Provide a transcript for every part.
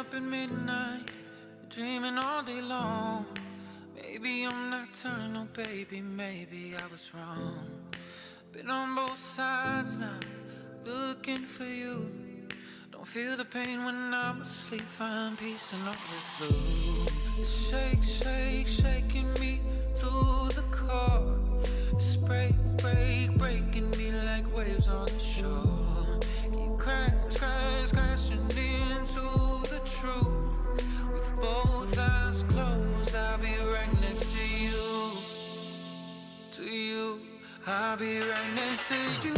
up at midnight, dreaming all day long. Maybe I'm nocturnal, baby, maybe I was wrong. Been on both sides now, looking for you. Don't feel the pain when I'm asleep, find peace in all this blue. It's shake, shake, shaking me to the core. It's break, break, breaking me like waves on the shore. Keep crash, crash, crashing into the truth. With both eyes closed, I'll be right next to you. To you, I'll be right next to you.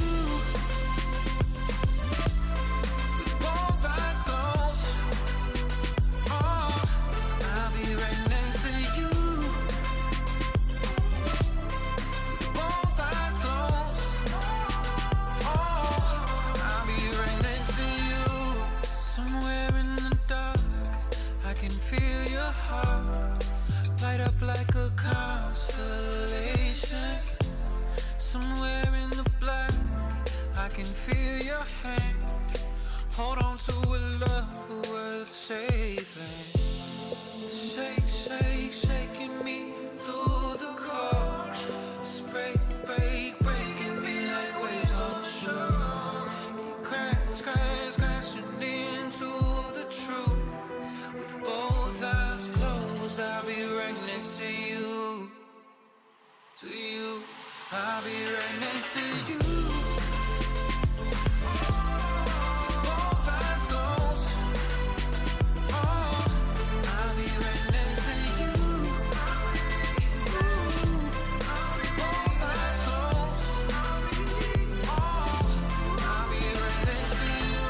Light up like a constellation. Somewhere in the black, I can feel your hand. Hold on to a love worth saving. Shake, shake, shaking me to the core. It's break, break, breaking me like waves on the shore. Crash, crash, crashing into the truth. With both eyes closed, I'll be right next to you. To you, I'll be right next to you. Both eyes closed. Oh, I'll be right next to you. Both eyes closed. Oh, I'll be right next to you.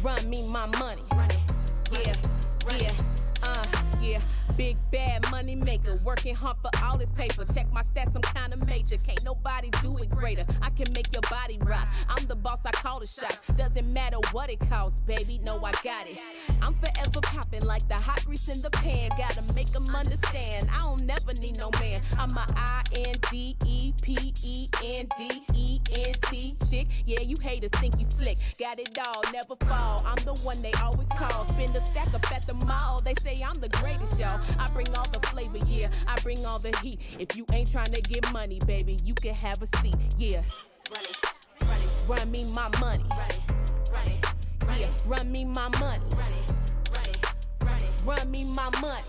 Run me my money. Yeah, yeah, yeah. Big bad money maker, working hard for all this paper. Check my stats, I'm kinda major. Can't nobody do it greater. I can make your body rock. I'm the boss, I call the shots. Doesn't matter what it costs, baby. No, I got it. I'm forever popping like the hot grease in the pan. Gotta make them understand. I don't never need no man. I'm a INDEPENDENT chick. Yeah, you haters think you slick. Got it all, never fall. I'm the one they always call. Spend a stack up at the mall. They say I'm the greatest, y'all. I bring all the flavor, yeah. I bring all the heat. If you ain't trying to get money, baby, you can have a seat, yeah. Run me my money. Yeah, run me my money. Run me my money.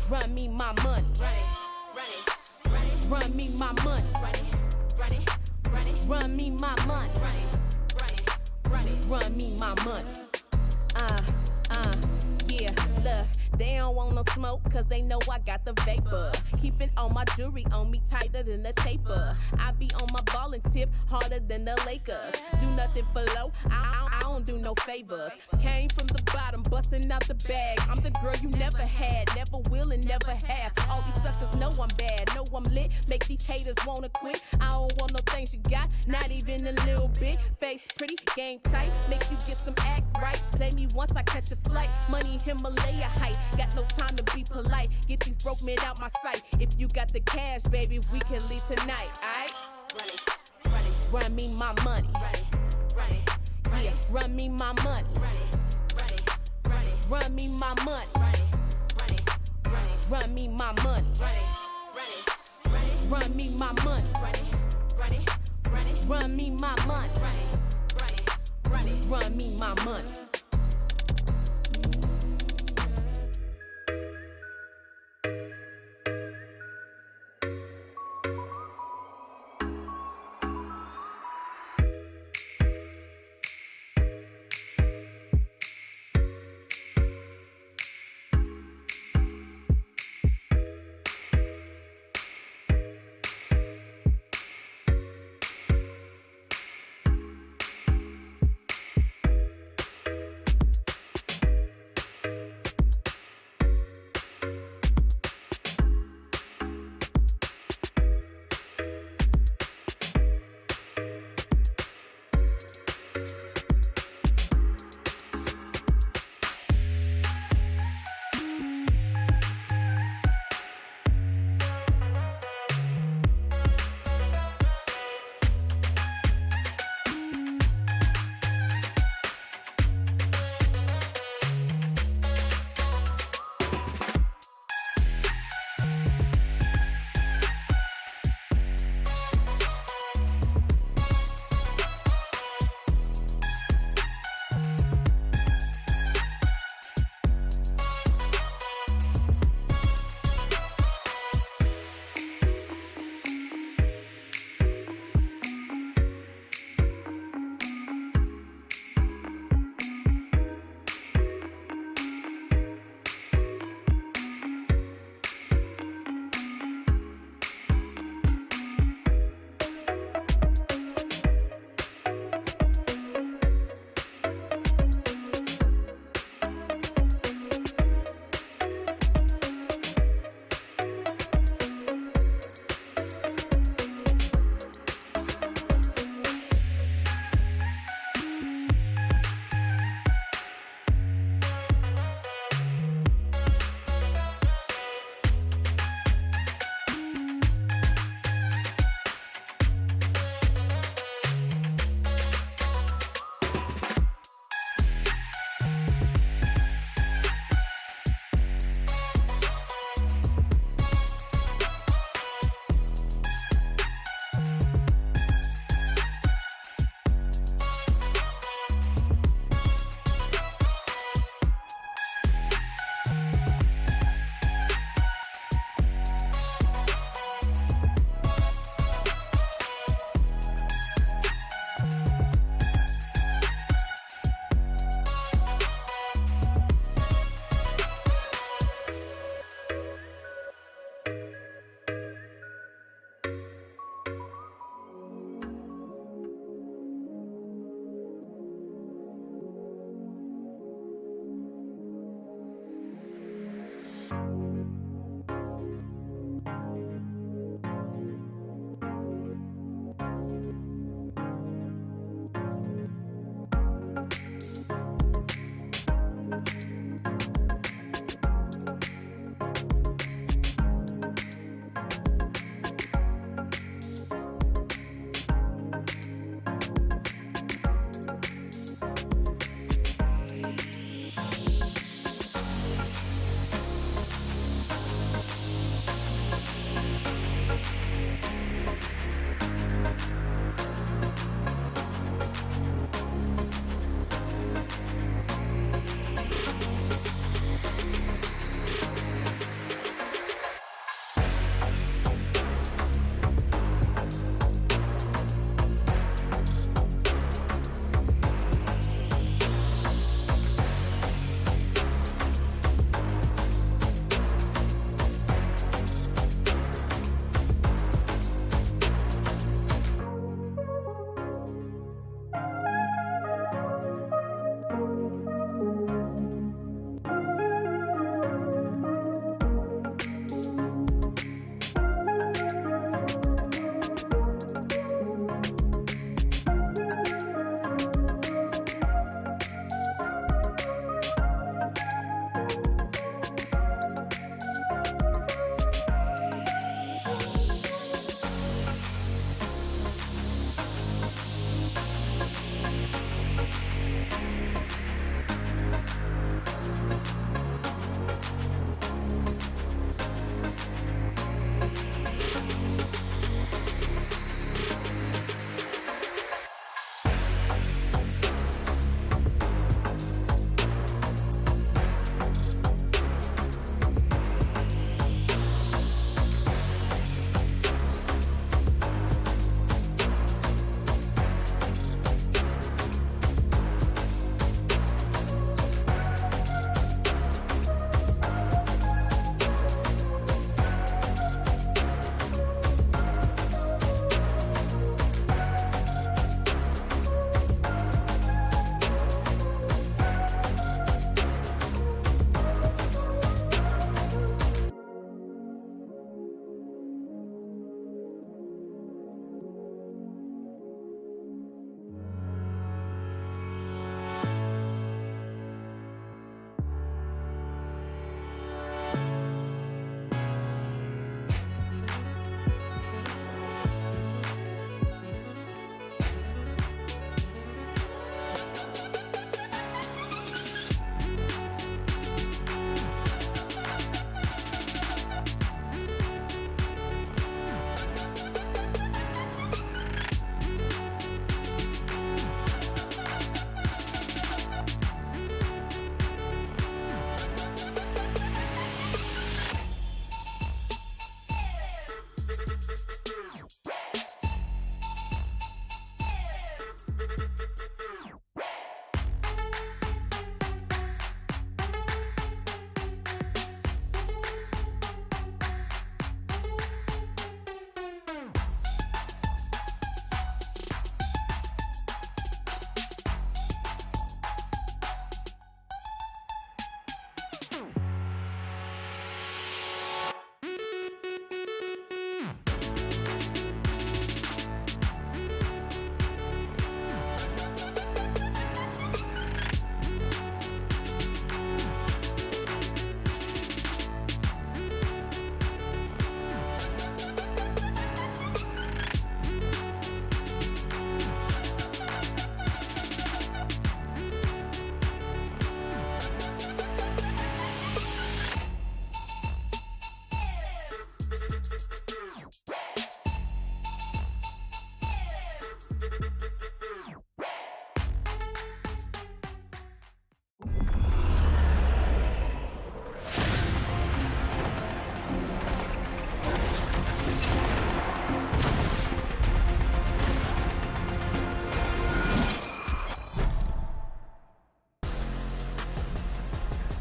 Run me my money. Run me my money. Run me my money. Run me my money. Yeah, look, they don't want no smoke, cause they know I got the vapor. Keeping all my jewelry on me tighter than the taper. I be on my ballin' tip harder than the Lakers. Do nothing for low, I don't do no favors. Came from the bottom, bustin' out the bag. I'm the girl you never had, never will and never have. All these suckers know I'm bad, know I'm lit. Make these haters wanna quit. I don't want no things you got, not even a little bit. Face pretty, game tight, make you get some act right. Play me once I catch a flight, money Himalaya height. Got no time to be polite, get these broke men out my sight. If you got the cash, baby, we can leave tonight, alright? Run me my money. Yeah, run me my money. Run me my money. Run me my money. Run me my money. Run me my money. Run me my money.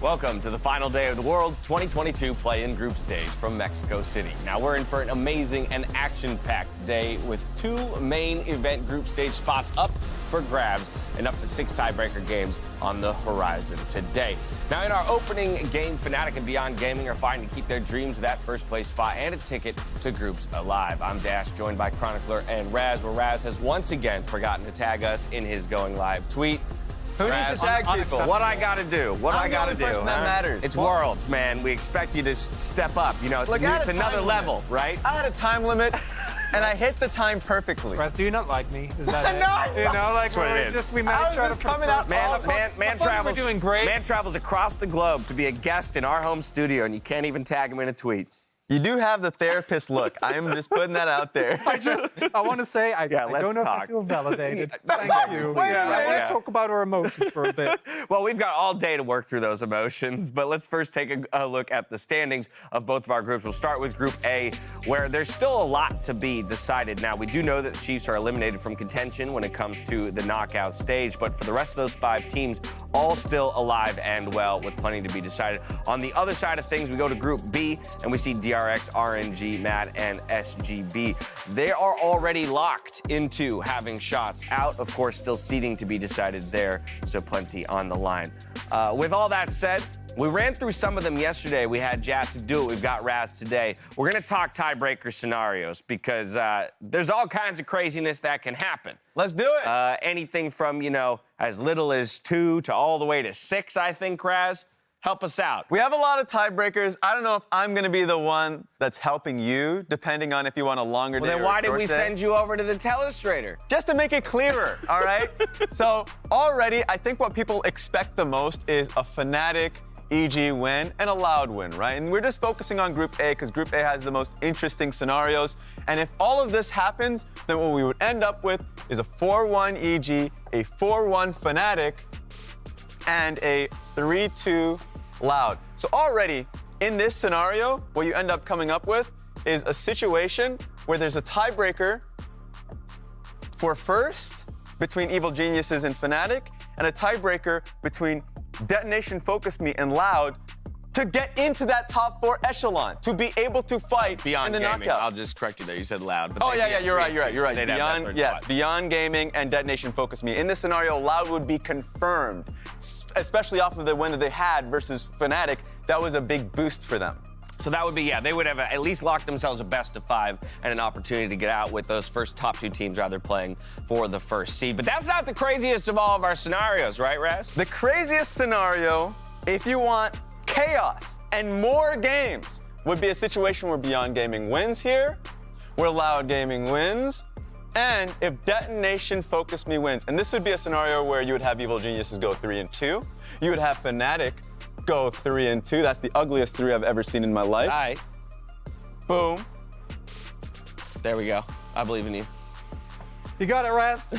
Welcome to the final day of the World's 2022 play-in group stage from Mexico City. Now we're in for an amazing and action-packed day with 2 main event group stage spots up for grabs and up to 6 tiebreaker games on the horizon today. Now in our opening game, Fnatic and Beyond Gaming are fighting to keep their dreams of that first place spot and a ticket to groups alive. I'm Dash, joined by Chronicler and Raz, where Raz has once again forgotten to tag us in his going live tweet. Who needs to tag people? What I gotta do? What I gotta do? That matters. It's Worlds, man. We expect you to step up. You know, it's another level, right? I had a time limit, and I hit the time perfectly. Raz, do you not like me? Is that it? No, you know, like that's what it is. We might try to coming out. Man travels. We're doing great. Man travels across the globe to be a guest in our home studio, and you can't even tag him in a tweet. You do have the therapist look. I am just putting that out there. I want to say, I don't know if I feel validated. Thank you. Wait a minute. Let's talk about our emotions for a bit. Well, we've got all day to work through those emotions, but let's first take a look at the standings of both of our groups. We'll start with Group A, where there's still a lot to be decided. Now, we do know that the Chiefs are eliminated from contention when it comes to the knockout stage, but for the rest of those 5 teams, all still alive and well with plenty to be decided. On the other side of things, we go to Group B, and we see DRX, RNG, MAD, and SGB. They are already locked into having shots out. Of course, still seeding to be decided there, so plenty on the line. With all that said, we ran through some of them yesterday. We had Jazz to do it. We've got Raz today. We're going to talk tiebreaker scenarios because there's all kinds of craziness that can happen. Let's do it. Anything from, you know, as little as 2 to all the way to 6, I think, Raz. Help us out. We have a lot of tiebreakers. I don't know if I'm going to be the one that's helping you, depending on if you want a longer day or a short day. Then why did we send you over to the telestrator? Just to make it clearer, all right? So already, I think what people expect the most is a Fnatic EG win and a Loud win, right? And we're just focusing on Group A because Group A has the most interesting scenarios. And if all of this happens, then what we would end up with is a 4-1 EG, a 4-1 Fnatic, and a 3-2 Loud. So already, in this scenario, what you end up coming up with is a situation where there's a tiebreaker for first between Evil Geniuses and Fnatic, and a tiebreaker between Detonation, Focus Me, and Loud to get into that top 4 echelon, to be able to fight Beyond in the Gaming. knockout. I'll just correct you there. You said Loud. But Oh, yeah, you're right. Beyond, Beyond Gaming and Detonation, Focus Me. In this scenario, Loud would be confirmed, especially off of the win that they had versus Fnatic. That was a big boost for them. So that would be, they would have at least locked themselves a best of 5 and an opportunity to get out with those first top 2 teams rather playing for the first seed. But that's not the craziest of all of our scenarios, right, Raz? The craziest scenario, if you want chaos and more games, would be a situation where Beyond Gaming wins here, where Loud Gaming wins, and if Detonation Focus Me wins. And this would be a scenario where you would have Evil Geniuses go 3-2. You would have Fnatic go 3-2. That's the ugliest 3 I've ever seen in my life. All right. Boom. There we go. I believe in you. You got it, Raz.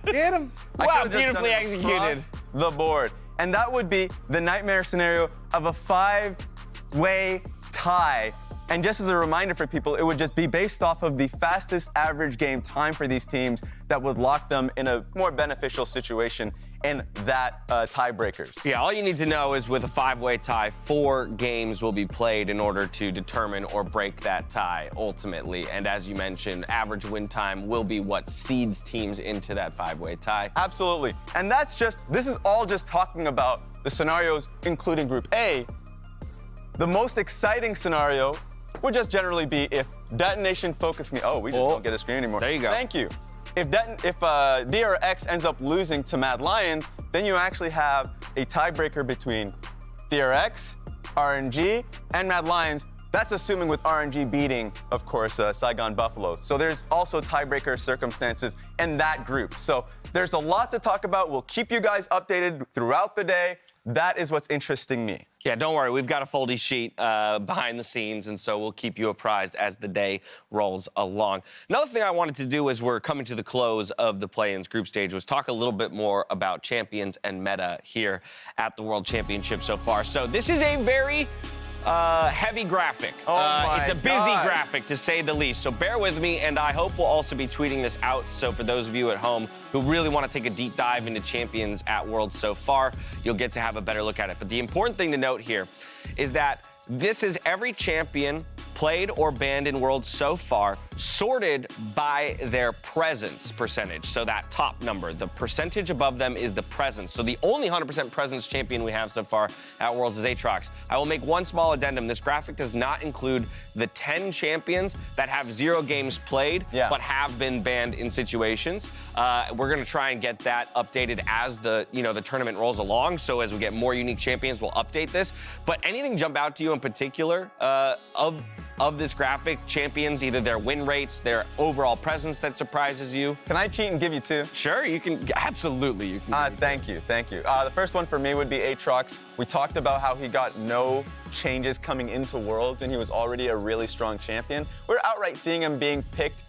Get him. Wow, beautifully executed. Across the board. And that would be the nightmare scenario of a 5-way tie. And just as a reminder for people, it would just be based off of the fastest average game time for these teams that would lock them in a more beneficial situation in that tiebreakers. Yeah, all you need to know is with a 5-way tie, 4 games will be played in order to determine or break that tie ultimately. And as you mentioned, average win time will be what seeds teams into that 5-way tie. Absolutely. And this is all just talking about the scenarios, including Group A. The most exciting scenario would just generally be if Detonation Focus Me. Oh, we just don't get a screen anymore. There you go. Thank you. If DRX ends up losing to Mad Lions, then you actually have a tiebreaker between DRX, RNG, and Mad Lions. That's assuming with RNG beating, of course, Saigon Buffalo. So there's also tiebreaker circumstances in that group. So there's a lot to talk about. We'll keep you guys updated throughout the day. That is what's interesting me. Yeah, don't worry. We've got a foldy sheet behind the scenes, and so we'll keep you apprised as the day rolls along. Another thing I wanted to do as we're coming to the close of the play-ins group stage was talk a little bit more about champions and meta here at the World Championship so far. So this is a very heavy graphic. Oh my It's a busy God. graphic, to say the least. So bear with me, and I hope we'll also be tweeting this out. So for those of you at home who really want to take a deep dive into champions at Worlds so far, you'll get to have a better look at it. But the important thing to note here is that this is every champion played or banned in Worlds so far, sorted by their presence percentage. So that top number, the percentage above them is the presence. So the only 100% presence champion we have so far at Worlds is Aatrox. I will make one small addendum. This graphic does not include the 10 champions that have 0 games played, but have been banned in situations. We're gonna try and get that updated as the tournament rolls along. So as we get more unique champions, we'll update this. But anything jump out to you in particular of this graphic, champions, either their win rates, their overall presence that surprises you? Can I cheat and give you 2? Sure, you can, absolutely. You can thank you. The first one for me would be Aatrox. We talked about how he got no changes coming into Worlds, and he was already a really strong champion. We're outright seeing him being picked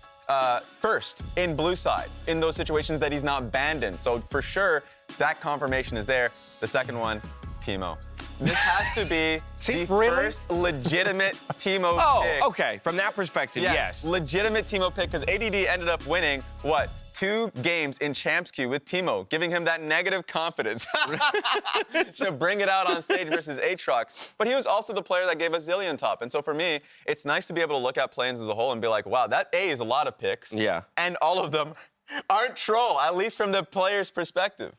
first in blue side in those situations that he's not banned in. So for sure, that confirmation is there. The second one, Teemo. This has to be the first legitimate Teemo pick. Oh, okay. From that perspective, yes. Legitimate Teemo pick, because ADD ended up winning, what, 2 games in Champs Queue with Teemo, giving him that negative confidence to bring it out on stage versus Aatrox. But he was also the player that gave us Zillion Top. And so for me, it's nice to be able to look at play-ins as a whole and be like, wow, that A is a lot of picks. Yeah. And all of them aren't troll, at least from the player's perspective.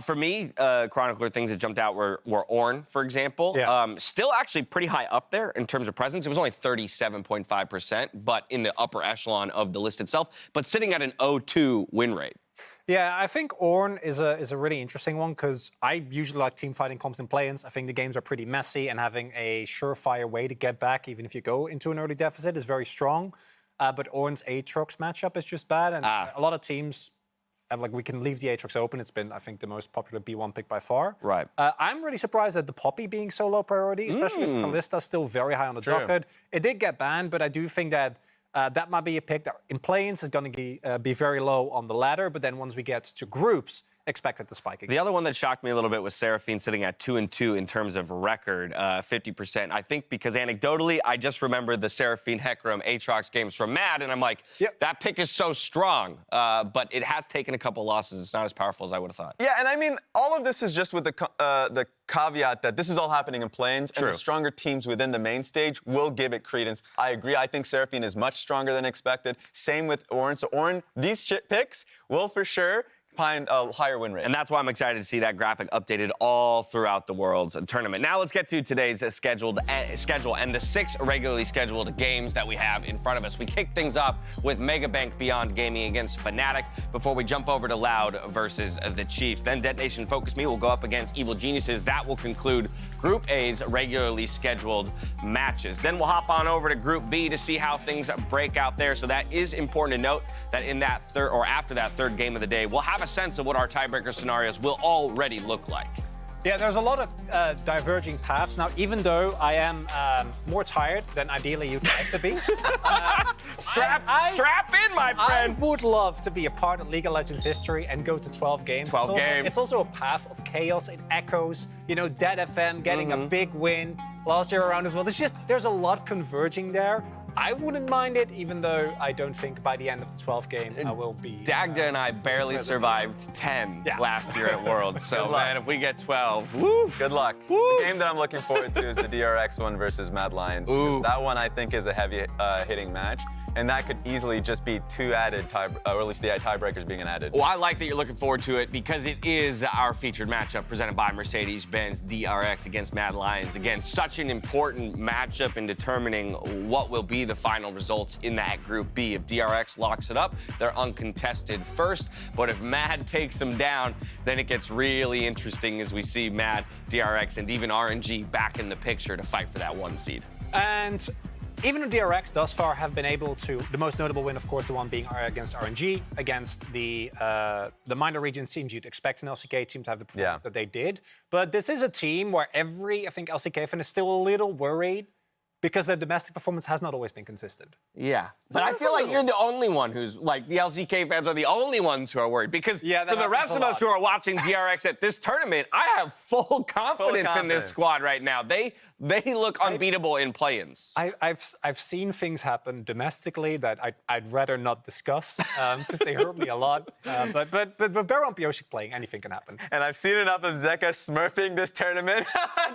For me, Chronicler things that jumped out were Ornn, for example. Yeah. Still actually pretty high up there in terms of presence. It was only 37.5%, but in the upper echelon of the list itself, but sitting at an 0-2 win rate. Yeah, I think Ornn is a really interesting one because I usually like team fighting comps and play-ins. I think the games are pretty messy, and having a surefire way to get back, even if you go into an early deficit, is very strong. But Ornn's Aatrox matchup is just bad, and a lot of teams, we can leave the Aatrox open. It's been, I think, the most popular B1 pick by far. Right. I'm really surprised at the Poppy being so low priority, especially if Kalista's still very high on the docket. It did get banned, but I do think that that might be a pick that in play-ins is going to be very low on the ladder, but then once we get to groups, expect it to spike again. The other one that shocked me a little bit was Seraphine sitting at 2-2 in terms of record, 50%. I think because anecdotally, I just remember the Seraphine Hecarim Aatrox games from Mad, and I'm like, that pick is so strong. But it has taken a couple losses. It's not as powerful as I would have thought. Yeah, and I mean, all of this is just with the caveat that this is all happening in play-ins, and the stronger teams within the main stage will give it credence. I agree. I think Seraphine is much stronger than expected. Same with Ornn. So Ornn, these picks will for sure find a higher win rate. And that's why I'm excited to see that graphic updated all throughout the World's tournament. Now let's get to today's schedule and the 6 regularly scheduled games that we have in front of us. We kick things off with Megabank Beyond Gaming against Fnatic before we jump over to Loud versus the Chiefs. Then Detonation Focus Me will go up against Evil Geniuses. That will conclude Group A's regularly scheduled matches. Then we'll hop on over to Group B to see how things break out there. So that is important to note that in that after that third game of the day, we'll have a sense of what our tiebreaker scenarios will already look like. Yeah, there's a lot of diverging paths. Now, even though I am more tired than ideally you'd like to be. Strap in, my friend. I would love to be a part of League of Legends history and go to 12 games. 12 games. It's also a path of chaos. It echoes, Dead FM getting a big win last year around as well. There's a lot converging there. I wouldn't mind it, even though I don't think by the end of the 12th game I will be... Dagda and I barely survived 10 last year at Worlds. So, man, if we get 12, woof. Good luck. Woof. The game that I'm looking forward to is the DRX one versus Mad Lions. That one, I think, is a heavy hitting match. And that could easily just be 2 added, or at least the tiebreakers being added. Well, I like that you're looking forward to it because it is our featured matchup presented by Mercedes-Benz DRX against Mad Lions. Again, such an important matchup in determining what will be the final results in that Group B. If DRX locks it up, they're uncontested first. But if Mad takes them down, then it gets really interesting as we see Mad, DRX, and even RNG back in the picture to fight for that 1 seed. And even though DRX thus far have been able to, the most notable win, of course, the one being against RNG, against the minor region teams you'd expect an LCK team to have the performance that they did. But this is a team where I think LCK fan is still a little worried because their domestic performance has not always been consistent. Yeah. But I feel like you're the only one who's, like, the LCK fans are the only ones who are worried. Because for the rest of us who are watching DRX at this tournament, I have full confidence in this squad right now. They they look unbeatable in play-ins. I've seen things happen domestically that I'd rather not discuss because they hurt me a lot. But with Baron Piosik playing, anything can happen. And I've seen enough of Zeka smurfing this tournament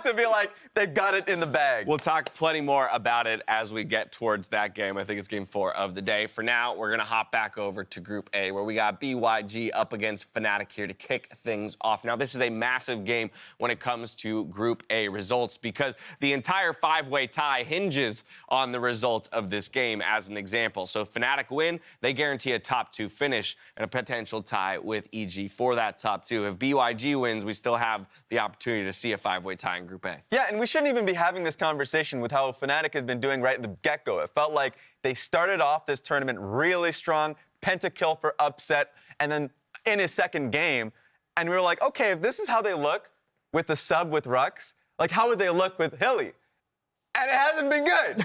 to be like, they've got it in the bag. We'll talk plenty more about it as we get towards that game. I think it's game 4 of the day. For now, we're going to hop back over to Group A, where we got BYG up against Fnatic here to kick things off. Now, this is a massive game when it comes to Group A results because the entire 5-way tie hinges on the result of this game as an example. So if Fnatic win, they guarantee a top 2 finish and a potential tie with EG for that top 2. If BYG wins, we still have the opportunity to see a 5-way tie in Group A. Yeah, and we shouldn't even be having this conversation with how Fnatic has been doing right at the get-go. It felt like they started off this tournament really strong, pentakill for upset, and then in his second game, and we were like, okay, if this is how they look with the sub with Rux, like how would they look with Hilly? And it hasn't been good.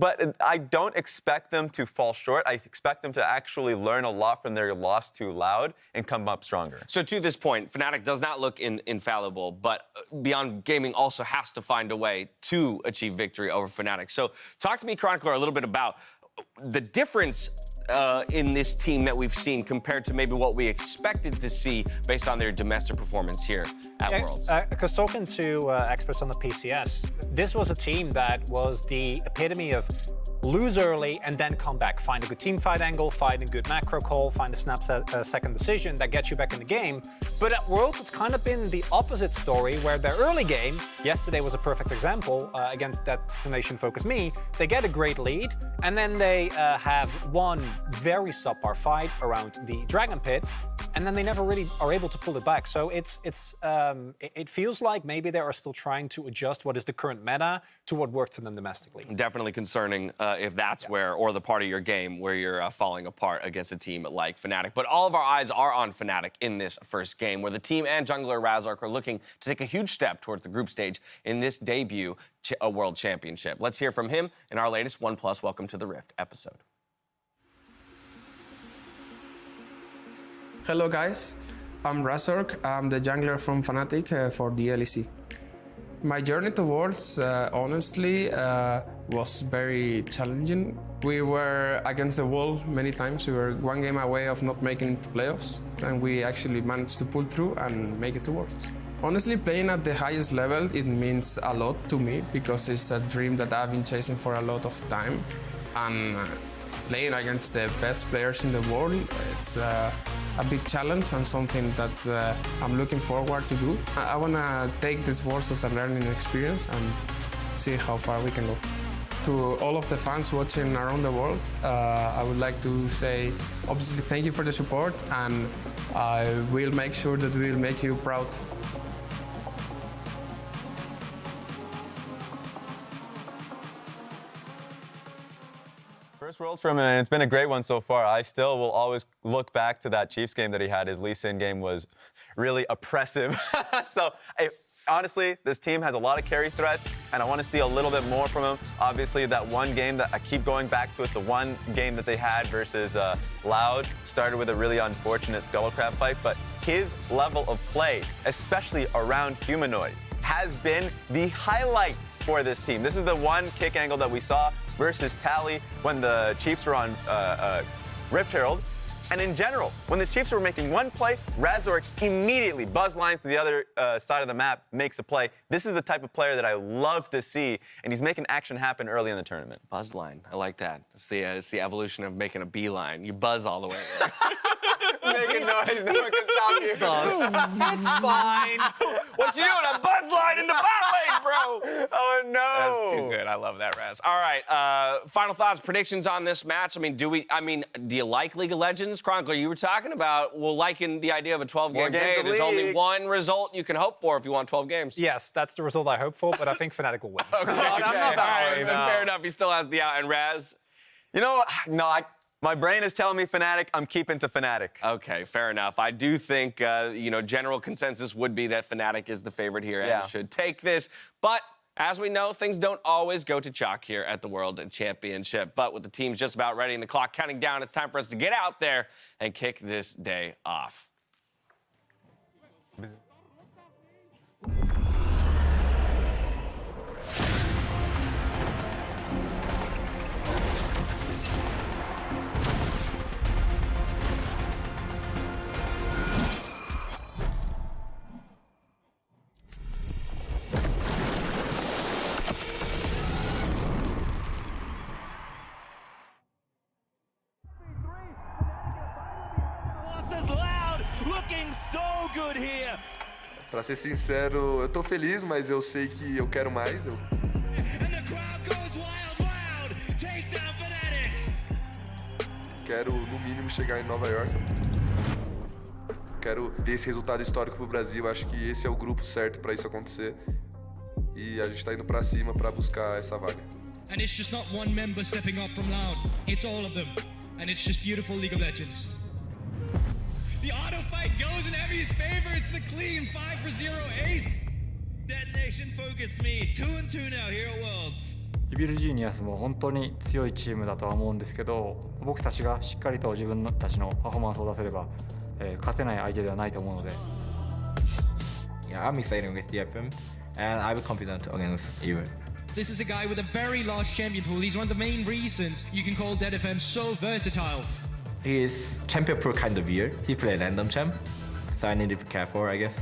But I don't expect them to fall short. I expect them to actually learn a lot from their loss to Loud and come up stronger. So to this point, Fnatic does not look infallible, but Beyond Gaming also has to find a way to achieve victory over Fnatic. So talk to me, Chronicler, a little bit about the difference in this team that we've seen compared to maybe what we expected to see based on their domestic performance here at Worlds. Because talking to experts on the PCS, this was a team that was the epitome of lose early and then come back. Find a good team fight angle, find a good macro call, find a snap second decision that gets you back in the game. But at Worlds, it's kind of been the opposite story, where their early game, yesterday was a perfect example against that Nation Focus Me, they get a great lead, and then they have one very subpar fight around the Dragon Pit, and then they never really are able to pull it back. So it feels like maybe they are still trying to adjust what is the current meta to what worked for them domestically. Definitely concerning if that's where, or the part of your game where you're falling apart against a team like Fnatic. But all of our eyes are on Fnatic in this first game, where the team and jungler Razork are looking to take a huge step towards the group stage in this debut World Championship. Let's hear from him in our latest OnePlus Welcome to the Rift episode. Hello guys, I'm Razork. I'm the jungler from Fnatic for the LEC. My journey to Worlds, honestly, was very challenging. We were against the wall many times. We were one game away of not making it to playoffs, and we actually managed to pull through and make it to Worlds. Honestly, playing at the highest level, it means a lot to me because it's a dream that I've been chasing for a lot of time. And playing against the best players in the world, it's a big challenge and something that I'm looking forward to do. I want to take this Worlds as a learning experience and see how far we can go. To all of the fans watching around the world, I would like to say, obviously, thank you for the support, and I will make sure that we will make you proud. First Worlds for him, and it's been a great one so far. I still will always look back to that Chiefs game that he had. His Lee Sin game was really oppressive. Honestly, this team has a lot of carry threats, and I want to see a little bit more from him. Obviously, that one game that I keep going back to it, the one game that they had versus Loud, started with a really unfortunate Skullcrab fight, but his level of play, especially around Humanoid, has been the highlight for this team. This is the one kick angle that we saw versus Tally when the Chiefs were on Rift Herald. And in general, when the Chiefs were making one play, Razork immediately buzz lines to the other side of the map, makes a play. This is the type of player that I love to see, and he's making action happen early in the tournament. Buzz line, I like that. It's the evolution of making a beeline. You buzz all the way there. Make a noise, no one can stop you. It's fine. What you doing? A buzz line in the bot lane, bro. Oh, no. That's too good. I love that, Raz. All right, final thoughts, predictions on this match. Do you like League of Legends? Chronicler, you were talking about, liking the idea of a 12-game day. There's only one result you can hope for if you want 12 games. Yes, that's the result I hope for, but I think Fnatic will win. Okay. All right, fair enough. He still has the out. And Raz? You know what? No, my brain is telling me Fnatic. I'm keeping to Fnatic. Okay, fair enough. I do think, general consensus would be that Fnatic is the favorite here and should take this. But as we know, things don't always go to chalk here at the World Championship. But with the teams just about ready and the clock counting down, it's time for us to get out there and kick this day off. Pra ser sincero, eu tô feliz, mas eu sei que eu quero mais. Quero, no mínimo, chegar em Nova York. Quero ter esse resultado histórico pro Brasil. Acho que esse é o grupo certo para isso acontecer. E a gente tá indo pra cima para buscar essa vaga. And it's just not one member stepping up from Loud. It's all of them. And it's just beautiful League of Legends. The auto fight goes in Evi's favor. It's the clean 5-0 ace. Detonation focused me. 2-2 now here at Worlds. リビルジーニアスも本当に強いチームだとは思うんですけど、僕たちがしっかりと自分たちのパフォーマンスを出せれば、勝てない相手ではないと思うので。Yeah, I'm excited with DFM, and I'm confident against Even. This is a guy with a very large champion pool. He's one of the main reasons you can call DFM so versatile. He is champion pool kind of year. He played random champ, so I need to be careful, I guess.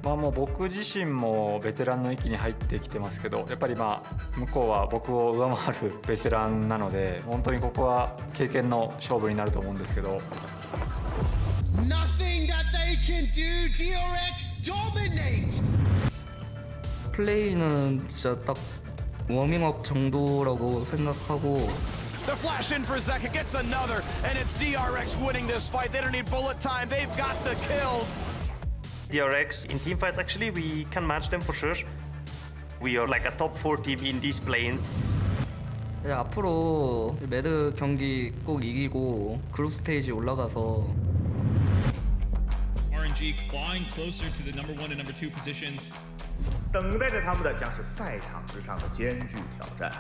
まあもう僕自身もベテランの域に入ってきてますけど、やっぱりまあ向こうは僕を上回るベテランなので、本当にここは経験の勝負になると思うんですけど。Nothing that they can do. DRX dominate. 플레이는 진짜 딱 워밍업 정도라고 생각하고. The flash in for Zeka gets another, and it's DRX winning this fight. They don't need bullet time. They've got the kills. DRX in team fights, actually, we can match them for sure. We are like a top 4 team in these planes. 네, 앞으로 매드 경기 꼭 이기고 그룹 스테이지 올라가서. RNG clawing closer to the number 1 and number 2 positions. 等待着他们的将是赛场之上的艰巨挑战。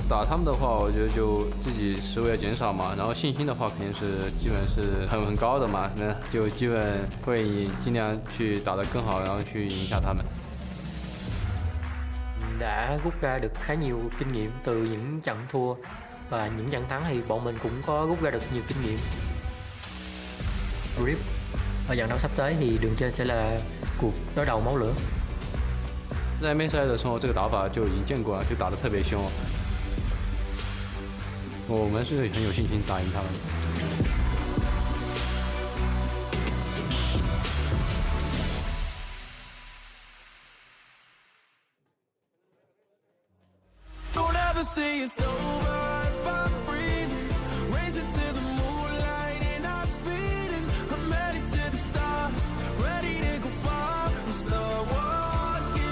打他们的话，我觉得就自己失误要减少嘛，然后信心的话肯定是基本是很高的嘛，那就基本会尽量去打得更好，然后去赢下他们。Đã rút ra được khá nhiều kinh nghiệm từ những trận thua và những trận thắng thì bọn mình cũng có rút ra được nhiều kinh nghiệm. Grip ở trận đấu sắp tới thì đường trên sẽ là cuộc đối đầu máu lửa. 在妹赛的时候，这个打法就已经见过了，就打得特别凶。我们是很有信心打赢他们。Don't ever say it's over if I'm breathing. Race it to the moonlight and I'm speeding. I'm headed to the stars, ready to go far and start walking.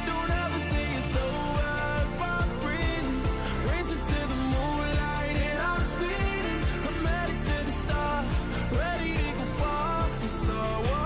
Don't ever say it's over if I'm breathing. Race it to the moonlight and I'm speeding. I'm headed to the stars, ready to go far and start walking.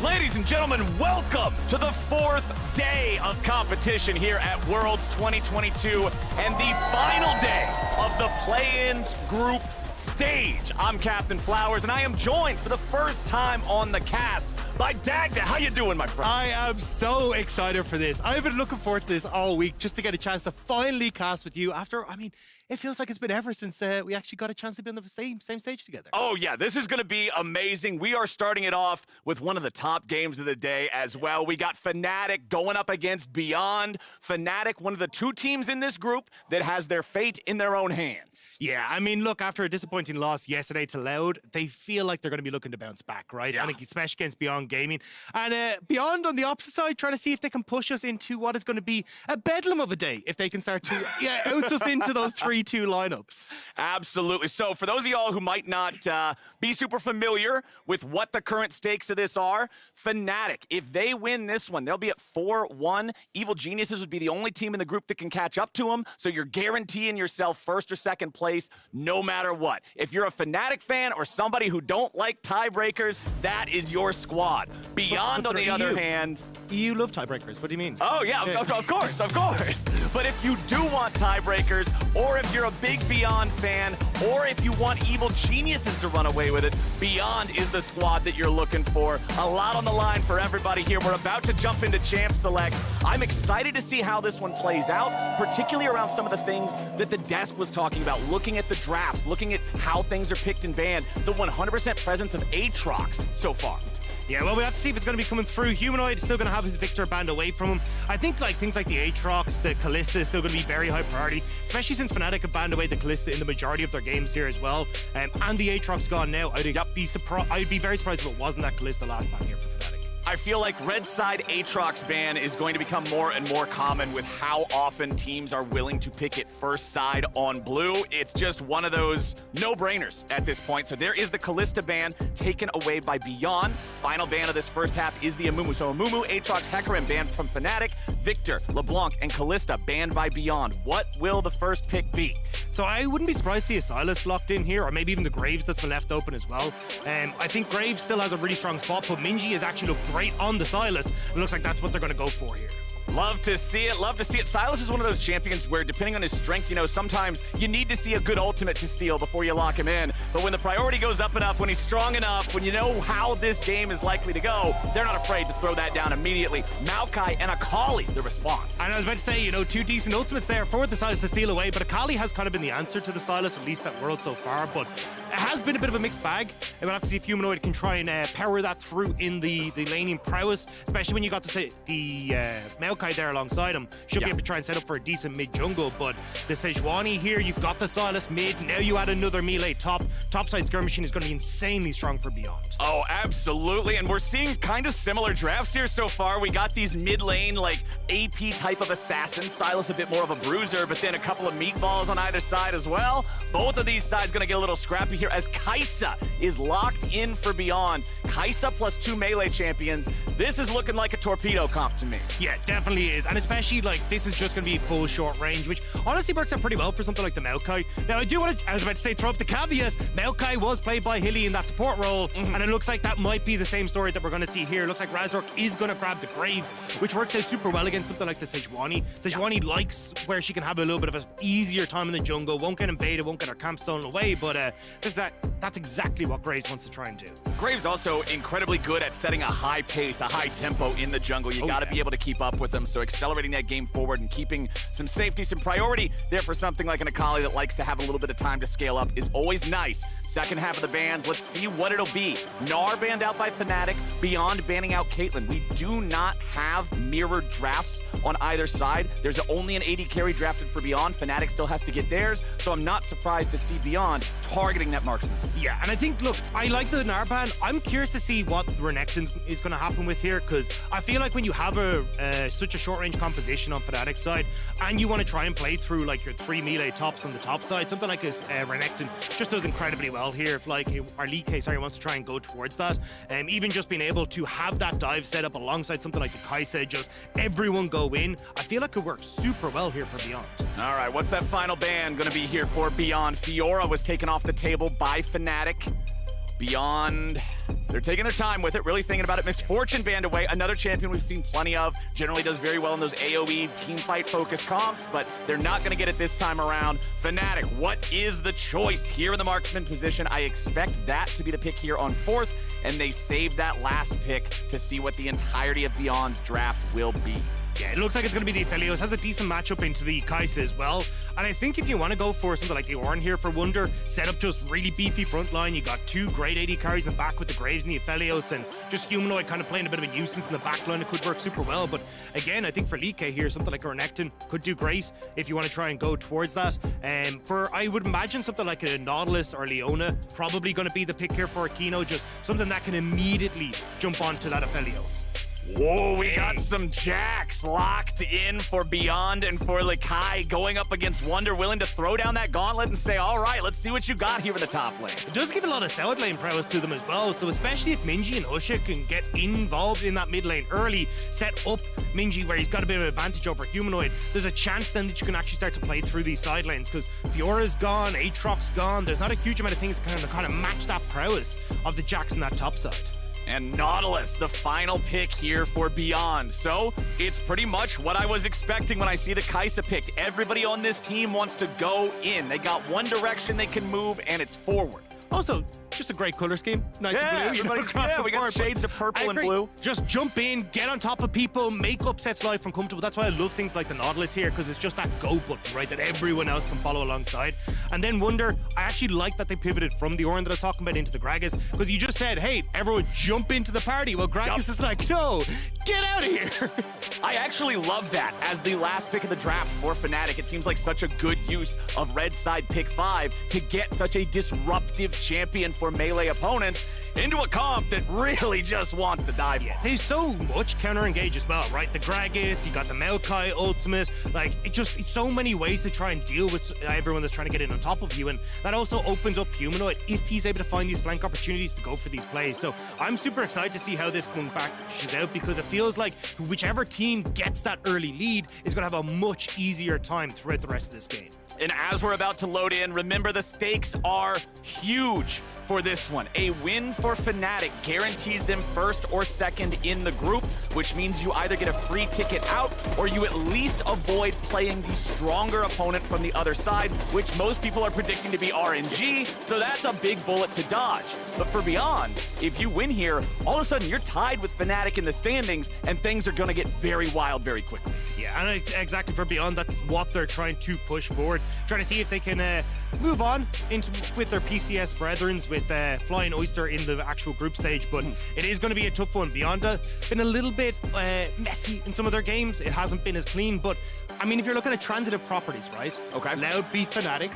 Ladies and gentlemen, welcome to the 4th day of competition here at Worlds 2022 and the final day of the play-ins group stage. I'm Captain Flowers, and I am joined for the first time on the cast by Dagda. How you doing, my friend? I am so excited for this. I've been looking forward to this all week just to get a chance to finally cast with you after, I mean, it feels like it's been ever since we actually got a chance to be on the same stage together. Oh, yeah, this is going to be amazing. We are starting it off with one of the top games of the day as well. We got Fnatic going up against Beyond. Fnatic, one of the 2 teams in this group that has their fate in their own hands. Yeah, I mean, look, after a disappointing loss yesterday to Loud, they feel like they're going to be looking to bounce back, right? Yeah. And especially against Beyond Gaming. And Beyond, on the opposite side, trying to see if they can push us into what is going to be a bedlam of a day, if they can start to out us into those 3-2 lineups. Absolutely. So for those of y'all who might not be super familiar with what the current stakes of this are, Fnatic, if they win this one, they'll be at 4-1. Evil Geniuses would be the only team in the group that can catch up to them, so you're guaranteeing yourself 1st or 2nd place no matter what. If you're a Fnatic fan or somebody who don't like tiebreakers, that is your squad. Beyond, on the other hand... You love tiebreakers. What do you mean? Oh, yeah, of course, of course. But if you do want tiebreakers, or if you're a big Beyond fan, or if you want Evil Geniuses to run away with it, Beyond is the squad that you're looking for. A lot on the line for everybody here. We're about to jump into Champ Select. I'm excited to see how this one plays out, particularly around some of the things that the desk was talking about, looking at the drafts, looking at how things are picked and banned, the 100% presence of Aatrox so far. Yeah, well, we have to see if it's going to be coming through. Humanoid is still going to have his Victor banned away from him. I think like things like the Aatrox, the Kalista is still going to be very high priority, especially since Fnatic have banned away the Kalista in the majority of their games here as well. And the Aatrox gone now. I'd be very surprised if it wasn't that Kalista last ban here for Fnatic. I feel like red side Aatrox ban is going to become more and more common with how often teams are willing to pick it first side on blue. It's just one of those no-brainers at this point. So there is the Kalista ban taken away by Beyond. Final ban of this first half is the Amumu. So Amumu, Aatrox, Hecarim banned from Fnatic. Victor, LeBlanc, and Kalista banned by Beyond. What will the first pick be? So I wouldn't be surprised to see a Sylas locked in here, or maybe even the Graves that's been left open as well. I think Graves still has a really strong spot, but Minji has actually looked great on the Sylas. It looks like that's what they're going to go for here. Love to see it. Love to see it. Sylas is one of those champions where, depending on his strength, you know, sometimes you need to see a good ultimate to steal before you lock him in. But when the priority goes up enough, when he's strong enough, when you know how this game is likely to go, they're not afraid to throw that down immediately. Maokai and Akali, the response. And I was about to say, you know, two decent ultimates there for the Sylas to steal away, but Akali has kind of been the answer to the Sylas, at least that world so far. But it has been a bit of a mixed bag, and we'll have to see if Humanoid can try and power that through in the laning prowess, especially when you got to say the Maokai there alongside him. Should be able to try and set up for a decent mid jungle, but the Sejuani here, you've got the Sylas mid, now you add another melee topside skirmishing is going to be insanely strong for Beyond. Oh, absolutely, and we're seeing kind of similar drafts here so far. We got these mid lane, like AP type of assassins. Sylas a bit more of a bruiser, but then a couple of meatballs on either side as well. Both of these sides going to get a little scrappy here as Kai'Sa is locked in for Beyond. Kai'Sa plus 2 melee champions. This is looking like a torpedo comp to me. Yeah, definitely is. And especially, like, this is just going to be full short range, which honestly works out pretty well for something like the Maokai. Now, I was about to say, throw up the caveat. Maokai was played by Hilly in that support role, and it looks like that might be the same story that we're going to see here. It looks like Razork is going to grab the Graves, which works out super well against something like the Sejuani. Sejuani likes where she can have a little bit of an easier time in the jungle, won't get invaded, won't get her camp stolen away, but that's exactly what Graves wants to try and do. Graves also incredibly good at setting a high pace, a high tempo in the jungle. You got to be able to keep up with them, so accelerating that game forward and keeping some safety, some priority there for something like an Akali that likes to have a little bit of time to scale up is always nice. Second half of the bans, let's see what it'll be. Gnar banned out by Fnatic, Beyond banning out Caitlyn. We do not have mirrored drafts on either side. There's only an AD carry drafted for Beyond. Fnatic still has to get theirs, so I'm not surprised to see Beyond targeting that marksman. Yeah, and I think, look, I like the Gnar ban. I'm curious to see what Renekton is going to happen with here, because I feel like when you have such a short-range composition on Fnatic's side, and you want to try and play through like your 3 melee tops on the top side, something like this Renekton just does incredibly well here. If like our Lee K wants to try and go towards that, even just being able to have that dive set up alongside something like the Kai'Sa, just everyone go in, I feel like it works super well here for Beyond. All right, what's that final ban going to be here for Beyond? Fiora was taken off the table by Fnatic. Beyond, they're taking their time with it, really thinking about it. Misfortune banned away, another champion we've seen plenty of, generally does very well in those AoE team fight focused comps, but they're not going to get it this time around. Fnatic, what is the choice here in the marksman position? I expect that to be the pick here on 4th, and they saved that last pick to see what the entirety of Beyond's draft will be. Yeah, it looks like it's going to be the Aphelios. Has a decent matchup into the Kai'Sa as well. And I think if you want to go for something like the Ornn here for Wunder, set up just really beefy front line. You got 2 great AD carries in the back with the Graves and the Aphelios, and just Humanoid kind of playing a bit of a nuisance in the back line. It could work super well. But again, I think for Lee K here, something like Renekton could do great if you want to try and go towards that. I would imagine something like a Nautilus or Leona probably going to be the pick here for Aquino, just something that can immediately jump onto that Aphelios. Whoa, we got some Jacks locked in for Beyond and for Lakai going up against Wunder, willing to throw down that gauntlet and say, all right, let's see what you got here in the top lane. It does give a lot of side lane prowess to them as well, so especially if Minji and Husha can get involved in that mid lane early, set up Minji where he's got a bit of advantage over Humanoid, there's a chance then that you can actually start to play through these side lanes, because Fiora's gone, Aatrox gone, there's not a huge amount of things that kind of match that prowess of the Jacks on that top side. And Nautilus, the final pick here for Beyond. So it's pretty much what I was expecting when I see the Kai'Sa picked. Everybody on this team wants to go in. They got one direction they can move, and it's forward. Also, just a great color scheme. Nice and blue. We got shades of purple and blue. Just jump in, get on top of people, make upsets life uncomfortable. That's why I love things like the Nautilus here, because it's just that go button, right, that everyone else can follow alongside. And then Wunder, I actually like that they pivoted from the Ornn that I was talking about into the Gragas, because you just said, hey, everyone jump into the party. Well, Gragas is like, no, get out of here. I actually love that as the last pick of the draft for Fnatic. It seems like such a good use of red side pick 5 to get such a disruptive champion for melee opponents into a comp that really just wants to die for. There's so much counter engage as well, right? The Gragas, you got the Maokai ultimate, like it's so many ways to try and deal with everyone that's trying to get in on top of you, and that also opens up Humanoid if he's able to find these flank opportunities to go for these plays. So I'm super excited to see how this one backshes out, because it feels like whichever team gets that early lead is going to have a much easier time throughout the rest of this game. And as we're about to load in, remember the stakes are huge for this one. A win for Fnatic guarantees them first or second in the group, which means you either get a free ticket out or you at least avoid playing the stronger opponent from the other side, which most people are predicting to be RNG, so that's a big bullet to dodge. But for Beyond, if you win here, all of a sudden you're tied with Fnatic in the standings, and things are going to get very wild very quickly. Yeah, and exactly for Beyond, that's what they're trying to push forward, trying to see if they can move on with their PCS brethrens, with Flying Oyster in the actual group stage, but it is going to be a tough one. Beyond been a little bit messy in some of their games. It hasn't been as clean, but I mean, if you're looking at transitive properties, right? Okay. Loud beat Fnatic,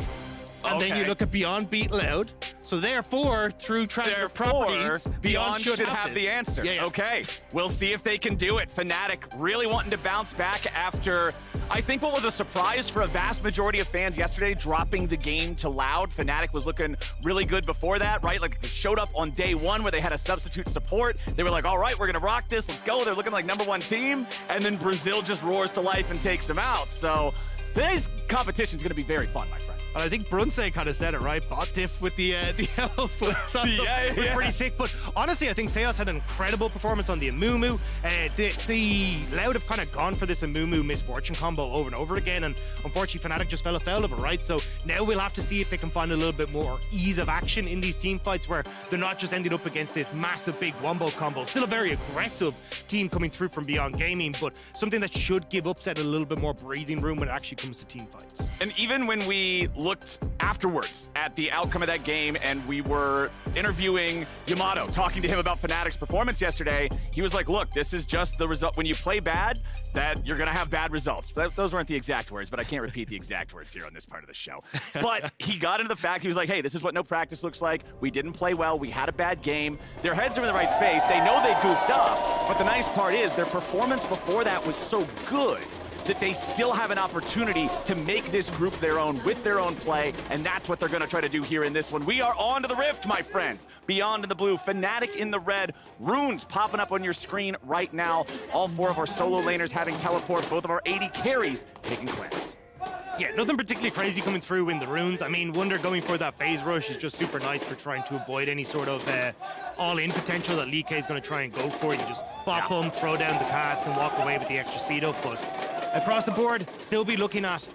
and then you look at Beyond beat Loud. So therefore, through transitive properties, Beyond should have the answer. Yeah. Okay, we'll see if they can do it. Fnatic really wanting to bounce back after, I think, what was a surprise for a vast majority of fans yesterday, dropping the game to Loud. Fnatic was looking really good before that, right? Like, they showed up on day one where they had a substitute support. They were like, all right, we're going to rock this. Let's go. They're looking like #1 team. And then Brazil just roars to life and takes them out. So today's competition is going to be very fun, my friend. And I think Brunsei kind of said it, right? Bot diff with the elf was pretty sick. But honestly, I think Seos had an incredible performance on the Amumu. The Loud have kind of gone for this Amumu misfortune combo over and over again, and unfortunately Fnatic just fell afoul of it, right? So now we'll have to see if they can find a little bit more ease of action in these team fights, where they're not just ending up against this massive big wombo combo. Still a very aggressive team coming through from Beyond Gaming, but something that should give Upset a little bit more breathing room when it actually comes to team fights. And even when we looked afterwards at the outcome of that game and we were interviewing Yamato, talking to him about Fnatic's performance yesterday, he was like, look, this is just the result. When you play bad, that you're going to have bad results. Those weren't the exact words, but I can't repeat the exact words here on this part of the show. But he got into the fact, he was like, hey, this is what no practice looks like. We didn't play well. We had a bad game. Their heads are in the right space. They know they goofed up. But the nice part is their performance before that was so good that they still have an opportunity to make this group their own with their own play, and that's what they're going to try to do here in this one. We are on to the Rift, my friends. Beyond in the blue, Fnatic in the red, runes popping up on your screen right now. All 4 of our solo laners having teleport, both of our 80 carries taking cleanse. Yeah, nothing particularly crazy coming through in the runes. I mean, Wunder going for that phase rush is just super nice for trying to avoid any sort of all-in potential that Lee K is going to try and go for. You just bop him, throw down the cask, and walk away with the extra speed up. But across the board, still be looking at,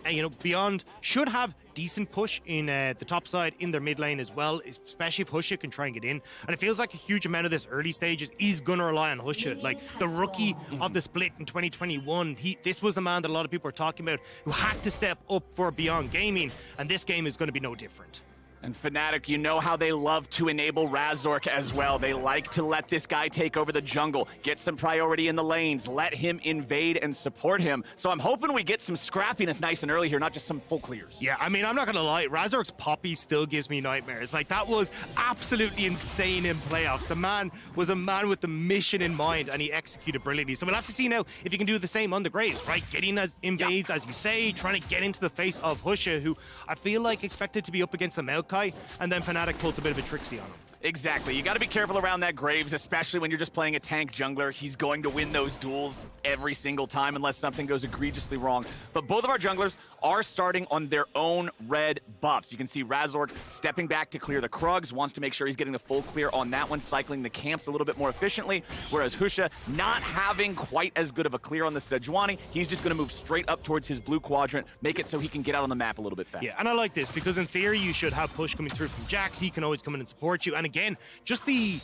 Beyond should have decent push in the top side in their mid lane as well, especially if Husha can try and get in. And it feels like a huge amount of this early stages is going to rely on Husha. Like, the rookie of the split in 2021, this was the man that a lot of people are talking about who had to step up for Beyond Gaming, and this game is going to be no different. And Fnatic, you know how they love to enable Razork as well. They like to let this guy take over the jungle, get some priority in the lanes, let him invade and support him. So I'm hoping we get some scrappiness nice and early here, not just some full clears. Yeah, I mean, I'm not going to lie. Razork's Poppy still gives me nightmares. Like, that was absolutely insane in playoffs. The man was a man with the mission in mind, and he executed brilliantly. So we'll have to see now if he can do the same on the Graves, right? Getting as invades, as you say, trying to get into the face of Husha, who I feel like expected to be up against the Maokai, and then Fnatic pulled a bit of a tricksy on him. Exactly. You got to be careful around that Graves, especially when you're just playing a tank jungler. He's going to win those duels every single time unless something goes egregiously wrong. But both of our junglers are starting on their own red buffs. You can see Razork stepping back to clear the Krugs, wants to make sure he's getting the full clear on that one, cycling the camps a little bit more efficiently, whereas Husha not having quite as good of a clear on the Sejuani. He's just going to move straight up towards his blue quadrant, make it so he can get out on the map a little bit faster. Yeah, and I like this because in theory you should have push coming through from Jax. He can always come in and support you. And again, just the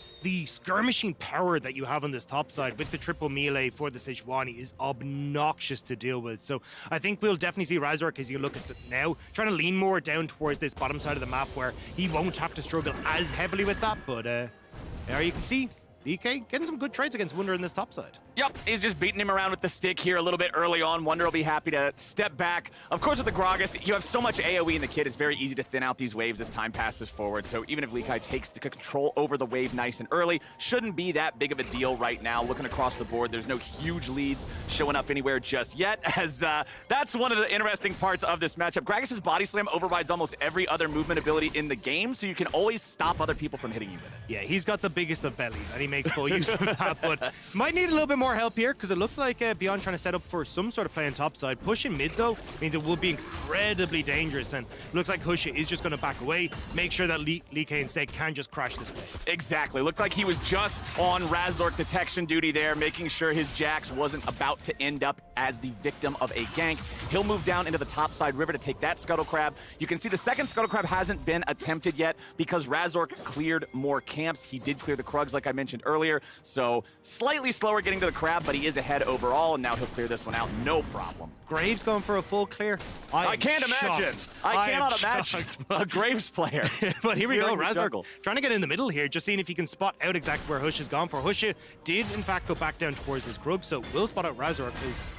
skirmishing power that you have on this top side with the triple melee for the Sejuani is obnoxious to deal with. So I think we'll definitely see Razork, as you look at it now, trying to lean more down towards this bottom side of the map where he won't have to struggle as heavily with that. But there you can see DK getting some good trades against Wunder in this top side. Yep, he's just beating him around with the stick here a little bit early on. Wunder will be happy to step back. Of course, with the Gragas, you have so much AoE in the kit, it's very easy to thin out these waves as time passes forward. So even if Likai takes the control over the wave nice and early, shouldn't be that big of a deal right now. Looking across the board, there's no huge leads showing up anywhere just yet, as that's one of the interesting parts of this matchup. Gragas' body slam overrides almost every other movement ability in the game, so you can always stop other people from hitting you with it. Yeah, he's got the biggest of bellies, and he makes full use of that, but might need a little bit more help here, because it looks like Beyond trying to set up for some sort of play on top side. Pushing mid, though, means it will be incredibly dangerous, and it looks like Husha is just going to back away, make sure that Likai instead can just crash this wave. Exactly. Looked like he was just on Razork detection duty there, making sure his Jax wasn't about to end up as the victim of a gank. He'll move down into the top side river to take that Scuttle Crab. You can see the second Scuttle Crab hasn't been attempted yet because Razork cleared more camps. He did clear the Krugs, like I mentioned earlier, so slightly slower getting to the Crab, but he is ahead overall, and now he'll clear this one out, no problem. Graves going for a full clear? I can't imagine. I cannot imagine a Graves player. But here we go, Razork trying to get in the middle here, just seeing if he can spot out exactly where Husha's gone for. Husha did, in fact, go back down towards this Krug, so will spot out Razork, because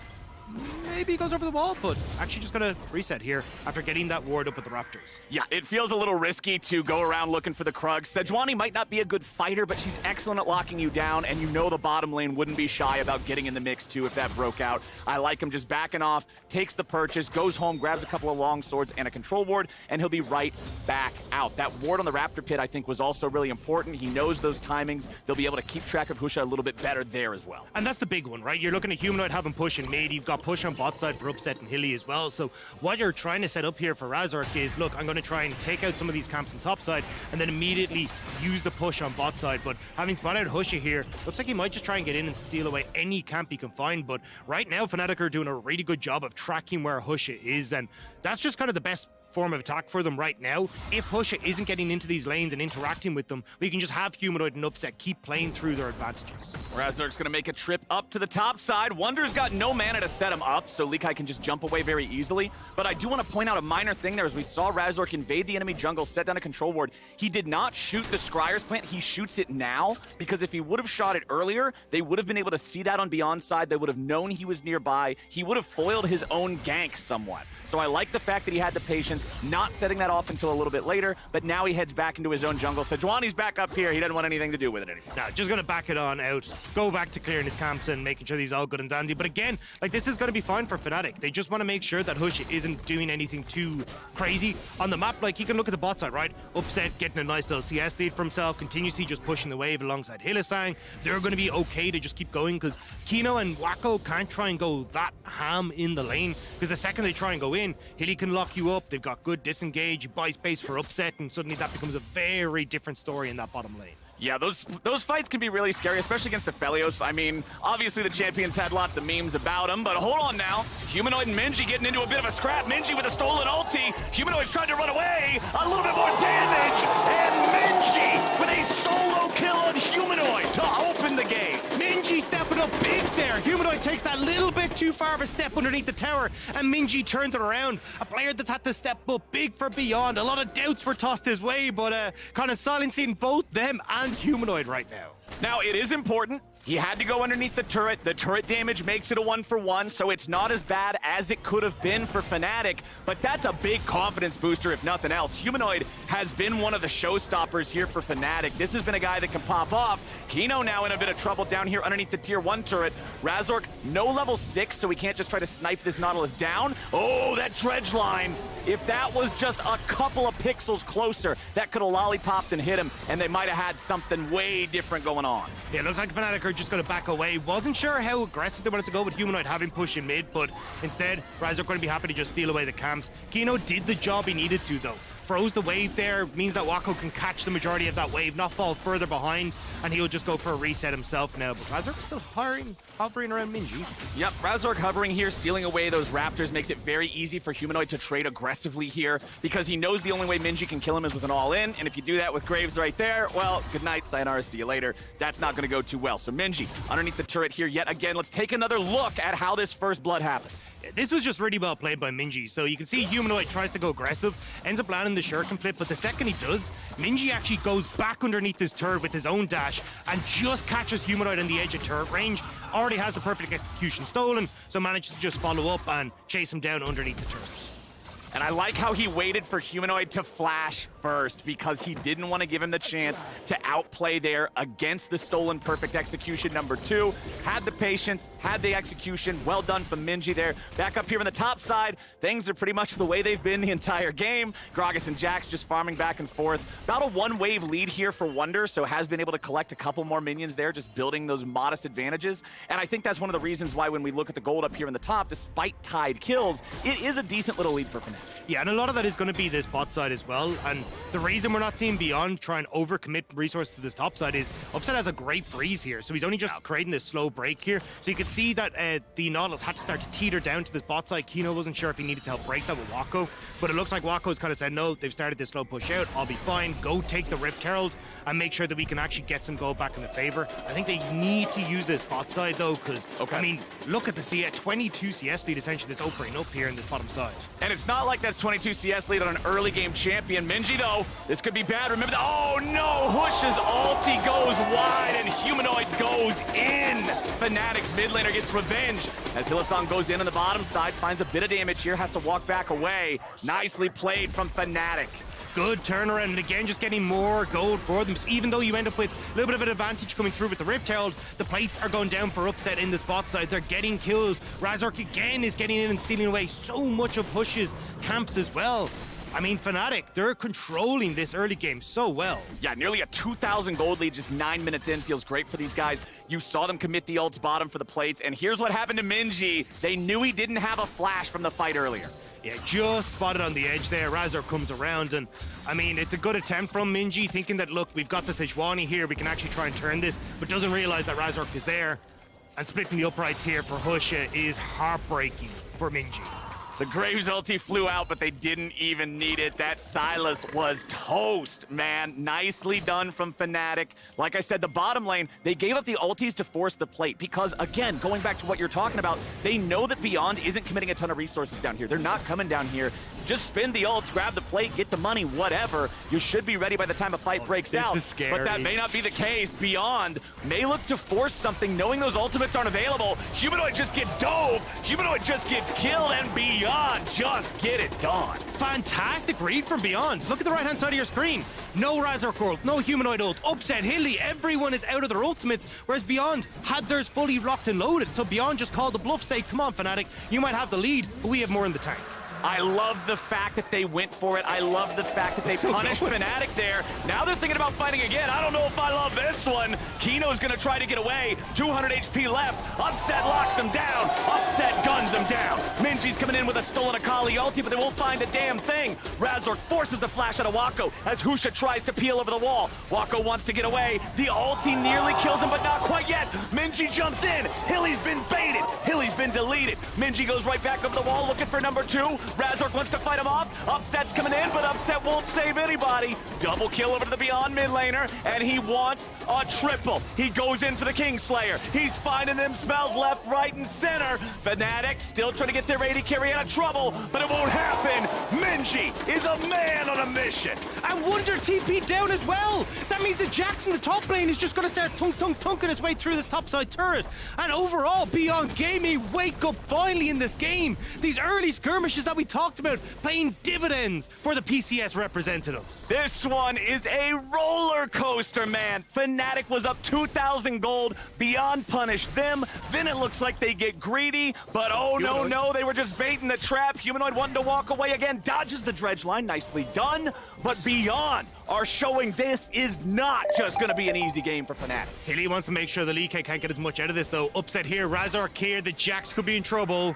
maybe he goes over the wall, but actually just gonna reset here after getting that ward up with the Raptors. Yeah, it feels a little risky to go around looking for the Krugs. Sejuani might not be a good fighter, but she's excellent at locking you down, and you know the bottom lane wouldn't be shy about getting in the mix too if that broke out. I like him just backing off, takes the purchase, goes home, grabs a couple of long swords and a control ward, and he'll be right back out. That ward on the Raptor pit, I think, was also really important. He knows those timings. They'll be able to keep track of Husha a little bit better there as well. And that's the big one, right? You're looking at Humanoid having push in mid. You've got push on bot side for Upset and Hilly as well. So what you're trying to set up here for Razork is, look, I'm going to try and take out some of these camps on top side and then immediately use the push on bot side. But having spotted out Husha here, looks like he might just try and get in and steal away any camp he can find. But right now, Fnatic are doing a really good job of tracking where Husha is, and that's just kind of the best form of attack for them right now. If Husha isn't getting into these lanes and interacting with them, we can just have Humanoid and Upset keep playing through their advantages. Razork's gonna make a trip up to the top side. Wunder's got no mana to set him up, so Likai can just jump away very easily. But I do want to point out a minor thing there, as we saw Razork invade the enemy jungle, set down a control ward. He did not shoot the Scryer's plant, he shoots it now, because if he would have shot it earlier, they would have been able to see that on Beyond side, they would have known he was nearby, he would have foiled his own gank somewhat. So I like the fact that he had the patience, not setting that off until a little bit later, but now he heads back into his own jungle. Sejuani's back up here, he doesn't want anything to do with it anymore. Nah, just gonna back it on out, go back to clearing his camps and making sure these all good and dandy. But again, like, this is gonna be fine for Fnatic. They just want to make sure that Husha isn't doing anything too crazy on the map. Like, he can look at the bot side, right? Upset, getting a nice little CS lead for himself, continuously just pushing the wave alongside Hylissang. They're gonna be okay to just keep going, because Kino and Wako can't try and go that ham in the lane, because the second they try and go in, Hilly can lock you up. They've got good disengage, you buy space for Upset, and suddenly that becomes a very different story in that bottom lane. Yeah, those fights can be really scary, especially against Aphelios. I mean, obviously the champions had lots of memes about him, but hold on now. Humanoid and Minji getting into a bit of a scrap. Minji with a stolen ulti. Humanoid's trying to run away. A little bit more damage. And Minji with a solo kill on Humanoid to open the game. Minji stepping up big there. Humanoid takes that little bit too far of a step underneath the tower, and Minji turns it around. A player that's had to step up big for Beyond. A lot of doubts were tossed his way, but kind of silencing both them and Humanoid right now. Now, it is important. He had to go underneath the turret. The turret damage makes it a 1-for-1, so it's not as bad as it could have been for Fnatic, but that's a big confidence booster if nothing else. Humanoid has been one of the showstoppers here for Fnatic. This has been a guy that can pop off. Kino now in a bit of trouble down here underneath the tier 1 turret. Razork, no level 6, so we can't just try to snipe this Nautilus down. Oh, that dredge line. If that was just a couple of pixels closer, that could have lollipopped and hit him, and they might have had something way different going on. Yeah, it looks like Fnatic are just going to back away. Wasn't sure how aggressive they wanted to go with Humanoid having push in mid, but instead, Razork going to be happy to just steal away the camps. Kino did the job he needed to, though. Froze the wave there, means that Wako can catch the majority of that wave, not fall further behind, and he'll just go for a reset himself now. But Razork still hovering around Minji. Yep, Razork hovering here, stealing away those Raptors makes it very easy for Humanoid to trade aggressively here because he knows the only way Minji can kill him is with an all-in, and if you do that with Graves right there, well, good night, sayonara, see you later. That's not going to go too well. So Minji underneath the turret here yet again. Let's take another look at how this first blood happened. This was just really well played by Minji. So you can see Humanoid tries to go aggressive, ends up landing the shuriken flip, but the second he does, Minji actually goes back underneath his turret with his own dash and just catches Humanoid on the edge of turret range. Already has the perfect execution stolen, so manages to just follow up and chase him down underneath the turret. And I like how he waited for Humanoid to flash first because he didn't want to give him the chance to outplay there against the stolen perfect execution number 2. Had the patience, had the execution. Well done from Minji there. Back up here on the top side, things are pretty much the way they've been the entire game. Gragas and Jax just farming back and forth. About a 1-wave lead here for Wunder, so has been able to collect a couple more minions there, just building those modest advantages. And I think that's one of the reasons why when we look at the gold up here in the top, despite tied kills, it is a decent little lead for Fnatic. Yeah, and a lot of that is going to be this bot side as well. And the reason we're not seeing Beyond try and overcommit resources to this top side is Upset has a great freeze here. So he's only just creating this slow break here. So you can see that the Nautilus had to start to teeter down to this bot side. Kino wasn't sure if he needed to help break that with Wako. But it looks like Wako's kind of said, no, they've started this slow push out. I'll be fine. Go take the Rift Herald and make sure that we can actually get some gold back in the favor. I think they need to use this bot side though, because, I mean, look at the CS, 22 CS lead essentially that's opening up here in this bottom side. And it's not like that's 22 CS lead on an early game champion. Minji though, this could be bad. Remember that, oh no, Hush's ulti goes wide and Humanoid goes in. Fnatic's mid laner gets revenge as Hylissang goes in on the bottom side, finds a bit of damage here, has to walk back away. Nicely played from Fnatic. Good turnaround, and again, just getting more gold for them. So even though you end up with a little bit of an advantage coming through with the Rift Herald, the plates are going down for Upset in the spot side. They're getting kills. Razork again is getting in and stealing away so much of Hush's camps as well. I mean, Fnatic, they're controlling this early game so well. Yeah, nearly a 2,000 gold lead just 9 minutes in. Feels great for these guys. You saw them commit the ults bottom for the plates, and here's what happened to Minji. They knew he didn't have a flash from the fight earlier. Yeah, just spotted on the edge there. Razork comes around, and I mean, it's a good attempt from Minji, thinking that, look, we've got the Sejuani here, we can actually try and turn this, but doesn't realize that Razork is there. And splitting the uprights here for Husha is heartbreaking for Minji. The Graves ulti flew out, but they didn't even need it. That Silas was toast, man. Nicely done from Fnatic. Like I said, the bottom lane, they gave up the ultis to force the plate because, again, going back to what you're talking about, they know that Beyond isn't committing a ton of resources down here. They're not coming down here. Just spin the ults, grab the plate, get the money, whatever. You should be ready by the time a fight breaks out. This is scary. But that may not be the case. Beyond may look to force something, knowing those ultimates aren't available. Humanoid just gets dove. Humanoid just gets killed, and Beyond just get it done. Fantastic read from Beyond. Look at the right-hand side of your screen. No Razork ult, no Humanoid ult. Upset, Hilly, everyone is out of their ultimates, whereas Beyond had theirs fully locked and loaded. So Beyond just called the bluff, say, come on, Fnatic, you might have the lead, but we have more in the tank. I love the fact that they went for it. I love the fact that they punished Fnatic there. Now they're thinking about fighting again. I don't know if I love this one. Kino's going to try to get away. 200 HP left. Upset locks him down. Upset guns him down. Minji's coming in with a stolen Akali ulti, but they won't find a damn thing. Razork forces the flash out of Wako as Husha tries to peel over the wall. Wako wants to get away. The ulti nearly kills him, but not quite yet. Minji jumps in. Hilly's been baited. Hilly's been deleted. Minji goes right back over the wall looking for number 2. Razork wants to fight him off. Upset's coming in, but Upset won't save anybody. Double kill over to the Beyond mid laner, and he wants a triple. He goes in for the Kingslayer. He's finding them spells left, right, and center. Fnatic still trying to get their AD carry out of trouble, but it won't happen. Minji is a man on a mission. And Wonder TP down as well. That means that Jax in the top lane is just going to start tunking his way through this topside turret. And overall, Beyond Gaming wake up finally in this game. These early skirmishes that we talked about paying dividends for the PCS representatives. This one is a roller coaster, man. Fnatic was up 2,000 gold. Beyond punished them. Then it looks like they get greedy. But oh no, they were just baiting the trap. Humanoid wanted to walk away again. Dodges the dredge line. Nicely done. But Beyond are showing this is not just going to be an easy game for Fnatic. Hilly wants to make sure the Lee K can't get as much out of this, though. Upset here. Razork here. The Jax could be in trouble.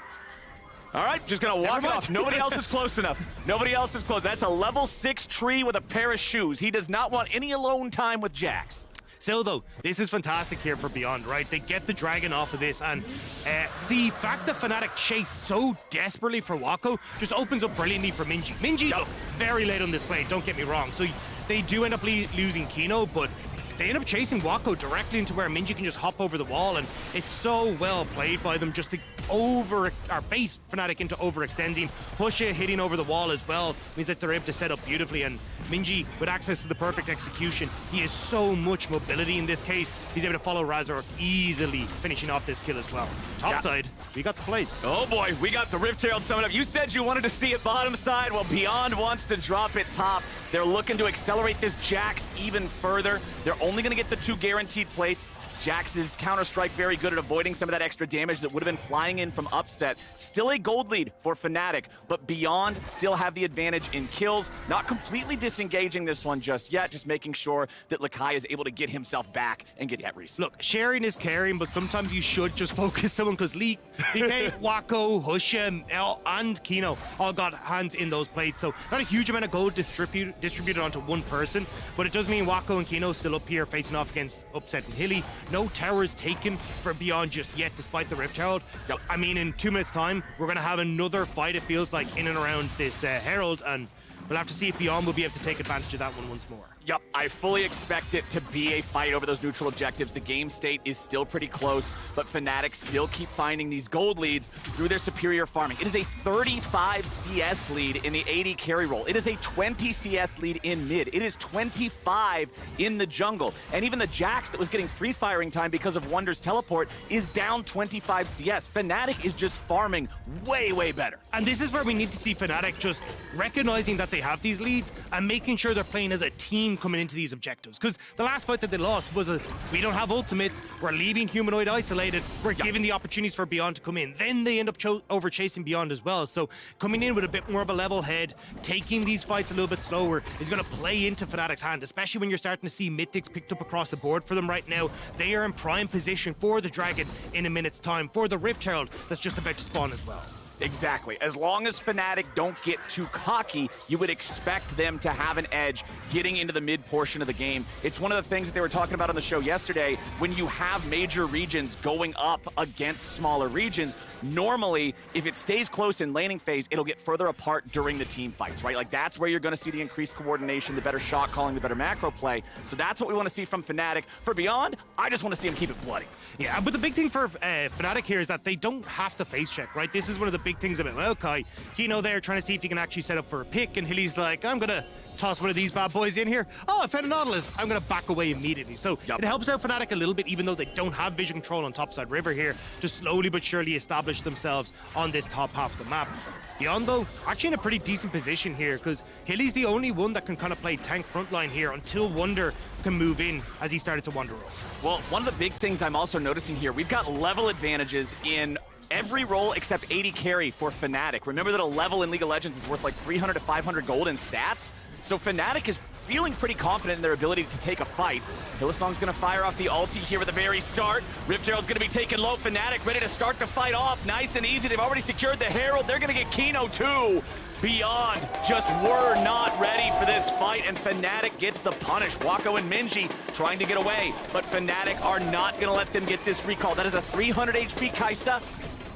All right, just gonna walk it off. Nobody else is close enough. Nobody else is close. That's a level 6 tree with a pair of shoes. He does not want any alone time with Jax. Still, though, this is fantastic here for Beyond, right? They get the dragon off of this, and the fact that Fnatic chase so desperately for Wako just opens up brilliantly for Minji. Minji, look, very late on this play, don't get me wrong. So they do end up losing Kino, but they end up chasing Wako directly into where Minji can just hop over the wall, and it's so well played by them just to bait Fnatic into overextending. Pusha hitting over the wall as well means that they're able to set up beautifully, and Minji, with access to the perfect execution, he has so much mobility in this case. He's able to follow Razork easily, finishing off this kill as well. Topside, we got the plays. Oh boy, we got the Rift Herald summon up. You said you wanted to see it bottom side. Well, Beyond wants to drop it top. They're looking to accelerate this Jax even further. They're only going to get the 2 guaranteed plates. Jax's Counter-Strike very good at avoiding some of that extra damage that would have been flying in from upset. Still a gold lead for Fnatic, but Beyond still have the advantage in kills. Not completely disengaging this one just yet, just making sure that Lakai is able to get himself back and get at reset. Look, sharing is caring, but sometimes you should just focus someone, because Lee, Wako, Husha, and Kino all got hands in those plates, so not a huge amount of gold distributed onto one person, but it does mean Wako and Kino still up here facing off against Upset and Hilly. No towers taken for Beyond just yet, despite the Rift Herald. I mean, in 2 minutes' time, we're going to have another fight, it feels like, in and around this Herald, and we'll have to see if Beyond will be able to take advantage of that one once more. Yep, I fully expect it to be a fight over those neutral objectives. The game state is still pretty close, but Fnatic still keep finding these gold leads through their superior farming. It is a 35 CS lead in the AD carry role. It is a 20 CS lead in mid. It is 25 in the jungle. And even the Jax that was getting free firing time because of Wonder's teleport is down 25 CS. Fnatic is just farming way, way better. And this is where we need to see Fnatic just recognizing that they have these leads and making sure they're playing as a team coming into these objectives, because the last fight that they lost was we don't have ultimates, we're leaving Humanoid isolated, we're giving the opportunities for Beyond to come in. Then they end up over chasing Beyond as well, so coming in with a bit more of a level head, taking these fights a little bit slower is going to play into Fnatic's hand, especially when you're starting to see mythics picked up across the board for them right now. They are in prime position for the Dragon in a minute's time, for the Rift Herald that's just about to spawn as well. Exactly. As long as Fnatic don't get too cocky, you would expect them to have an edge getting into the mid portion of the game. It's one of the things that they were talking about on the show yesterday. When you have major regions going up against smaller regions, normally, if it stays close in laning phase, it'll get further apart during the team fights, right? Like, that's where you're going to see the increased coordination, the better shot calling, the better macro play. So that's what we want to see from Fnatic. For Beyond, I just want to see them keep it bloody. Yeah, but the big thing for Fnatic here is that they don't have to face check, right? This is one of the big things about Maokai. Kino there trying to see if he can actually set up for a pick, and Hilly's like, I'm going to toss one of these bad boys in here. Oh, I found a Nautilus. I'm going to back away immediately. So it helps out Fnatic a little bit, even though they don't have vision control on topside river here, to slowly but surely establish themselves on this top half of the map. Beyond, though, actually in a pretty decent position here, because Hilly's the only one that can kind of play tank frontline here until Wonder can move in as he started to wander over. Well, one of the big things I'm also noticing here, we've got level advantages in every role except AD carry for Fnatic. Remember that a level in League of Legends is worth like 300 to 500 gold in stats? So Fnatic is feeling pretty confident in their ability to take a fight. Hillsong's gonna fire off the ulti here at the very start. Rift Herald's gonna be taken low. Fnatic ready to start the fight off. Nice and easy. They've already secured the Herald. They're gonna get Kino too. Beyond just were not ready for this fight, and Fnatic gets the punish. Wako and Minji trying to get away, but Fnatic are not gonna let them get this recall. That is a 300 HP Kai'Sa.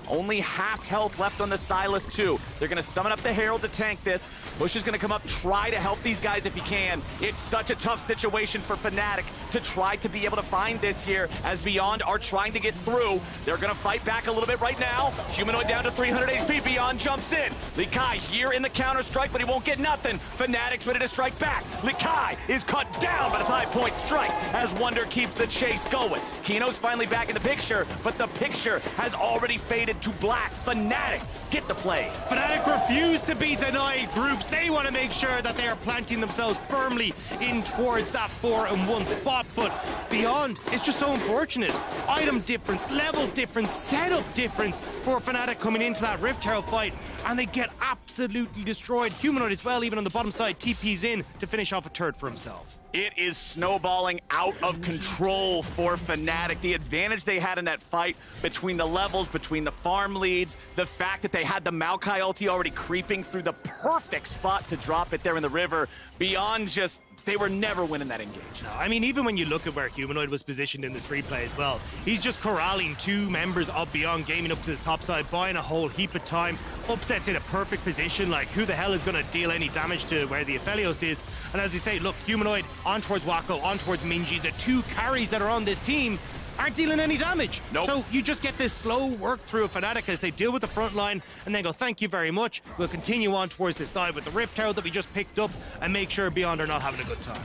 Only half health left on the Silas too. They're gonna summon up the Herald to tank this. Bush is gonna come up, try to help these guys if he can. It's such a tough situation for Fnatic to try to be able to find this here as Beyond are trying to get through. They're gonna fight back a little bit right now. Humanoid down to 300 HP, Beyond jumps in. Likai here in the counter strike, but he won't get nothing. Fnatic's ready to strike back. Likai is cut down by the 5-point strike as Wonder keeps the chase going. Kino's finally back in the picture, but the picture has already faded to black. Fnatic get the play. Fnatic refuse to be denied groups. They want to make sure that they are planting themselves firmly in towards that 4-1 spot, but Beyond, it's just so unfortunate. Item difference, level difference, setup difference for Fnatic coming into that Rift Herald fight, and they get absolutely destroyed. Humanoid as well, even on the bottom side, TP's in to finish off a turret for himself. It is snowballing out of control for Fnatic. The advantage they had in that fight between the levels, between the farm leads, the fact that they had the Maokai ulti already creeping through the perfect spot to drop it there in the river. Beyond just, they were never winning that engage. No, I mean, even when you look at where Humanoid was positioned in the 3-play as well, he's just corralling 2 members of Beyond, gaming up to his top side, buying a whole heap of time. Upset's in a perfect position, like who the hell is going to deal any damage to where the Aphelios is? And as you say, look, Humanoid on towards Wako, on towards Minji, the 2 carries that are on this team aren't dealing any damage. Nope. So you just get this slow work through of Fnatic as they deal with the front line and then go, thank you very much. We'll continue on towards this dive with the Rift Herald that we just picked up and make sure Beyond are not having a good time.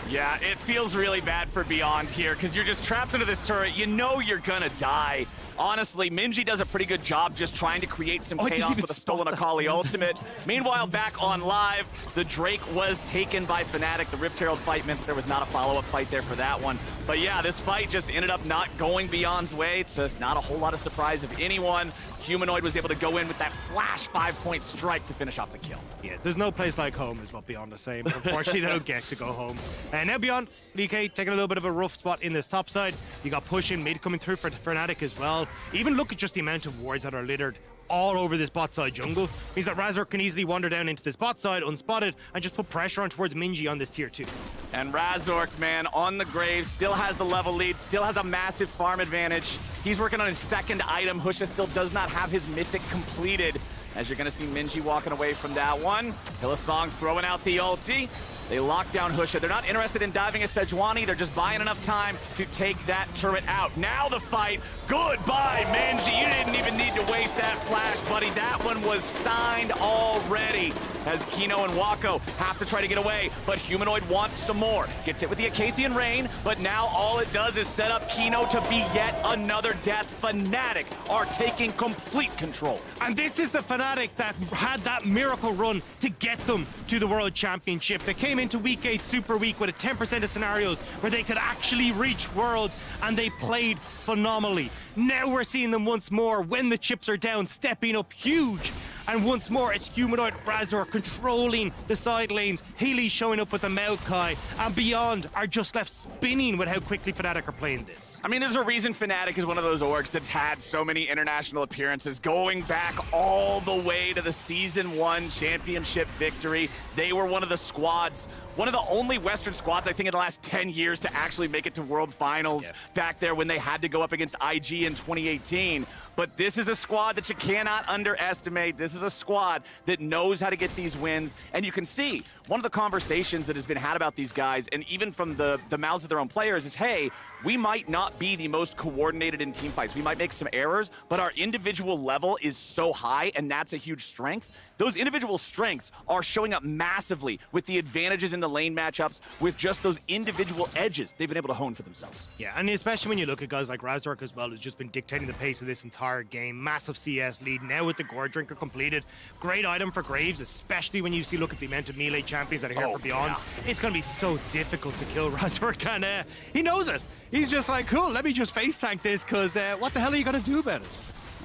Yeah, it feels really bad for Beyond here because you're just trapped into this turret. You know you're gonna die. Honestly, Minji does a pretty good job just trying to create some chaos with a stolen Akali ultimate. Meanwhile, back on live, the Drake was taken by Fnatic. The Rift Herald fight meant there was not a follow-up fight there for that one. But yeah, this fight just ended up not going Beyond's way. It's not a whole lot of surprise of anyone. Humanoid was able to go in with that flash 5-point strike to finish off the kill. Yeah, there's no place like home is what Beyond is saying. Unfortunately, they don't get to go home. And now Beyond, DK taking a little bit of a rough spot in this top side. You got pushing, mid coming through for Fnatic as well. Even look at just the amount of wards that are littered all over this bot side jungle. Means that Razork can easily wander down into this bot side unspotted and just put pressure on towards Minji on this tier 2. And Razork, man, on the grave, still has the level lead, still has a massive farm advantage. He's working on his second item. Husha still does not have his mythic completed. As you're gonna see Minji walking away from that one. Hillsong throwing out the ulti. They lock down Husha. They're not interested in diving a Sejuani. They're just buying enough time to take that turret out. Now the fight. Goodbye, Minji. You didn't even need to waste that flash, buddy. That one was signed already. As Kino and Wako have to try to get away, but Humanoid wants some more. Gets hit with the Acathian Rain, but now all it does is set up Kino to be yet another death. Fnatic are taking complete control. And this is the Fnatic that had that miracle run to get them to the World Championship. They came into Week 8 Super Week with a 10% of scenarios where they could actually reach Worlds, and they played phenomenally. Now we're seeing them once more when the chips are down, stepping up huge. And once more, it's Humanoid Razor controlling the side lanes. Healy showing up with the Maokai, and Beyond are just left spinning with how quickly Fnatic are playing this. I mean, there's a reason Fnatic is one of those orgs that's had so many international appearances, going back all the way to the Season 1 championship victory. They were one of the squads, one of the only Western squads, I think, in the last 10 years to actually make it to World Finals back there when they had to go up against IG in 2018. But this is a squad that you cannot underestimate. This is a squad that knows how to get these wins. And you can see one of the conversations that has been had about these guys, and even from the mouths of their own players, is, hey, we might not be the most coordinated in team fights. We might make some errors, but our individual level is so high, and that's a huge strength. Those individual strengths are showing up massively with the advantages in the lane matchups, with just those individual edges they've been able to hone for themselves. Yeah, and especially when you look at guys like Razork as well, who's just been dictating the pace of this entire game. Massive CS lead, now with the Gore Drinker completed. Great item for Graves, especially when you look at the amount of melee champions that are here for Beyond. Yeah. It's going to be so difficult to kill Razork, and he knows it. He's just like, cool, let me just face tank this, because what the hell are you going to do about it?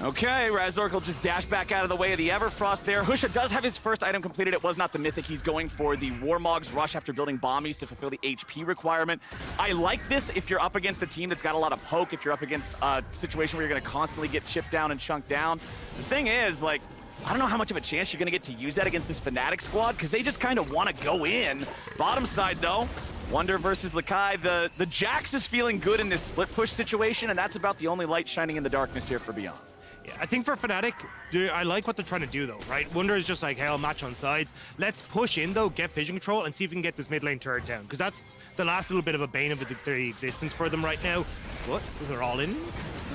Okay, Razork will just dash back out of the way of the Everfrost there. Husha does have his first item completed. It was not the Mythic. He's going for the Warmog's Rush after building Bombies to fulfill the HP requirement. I like this if you're up against a team that's got a lot of poke, if you're up against a situation where you're going to constantly get chipped down and chunked down. The thing is, like, I don't know how much of a chance you're going to get to use that against this Fnatic squad, because they just kind of want to go in. Bottom side, though, Wonder versus Lakai. The Jax is feeling good in this split push situation, and that's about the only light shining in the darkness here for Beyond. I think for Fnatic, I like what they're trying to do though, right? Wunder is just like, hey, I'll match on sides. Let's push in though, get vision control, and see if we can get this mid lane turret down. Because that's the last little bit of a bane of their existence for them right now. What? They're all in?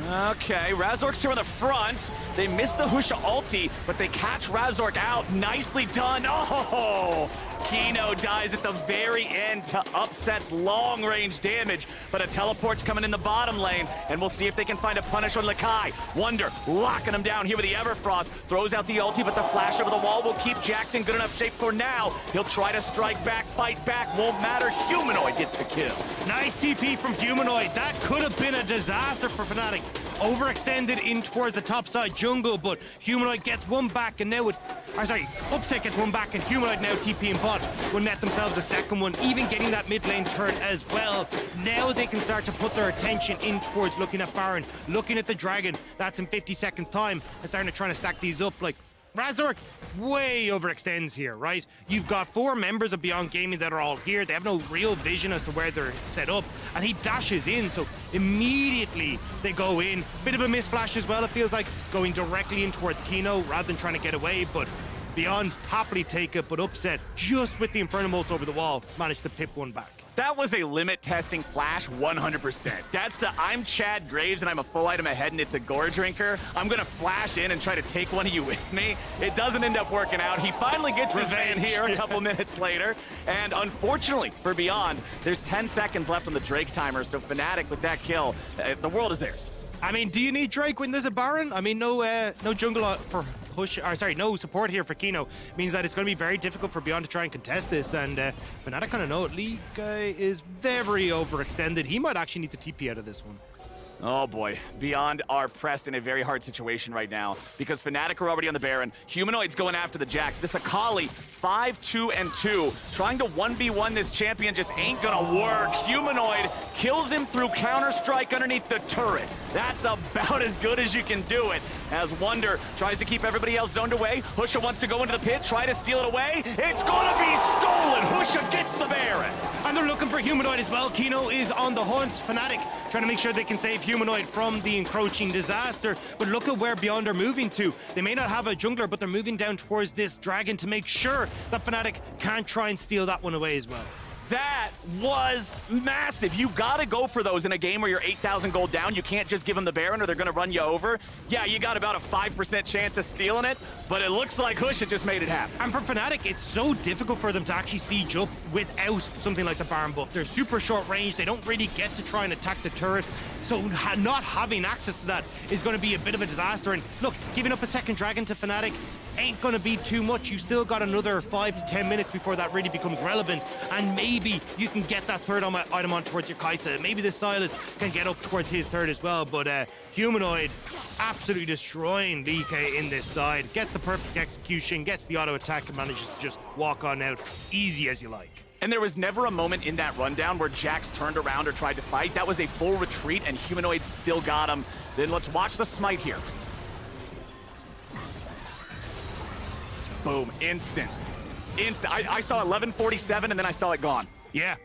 Okay, Razork's here in the front. They missed the Husha ulti, but they catch Razork out. Nicely done. Oh! Kino dies at the very end to Upset's long-range damage, but a teleport's coming in the bottom lane, and we'll see if they can find a punish on Lakai. Wunder locking him down here with the Everfrost. Throws out the ulti, but the flash over the wall will keep Jackson good enough shape for now. He'll try to strike back, fight back, won't matter. Humanoid gets the kill. Nice TP from Humanoid. That could have been a disaster for Fnatic. Overextended in towards the top side jungle, but Humanoid gets one back, and now Upset gets one back, and Humanoid now TP and bot will net themselves a second one, even getting that mid lane turret as well. Now they can start to put their attention in towards looking at Baron, looking at the Dragon. That's in 50 seconds time, and starting to try to stack these up. Like, Razork way overextends here, right? You've got 4 members of Beyond Gaming that are all here. They have no real vision as to where they're set up, and he dashes in, so immediately they go in. Bit of a misflash as well, it feels like, going directly in towards Kino rather than trying to get away, but Beyond happily take it, but Upset, just with the Inferno Molt over the wall, managed to pip one back. That was a limit testing flash 100%. That's the I'm Chad Graves and I'm a full item ahead and it's a gore drinker. I'm gonna flash in and try to take one of you with me. It doesn't end up working out. He finally gets his van here a couple minutes later. And unfortunately for Beyond, there's 10 seconds left on the Drake timer. So Fnatic with that kill, the world is theirs. I mean, do you need Drake when there's a Baron? I mean, no jungle for push, or sorry, no support here for Kino. Means that it's going to be very difficult for Beyond to try and contest this, and Fnatic kind of know it. Lee guy is very overextended. He might actually need to TP out of this one. Oh boy, Beyond are pressed in a very hard situation right now because Fnatic are already on the Baron. Humanoid's going after the Jax. This Akali, 5-2-2. Trying to 1v1 this champion just ain't gonna work. Humanoid kills him through counter-strike underneath the turret. That's about as good as you can do it. As Wunder tries to keep everybody else zoned away. Husha wants to go into the pit, try to steal it away. It's gonna be stolen! Husha gets the Baron! And they're looking for Humanoid as well. Kino is on the hunt. Fnatic trying to make sure they can save Humanoid from the encroaching disaster. But look at where Beyond are moving to. They may not have a jungler, but they're moving down towards this Dragon to make sure that Fnatic can't try and steal that one away as well. That was massive. You gotta go for those in a game where you're 8,000 gold down. You can't just give them the Baron or they're gonna run you over. Yeah, you got about a 5% chance of stealing it, but it looks like Husha just made it happen. And for Fnatic, it's so difficult for them to actually siege up without something like the Baron buff. They're super short range. They don't really get to try and attack the turret. So not having access to that is going to be a bit of a disaster. And look, giving up a second Dragon to Fnatic ain't going to be too much. You still got another 5 to 10 minutes before that really becomes relevant. And maybe you can get that third item on towards your Kai'Sa. Maybe the Silas can get up towards his third as well. But Humanoid absolutely destroying DK in this side. Gets the perfect execution, gets the auto attack, and manages to just walk on out easy as you like. And there was never a moment in that rundown where Jax turned around or tried to fight. That was a full retreat, and Humanoid still got him. Then let's watch the smite here. Boom, instant. I saw 1147, and then I saw it gone. Yeah.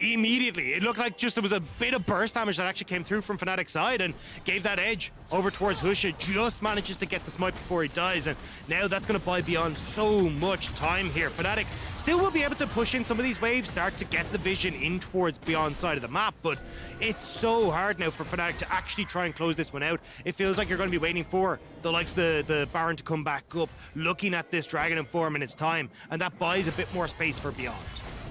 Immediately. It looked like just there was a bit of burst damage that actually came through from Fnatic's side and gave that edge over towards Husha. Just manages to get the smite before he dies, and now that's going to buy Beyond so much time here. Fnatic still will be able to push in some of these waves, start to get the vision in towards Beyond's side of the map, but it's so hard now for Fnatic to actually try and close this one out. It feels like you're going to be waiting for the likes of the Baron to come back up, looking at this Dragon in 4 minutes time, and that buys a bit more space for Beyond.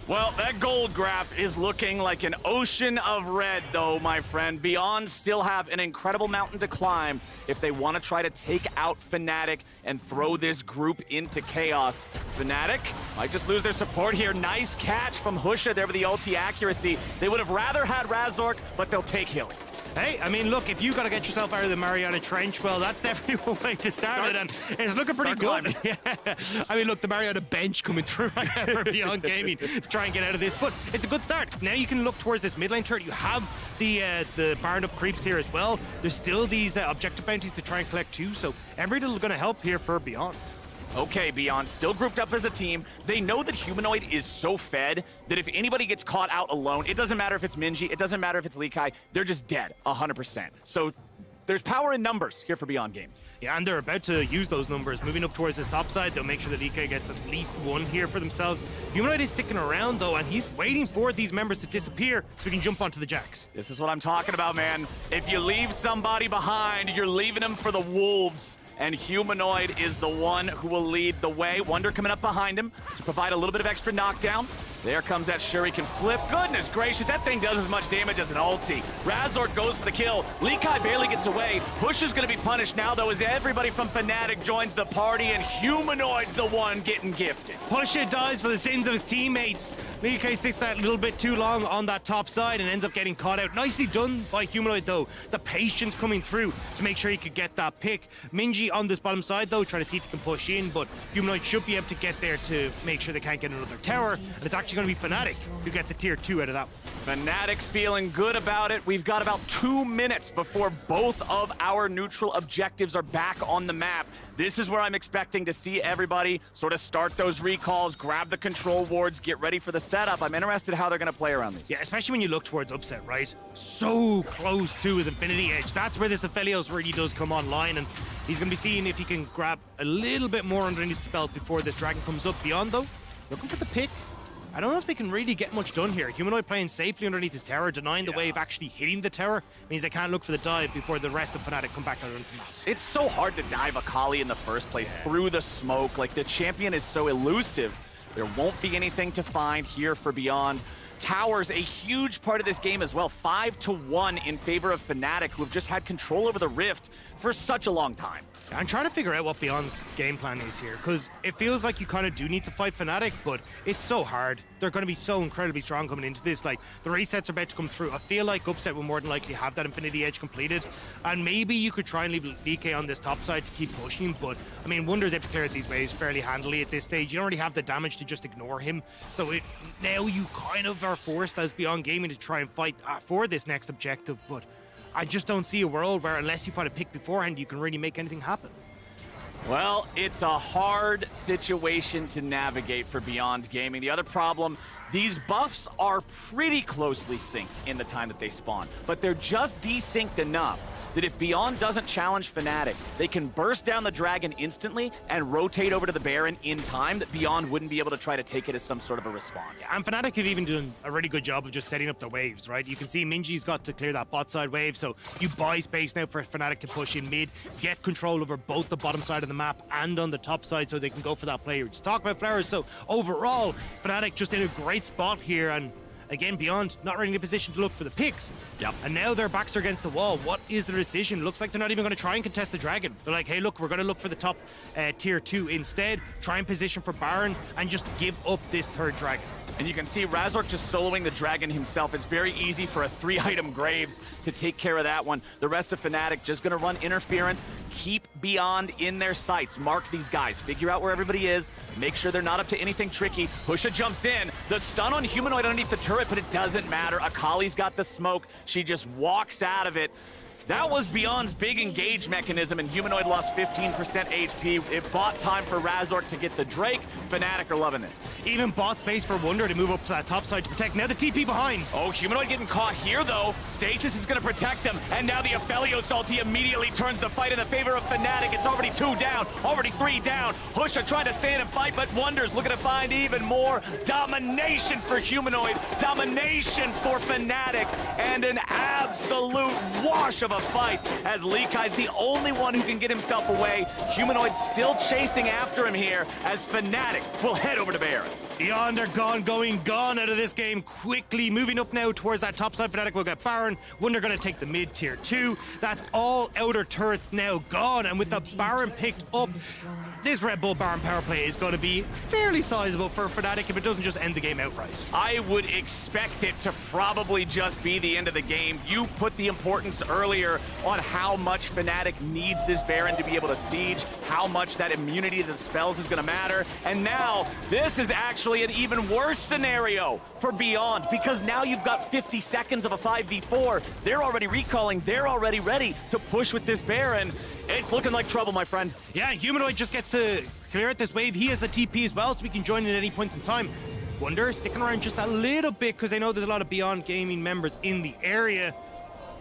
Well, that gold graph is looking like an ocean of red, though, my friend. Beyond still have an incredible mountain to climb if they want to try to take out Fnatic and throw this group into chaos. Fnatic might just lose their support here. Nice catch from Husha there with the ulti accuracy. They would have rather had Razork, but they'll take Hilly. Hey, I mean, look, if you got to get yourself out of the Mariana Trench, well, that's definitely one way to start it, and it's looking pretty good. Yeah. I mean, look, the Mariana bench coming through right now for Beyond Gaming to try and get out of this, but it's a good start. Now you can look towards this mid lane turret. You have the Baron up creeps here as well. There's still these objective bounties to try and collect too, so every little going to help here for Beyond. Okay, Beyond, still grouped up as a team. They know that Humanoid is so fed that if anybody gets caught out alone, it doesn't matter if it's Minji, it doesn't matter if it's Likai, they're just dead, 100%. So there's power in numbers here for Beyond Game. Yeah, and they're about to use those numbers. Moving up towards this top side, they'll make sure that EK gets at least one here for themselves. Humanoid is sticking around, though, and he's waiting for these members to disappear so he can jump onto the Jacks. This is what I'm talking about, man. If you leave somebody behind, you're leaving them for the wolves. And Humanoid is the one who will lead the way. Wonder coming up behind him to provide a little bit of extra knockdown. There comes that Shuriken flip. Goodness gracious, that thing does as much damage as an ulti. Razork goes for the kill. Likai barely gets away. Push is going to be punished now, though, as everybody from Fnatic joins the party, and Humanoid's the one getting gifted. Pusha dies for the sins of his teammates. Likai sticks that little bit too long on that top side and ends up getting caught out. Nicely done by Humanoid, though. The patience coming through to make sure he could get that pick. Minji on this bottom side, though, trying to see if he can push in, but Humanoid should be able to get there to make sure they can't get another tower, and it's actually going to be Fnatic who get the tier 2 out of that one. Fnatic feeling good about it. We've got about 2 minutes before both of our neutral objectives are back on the map. This is where I'm expecting to see everybody sort of start those recalls, grab the control wards, get ready for the setup. I'm interested how they're going to play around these. Yeah, especially when you look towards Upset, right? So close to his Infinity Edge. That's where this Aphelios really does come online, and he's going to be seeing if he can grab a little bit more underneath the belt before this dragon comes up. Beyond, though, looking for the pick. I don't know if they can really get much done here. Humanoid playing safely underneath his tower, denying the wave actually hitting the tower, means they can't look for the dive before the rest of Fnatic come back out onto the map. It's so hard to dive Akali in the first place through the smoke. Like, the champion is so elusive. There won't be anything to find here for Beyond. Towers, a huge part of this game as well. 5-1 in favor of Fnatic, who have just had control over the Rift for such a long time. I'm trying to figure out what Beyond's game plan is here, because it feels like you kind of do need to fight Fnatic, but it's so hard. They're going to be so incredibly strong coming into this. Like, the resets are about to come through. I feel like Upset will more than likely have that Infinity Edge completed, and maybe you could try and leave DK on this top side to keep pushing, but, I mean, Wonder's able to clear out these waves fairly handily at this stage. You don't really have the damage to just ignore him, so now you kind of are forced as Beyond Gaming to try and fight for this next objective, but I just don't see a world where, unless you find a pick beforehand, you can really make anything happen. Well, it's a hard situation to navigate for Beyond Gaming. The other problem, these buffs are pretty closely synced in the time that they spawn, but they're just desynced enough that if Beyond doesn't challenge Fnatic, they can burst down the dragon instantly and rotate over to the Baron in time that Beyond wouldn't be able to try to take it as some sort of a response. Yeah, and Fnatic have even done a really good job of just setting up the waves, right? You can see Minji's got to clear that bot side wave, so you buy space now for Fnatic to push in mid, get control over both the bottom side of the map and on the top side so they can go for that player. Just talk about Flowers, so overall, Fnatic just in a great spot here, and again, Beyond not really in a position to look for the picks. Yep. And now their backs are against the wall. What is the decision? Looks like they're not even going to try and contest the dragon. They're like, hey, look, we're going to look for the top tier 2 instead. Try and position for Baron and just give up this third dragon. And you can see Razork just soloing the dragon himself. It's very easy for a 3-item Graves to take care of that one. The rest of Fnatic just gonna run interference, keep Beyond in their sights, mark these guys, figure out where everybody is, make sure they're not up to anything tricky. Pusha jumps in, the stun on Humanoid underneath the turret, but it doesn't matter. Akali's got the smoke, she just walks out of it. That was Beyond's big engage mechanism, and Humanoid lost 15% HP. It bought time for Razork to get the Drake. Fnatic are loving this. Even bought space for Wonder to move up to that top side to protect. Now the TP behind. Oh, Humanoid getting caught here, though. Stasis is going to protect him, and now the Aphelios ulti immediately turns the fight in the favor of Fnatic. It's already 2 down, already 3 down. Pusha trying to stay in and fight, but Wonder's looking to find even more. Domination for Humanoid, domination for Fnatic, and an absolute wash of a fight as Likai's the only one who can get himself away. Humanoid still chasing after him here as Fnatic will head over to Baron. Beyond are gone out of this game quickly. Moving up now towards that top side. Fnatic will get Baron. Wonder going to take the mid tier 2. That's all outer turrets now gone. And with the Baron picked up, this Red Bull Baron power play is going to be fairly sizable for Fnatic if it doesn't just end the game outright. I would expect it to probably just be the end of the game. You put the importance earlier on how much Fnatic needs this Baron to be able to siege, how much that immunity to the spells is going to matter. And now, this is actually an even worse scenario for Beyond, because now you've got 50 seconds of a 5v4. They're already recalling, they're already ready to push with this Baron. It's looking like trouble, my friend. Yeah, Humanoid just gets to clear out this wave. He has the TP as well, so we can join in at any point in time. Wonder sticking around just a little bit because I know there's a lot of Beyond Gaming members in the area.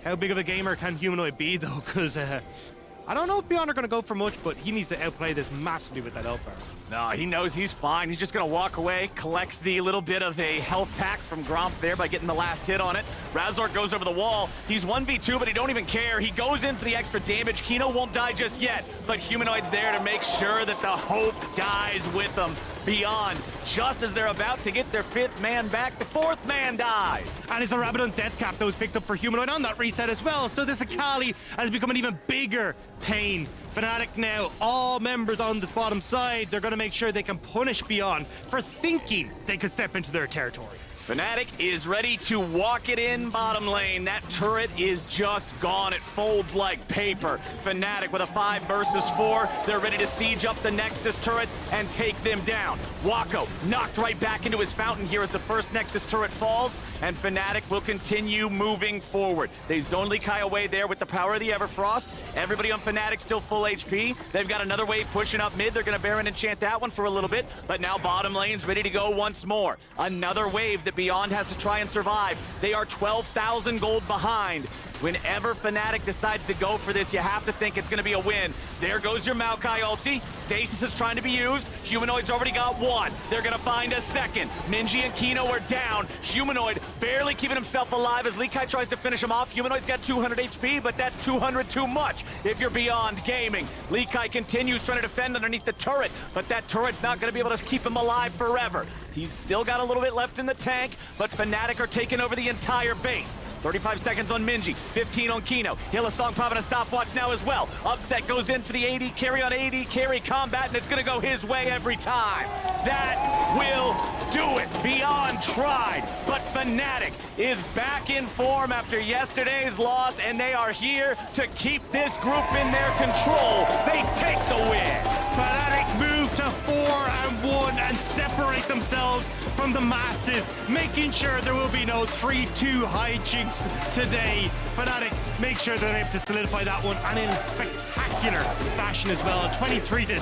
How big of a gamer can Humanoid be, though? Because I don't know if Beyond are going to go for much, but he needs to outplay this massively with that ult power. No, he knows he's fine. He's just going to walk away, collects the little bit of a health pack from Gromp there by getting the last hit on it. Razork goes over the wall. He's 1v2, but he don't even care. He goes in for the extra damage. Kino won't die just yet, but Humanoid's there to make sure that the hope dies with them. Beyond, just as they're about to get their 5th man back, the 4th man dies. And it's a Rabadon Death Cap that was picked up for Humanoid on that reset as well. So this Akali has become an even bigger pain. Fnatic now, all members on the bottom side, they're going to make sure they can punish Beyond for thinking they could step into their territory. Fnatic is ready to walk it in bottom lane. That turret is just gone. It folds like paper. Fnatic with a 5 versus 4. They're ready to siege up the Nexus turrets and take them down. Wako knocked right back into his fountain here as the first Nexus turret falls, and Fnatic will continue moving forward. They zone Lee Kai away there with the power of the Everfrost. Everybody on Fnatic still full HP. They've got another wave pushing up mid. They're going to Baron enchant that one for a little bit, but now bottom lane's ready to go once more. Another wave that Beyond has to try and survive. They are 12,000 gold behind. Whenever Fnatic decides to go for this, you have to think it's going to be a win. There goes your Maokai ulti. Stasis is trying to be used. Humanoid's already got 1. They're going to find a 2nd. Minji and Kino are down. Humanoid barely keeping himself alive as Lee Kai tries to finish him off. Humanoid's got 200 HP, but that's 200 too much if you're Beyond Gaming. Lee Kai continues trying to defend underneath the turret, but that turret's not going to be able to keep him alive forever. He's still got a little bit left in the tank, but Fnatic are taking over the entire base. 35 seconds on Minji, 15 on Kino. Hillsong popping a stopwatch now as well. Upset goes in for the AD carry on AD carry combat, and it's going to go his way every time. That will do it. Beyond tried, but Fnatic is back in form after yesterday's loss, and they are here to keep this group in their control. They take the win. Fnatic move to 4-1 and separate themselves from the masses, making sure there will be no 3-2 hijinks today. Fnatic make sure they're able to solidify that one, and in spectacular fashion as well. 23-7,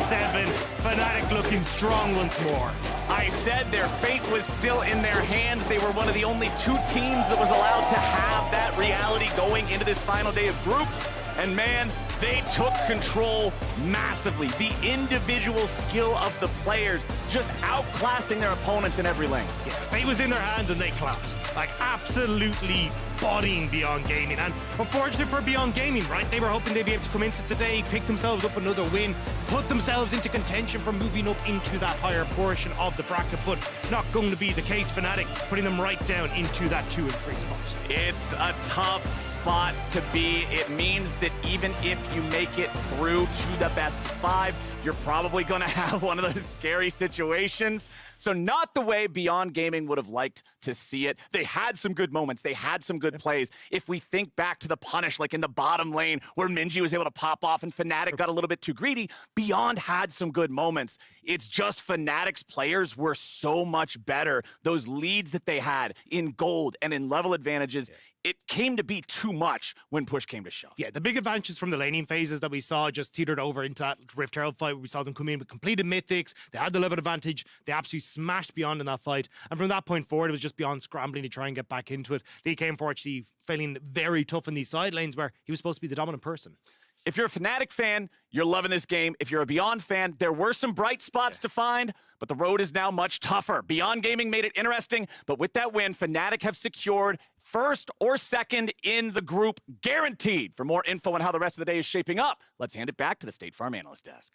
Fnatic looking strong once more. I said their fate was still in their hands. They were one of the only 2 teams that was allowed to have that reality going into this final day of groups. And man, they took control massively. The individual skill of the players just outclassing their opponents in every lane. Yeah, fate was in their hands and they clapped. Like, absolutely bodying Beyond Gaming. And unfortunate for Beyond Gaming, right? They were hoping they'd be able to come into today, pick themselves up another win, put themselves into contention for moving up into that higher portion of the bracket, but not going to be the case. Fnatic putting them right down into that 2 and 3 spot. It's a tough spot to be. It means that even if you make it through to the best 5, you're probably going to have one of those scary situations. So not the way Beyond Gaming would have liked to see it. They had some good moments. They had some good plays. If we think back to the punish, like in the bottom lane where Minji was able to pop off and Fnatic got a little bit too greedy, Beyond had some good moments. It's just Fnatic's players were so much better. Those leads that they had in gold and in level advantages, it came to be too much when push came to shove. Yeah, the big advantages from the laning phases that we saw just teetered over into that Rift Herald fight. We saw them come in with completed mythics. They had the level advantage. They absolutely smashed Beyond in that fight. And from that point forward, it was just Beyond scrambling to try and get back into it. DK, unfortunately, feeling very tough in these side lanes where he was supposed to be the dominant person. If you're a Fnatic fan, you're loving this game. If you're a Beyond fan, there were some bright spots to find, but the road is now much tougher. Beyond Gaming made it interesting, but with that win, Fnatic have secured 1st or 2nd in the group, guaranteed. For more info on how the rest of the day is shaping up, let's hand it back to the State Farm Analyst Desk.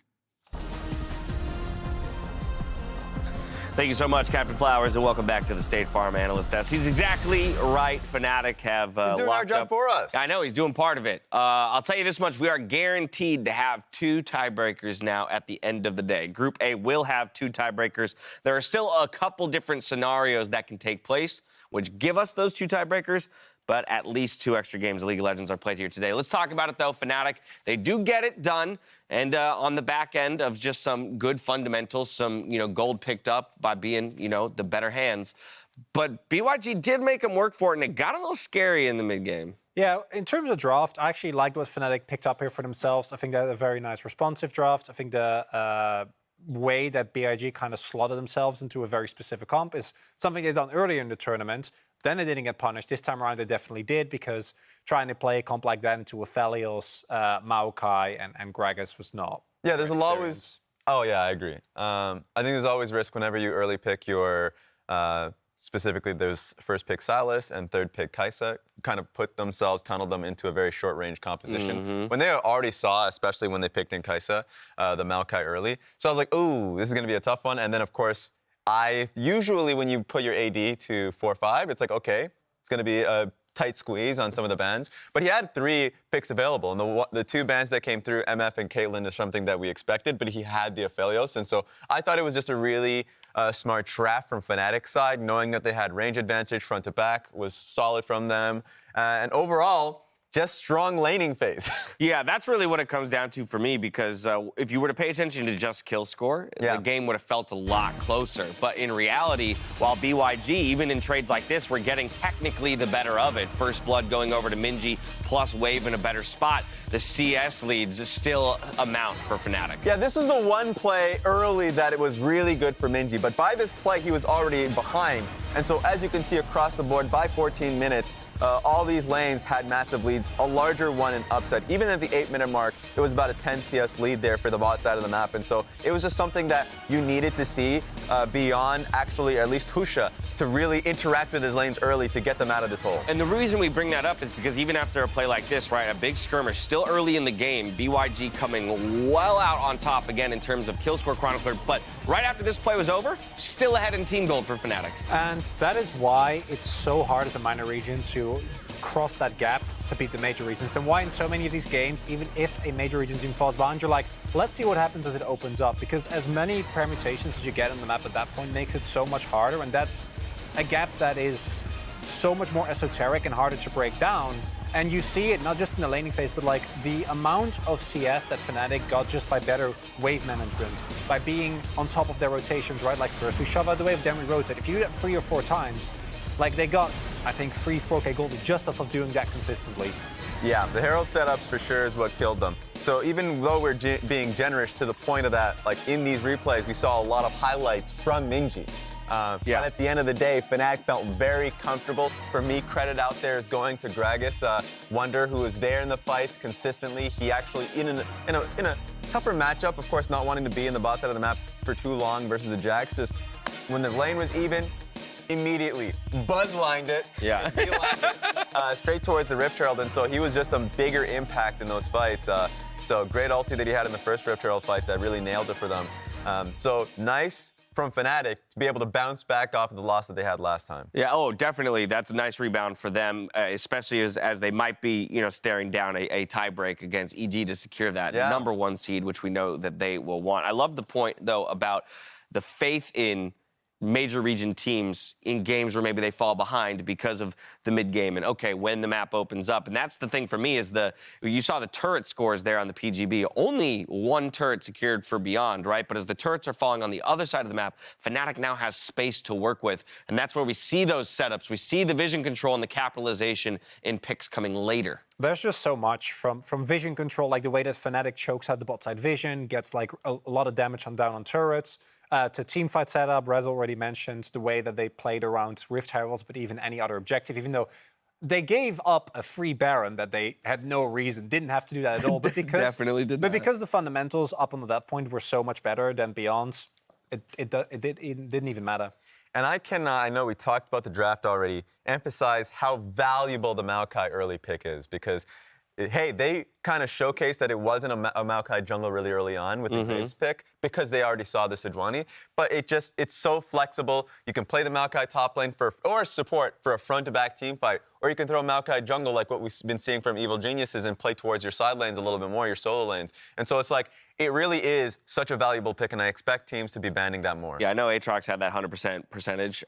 Thank you so much, Captain Flowers, and welcome back to the State Farm Analyst Desk. He's exactly right. Fnatic have he's doing our job for us. I know, he's doing part of it. I'll tell you this much. We are guaranteed to have 2 tiebreakers now at the end of the day. Group A will have 2 tiebreakers. There are still a couple different scenarios that can take place, which give us those 2 tiebreakers, but at least 2 extra games of League of Legends are played here today. Let's talk about it, though. Fnatic, they do get it done, and on the back end of just some good fundamentals, some, gold picked up by being, the better hands. But BYG did make them work for it, and it got a little scary in the mid-game. Yeah, in terms of draft, I actually liked what Fnatic picked up here for themselves. I think they had a very nice responsive draft. I think the way that BIG kind of slotted themselves into a very specific comp is something they've done earlier in the tournament. Then they didn't get punished. This time around, they definitely did, because trying to play a comp like that into Aphelios, Maokai, and Gragas was not. Yeah, there's always. Oh yeah, I agree. I think there's always risk whenever you early pick your. Specifically, there's first pick Sylas and third pick Kai'Sa, kind of tunneled them into a very short range composition. When they already saw, especially when they picked in Kai'Sa, the Maokai early. So I was like, ooh, this is going to be a tough one. And then, of course, usually when you put your AD to 4-5, it's like, okay, it's going to be a tight squeeze on some of the bans. But he had 3 picks available, and the 2 bans that came through, MF and Caitlyn, is something that we expected, but he had the Aphelios, and so I thought it was just a really smart draft from Fnatic's side, knowing that they had range advantage front to back was solid from them, and overall, just strong laning phase. Yeah, that's really what it comes down to for me, because if you were to pay attention to just kill score, the game would have felt a lot closer. But in reality, while BYG, even in trades like this, we're getting technically the better of it. First blood going over to Minji, plus Wave in a better spot. The CS leads still amount for Fnatic. Yeah, this is the one play early that it was really good for Minji, but by this play, he was already behind. And so as you can see across the board, by 14 minutes, all these lanes had massive leads, a larger one in upset. Even at the 8-minute mark, it was about a 10 CS lead there for the bot side of the map. And so it was just something that you needed to see beyond actually at least Husha to really interact with his lanes early to get them out of this hole. And the reason we bring that up is because even after a play like this, right, a big skirmish, still early in the game, BYG coming well out on top again in terms of kill score chronicler, but right after this play was over, still ahead in team gold for Fnatic. And that is why it's so hard as a minor region to cross that gap to beat the major regions, and why in so many of these games, even if a major region team falls behind, you're like, let's see what happens as it opens up, because as many permutations as you get on the map at that point makes it so much harder, and that's a gap that is so much more esoteric and harder to break down. And you see it not just in the laning phase, but like the amount of CS that Fnatic got just by better wave management, by being on top of their rotations, right? Like first we shove out the wave, then we rotate. If you do that 3 or 4 times, like they got, I think, 4K gold just off of doing that consistently. Yeah, the Herald setups for sure is what killed them. So even though we're being generous to the point of that, like in these replays, we saw a lot of highlights from Minji. But at the end of the day, Fnatic felt very comfortable. For me, credit out there is going to Gragas, Wonder, who was there in the fights consistently. He actually, in a tougher matchup, of course, not wanting to be in the bot side of the map for too long versus the Jax, just when the lane was even, immediately buzzlined it, straight towards the Rift Herald, and so he was just a bigger impact in those fights. So great ulti that he had in the first Rift Herald fight that really nailed it for them. So nice from Fnatic to be able to bounce back off of the loss that they had last time. Yeah, oh, definitely. That's a nice rebound for them, especially as they might be, staring down a tie break against EG to secure that number 1 seed, which we know that they will want. I love the point, though, about the faith in major region teams in games where maybe they fall behind because of the mid game, and okay, when the map opens up. And that's the thing for me is you saw the turret scores there on the PGB, only 1 turret secured for Beyond, right? But as the turrets are falling on the other side of the map, Fnatic now has space to work with, and that's where we see those setups. We see the vision control and the capitalization in picks coming later. There's just so much from vision control, like the way that Fnatic chokes out the bot side vision, gets like a lot of damage down on turrets, to teamfight setup. Rez already mentioned the way that they played around Rift Heralds, but even any other objective, even though they gave up a free Baron that they had no reason, didn't have to do that at all. But because definitely did. But because the fundamentals up until that point were so much better than Beyond, it didn't even matter. And I cannot, I know we talked about the draft already, emphasize how valuable the Maokai early pick is, because hey, they kind of showcased that it wasn't a Maokai jungle really early on with the Graves pick because they already saw the Sejuani. But it's so flexible. You can play the Maokai top lane or support for a front-to-back team fight, or you can throw Maokai jungle like what we've been seeing from Evil Geniuses and play towards your side lanes a little bit more, your solo lanes. And so it's like, it really is such a valuable pick, and I expect teams to be banding that more. Yeah, I know Aatrox had that 100% percentage,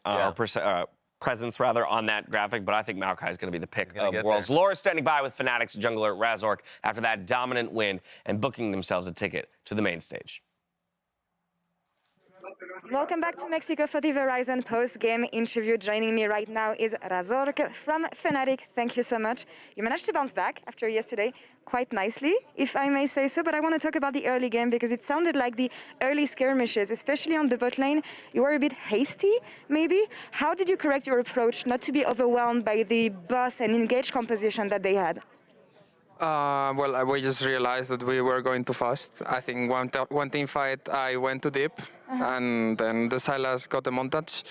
presence rather, on that graphic, but I think Maokai is going to be the pick of Worlds. Laura standing by with Fnatic's jungler Razork after that dominant win and booking themselves a ticket to the main stage. Welcome back to Mexico for the Verizon post-game interview. Joining me right now is Razork from Fnatic. Thank you so much. You managed to bounce back after yesterday quite nicely, if I may say so, but I want to talk about the early game because it sounded like the early skirmishes, especially on the bot lane, you were a bit hasty, maybe? How did you correct your approach not to be overwhelmed by the boss and engage composition that they had? Well, we just realized that we were going too fast. I think one team fight, I went too deep, and then the Silas got the montage.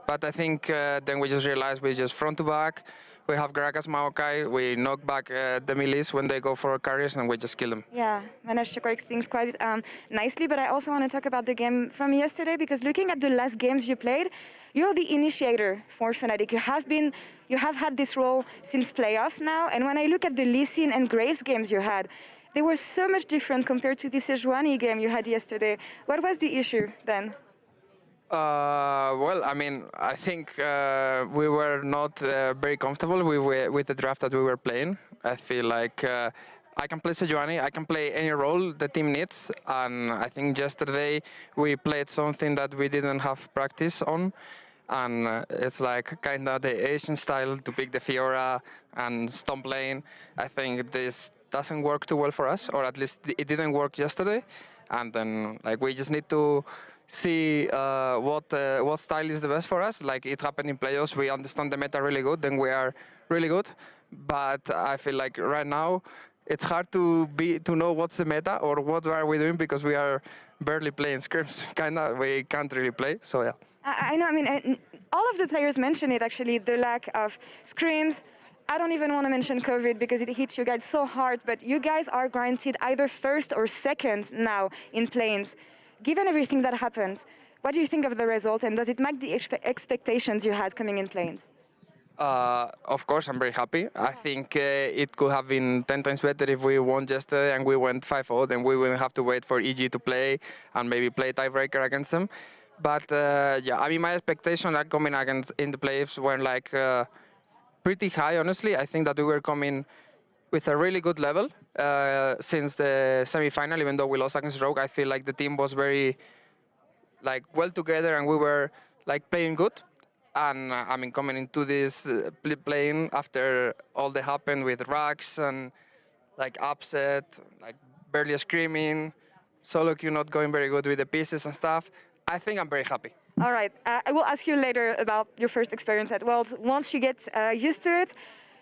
But I think then we just realized we just front to back. We have Gragas Maokai. We knock back the melees when they go for carries, and we just kill them. Yeah, managed to correct things quite nicely. But I also want to talk about the game from yesterday because looking at the last games you played, you're the initiator for Fnatic. You have had this role since playoffs now, and when I look at the Lee Sin and Graves games you had, they were so much different compared to the Sejuani game you had yesterday. What was the issue then? Well, I mean, I think we were not very comfortable with the draft that we were playing. I feel like I can play Sejuani, I can play any role the team needs, and I think yesterday we played something that we didn't have practice on. And it's like kind of the Asian style to pick the Fiora and stomp lane. I think this doesn't work too well for us, or at least it didn't work yesterday. And then like we just need to see what style is the best for us. Like it happened in playoffs, we understand the meta really good, then we are really good. But I feel like right now it's hard to know what's the meta or what are we doing because we are barely playing scrims. Kinda, we can't really play. So yeah. I know, I mean, all of the players mention it actually, the lack of scrims. I don't even want to mention COVID because it hits you guys so hard, but you guys are granted either first or second now in planes. Given everything that happened, what do you think of the result and does it match the expectations you had coming in planes? Of course, I'm very happy. I think it could have been 10 times better if we won yesterday and we went 5-0, then we wouldn't have to wait for EG to play and maybe play tiebreaker against them. But yeah, I mean, my expectations are coming against in the playoffs were like pretty high, honestly. I think that we were coming with a really good level since the semi-final, even though we lost against Rogue. I feel like the team was very like well together and we were like playing good. And I mean, coming into this playing after all that happened with Rax and like upset, like barely screaming, solo queue not going very good with the pieces and stuff. I think I'm very happy. All right, I will ask you later about your first experience at Worlds. Once you get used to it,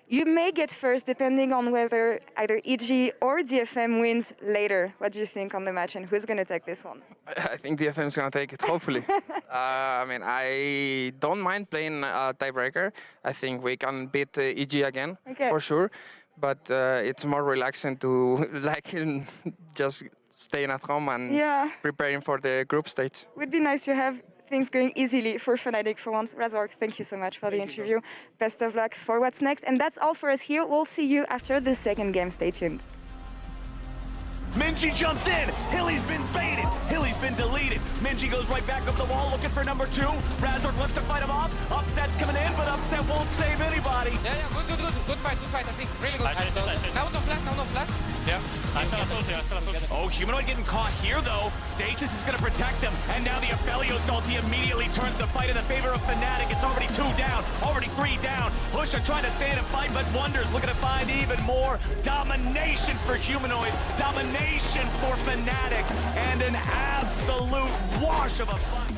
you may get first depending on whether either EG or DFM wins later. What do you think on the match and who's going to take this one? I think DFM is going to take it, hopefully. I mean, I don't mind playing a tiebreaker. I think we can beat EG again, for sure. But it's more relaxing to like just staying at home and preparing for the group stage. Would be nice to have things going easily for Fnatic for once. Razork, thank you so much for the interview. Best of luck for what's next. And that's all for us here. We'll see you after the second game. Stay tuned. Minji jumps in. Hilly's been baited. Hilly's been deleted. Minji goes right back up the wall looking for number 2. Razork wants to fight him off. Upset's coming in, but Upset won't save anybody. Yeah, good fight, I think. Really good fight. Now no flash. Yeah. Oh, Humanoid getting caught here, though. Stasis is going to protect him. And now the Aphelios ulti immediately turns the fight in the favor of Fnatic. It's already 2 down, already 3 down. Pusha trying to stay in a fight, but Wonders looking to find even more domination for Humanoid. Domination for Fnatic. And an absolute wash of a fight.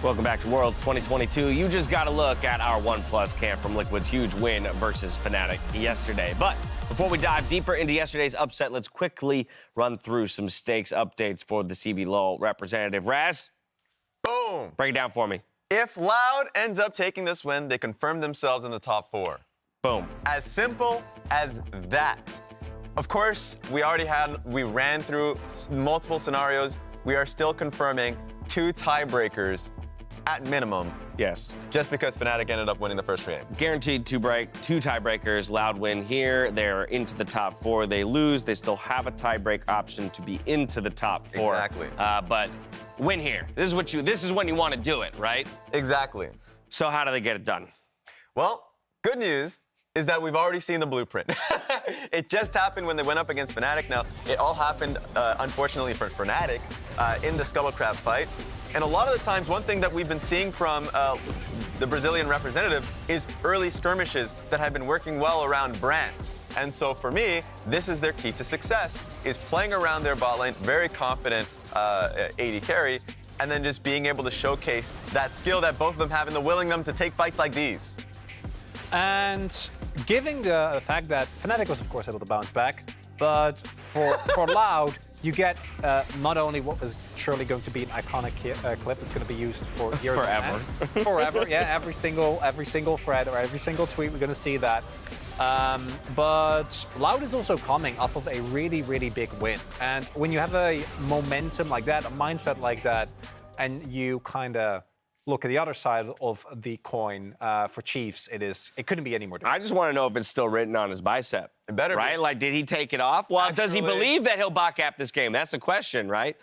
Welcome back to Worlds 2022. You just got a look at our OnePlus camp from Liquid's huge win versus Fnatic yesterday. But before we dive deeper into yesterday's upset, let's quickly run through some stakes updates for the CB LoL representative. Raz? Boom! Break it down for me. If Loud ends up taking this win, they confirm themselves in the top 4. Boom. As simple as that. Of course, we ran through multiple scenarios. We are still confirming 2 tiebreakers at minimum. Yes. Just because Fnatic ended up winning the first game. Guaranteed 2 tiebreakers. Loud win here. They're into the top 4. They lose. They still have a tiebreak option to be into the top 4. Exactly. But win here. This is when you want to do it, right? Exactly. So how do they get it done? Well, good news is that we've already seen the blueprint. It just happened when they went up against Fnatic. Now, it all happened, unfortunately for Fnatic, in the Scuttlecrab fight. And a lot of the times, one thing that we've been seeing from the Brazilian representative is early skirmishes that have been working well around Brants. And so for me, this is their key to success, is playing around their bot lane, very confident AD carry, and then just being able to showcase that skill that both of them have and the willingness to take fights like these. And given the fact that Fnatic was, of course, able to bounce back, but for Loud, you get not only what is surely going to be an iconic clip that's going to be used for years forever. Forever, yeah. Every single thread or every single tweet, we're going to see that. But Loud is also coming off of a really, really big win. And when you have a momentum like that, a mindset like that, and you kind of look at the other side of the coin for Chiefs, it couldn't be any more different. I just want to know if it's still written on his bicep. It better right? be. Like, did he take it off? Well, does he believe that he'll bot cap this game? That's the question, right?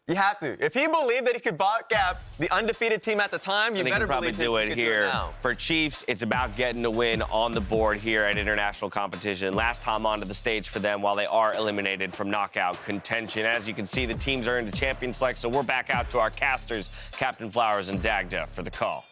You have to. If he believed that he could bot cap the undefeated team at the time, you better probably believe do he it could here. do it now. For Chiefs, it's about getting a win on the board here at international competition. Last time onto the stage for them while they are eliminated from knockout contention. As you can see, the teams are into champion select, so we're back out to our casters, Captain Flowers and Dagda, for the call.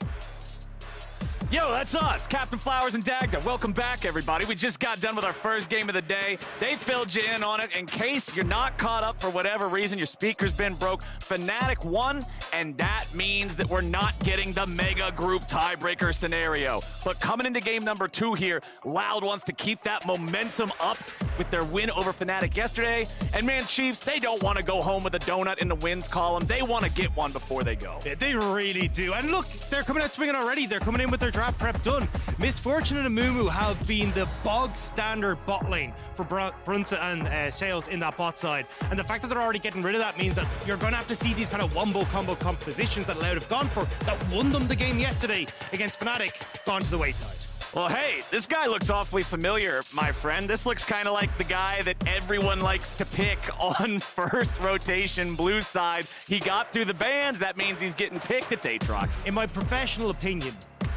Yo, that's us, Captain Flowers and Dagda. Welcome back, everybody. We just got done with our first game of the day. They filled you in on it. In case you're not caught up for whatever reason, your speaker's been broke, Fnatic won, and that means that we're not getting the mega group tiebreaker scenario. But coming into game number 2 here, Loud wants to keep that momentum up with their win over Fnatic yesterday. And man, Chiefs, they don't want to go home with a donut in the wins column. They want to get one before they go. They really do. And look, they're coming out swinging already. They're coming in with their draft prep done. Misfortune and Amumu have been the bog standard bot lane for Brunsa and Sales in that bot side. And the fact that they're already getting rid of that means that you're going to have to see these kind of wombo combo compositions that Loud have gone for that won them the game yesterday against Fnatic gone to the wayside. Well, hey, this guy looks awfully familiar, my friend. This looks kind of like the guy that everyone likes to pick on first rotation blue side. He got through the bans. That means he's getting picked. It's Aatrox. In my professional opinion,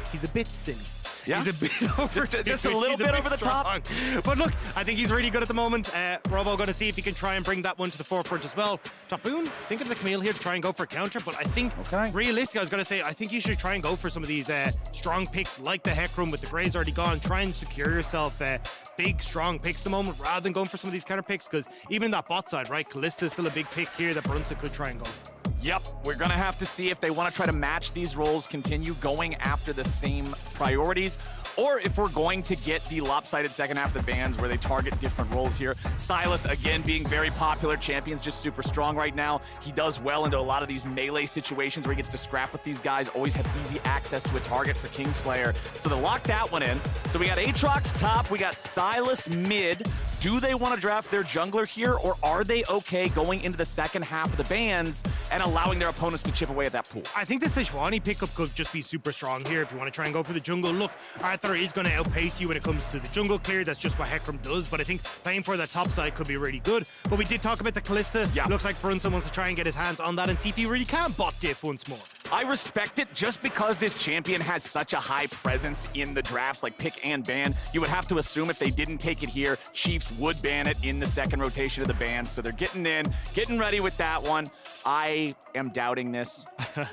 he's a bit silly. Yeah. He's a bit over just a little bit over the top. But look, I think he's really good at the moment. Robo going to see if he can try and bring that one to the forefront as well. Tapoon, think of the Camille here to try and go for a counter, but I think realistically, I was going to say, I think you should try and go for some of these strong picks like the Hecarim with the Graves already gone. Try and secure yourself big, strong picks at the moment rather than going for some of these counter picks, because even in that bot side, right, Kallista's still a big pick here that Brunsa could try and go for. Yep, we're going to have to see if they want to try to match these roles, continue going after the same priorities, or if we're going to get the lopsided second half of the bans where they target different roles here. Silas, again, being very popular. Champion's just super strong right now. He does well into a lot of these melee situations where he gets to scrap with these guys, always have easy access to a target for Kingslayer. So they lock that one in. So we got Aatrox top, we got Silas mid. Do they want to draft their jungler here, or are they okay going into the second half of the bans and allowing their opponents to chip away at that pool? I think the Sejuani pickup could just be super strong here if you want to try and go for the jungle. Look, Arthur is going to outpace you when it comes to the jungle clear. That's just what Hecarim does, but I think playing for that top side could be really good. But we did talk about the Callista. Yeah. Looks like Brunson wants to try and get his hands on that and see if he really can bot diff once more. I respect it just because this champion has such a high presence in the drafts, like pick and ban. You would have to assume if they didn't take it here, Chiefs would ban it in the second rotation of the bans. So they're getting in, getting ready with that one. I am doubting this.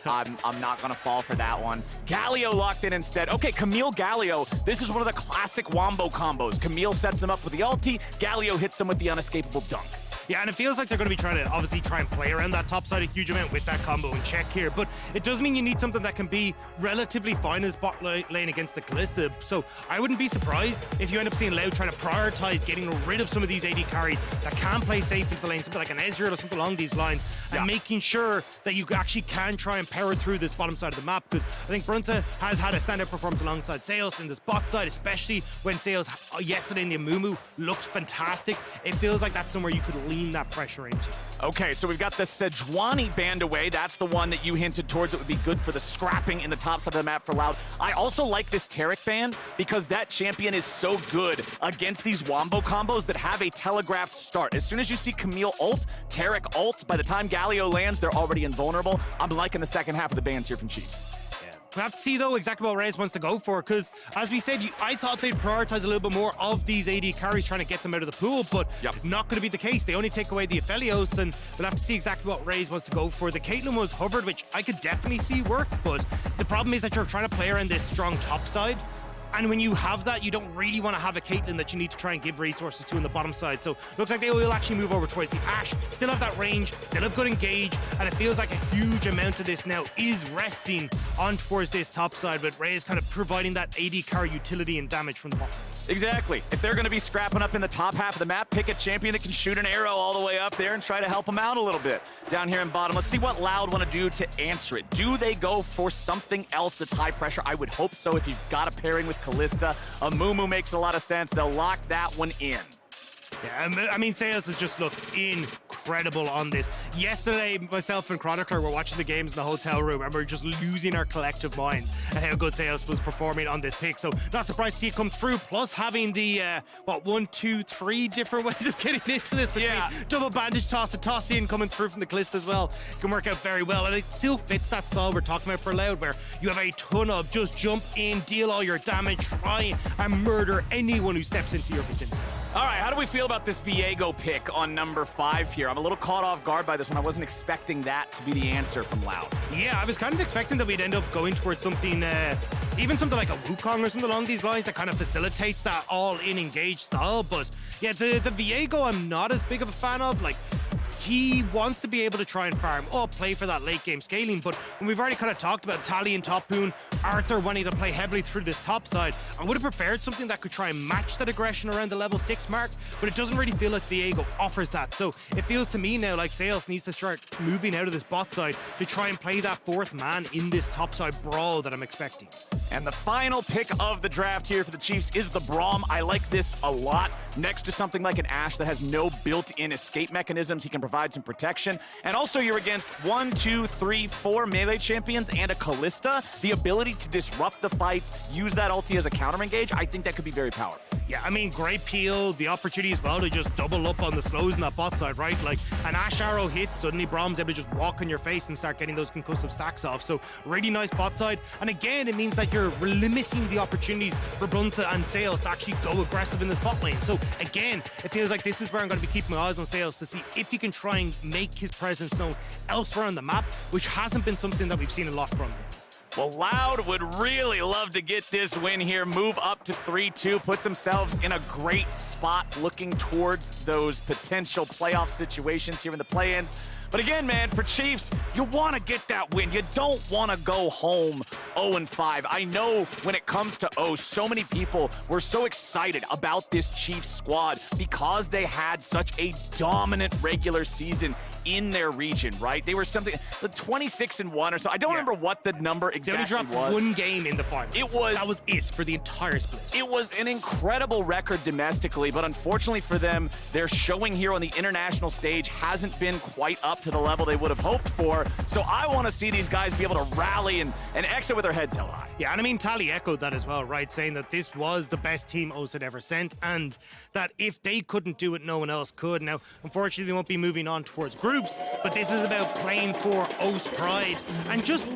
I'm not going to fall for that one. Galio locked in instead. Okay, Camille Galio. This is one of the classic wombo combos. Camille sets him up with the ulti. Galio hits him with the unescapable dunk. Yeah, and it feels like they're going to be trying to obviously try and play around that top side a huge amount with that combo and check here, but it does mean you need something that can be relatively fine in the bot lane against the Kalista. So I wouldn't be surprised if you end up seeing Loud trying to prioritize getting rid of some of these AD carries that can play safe into the lane, something like an Ezreal or something along these lines, and making sure that you actually can try and power through this bottom side of the map, because I think Brunta has had a standout performance alongside Sales in this bot side, especially when Sales yesterday in the Amumu looked fantastic. It feels like that's somewhere you could lean that pressure into. Okay, so we've got the Sejuani banned away. That's the one that you hinted towards. It would be good for the scrapping in the top side of the map for Loud. I also like this Taric ban because that champion is so good against these wombo combos that have a telegraphed start. As soon as you see Camille ult, Taric ult, by the time Galio lands, they're already invulnerable. I'm liking the second half of the bans here from Chiefs. We have to see, though, exactly what Reyes wants to go for, because, as we said, I thought they'd prioritize a little bit more of these AD carries, trying to get them out of the pool, but not going to be the case. They only take away the Aphelios, and we'll have to see exactly what Reyes wants to go for. The Caitlyn was hovered, which I could definitely see work, but the problem is that you're trying to play around this strong top side, and when you have that, you don't really want to have a Caitlyn that you need to try and give resources to on the bottom side. So looks like they will actually move over towards the Ashe, still have that range, still have good engage, and it feels like a huge amount of this now is resting on towards this top side, but Reyes kind of providing that AD carry utility and damage from the bottom. Exactly. If they're going to be scrapping up in the top half of the map, pick a champion that can shoot an arrow all the way up there and try to help them out a little bit down here in bottom. Let's see what Loud want to do to answer it. Do they go for something else that's high pressure? I would hope so. If you've got a pairing with Kalista, Amumu makes a lot of sense. They'll lock that one in. Yeah, I mean, Sales has just looked incredible on this. Yesterday, myself and Chronicle were watching the games in the hotel room, and we were just losing our collective minds at how good Sales was performing on this pick. So not surprised to see it come through, plus having the, 1, 2, 3 different ways of getting into this. Double bandage toss, a toss in coming through from the Kalista as well. It can work out very well, and it still fits that style we're talking about for Loud, where you have a ton of just jump in, deal all your damage, try and murder anyone who steps into your vicinity. All right, how do we feel about this Viego pick on number 5 here? I'm a little caught off guard by this one. I wasn't expecting that to be the answer from Loud. Yeah, I was kind of expecting that we'd end up going towards something, even something like a Wukong or something along these lines that kind of facilitates that all-in engaged style. But yeah, the Viego I'm not as big of a fan of. Like, he wants to be able to try and farm up, play for that late game scaling, but when we've already kind of talked about Tali and Top Boon, Arthur wanting to play heavily through this top side, I would have preferred something that could try and match that aggression around the level 6 mark, but it doesn't really feel like Viego offers that. So it feels to me now like Sales needs to start moving out of this bot side to try and play that 4th man in this top side brawl that I'm expecting. And the final pick of the draft here for the Chiefs is the Braum. I like this a lot. Next to something like an Ashe that has no built-in escape mechanisms, he can provide some protection. And also you're against 1, 2, 3, 4 melee champions and a Kalista. The ability to disrupt the fights, use that ulti as a counter engage, I think that could be very powerful. Yeah, I mean, great peel, the opportunity as well to just double up on the slows in that bot side, right? Like, an Ashe arrow hits, suddenly Braum's able to just walk on your face and start getting those concussive stacks off. So, really nice bot side. And again, it means that you're limiting the opportunities for Brunta and Sales to actually go aggressive in this bot lane. So, again, it feels like this is where I'm going to be keeping my eyes on Sales to see if he can try and make his presence known elsewhere on the map, which hasn't been something that we've seen a lot from him. Well, Loud would really love to get this win here, move up to 3-2, put themselves in a great spot looking towards those potential playoff situations here in the play-ins. But again, man, for Chiefs, you want to get that win. You don't want to go home 0-5. I know when it comes to O, so many people were so excited about this Chiefs squad because they had such a dominant regular season in their region, right? They were something, 26-1 or so. I don't remember what the number exactly was. They only dropped 1 game in the finals. That was it for the entire split. It was an incredible record domestically, but unfortunately for them, their showing here on the international stage hasn't been quite up to the level they would have hoped for. So I want to see these guys be able to rally and exit with their heads held high. Yeah, and I mean, Tali echoed that as well, right? Saying that this was the best team OS had ever sent, and that if they couldn't do it, no one else could. Now, unfortunately, they won't be moving on towards groups, but this is about playing for OS pride and just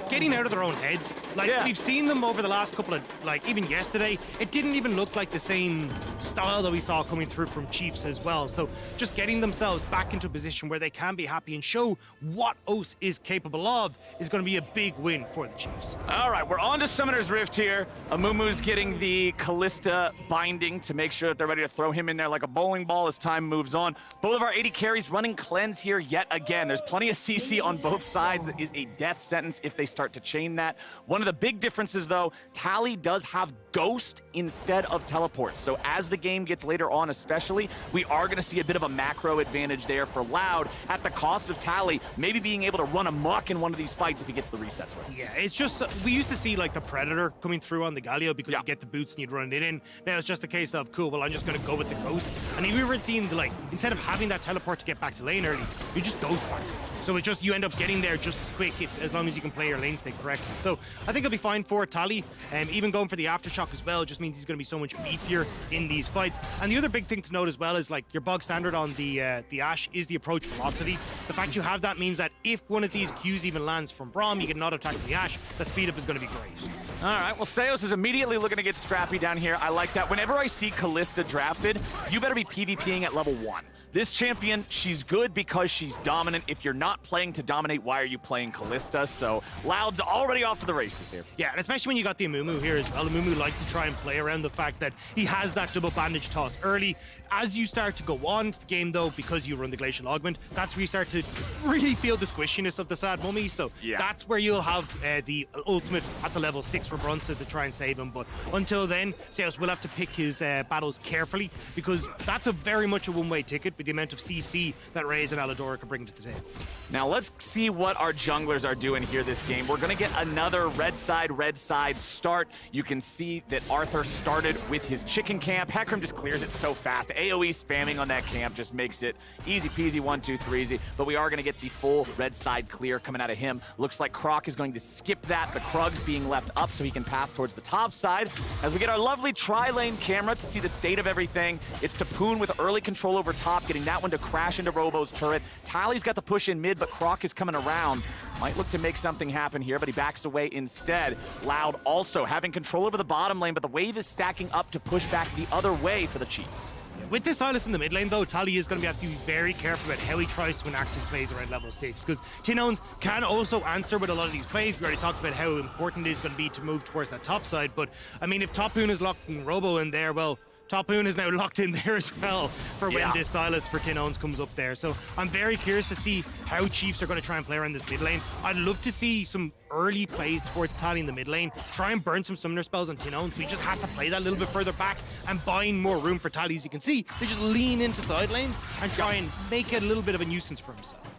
getting out of their own heads. Like, we've seen them over the last couple of, like, even yesterday, it didn't even look like the same style that we saw coming through from Chiefs as well. So just getting themselves back into a position where they can be happy and show what OS is capable of is going to be a big win for the Chiefs. All right, we're on to Summoner's Rift here. Amumu's getting the Callista binding to make sure that they're ready to throw him in there like a bowling ball as time moves on. Both of our AD carries running cleanse here yet again. There's plenty of CC on both sides. That is a death sentence if they start to chain that. One of the big differences, though, Tally does have Ghost instead of Teleport. So as the game gets later on especially, we are going to see a bit of a macro advantage there for Loud at the cost of Tally maybe being able to run amok in one of these fights if he gets the resets with. Yeah, it's just, we used to see like the Predator coming through on the Galio because you get the boots and you'd run it in. Now it's just a case of, cool, well, I'm just going to go with the Ghost. And if we were seeing, like, instead of having that teleport to get back to lane early, you just Ghost back to lane. So it just, you end up getting there just quick as long as you can play your lane state correctly. So I think it'll be fine for Tally. Even going for the Aftershock as well just means he's going to be so much beefier in these fights. And the other big thing to note as well is, like, your bog standard on the Ashe is the approach velocity. The fact you have that means that if one of these Qs even lands from Braum, you get an auto attack from the Ashe. The speed up is going to be great. All right, well, Seos is immediately looking to get scrappy down here. I like that. Whenever I see Callista drafted, you better be PvPing at level 1. This champion, she's good because she's dominant. If you're not playing to dominate, why are you playing Callista? So Loud's already off to the races here. Yeah, and especially when you got the Amumu here as well. Amumu likes to try and play around the fact that he has that double bandage toss early. As you start to go on to the game, though, because you run the Glacial Augment, that's where you start to really feel the squishiness of the Sad Mummy. So that's where you'll have the ultimate at the level 6 for Brunson to try and save him. But until then, Seos will have to pick his battles carefully because that's a very much a one-way ticket with the amount of CC that Raze and Aladora can bring to the table. Now let's see what our junglers are doing here this game. We're going to get another red side start. You can see that Arthur started with his chicken camp. Hecarim just clears it so fast. AoE spamming on that camp just makes it easy peasy, 1, 2, 3 easy. But we are going to get the full red side clear coming out of him. Looks like Croc is going to skip that. The Krugs being left up so he can path towards the top side. As we get our lovely tri-lane camera to see the state of everything. It's Tapoon with early control over top, getting that one to crash into Robo's turret. Tally's got the push in mid, but Croc is coming around. Might look to make something happen here, but he backs away instead. Loud also having control over the bottom lane, but the wave is stacking up to push back the other way for the Chiefs. With this Silas in the mid lane, though, Tally is going to have to be very careful about how he tries to enact his plays around level 6, because Tinons can also answer with a lot of these plays. We already talked about how important it is going to be to move towards that top side, but, I mean, if Tapoon is locking Robo in there, well, Tapoon is now locked in there as well for when this Silas for Tinons comes up there. So I'm very curious to see how Chiefs are going to try and play around this mid lane. I'd love to see some early plays towards Tally in the mid lane, try and burn some summoner spells on Tinons, so he just has to play that a little bit further back and buying more room for Tally. As you can see, they just lean into side lanes and try and make it a little bit of a nuisance for himself.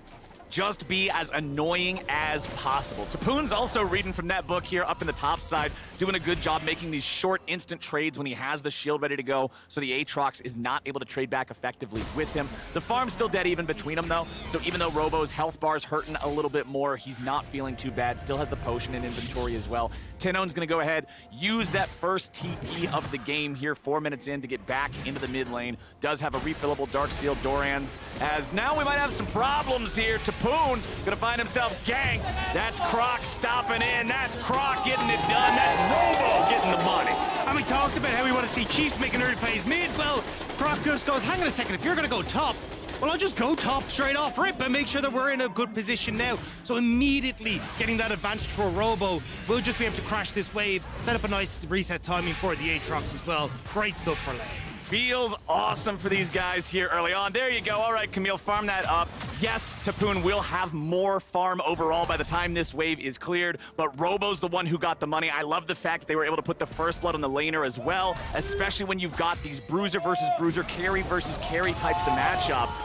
Just be as annoying as possible. Tapoon's also reading from that book here up in the top side, doing a good job making these short instant trades when he has the shield ready to go, so the Aatrox is not able to trade back effectively with him. The farm's still dead even between them, though, so even though Robo's health bar's hurting a little bit more, he's not feeling too bad, still has the potion in inventory as well. Tinon's gonna go ahead, use that first TP of the game here, 4 minutes in to get back into the mid lane. Does have a refillable Dark Seal Dorans, as now we might have some problems here. Tapoon gonna find himself ganked. That's Croc stopping in. That's Croc getting it done. That's Robo getting the money. And we talked about how we want to see Chiefs making early plays mid. Well, Croc just goes, hang on a second, if you're gonna go top, well, I'll just go top straight off rip and make sure that we're in a good position now. So immediately getting that advantage for Robo, we'll just be able to crash this wave, set up a nice reset timing for the Aatrox as well. Great stuff for lane. Feels awesome for these guys here early on. There you go. All right, Camille, farm that up. Yes, Tapoon will have more farm overall by the time this wave is cleared, but Robo's the one who got the money. I love the fact that they were able to put the first blood on the laner as well, especially when you've got these bruiser versus bruiser, carry versus carry types of matchups.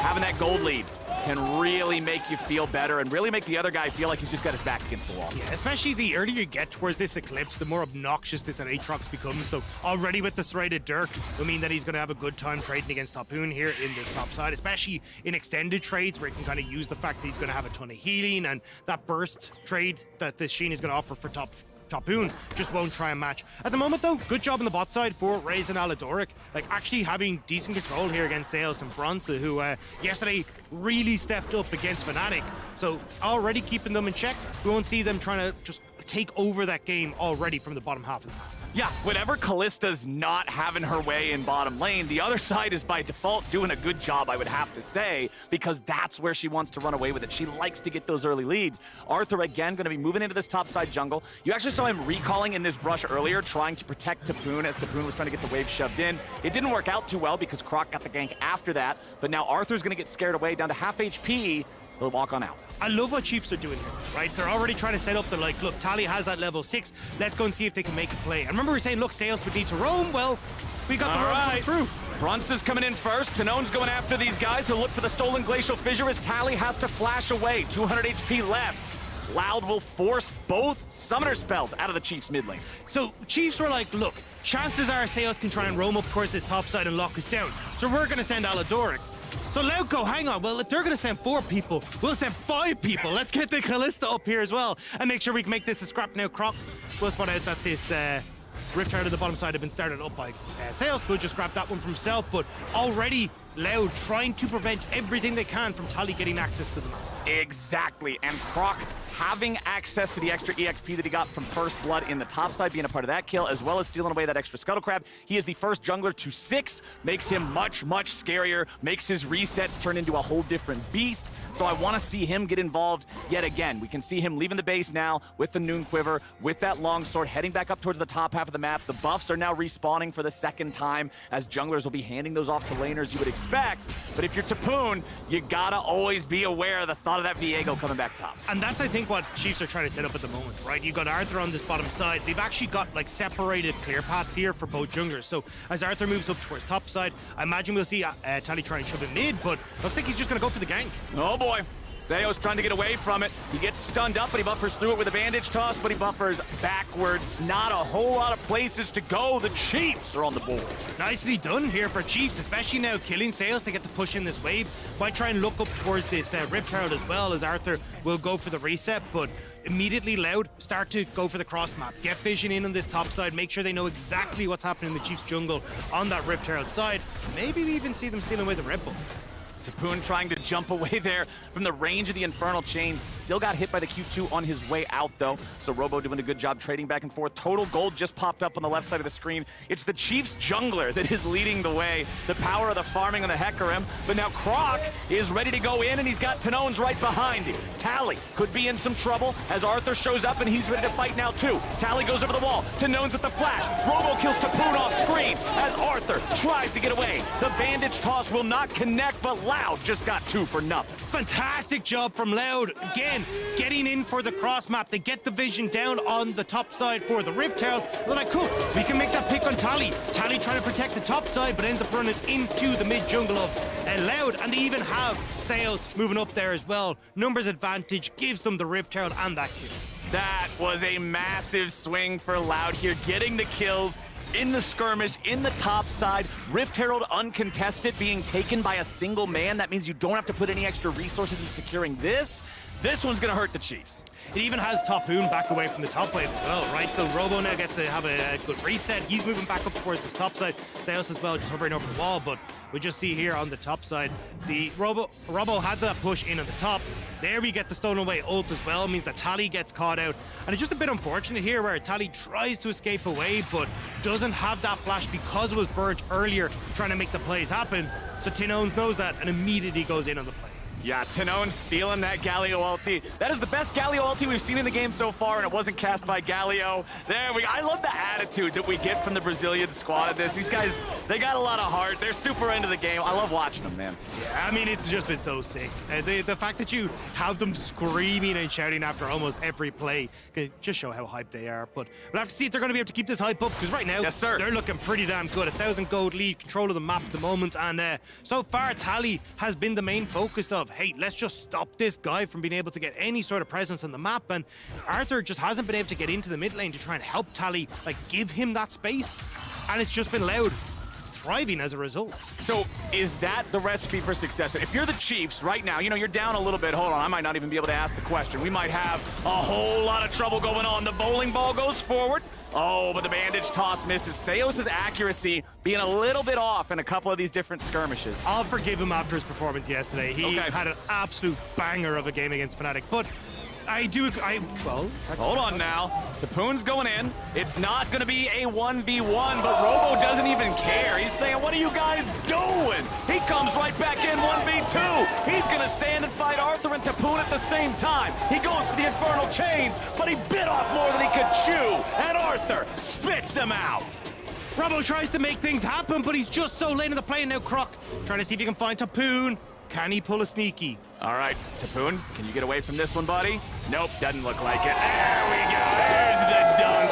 Having that gold lead can really make you feel better and really make the other guy feel like he's just got his back against the wall. Yeah, especially the earlier you get towards this Eclipse, the more obnoxious this Aatrox becomes. So already with the serrated Dirk, I mean that he's going to have a good time trading against Tapoon here in this top side, especially in extended trades where he can kind of use the fact that he's going to have a ton of healing and that burst trade that this Sheen is going to offer for top Tapoon just won't try and match. At the moment though, good job on the bot side for Raze and Aladoric. Like actually having decent control here against Sales and Bronze, who yesterday really stepped up against Fnatic. So already keeping them in check. We won't see them trying to just take over that game already from the bottom half of the map. Yeah, whenever Kallista's not having her way in bottom lane, the other side is by default doing a good job, I would have to say, because that's where she wants to run away with it. She likes to get those early leads. Arthur, again, going to be moving into this top side jungle. You actually saw him recalling in this brush earlier, trying to protect Tapoon as Tapoon was trying to get the wave shoved in. It didn't work out too well because Croc got the gank after that, but now Arthur's going to get scared away down to half HP. He'll walk on out. I love what Chiefs are doing here, right? They're already trying to set up, they're like, look, Tali has that level 6. Let's go and see if they can make a play. And remember we were saying, look, Sales would need to roam. Well, we got the roam through. Brunson's coming in first. Tanone's going after these guys. He'll look for the stolen Glacial Fissure as Tali has to flash away. 200 HP left. Loud will force both summoner spells out of the Chiefs mid lane. So Chiefs were like, look, chances are Sales can try and roam up towards this top side and lock us down. So we're going to send Aladoric. So Loud go, hang on, well, if they're going to send 4 people, we'll send 5 people. Let's get the Callista up here as well and make sure we can make this a scrap. Now, Croc will spot out that this Rift Herald at the bottom side have been started up by Sales. We'll just grab that one from himself, but already Loud trying to prevent everything they can from Tali getting access to the map. Exactly, and Croc having access to the extra EXP that he got from First Blood in the top side, being a part of that kill, as well as stealing away that extra Scuttle Crab. He is the first jungler to 6, makes him much, much scarier, makes his resets turn into a whole different beast. So I want to see him get involved yet again. We can see him leaving the base now with the Noon Quiver, with that longsword, heading back up towards the top half of the map. The buffs are now respawning for the second time, as junglers will be handing those off to laners you would expect. But if you're Tapoon, you gotta always be aware of the thought of that Viego coming back top. And that's, I think, what Chiefs are trying to set up at the moment, right? You've got Arthur on this bottom side. They've actually got like separated clear paths here for both junglers. So as Arthur moves up towards top side, I imagine we'll see Tali try and shove him mid, but looks like he's just gonna go for the gank. Oh boy. Seo's trying to get away from it. He gets stunned up, but he buffers through it with a bandage toss, but he buffers backwards. Not a whole lot of places to go. The Chiefs are on the board. Nicely done here for Chiefs, especially now killing Seos to get to push in this wave. Might try and look up towards this Rift Herald as well, as Arthur will go for the reset, but immediately Loud start to go for the cross map. Get vision in on this top side, make sure they know exactly what's happening in the Chiefs jungle on that Rift Herald side. Maybe we even see them stealing away the Red Bull. Tapoon trying to jump away there from the range of the Infernal Chain. Still got hit by the Q2 on his way out, though. So Robo doing a good job trading back and forth. Total gold just popped up on the left side of the screen. It's the Chiefs jungler that is leading the way. The power of the farming on the Hecarim. But now Croc is ready to go in, and he's got Tanones right behind him. Tali could be in some trouble as Arthur shows up, and he's ready to fight now, too. Tali goes over the wall. Tanones with the flash. Robo kills Tapoon off screen as Arthur tries to get away. The bandage toss will not connect, but Loud just got 2 for nothing. Fantastic job from Loud. Again, getting in for the cross map. They get the vision down on the top side for the Rift Herald. They're like, cool, we can make that pick on Tali. Tali trying to protect the top side, but ends up running into the mid jungle of Loud. And they even have Sales moving up there as well. Numbers advantage gives them the Rift Herald and that kill. That was a massive swing for Loud here, getting the kills in the skirmish, in the top side. Rift Herald uncontested, being taken by a single man. That means you don't have to put any extra resources in securing this. This one's gonna hurt the Chiefs. It even has Tapoon back away from the top wave as well, right? So Robo now gets to have a good reset. He's moving back up towards this top side. Seos as well, just hovering over the wall, but we just see here on the top side, the Robo had that push in on the top. There we get the stolen away ult as well, means that Tali gets caught out. And it's just a bit unfortunate here where Tali tries to escape away, but doesn't have that flash because it was Burge earlier trying to make the plays happen. So Tinones knows that and immediately goes in on the play. Yeah, Tanone stealing that Galio ulti. That is the best Galio ulti we've seen in the game so far, and it wasn't cast by Galio. I love the attitude that we get from the Brazilian squad of this. These guys, they got a lot of heart. They're super into the game. I love watching them, man. Yeah, I mean, it's just been so sick. The fact that you have them screaming and shouting after almost every play can just show how hyped they are. But we'll have to see if they're going to be able to keep this hype up, because right now, yes, sir, they're looking pretty damn good. 1,000 gold lead, control of the map at the moment, and so far, Tali has been the main focus of, hey, let's just stop this guy from being able to get any sort of presence on the map. And Arthur just hasn't been able to get into the mid lane to try and help Tali, like give him that space. And it's just been Loud thriving as a result. So is that the recipe for success? If you're the Chiefs right now, you know, you're down a little bit. Hold on, I might not even be able to ask the question. We might have a whole lot of trouble going on. The bowling ball goes forward. Oh, but the bandage toss misses. Seos' accuracy being a little bit off in a couple of these different skirmishes. I'll forgive him after his performance yesterday. He had an absolute banger of a game against Fnatic, but well, hold on now. Tapoon's going in. It's not going to be a 1v1, but Robo doesn't even care. He's saying, what are you guys doing? He comes right back in 1v2. He's going to stand and fight Arthur and Tapoon at the same time. He goes for the Infernal Chains, but he bit off more than he could chew, and Arthur spits him out. Robo tries to make things happen, but he's just so late in the play now. Croc trying to see if he can find Tapoon. Can he pull a sneaky? All right, Tapoon, can you get away from this one, buddy? Nope, doesn't look like it. There we go, there's the dunk.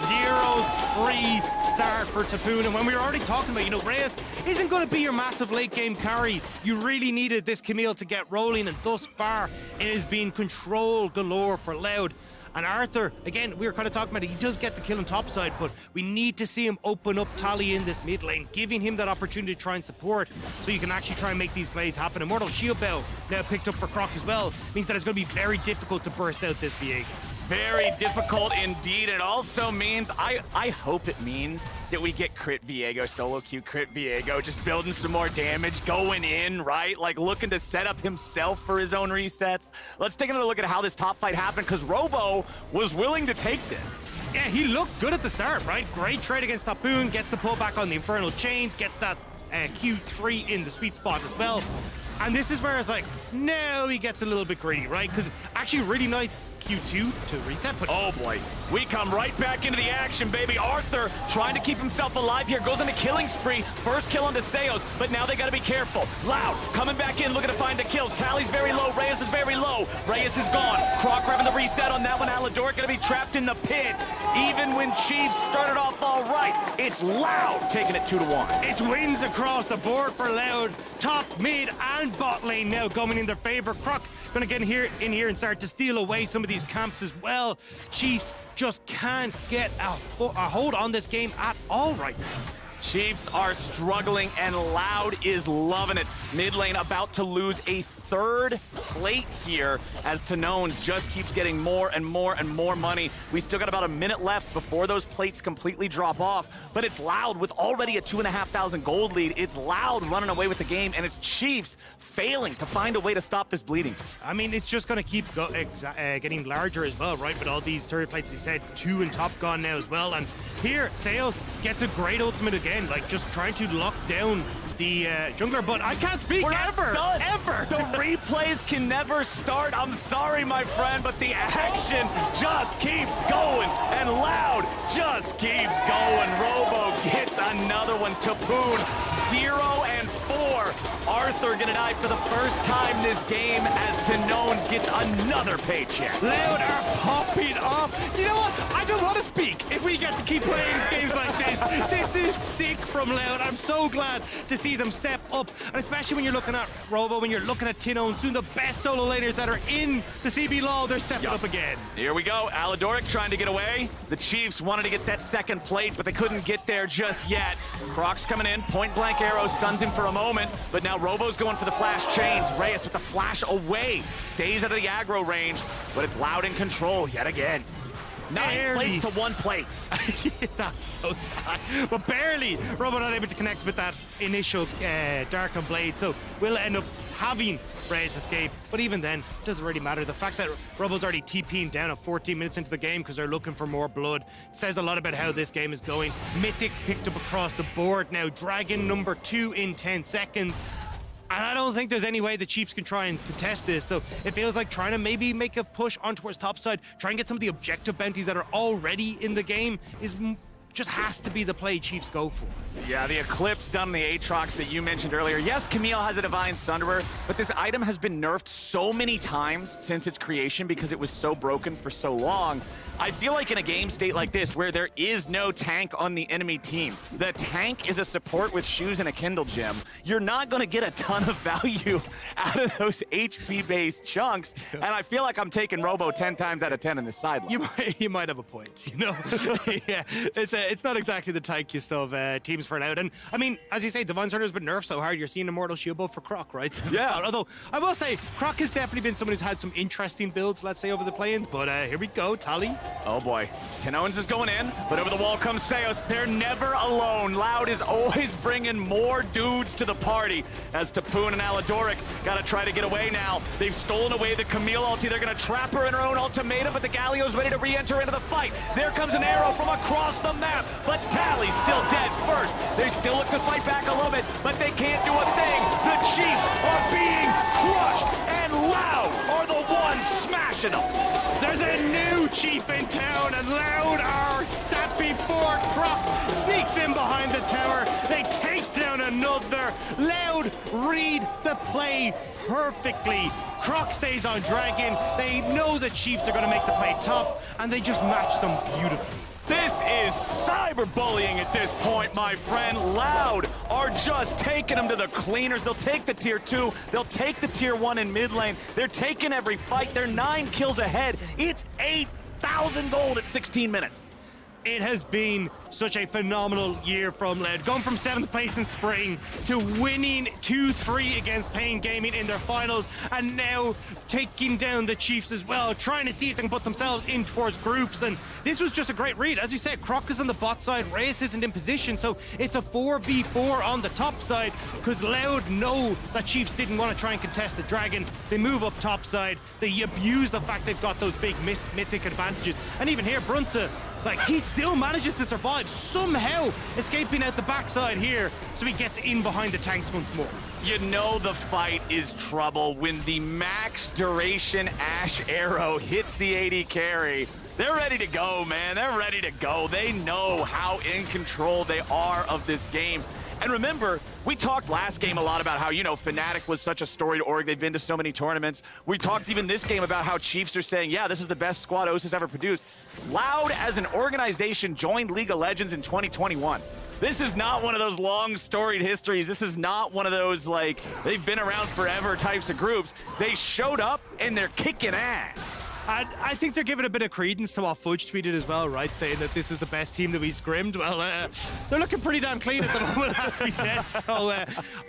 0-3 start for Tapoon, and when we were already talking about, you know, Reyes isn't going to be your massive late game carry. You really needed this Camille to get rolling, and thus far, it has been control galore for Loud. And Arthur, again, we were kind of talking about it, he does get the kill on top side, but we need to see him open up Tally in this mid lane, giving him that opportunity to try and support so you can actually try and make these plays happen. Immortal Shield Bell now picked up for Croc as well, means that it's going to be very difficult to burst out this Viego. Very difficult indeed. And it also means, I hope it means that we get crit Viego, solo queue crit Viego, just building some more damage, going in, right? Like looking to set up himself for his own resets. Let's take another look at how this top fight happened, because Robo was willing to take this. Yeah, he looked good at the start, right? Great trade against Tapoon, gets the pullback on the Infernal Chains, gets that Q3 in the sweet spot as well. And this is where it's like, now he gets a little bit greedy, right? Because actually really nice Q2 to reset. But oh boy, we come right back into the action, baby. Arthur trying to keep himself alive here, goes on a killing spree. First kill onto Seos, but now they gotta be careful. Loud coming back in, looking to find the kills. Tally's very low, Reyes is very low. Reyes is gone. Croc grabbing the reset on that one. Alador gonna be trapped in the pit. Even when Chiefs started off all right, it's Loud taking it 2-1. It's wins across the board for Loud. Top, mid, and bot lane now going in their favor. Croc gonna get in here and start to steal away some of these camps as well. Chiefs just can't get a hold on this game at all right now. Chiefs are struggling, and Loud is loving it. Mid lane about to lose a third plate here as Tanones just keeps getting more and more and more money. We still got about a minute left before those plates completely drop off, but it's Loud with already a 2,500 gold lead. It's Loud running away with the game, and it's Chiefs failing to find a way to stop this bleeding. I mean, it's just going to keep getting larger as well, right? With all these third plates, he said, 2 in top gone now as well. And here, Seos gets a great ultimate again, like just trying to lock down the jungler, but I can't speak ever. The replays can never start. I'm sorry, my friend, but the action just keeps going, and Loud just keeps going. Robo gets another one. Tapoon, 0-4. Arthur gonna die for the first time this game as Tanones gets another paycheck. Loud are popping off. Do you know what? I don't want to speak if we get to keep playing games like this. This is sick from Loud. I'm so glad to see them step up, and especially when you're looking at Robo, when you're looking at Tinones, soon the best solo laners that are in the CB LoL, they're stepping up again. Here we go. Aladoric trying to get away. The Chiefs wanted to get that second plate, but they couldn't get there just yet. Croc's coming in. Point blank arrow stuns him for a moment, but now Robo's going for the flash chains. Reyes with the flash away. Stays out of the aggro range, but it's Loud in control yet again. 9 plates to 1 plate. That's so sad. But barely. Robo not able to connect with that initial Darken Blade, so we'll end up having Reyes escape. But even then, it doesn't really matter. The fact that Robo's already TPing down at 14 minutes into the game because they're looking for more blood says a lot about how this game is going. Mythic's picked up across the board now. Dragon number 2 in 10 seconds. And I don't think there's any way the Chiefs can try and contest this. So it feels like trying to maybe make a push on towards topside, try and get some of the objective bounties that are already in the game is just has to be the play Chiefs go for. Yeah, the Eclipse done the Aatrox that you mentioned earlier. Yes, Camille has a Divine Sunderer, but this item has been nerfed so many times since its creation because it was so broken for so long. I feel like in a game state like this where there is no tank on the enemy team, the tank is a support with shoes and a Kindle gem, you're not going to get a ton of value out of those HP-based chunks, and I feel like I'm taking Robo 10 times out of 10 in this side line. You might have a point, you know? Yeah, it's a it's not exactly the tankiest of teams for Loud. And I mean, as you say, Divine Surrender's been nerfed so hard, you're seeing Immortal Shield buff for Croc, right? Yeah. Although, I will say, Croc has definitely been someone who's had some interesting builds, let's say, over the plains. But here we go, Tally. Oh boy, Ten Owens is going in, but over the wall comes Seos. They're never alone. Loud is always bringing more dudes to the party as Tapoon and Aladoric gotta try to get away now. They've stolen away the Camille ulti. They're gonna trap her in her own ultimatum, but the Galio's ready to re-enter into the fight. There comes an arrow from across the map, but Tally's still dead first. They still look to fight back a little bit, but they can't do a thing. The Chiefs are being crushed, and Loud are the ones smashing them. There's a new Chief in town, and Loud are step before Croc sneaks in behind the tower. They take down another. Loud read the play perfectly. Croc stays on Dragon. They know the Chiefs are going to make the play top, and they just match them beautifully. This is cyberbullying at this point, my friend. Loud are just taking them to the cleaners. They'll take the tier 2. They'll take the tier 1 in mid lane. They're taking every fight. They're 9 kills ahead. It's 8,000 gold at 16 minutes. It has been such a phenomenal year from Loud. Going from 7th place in spring to winning 2-3 against Pain Gaming in their finals, and now taking down the Chiefs as well, trying to see if they can put themselves in towards groups. And this was just a great read. As you said, Croc is on the bot side, Reyes isn't in position, so it's a 4v4 on the top side, because Loud know that Chiefs didn't want to try and contest the Dragon. They move up top side, they abuse the fact they've got those big mythic advantages. And even here, Brunsa, like, he still manages to survive, somehow escaping out the backside here, so he gets in behind the tanks once more. You know the fight is trouble when the max duration Ash arrow hits the AD carry. They're ready to go, man. They're ready to go. They know how in control they are of this game. And remember, we talked last game a lot about how, you know, Fnatic was such a storied org. They've been to so many tournaments. We talked even this game about how Chiefs are saying, yeah, this is the best squad OS has ever produced. Loud as an organization joined League of Legends in 2021. This is not one of those long storied histories. This is not one of those, like, they've been around forever types of groups. They showed up and they're kicking ass. I think they're giving a bit of credence to what Fudge tweeted as well, right? Saying that this is the best team that we scrimmed. Well, they're looking pretty damn clean at the moment, has to be said. So,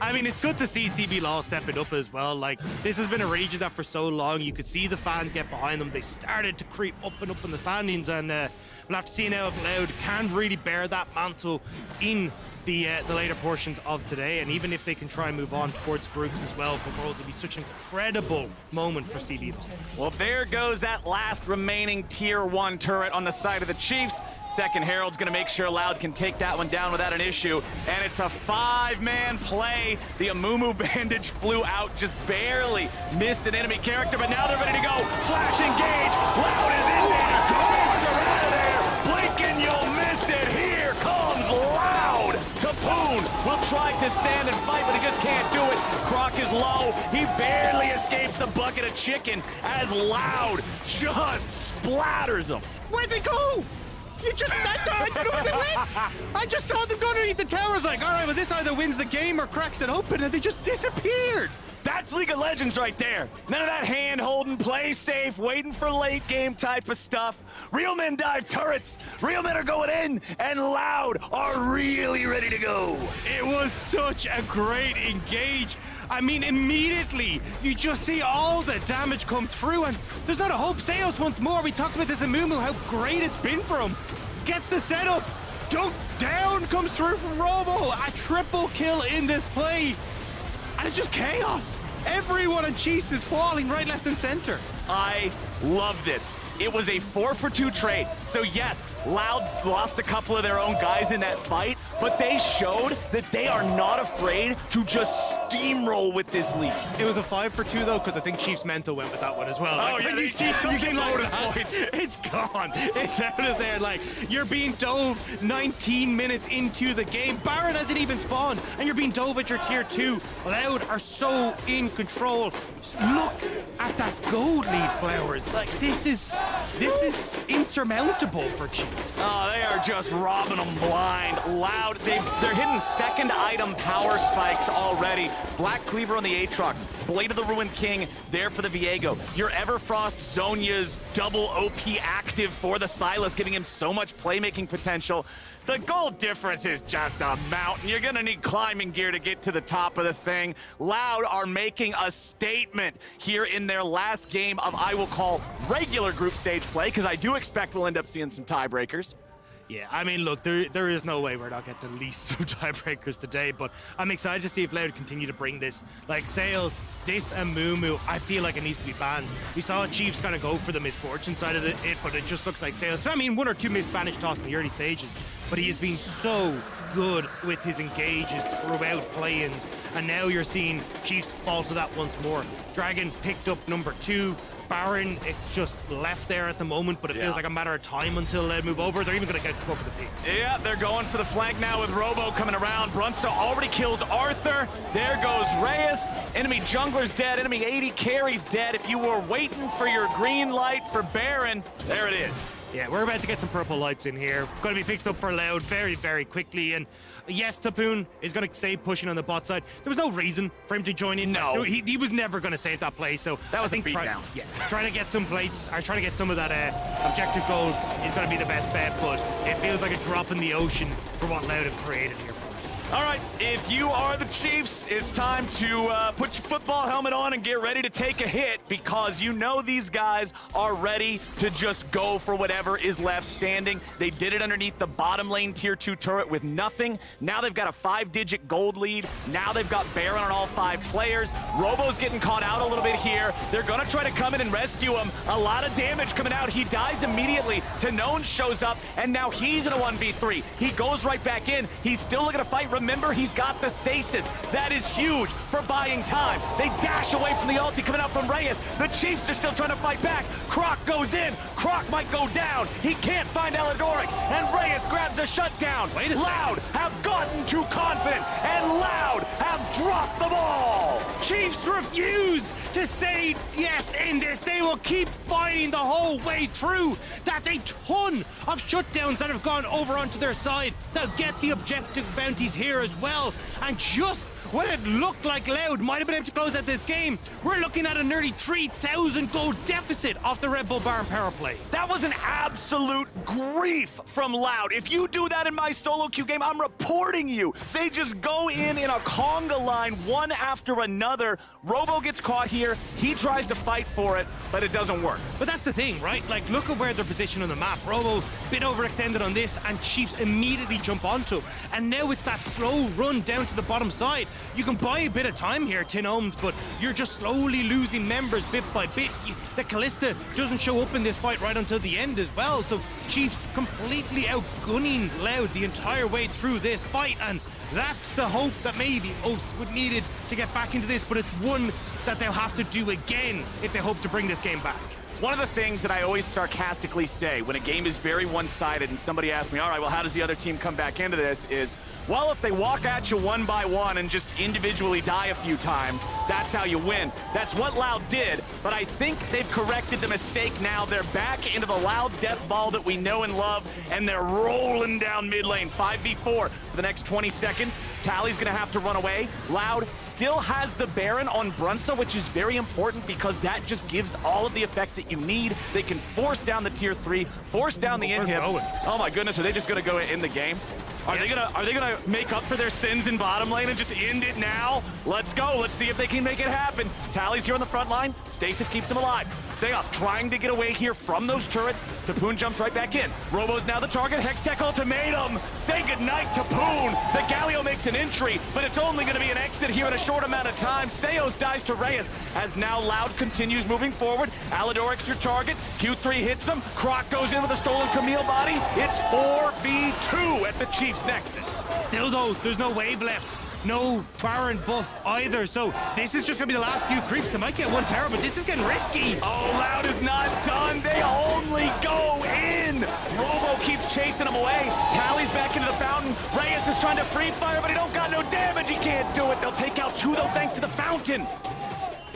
I mean, it's good to see CB Law stepping up as well. Like, this has been a region that for so long, you could see the fans get behind them. They started to creep up and up in the standings, and we'll have to see now if Loud can really bear that mantle in the later portions of today, and even if they can try and move on towards groups as well for Worlds, it'd be such an incredible moment for CB. Well, there goes that last remaining tier 1 turret on the side of the Chiefs. Second Herald's gonna make sure Loud can take that one down without an issue, and it's a 5-man play. The Amumu bandage flew out, just barely missed an enemy character, but now they're ready to go. Flash engage, Loud is in there, Chiefs are out of there, blink and you'll miss it. Here comes Loud. Tapoon will try to stand and fight, but he just can't do it. Croc is low. He barely escapes the bucket of chicken as Loud just splatters him. Where'd they go? You just, I don't know where they went. I just saw them go underneath the towers like, all right, well, this either wins the game or cracks it open, and they just disappeared. That's League of Legends right there. None of that hand-holding, play safe, waiting for late game type of stuff. Real men dive turrets. Real men are going in, and Loud are really ready to go. It was such a great engage. I mean, immediately, you just see all the damage come through, and there's not a hope. Seos once more, we talked about this in Mumu, how great it's been for him. Gets the setup, dunk down, comes through from Robo. A triple kill in this play, and it's just chaos. Everyone on Chiefs is falling right, left, and center. I love this. It was a 4-for-2 trade. So yes, Loud lost a couple of their own guys in that fight, but they showed that they are not afraid to just steamroll with this lead. It was a 5-for-2 though, because I think Chiefs Mental went with that one as well. Oh, like, yeah, when you see something like that, it's gone. It's out of there. Like, you're being dove 19 minutes into the game. Baron hasn't even spawned, and you're being dove at your tier 2. Loud are so in control. Look at that gold lead, Flowers. Like, this is insurmountable for Chiefs. Oh, they are just robbing them blind. Loud. They're hitting second item power spikes already. Black Cleaver on the Aatrox. Blade of the Ruined King there for the Viego. Your Everfrost Zhonya's double OP active for the Sylas, giving him so much playmaking potential. The gold difference is just a mountain. You're gonna need climbing gear to get to the top of the thing. Loud are making a statement here in their last game of, I will call, regular group stage play, because I do expect we'll end up seeing some tiebreakers. Yeah, I mean, look, there is no way we're not getting at least some tiebreakers today, but I'm excited to see if Loud continue to bring this. Like, Sales, this and Mumu, I feel like it needs to be banned. We saw Chiefs kind of go for the misfortune side of it, but it just looks like Sales. I mean, 1 or 2 missed Spanish toss in the early stages, but he has been so good with his engages throughout play-ins, and now you're seeing Chiefs fall to that once more. Dragon picked up number 2. Baron, it's just left there at the moment, but it feels like a matter of time until they move over. They're even going to go for the picks. Yeah, they're going for the flank now with Robo coming around. Brunso already kills Arthur. There goes Reyes. Enemy jungler's dead. Enemy 80 carry's dead. If you were waiting for your green light for Baron, there it is. Yeah, we're about to get some purple lights in here. Going to be picked up for Loud very, very quickly. And yes, Tapoon is going to stay pushing on the bot side. There was no reason for him to join in. No. He was never going to save that play. So that was a beatdown. Yeah, trying to get some plates, or trying to get some of that objective gold is going to be the best bet. But it feels like a drop in the ocean for what Loud have created here. All right, if you are the Chiefs, it's time to put your football helmet on and get ready to take a hit, because you know these guys are ready to just go for whatever is left standing. They did it underneath the bottom lane tier 2 turret with nothing. Now they've got a 5-digit gold lead. Now they've got Baron on all 5 players. Robo's getting caught out a little bit here. They're gonna try to come in and rescue him. A lot of damage coming out. He dies immediately. Tenone shows up, and now he's in a 1v3. He goes right back in. He's still looking to fight. Remember, he's got the stasis. That is huge for buying time. They dash away from the ulti coming out from Reyes. The Chiefs are still trying to fight back. Croc goes in. Croc might go down. He can't find Aladoric. And Reyes grabs a shutdown. Loud have gotten too confident. And Loud have dropped the ball. Chiefs refuse to say yes in this. They will keep fighting the whole way through. That's a ton of shutdowns that have gone over onto their side. They'll get the objective bounties here as well. And just when it looked like Loud might have been able to close out this game, we're looking at a nearly 3,000 gold deficit off the Red Bull Baron power play. That was an absolute grief from Loud. If you do that in my solo queue game, I'm reporting you. They just go in a conga line one after another. Robo gets caught here. He tries to fight for it, but it doesn't work. But that's the thing, right? Like, look at where they're positioned on the map. Robo, bit overextended on this, and Chiefs immediately jump onto him. And now it's that slow run down to the bottom side. You can buy a bit of time here, Tin Ohms, but you're just slowly losing members bit by bit. The Callista doesn't show up in this fight right until the end as well, so Chiefs completely outgunning Loud the entire way through this fight, and that's the hope that maybe Oafs would needed to get back into this, but it's one that they'll have to do again if they hope to bring this game back. One of the things that I always sarcastically say when a game is very one-sided and somebody asks me, all right, well, how does the other team come back into this, is, well, if they walk at you one by one and just individually die a few times, that's how you win. That's what Loud did, but I think they've corrected the mistake now. They're back into the Loud death ball that we know and love, and they're rolling down mid lane, 5v4 for the next 20 seconds. Tally's gonna have to run away. Loud still has the Baron on Brunsa, which is very important because that just gives all of the effect that you need. They can force down the tier 3, force down the inhib. Oh my goodness, are they just gonna go in the game? Are they gonna make up for their sins in bottom lane and just end it now? Let's go. Let's see if they can make it happen. Tally's here on the front line. Stasis keeps him alive. Seos trying to get away here from those turrets. Tapoon jumps right back in. Robo's now the target. Hextech ultimatum. Say goodnight, Tapoon. The Galio makes an entry, but it's only gonna be an exit here in a short amount of time. Seos dies to Reyes as now Loud continues moving forward. Aladoric's your target. Q3 hits him. Croc goes in with a stolen Camille body. It's 4v2 at the Chiefs Nexus. Still though, there's no wave left. No Baron buff either, so this is just gonna be the last few creeps. They might get one tower, but this is getting risky. Oh, Loud is not done. They only go in. Robo keeps chasing him away. Tally's back into the fountain. Reyes is trying to free fire, but he don't got no damage. He can't do it. They'll take out 2 though, thanks to the fountain.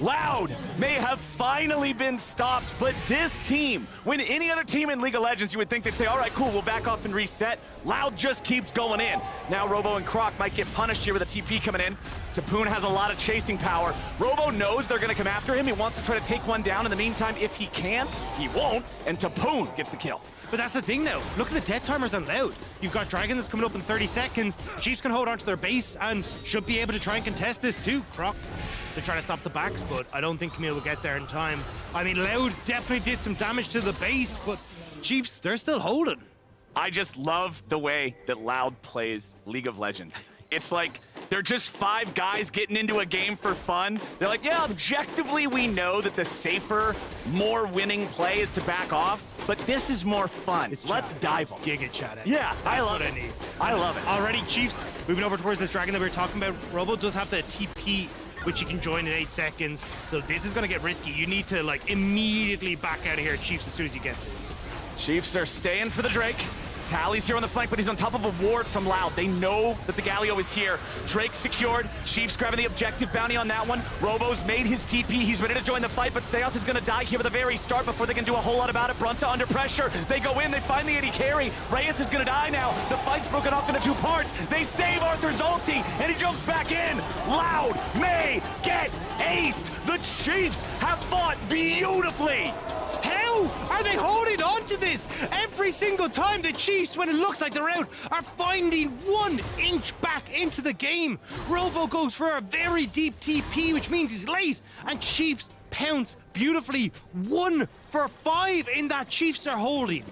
Loud may have finally been stopped, but this team, when any other team in League of Legends, you would think they'd say, all right, cool, we'll back off and reset. Loud just keeps going in. Now Robo and Croc might get punished here with a TP coming in. Tapoon has a lot of chasing power. Robo knows they're gonna come after him. He wants to try to take one down. In the meantime, if he can, he won't, and Tapoon gets the kill. But that's the thing now. Look at the death timers on Loud. You've got Dragon that's coming up in 30 seconds. Chiefs can hold on to their base and should be able to try and contest this too. Croc, they're trying to stop the backs, but I don't think Camille will get there in time. I mean, Loud definitely did some damage to the base, but Chiefs, they're still holding. I just love the way that Loud plays League of Legends. It's like they're just 5 guys getting into a game for fun. They're like, yeah, objectively we know that the safer, more winning play is to back off, but this is more fun. Let's dive on. Giga chat. Yeah, I love what it. I need. I love it. Already, Chiefs, moving over towards this Dragon that we were talking about. Robo does have the TP, which you can join in 8 seconds. So this is going to get risky. You need to like immediately back out of here, Chiefs, as soon as you get this. Chiefs are staying for the Drake. Tally's here on the flank, but he's on top of a ward from Loud. They know that the Galio is here. Drake secured. Chiefs grabbing the objective bounty on that one. Robo's made his TP. He's ready to join the fight, but Seos is going to die here at the very start before they can do a whole lot about it. Brunsa under pressure. They go in. They find the 80 carry. Reyes is going to die now. The fight's broken off into 2 parts. They save Arthur's ulti, and he jumps back in. Loud may get aced. The Chiefs have fought beautifully. How are they holding on to this? Every single time the Chiefs, when it looks like they're out, are finding 1 inch back into the game. Robo goes for a very deep TP, which means he's late, and Chiefs pounce beautifully. 1 for 5 in that Chiefs are holding.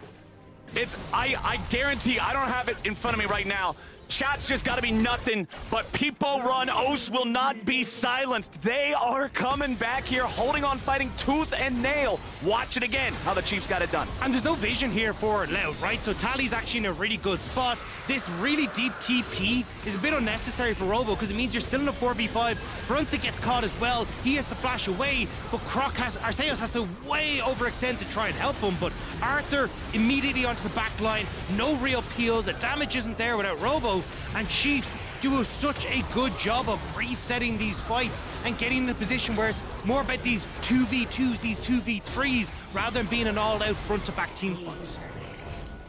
I guarantee, I don't have it in front of me right now. Chat's just got to be nothing but people run. Os will not be silenced. They are coming back here, holding on, fighting tooth and nail. Watch it again, how the Chiefs got it done. And there's no vision here for Loud, right? So Tally's actually in a really good spot. This really deep TP is a bit unnecessary for Robo because it means you're still in a 4v5. Brunsa gets caught as well. He has to flash away, but Arceus has to way overextend to try and help him. But Arthur immediately onto the back line. No real peel. The damage isn't there without Robo. And Chiefs do such a good job of resetting these fights and getting in a position where it's more about these 2v2s, these 2v3s, rather than being an all-out front-to-back team fight.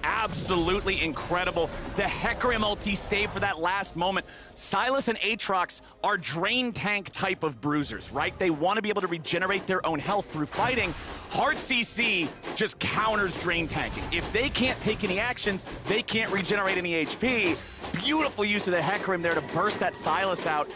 Absolutely incredible. The Hecarim ulti save for that last moment. Silas and Aatrox are drain tank type of bruisers, right? They want to be able to regenerate their own health through fighting. Hard CC just counters drain tanking. If they can't take any actions, they can't regenerate any HP. Beautiful use of the Hecarim there to burst that Silas out.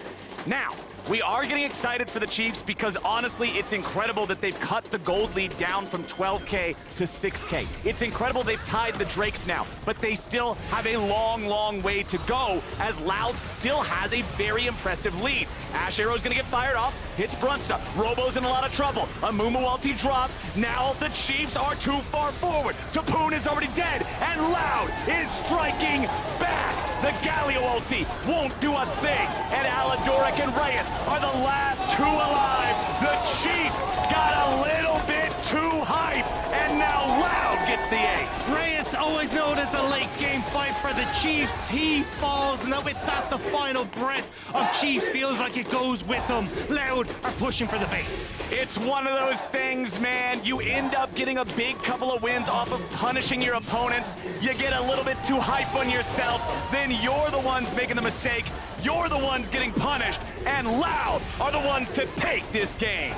Now, we are getting excited for the Chiefs because honestly, it's incredible that they've cut the gold lead down from 12K to 6K. It's incredible they've tied the Drakes now, but they still have a long, long way to go as Loud still has a very impressive lead. Ash Arrow's gonna get fired off, hits Brunsa. Robo's in a lot of trouble. Amumu ulti drops. Now the Chiefs are too far forward. Tapoon is already dead, and Loud is striking back. The Galio ulti won't do a thing, and Aladoric and Reyes are the last 2 alive. The Chiefs got a little bit too hype, and now Loud gets the ace. Reyes, always known as the late game fight for the Chiefs. He falls, and with that, the final breath of Chiefs feels like it goes with them. Loud are pushing for the base. It's one of those things, man. You end up getting a big couple of wins off of punishing your opponents. You get a little bit too hype on yourself, then you're the ones making the mistake. You're the ones getting punished, and Loud are the ones to take this game.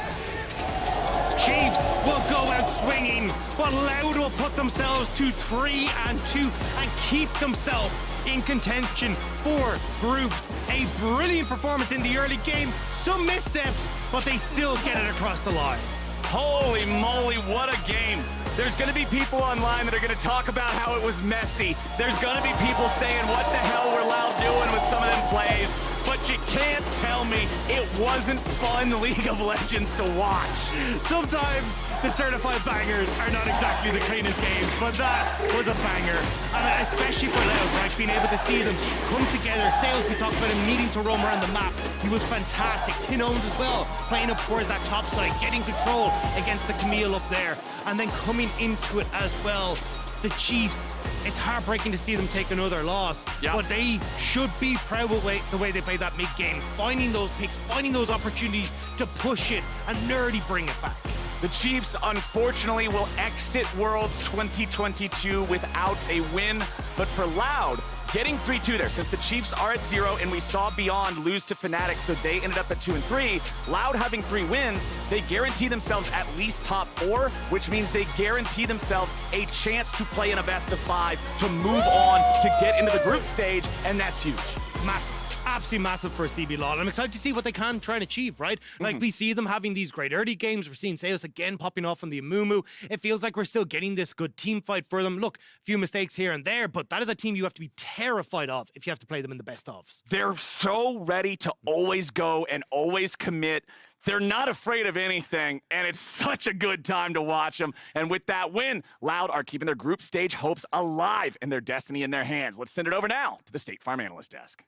Chiefs will go out swinging, but Loud will put themselves to 3-2 and keep themselves in contention for groups. A brilliant performance in the early game. Some missteps, but they still get it across the line. Holy moly, what a game. There's going to be people online that are going to talk about how it was messy. There's going to be people saying, what the hell were Loud doing with some of them plays? But you can't tell me it wasn't fun League of Legends to watch. Sometimes the certified bangers are not exactly the cleanest games, but that was a banger. And especially for Loud, right? Being able to see them come together. Sales, we talked about him needing to roam around the map. He was fantastic. Tin Ohms as well, playing up towards that top side, getting control against the Camille up there, and then coming into it as well. The Chiefs, it's heartbreaking to see them take another loss. But they should be proud with the way they played that mid-game, finding those picks, finding those opportunities to push it and Nerdy bring it back. The Chiefs, unfortunately, will exit Worlds 2022 without a win. But for Loud, getting 3-2 there, since the Chiefs are at 0 and we saw Beyond lose to Fnatic, so they ended up at 2-3. Loud having 3 wins, they guarantee themselves at least top 4, which means they guarantee themselves a chance to play in a best of 5 to move on to get into the group stage, and that's huge. Massive. Absolutely massive for CB LoL. I'm excited to see what they can try and achieve, right? Like, we see them having these great early games. We're seeing Seos again popping off on the Amumu. It feels like we're still getting this good team fight for them. Look, a few mistakes here and there, but that is a team you have to be terrified of if you have to play them in the best ofs. They're so ready to always go and always commit. They're not afraid of anything, and it's such a good time to watch them. And with that win, Loud are keeping their group stage hopes alive and their destiny in their hands. Let's send it over now to the State Farm Analyst Desk.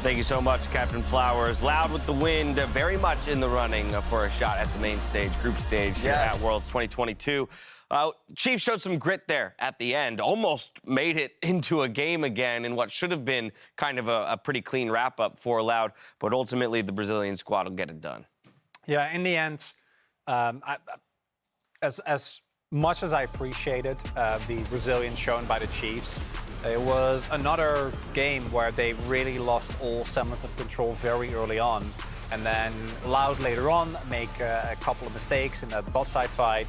Thank you so much, Captain Flowers. Loud with the win, very much in the running for a shot at the main stage, group stage here at Worlds 2022. Chiefs showed some grit there at the end, almost made it into a game again in what should have been kind of a pretty clean wrap-up for Loud, but ultimately the Brazilian squad will get it done. Yeah, in the end, as much as I appreciated the resilience shown by the Chiefs, it was another game where they really lost all semblance of control very early on. And then Loud later on make a couple of mistakes in that bot side fight.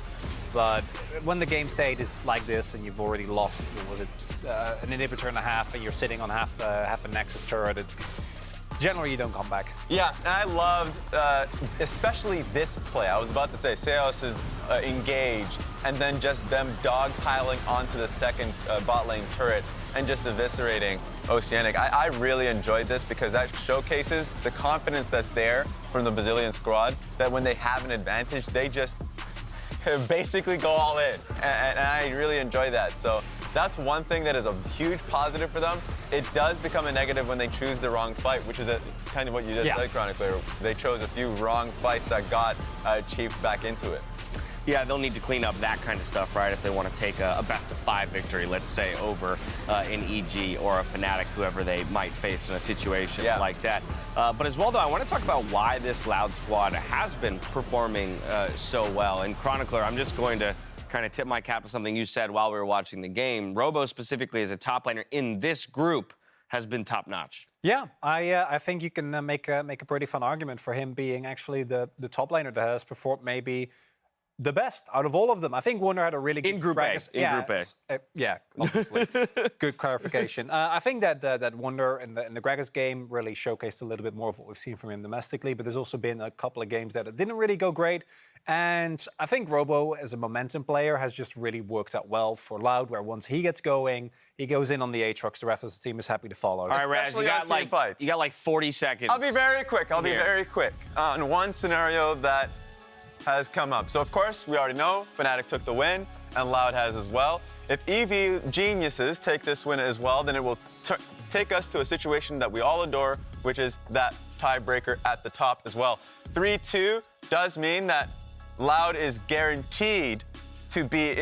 But when the game state is like this and you've already lost, what was it, an inhibitor and a half, and you're sitting on half a Nexus turret, generally you don't come back. Yeah, and I loved especially this play. I was about to say Seos is engaged, and then just them dogpiling onto the second bot lane turret and just eviscerating Oceanic. I really enjoyed this because that showcases the confidence that's there from the Brazilian squad, that when they have an advantage, they just basically go all in. And I really enjoy that. So that's one thing that is a huge positive for them. It does become a negative when they choose the wrong fight, which is kind of what you just said, Chronicler. They chose a few wrong fights that got Chiefs back into it. Yeah, they'll need to clean up that kind of stuff, right, if they want to take a best-of-5 victory, let's say, over an EG or a Fnatic, whoever they might face in a situation like that. But as well, though, I want to talk about why this Loud squad has been performing so well. And Chronicler, I'm just going to kind of tip my cap to something you said while we were watching the game. Robo, specifically, as a top laner in this group, has been top-notch. Yeah, I think you can make a pretty fun argument for him being actually the top laner that has performed maybe the best out of all of them. I think Wonder had a really good Group A. Group A. Yeah, obviously. Good clarification. I think that Wonder in the Gragas game really showcased a little bit more of what we've seen from him domestically, but there's also been a couple of games that didn't really go great. And I think Robo, as a momentum player, has just really worked out well for Loud, where once he gets going, he goes in on the Aatrox, the rest of the team is happy to follow. All right, Raz, you got like 40 seconds. I'll be very quick. I'll be very quick on one scenario that has come up. So, of course, we already know Fnatic took the win, and Loud has as well. If EV geniuses take this win as well, then it will take us to a situation that we all adore, which is that tiebreaker at the top as well. 3-2 does mean that Loud is guaranteed to be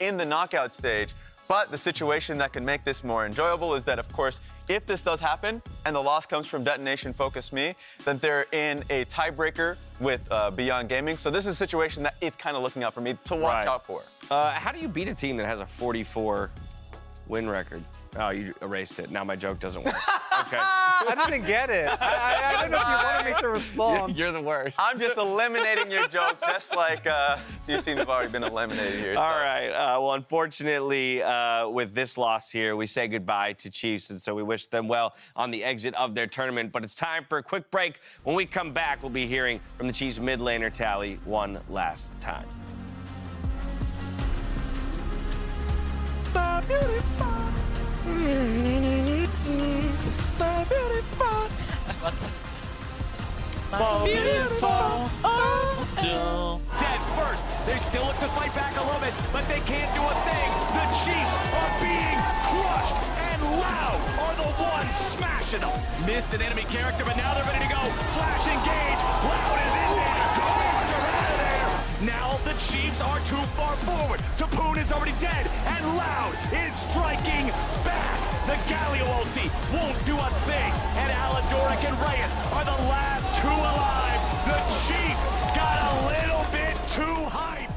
in the knockout stage. But the situation that can make this more enjoyable is that, of course, if this does happen and the loss comes from Detonation Focus Me, then they're in a tiebreaker with Beyond Gaming. So this is a situation that is kind of looking out for me to watch out for. How do you beat a team that has a 44 win record? Oh, you erased it. Now my joke doesn't work. Okay. I didn't get it. I don't know if you wanted me to respond. You're the worst. I'm just eliminating your joke, just like a few teams have already been eliminated here. All right. Well, unfortunately, with this loss here, we say goodbye to Chiefs, and so we wish them well on the exit of their tournament. But it's time for a quick break. When we come back, we'll be hearing from the Chiefs mid laner Tally one last time. The beautiful. Dead first. They still look to fight back a little bit, but they can't do a thing. The Chiefs are being crushed, and Loud are the ones smashing them. Missed an enemy character, but now they're ready to go. Flash engage. Loud is in there. Chiefs are out of there. Now the Chiefs are too far forward. Tapoon is already dead, and Loud is striking back. The Galio ulti won't do a thing, and Aladoric and Reyes are the last two alive. The Chiefs got a little bit too hype.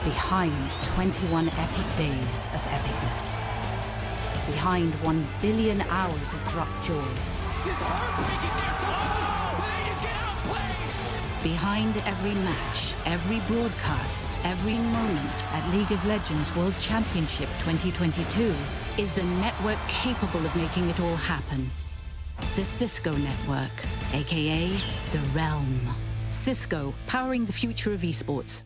Behind 21 epic days of epicness. Behind 1 billion hours of dropped jaws. Behind every match, every broadcast, every moment at League of Legends World Championship 2022 is the network capable of making it all happen. The Cisco Network, aka The Realm. Cisco, powering the future of esports.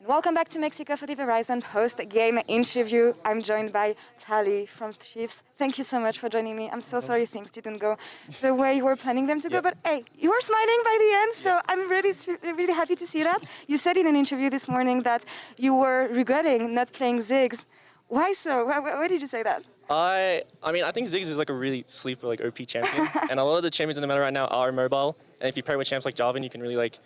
Welcome back to Mexico for the Verizon post-game interview. I'm joined by Tali from Chiefs. Thank you so much for joining me. I'm so sorry things didn't go the way you were planning them to go, but hey, you were smiling by the end, so I'm really happy to see that. You said in an interview this morning that you were regretting not playing Ziggs. Why so? Why did you say that? I mean, I think Ziggs is like a really sleeper, like OP champion, and a lot of the champions in the meta right now are mobile. And if you pair with champs like Jarvan, you can really like.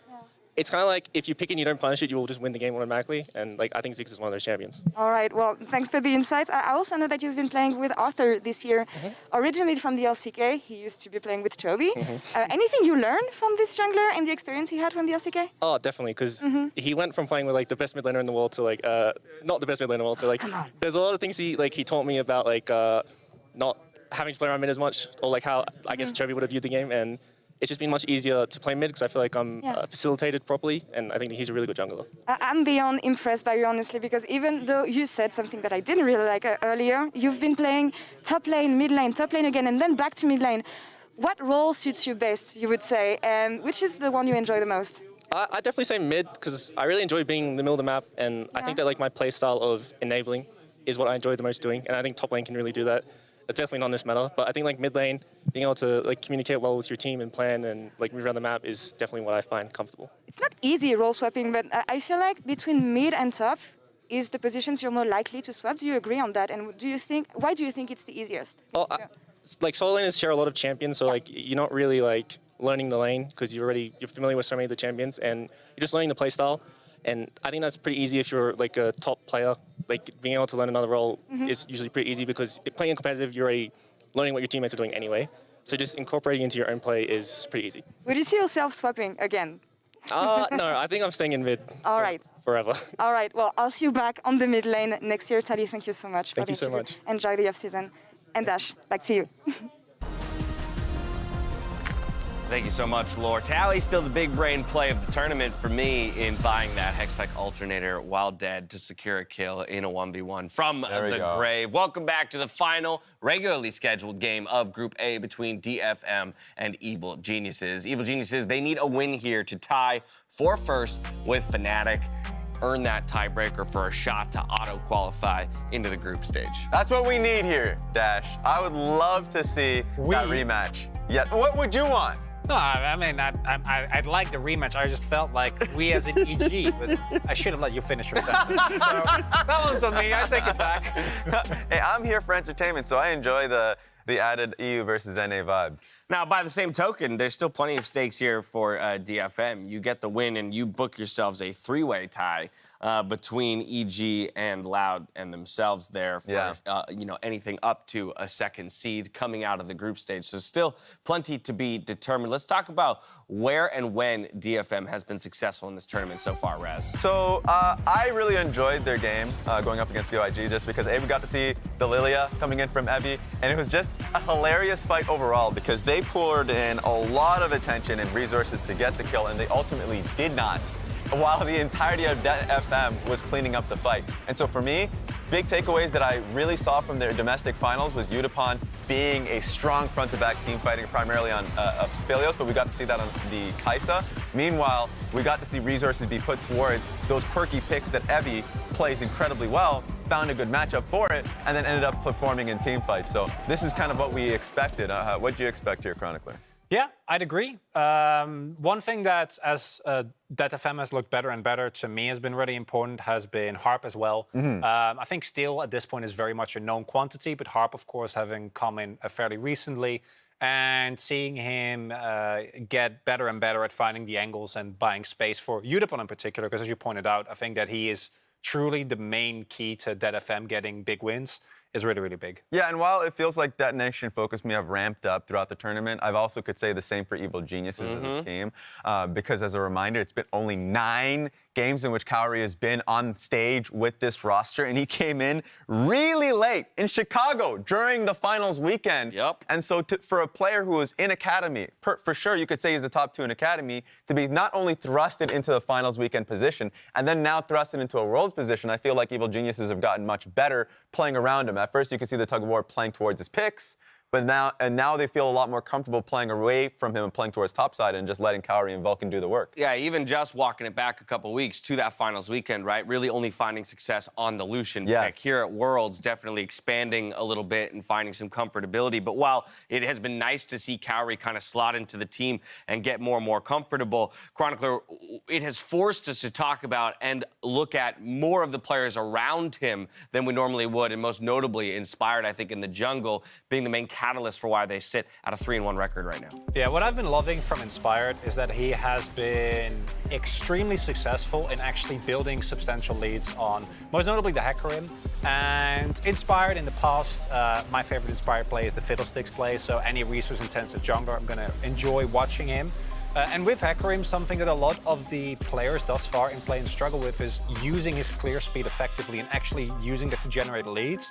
It's kind of like if you pick and you don't punish it, you will just win the game automatically. And like I think Ziggs is one of those champions. All right. Well, thanks for the insights. I also know that you've been playing with Arthur this year, originally from the LCK. He used to be playing with Toby. Anything you learned from this jungler and the experience he had from the LCK? Oh, definitely, because he went from playing with like the best mid laner in the world to like not the best mid laner in the world. So like, there's a lot of things he taught me about like not having to play around mid as much, or like how I guess Toby would have viewed the game, and it's just been much easier to play mid because I feel like I'm facilitated properly, and I think he's a really good jungler. I'm beyond impressed by you, honestly, because even though you said something that I didn't really like earlier, you've been playing top lane, mid lane, top lane again, and then back to mid lane. What role suits you best, you would say, and which is the one you enjoy the most? I definitely say mid because I really enjoy being in the middle of the map, and I think that like my play style of enabling is what I enjoy the most doing, and I think top lane can really do that. It's definitely not in this meta, but I think like mid lane, being able to like communicate well with your team and plan and like move around the map is definitely what I find comfortable. It's not easy role swapping, but I feel like between mid and top is the positions you're more likely to swap. Do you agree on that? And why do you think it's the easiest? Well, like solo laners share a lot of champions, so like you're not really like learning the lane because you're familiar with so many of the champions, and you're just learning the play style. And I think that's pretty easy if you're like a top player. Like being able to learn another role is usually pretty easy because playing competitive, you're already learning what your teammates are doing anyway. So just incorporating into your own play is pretty easy. Would you see yourself swapping again? No, I think I'm staying in mid. All right. Forever. All right. Well, I'll see you back on the mid lane next year. Tali, thank you so much. Thank you so much. Enjoy the off-season. And Dash, back to you. Thank you so much, Laura. Tally's still the big brain play of the tournament for me in buying that Hextech Alternator while dead to secure a kill in a 1v1 from the grave. Welcome back to the final regularly scheduled game of Group A between DFM and Evil Geniuses. Evil Geniuses, they need a win here to tie for first with Fnatic, earn that tiebreaker for a shot to auto-qualify into the group stage. That's what we need here, Dash. I would love to see that rematch. Yeah, what would you want? No, I mean, I'd like the rematch. I just felt like we as an EG, but I should have let you finish your sentence. So that one's on me. I take it back. Hey, I'm here for entertainment, so I enjoy the added EU versus NA vibe. Now, by the same token, there's still plenty of stakes here for DFM. You get the win, and you book yourselves a three-way tie between EG and Loud and themselves there for anything up to a second seed coming out of the group stage. So still plenty to be determined. Let's talk about where and when DFM has been successful in this tournament so far, Raz. So I really enjoyed their game going up against BYG just because we got to see the Lilia coming in from Evie, and it was just a hilarious fight overall because they poured in a lot of attention and resources to get the kill, and they ultimately did not, while the entirety of FM was cleaning up the fight. And so for me, big takeaways that I really saw from their domestic finals was Udapon being a strong front-to-back team fighting primarily on Philios, but we got to see that on the Kai'Sa. Meanwhile, we got to see resources be put towards those quirky picks that Evie plays incredibly well, found a good matchup for it, and then ended up performing in team fights. So this is kind of what we expected. What did you expect here, Chronicler? Yeah, I'd agree. One thing that FM has looked better and better to me has been really important has been Harp as well. I think Steel at this point is very much a known quantity, but Harp, of course, having come in fairly recently and seeing him get better and better at finding the angles and buying space for Udapon in particular, because as you pointed out, I think that he is truly the main key to DFM getting big wins. Is really, really big. Yeah, and while it feels like Detonation and Focus may have ramped up throughout the tournament, I've also could say the same for Evil Geniuses as a team. Because as a reminder, it's been only 9 games in which Kaori has been on stage with this roster, and he came in really late in Chicago during the finals weekend. And so for a player who was in Academy, for sure you could say he's the top 2 in Academy, to be not only thrusted into the finals weekend position, and then now thrusted into a Worlds position, I feel like Evil Geniuses have gotten much better playing around him. At first, you can see the tug of war playing towards his picks, But now they feel a lot more comfortable playing away from him and playing towards topside and just letting Kaori and Vulcan do the work. Yeah, even just walking it back a couple weeks to that finals weekend, right? Really only finding success on the Lucian pick. Here at Worlds, definitely expanding a little bit and finding some comfortability. But while it has been nice to see Kaori kind of slot into the team and get more and more comfortable, Chronicler, it has forced us to talk about and look at more of the players around him than we normally would, and most notably Inspired, I think, in the jungle, being the main catalyst for why they sit at a 3-1 record right now. Yeah, what I've been loving from Inspired is that he has been extremely successful in actually building substantial leads on, most notably the Hecarim. And Inspired in the past, my favorite Inspired play is the Fiddlesticks play, so any resource-intensive jungler, I'm going to enjoy watching him. And with Hecarim, something that a lot of the players thus far in play and struggle with is using his clear speed effectively and actually using that to generate leads.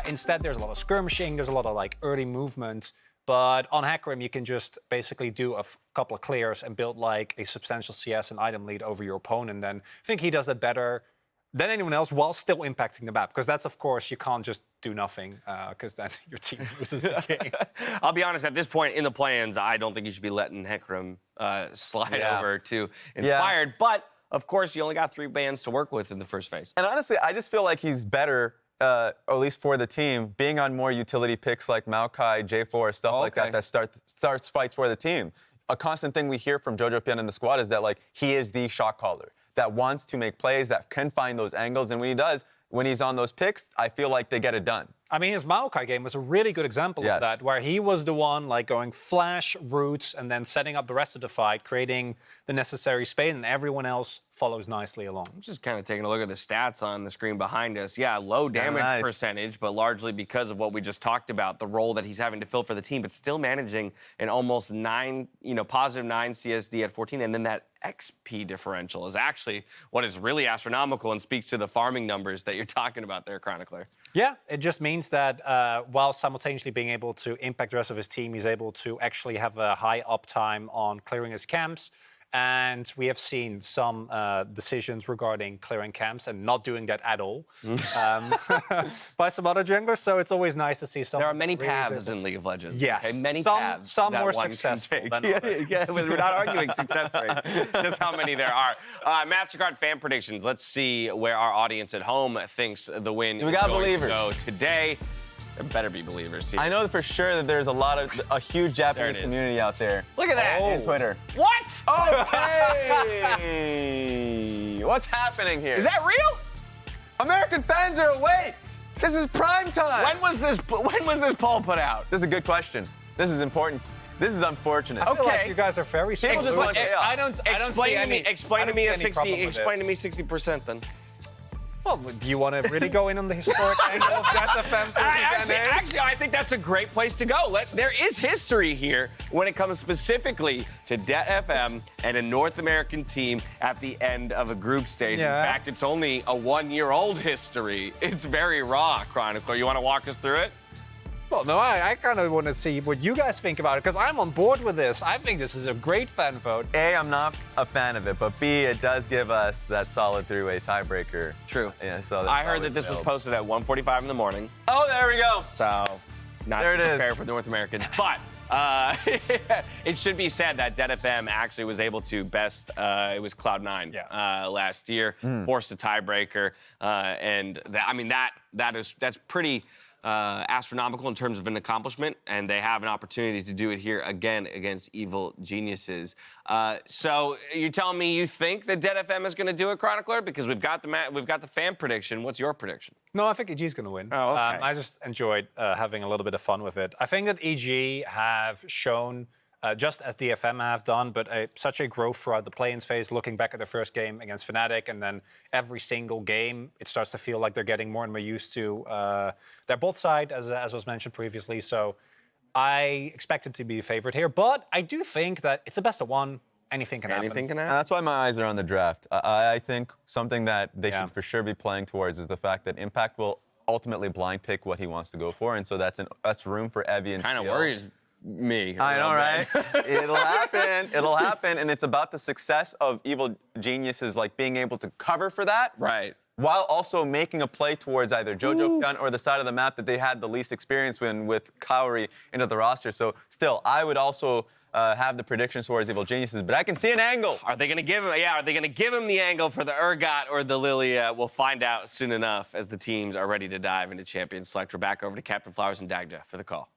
Instead, there's a lot of skirmishing, there's a lot of like early movement, but on Hecarim, you can just basically do a couple of clears and build like a substantial CS and item lead over your opponent. And I think he does that better than anyone else while still impacting the map. Because that's, of course, you can't just do nothing because then your team loses the game. I'll be honest, at this point in the plans, I don't think you should be letting Hecarim slide over to Inspired. But, of course, you only got 3 bans to work with in the first phase. And honestly, I just feel like he's better, at least for the team, being on more utility picks like Maokai, J4, stuff like that starts fights for the team. A constant thing we hear from Jojo Pian in the squad is that like he is the shot caller that wants to make plays, that can find those angles, and when he does, when he's on those picks, I feel like they get it done. I mean, his Maokai game was a really good example of that, where he was the one like going flash, roots, and then setting up the rest of the fight, creating the necessary space, and everyone else follows nicely along. I'm just kind of taking a look at the stats on the screen behind us. Yeah, low damage percentage, but largely because of what we just talked about, the role that he's having to fill for the team, but still managing an almost positive 9 CSD at 14, and then that XP differential is actually what is really astronomical and speaks to the farming numbers that you're talking about there, Chronicler. Yeah, it just means that while simultaneously being able to impact the rest of his team, he's able to actually have a high uptime on clearing his camps. And we have seen some decisions regarding clearing camps and not doing that at all by some other junglers. So it's always nice to see some. There are many paths in League of Legends. Yes, okay? Many paths. Some that more one successful can than take. Yeah, we're not arguing success rates, just how many there are. MasterCard fan predictions. Let's see where our audience at home thinks the win We got is going believers. to go today. There better be believers here. I know for sure that there's a huge Japanese community out there. Look at that. In Twitter. What? Okay. What's happening here? Is that real? American fans are awake. This is prime time. When was this poll put out? This is a good question. This is important. This is unfortunate. I feel like you guys are very People just want chaos. I don't Explain to me 60% then. Well, do you want to really go in on the historic angle of DefM versus NA? Actually, I think that's a great place to go. There is history here when it comes specifically to DefM and a North American team at the end of a group stage. Yeah. In fact, it's only a 1-year-old history. It's very raw, Chronicler. You want to walk us through it? Well, no, I kind of want to see what you guys think about it, because I'm on board with this. I think this is a great fan vote. A, I'm not a fan of it, but B, it does give us that solid 3-way tiebreaker. True. Yeah, so I heard that this was posted at 1:45 in the morning. Oh, there we go. So, not there to it prepare is. for North Americans. But it should be said that DefM actually was able to best, it was Cloud9 last year, forced a tiebreaker. And that's pretty astronomical in terms of an accomplishment, and they have an opportunity to do it here again against Evil Geniuses. So you're telling me you think that DefM is going to do it, Chronicler? Because we've got the fan prediction. What's your prediction? No, I think EG's going to win. Oh, okay. I just enjoyed having a little bit of fun with it. I think that EG have shown, just as DFM have done, but such a growth throughout the play-ins phase, looking back at their first game against Fnatic, and then every single game, it starts to feel like they're getting more and more used to their bot side, as was mentioned previously. So I expect it to be favored here, but I do think that it's a best of one. Anything can happen. Anything can happen. That's why my eyes are on the draft. I think something that they should for sure be playing towards is the fact that Impact will ultimately blind pick what he wants to go for, and so that's room for Evie and Kind of Steel. worries me. I know, right? It'll happen. It'll happen, and it's about the success of Evil Geniuses, like being able to cover for that. Right. while also making a play towards either Jojo Pyun or the side of the map that they had the least experience in with Kaori into the roster. So still, I would also have the predictions towards Evil Geniuses, but I can see an angle. Are they going to give him? Yeah, are they going to give him the angle for the Urgot or the Lilia? We'll find out soon enough as the teams are ready to dive into Champion Select. We're back over to Captain Flowers and Dagda for the call.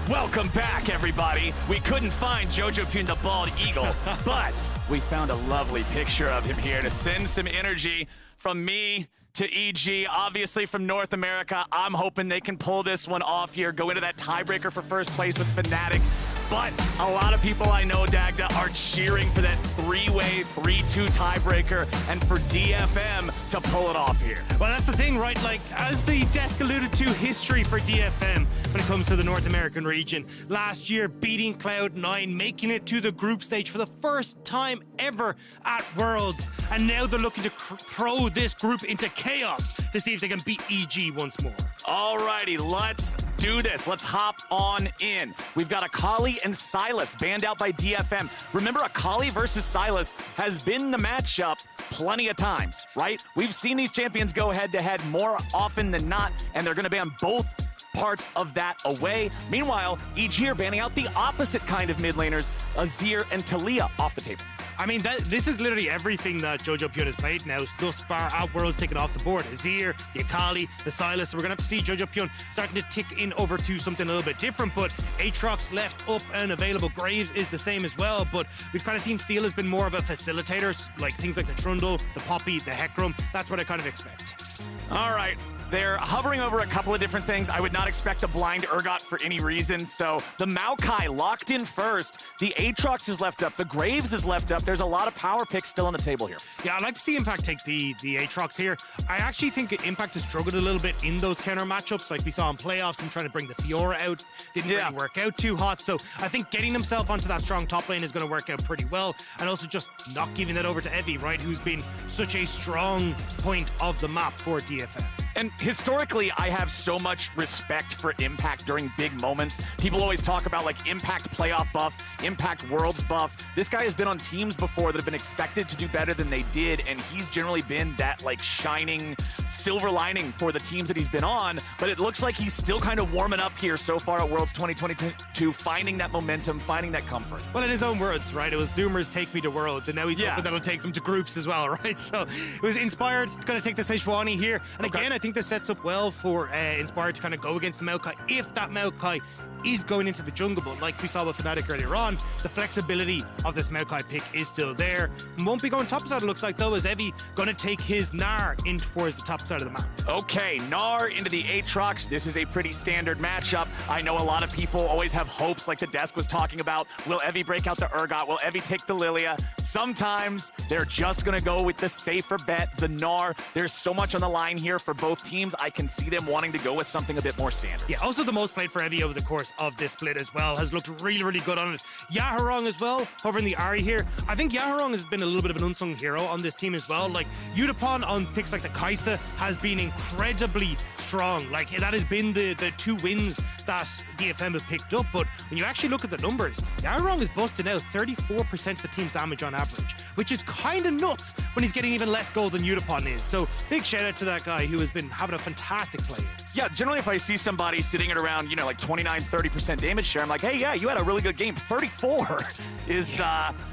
Welcome back, everybody. We couldn't find Jojo Pyun the Bald Eagle, but we found a lovely picture of him here to send some energy from me to EG, obviously from North America. I'm hoping they can pull this one off here, go into that tiebreaker for first place with Fnatic. But a lot of people I know, Dagda, are cheering for that three-way, 3-2 tiebreaker and for DFM to pull it off here. Well, that's the thing, right? Like, as the desk alluded to, history for DFM when it comes to the North American region. Last year, beating Cloud9, making it to the group stage for the first time ever at Worlds. And now they're looking to throw this group into chaos to see if they can beat EG once more. Alrighty, let's do this. Let's hop on in. We've got Akali and Silas banned out by DFM. Remember, Akali versus Silas has been the matchup plenty of times, right? We've seen these champions go head-to-head more often than not, and they're going to ban both parts of that away. Meanwhile, EG are banning out the opposite kind of mid laners, Azir and Talia, off the table. I mean, this is literally everything that Jojo Pyun has played now thus far. Out World's taken off the board. Azir, the Akali, the Silas. So we're going to have to see Jojo Pyun starting to tick in over to something a little bit different. But Aatrox left up and available. Graves is the same as well. But we've kind of seen Steel has been more of a facilitator, like things like the Trundle, the Poppy, the Hecarim. That's what I kind of expect. All right. They're hovering over a couple of different things. I would not expect a blind Urgot for any reason. So the Maokai locked in first. The Aatrox is left up. The Graves is left up. There's a lot of power picks still on the table here. Yeah, I'd like to see Impact take the Aatrox here. I actually think Impact has struggled a little bit in those counter matchups. Like we saw in playoffs, him trying to bring the Fiora out. Didn't really work out too hot. So I think getting himself onto that strong top lane is going to work out pretty well. And also just not giving that over to Evie, right? Who's been such a strong point of the map for DFM. And historically, I have so much respect for Impact during big moments. People always talk about like Impact playoff buff, Impact Worlds buff. This guy has been on teams before that have been expected to do better than they did, and he's generally been that like shining silver lining for the teams that he's been on. But it looks like he's still kind of warming up here so far at Worlds 2022, finding that momentum, finding that comfort. Well, in his own words, right? It was Zoomers take me to Worlds, and now he's hoping that'll take them to groups as well, right? So it was Inspired going to take the Sejuani here, and again, I think this sets up well for Inspired to kind of go against the Maokai if that Maokai is going into the jungle. But like we saw with Fnatic earlier on, the flexibility of this Maokai pick is still there. Won't be going topside, it looks like, though, as Evie going to take his Gnar in towards the top side of the map. Okay, Gnar into the Aatrox. This is a pretty standard matchup. I know a lot of people always have hopes, like the desk was talking about. Will Evie break out the Urgot? Will Evie take the Lilia? Sometimes they're just going to go with the safer bet, the Gnar. There's so much on the line here for both teams. I can see them wanting to go with something a bit more standard. Yeah, also the most played for Evie over the course of this split as well, has looked really, really good on it. Yaharong as well, covering the Ahri here. I think Yaharong has been a little bit of an unsung hero on this team as well. Like, Yutapon on picks like the Kai'Sa has been incredibly strong. Like, that has been the 2 wins that DFM have picked up. But when you actually look at the numbers, Yaharong is busting out 34% of the team's damage on average, which is kind of nuts when he's getting even less gold than Yutapon is. So big shout out to that guy who has been having a fantastic play. Yeah, generally if I see somebody sitting at around, you know, like 29-30% damage share, I'm like, hey, yeah, you had a really good game. 34 is,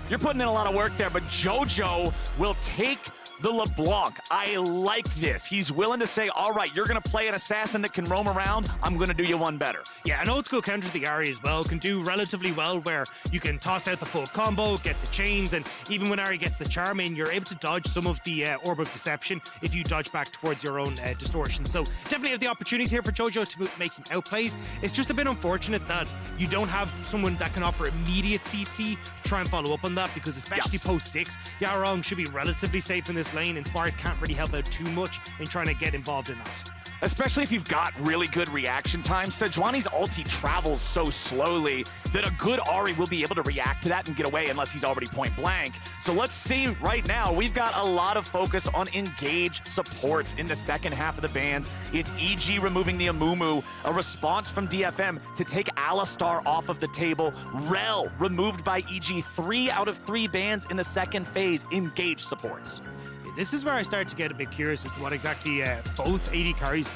you're putting in a lot of work there, but Jojo will take the LeBlanc. I like this. He's willing to say, all right, you're going to play an assassin that can roam around. I'm going to do you one better. Yeah, an old school counter to the Ahri as well can do relatively well, where you can toss out the full combo, get the chains, and even when Ahri gets the charm in, you're able to dodge some of the Orb of Deception if you dodge back towards your own distortion. So definitely have the opportunities here for Jojo to make some outplays. It's just a bit unfortunate that you don't have someone that can offer immediate CC to try and follow up on that, because especially post 6, Yaharong should be relatively safe in this lane. Inspired can't really help out too much in trying to get involved in that. Especially if you've got really good reaction time. Sejuani's ulti travels so slowly that a good Ahri will be able to react to that and get away unless he's already point blank. So let's see right now. We've got a lot of focus on engage supports in the second half of the bans. It's EG removing the Amumu, a response from DFM to take Alistar off of the table. Rel removed by EG, 3 out of 3 bans in the second phase, engage supports. this is where I start to get a bit curious as to what exactly both AD carries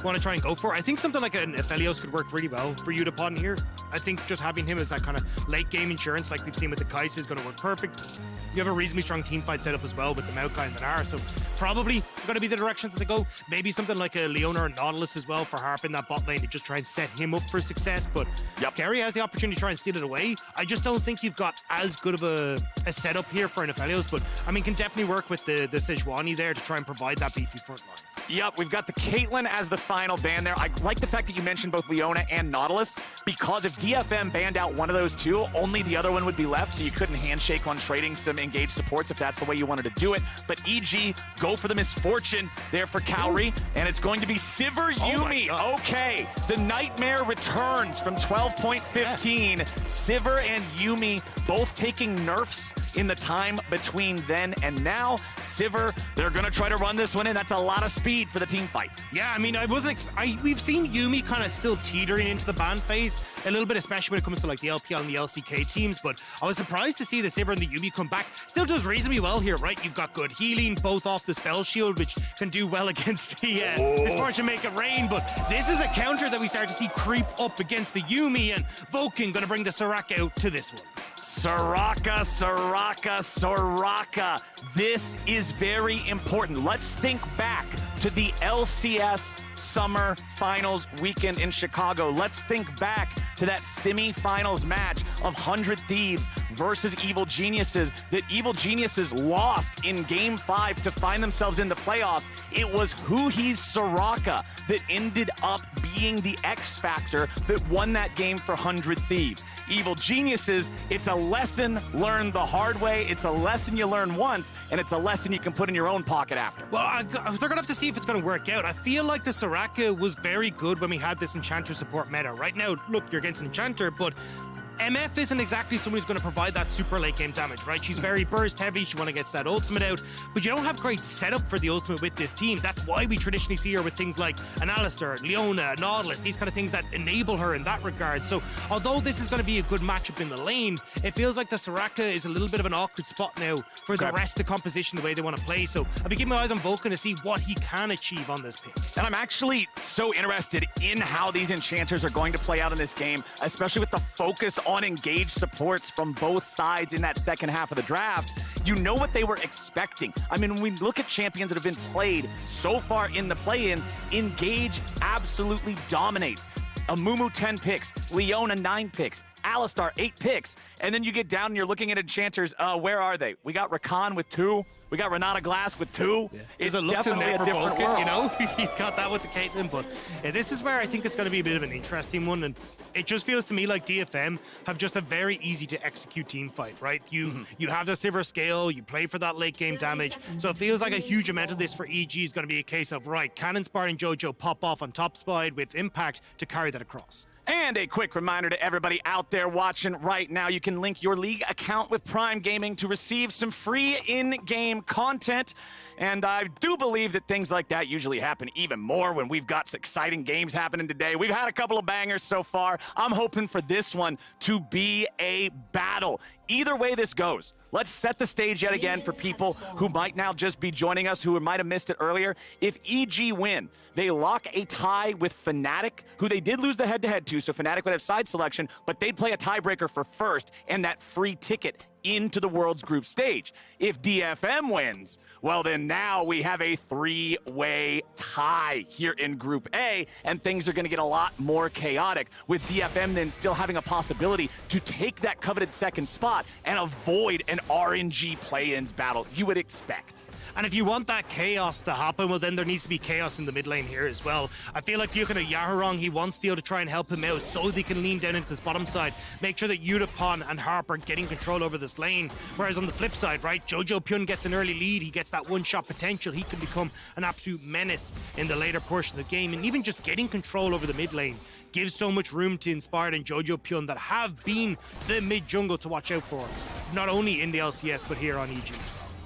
want to try and go for. I think something like an Aphelios could work really well for Udapon here. I think just having him as that kind of late game insurance like we've seen with the Kai'Sa is going to work perfect. You have a reasonably strong team fight setup as well with the Maokai and the Gnar, so probably going to be the directions that they go. Maybe something like a Leona or Nautilus as well for Harp in that bot lane to just try and set him up for success, but Gary has the opportunity to try and steal it away. I just don't think you've got as good of a setup here for an Aphelios, but I mean, can definitely work with the Sejuani there to try and provide that beefy front line. Yep, we've got the Caitlyn as the final ban there. I like the fact that you mentioned both Leona and Nautilus, because if DFM banned out one of those two, only the other one would be left, so you couldn't handshake on trading some engaged supports if that's the way you wanted to do it. But EG, go for the misfortune there for Cowrie, and it's going to be Sivir Yuumi. Okay, the nightmare returns from 12.15. Sivir and Yuumi both taking nerfs in the time between then and now. Sivir, they're going to try to run this one in. That's a lot of speed for the team fight. Yeah, I mean, we've seen Yuumi kind of still teetering into the ban phase a little bit, especially when it comes to like the LPL and the LCK teams, but I was surprised to see the Sivir and the Yuumi come back. Still does reasonably well here, right? You've got good healing, both off the spell shield, which can do well against the Misfortune Make It Rain, but this is a counter that we start to see creep up against the Yuumi, and Vulcan going to bring the Soraka out to this one. Soraka, Soraka, Soraka. This is very important. Let's think back to the LCS Summer Finals weekend in Chicago. Let's think back to that semifinals match of 100 Thieves versus Evil Geniuses that Evil Geniuses lost in Game 5 to find themselves in the playoffs. It was Huhi's Soraka that ended up being the X factor that won that game for 100 Thieves. Evil Geniuses, it's a lesson learned the hard way. It's a lesson you learn once, and it's a lesson you can put in your own pocket after. Well, they're going to have to see if it's going to work out. I feel like the Soraka was very good when we had this Enchanter support meta. Right now, look, you're against Enchanter, but MF isn't exactly someone who's going to provide that super late game damage, right? She's very burst heavy. She want to get that ultimate out, but you don't have great setup for the ultimate with this team. That's why we traditionally see her with things like an Alistar, Leona, Nautilus, these kind of things that enable her in that regard. So although this is going to be a good matchup in the lane, it feels like the Soraka is a little bit of an awkward spot now for the rest of the composition, the way they want to play. So I'll be keeping my eyes on Vulcan to see what he can achieve on this pick. And I'm actually so interested in how these Enchanters are going to play out in this game, especially with the focus on engaged supports from both sides in that second half of the draft. You know what they were expecting. I mean, when we look at champions that have been played so far in the play-ins, Engage absolutely dominates. Amumu 10 picks, Leona 9 picks, Alistar 8 picks, and then you get down and you're looking at Enchanters. Where are they? We got Rakan with 2. We got Renata Glass with 2. It's definitely a different world. You know, he's got that with the Caitlyn, but this is where I think it's going to be a bit of an interesting one, and it just feels to me like DFM have just a very easy to execute team fight, right? You have the Sivir scale, you play for that late game damage, so it feels like a huge amount of this for EG is going to be a case of, right, can Inspiring Jojo pop off on top side with impact to carry that across? And a quick reminder to everybody out there watching right now, you can link your league account with Prime Gaming to receive some free in-game content. And I do believe that things like that usually happen even more when we've got exciting games happening today. We've had a couple of bangers so far. I'm hoping for this one to be a battle. Either way this goes, let's set the stage yet again for people who might now just be joining us, who might have missed it earlier. If EG win, they lock a tie with Fnatic, who they did lose the head-to-head to, so Fnatic would have side selection, but they'd play a tiebreaker for first and that free ticket into the World's Group stage. If DFM wins, well then now we have a 3-way tie here in Group A, and things are going to get a lot more chaotic, with DFM then still having a possibility to take that coveted second spot and avoid an RNG play-ins battle you would expect. And if you want that chaos to happen, well, then there needs to be chaos in the mid lane here as well. I feel like looking at Yaharong, he wants Theo to try and help him out so they can lean down into this bottom side, make sure that Udapon and Harp are getting control over this lane. Whereas on the flip side, right, Jojo Pyun gets an early lead, he gets that one-shot potential, he can become an absolute menace in the later portion of the game. And even just getting control over the mid lane gives so much room to Inspired and Jojo Pyun that have been the mid-jungle to watch out for, not only in the LCS, but here on EG.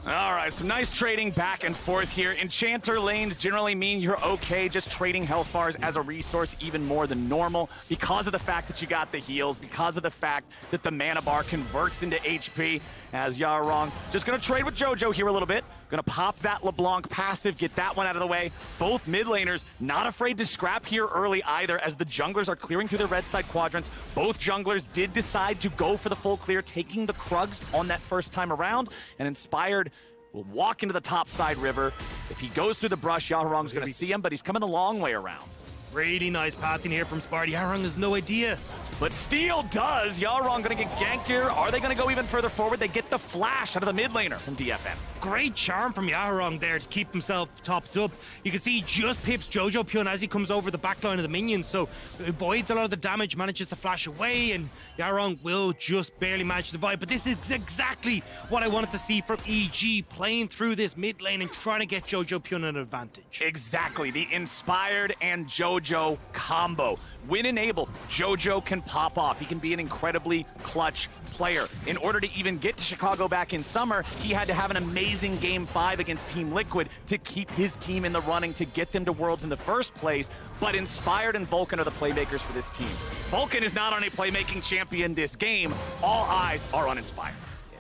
All right, some nice trading back and forth here. Enchanter lanes generally mean you're okay just trading health bars as a resource even more than normal because of the fact that you got the heals, because of the fact that the mana bar converts into HP. As Yarong just going to trade with Jojo here a little bit. Gonna pop that LeBlanc passive, get that one out of the way. Both mid laners not afraid to scrap here early either, as the junglers are clearing through their red side quadrants. Both junglers did decide to go for the full clear, taking the Krugs on that first time around, and Inspired will walk into the top side river. If he goes through the brush, Yaharong's gonna see him, but he's coming the long way around. Really nice pathing here from Spard. Yaharong has no idea. But Steel does. Yaharong gonna get ganked here. Are they gonna go even further forward? They get the flash out of the mid laner from DFM. Great charm from Yaharong there to keep himself topped up. You can see he just pips Jojo Pyun as he comes over the backline of the minions, so avoids a lot of the damage, manages to flash away, and Yaharong will just barely manage to survive. But this is exactly what I wanted to see from EG, playing through this mid lane and trying to get Jojo Pyun an advantage. Exactly, the Inspired and Jojo combo. When enabled, Jojo can pop off. He can be an incredibly clutch player. In order to even get to Chicago back in summer, he had to have an amazing Game 5 against Team Liquid to keep his team in the running to get them to Worlds in the first place. But Inspired and Vulcan are the playmakers for this team. Vulcan is not on a playmaking champion this game. All eyes are on Inspired.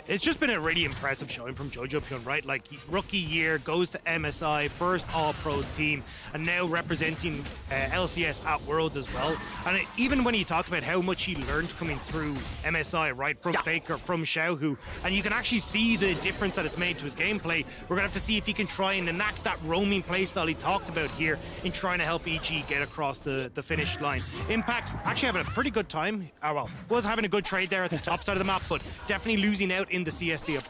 It's just been a really impressive showing from Jojo Pyun, right? Like, rookie year, goes to MSI, first All-Pro team, and now representing LCS at Worlds as well. And even when you talk about how much he learned coming through MSI, right, from Faker, from Xiaohu, and you can actually see the difference that it's made to his gameplay, we're going to have to see if he can try and enact that roaming playstyle he talked about here in trying to help EG get across the finish line. Impact actually having a pretty good time. Was having a good trade there at the top side of the map, but definitely losing out in the CSD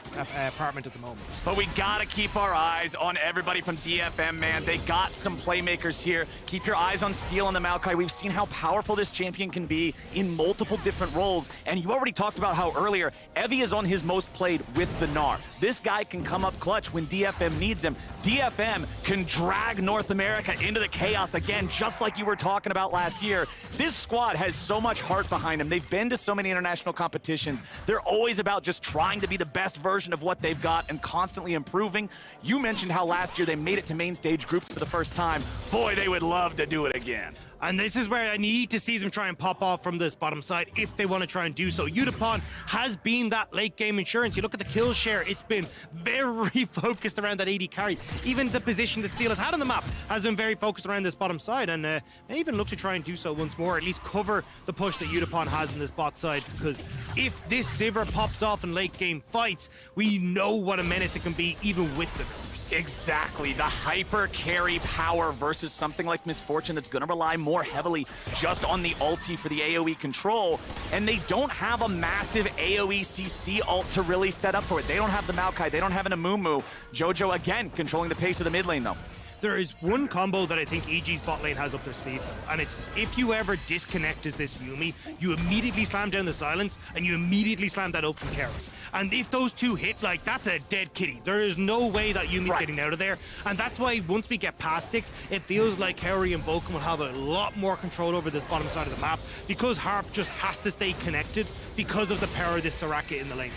apartment at the moment. But we gotta keep our eyes on everybody from DFM, man. They got some playmakers here. Keep your eyes on Steel and the Maokai. We've seen how powerful this champion can be in multiple different roles. And you already talked about how earlier, Evie is on his most played with the Gnar. This guy can come up clutch when DFM needs him. DFM can drag North America into the chaos again, just like you were talking about last year. This squad has so much heart behind them. They've been to so many international competitions. They're always about just trying to be the best version of what they've got and constantly improving. You mentioned how last year they made it to main stage groups for the first time. Boy, they would love to do it again. And this is where I need to see them try and pop off from this bottom side if they want to try and do so. Yutapon has been that late game insurance. You look at the kill share, it's been very focused around that AD carry. Even the position that Steel has had on the map has been very focused around this bottom side, and may even look to try and do so once more, at least cover the push that Yutapon has in this bot side, because if this Sivir pops off in late game fights, we know what a menace it can be even with the nerfs. Exactly, the hyper carry power versus something like Misfortune that's gonna rely more heavily just on the ulti for the AoE control, and they don't have a massive AoE CC ult to really set up for it. They don't have the Maokai, they don't have an Amumu. Jojo, again, controlling the pace of the mid lane, though. There is one combo that I think EG's bot lane has up their sleeve, though, and it's if you ever disconnect as this Yuumi, you immediately slam down the silence, and you immediately slam that open carry. And if those two hit, like, that's a dead kitty. There is no way that Yuumi's getting out of there. And that's why once we get past 6, it feels like Kaori and Vulcan will have a lot more control over this bottom side of the map, because Harp just has to stay connected because of the power of this Soraka in the lane.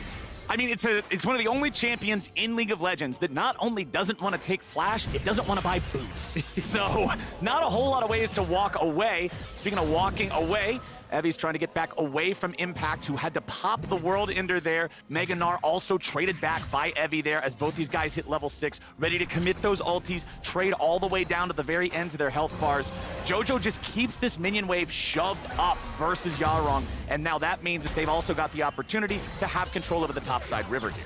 I mean, it's one of the only champions in League of Legends that not only doesn't want to take flash, it doesn't want to buy boots. So, not a whole lot of ways to walk away. Speaking of walking away, Evie's trying to get back away from Impact, who had to pop the World Ender there. Mega Gnar also traded back by Evie there as both these guys hit level 6, ready to commit those ultis, trade all the way down to the very ends of their health bars. Jojo just keeps this minion wave shoved up versus Yaharong, and now that means that they've also got the opportunity to have control over the topside river here.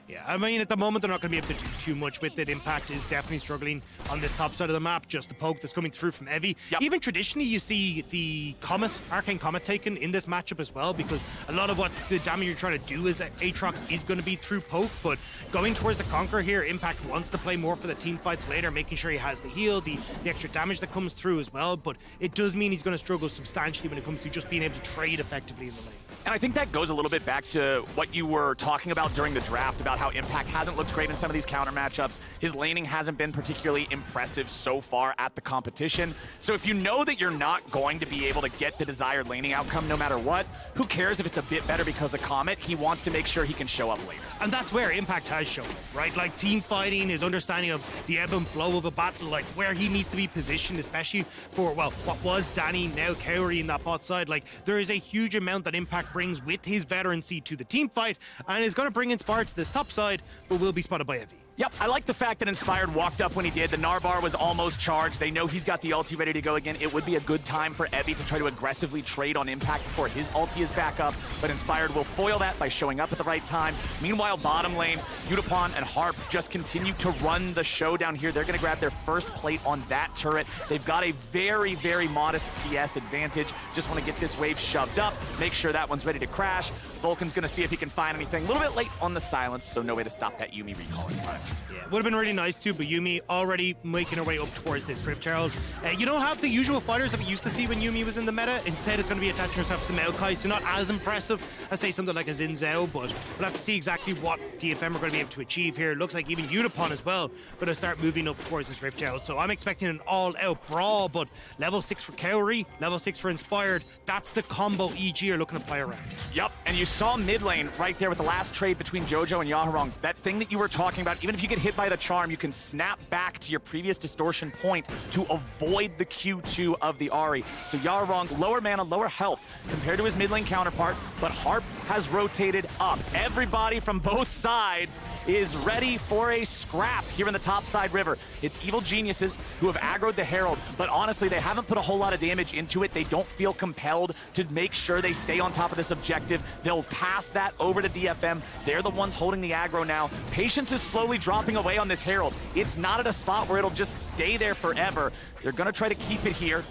Yeah, I mean, at the moment, they're not going to be able to do too much with it. Impact is definitely struggling on this top side of the map. Just the poke that's coming through from Evie. Yep. Even traditionally, you see the Comet, Arcane Comet taken in this matchup as well, because a lot of what the damage you're trying to do is Aatrox is going to be through poke, but going towards the Conqueror here, Impact wants to play more for the team fights later, making sure he has the heal, the extra damage that comes through as well, but it does mean he's going to struggle substantially when it comes to just being able to trade effectively in the lane. And I think that goes a little bit back to what you were talking about during the draft, about how Impact hasn't looked great in some of these counter matchups. His laning hasn't been particularly impressive so far at the competition. So if you know that you're not going to be able to get the desired laning outcome no matter what, who cares if it's a bit better because of Comet? He wants to make sure he can show up later. And that's where Impact has shown, right? Like, team fighting, his understanding of the ebb and flow of a battle, like where he needs to be positioned, especially for, well, what was Danny, now Kaori in that bot side. Like, there is a huge amount that Impact brings with his veterancy to the team fight, and is going to bring Inspired to this top side, but will be spotted by Evie. Yep, I like the fact that Inspired walked up when he did. The Narbar was almost charged. They know he's got the ulti ready to go again. It would be a good time for Evie to try to aggressively trade on Impact before his ulti is back up, but Inspired will foil that by showing up at the right time. Meanwhile, bottom lane, Yutapon and Harp just continue to run the show down here. They're going to grab their first plate on that turret. They've got a very, very modest CS advantage. Just want to get this wave shoved up, make sure that one's ready to crash. Vulcan's going to see if he can find anything. A little bit late on the silence, so no way to stop that Yuumi recall in time. Yeah, would have been really nice too, but Yuumi already making her way up towards this Rift, Charles. You don't have the usual fighters that we used to see when Yuumi was in the meta. Instead, it's going to be attaching herself to the Maokai, so not as impressive as, say, something like a Xin Zhao, but we'll have to see exactly what DFM are going to be able to achieve here. Looks like even Yutapon as well going to start moving up towards this Rift, Charles. So I'm expecting an all-out brawl, but level 6 for Kaori, level 6 for Inspired. That's the combo EG are looking to play around. Yep, and you saw mid lane right there with the last trade between Jojo and Yaharong. That thing that you were talking about, even if you get hit by the charm, you can snap back to your previous distortion point to avoid the Q2 of the Ahri. So Yaharong, lower mana, lower health compared to his mid lane counterpart, but Harp has rotated up. Everybody from both sides is ready for a scrap here in the top side river. It's Evil Geniuses who have aggroed the Herald, but honestly, they haven't put a whole lot of damage into it. They don't feel compelled to make sure they stay on top of this objective. They'll pass that over to DFM. They're the ones holding the aggro now. Patience is slowly dropping away on this Herald. It's not at a spot where it'll just stay there forever. They're gonna try to keep it here.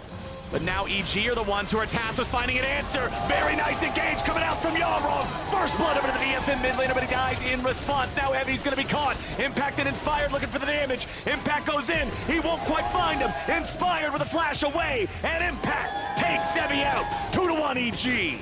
But now EG are the ones who are tasked with finding an answer. Very nice engage coming out from Yaharong. First blood over to the DFM mid laner, but he dies in response. Now Evie's gonna be caught. Impact and Inspired looking for the damage. Impact goes in. He won't quite find him. Inspired with a flash away. And Impact takes Evie out. 2-1 EG.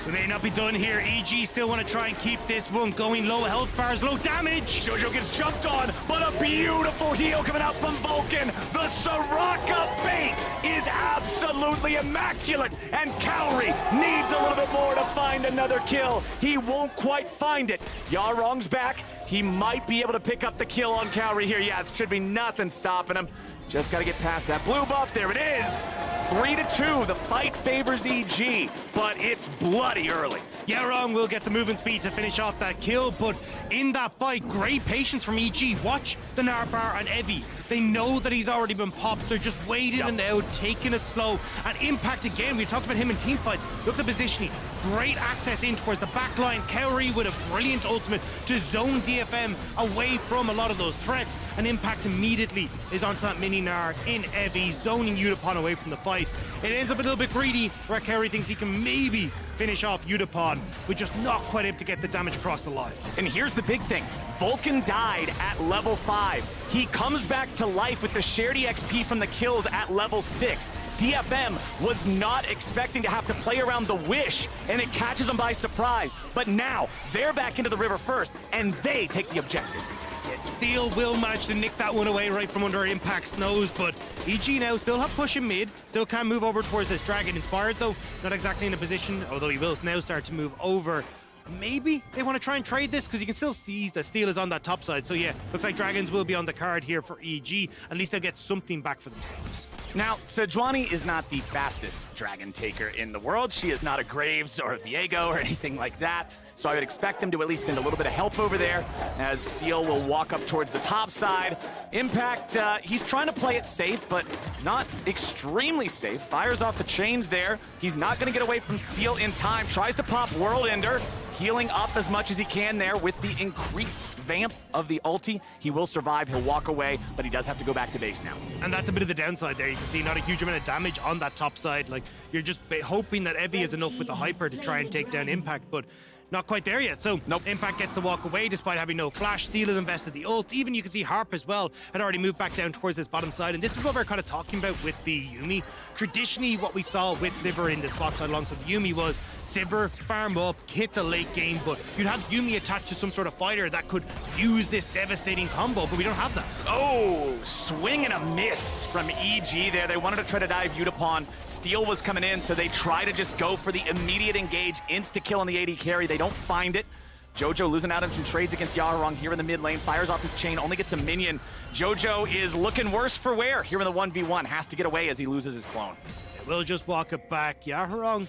We may not be done here. EG still want to try and keep this one going. Low health bars, low damage. Jojo gets jumped on, but a beautiful heal coming out from Vulcan. The Soraka bait is absolutely immaculate, and Kaori needs a little bit more to find another kill. He won't quite find it. Yaharong's back. He might be able to pick up the kill on Kaori here. Yeah, it should be nothing stopping him. Just got to get past that blue buff. There it is. 3-2. The fight favors EG, but it's bloody early. Yaharong will get the movement speed to finish off that kill, but in that fight, great patience from EG. Watch the Narbar and Evie. They know that he's already been popped. They're just waiting and out, taking it slow. And Impact again, we talked about him in team fights. Look at the positioning. Great access in towards the back line. Kaori with a brilliant ultimate to zone DFM away from a lot of those threats. And Impact immediately is onto that mini Nar in Evie, zoning Yutapon away from the fight. It ends up a little bit greedy, where Kaori thinks he can maybe finish off Yutapon, but just not quite able to get the damage across the line. And here's the big thing. Vulcan died at level 5. He comes back to life with the shared EXP from the kills at level 6. DFM was not expecting to have to play around the wish, and it catches them by surprise. But now, they're back into the river first, and they take the objective. Steel will manage to nick that one away right from under Impact's nose, but EG now still have push in mid, still can move over towards this Dragon. Inspired though, not exactly in a position, although he will now start to move over. Maybe they want to try and trade this, because you can still see that Steel is on that top side. So yeah, looks like Dragons will be on the card here for EG. At least they'll get something back for themselves. Now, Sejuani is not the fastest Dragon Taker in the world. She is not a Graves or a Viego or anything like that. So I would expect them to at least send a little bit of help over there, as Steel will walk up towards the top side. Impact, he's trying to play it safe, but not extremely safe. Fires off the chains there. He's not going to get away from Steel in time. Tries to pop World Ender, healing up as much as he can there with the increased vamp of the ulti. He will survive, he'll walk away, but he does have to go back to base now. And that's a bit of the downside there. You can see not a huge amount of damage on that top side. Like, you're just hoping that Evie is enough with the Hyper to try and take down Impact, but not quite there yet. So nope. Impact gets to walk away despite having no flash. Steel has invested the ult. Even you can see Harp as well had already moved back down towards this bottom side. And this is what we're kind of talking about with the Yuumi. Traditionally, what we saw with Sivir in this bot side alongside the Yuumi was Sivir, farm up, hit the late game, but you'd have Yuumi attached to some sort of fighter that could use this devastating combo, but we don't have that. Oh, swing and a miss from EG there. They wanted to try to dive Yutapon. Steel was coming in, so they try to just go for the immediate engage, insta-kill on the AD carry. They don't find it. Jojo losing out on some trades against Yaharong here in the mid lane. Fires off his chain, only gets a minion. Jojo is looking worse for wear here in the 1v1. Has to get away as he loses his clone. We'll just walk it back. Yaharong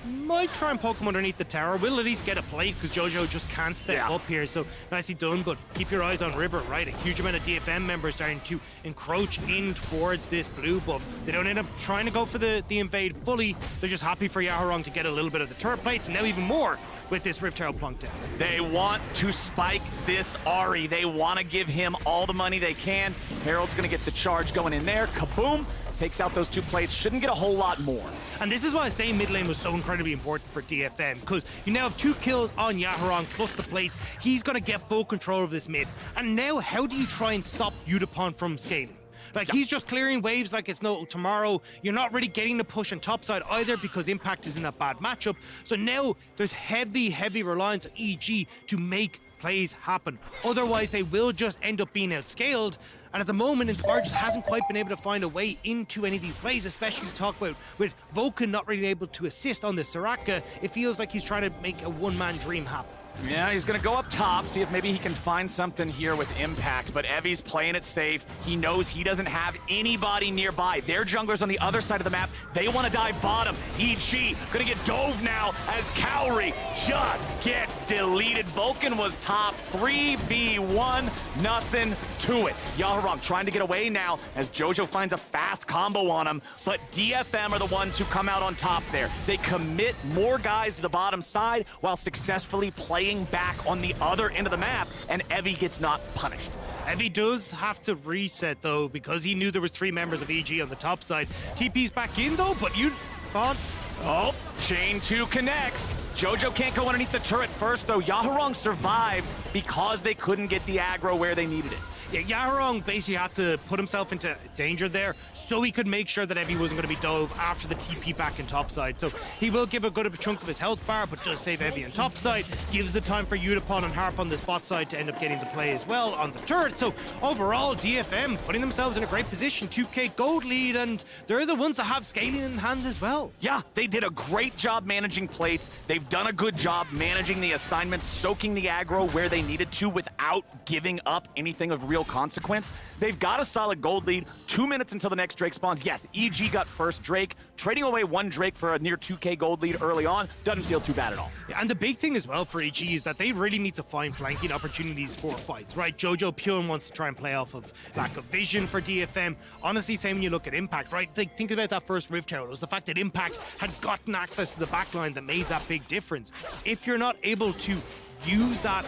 might try and poke him underneath the tower. We'll at least get a plate because Jojo just can't step up here. So nicely done, but keep your eyes on River, right? A huge amount of DFM members starting to encroach in towards this blue buff. They don't end up trying to go for the invade fully. They're just happy for Yahorong to get a little bit of the turret plates, and now even more with this Rift Herald plunked down. They want to spike this Ahri. They want to give him all the money they can. Herald's going to get the charge going in there. Kaboom! Takes out those 2 plates. Shouldn't get a whole lot more. And this is why I say mid lane was so incredibly important for DFM, because you now have 2 kills on Yahorong plus the plates. He's going to get full control of this mid. And now, how do you try and stop Yutapon from scaling? Like, he's just clearing waves like it's no tomorrow. You're not really getting the push on topside either because Impact is in that bad matchup. So now there's heavy reliance on EG to make plays happen. Otherwise, they will just end up being outscaled. And at the moment, Inspire just hasn't quite been able to find a way into any of these plays, especially to talk about with Vulcan not really able to assist on this Soraka. It feels like he's trying to make a one-man dream happen. Yeah, he's going to go up top, see if maybe he can find something here with Impact, but Evi's playing it safe. He knows he doesn't have anybody nearby. Their jungler's on the other side of the map. They want to dive bottom. EG going to get dove now as Cowrie just gets deleted. Vulcan was top 3v1, nothing to it. Yahorong trying to get away now as Jojo finds a fast combo on him, but DFM are the ones who come out on top there. They commit more guys to the bottom side while successfully playing back on the other end of the map, and Evi gets not punished. Evi does have to reset though, because he knew there was 3 members of EG on the top side. TP's back in though, but you can't. Oh, chain 2 connects. Jojo can't go underneath the turret first though. Yahorong survives because they couldn't get the aggro where they needed it. Yeah, Yahorong basically had to put himself into danger there so he could make sure that Evi wasn't going to be dove after the TP back in topside. So he will give a good chunk of his health bar, but does save Evi in topside. Gives the time for Yutapon and Harp on this bot side to end up getting the play as well on the turret. So overall, DFM putting themselves in a great position. 2k gold lead, and they're the ones that have scaling in hands as well. Yeah, they did a great job managing plates. They've done a good job managing the assignments, soaking the aggro where they needed to without giving up anything of real consequence. They've got a solid gold lead. 2 minutes until the next Drake spawns. Yes, EG got first Drake. Trading away 1 Drake for a near 2k gold lead early on doesn't feel too bad at all. Yeah, and the big thing as well for EG is that they really need to find flanking opportunities for fights, right? Jojo Pyun wants to try and play off of lack of vision for DFM. Honestly, same when you look at Impact, right? Think about that first Rift Herald. It was the fact that Impact had gotten access to the backline that made that big difference. If you're not able to use that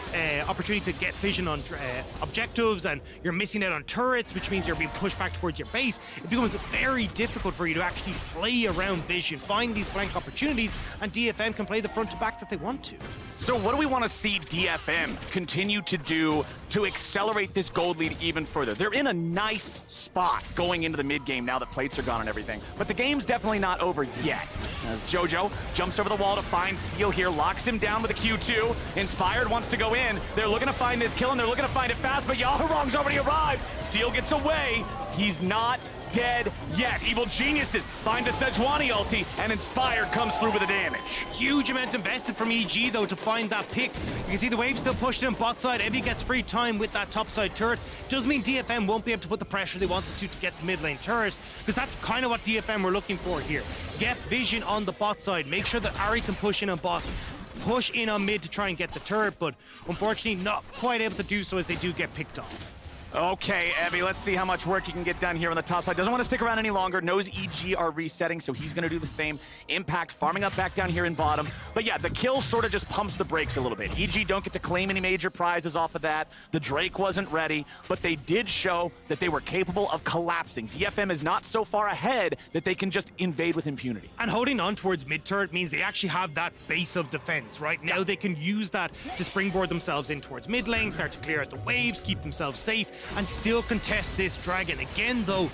opportunity to get vision on objectives, and you're missing out on turrets, which means you're being pushed back towards your base, it becomes very difficult for you to actually play around vision, find these flank opportunities, and DFM can play the front to back that they want to. So what do we want to see DFM continue to do to accelerate this gold lead even further? They're in a nice spot going into the mid game now that plates are gone and everything, but the game's definitely not over yet. Jojo jumps over the wall to find Steel here, locks him down with a Q2. Inspired wants to go in. They're looking to find this kill, and they're looking to find it fast, but Yahorong's already arrived. Steel gets away. He's not dead yet. Evil Geniuses find a Sejuani ulti, and Inspired comes through with the damage. Huge amount invested from EG though to find that pick. You can see the wave still pushed in bot side. Evi gets free time with that top side turret. Does mean DFM won't be able to put the pressure they wanted to get the mid lane turret, because that's kind of what DFM were looking for here. Get vision on the bot side. Make sure that Ahri can push in on bot. Push in on mid to try and get the turret, but unfortunately not quite able to do so as they do get picked off. Okay, Evi, let's see how much work he can get done here on the top side. Doesn't want to stick around any longer. Knows EG are resetting, so he's going to do the same. Impact farming up back down here in bottom. But yeah, the kill sort of just pumps the brakes a little bit. EG don't get to claim any major prizes off of that. The Drake wasn't ready, but they did show that they were capable of collapsing. DFM is not so far ahead that they can just invade with impunity. And holding on towards mid turret means they actually have that base of defense, right? Now they can use that to springboard themselves in towards mid lane, start to clear out the waves, keep themselves safe, and still contest this dragon. Again though,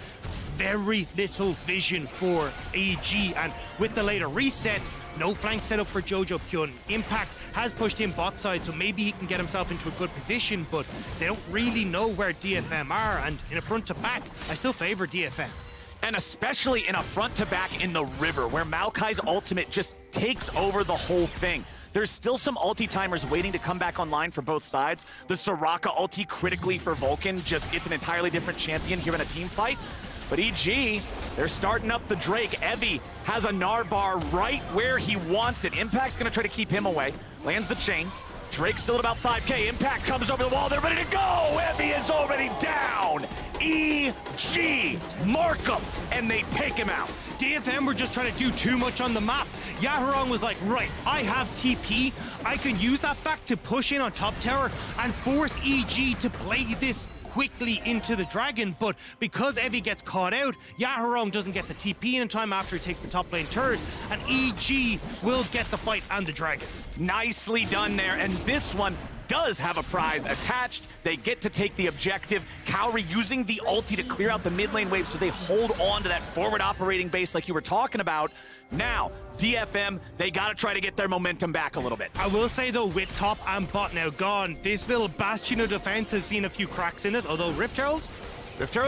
very little vision for AG, and with the later resets, no flank setup for Jojo Pyun. Impact has pushed in bot side, so maybe he can get himself into a good position, but they don't really know where DFM are, and in a front to back, I still favor DFM. And especially in a front to back in the river, where Maokai's ultimate just takes over the whole thing. There's still some ulti timers waiting to come back online for both sides. The Soraka ulti critically for Vulcan, it's an entirely different champion here in a team fight. But EG, they're starting up the Drake. Evie has a Narbar right where he wants it. Impact's gonna try to keep him away. Lands the chains. Drake's still at about 5K. Impact comes over the wall. They're ready to go. Evie is already down. EG, mark him, and they take him out. DFM were just trying to do too much on the map. Yaharong was like, right, I have TP. I can use that fact to push in on top tower and force EG to play this quickly into the dragon, but because Evie gets caught out, Yaharong doesn't get the TP in time after he takes the top lane turret, and EG will get the fight and the dragon. Nicely done there, and this one does have a prize attached. They get to take the objective. Cowrie using the ulti to clear out the mid lane wave so they hold on to that forward operating base like you were talking about. Now, DFM, they gotta try to get their momentum back a little bit. I will say though, with top and bot now gone, this little bastion of defense has seen a few cracks in it, although Rift Herald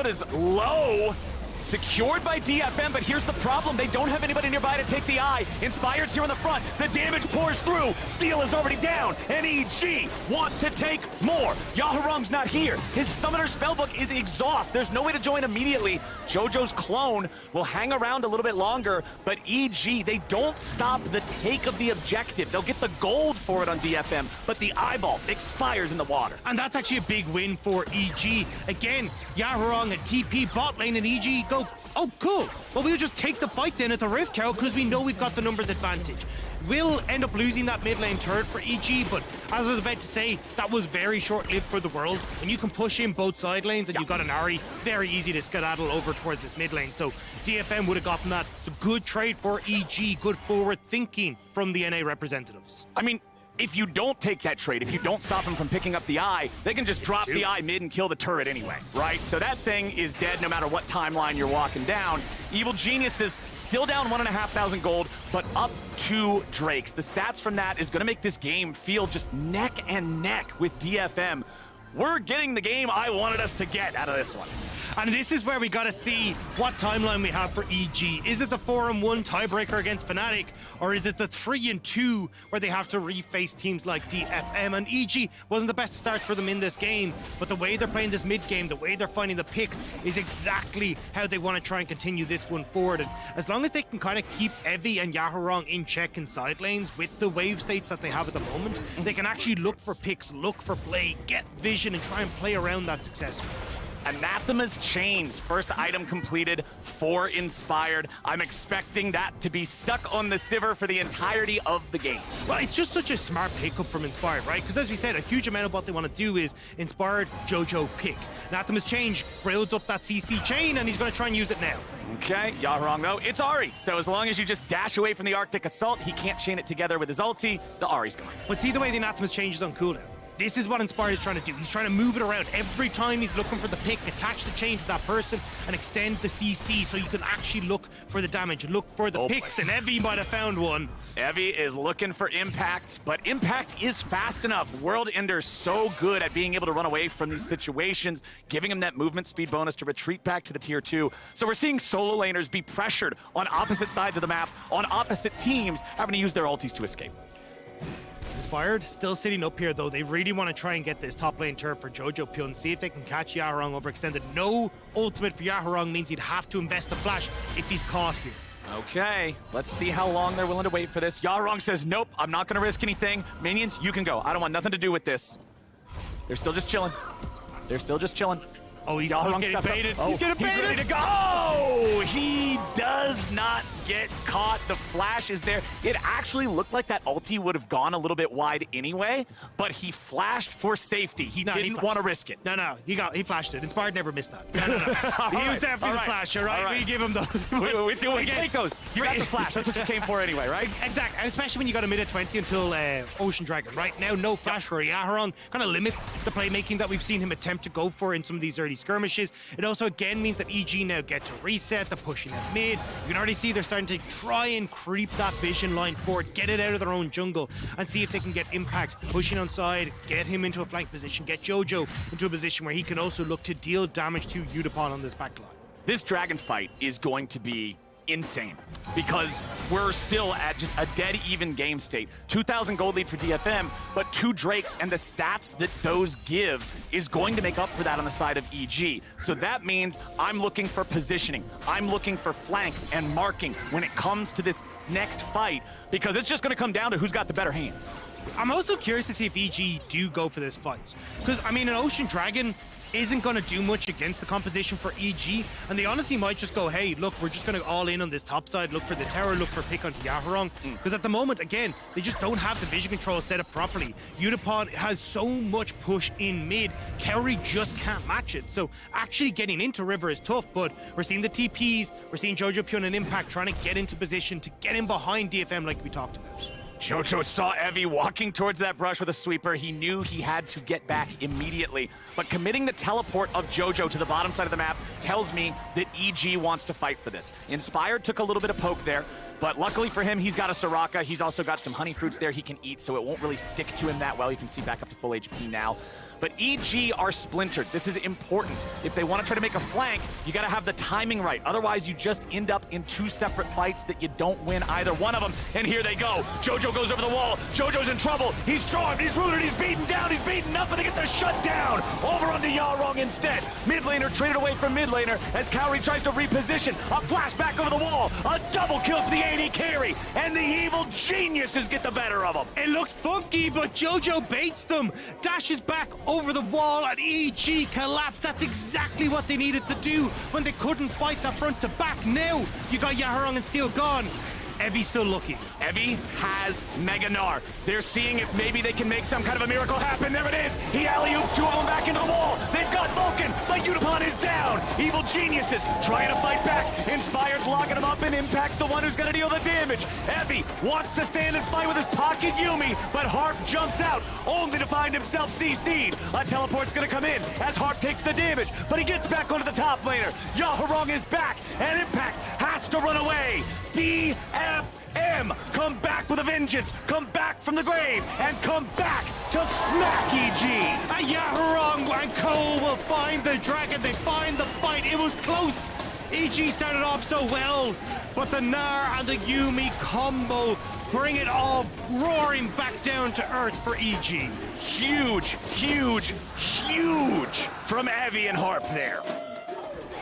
is low. Secured by DFM, but here's the problem. They don't have anybody nearby to take the eye. Inspired's here in the front. The damage pours through. Steel is already down. And EG want to take more. Yaharong's not here. His summoner spellbook is exhaust. There's no way to join immediately. Jojo's clone will hang around a little bit longer, but EG, they don't stop the take of the objective. They'll get the gold for it on DFM, but the eyeball expires in the water. And that's actually a big win for EG. Again, Yaharong and TP bot lane, and EG go, oh cool, well we'll just take the fight then at the Rift Herald because we know we've got the numbers advantage. We'll end up losing that mid lane turret for EG, but as I was about to say, that was very short-lived for the world. When you can push in both side lanes and you've got an Ahri, very easy to skedaddle over towards this mid lane. So DFM would have gotten that. It's a good trade for EG, good forward thinking from the NA representatives. I mean, if you don't take that trade, if you don't stop him from picking up the eye, they can just drop the eye mid and kill the turret anyway, right? So that thing is dead no matter what timeline you're walking down. Evil Geniuses still down 1,500 gold, but up 2 Drakes. The stats from that is gonna make this game feel just neck and neck with DFM. We're getting the game I wanted us to get out of this one. And this is where we got to see what timeline we have for EG. Is it the 4-1 tiebreaker against Fnatic, or is it the 3-2 where they have to reface teams like DFM? And EG wasn't the best start for them in this game, but the way they're playing this mid game, the way they're finding the picks is exactly how they want to try and continue this one forward. And as long as they can kind of keep Evie and Yaharong in check in side lanes with the wave states that they have at the moment, they can actually look for picks, look for play, get vision, and try and play around that successfully. Anathema's Chains, first item completed for Inspired. I'm expecting that to be stuck on the Sivir for the entirety of the game. Well, it's just such a smart pickup from Inspired, right? Because as we said, a huge amount of what they want to do is Inspired, Jojo, pick. Anathema's Change builds up that CC chain, and he's going to try and use it now. Okay, Yaharong though, it's Ahri. So as long as you just dash away from the Arctic Assault, he can't chain it together with his ulti, the Ahri's gone. But see the way the Anathema's Change is on cooldown? This is what Inspired is trying to do. He's trying to move it around. Every time he's looking for the pick, attach the chain to that person and extend the CC so you can actually look for the damage, look for the picks, and Evie might have found one. Evie is looking for Impact, but Impact is fast enough. World Ender's so good at being able to run away from these situations, giving him that movement speed bonus to retreat back to the tier 2. So we're seeing solo laners be pressured on opposite sides of the map, on opposite teams, having to use their ultis to escape. Inspired still sitting up here though. They really want to try and get this top lane turret for Jojo Pyun, see if they can catch Yaharong overextended. No ultimate for Yaharong means he'd have to invest the flash if he's caught here. Okay, let's see how long they're willing to wait for this. Yaharong says, nope, I'm not going to risk anything. Minions, you can go. I don't want nothing to do with this. They're still just chilling. They're still just chilling. Oh, he's getting baited. Oh, he's getting baited. He's ready to go. He does not get caught. The flash is there. It actually looked like that ulti would have gone a little bit wide anyway, but he flashed for safety. He didn't want to risk it. No, he flashed it. Inspired never missed that. No. He was definitely the flash, all right? We give him those. We take those. You got the flash. That's what you came for anyway, right? Exactly, and especially when you got a mid at 20 until Ocean Dragon. Right now, no flash for Yaharong. Kind of limits the playmaking that we've seen him attempt to go for in some of these early skirmishes. It also again means that EG now get to reset. They're pushing at mid. You can already see they're starting to try and creep that vision line forward, get it out of their own jungle, and see if they can get Impact pushing on side, get him into a flank position, get Jojo into a position where he can also look to deal damage to Udapon on this backline. This dragon fight is going to be insane because we're still at just a dead even game state. 2,000 gold lead for DFM, but 2 Drakes and the stats that those give is going to make up for that on the side of EG. So that means I'm looking for positioning. I'm looking for flanks and marking when it comes to this next fight because it's just going to come down to who's got the better hands. I'm also curious to see if EG do go for this fight. Because, I mean, an Ocean Dragon isn't going to do much against the composition for EG, and they honestly might just go, hey, look, we're just going to all in on this top side, look for the tower, look for pick onto Yahurong, because at the moment, again, they just don't have the vision control set up properly. Udapon has so much push in mid, Kerry just can't match it, so actually getting into River is tough, but we're seeing the TPs, we're seeing Jojo Pyun and Impact trying to get into position to get in behind DFM like we talked about. Jojo saw Evie walking towards that brush with a sweeper. He knew he had to get back immediately. But committing the teleport of Jojo to the bottom side of the map tells me that EG wants to fight for this. Inspired took a little bit of poke there, but luckily for him, he's got a Soraka. He's also got some honey fruits there he can eat, so it won't really stick to him that well. You can see back up to full HP now. But EG are splintered. This is important. If they want to try to make a flank, you got to have the timing right. Otherwise, you just end up in 2 separate fights that you don't win either one of them. And here they go. Jojo goes over the wall. Jojo's in trouble. He's charmed. He's rooted. He's beaten down. He's beaten up, and they get the shutdown over onto Yarong instead. Mid laner traded away from mid laner as Cowrie tries to reposition. A flashback over the wall. A double kill for the AD carry. And the evil geniuses get the better of them. It looks funky, but Jojo baits them. Dashes back over the wall and EG collapse. That's exactly what they needed to do when they couldn't fight the front to back. Now you got Yahurong and Steel gone. Evie's still looking. Evie has Mega Gnar. They're seeing if maybe they can make some kind of a miracle happen. There it is. He alley-oops 2 of them back into the wall. They've got Vulcan, but Udapon is down. Evil geniuses trying to fight back. Inspired's locking him up, and Impact's the one who's going to deal the damage. Evie wants to stand and fight with his pocket Yumi, but Harp jumps out, only to find himself CC'd. A teleport's going to come in as Harp takes the damage, but he gets back onto the top laner. Yahurong is back, and Impact has to run away. DFM, come back with a vengeance, come back from the grave, and come back to smack EG. And Yahurong and Cole will find the dragon, they find the fight, it was close. EG started off so well, but the Gnar and the Yumi combo bring it all roaring back down to earth for EG. Huge, huge, huge from Evie and Harp there.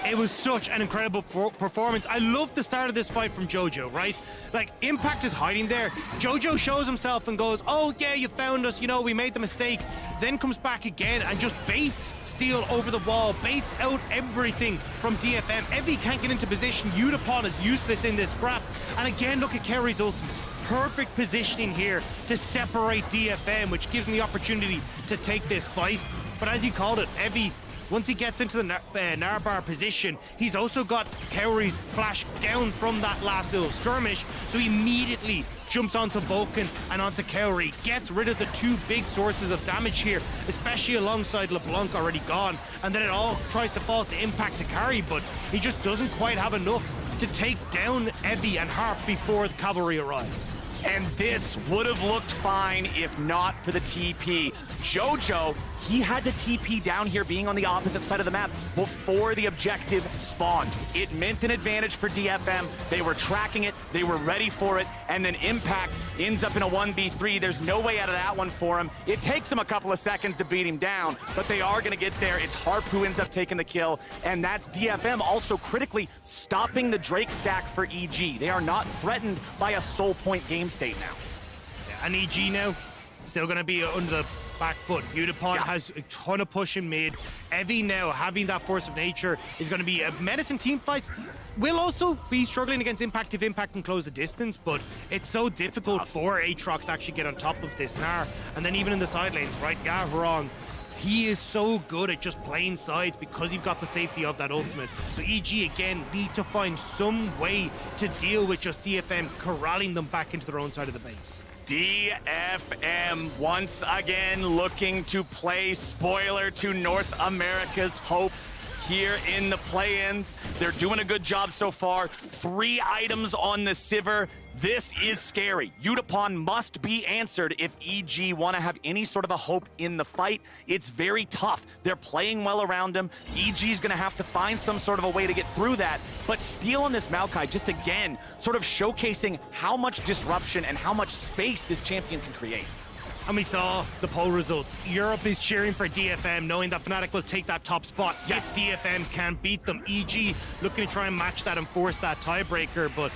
It was such an incredible performance. I love the start of this fight from Jojo, right? Like, Impact is hiding there. Jojo shows himself and goes, oh yeah, you found us, you know, we made the mistake. Then comes back again and just baits Steel over the wall, baits out everything from DFM. Evie can't get into position. Udapon is useless in this scrap. And again, look at Kerry's ultimate. Perfect positioning here to separate DFM, which gives him the opportunity to take this fight. But as you called it, Evie, once he gets into the Narbar position, he's also got Cowrie's flash down from that last little skirmish, so he immediately jumps onto Vulcan and onto Cowrie, gets rid of the 2 big sources of damage here, especially alongside LeBlanc already gone, and then it all tries to fall to Impact to carry, but he just doesn't quite have enough to take down Evie and Harp before the cavalry arrives. And this would have looked fine if not for the TP. Jojo, he had the TP down here being on the opposite side of the map before the objective spawned. It meant an advantage for DFM. They were tracking it, they were ready for it, and then Impact ends up in a 1v3. There's no way out of that one for him. It takes him a couple of seconds to beat him down, but they are gonna get there. It's Harp who ends up taking the kill, and that's DFM also critically stopping the Drake stack for EG. They are not threatened by a soul point game state now. Yeah, and EG now, still gonna be under the back foot. Udapon has a ton of push in mid. Evie now having that force of nature is going to be a medicine team fight. Will also be struggling against Impact if Impact can close the distance, but it's so difficult for Aatrox to actually get on top of this Gnar. And then even in the side lanes, right, Yahurong, he is so good at just playing sides because you've got the safety of that ultimate. So EG again need to find some way to deal with just DFM corralling them back into their own side of the base. DFM once again looking to play spoiler to North America's hopes here in the play-ins. They're doing a good job so far. 3 items on the Sivir. This is scary. Yutapon must be answered if EG want to have any sort of a hope in the fight. It's very tough. They're playing well around him. EG's going to have to find some sort of a way to get through that. But Steel on this Maokai, just again, sort of showcasing how much disruption and how much space this champion can create. And we saw the poll results. Europe is cheering for DFM, knowing that Fnatic will take that top spot. Yes, DFM can beat them. EG looking to try and match that and force that tiebreaker, but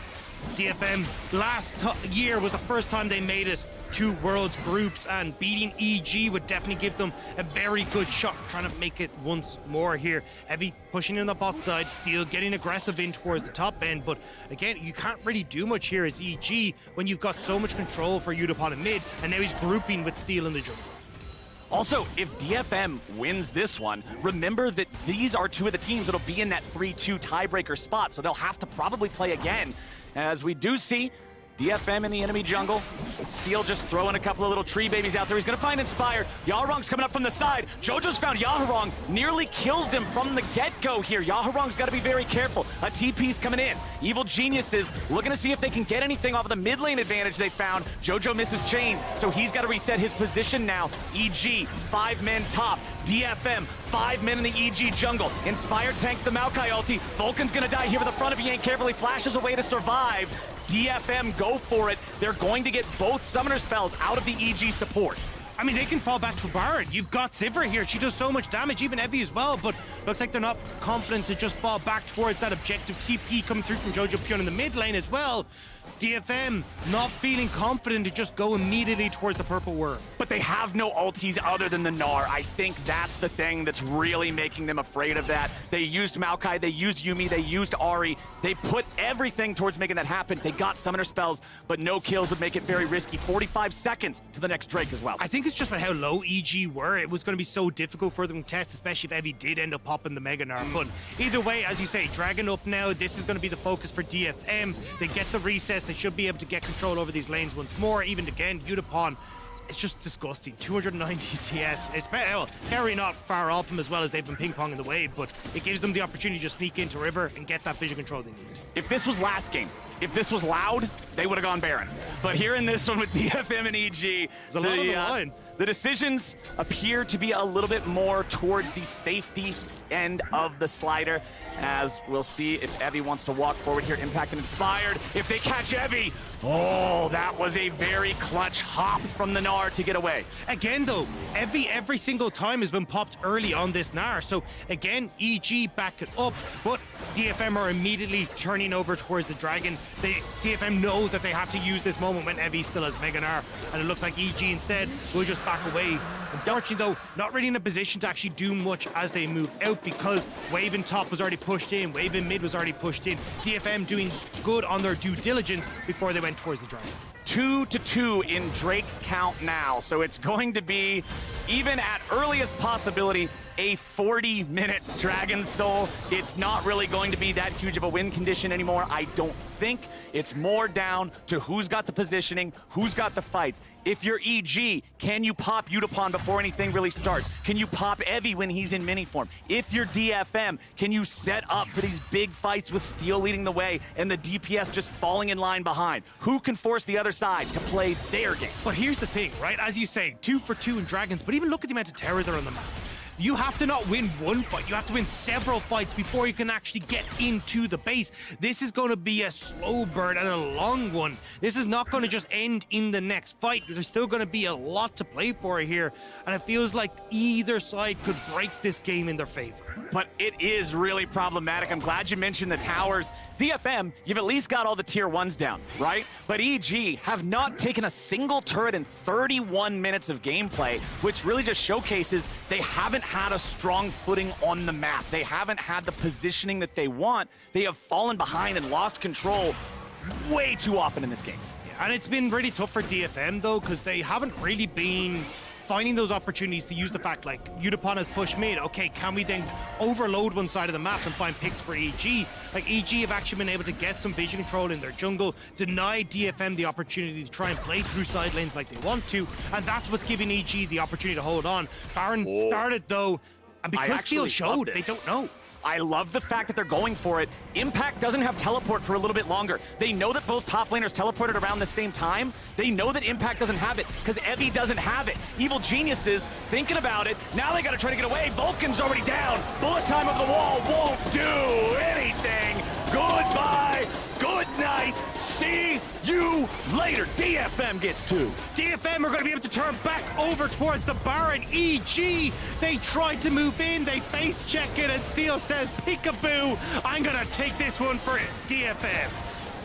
DFM last year was the first time they made it to Worlds groups, and beating EG would definitely give them a very good shot, trying to make it once more here. Evie pushing in the bot side, Steel getting aggressive in towards the top end, but again, you can't really do much here as EG when you've got so much control for Yutapon in mid, and now he's grouping with Steel in the jungle. Also, if DFM wins this one, remember that these are 2 of the teams that'll be in that 3-2 tiebreaker spot, so they'll have to probably play again. As we do see DFM in the enemy jungle. Steel just throwing a couple of little tree babies out there. He's going to find Inspire. Yaharong's coming up from the side. Jojo's found Yaharong. Nearly kills him from the get-go here. Yaharong's got to be very careful. A TP's coming in. Evil Geniuses looking to see if they can get anything off of the mid lane advantage they found. Jojo misses chains, so he's got to reset his position now. EG, 5 men top. DFM, 5 men in the EG jungle. Inspire tanks the Maokai ulti. Vulcan's going to die here with the front if he ain't careful. He flashes away to survive. DFM go for it. They're going to get both summoner spells out of the EG support. I mean, they can fall back to Baron. You've got Sivir here. She does so much damage, even Evie as well, but looks like they're not confident to just fall back towards that objective. TP coming through from Jojo Pion in the mid lane as well. DFM not feeling confident to just go immediately towards the purple worm. But they have no ultis other than the Gnar. I think that's the thing that's really making them afraid of that. They used Maokai, they used Yuumi, they used Ahri. They put everything towards making that happen. They got summoner spells, but no kills would make it very risky. 45 seconds to the next Drake as well. I think it's just about how low EG were. It was going to be so difficult for them to test, especially if Evie did end up popping the Mega Gnar. But either way, as you say, Dragon up now. This is going to be the focus for DFM. They get the recess. They should be able to get control over these lanes once more. Even again, Yutapon, it's just disgusting. 290 CS. It's Carry not far off him as well as they've been ping-ponging the wave, but it gives them the opportunity to just sneak into River and get that vision control they need. If this was last game, if this was loud, they would have gone Baron. But here in this one with DFM and EG, there's a lot on the line. The decisions appear to be a little bit more towards the safety end of the slider, as we'll see if Evie wants to walk forward here. Impact and Inspired. If they catch Evie, oh, that was a very clutch hop from the Gnar to get away. Again, though, Evie every single time has been popped early on this Gnar. So again, EG back it up, but DFM are immediately turning over towards the Dragon. DFM know that they have to use this moment when Evie still has Mega Gnar, and it looks like EG instead will just back away. Unfortunately, though, not really in a position to actually do much as they move out, because wave in top was already pushed in, wave in mid was already pushed in. DFM doing good on their due diligence before they went towards the Dragon. 2-2 in Drake count now, so it's going to be, even at earliest possibility, a 40-minute Dragon Soul. It's not really going to be that huge of a win condition anymore, I don't think. It's more down to who's got the positioning, who's got the fights. If you're EG, can you pop Yutapon before anything really starts? Can you pop Evie when he's in mini form? If you're DFM, can you set up for these big fights with Steel leading the way and the DPS just falling in line behind? Who can force the other side to play their game? But here's the thing, right? As you say, 2 for 2 in Dragons, but even look at the amount of towers that are on the map. You have to not win one fight, you have to win several fights before you can actually get into the base. This is going to be a slow burn and a long one. This is not going to just end in the next fight. There's still going to be a lot to play for here, and it feels like either side could break this game in their favor. But it is really problematic. I'm glad you mentioned the towers. DFM, you've at least got all the tier 1s down, right? But EG have not taken a single turret in 31 minutes of gameplay, which really just showcases they haven't had a strong footing on the map. They haven't had the positioning that they want. They have fallen behind and lost control way too often in this game. Yeah, and it's been really tough for DFM, though, because they haven't really been finding those opportunities to use the fact, like, Yutapon has pushed mid. Okay, can we then overload one side of the map and find picks for EG? Like, EG have actually been able to get some vision control in their jungle, deny DFM the opportunity to try and play through side lanes like they want to, and that's what's giving EG the opportunity to hold on. Baron started, though, and because Steel showed, they don't know. I love the fact that they're going for it. Impact doesn't have teleport for a little bit longer. They know that both top laners teleported around the same time. They know that Impact doesn't have it because Evie doesn't have it. Evil Geniuses thinking about it. Now they got to try to get away. Vulcan's already down. Bullet time of the wall won't do anything. Goodbye. Good night. See you later. DFM gets 2. DFM are going to be able to turn back over towards the Baron. EG, they tried to move in, they face check it, and Steel says, peekaboo, I'm going to take this one for DFM.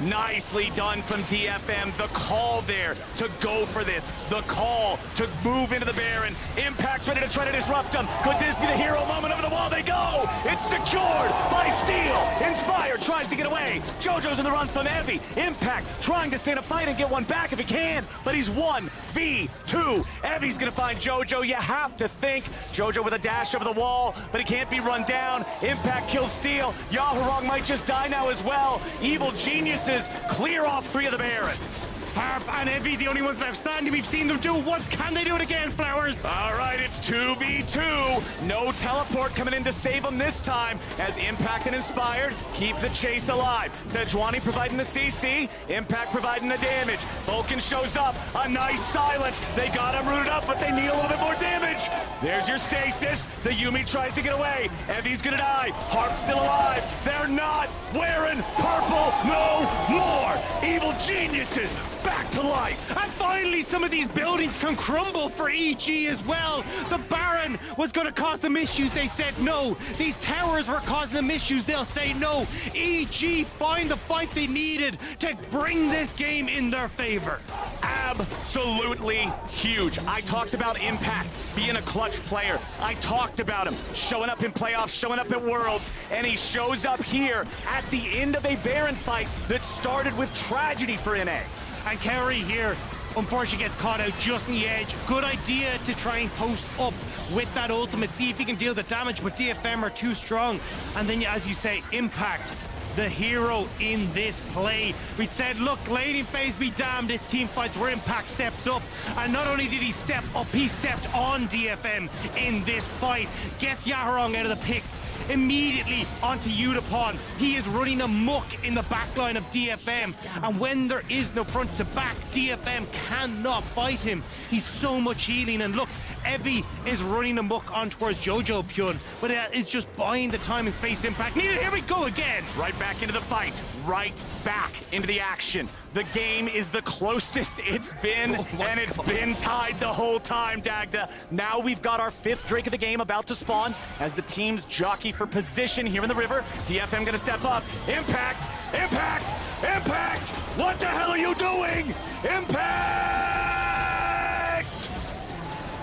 Nicely done from DFM. The call there to go for this. The call to move into the Baron. Impact's ready to try to disrupt them. Could this be the hero moment over the wall? They go. It's secured by Steel. Inspired tries to get away. JoJo's in the run from Evie. Impact trying to stand a fight and get one back if he can, but he's 1v2. Evie's gonna find JoJo. You have to think. JoJo with a dash over the wall, but he can't be run down. Impact kills Steel. Yahurong might just die now as well. Evil Geniuses clear off 3 of the Barons. Harp and Evie, the only ones left standing. We've seen them do it once. Can they do it again, Flowers? All right, it's 2v2. No teleport coming in to save them this time as Impact and Inspired keep the chase alive. Sejuani providing the CC, Impact providing the damage. Vulcan shows up, a nice silence. They got him rooted up, but they need a little bit more damage. There's your stasis. The Yuumi tries to get away. Evie's gonna die. Harp's still alive. They're not wearing purple no more. Evil Geniuses back to life. And finally, some of these buildings can crumble for EG as well. The Baron was going to cause them issues. They said no. These towers were causing them issues. They'll say no. EG find the fight they needed to bring this game in their favor. Absolutely huge. I talked about Impact being a clutch player. I talked about him showing up in playoffs, showing up at Worlds, and he shows up here at the end of a Baron fight that started with tragedy for NA. And Kerry here, unfortunately, gets caught out just in the edge. Good idea to try and post up with that ultimate, see if he can deal the damage, but DFM are too strong. And then, as you say, Impact, the hero in this play. We said, look, laning phase be damned, it's team fights where Impact steps up. And not only did he step up, he stepped on DFM in this fight. Gets Yahurong out of the pick. Immediately onto Udapon. He is running amok in the backline of DFM, and when there is no front to back, DFM cannot fight him. He's so much healing, and look, Evie is running amok on towards JoJo Pyun, but it is just buying the time and space. Impact needed. Here we go again. Right back into the fight, right back into the action. The game is the closest it's been, and it's been tied the whole time, Dagda. Now we've got our 5th Drake of the game about to spawn as the teams jockey for position here in the river. DFM gonna step up. Impact! Impact! Impact! What the hell are you doing? Impact!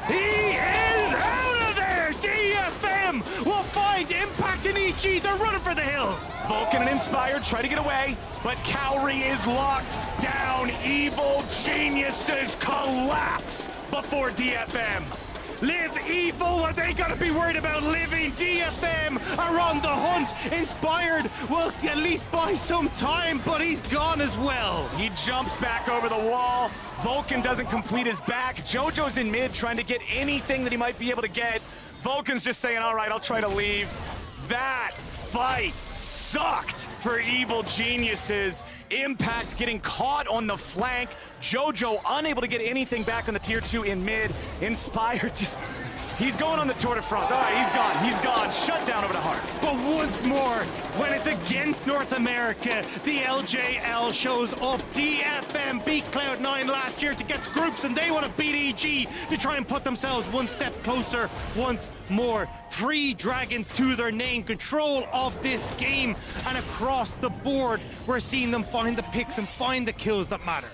He is out of there! DFM will find Impact and EG. They're running for the hills. Vulcan and Inspired try to get away, but Cowrie is locked down. Evil Geniuses collapse before DFM. Live Evil, what they gotta be worried about living. DFM are on the hunt. Inspired will at least buy some time, but he's gone as well. He jumps back over the wall. Vulcan doesn't complete his back. JoJo's in mid trying to get anything that he might be able to get. Vulcan's just saying, all right, I'll try to leave. That fight sucked for Evil Geniuses. Impact getting caught on the flank. JoJo unable to get anything back on the tier 2 in mid. Inspired just... He's going on the Tour de France. All right, he's gone. He's gone. Shut down over to Hart. But once more, when it's against North America, the LJL shows up. DFM beat Cloud9 last year to get to groups, and they want to beat EG to try and put themselves one step closer once more. 3 dragons to their name, control of this game, and across the board, we're seeing them find the picks and find the kills that matter.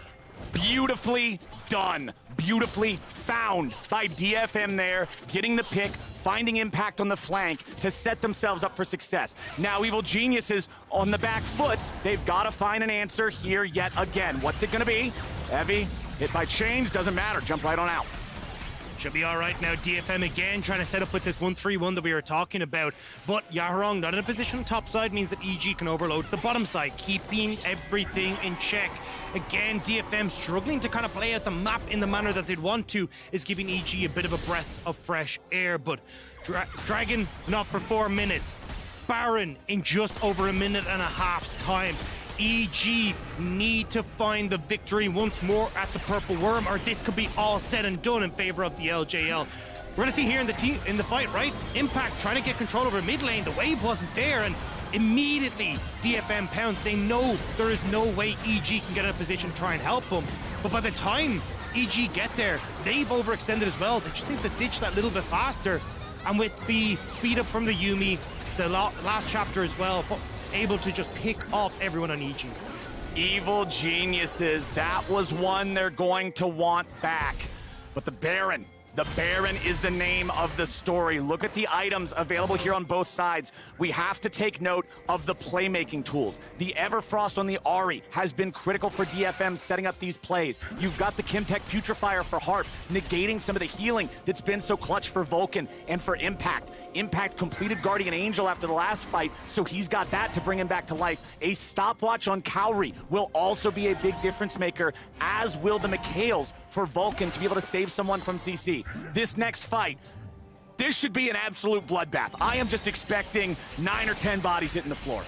Beautifully done. Beautifully found by DFM there, getting the pick, finding Impact on the flank to set themselves up for success. Now Evil Geniuses on the back foot. They've got to find an answer here yet again. What's it going to be? Evie, hit by chains, doesn't matter. Jump right on out. Should be all right now. DFM again trying to set up with this 1-3-1 that we were talking about. But Yahurong not in a position on top side means that EG can overload the bottom side, keeping everything in check. Again, DFM struggling to kind of play out the map in the manner that they'd want to is giving EG a bit of a breath of fresh air. But Dragon not for 4 minutes. Baron in just over a minute and a half's time. EG need to find the victory once more at the Purple Worm, or this could be all said and done in favor of the LJL. We're gonna see here in the fight, right? Impact trying to get control over mid lane. The wave wasn't there, and immediately DFM pounds. They know there is no way EG can get in a position to try and help them. But by the time EG get there, they've overextended as well. They just need to ditch that little bit faster. And with the speed up from the Yuumi, the last chapter as well, able to just pick off everyone on EG. Evil Geniuses, that was one they're going to want back. But the Baron is the name of the story. Look at the items available here on both sides. We have to take note of the playmaking tools. The Everfrost on the Ahri has been critical for DFM setting up these plays. You've got the Kimtech Putrefier for Harp, negating some of the healing that's been so clutch for Vulcan and for Impact. Impact completed Guardian Angel after the last fight, so he's got that to bring him back to life. A stopwatch on Cowrie will also be a big difference maker, as will the Mikhails for Vulcan to be able to save someone from CC. This next fight, this should be an absolute bloodbath. I am just expecting 9 or 10 bodies hitting the floor.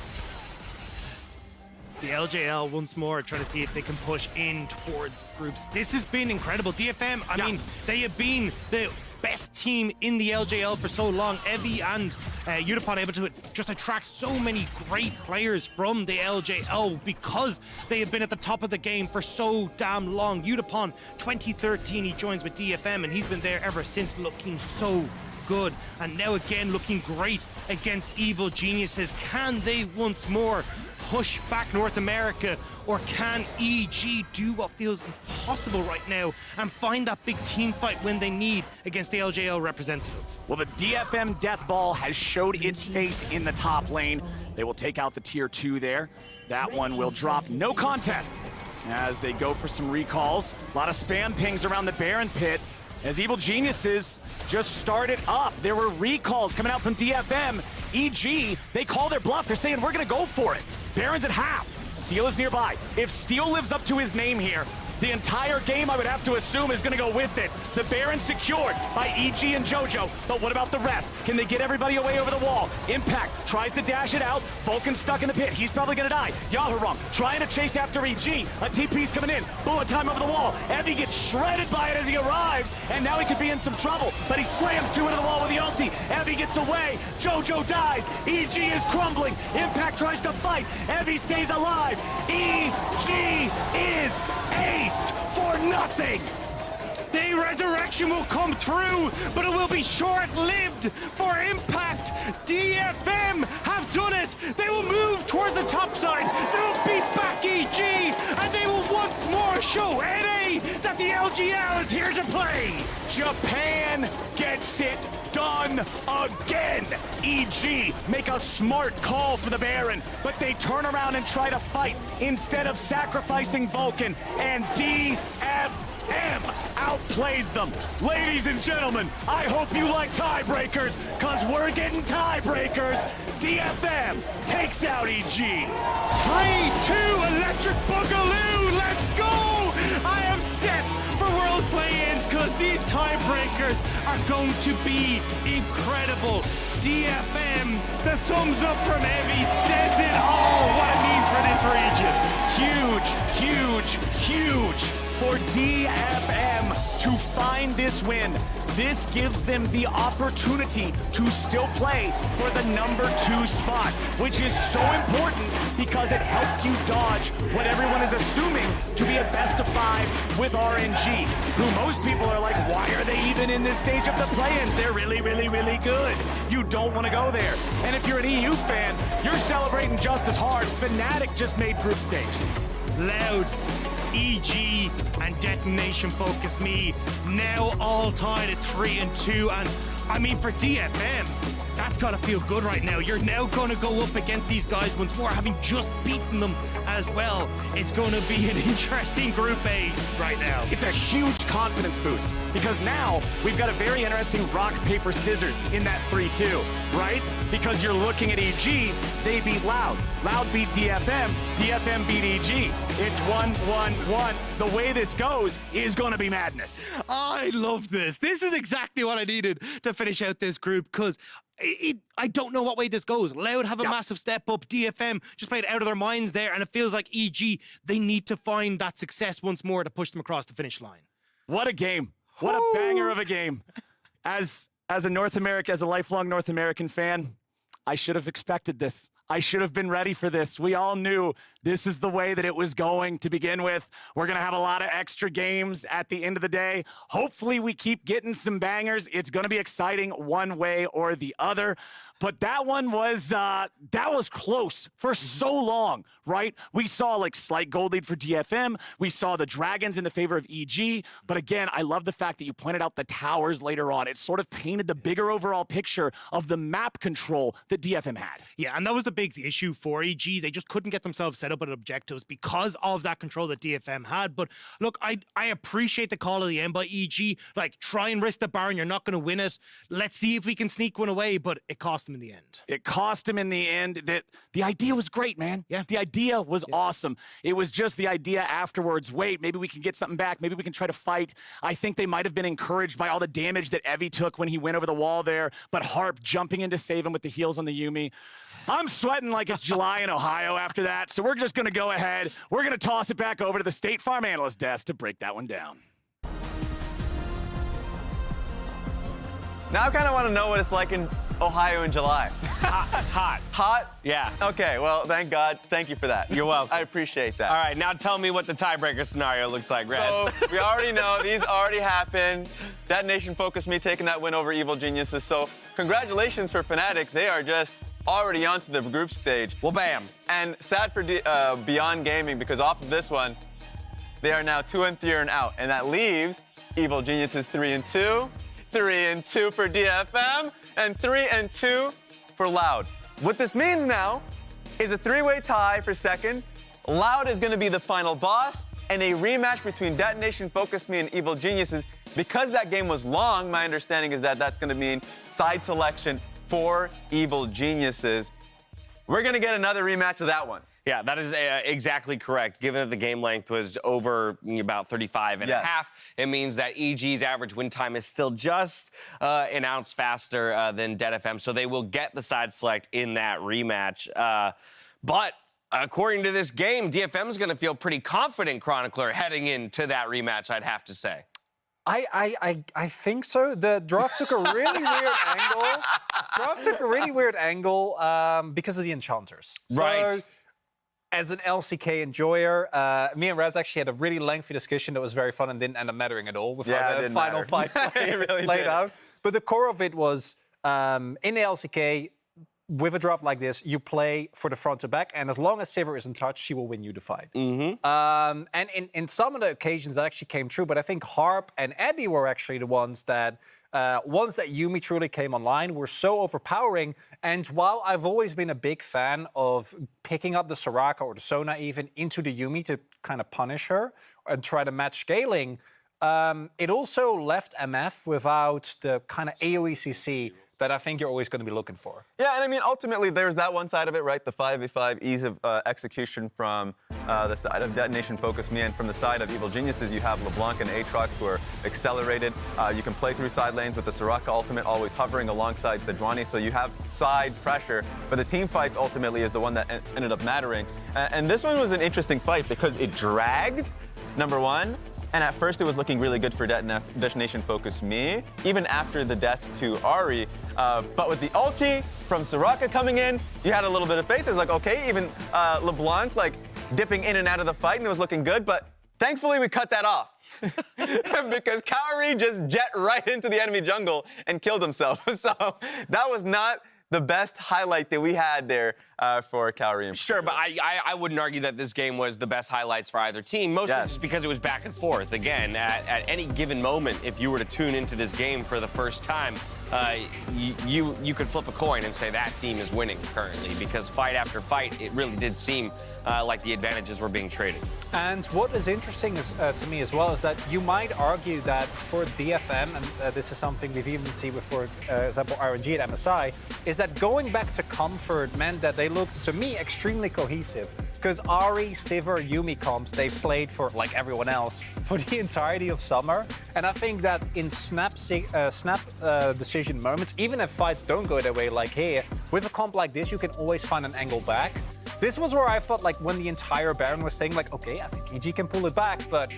The LJL once more trying to see if they can push in towards groups. This has been incredible. DFM, I mean, they have been the best team in the LJL for so long. Evie and Udapon able to just attract so many great players from the LJL because they have been at the top of the game for so damn long. Udapon, 2013, he joins with DFM, and he's been there ever since, looking so good. And now again, looking great against Evil Geniuses. Can they once more push back North America, or can EG do what feels impossible right now and find that big team fight when they need against the LJL representative? Well, the DFM Death Ball has showed its face in the top lane. They will take out the tier 2 there. That one will drop no contest as they go for some recalls. A lot of spam pings around the Baron pit as Evil Geniuses just started up. There were recalls coming out from DFM. EG, they call their bluff. They're saying, we're gonna go for it. Baron's at half. Steel is nearby. If Steel lives up to his name here, the entire game, I would have to assume, is going to go with it. The Baron secured by EG and JoJo, but what about the rest? Can they get everybody away over the wall? Impact tries to dash it out. Vulcan's stuck in the pit. He's probably going to die. Yaharong trying to chase after EG. A TP's coming in. Bullet time over the wall. Evie gets shredded by it as he arrives, and now he could be in some trouble, but he slams 2 into the wall with the ulti. Evie gets away. JoJo dies. EG is crumbling. Impact tries to fight. Evie stays alive. EG is aced for nothing. The resurrection will come through, but it will be short-lived for Impact. DFM have done it. They will move towards the top side. They will beat back EG, and they will once more show NA that the LGL is here to play. Japan gets it done again. EG make a smart call for the Baron, but they turn around and try to fight instead of sacrificing Vulcan, and DFM outplays them. Ladies and gentlemen, I hope you like tiebreakers, because we're getting tiebreakers. DFM takes out EG. 3-2 Electric Boogaloo, let's go! I am set for World Play-Ins, because these tiebreakers are going to be incredible. DFM, the thumbs up from Evie says it all, what it means for this region. Huge for DFM to find this win. This gives them the opportunity to still play for the number 2 spot, which is so important because it helps you dodge what everyone is assuming to be a best of 5 with RNG, who most people are like, why are they even in this stage of the play-ins? They're really good. You don't want to go there. And if you're an EU fan, you're celebrating just as hard. Fnatic just made group stage. Loud. EG and Detonation Focus Me now all tied at 3-2, and I mean, for DFM, that's gotta feel good right now. You're now gonna go up against these guys once more, having just beaten them as well. It's gonna be an interesting Group A right now. It's a huge confidence boost, because now we've got a very interesting rock, paper, scissors in that 3-2, right? Because you're looking at EG, they beat Loud. Loud beat DFM, DFM beat EG. It's 1-1-1. The way this goes is gonna be madness. I love this. This is exactly what I needed to finish out this group, because I don't know what way this goes. Loud have a massive step up. DFM just played out of their minds there, and it feels like EG, they need to find that success once more to push them across the finish line. What a game. What a banger of a game. As a lifelong North American fan, I should have expected this. I should have been ready for this. We all knew this is the way that it was going to begin with. We're going to have a lot of extra games at the end of the day. Hopefully we keep getting some bangers. It's going to be exciting one way or the other. But that one was close for so long, right? We saw like slight gold lead for DFM. We saw the Dragons in the favor of EG. But again, I love the fact that you pointed out the towers later on. It sort of painted the bigger overall picture of the map control that DFM had. Yeah, and that was the big issue for EG. They just couldn't get themselves set up with objectives because of that control that DFM had. But look, I appreciate the call of the end by EG. Like, try and risk the bar and you're not going to win it. Let's see if we can sneak one away, but it cost them in the end. It cost him in the end. That the idea was great, man. Yeah. The idea was awesome. It was just the idea afterwards. Wait, maybe we can get something back. Maybe we can try to fight. I think they might have been encouraged by all the damage that Evie took when he went over the wall there, but Harp jumping in to save him with the heals on the Yuumi. I'm sweating like it's July in Ohio after that, so we're just going to go ahead. We're going to toss it back over to the State Farm analyst desk to break that one down. Now I kind of want to know what it's like in Ohio in July. It's hot. Hot? Yeah. Okay, well, thank God. Thank you for that. You're welcome. I appreciate that. All right, now tell me what the tiebreaker scenario looks like, Raz. So, we already know these already happened. Detonation focused me taking that win over Evil Geniuses. So, congratulations for Fnatic. They are just already onto the group stage. Well, bam. And sad for Beyond Gaming, because off of this one, they are now 2-3 and out. And that leaves Evil Geniuses 3-2. 3-2 for DFM, and 3-2 for Loud. What this means now is a three-way tie for second. Loud is going to be the final boss, and a rematch between Detonation, Focus Me, and Evil Geniuses. Because that game was long, my understanding is that that's going to mean side selection for Evil Geniuses. We're going to get another rematch of that one. Yeah, that is exactly correct. Given that the game length was over about 35 and a half, it means that EG's average win time is still just an ounce faster than DFM, so they will get the side select in that rematch. But according to this game, DFM is going to feel pretty confident, Chronicler, heading into that rematch, I'd have to say. I think so. The draft took a really weird angle. Because of the enchanters. Right. So, as an LCK enjoyer, me and Raz actually had a really lengthy discussion that was very fun and didn't end up mattering at all with how the final fight played out. But the core of it was, in the LCK, with a draft like this, you play for the front to back, and as long as Sivir isn't touched, she will win you the fight. And in some of the occasions, that actually came true, but I think Harp and Abby were actually the ones that Yuumi truly came online, were so overpowering. And while I've always been a big fan of picking up the Soraka or the Sona even into the Yuumi to kind of punish her and try to match scaling, it also left MF without the kind of AoE CC that I think you're always going to be looking for. Yeah, and I mean, ultimately, there's that one side of it, right? The 5v5 ease of execution from the side of Detonation Focus Me, and from the side of Evil Geniuses, you have LeBlanc and Aatrox who are accelerated. You can play through side lanes with the Soraka ultimate always hovering alongside Sejuani, so you have side pressure, but the team fights ultimately is the one that ended up mattering. And this one was an interesting fight because it dragged, number one, and at first it was looking really good for Detonation Focus Me, even after the death to Ahri. But with the ulti from Soraka coming in, you had a little bit of faith. It was like, okay, even LeBlanc like dipping in and out of the fight, and it was looking good. But thankfully, we cut that off because Kaori just jet right into the enemy jungle and killed himself. So that was not the best highlight that we had there for Kaori. Sure, but I wouldn't argue that this game was the best highlights for either team, mostly just because it was back and forth. Again, at any given moment, if you were to tune into this game for the first time, you could flip a coin and say that team is winning currently, because fight after fight, it really did seem like the advantages were being traded. And what is interesting to me as well is that you might argue that for DFM, and this is something we've even seen with, for example, RNG at MSI, is that going back to comfort meant that they looked, to me, extremely cohesive. because Ari, Sivir, Yumi comps, they've played for, like everyone else, for the entirety of summer. And I think that in snap decision moments, even if fights don't go their way like here, with a comp like this, you can always find an angle back. This was where I felt like when the entire Baron was saying like, okay, I think EG can pull it back, but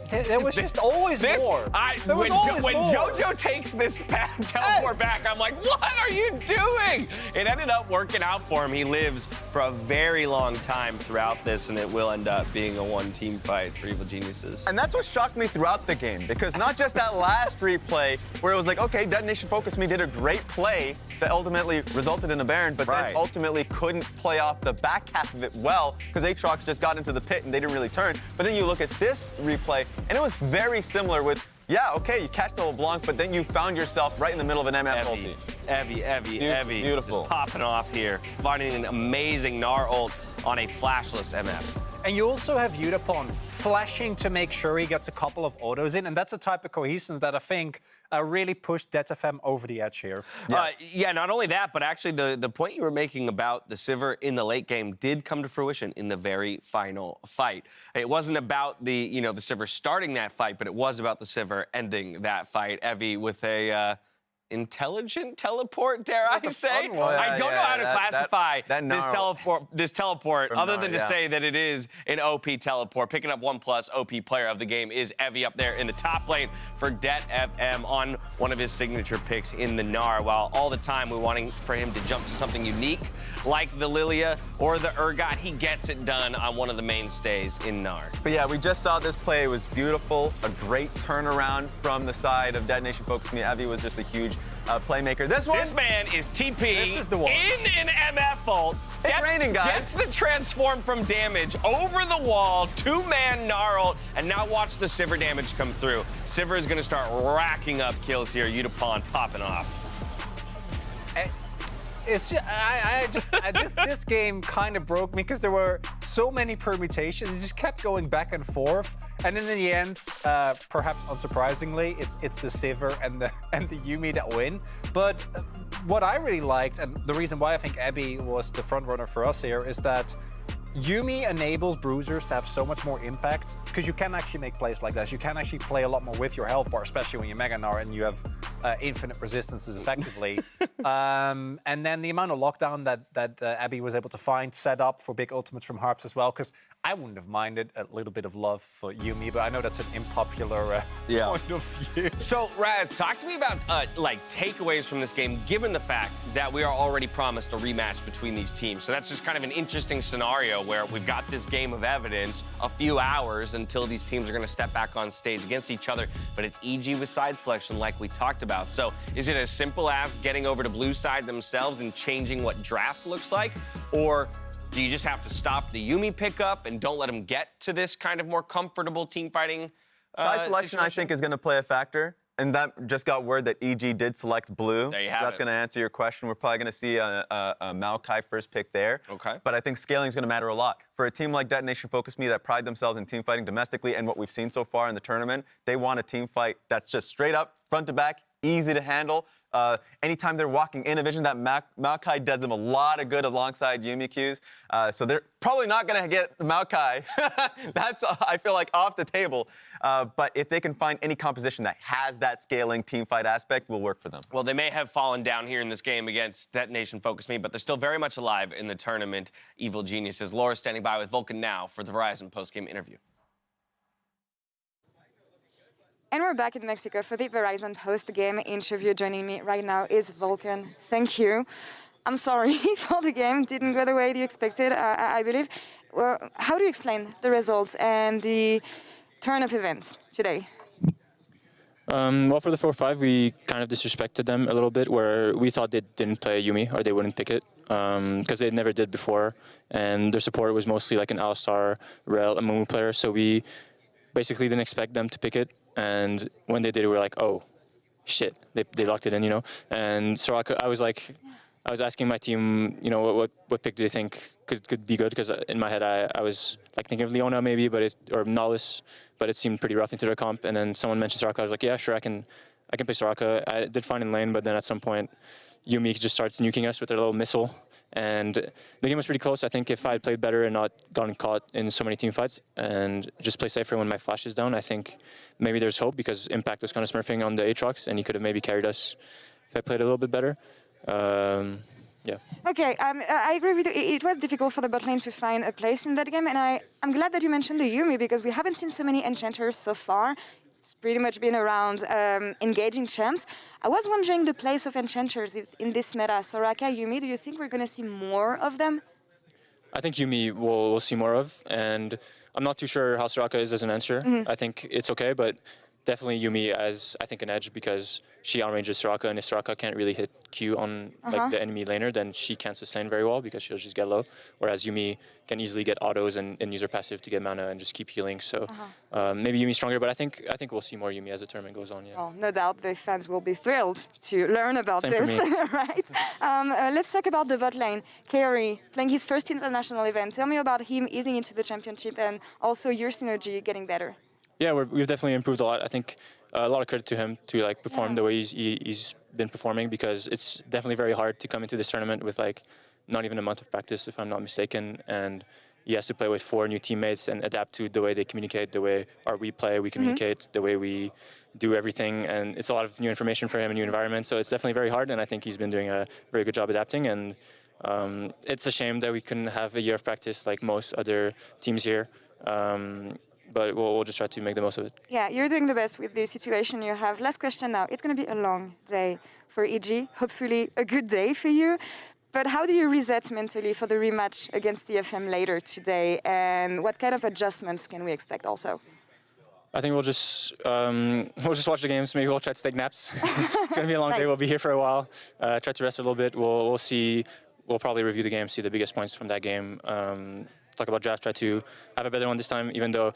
there was just always more. When JoJo takes this teleport back, I'm like, what are you doing? It ended up working out for him. He lives for a very long time throughout this, and it will end up being a one-team fight for Evil Geniuses. And that's what shocked me throughout the game, because not just that last replay where it was like, okay, Detonation Focus Me did a great play that ultimately resulted in a Baron, but then ultimately couldn't play off the back half of it well, because Aatrox just got into the pit and they didn't really turn. But then you look at this replay, and it was very similar with, yeah, okay, you catch the LeBlanc, but then you found yourself right in the middle of an MF ulti. Evie. Beautiful. Just popping off here. Finding an amazing Gnar ult on a flashless MF. And you also have Yutapon flashing to make sure he gets a couple of autos in, and that's a type of cohesion that I think really pushed DetFM over the edge here. Yeah, not only that, but actually the point you were making about the Sivir in the late game did come to fruition in the very final fight. It wasn't about the Sivir starting that fight, but it was about the Sivir ending that fight. Evie with a intelligent teleport, dare I say? I don't know how to classify this teleport other than to say that it is an OP teleport. Picking up 1+ OP player of the game is Evie up there in the top lane for DetFM on one of his signature picks in the Gnar, while all the time we're wanting for him to jump to something unique like the Lilia or the Urgot. He gets it done on one of the mainstays in Gnar. But yeah, we just saw this play. It was beautiful. A great turnaround from the side of Detonation Focus Me. Evie was just a huge playmaker. This man is TP in an MF ult. It's raining, guys. Gets the transform from damage over the wall, 2-man Gnar ult, and now watch the Sivir damage come through. Sivir is going to start racking up kills here. Yutapon popping off. It's just, this game kind of broke me because there were so many permutations. It just kept going back and forth, and in the end, perhaps unsurprisingly, it's the Sivir and the Yumi that win. But what I really liked, and the reason why I think Abby was the front runner for us here, is that Yumi enables bruisers to have so much more impact because you can actually make plays like that. You can actually play a lot more with your health bar, especially when you're Mega Gnar and you have infinite resistances effectively. And then the amount of lockdown that Abby was able to find set up for big ultimates from Harps as well, because I wouldn't have minded a little bit of love for Yumi, but I know that's an unpopular point of view. So, Raz, talk to me about takeaways from this game, given the fact that we are already promised a rematch between these teams. So that's just kind of an interesting scenario where we've got this game of evidence, a few hours until these teams are going to step back on stage against each other, but it's EG with side selection like we talked about. So is it as simple as getting over to blue side themselves and changing what draft looks like, or do you just have to stop the Yumi pickup and don't let them get to this kind of more comfortable team fighting side selection, situation? I think, is going to play a factor. And that just got word that EG did select blue. There you have That's going to answer your question. We're probably going to see a Maokai first pick there. Okay. But I think scaling is going to matter a lot. For a team like Detonation Focus Me that pride themselves in team fighting domestically, and what we've seen so far in the tournament, they want a team fight that's just straight up, front to back, easy to handle. Anytime they're walking in a vision, that Maokai does them a lot of good alongside Yumi Qs. So they're probably not going to get the Maokai. That's, I feel like, off the table. But if they can find any composition that has that scaling team fight aspect, will work for them. Well, they may have fallen down here in this game against Detonation Focus Me, but they're still very much alive in the tournament. Evil Geniuses. Laura standing by with Vulcan now for the Verizon post-game interview. And we're back in Mexico for the Verizon post-game interview. Joining me right now is Vulcan. Thank you. I'm sorry for the game. Didn't go the way you expected, I believe. Well, how do you explain the results and the turn of events today? Well, for the 4-5, we kind of disrespected them a little bit, where we thought they didn't play Yumi or they wouldn't pick it, because they never did before. And their support was mostly like an Alistar, Rel, and Mumu player, so we basically didn't expect them to pick it. And when they did it, we were like, oh, shit, they locked it in, you know? And Soraka, I was asking my team, you know, what pick do you think could be good? Because in my head, I was like thinking of Leona maybe, or Nollis, but it seemed pretty rough into their comp. And then someone mentioned Soraka. I was like, yeah, sure, I can play Soraka. I did fine in lane, but then at some point, Yumi just starts nuking us with her little missile. And the game was pretty close. I think if I had played better and not gotten caught in so many team fights and just play safer when my flash is down, I think maybe there's hope because Impact was kind of smurfing on the Aatrox and he could have maybe carried us if I played a little bit better. Yeah. Okay, I agree with you. It was difficult for the bot lane to find a place in that game, and I'm glad that you mentioned the Yumi because we haven't seen so many enchanters so far. It's pretty much been around engaging champs. I was wondering the place of enchanters in this meta. Soraka, Yumi, do you think we're going to see more of them? I think Yumi we'll see more of, and I'm not too sure how Soraka is as an answer. I think it's okay, but definitely Yumi as, I think, an edge because she outranges Soraka, and if Soraka can't really hit Q on like the enemy laner, then she can't sustain very well because she'll just get low. Whereas Yumi can easily get autos and use her passive to get mana and just keep healing. So maybe Yumi's stronger, but I think we'll see more Yumi as the tournament goes on. Yeah. Well, no doubt the fans will be thrilled to learn about this, right? Let's talk about the bot lane. Kaori playing his first international event. Tell me about him easing into the championship and also your synergy getting better. Yeah, we've definitely improved a lot. I think a lot of credit to him to like perform the way he's been performing because it's definitely very hard to come into this tournament with like not even a month of practice, if I'm not mistaken, and he has to play with 4 new teammates and adapt to the way they communicate, the way we play, we communicate, the way we do everything, and it's a lot of new information for him, a new environment, so it's definitely very hard, and I think he's been doing a very good job adapting, and it's a shame that we couldn't have a year of practice like most other teams here. But we'll just try to make the most of it. Yeah, you're doing the best with the situation you have. Last question now. It's going to be a long day for EG, hopefully a good day for you. But how do you reset mentally for the rematch against DFM later today? And what kind of adjustments can we expect also? I think we'll just watch the games. Maybe we'll try to take naps. It's going to be a long day. We'll be here for a while. Try to rest a little bit. We'll see. We'll probably review the game, see the biggest points from that game. Talk about draft. Try to have a better one this time, even though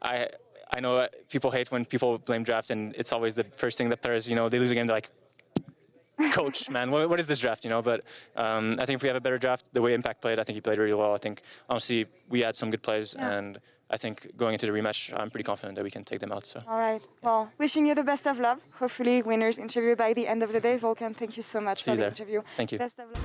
I know people hate when people blame draft, and it's always the first thing that players, they lose a game, they're like, coach, man, what is this draft, But I think if we have a better draft, the way Impact played, I think he played really well. I think, honestly, we had some good plays, and I think going into the rematch, I'm pretty confident that we can take them out. So. All right. Well, wishing you the best of luck. Hopefully, winners interview by the end of the day. Vulcan, thank you so much for the interview. Thank you. Best of luck.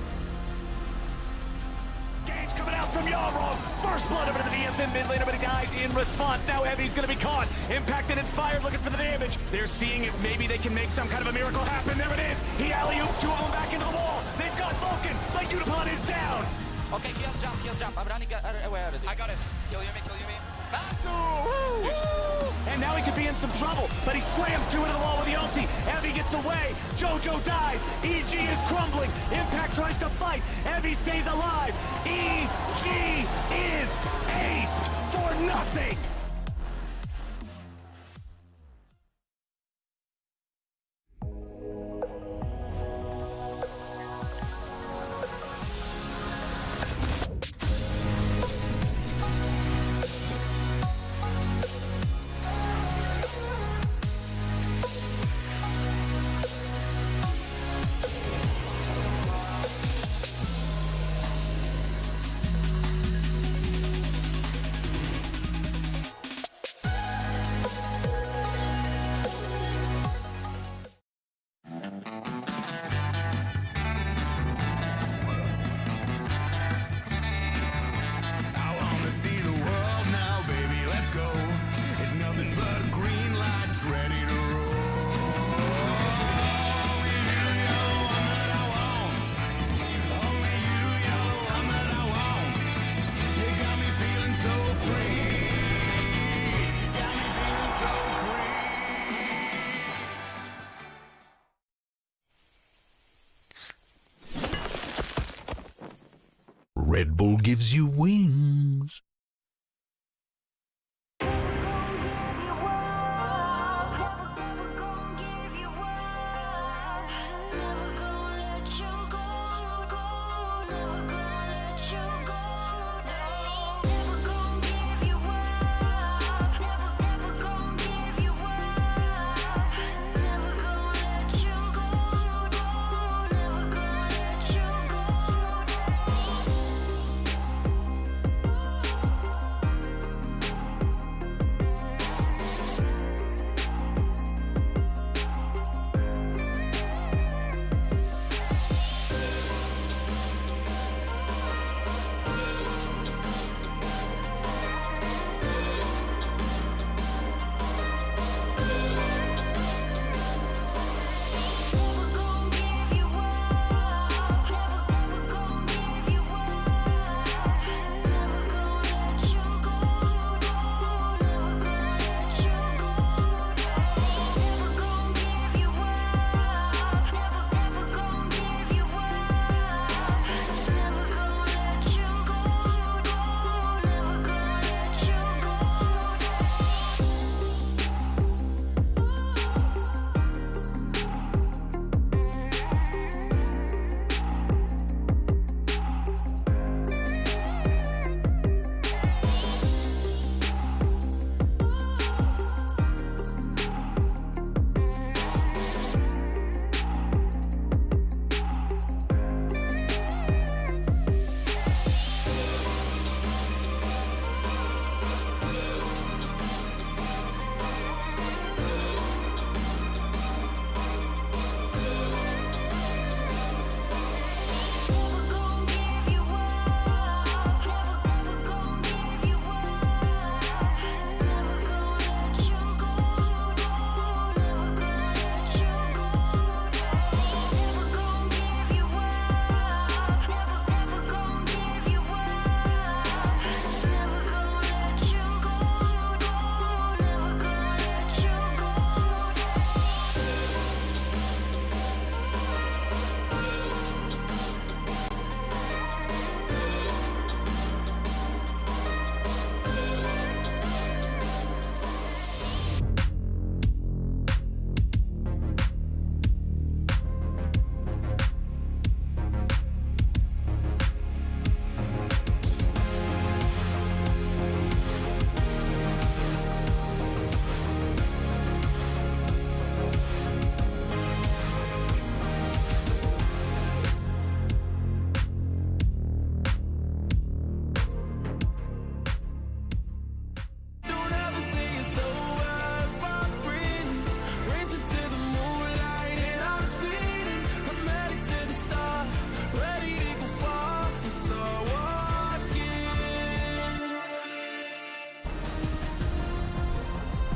Coming out from Yarrow. First blood over to the DFM mid laner, but guys, in response, now Heavy's gonna be caught. Impact and Inspired looking for the damage. They're seeing if maybe they can make some kind of a miracle happen. There it is. He alley-ooped 2 of them back into the wall. They've got Vulcan, but Unipod is down. Okay, heals jump. I'm running away out of this. I got it. Kill Yumi. And now he could be in some trouble, but he slams 2 into the wall with the ulti. Heavy gets away. Jojo dies. EG is crumbling. Impact tries to fight. Heavy stays alive. EG is aced for nothing. Red Bull gives you wings.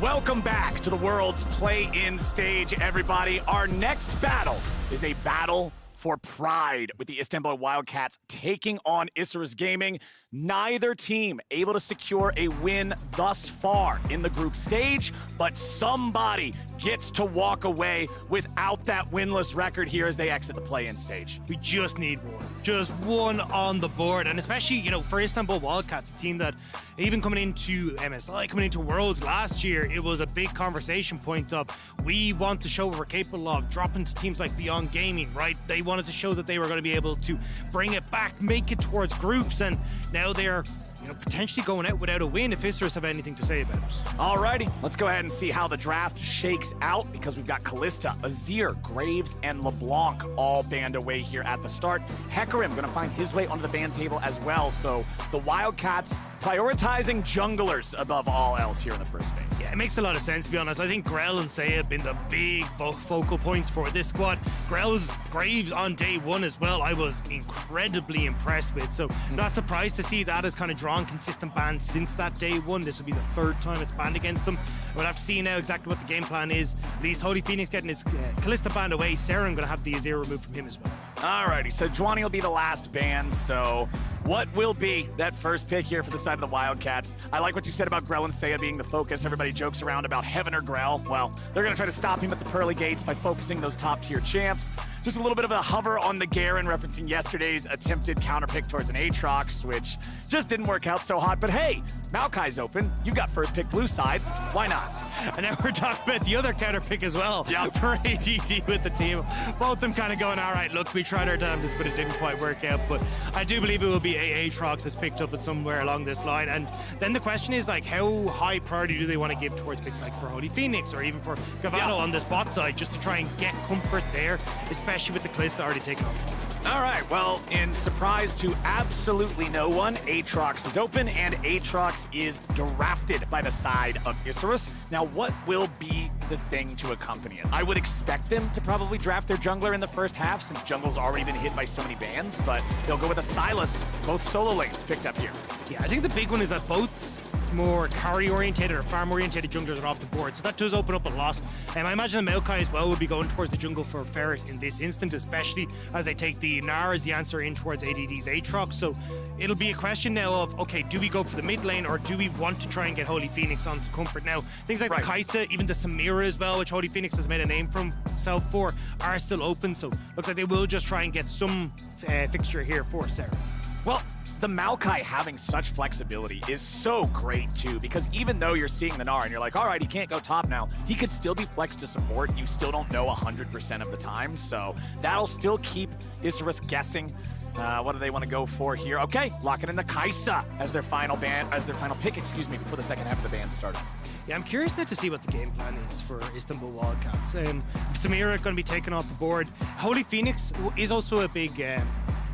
Welcome back to the world's play-in stage, everybody. Our next battle is a battle for pride with the Istanbul Wildcats taking on Isurus Gaming. Neither team able to secure a win thus far in the group stage, but somebody gets to walk away without that winless record here as they exit the play-in stage. We just need one. Just one on the board. And especially, you know, for Istanbul Wildcats, a team that even coming into MSI, coming into Worlds last year, it was a big conversation point of, we want to show what we're capable of, dropping to teams like Beyond Gaming, right? They wanted to show that they were going to be able to bring it back, make it towards groups, and now they're, you know, potentially going out without a win if Isurus have anything to say about it. Alrighty, let's go ahead and see how the draft shakes out, because we've got Callista, Azir, Graves, and LeBlanc all banned away here at the start. Hecarim gonna find his way onto the ban table as well, so the Wildcats prioritizing junglers above all else here in the first phase. Yeah, it makes a lot of sense, to be honest. I think Grell and Saya have been the big focal points for this squad. Grell's Graves on day one as well, I was incredibly impressed with, so not surprised to see that has kind of drawn consistent bans since that day one. This will be the third time it's banned against them. We'll have to see now exactly what the game plan is. At least Holy Phoenix getting his Callista banned away. Sarah, I'm going to have the Azir removed from him as well. Alrighty, so Juani will be the last ban, so what will be that first pick here for the side of the Wildcats? I like what you said about Grell and Saya being the focus. Everybody jokes around about Heaven or Grell. Well, they're going to try to stop him at the pearly gates by focusing those top-tier champs. Just a little bit of a hover on the Garen, referencing yesterday's attempted counter pick towards an Aatrox, which just didn't work out so hot. But hey, Maokai's open. You got first pick blue side. Why not? And now we're talking about the other counter pick as well for AGT with the team. Both of them kind of going, all right, look, we tried our damnedest, but it didn't quite work out. But I do believe it will be Aatrox that's picked up at somewhere along this line. And then the question is, like, how high priority do they want to give towards picks like for Holy Phoenix or even for Gavado on this bot side, just to try and get comfort there, especially with the Callista already taken off. All right, well, in surprise to absolutely no one, Aatrox is open, and Aatrox is drafted by the side of Isurus. Now, what will be the thing to accompany it? I would expect them to probably draft their jungler in the first half, since jungle's already been hit by so many bans, but they'll go with a Sylas, both solo lanes picked up here. Yeah, I think the big one is that both more carry-oriented or farm-oriented junglers are off the board, so that does open up a lot. And I imagine the Maokai as well will be going towards the jungle for Ferret in this instance, especially as they take the Gnar as the answer in towards ADD's Aatrox. So it'll be a question now of, okay, do we go for the mid lane or do we want to try and get Holy Phoenix onto comfort? Now, things like the Kai'Sa, even the Samira as well, which Holy Phoenix has made a name for himself for, are still open. So looks like they will just try and get some fixture here for Sarah. Well, the Maokai having such flexibility is so great too, because even though you're seeing the Gnar and you're like, all right, he can't go top now, he could still be flexed to support. You still don't know 100% of the time, so that'll still keep Isurus guessing. What do they want to go for here? Okay, locking in the Kai'Sa as their final pick, before the second half of the ban started. Yeah, I'm curious now to see what the game plan is for Istanbul Wildcats. Samira going to be taken off the board. Holy Phoenix is also a big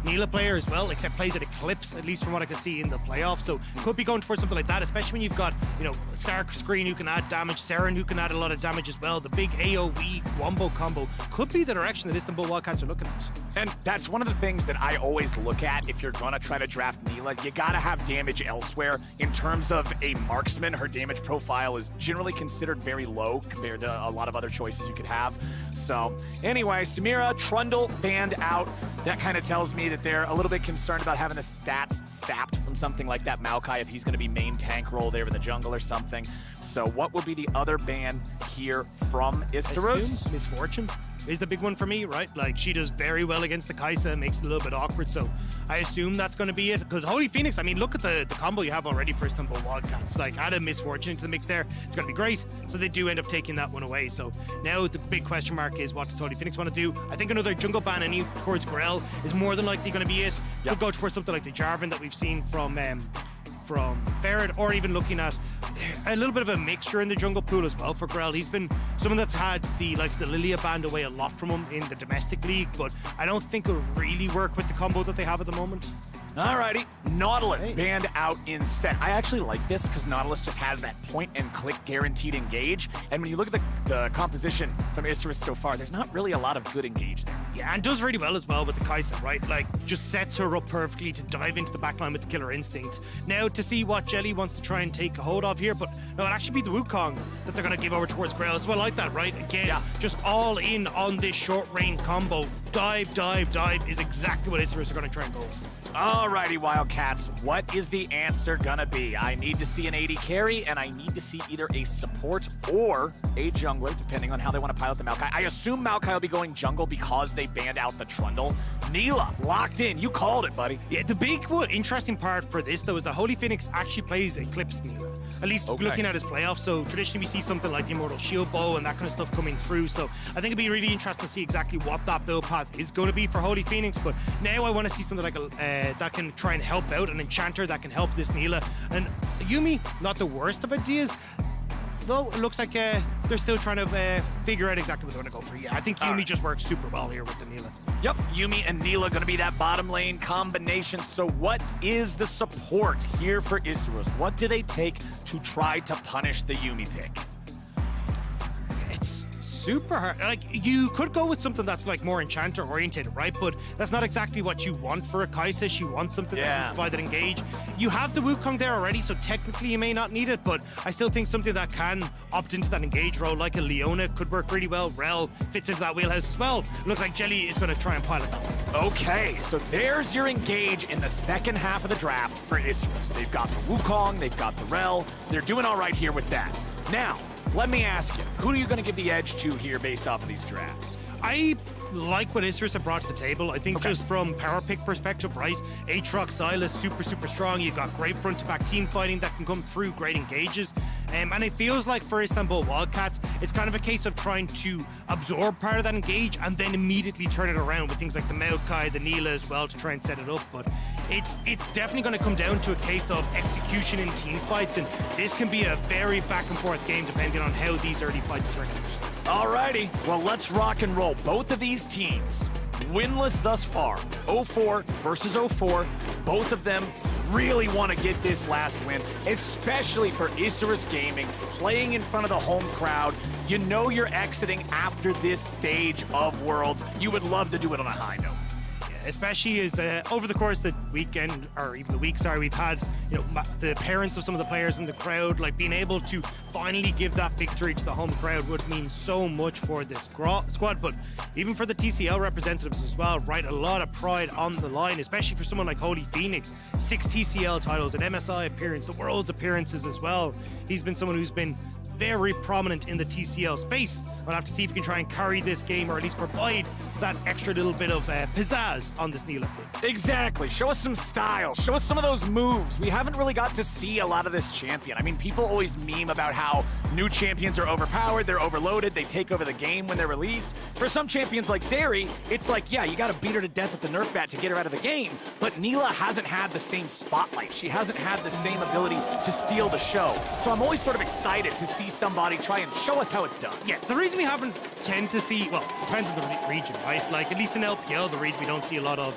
Neela player as well, except plays at Eclipse, at least from what I can see in the playoffs. So could be going towards something like that, especially when you've got, you know, Stark Screen who can add damage, Seren who can add a lot of damage as well. The big AoE wombo combo could be the direction that Istanbul Wildcats are looking at. And that's one of the things that I always look at if you're gonna try to draft Neela. You gotta have damage elsewhere. In terms of a marksman, her damage profile is generally considered very low compared to a lot of other choices you could have. So anyway, Samira, Trundle banned out. That kind of tells me that they're a little bit concerned about having the stats sapped from something like that Maokai if he's going to be main tank role there in the jungle or something. So what will be the other ban here from Isurus? Misfortune is the big one for me, right? Like, she does very well against the Kai'Sa, makes it a little bit awkward, so I assume that's going to be it. Because Holy Phoenix, I mean, look at the combo you have already for Istanbul Wildcats. Like, add a Misfortune into the mix there, it's going to be great. So they do end up taking that one away. So now the big question mark is, what does Holy Phoenix want to do? I think another jungle ban and towards Grell is more than likely going to be it. Could go towards something like the Jarvan that we've seen from Ferret, or even looking at a little bit of a mixture in the jungle pool as well for Grell. He's been someone that's had the Lilia band away a lot from him in the domestic league, but I don't think it'll really work with the combo that they have at the moment. Alrighty, Nautilus banned out instead. I actually like this because Nautilus just has that point and click guaranteed engage. And when you look at the composition from Isurus so far, there's not really a lot of good engage there. Yeah, and does really well as well with the Kai'Sa, right? Like, just sets her up perfectly to dive into the backline with the killer instinct. Now, to see what Jelly wants to try and take a hold of here, but no, it'll actually be the Wukong that they're going to give over towards Grail. So I like that, right? Again, just all in on this short-range combo. Dive, dive, dive is exactly what Isurus are going to try and go for. Alrighty, Wildcats, what is the answer gonna be? I need to see an AD carry, and I need to see either a support or a jungler, depending on how they want to pilot the Maokai. I assume Maokai will be going jungle because they banned out the Trundle. Neela, locked in. You called it, buddy. Yeah, the big, interesting part for this, though, is that Holy Phoenix actually plays Eclipse Neela. At least looking at his playoffs. So traditionally we see something like the Immortal Shield Bow and that kind of stuff coming through. So I think it'd be really interesting to see exactly what that build path is going to be for Holy Phoenix. But now I want to see something like that can try and help out, an Enchanter that can help this Neela. And Yuumi, not the worst of ideas, though it looks like they're still trying to figure out exactly what they're going to go for. Yeah, I think Yuumi just works super well here with the Neela. Yep, Yuumi and Neela going to be that bottom lane combination. So what is the support here for Isurus? What do they take to try to punish the Yuumi pick? Super hard. Like, you could go with something that's like more Enchanter oriented, right? But that's not exactly what you want for a Kai'Sa. She wants something that can provide that engage. You have the Wukong there already, so technically you may not need it, but I still think something that can opt into that engage role, like a Leona, could work really well. Rel fits into that wheelhouse as well. Looks like Jelly is going to try and pilot that one. Okay, so there's your engage in the second half of the draft for Isurus. They've got the Wukong, they've got the Rel. They're doing all right here with that. Now, let me ask you, who are you going to give the edge to here based off of these drafts? I like what Isurus have brought to the table. I think just from power pick perspective, right? Aatrox, Sylas, super strong. You've got great front-to-back team fighting that can come through, great engages. And it feels like for Istanbul Wildcats, it's kind of a case of trying to absorb part of that engage and then immediately turn it around with things like the Maokai, the Neela as well to try and set it up. But it's definitely going to come down to a case of execution in team fights, and this can be a very back and forth game depending on how these early fights turn out. Alrighty, well, let's rock and roll. Both of these teams, winless thus far, 0-4 versus 0-4. Both of them really want to get this last win, especially for Isurus Gaming, playing in front of the home crowd. You know you're exiting after this stage of Worlds. You would love to do it on a high note. Especially as over the course of the weekend, or even the week, we've had the parents of some of the players in the crowd, like being able to finally give that victory to the home crowd would mean so much for this squad, but even for the TCL representatives as well, right? A lot of pride on the line, especially for someone like Holy Phoenix. 6 TCL titles, an MSI appearance, the World's appearances as well. He's been someone who's been very prominent in the TCL space. We'll have to see if we can try and carry this game, or at least provide that extra little bit of pizzazz on this Neela pick. Exactly. Show us some style. Show us some of those moves. We haven't really got to see a lot of this champion. I mean, people always meme about how new champions are overpowered, they're overloaded, they take over the game when they're released. For some champions like Zeri, it's like, yeah, you got to beat her to death with the Nerf bat to get her out of the game. But Neela hasn't had the same spotlight. She hasn't had the same ability to steal the show. So I'm always sort of excited to see somebody try and show us how it's done. Yeah, the reason we haven't tend to see, well, it depends on the region, right? Like, at least in LPL, the reason we don't see a lot of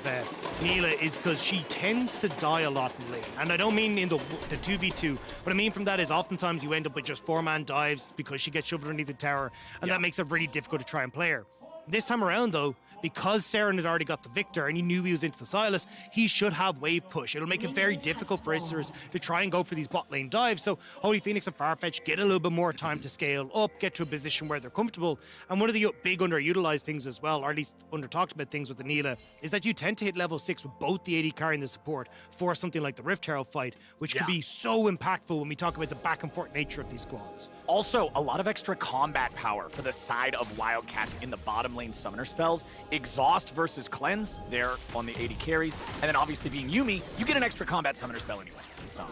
Neela is because she tends to die a lot in lane. And I don't mean in the 2v2. What I mean from that is oftentimes you end up with just 4-man dives because she gets shoved underneath the tower, and that makes it really difficult to try and play her. This time around, though, because Saren had already got the Victor and he knew he was into the Sylas, he should have wave push. It'll make it very difficult for Isurus to try and go for these bot lane dives. So Holy Phoenix and Farfetch get a little bit more time to scale up, get to a position where they're comfortable. And one of the big underutilized things as well, or at least under talked about things with the Neela, is that you tend to hit level 6 with both the AD carry and the support for something like the Rift Herald fight, which can be so impactful when we talk about the back and forth nature of these squads. Also, a lot of extra combat power for the side of Wildcats in the bottom lane summoner spells. Exhaust versus Cleanse, there on the AD carries. And then obviously being Yuumi, you get an extra combat summoner spell anyway. So,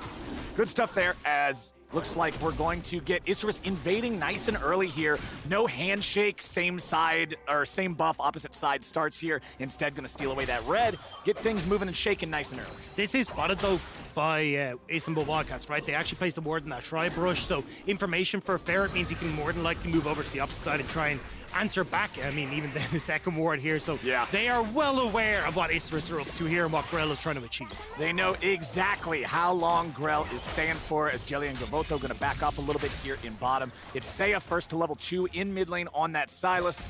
good stuff there, as looks like we're going to get Isurus invading nice and early here. No handshake, same side, or same buff, opposite side starts here. Instead, gonna steal away that red, get things moving and shaking nice and early. This is spotted, though, by Istanbul Wildcats, right? They actually placed a ward in that Shrine Brush, so information for Ferret means he can more than likely move over to the opposite side and try and answer back. I mean, even then the second ward here, so they are well aware of what Isurus are up to here and what Grell is trying to achieve. They know exactly how long Grell is staying for, as Jelly and Gravoto going to back up a little bit here in bottom. It's Seiya first to level 2 in mid lane on that Sylas.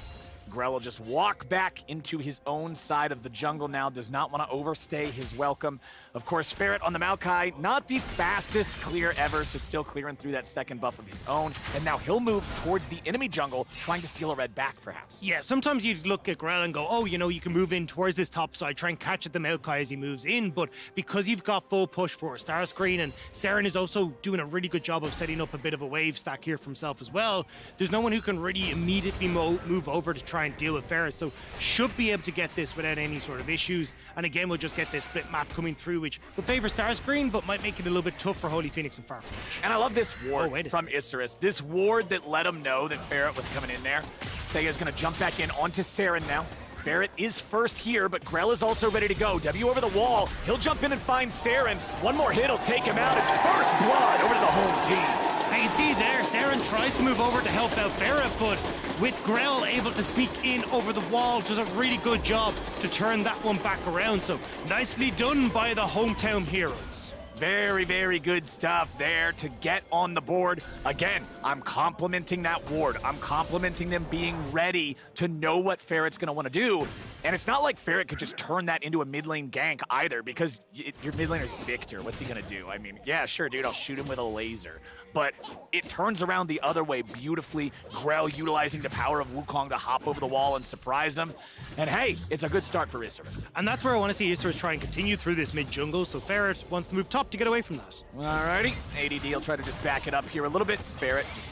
Grell will just walk back into his own side of the jungle now, does not want to overstay his welcome. Of course, Ferret on the Maokai, not the fastest clear ever, so still clearing through that second buff of his own. And now he'll move towards the enemy jungle, trying to steal a red back, perhaps. Yeah, sometimes you'd look at Grell and go, oh, you know, you can move in towards this top side, try and catch at the Maokai as he moves in, but because you've got full push for Starscreen, and Saren is also doing a really good job of setting up a bit of a wave stack here for himself as well, there's no one who can really immediately move over to try and deal with Ferret, so should be able to get this without any sort of issues. And again, we'll just get this split map coming through, which will favor Starscreen, but might make it a little bit tough for Holy Phoenix and Farfetch. And I love this ward from Isurus. This ward that let him know that Ferret was coming in there. Seiya's gonna jump back in onto Saren now. Ferret is first here, but Grell is also ready to go. W over the wall. He'll jump in and find Saren. One more hit will take him out. It's first blood over to the home team. Now you see there, Saren tries to move over to help out Ferret, but with Grell able to sneak in over the wall, does a really good job to turn that one back around. So nicely done by the hometown heroes. Very, very good stuff there to get on the board. Again, I'm complimenting that ward. I'm complimenting them being ready to know what Ferret's going to want to do. And it's not like Ferret could just turn that into a mid lane gank either, because your mid laner is Victor. What's he going to do? I mean, yeah, sure, dude, I'll shoot him with a laser. But it turns around the other way beautifully. Grell utilizing the power of Wukong to hop over the wall and surprise him. And hey, it's a good start for Isurus. And that's where I want to see Isurus try and continue through this mid jungle. So Ferret wants to move top to get away from that. Alrighty, ADD will try to just back it up here a little bit. Ferret just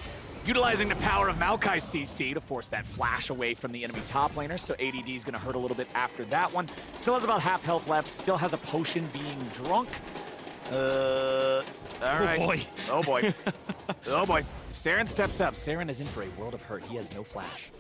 utilizing the power of Maokai's CC to force that flash away from the enemy top laner. So ADD is going to hurt a little bit after that one. Still has about half health left. Still has a potion being drunk. All right. Oh boy. Oh boy. Oh boy. Saren steps up. Saren is in for a world of hurt. He has no flash.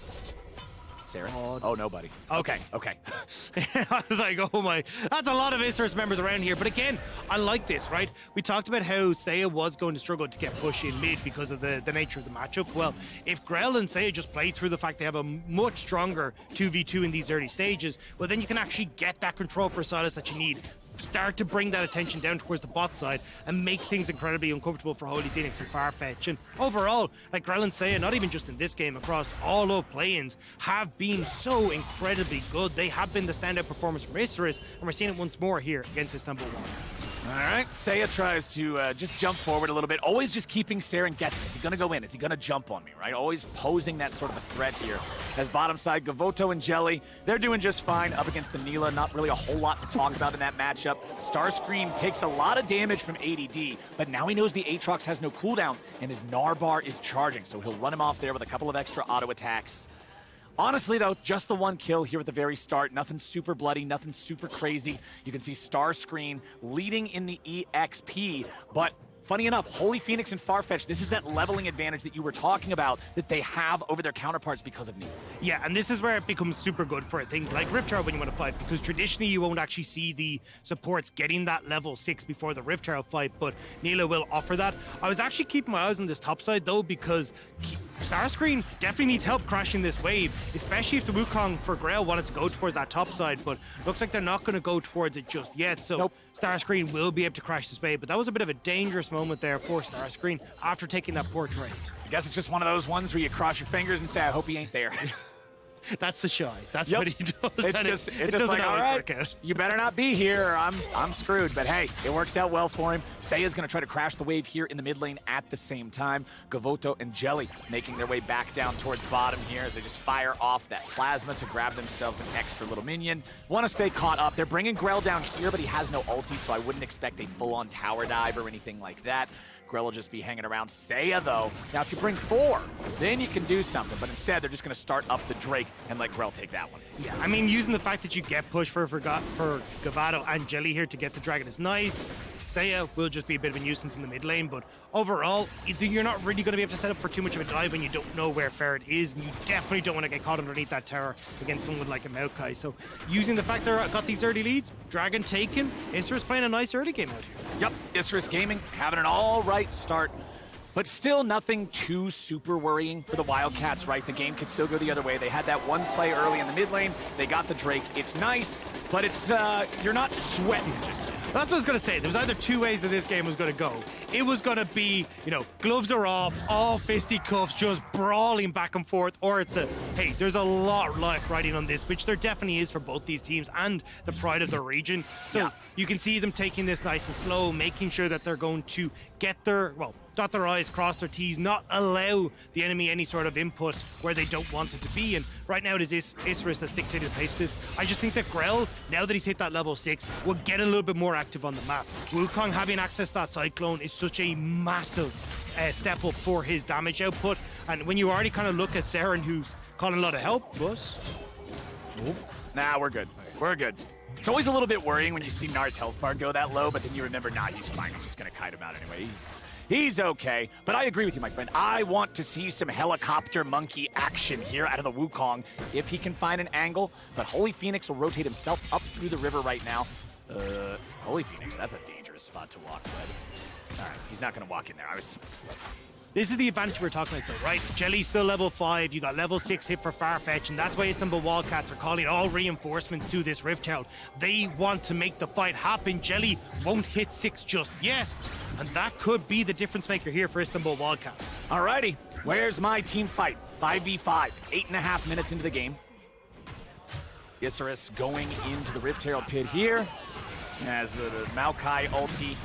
Saren? Oh, nobody. Okay. I was like, oh my, that's a lot of Isurus members around here. But again, I like this, right? We talked about how Seiya was going to struggle to get push in mid because of the nature of the matchup. Well, if Grell and Seiya just play through the fact they have a much stronger 2v2 in these early stages, well, then you can actually get that control for Sylas that you need. Start to bring that attention down towards the bot side and make things incredibly uncomfortable for Holy Phoenix and Farfetch. And overall, like Grell and Seiya, not even just in this game, across all of play-ins, have been so incredibly good. They have been the standout performance from Isurus, and we're seeing it once more here against Istanbul Wildcats. All right, Seiya tries to just jump forward a little bit, always just keeping Saren guessing. Is he going to go in? Is he going to jump on me, right? Always posing that sort of a threat here. As bottom side, Gavoto and Jelly, they're doing just fine up against the Neela. Not really a whole lot to talk about in that matchup. Starscream takes a lot of damage from ADD, but now he knows the Aatrox has no cooldowns, and his Narbar is charging, so he'll run him off there with a couple of extra auto attacks. Honestly, though, just the one kill here at the very start. Nothing super bloody, nothing super crazy. You can see Starscream leading in the EXP, but funny enough, Holy Phoenix and Farfetch, this is that leveling advantage that you were talking about that they have over their counterparts because of Neela. Yeah, and this is where it becomes super good for things like Rift Herald when you want to fight, because traditionally you won't actually see the supports getting that level 6 before the Rift Herald fight, but Neela will offer that. I was actually keeping my eyes on this top side though, because Starscream definitely needs help crashing this wave, especially if the Wukong for Grell wanted to go towards that top side, but looks like they're not going to go towards it just yet, so Starscream will be able to crash this wave, but that was a bit of a dangerous moment there for Starscreen after taking that poor trade. I guess it's just one of those ones where you cross your fingers and say, I hope he ain't there. That's the shy. That's what he does. It's just like, all right, you better not be here or I'm screwed. But hey, it works out well for him. Seiya's going to try to crash the wave here in the mid lane at the same time. Gavoto and Jelly making their way back down towards bottom here as they just fire off that plasma to grab themselves an extra little minion. Want to stay caught up. They're bringing Grell down here, but he has no ulti, so I wouldn't expect a full-on tower dive or anything like that. Grell will just be hanging around. Seiya, though, now if you bring 4, then you can do something. But instead, they're just going to start up the Drake and let Grell take that one. Yeah, I mean, using the fact that you get pushed for Gavato and Jelly here to get the dragon is nice. Seiya will just be a bit of a nuisance in the mid lane, but overall, you're not really going to be able to set up for too much of a dive when you don't know where Ferret is, and you definitely don't want to get caught underneath that tower against someone like a Maokai. So using the fact they've got these early leads, dragon taken, Isurus playing a nice early game out here. Yep, Isurus Gaming having an all right start, but still nothing too super worrying for the Wildcats, right? The game could still go the other way. They had that one play early in the mid lane. They got the Drake. It's nice, but it's you're not sweating just yet. That's what I was going to say. There was either two ways that this game was going to go. It was going to be, you know, gloves are off, all fisticuffs, just brawling back and forth, or it's a, hey, there's a lot riding on this, which there definitely is for both these teams and the pride of the region. So you can see them taking this nice and slow, making sure that they're going to get their, well, dot their I's, cross their T's, not allow the enemy any sort of input where they don't want it to be. And right now it is Isurus that's dictating the pace of this. I just think that Grell, now that he's hit that level 6, will get a little bit more active on the map. Wukong having access to that Cyclone is such a massive step up for his damage output. And when you already kind of look at Seren, who's calling a lot of help, but... Nah, we're good. We're good. It's always a little bit worrying when you see Nar's health bar go that low, but then you remember, nah, he's fine. I'm just going to kite him out anyway. He's okay. But I agree with you, my friend. I want to see some helicopter monkey action here out of the Wukong if he can find an angle. But Holy Phoenix will rotate himself up through the river right now. Holy Phoenix, that's a dangerous spot to walk with. All right, he's not going to walk in there. This is the advantage we're talking about, though, right? Jelly's still level 5, you got level 6 hit for Farfetch, and that's why Istanbul Wildcats are calling all reinforcements to this Rift Herald. They want to make the fight happen. Jelly won't hit 6 just yet, and that could be the difference maker here for Istanbul Wildcats. Alrighty, where's my team fight? 5v5, 8.5 minutes into the game. Isurus going into the Rift Herald pit here as the Maokai ulti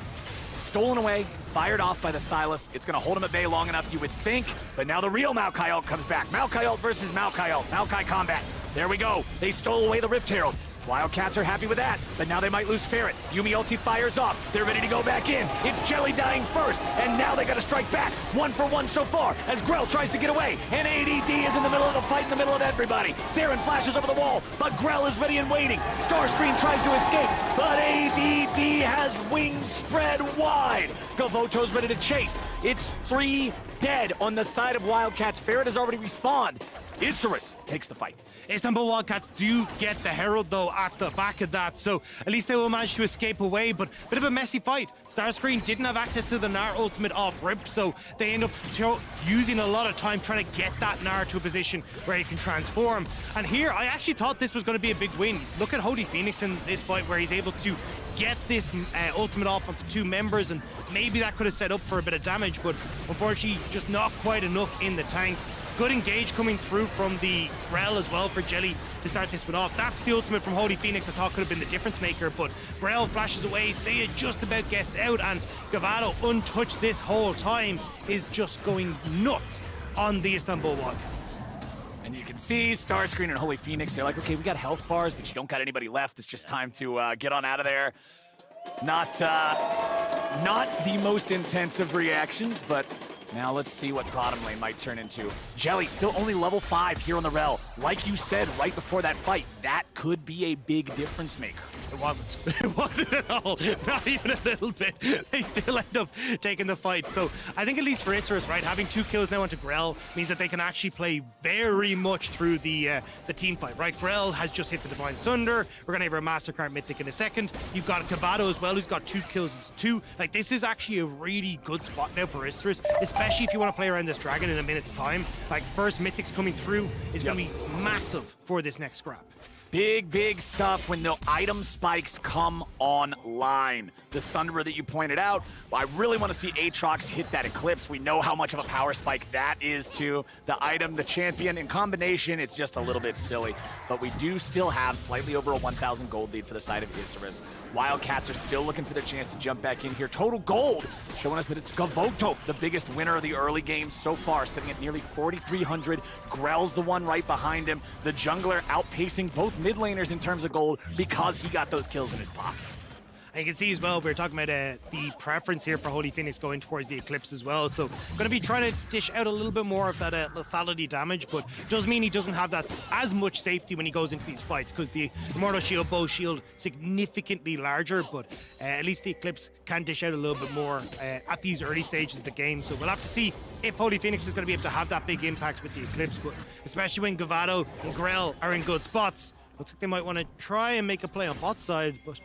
stolen away, fired off by the Silas. It's going to hold him at bay long enough, you would think, but now the real Maokai ult comes back. Maokai ult versus Maokai ult. Maokai combat. There we go. They stole away the Rift Herald. Wildcats are happy with that, but now they might lose Ferret. Yuumi ulti fires off. They're ready to go back in. It's Jelly dying first, and now they got to strike back. 1 for 1 so far as Grell tries to get away, and ADD is in the middle of the fight, in the middle of everybody. Seren flashes over the wall, but Grell is ready and waiting. Starscream tries to escape, but ADD has wings spread wide. Gavoto's ready to chase. It's 3 dead on the side of Wildcats. Ferret has already respawned. Isurus takes the fight. Istanbul Wildcats do get the Herald, though, at the back of that, so at least they will manage to escape away, but a bit of a messy fight. Starscreen didn't have access to the Gnar ultimate off rip, so they end up using a lot of time trying to get that Gnar to a position where he can transform. And here, I actually thought this was going to be a big win. Look at Holy Phoenix in this fight where he's able to get this ultimate off onto 2 members, and maybe that could have set up for a bit of damage, but unfortunately just not quite enough in the tank. Good engage coming through from the Grell as well for Jelly to start this one off. That's the ultimate from Holy Phoenix I thought could have been the difference maker, but Grell flashes away, Seiya just about gets out, and Gavado, untouched this whole time, is just going nuts on the Istanbul Wildcats. And you can see Starscreen and Holy Phoenix, they're like, okay, we got health bars, but you don't got anybody left. It's just time to get on out of there. Not the most intensive reactions, but now let's see what bottom lane might turn into. Jelly still only level 5 here on the Rel. Like you said right before that fight, that could be a big difference maker. It wasn't. It wasn't at all. Not even a little bit. They still end up taking the fight. So I think at least for Isurus, right, having 2 kills now onto Grell means that they can actually play very much through the team fight, right? Grell has just hit the Divine Sunder. We're going to have a Mastercard Mythic in a second. You've got Cavado as well, who's got 2 kills too. Like, this is actually a really good spot now for Isurus, especially if you want to play around this dragon in a minute's time. Like, first Mythics coming through is going to be massive for this next scrap. Big stuff when the item spikes come online. The Sunderer that you pointed out, I really want to see Aatrox hit that Eclipse. We know how much of a power spike that is to the item, the champion. In combination, it's just a little bit silly. But we do still have slightly over a 1,000 gold lead for the side of Isurus. Wildcats are still looking for their chance to jump back in here. Total gold showing us that it's Gavoto, the biggest winner of the early game so far, sitting at nearly 4,300. Grell's the one right behind him. The jungler outpacing both mid laners in terms of gold because he got those kills in his pocket. And you can see as well, we're talking about the preference here for Holy Phoenix going towards the Eclipse as well. So going to be trying to dish out a little bit more of that lethality damage, but does mean he doesn't have that as much safety when he goes into these fights because the Immortal Shield, Bow Shield, significantly larger, but at least the Eclipse can dish out a little bit more at these early stages of the game. So we'll have to see if Holy Phoenix is going to be able to have that big impact with the Eclipse, but especially when Gavado and Grell are in good spots. Looks like they might want to try and make a play on bot side, but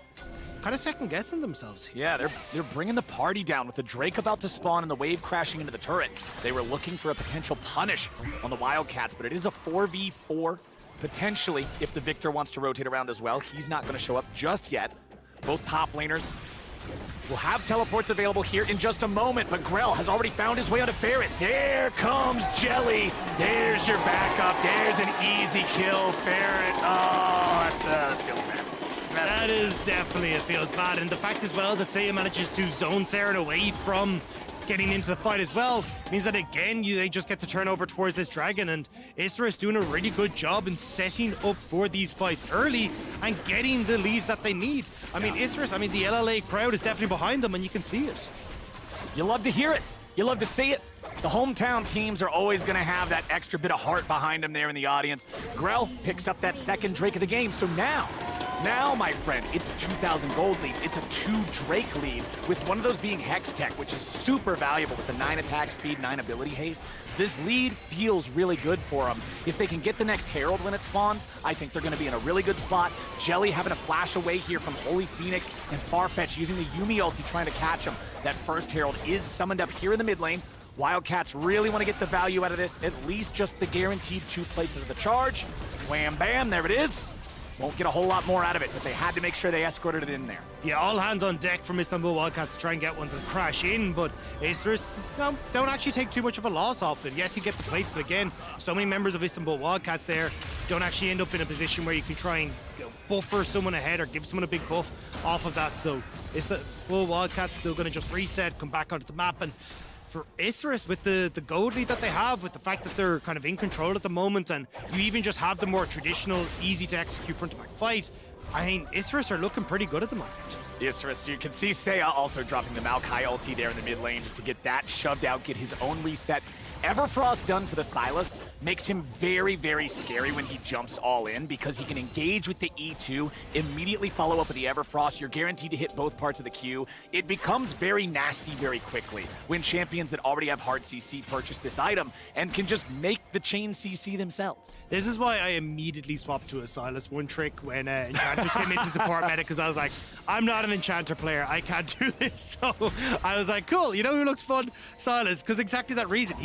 kind of second-guessing themselves. Yeah, they're bringing the party down with the Drake about to spawn and the wave crashing into the turret. They were looking for a potential punish on the Wildcats, but it is a 4v4, potentially, if the Victor wants to rotate around as well. He's not going to show up just yet. Both top laners We'll have teleports available here in just a moment, but Grell has already found his way onto Ferret. There comes Jelly. There's your backup. There's an easy kill, Ferret. Oh, that's feels bad. That is definitely, it feels bad. And the fact as well that Seiya manages to zone Saren away from getting into the fight as well means that again they just get to turn over towards this dragon, and Isra is doing a really good job in setting up for these fights early and getting the leads that they need. I mean, Isra, the LLA crowd is definitely behind them, and you can see it. You love to hear it. You love to see it. The hometown teams are always going to have that extra bit of heart behind them there in the audience. Grell picks up that second Drake of the game, so now, my friend, it's a 2,000 gold lead. It's a 2 Drake lead, with one of those being Hex Tech, which is super valuable with the 9 attack speed, 9 ability haste. This lead feels really good for them. If they can get the next Herald when it spawns, I think they're going to be in a really good spot. Jelly having a flash away here from Holy Phoenix, and Farfetch using the Yuumi ulti trying to catch him. That first Herald is summoned up here in the mid lane. Wildcats really want to get the value out of this, at least just the guaranteed 2 plates of the charge. Wham bam, there it is. Won't get a whole lot more out of it, but they had to make sure they escorted it in there. Yeah, all hands on deck from Istanbul Wildcats to try and get one to crash in, but Acerus don't actually take too much of a loss off it. Yes, you get the plates, but again, so many members of Istanbul Wildcats there don't actually end up in a position where you can try and buffer someone ahead or give someone a big buff off of that. So Istanbul Wildcats still going to just reset, come back onto the map, and for Isra, with the gold lead that they have, with the fact that they're kind of in control at the moment, and you even just have the more traditional, easy to execute front-to-back fight, I mean, Isra are looking pretty good at the moment. Isra, you can see Seiya also dropping the Maokai ulti there in the mid lane just to get that shoved out, get his own reset. Everfrost done for the Sylas makes him very, very scary when he jumps all in, because he can engage with the E2, immediately follow up with the Everfrost. You're guaranteed to hit both parts of the Q. It becomes very nasty very quickly when champions that already have hard CC purchase this item and can just make the chain CC themselves. This is why I immediately swapped to a Sylas one trick when Enchanters came into support meta, because I was like, I'm not an Enchanter player, I can't do this. So I was like, cool, you know who looks fun? Sylas, because exactly that reason.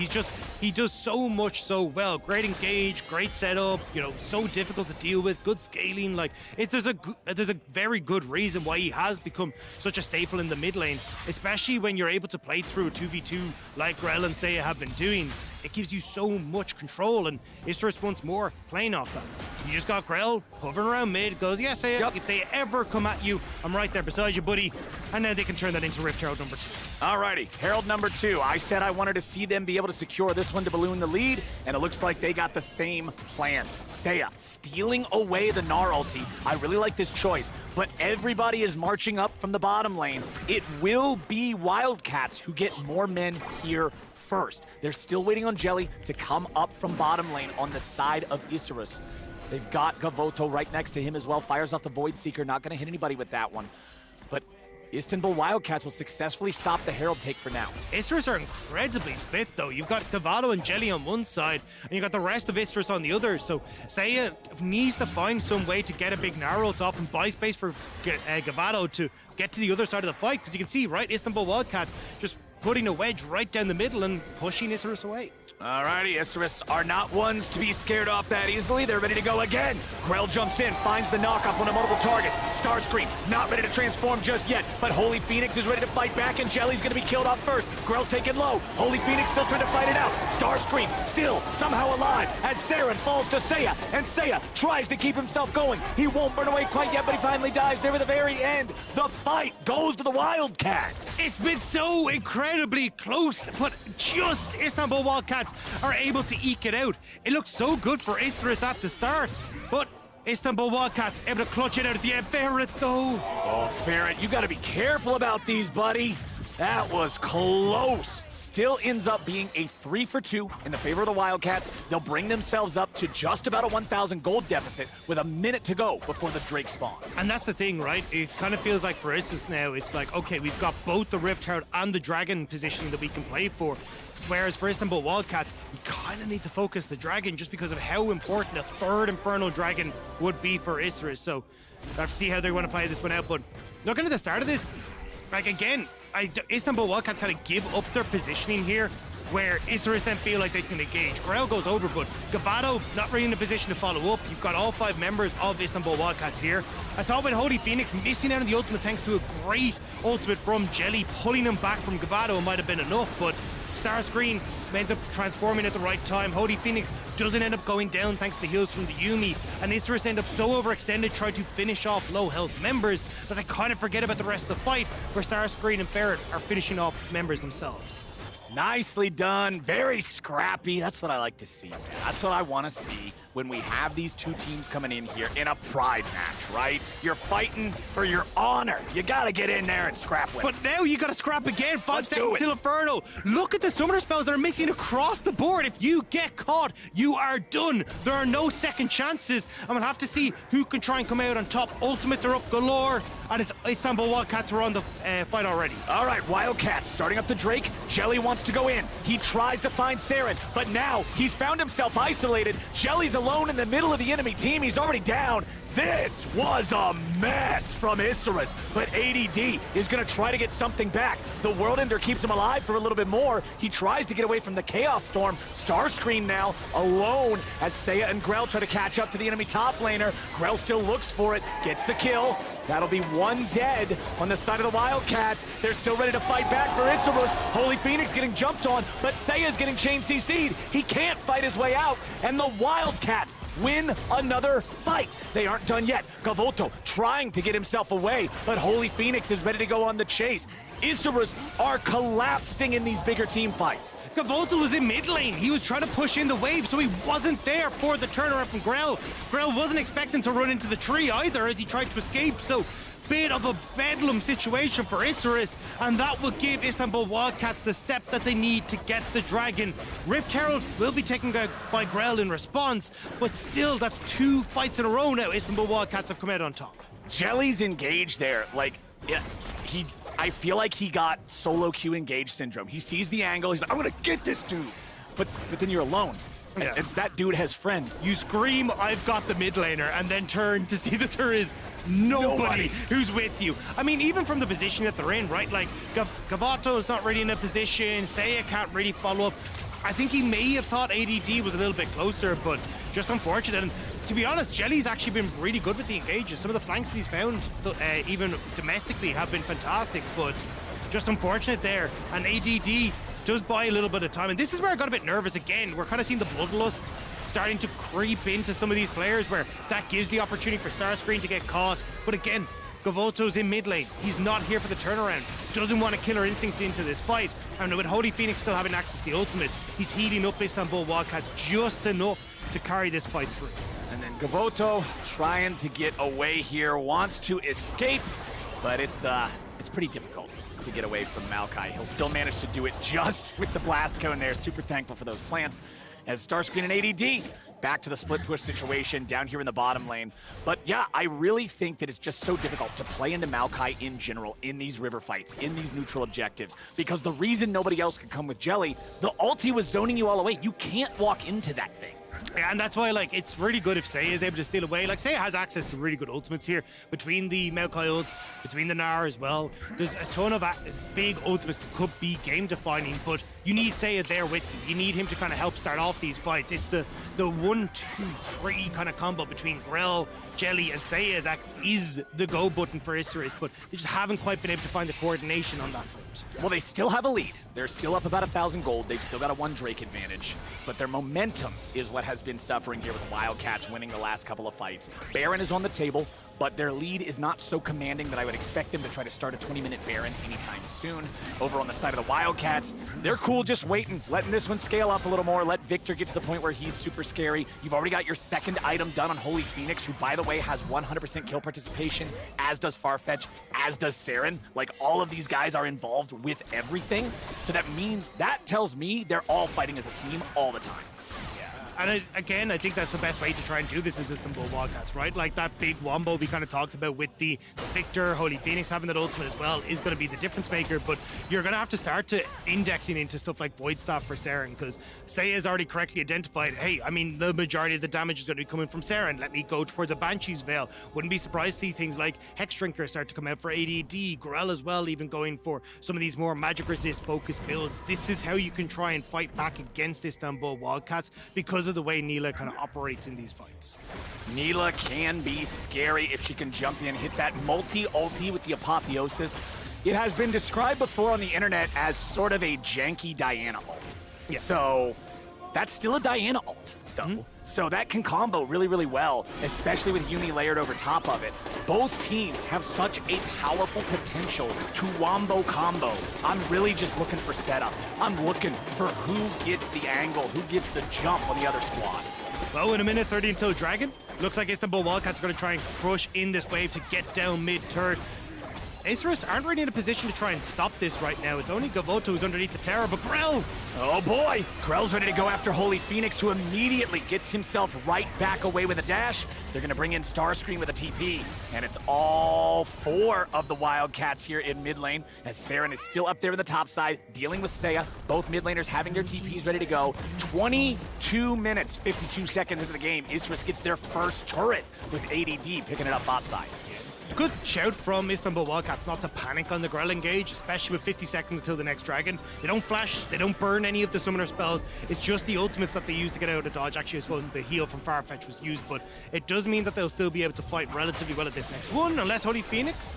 He does so much so well. Great engage, great setup, so difficult to deal with, good scaling. Like, there's a very good reason why he has become such a staple in the mid lane, especially when you're able to play through a 2v2 like Grell and Seiya have been doing. It gives you so much control, and Isra once more playing off that. You just got Grell hovering around mid, goes, yeah, Seiya, if they ever come at you, I'm right there beside you, buddy. And then they can turn that into Rift Herald number 2. Alrighty, Herald number 2. I said I wanted to see them be able to secure this one to balloon the lead, and it looks like they got the same plan. Seiya stealing away the Gnar ulti. I really like this choice, but everybody is marching up from the bottom lane. It will be Wildcats who get more men here first. They're still waiting on Jelly to come up from bottom lane on the side of Isurus. They've got Gavoto right next to him as well. Fires off the Void Seeker, not going to hit anybody with that one. But Istanbul Wildcats will successfully stop the Herald take for now. Isras are incredibly split, though. You've got Cavallo and Jelly on one side, and you've got the rest of Isras on the other. So Seiya needs to find some way to get a big narrow off and buy space for Cavallo to get to the other side of the fight. Because you can see, right, Istanbul Wildcat just putting a wedge right down the middle and pushing Isras away. Alrighty, Isras are not ones to be scared off that easily. They're ready to go again. Grell jumps in, finds the knock-up on multiple targets. Starscream not ready to transform just yet, but Holy Phoenix is ready to fight back, and Jelly's going to be killed off first. Grell's taken low. Holy Phoenix still trying to fight it out. Starscream still somehow alive as Saren falls to Seiya, and Seiya tries to keep himself going. He won't burn away quite yet, but he finally dies there at the very end. The fight goes to the Wildcats. It's been so incredibly close, but just Istanbul Wildcats are able to eke it out. It looks so good for Isras at the start, but Istanbul Wildcats able to clutch it out at the end. Ferret, though. Oh, Ferret, you got to be careful about these, buddy. That was close. Still ends up being a 3-for-2 in the favor of the Wildcats. They'll bring themselves up to just about a 1,000 gold deficit with a minute to go before the Drake spawns. And that's the thing, right? It kind of feels like for Isras now, it's like, okay, we've got both the Rift Herald and the Dragon positioning that we can play for. Whereas for Istanbul Wildcats, you kind of need to focus the Dragon just because of how important a third Infernal Dragon would be for Isras. So we'll have to see how they want to play this one out. But looking at the start of this, like again, Istanbul Wildcats kind of give up their positioning here where Isurus then feel like they can engage. Grell goes over, but Gavato not really in a position to follow up. You've got all 5 members of Istanbul Wildcats here. I thought with Holy Phoenix missing out on the ultimate thanks to a great ultimate from Jelly, pulling him back from Gavato might have been enough, but Starscreen ends up transforming at the right time. Holy Phoenix doesn't end up going down thanks to heals from the Yuumi, and Isurus end up so overextended trying to finish off low health members that they kind of forget about the rest of the fight, where Starscreen and Ferret are finishing off members themselves. Nicely done, very scrappy. That's what I like to see, man. That's what I want to see when we have these two teams coming in here in a pride match, right? You're fighting for your honor. You gotta get in there and scrap with it. But now you gotta scrap again. 5 seconds till Inferno. Look at the summoner spells that are missing across the board. If you get caught, you are done. There are no second chances, and we'll have to see who can try and come out on top. Ultimates are up galore, and it's Istanbul Wildcats who are on the fight already. All right, Wildcats starting up the Drake. Jelly wants to go in. He tries to find Saren, but now he's found himself isolated. Jelly's alone in the middle of the enemy team. He's already down. This was a mess from Isurus, but ADD is going to try to get something back. The World Ender keeps him alive for a little bit more. He tries to get away from the Chaos Storm. Starscreen now alone as Seiya and Grell try to catch up to the enemy top laner. Grell still looks for it, gets the kill. That'll be 1 dead on the side of the Wildcats. They're still ready to fight back for Isurus. Holy Phoenix getting jumped on, but Seiya's getting chain CC'd. He can't fight his way out, and the Wildcats win another fight. They aren't done yet. Gavoto trying to get himself away, but Holy Phoenix is ready to go on the chase. Isurus are collapsing in these bigger team fights. Gavoto was in mid lane. He was trying to push in the wave, so he wasn't there for the turnaround from Grell. Grell wasn't expecting to run into the tree either as he tried to escape, so bit of a bedlam situation for Isurus, and that will give Istanbul Wildcats the step that they need to get the dragon. Rift Herald will be taken out by Grell in response, but still, that's 2 fights in a row now. Istanbul Wildcats have come out on top. Jelly's engaged there. Like, yeah, I feel like he got solo queue engaged syndrome. He sees the angle, he's like, I'm gonna get this dude. But then you're alone. Yeah. And that dude has friends. You scream, I've got the mid laner, and then turn to see that there is nobody who's with you. I mean, even from the position that they're in, right? Like, Gavato is not really in a position, Seiya can't really follow up. I think he may have thought ADD was a little bit closer, but just unfortunate. And to be honest, Jelly's actually been really good with the engages. Some of the flanks that he's found, even domestically, have been fantastic, but just unfortunate there. And ADD does buy a little bit of time, and this is where I got a bit nervous again. We're kind of seeing the bloodlust starting to creep into some of these players, where that gives the opportunity for Starscreen to get caught. But again, Gavoto's in mid lane. He's not here for the turnaround. Doesn't want a killer instinct into this fight. And with Holy Phoenix still having access to the ultimate, he's heating up Istanbul Wildcats just enough to carry this fight through. And then Gavoto trying to get away here, wants to escape, but it's pretty difficult to get away from Maokai. He'll still manage to do it just with the blast cone there. Super thankful for those plants. As Starscreen and ADD back to the split push situation down here in the bottom lane. But yeah, I really think that it's just so difficult to play into Maokai in general in these river fights, in these neutral objectives, because the reason nobody else could come with Jelly, the ulti was zoning you all away. You can't walk into that thing. And that's why, like, it's really good if Seiya is able to steal away. Like, Seiya has access to really good ultimates here between the Maokai ult, between the Gnar as well. There's a ton of big ultimates that could be game defining, but you need Seiya there with you. You need him to kind of help start off these fights. It's the 1, 2, 3 kind of combo between Grell, Jelly, and Seiya that is the go button for Isurus, but they just haven't quite been able to find the coordination on that front. Well, they still have a lead. They're still up about 1,000 gold. They've still got a 1 Drake advantage, but their momentum is what has been suffering here with Wildcats winning the last couple of fights. Baron is on the table, but their lead is not so commanding that I would expect them to try to start a 20-minute Baron anytime soon. Over on the side of the Wildcats, they're cool just waiting, letting this one scale up a little more, let Victor get to the point where he's super scary. You've already got your second item done on Holy Phoenix, who, by the way, has 100% kill participation, as does Farfetch, as does Saren. Like, all of these guys are involved with everything, so that tells me they're all fighting as a team all the time. And again, I think that's the best way to try and do this is Istanbul Wildcats, right? Like that big wombo we kind of talked about with the Victor, Holy Phoenix having that ultimate as well is going to be the difference maker, but you're going to have to start to indexing into stuff like Void Staff for Saren, because Seiya has already correctly identified, hey, I mean, the majority of the damage is going to be coming from Saren. Let me go towards a Banshee's Veil. Wouldn't be surprised to see things like Hex Drinker start to come out for ADD, Grell as well, even going for some of these more magic resist focused builds. This is how you can try and fight back against Istanbul Wildcats because of the way Neela kind of operates in these fights. Neela can be scary if she can jump in, hit that multi-ulti with the Apotheosis. It has been described before on the internet as sort of a janky Diana ult. Yeah. So that's still a Diana ult, though. So that can combo really, really well, especially with Yuumi layered over top of it. Both teams have such a powerful potential to wombo combo. I'm really just looking for setup. I'm looking for who gets the angle, who gets the jump on the other squad. Well, in a minute 30 until Dragon. Looks like Istanbul Wildcats are going to try and crush in this wave to get down mid-turret. Acerus aren't really in a position to try and stop this right now. It's only Gavoto who's underneath the tower, but Grell! Oh boy! Grell's ready to go after Holy Phoenix, who immediately gets himself right back away with a dash. They're gonna bring in Starscream with a TP, and it's all 4 of the Wildcats here in mid lane, as Saren is still up there in the top side, dealing with Seiya. Both mid laners having their TPs ready to go. 22 minutes, 52 seconds into the game, Isurus gets their first turret with ADD picking it up bot side. Good shout from Istanbul Wildcats not to panic on the Grell engage, especially with 50 seconds until the next Dragon. They don't flash, they don't burn any of the summoner spells. It's just the ultimates that they use to get out of dodge. Actually, I suppose the heal from Farfetch was used, but it does mean that they'll still be able to fight relatively well at this next one, unless Holy Phoenix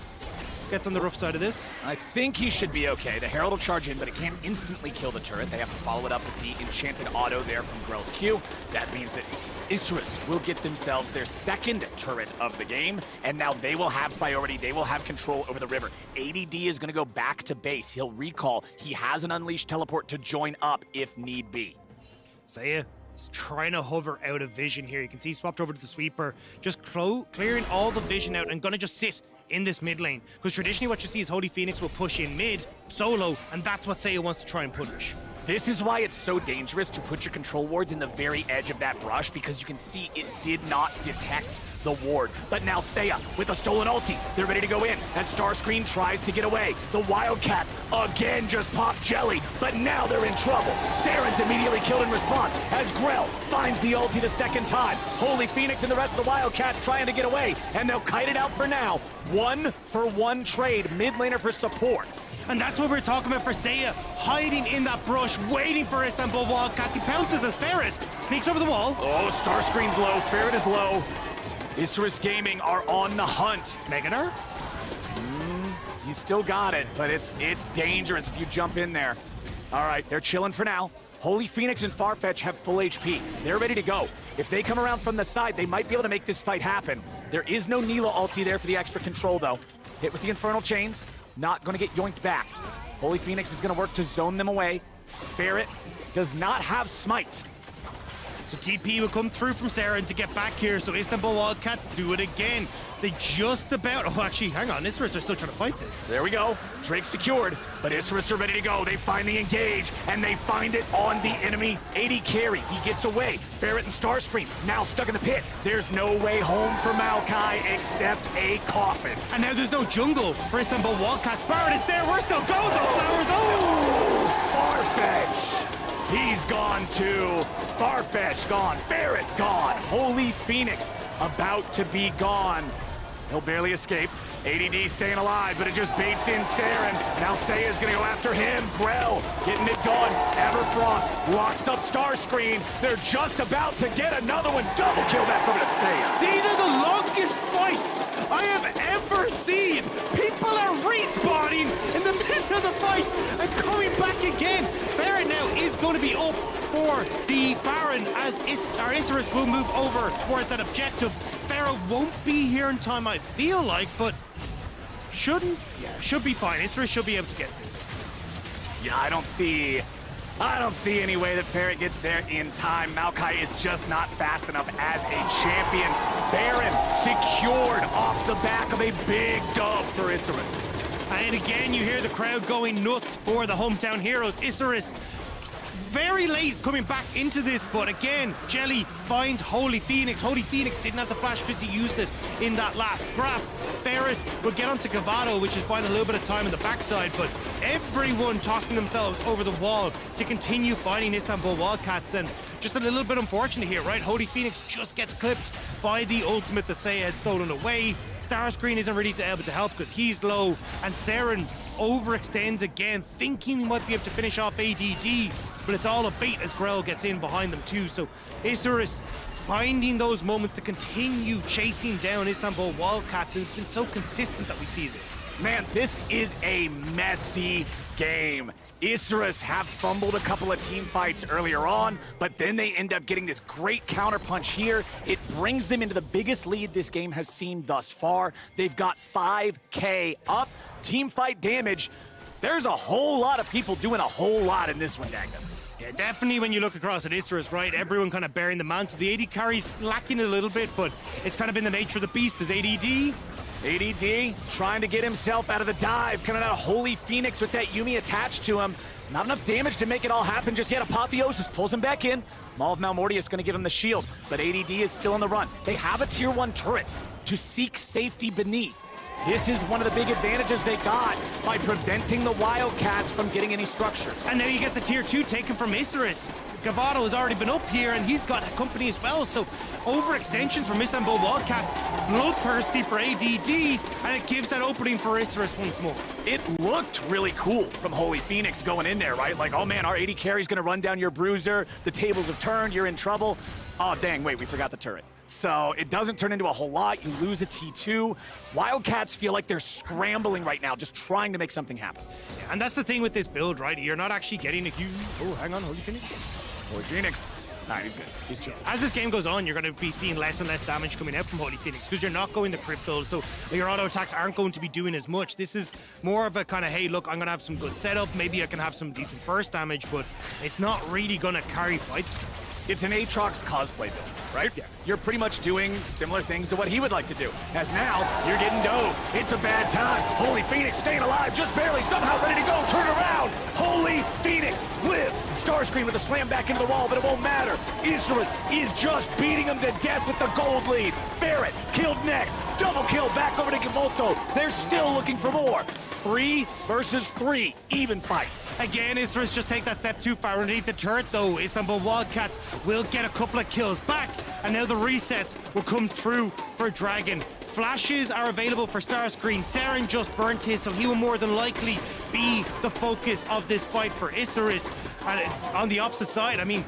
gets on the rough side of this. I think he should be okay. The Herald will charge in, but it can't instantly kill the turret. They have to follow it up with the enchanted auto there from Grell's Q. That means that Isurus will get themselves their second turret of the game, and now they will have priority. They will have control over the river. ADD is going to go back to base. He'll recall. He has an unleashed teleport to join up if need be. Seiya is trying to hover out of vision here. You can see he swapped over to the sweeper, just clearing all the vision out and going to just sit in this mid lane. Because traditionally what you see is Holy Phoenix will push in mid, solo, and that's what Seiya wants to try and punish. This is why it's so dangerous to put your control wards in the very edge of that brush, because you can see it did not detect the ward. But now Seiya with a stolen ulti, they're ready to go in as Starscream tries to get away. The Wildcats again just pop jelly, but now they're in trouble. Saren's immediately killed in response as Grell finds the ulti the second time. Holy Phoenix and the rest of the Wildcats trying to get away, and they'll kite it out for now. 1-for-1 trade, mid laner for support. And that's what we're talking about for Seiya, hiding in that brush, waiting for Istanbul Wildcats. He pounces as Ferret sneaks over the wall. Oh, Starscream's low, Ferret is low. Isurus Gaming are on the hunt. Meganar? He's still got it, but it's dangerous if you jump in there. All right, they're chilling for now. Holy Phoenix and Farfetch have full HP. They're ready to go. If they come around from the side, they might be able to make this fight happen. There is no Neela ulti there for the extra control, though. Hit with the Infernal Chains. Not going to get yoinked back. Holy Phoenix is going to work to zone them away. Ferret does not have Smite. So TP will come through from Saren to get back here, so Istanbul Wildcats do it again. They just about... Oh, actually, hang on. Isurus are still trying to fight this. There we go. Drake secured, but Isurus are ready to go. They find the engage, and they find it on the enemy. AD carry. He gets away. Ferret and Starscream now stuck in the pit. There's no way home for Maokai except a coffin. And now there's no jungle for Istanbul Wildcats. Barret is there. We're still going. The flowers. Oh! Farfetch. He's gone too. Farfetch gone. Ferret gone. Holy Phoenix about to be gone. He'll barely escape. ADD staying alive, but it just baits in Saren. Now Seiya's gonna go after him. Grell getting it done. Everfrost locks up Starscream. They're just about to get another one. Double kill back over to Seiya. These are the longest fights I have ever seen. People are respawning in the middle of the fight and coming back again. Baron now is going to be up for the Baron as Isurus will move over towards that objective. Pharaoh won't be here in time, I feel like, but should be fine. Isurus should be able to get this. Yeah, I don't see any way that Ferret gets there in time. Maokai is just not fast enough as a champion. Baron secured off the back of a big dub for Isurus. And again, you hear the crowd going nuts for the hometown heroes. Isurus very late coming back into this, but again, Jelly finds Holy Phoenix. Holy Phoenix didn't have the flash because he used it in that last scrap. Ferris will get onto Gavado, which is buying a little bit of time on the backside, but everyone tossing themselves over the wall to continue fighting Istanbul Wildcats, and just a little bit unfortunate here, right? Holy Phoenix just gets clipped by the ultimate that Seiya had stolen away. Starscreen isn't really able to help because he's low, and Seren overextends again, thinking he might be able to finish off ADD, but it's all a bait as Grell gets in behind them too. So Isurus finding those moments to continue chasing down Istanbul Wildcats, and it's been so consistent that we see this. Man, this is a messy game. Isurus have fumbled a couple of team fights earlier on, but then they end up getting this great counterpunch here. It brings them into the biggest lead this game has seen thus far. They've got 5K up. Team fight damage, there's a whole lot of people doing a whole lot in this one, Dagnan. Yeah, definitely when you look across at Isurus, right? Everyone kind of bearing the mantle. The AD carry's lacking a little bit, but it's kind of been the nature of the beast as ADD. ADD trying to get himself out of the dive, coming out of Holy Phoenix with that Yuumi attached to him. Not enough damage to make it all happen just yet. Apotheosis pulls him back in. Maul of Malmortius going to give him the shield, but ADD is still on the run. They have a tier 1 turret to seek safety beneath. This is one of the big advantages they got by preventing the Wildcats from getting any structures. And now you get the tier 2 taken from Isurus. Gavado has already been up here, and he's got a company as well, so overextension from Istanbul Wildcats, bloodthirsty for ADD, and it gives that opening for Isurus once more. It looked really cool from Holy Phoenix going in there, right? Like, oh man, our AD carry's gonna run down your bruiser, the tables have turned, you're in trouble. Oh dang, wait, we forgot the turret. So it doesn't turn into a whole lot, you lose a T2. Wildcats feel like they're scrambling right now, just trying to make something happen. Yeah, and that's the thing with this build, right? You're not actually getting a huge... Oh, hang on, Holy Phoenix. Holy Phoenix. Nah, he's good. He's chill. As this game goes on, you're going to be seeing less and less damage coming out from Holy Phoenix because you're not going the cryptos, so your auto attacks aren't going to be doing as much. This is more of a kind of, hey, look, I'm going to have some good setup. Maybe I can have some decent burst damage, but it's not really going to carry fights. It's an Aatrox cosplay build, right? Yeah. You're pretty much doing similar things to what he would like to do. As now, you're getting dove. It's a bad time. Holy Phoenix staying alive, just barely, somehow ready to go. Turn around. Holy Phoenix lives. Starscream with a slam back into the wall, but it won't matter. Isurus is just beating him to death with the gold lead. Ferret killed next. Double kill back over to Gavolto. They're still looking for more. 3 versus 3, even fight. Again, Isurus just take that step too far underneath the turret, though. Istanbul Wildcats will get a couple of kills back, and now the resets will come through for Dragon. Flashes are available for Starscreen. Seren just burnt his, so he will more than likely be the focus of this fight for Isurus. And on the opposite side, I mean,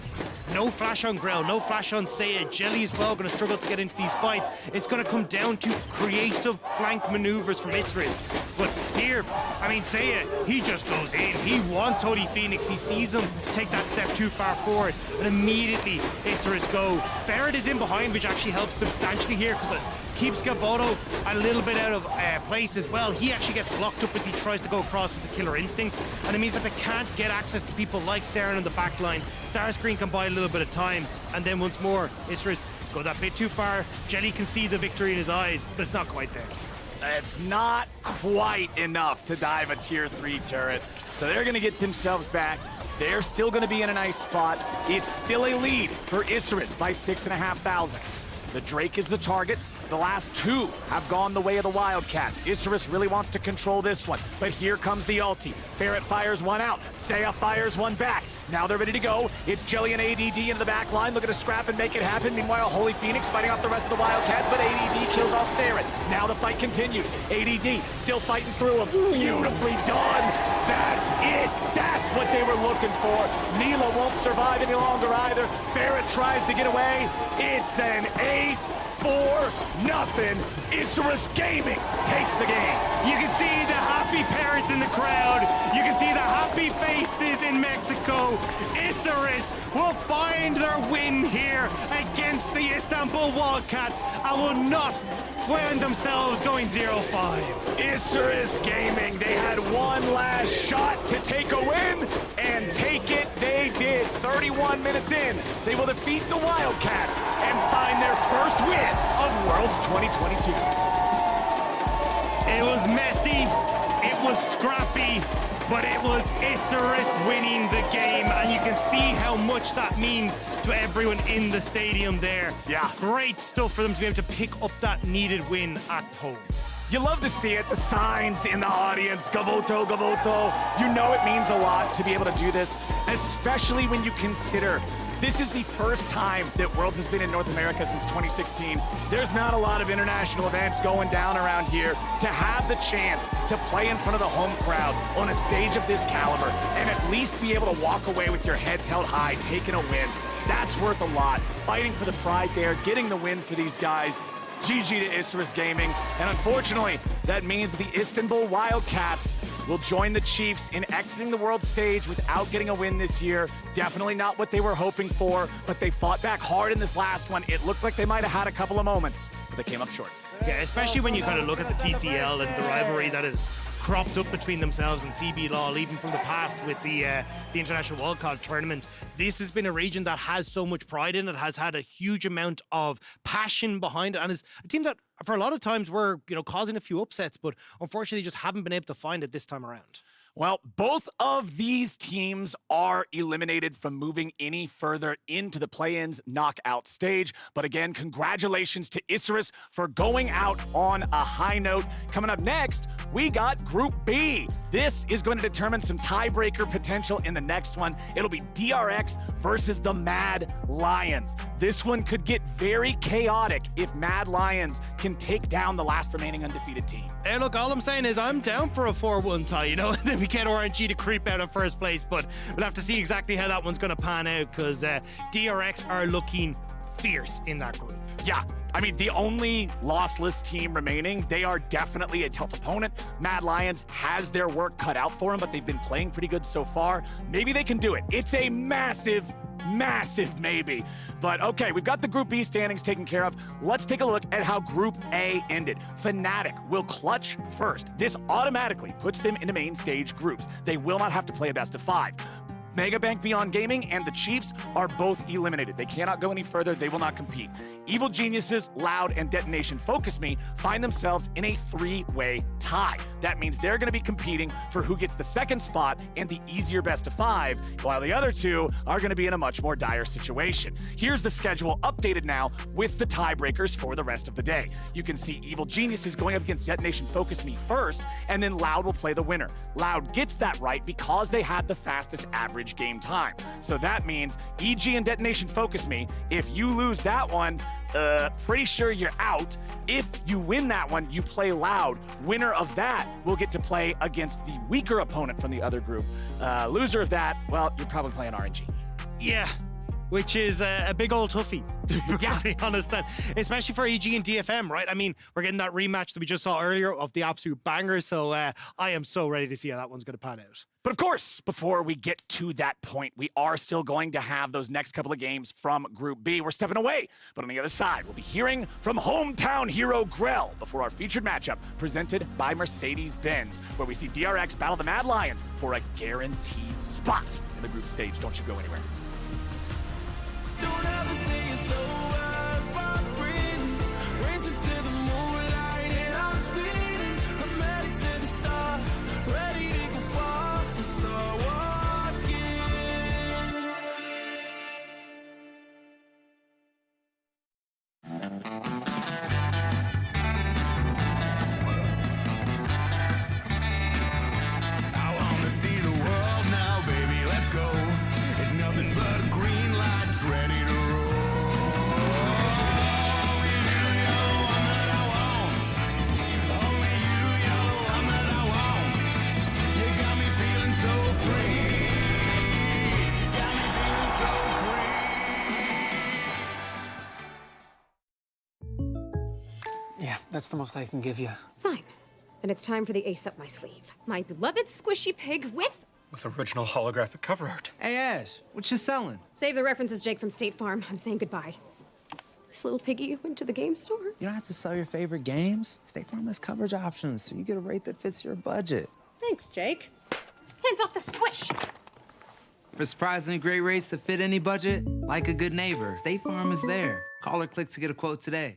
no flash on Grell, no flash on Seiya. Jelly as well going to struggle to get into these fights. It's going to come down to creative flank maneuvers from Isurus. But here, I mean, Seiya, he just goes in. He wants Holy Phoenix. He sees him take that step too far forward, and immediately Isurus go. Barrett is in behind, which actually helps substantially here because it keeps Gavolto a little bit out of place as well. He actually gets locked up as he tries to go across with the Killer Instinct, and it means that they can't get access to people like Seren on the back line. Starscreen can buy a little bit of time, and then once more, Isurus go that bit too far. Jelly can see the victory in his eyes, but it's not quite there. It's not quite enough to dive a tier 3 turret, so they're gonna get themselves back. They're still gonna be in a nice spot. It's still a lead for Isurus by 6,500. The Drake is the target. The last 2 have gone the way of the Wildcats. Isurus really wants to control this one, but here comes the ulti. Ferret fires one out. Seiya fires one back. Now they're ready to go. It's Jelly and ADD in the back line, looking to scrap and make it happen. Meanwhile, Holy Phoenix fighting off the rest of the Wildcats, but ADD kills off Seren. Now the fight continues. ADD still fighting through him. Beautifully done. That's it. That's what they were looking for. Neela won't survive any longer either. Ferret tries to get away. It's an ace. 4-0. Isurus Gaming takes the game. You can see the happy parents in the crowd. You can see the happy faces in Mexico. Isurus will find their win here against the Istanbul Wildcats and will not find themselves going 0-5. Isurus Gaming, they had one last shot to take a win, and take it they did. 31 minutes in, they will defeat the Wildcats and find their first win of Worlds 2022. It was messy, it was scrappy, but it was Isurus winning the game, and you can see how much that means to everyone in the stadium there. Yeah. Great stuff for them to be able to pick up that needed win at home. You love to see it, the signs in the audience, Gavoto, Gavoto. You know it means a lot to be able to do this, especially when you consider this is the first time that Worlds has been in North America since 2016. There's not a lot of international events going down around here. To have the chance to play in front of the home crowd on a stage of this caliber and at least be able to walk away with your heads held high, taking a win, that's worth a lot. Fighting for the pride there, getting the win for these guys. GG to Isurus Gaming, and unfortunately, that means the Istanbul Wildcats will join the Chiefs in exiting the world stage without getting a win this year. Definitely not what they were hoping for, but they fought back hard in this last one. It looked like they might have had a couple of moments, but they came up short. Yeah, especially when you kind of look at the TCL and the rivalry that is cropped up between themselves and CB LoL, even from the past with the International Wildcard Tournament. This has been a region that has so much pride in it, has had a huge amount of passion behind it, and is a team that for a lot of times were, causing a few upsets, but unfortunately just haven't been able to find it this time around. Well, both of these teams are eliminated from moving any further into the play-ins knockout stage. But again, congratulations to Isurus for going out on a high note. Coming up next, we got Group B. This is going to determine some tiebreaker potential in the next one. It'll be DRX versus the Mad Lions. This one could get very chaotic if Mad Lions can take down the last remaining undefeated team. Hey, look, all I'm saying is I'm down for a 4-1 tie, Then we get RNG to creep out in first place, but we'll have to see exactly how that one's going to pan out, because DRX are looking fierce in that group. Yeah, I mean, the only lossless team remaining, they are definitely a tough opponent. Mad Lions has their work cut out for them, but they've been playing pretty good so far. Maybe they can do it. It's a massive maybe. But okay, we've got the Group B standings taken care of. Let's take a look at how Group A ended. Fnatic will clutch first. This automatically puts them in the main stage groups. They will not have to play a best of 5. Megabank Beyond Gaming and the Chiefs are both eliminated. They cannot go any further. They will not compete. Evil Geniuses, Loud, and Detonation Focus Me find themselves in a 3-way tie. That means they're going to be competing for who gets the second spot and the easier best of 5, while the other two are going to be in a much more dire situation. Here's the schedule updated now with the tiebreakers for the rest of the day. You can see Evil Geniuses going up against Detonation Focus Me first, and then Loud will play the winner. Loud gets that right because they had the fastest average game time. So that means EG and Detonation Focus Me, if you lose that one, pretty sure you're out. If you win that one, you play Loud. Winner of that will get to play against the weaker opponent from the other group. Loser of that, well, you're probably playing RNG. Yeah, which is a big old toughie, to be perfectly honest, especially for EG and DFM, right? I mean, we're getting that rematch that we just saw earlier of the absolute banger, so I am so ready to see how that one's going to pan out. But of course, before we get to that point, we are still going to have those next couple of games from Group B. We're stepping away, but on the other side, we'll be hearing from hometown hero Grell before our featured matchup presented by Mercedes-Benz, where we see DRX battle the Mad Lions for a guaranteed spot in the group stage. Don't you go anywhere. Don't ever say it's over if I'm breathing. Racing to the moonlight and I'm speeding. I'm headed to the stars, ready to go far and start walking. I wanna see the world now, baby, let's go. It's nothing but green lights ready to roll. Only you, you're the one that I want. Only you, you're the one that I want. You got me feeling so free. Got me feeling so free. Yeah, that's the most I can give you. Fine. Then it's time for the ace up my sleeve. My beloved squishy pig with Original holographic cover art. Hey, Ash, what you selling? Save the references, Jake from State Farm. I'm saying goodbye. This little piggy went to the game store. You don't have to sell your favorite games. State Farm has coverage options, so you get a rate that fits your budget. Thanks, Jake. Hands off the squish! For surprisingly great rates that fit any budget, like a good neighbor, State Farm is there. Call or click to get a quote today.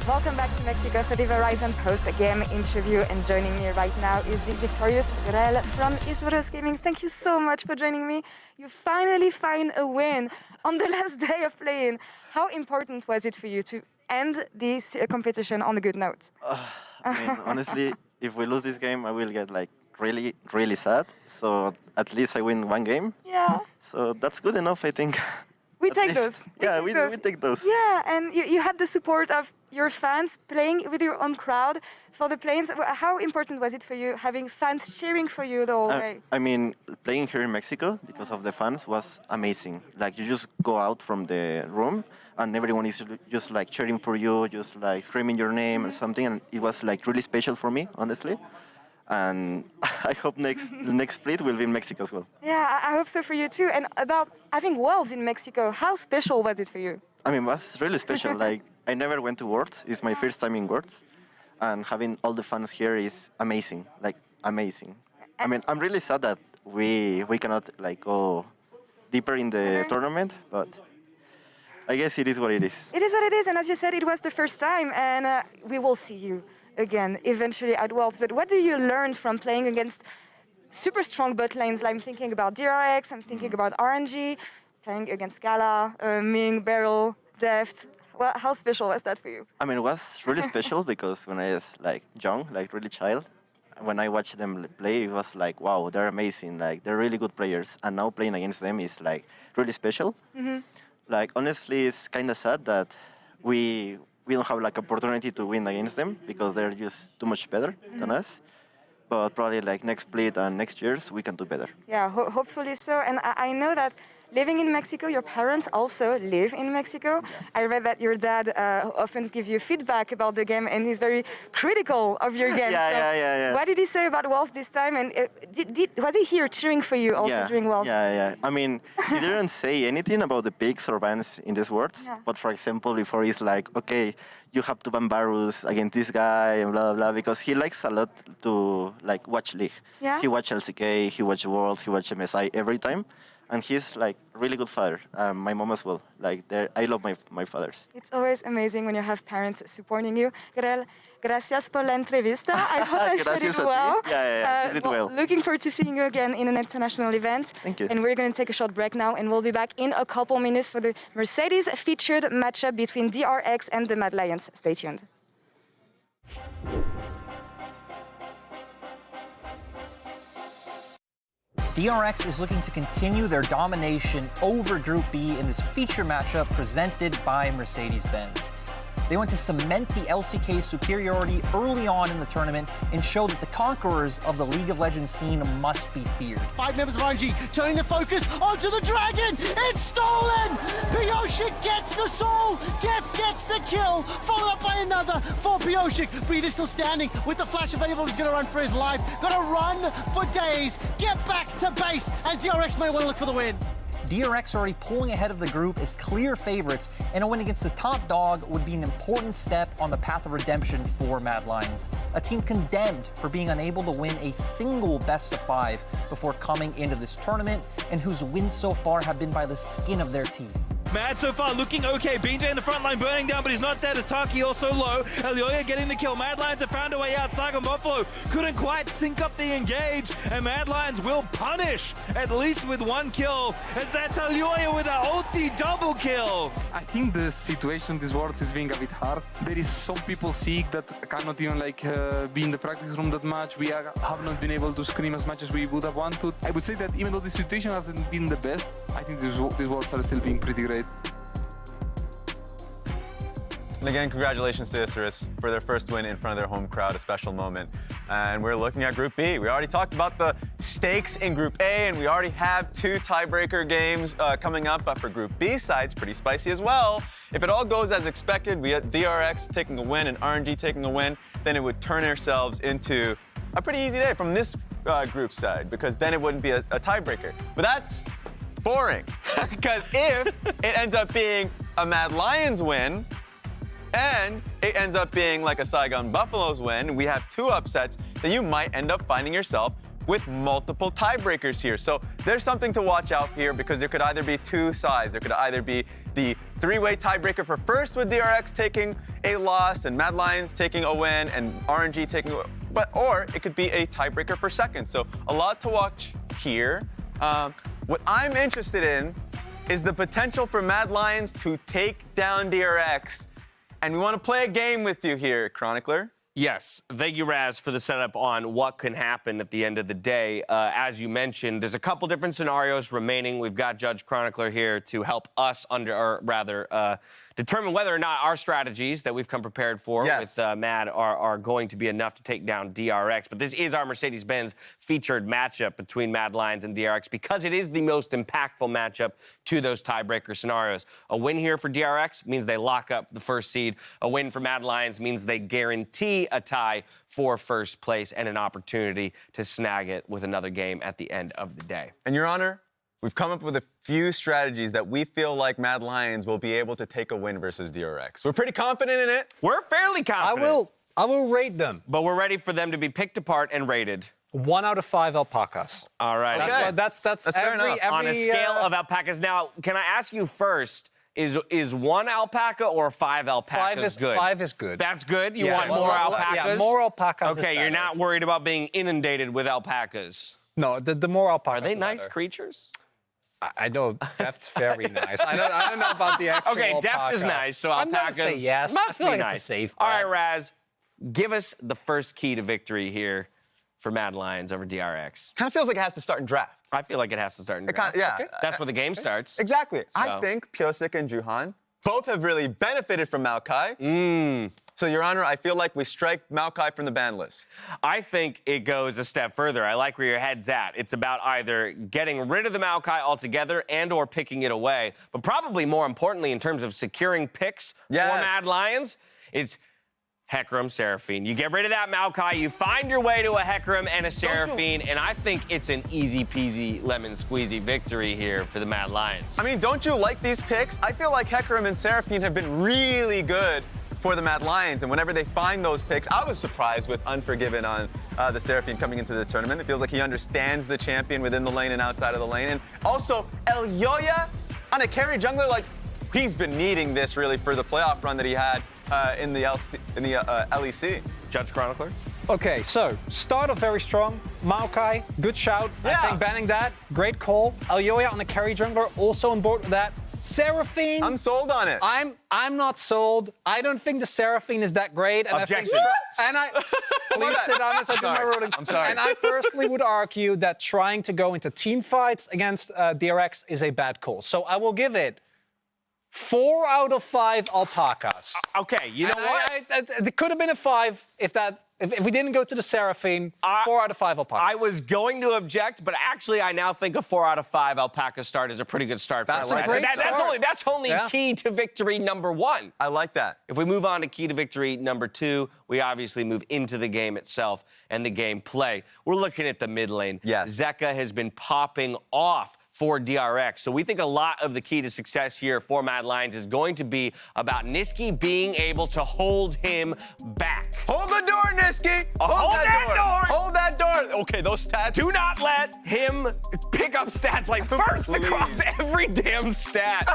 Welcome back to Mexico for the Verizon post-game interview, and joining me right now is the victorious Grel from Esports Gaming. Thank you so much for joining me. You finally find a win on the last day of playing. How important was it for you to end this competition on a good note? I mean, honestly, if we lose this game, I will get like really, really sad. So at least I win one game. Yeah. So that's good enough, I think. We take those. We take those. Yeah, and you had the support of your fans playing with your own crowd for the planes. How important was it for you having fans cheering for you the whole way? I mean, playing here in Mexico because of the fans was amazing. Like you just go out from the room and everyone is just like cheering for you, just like screaming your name or something. And it was like really special for me, honestly. And I hope the next split will be in Mexico as well. Yeah, I hope so for you too. And about having Worlds in Mexico, how special was it for you? I mean, it was really special. Like, I never went to Worlds. It's my first time in Worlds. And having all the fans here is amazing, like amazing. I mean, I'm really sad that we cannot like go deeper in the tournament, but I guess it is what it is. It is what it is, and as you said, it was the first time, and we will see you again eventually at Worlds. But what do you learn from playing against super strong bot lanes? I'm thinking about DRX, I'm thinking about RNG, playing against Gala, Ming, Beryl, Deft. Well, how special was that for you? I mean, it was really special because when I was like young, like really child, when I watched them play, it was like, wow, they're amazing. Like, they're really good players. And now playing against them is like really special. Mm-hmm. Like, honestly, it's kind of sad that we don't have like opportunity to win against them because they're just too much better than us. But probably like next split and next years, we can do better. Yeah, hopefully so. And I know that living in Mexico, your parents also live in Mexico. Yeah. I read that your dad often gives you feedback about the game and he's very critical of your game. Yeah. What did he say about Worlds this time? And was he here cheering for you also during Worlds? Yeah. I mean, he didn't say anything about the picks or bans in these words. Yeah. But for example, before he's like, okay, you have to ban Varus against this guy and blah, blah, blah, because he likes a lot to like watch League. Yeah. He watch LCK, he watch Worlds, he watch MSI every time. And he's like really good father. My mom as well. Like, I love my fathers. It's always amazing when you have parents supporting you. Grel, gracias por la entrevista. I hope I said it well. Yeah, you did well. Looking forward to seeing you again in an international event. Thank you. And we're going to take a short break now, and we'll be back in a couple minutes for the Mercedes featured matchup between DRX and the Mad Lions. Stay tuned. DRX is looking to continue their domination over Group B in this feature matchup presented by Mercedes-Benz. They want to cement the LCK superiority early on in the tournament and show that the conquerors of the League of Legends scene must be feared. 5 members of RNG turning their focus onto the dragon. It's stolen! Pioshik gets the soul. Deft gets the kill, followed up by another for Pioshik. Breathe is still standing with the flash available. He's going to run for his life. Going to run for days. Get back to base, and DRX may want to look for the win. DRX are already pulling ahead of the group as clear favorites, and a win against the top dog would be an important step on the path of redemption for Mad Lions, a team condemned for being unable to win a single best-of-5 before coming into this tournament, and whose wins so far have been by the skin of their teeth. Mad so far looking okay. BJ in the front line burning down, but he's not dead as Taki also low. Elioya getting the kill. Mad Lions have found a way out. Saigon Buffalo couldn't quite sync up the engage, and Mad Lions will punish at least with 1 kill, as that's Elioya with an ulti double kill. I think the situation this world is being a bit hard. There is some people sick that cannot even be in the practice room that much. We have not been able to scream as much as we would have wanted. I would say that even though the situation hasn't been the best, I think these worlds are still being pretty great. And again, congratulations to Isurus for their first win in front of their home crowd, a special moment. And we're looking at Group B. We already talked about the stakes in Group A, and we already have 2 tiebreaker games coming up. But for Group B side, it's pretty spicy as well. If it all goes as expected, we had DRX taking a win and RNG taking a win, then it would turn ourselves into a pretty easy day from this group side, because then it wouldn't be a tiebreaker. But that's boring, because if it ends up being a Mad Lions win, and it ends up being like a Saigon Buffaloes win, we have 2 upsets, then you might end up finding yourself with multiple tiebreakers here. So there's something to watch out here, because there could either be 2 sides. There could either be the 3-way tiebreaker for first with DRX taking a loss and Mad Lions taking a win and RNG taking a win, or it could be a tiebreaker for second. So a lot to watch here. What I'm interested in is the potential for Mad Lions to take down DRX. And we want to play a game with you here, Chronicler. Yes, thank you, Raz, for the setup on what can happen at the end of the day. As you mentioned, there's a couple different scenarios remaining. We've got Judge Chronicler here to help us determine whether or not our strategies that we've come prepared for with Mad are going to be enough to take down DRX. But this is our Mercedes-Benz featured matchup between Mad Lions and DRX, because it is the most impactful matchup to those tiebreaker scenarios. A win here for DRX means they lock up the first seed. A win for Mad Lions means they guarantee a tie for first place and an opportunity to snag it with another game at the end of the day. And Your Honor, we've come up with a few strategies that we feel like Mad Lions will be able to take a win versus DRX. We're pretty confident in it. We're fairly confident. I will rate them. But we're ready for them to be picked apart and rated. 1 out of 5 alpacas. All right. Okay. That's fair enough. On a scale of alpacas. Now, can I ask you first, is 1 alpaca or 5 alpacas good? 5 is good. That's good? You want more alpacas? Yeah, more alpacas. Okay, you're not worried about being inundated with alpacas. No, the more alpacas. Are they nice creatures? I know Deft's very nice. I don't know about the actual Okay, Deft alpaca. is nice, so alpacas I'm gonna say yes. must I feel be like nice. It's a safe All bet. right, Raz, give us the first key to victory here for Mad Lions over DRX. Kind of feels like it has to start in draft. I feel like it has to start in draft. That's where the game starts. Exactly. I think Pyosik and Juhan both have really benefited from Maokai. So, Your Honor, I feel like we strike Maokai from the ban list. I think it goes a step further. I like where your head's at. It's about either getting rid of the Maokai altogether and or picking it away. But probably more importantly, in terms of securing picks for Mad Lions, it's Hecarim, Seraphine. You get rid of that Maokai, you find your way to a Hecarim and a Seraphine, and I think it's an easy-peasy, lemon-squeezy victory here for the Mad Lions. I mean, don't you like these picks? I feel like Hecarim and Seraphine have been really good for the Mad Lions, and whenever they find those picks, I was surprised with Unforgiven on the Seraphine coming into the tournament. It feels like he understands the champion within the lane and outside of the lane. And also, Elioya on a carry jungler, like, he's been needing this really for the playoff run that he had in the LEC. Judge Chronicler? Okay, so start off very strong. Maokai, good shout. I think banning that, great call. Elioya on the carry jungler, also on board with that. Seraphine. I'm sold on it. I'm not sold. I don't think the Seraphine is that great. And Objection. Please sit down as I do my ruling. I'm sorry. And I personally would argue that trying to go into team fights against DRX is a bad call. So I will give it 4 out of 5 alpacas. Okay, you know what? It could have been a 5 if we didn't go to the Seraphine. 4 out of 5 alpacas. I was going to object, but actually I now think a 4 out of 5 alpaca start is a pretty good start for That's us. a great start. That's only key to victory number 1. I like that. If we move on to key to victory number 2, we obviously move into the game itself and the game play. We're looking at the mid lane. Yes. Zeka has been popping off for DRX. So we think a lot of the key to success here for Mad Lions is going to be about Niski being able to hold him back. Hold the door, Niski! Hold that door! Hold that door! Okay, those stats. Do not let him pick up stats like first across every damn stat.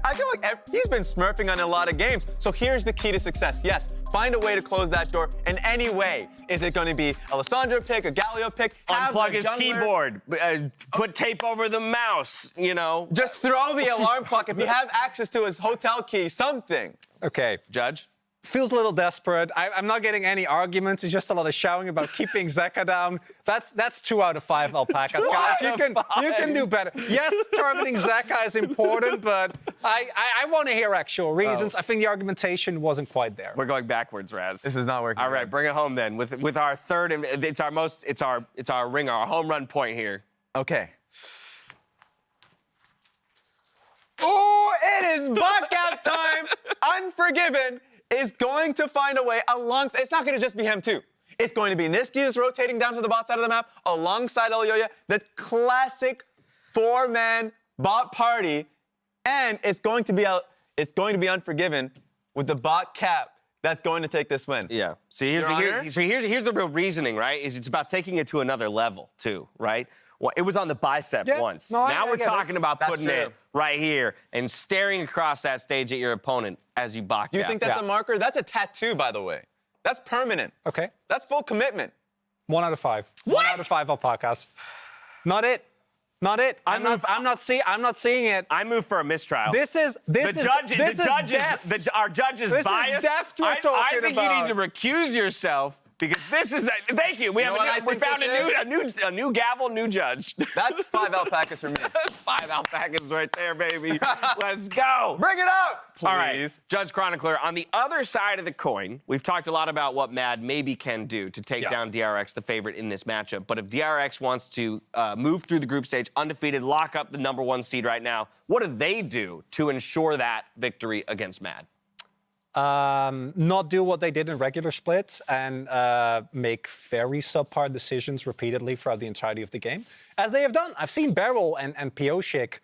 I feel like he's been smurfing on a lot of games. So here's the key to success. Yes, find a way to close that door in any way. Is it going to be Alessandro pick, a Galio pick? Unplug his keyboard, put tape over the mouse, you know. Just throw the alarm clock if you have access to his hotel key, something. Okay. Judge? Feels a little desperate. I'm not getting any arguments. It's just a lot of shouting about keeping Zeka down. That's 2 out of 5 alpacas, guys. You can do better. Yes, targeting Zeka is important, but I want to hear actual reasons. I think the argumentation wasn't quite there. We're going backwards, Raz. This is not working. All right, bring it home then with our third. It's our ringer, our home run point here. Okay. Oh, it is blackout time. Unforgiven is going to find a way alongside. It's not going to just be him, too. It's going to be Niski who's rotating down to the bot side of the map alongside Elyoya, the classic 4-man bot party. And it's going to be Unforgiven with the bot cap that's going to take this win. Yeah. See, here's the real reasoning, right? Is it's about taking it to another level, too, right? Well, it was on the bicep once. No, now we're talking about That's putting true. it right here and staring across that stage at your opponent as you bot Do you cap. think that's a marker? That's a tattoo, by the way. That's permanent. Okay. That's full commitment. 1 out of 5. What? 1 out of 5 alpacas. Not it. Not it. I'm not seeing it. I move for a mistrial. Our judge is biased. Is deft we're talking I think about. you need to recuse yourself because this is. Thank you. We found a new gavel, new judge. That's 5 alpacas for me. 5 alpacas right there, baby. Let's go. Bring it out, please. All right, Judge Chronicler. On the other side of the coin, we've talked a lot about what Mad maybe can do to take down DRX, the favorite in this matchup. But if DRX wants to move through the group stage undefeated, lock up the #1 seed right now, what do they do to ensure that victory against Mad? Not do what they did in regular splits and make very subpar decisions repeatedly throughout the entirety of the game, as they have done. I've seen Beryl and Pioshik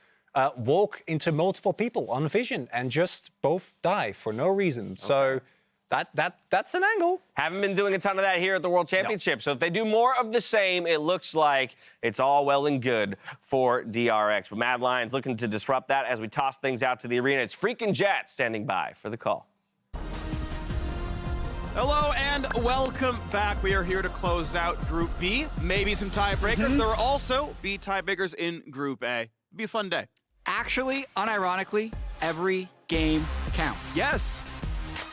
walk into multiple people on Vision and just both die for no reason. So that's an angle. Haven't been doing a ton of that here at the World Championship. So if they do more of the same, it looks like it's all well and good for DRX. But Mad Lions looking to disrupt that as we toss things out to the arena. It's Freakin' Jet standing by for the call. Hello and welcome back. We are here to close out Group B. Maybe some tiebreakers. There will also be tiebreakers in Group A. It'll be a fun day. Actually, unironically, every game counts. Yes.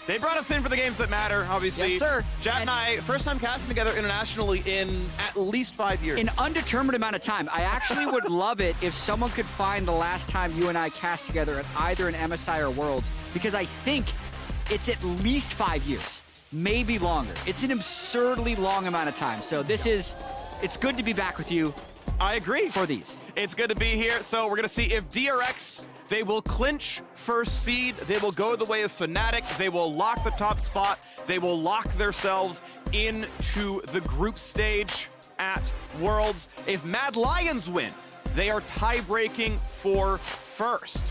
They brought us in for the games that matter, obviously. Yes, sir. Jet and I, first time casting together internationally in at least 5 years. An undetermined amount of time. I actually would love it if someone could find the last time you and I cast together at either an MSI or Worlds, because I think it's at least 5 years. Maybe longer. It's an absurdly long amount of time. So it's good to be back with you. I agree. For these. It's good to be here. So we're going to see if DRX, they will clinch first seed. They will go the way of Fnatic. They will lock the top spot. They will lock themselves into the group stage at Worlds. If Mad Lions win, they are tie-breaking for first.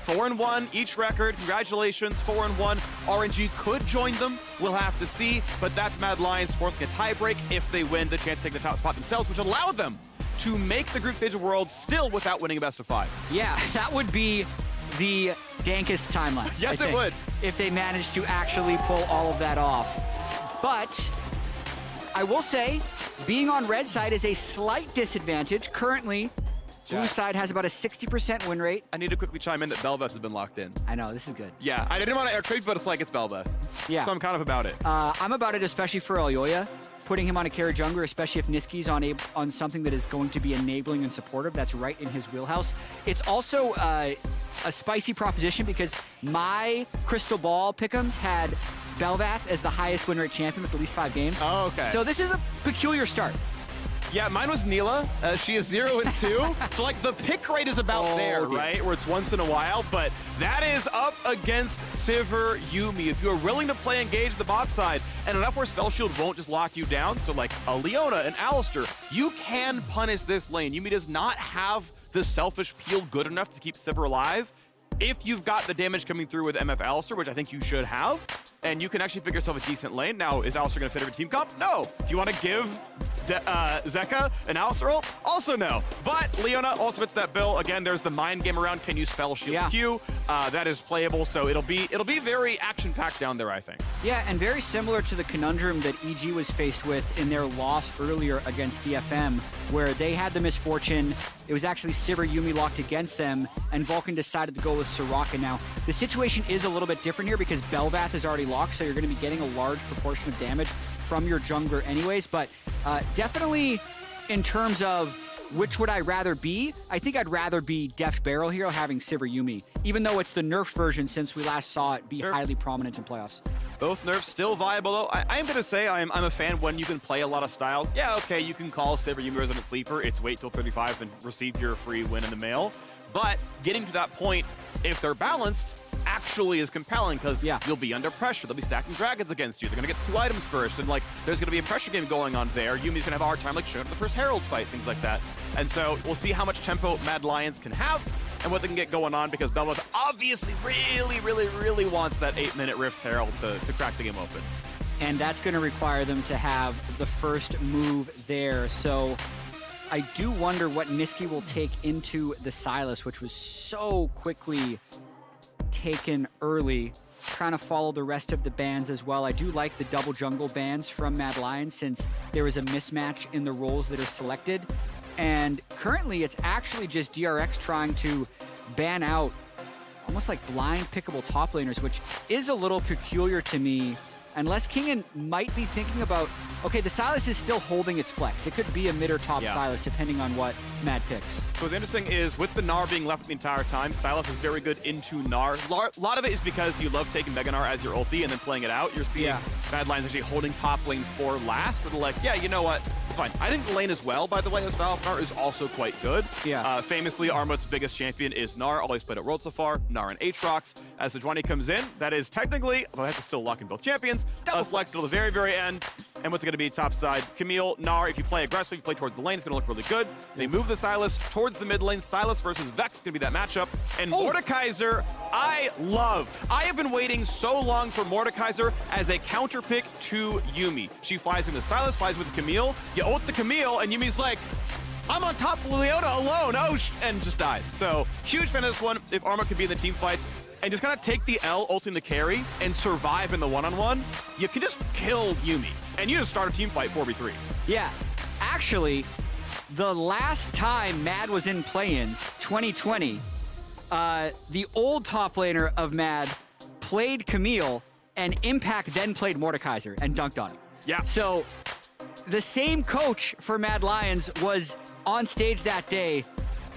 4-1 each record. Congratulations, 4-1. RNG could join them. We'll have to see, but that's Mad Lions forcing a tiebreak. If they win, the chance to take the top spot themselves, which allow them to make the group stage of Worlds still without winning a best of 5. Yeah, that would be the dankest timeline. Yes, it would. If they managed to actually pull all of that off. But I will say, being on red side is a slight disadvantage. Currently, blue side has about a 60% win rate. I need to quickly chime in that Belva has been locked in. I know, this is good. Yeah, I didn't want to air quick, but it's like it's Belva. Yeah. So I'm kind of about it. I'm about it, especially for Elyoya. Putting him on a carry jungler, especially if Niski's on something that is going to be enabling and supportive. That's right in his wheelhouse. It's also a spicy proposition because my crystal ball pick'ems had Belvath as the highest win rate champion with at least 5 games. Oh, okay. So this is a peculiar start. Yeah, mine was Neela. She is 0-2. So, like, the pick rate is about there, right? Where it's once in a while. But that is up against Sivir Yuumi. If you are willing to play engage the bot side, and enough where Spell Shield won't just lock you down, so, like, a Leona, an Alistar, you can punish this lane. Yuumi does not have the selfish peel good enough to keep Sivir alive? If you've got the damage coming through with MF Alistar, which I think you should have, and you can actually pick yourself a decent lane. Now, is Alistar going to fit every team comp? No. Do you want to give Zeka an Alistar ult? Also no. But Leona also fits that bill. Again, there's the mind game around, can you spell shield Q? That is playable, so it'll be very action-packed down there, I think. Yeah, and very similar to the conundrum that EG was faced with in their loss earlier against DFM, where they had the misfortune. It was actually Sivir Yuumi locked against them, and Vulcan decided to go with Soraka. Now, the situation is a little bit different here because Belvath is already locked, so you're going to be getting a large proportion of damage from your jungler anyways. But definitely in terms of which would I rather be, I think I'd rather be Deft Barrel Hero having Sivir Yuumi, even though it's the nerfed version since we last saw it be highly prominent in playoffs. Both nerfs still viable, though. I am going to say I'm a fan when you can play a lot of styles. Yeah, okay, you can call Sivir Yuumi Resident Sleeper. It's wait till 35 and receive your free win in the mail. But getting to that point, if they're balanced, actually is compelling because you'll be under pressure. They'll be stacking dragons against you. They're going to get 2 items first, and like there's going to be a pressure game going on there. Yumi's going to have a hard time like showing up the first Herald fight, things like that. And so we'll see how much tempo Mad Lions can have and what they can get going on because Belvath obviously really wants that 8-minute Rift Herald to crack the game open. And that's going to require them to have the first move there. So I do wonder what Niski will take into the Sylas, which was so quickly taken early, trying to follow the rest of the bans as well. I do like the double jungle bans from Mad Lions since there is a mismatch in the roles that are selected. And currently it's actually just DRX trying to ban out almost like blind pickable top laners, which is a little peculiar to me. Unless Kingen might be thinking about, okay, the Sylas is still holding its flex. It could be a mid or top Sylas depending on what Mad picks. So what's interesting is with the Gnar being left the entire time, Sylas is very good into Gnar. A lot of it is because you love taking Mega Gnar as your ulti and then playing it out. You're seeing Mad Lions actually holding top lane for last, but they're like, yeah, you know what? It's fine. I think the lane as well, by the way, of Sylas Gnar is also quite good. Famously, Armut's biggest champion is Gnar, always played at World so far, Gnar and Aatrox. As Sejuani comes in, that is technically, although I have to still lock in both champions, flex till the very end. And what's it going to be top side? Camille, Gnar, if you play aggressively, you play towards the lane, it's going to look really good. They move the Sylas towards the mid lane. Sylas versus Vex is going to be that matchup. And Mordekaiser, I love. I have been waiting so long for Mordekaiser as a counter pick to Yuumi. She flies into Sylas, flies with Camille. You ult the Camille, and Yumi's like, I'm on top of Leona alone, and just dies. So, huge fan of this one. If Arma could be in the team fights, and just kind of take the L, ulting the carry, and survive in the one-on-one, you can just kill Yuumi. And you just start a team fight 4v3. Yeah, actually, the last time Mad was in play-ins, 2020, the old top laner of Mad played Camille, and Impact then played Mordekaiser and dunked on him. Yeah. So the same coach for Mad Lions was on stage that day.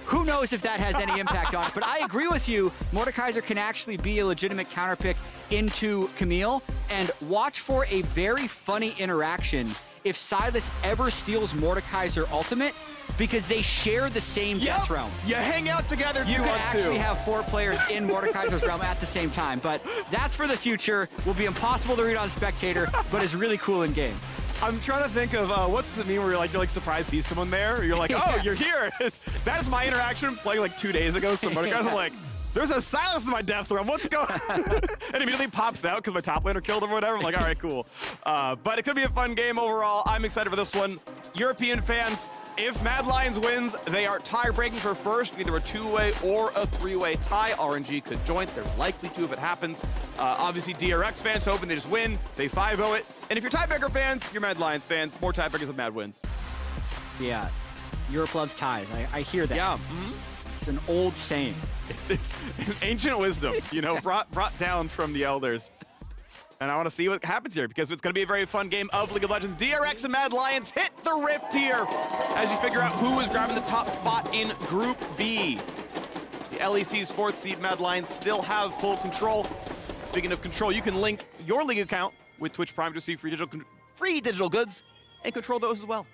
Who knows if that has any impact on it, but I agree with you. Mordekaiser can actually be a legitimate counterpick into Camille, and watch for a very funny interaction if Sylas ever steals Mordekaiser ultimate, because they share the same death realm. You hang out together. You could actually have 4 players in Mordekaiser's realm at the same time, but that's for the future. Will be impossible to read on Spectator, but is really cool in game. I'm trying to think of what's the meme where you're like surprised to see someone there. Or you're like, oh, you're here. That is my interaction playing like 2 days ago. So guys are like, there's a Sylas in my death realm. What's going on? And immediately pops out because my top laner killed him or whatever. I'm like, all right, cool. But it could be a fun game overall. I'm excited for this one. European fans, if Mad Lions wins, they are tie-breaking for first, either a 2-way or a 3-way tie. RNG could join. They're likely to if it happens. Obviously, DRX fans hoping they just win. They 5-0 it. And if you're tiebreaker fans, you're Mad Lions fans. More tiebreakers if Mad wins. Yeah, Europe loves ties. I hear that. Yeah. It's an old saying. It's an ancient wisdom, you know, brought down from the elders. And I want to see what happens here because it's going to be a very fun game of League of Legends. DRX and Mad Lions hit the rift here as you figure out who is grabbing the top spot in Group B. The LEC's 4th seed Mad Lions still have full control. Speaking of control, you can link your League account with Twitch Prime to receive free digital goods and control those as well.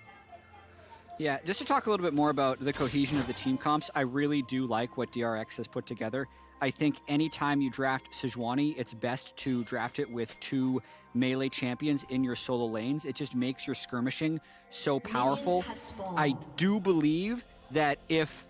Yeah, just to talk a little bit more about the cohesion of the team comps, I really do like what DRX has put together. I think anytime you draft Sejuani, it's best to draft it with 2 melee champions in your solo lanes. It just makes your skirmishing so powerful. I do believe that if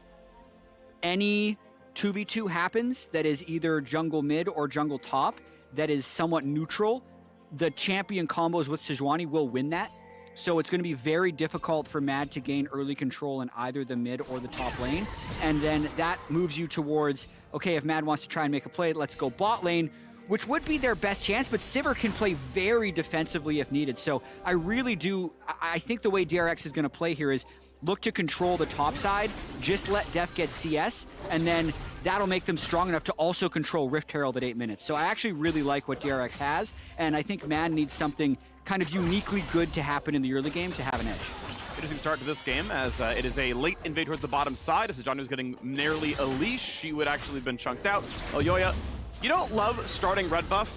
any 2v2 happens that is either jungle mid or jungle top that is somewhat neutral, the champion combos with Sejuani will win that. So it's going to be very difficult for Mad to gain early control in either the mid or the top lane. And then that moves you towards, okay, if Mad wants to try and make a play, let's go bot lane, which would be their best chance, but Sivir can play very defensively if needed. So I really do, I think the way DRX is going to play here is look to control the top side, just let Def get CS, and then that'll make them strong enough to also control Rift Herald at 8 minutes. So I actually really like what DRX has, and I think Mad needs something kind of uniquely good to happen in the early game to have an edge. Interesting start to this game as it is a late invade towards the bottom side. As Sejuani was getting nearly a leash, she would actually have been chunked out. Elyoya, you don't love starting red buff.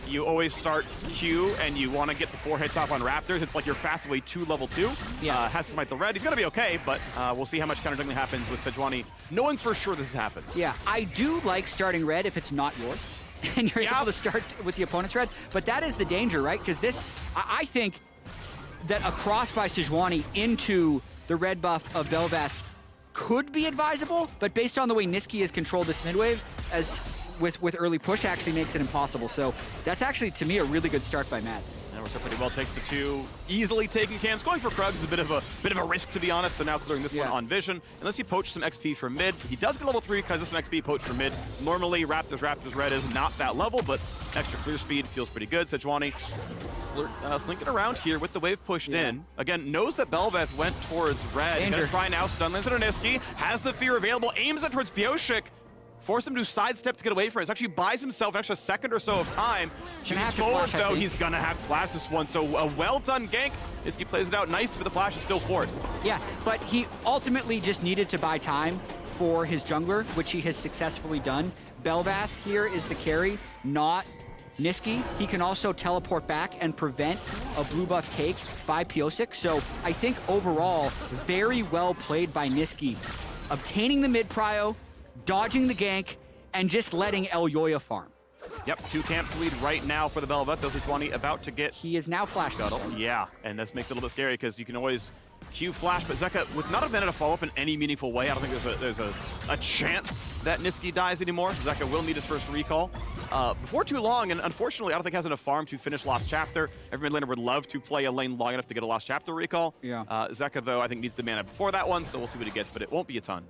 You always start Q and you want to get the 4 hits off on Raptors. It's like your fast way to level 2. Yeah. Has to smite the red. He's going to be okay, but we'll see how much counter juggling happens with Sejuani, knowing for sure this has happened. Yeah, I do like starting red if it's not yours. And you're able to start with the opponent's red. But that is the danger, right? Because this, I think that a cross by Sejuani into the red buff of Bel'Veth could be advisable, but based on the way Niski has controlled this mid wave, as with early push, actually makes it impossible. So that's actually, to me, a really good start by Matt. And Orsa pretty well takes the 2 easily taken camps. Going for Krugs is a bit of a risk, to be honest. So now clearing this one on Vision. Unless he poaches some XP from mid. He does get level 3 because this is an XP poach from mid. Normally, Raptors red is not that level, but extra clear speed feels pretty good. Sejuani slinking around here with the wave pushed in. Again, knows that Bel'Veth went towards red. He's gonna try now, stun lands into Niski. Has the fear available, aims it towards Pioshik. Force him to sidestep to get away from it. Actually buys himself an extra second or so of time. He's forward though, he's gonna have to flash this one. So a well done gank. Niski plays it out nice, but the flash is still forced. Yeah, but he ultimately just needed to buy time for his jungler, which he has successfully done. Bel'Veth here is the carry, not Niski. He can also teleport back and prevent a blue buff take by Pioshik. So I think overall, very well played by Niski. Obtaining the mid prio, dodging the gank, and just letting Elyoya farm. Yep, 2 camps lead right now for the Bel'Veth. Those are 20 about to get... He is now flash shuttle. Yeah, and this makes it a little bit scary because you can always Q flash, but Zeka, with not a minute to follow up in any meaningful way, I don't think there's a chance that Niski dies anymore. Zeka will need his first recall. Before too long, and unfortunately, I don't think has enough farm to finish Lost Chapter. Every mid laner would love to play a lane long enough to get a Lost Chapter recall. Yeah. Zeka, though, I think needs the mana before that one, so we'll see what he gets, but it won't be a ton.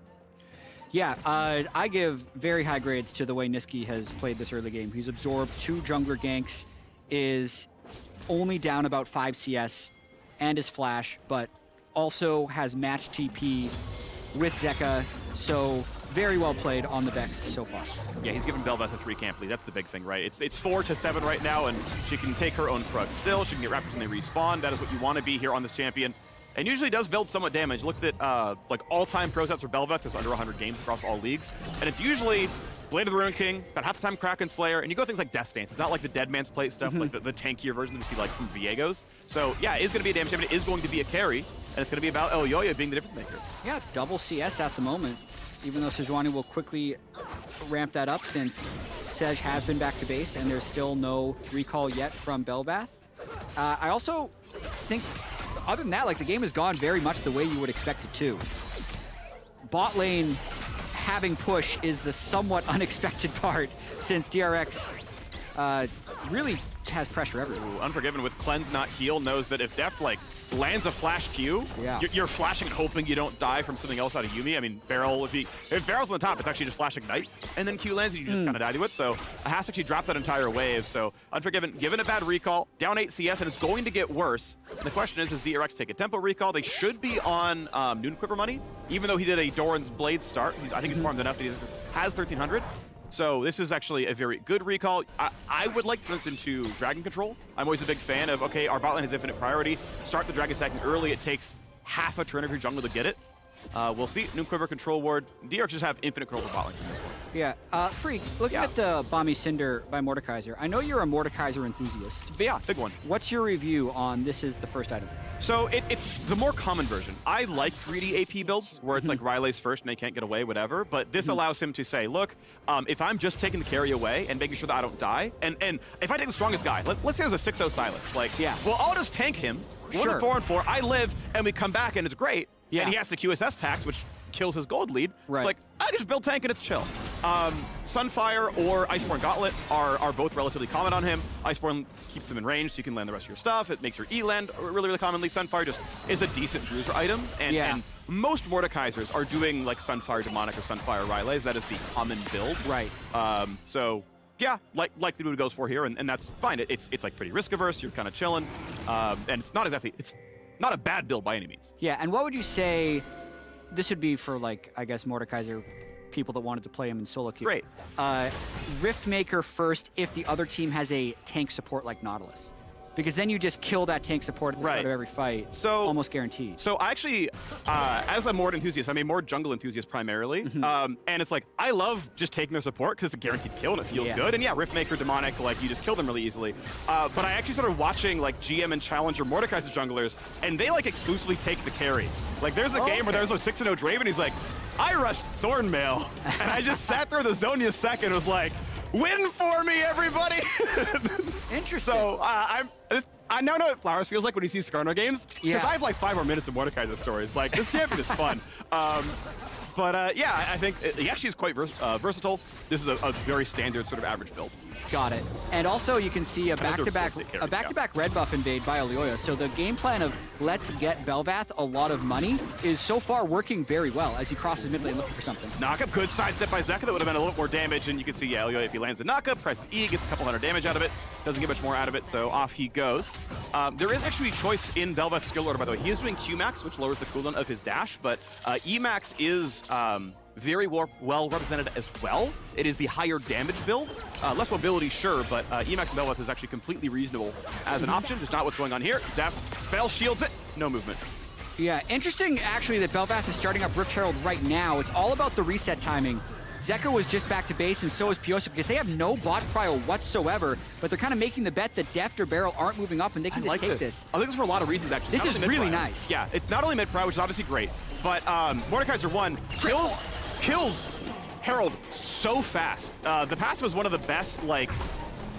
Yeah, I give very high grades to the way Niski has played this early game. He's absorbed 2 jungler ganks, is only down about 5 CS, and his flash, but also has match TP with Zeka, so very well played on the Vex so far. Yeah, he's given Bel'Veth a 3 camp lead. That's the big thing, right? It's 4 to 7 right now, and she can take her own Krug still. She can get Raptors when they respawn. That is what you want to be here on this champion. And usually does build somewhat damage. Looked at like all-time pro sets for Bel'Veth. There's under 100 games across all leagues. And it's usually Blade of the Ruin King, about half the time Kraken Slayer, and you go things like Death Stance. It's not like the Dead Man's Plate stuff, like the tankier version that we see like from Viego's. So yeah, it is going to be a damage champion. It is going to be a carry, and it's going to be about Elyoya being the difference maker. Yeah, double CS at the moment, even though Sejuani will quickly ramp that up since Sej has been back to base and there's still no recall yet from Bel'Veth. I also think, other than that, like the game has gone very much the way you would expect it to. Bot lane having push is the somewhat unexpected part since DRX really has pressure everywhere. Ooh, Unforgiven with Cleanse not heal knows that if Deft like lands a flash Q, you're flashing and hoping you don't die from something else out of Yuumi. I mean, Barrel, if Barrel's on the top, it's actually just flash Ignite, and then Q lands and you just kind of die to it. So has to actually drop that entire wave. So Unforgiven, given a bad recall, down 8 CS, and it's going to get worse. And the question is, does DRX take a tempo recall? They should be on Noon Quiver money, even though he did a Doran's Blade start. I think he's farmed enough that he has 1,300. So this is actually a very good recall. I would like to listen to Dragon Control. I'm always a big fan of, okay, our bot lane has infinite priority. Start the Dragon stacking early. It takes half a turn of your jungle to get it. We'll see. Noon Quiver, Control Ward. DRX just have infinite control of bot lane. Yeah. Freak, looking at the Balmy Cinder by Mordekaiser, I know you're a Mordekaiser enthusiast. But yeah, big one. What's your review on this is the first item? So it's the more common version. I like greedy AP builds where it's like Riley's first and they can't get away, whatever. But this allows him to say, look, if I'm just taking the carry away and making sure that I don't die, and if I take the strongest guy, let's say there's a 6-0 Silent. Like, well, I'll just tank him. We're the 4-4. I live, and we come back, and it's great. Yeah. And he has the QSS tax, which kills his gold lead. Right. It's like, I can just build tank and it's chill. Sunfire or Iceborne Gauntlet are both relatively common on him. Iceborne keeps them in range so you can land the rest of your stuff. It makes your E land really, really commonly. Sunfire just is a decent bruiser item. And most Mordekaisers are doing like Sunfire Demonic or Sunfire Rylays. That is the common build. Right. So yeah, likely what it goes for here, and that's fine. It's like pretty risk averse. You're kind of chilling, and it's not a bad build by any means. Yeah, and what would you say? This would be for like I guess Mordekaiser people that wanted to play him in solo queue. Great. Riftmaker first if the other team has a tank support like Nautilus. Because then you just kill that tank support at the start of every fight. So almost guaranteed. So I actually, as a Mord enthusiast, I'm a Mord jungle enthusiast primarily. And it's like, I love just taking their support because it's a guaranteed kill and it feels good. And yeah, Riftmaker, Demonic, like you just kill them really easily. But I actually started watching like GM and Challenger Mordekaiser junglers, and they like exclusively take the carry. Like there's a game where there's a 6-0 Draven, he's like, I rushed Thornmail. And I just sat there the Zhonya second and was like, win for me, everybody! Interesting. So I now know what Flowers feels like when he sees Skarner games. Because I have like 5 more minutes of Mordekaiser stories. Like, this champion is fun. Yeah, I think he actually is quite versatile. This is a very standard sort of average build. Got it. And also you can see a back-to-back red buff invade by Elyoya. So the game plan of let's get Bel'Vath a lot of money is so far working very well as he crosses mid lane looking for something. Knockup, good sidestep by Zeka. That would have been a little more damage. And you can see, yeah, Elyoya, if he lands the knockup, presses E, gets a couple hundred damage out of it. Doesn't get much more out of it, so off he goes. There is actually choice in Bel'Vath's skill order, by the way. He is doing Q-Max, which lowers the cooldown of his dash, but E-Max is very well represented as well. It is the higher damage build. Less mobility, sure, but E-Max and Bel'Vath is actually completely reasonable as an option. Just not what's going on here. Def spell shields it, no movement. Yeah, interesting actually that Bel'Vath is starting up Rift Herald right now. It's all about the reset timing. Zeka was just back to base, and so is Piosik, because they have no bot prio whatsoever, but they're kind of making the bet that Deft or Barrel aren't moving up, and they can just take this. I think this for a lot of reasons, actually. This is really nice. Yeah, it's not only mid-prio, which is obviously great, but Mordekaiser 1 kills Herald so fast. The passive is one of the best, like,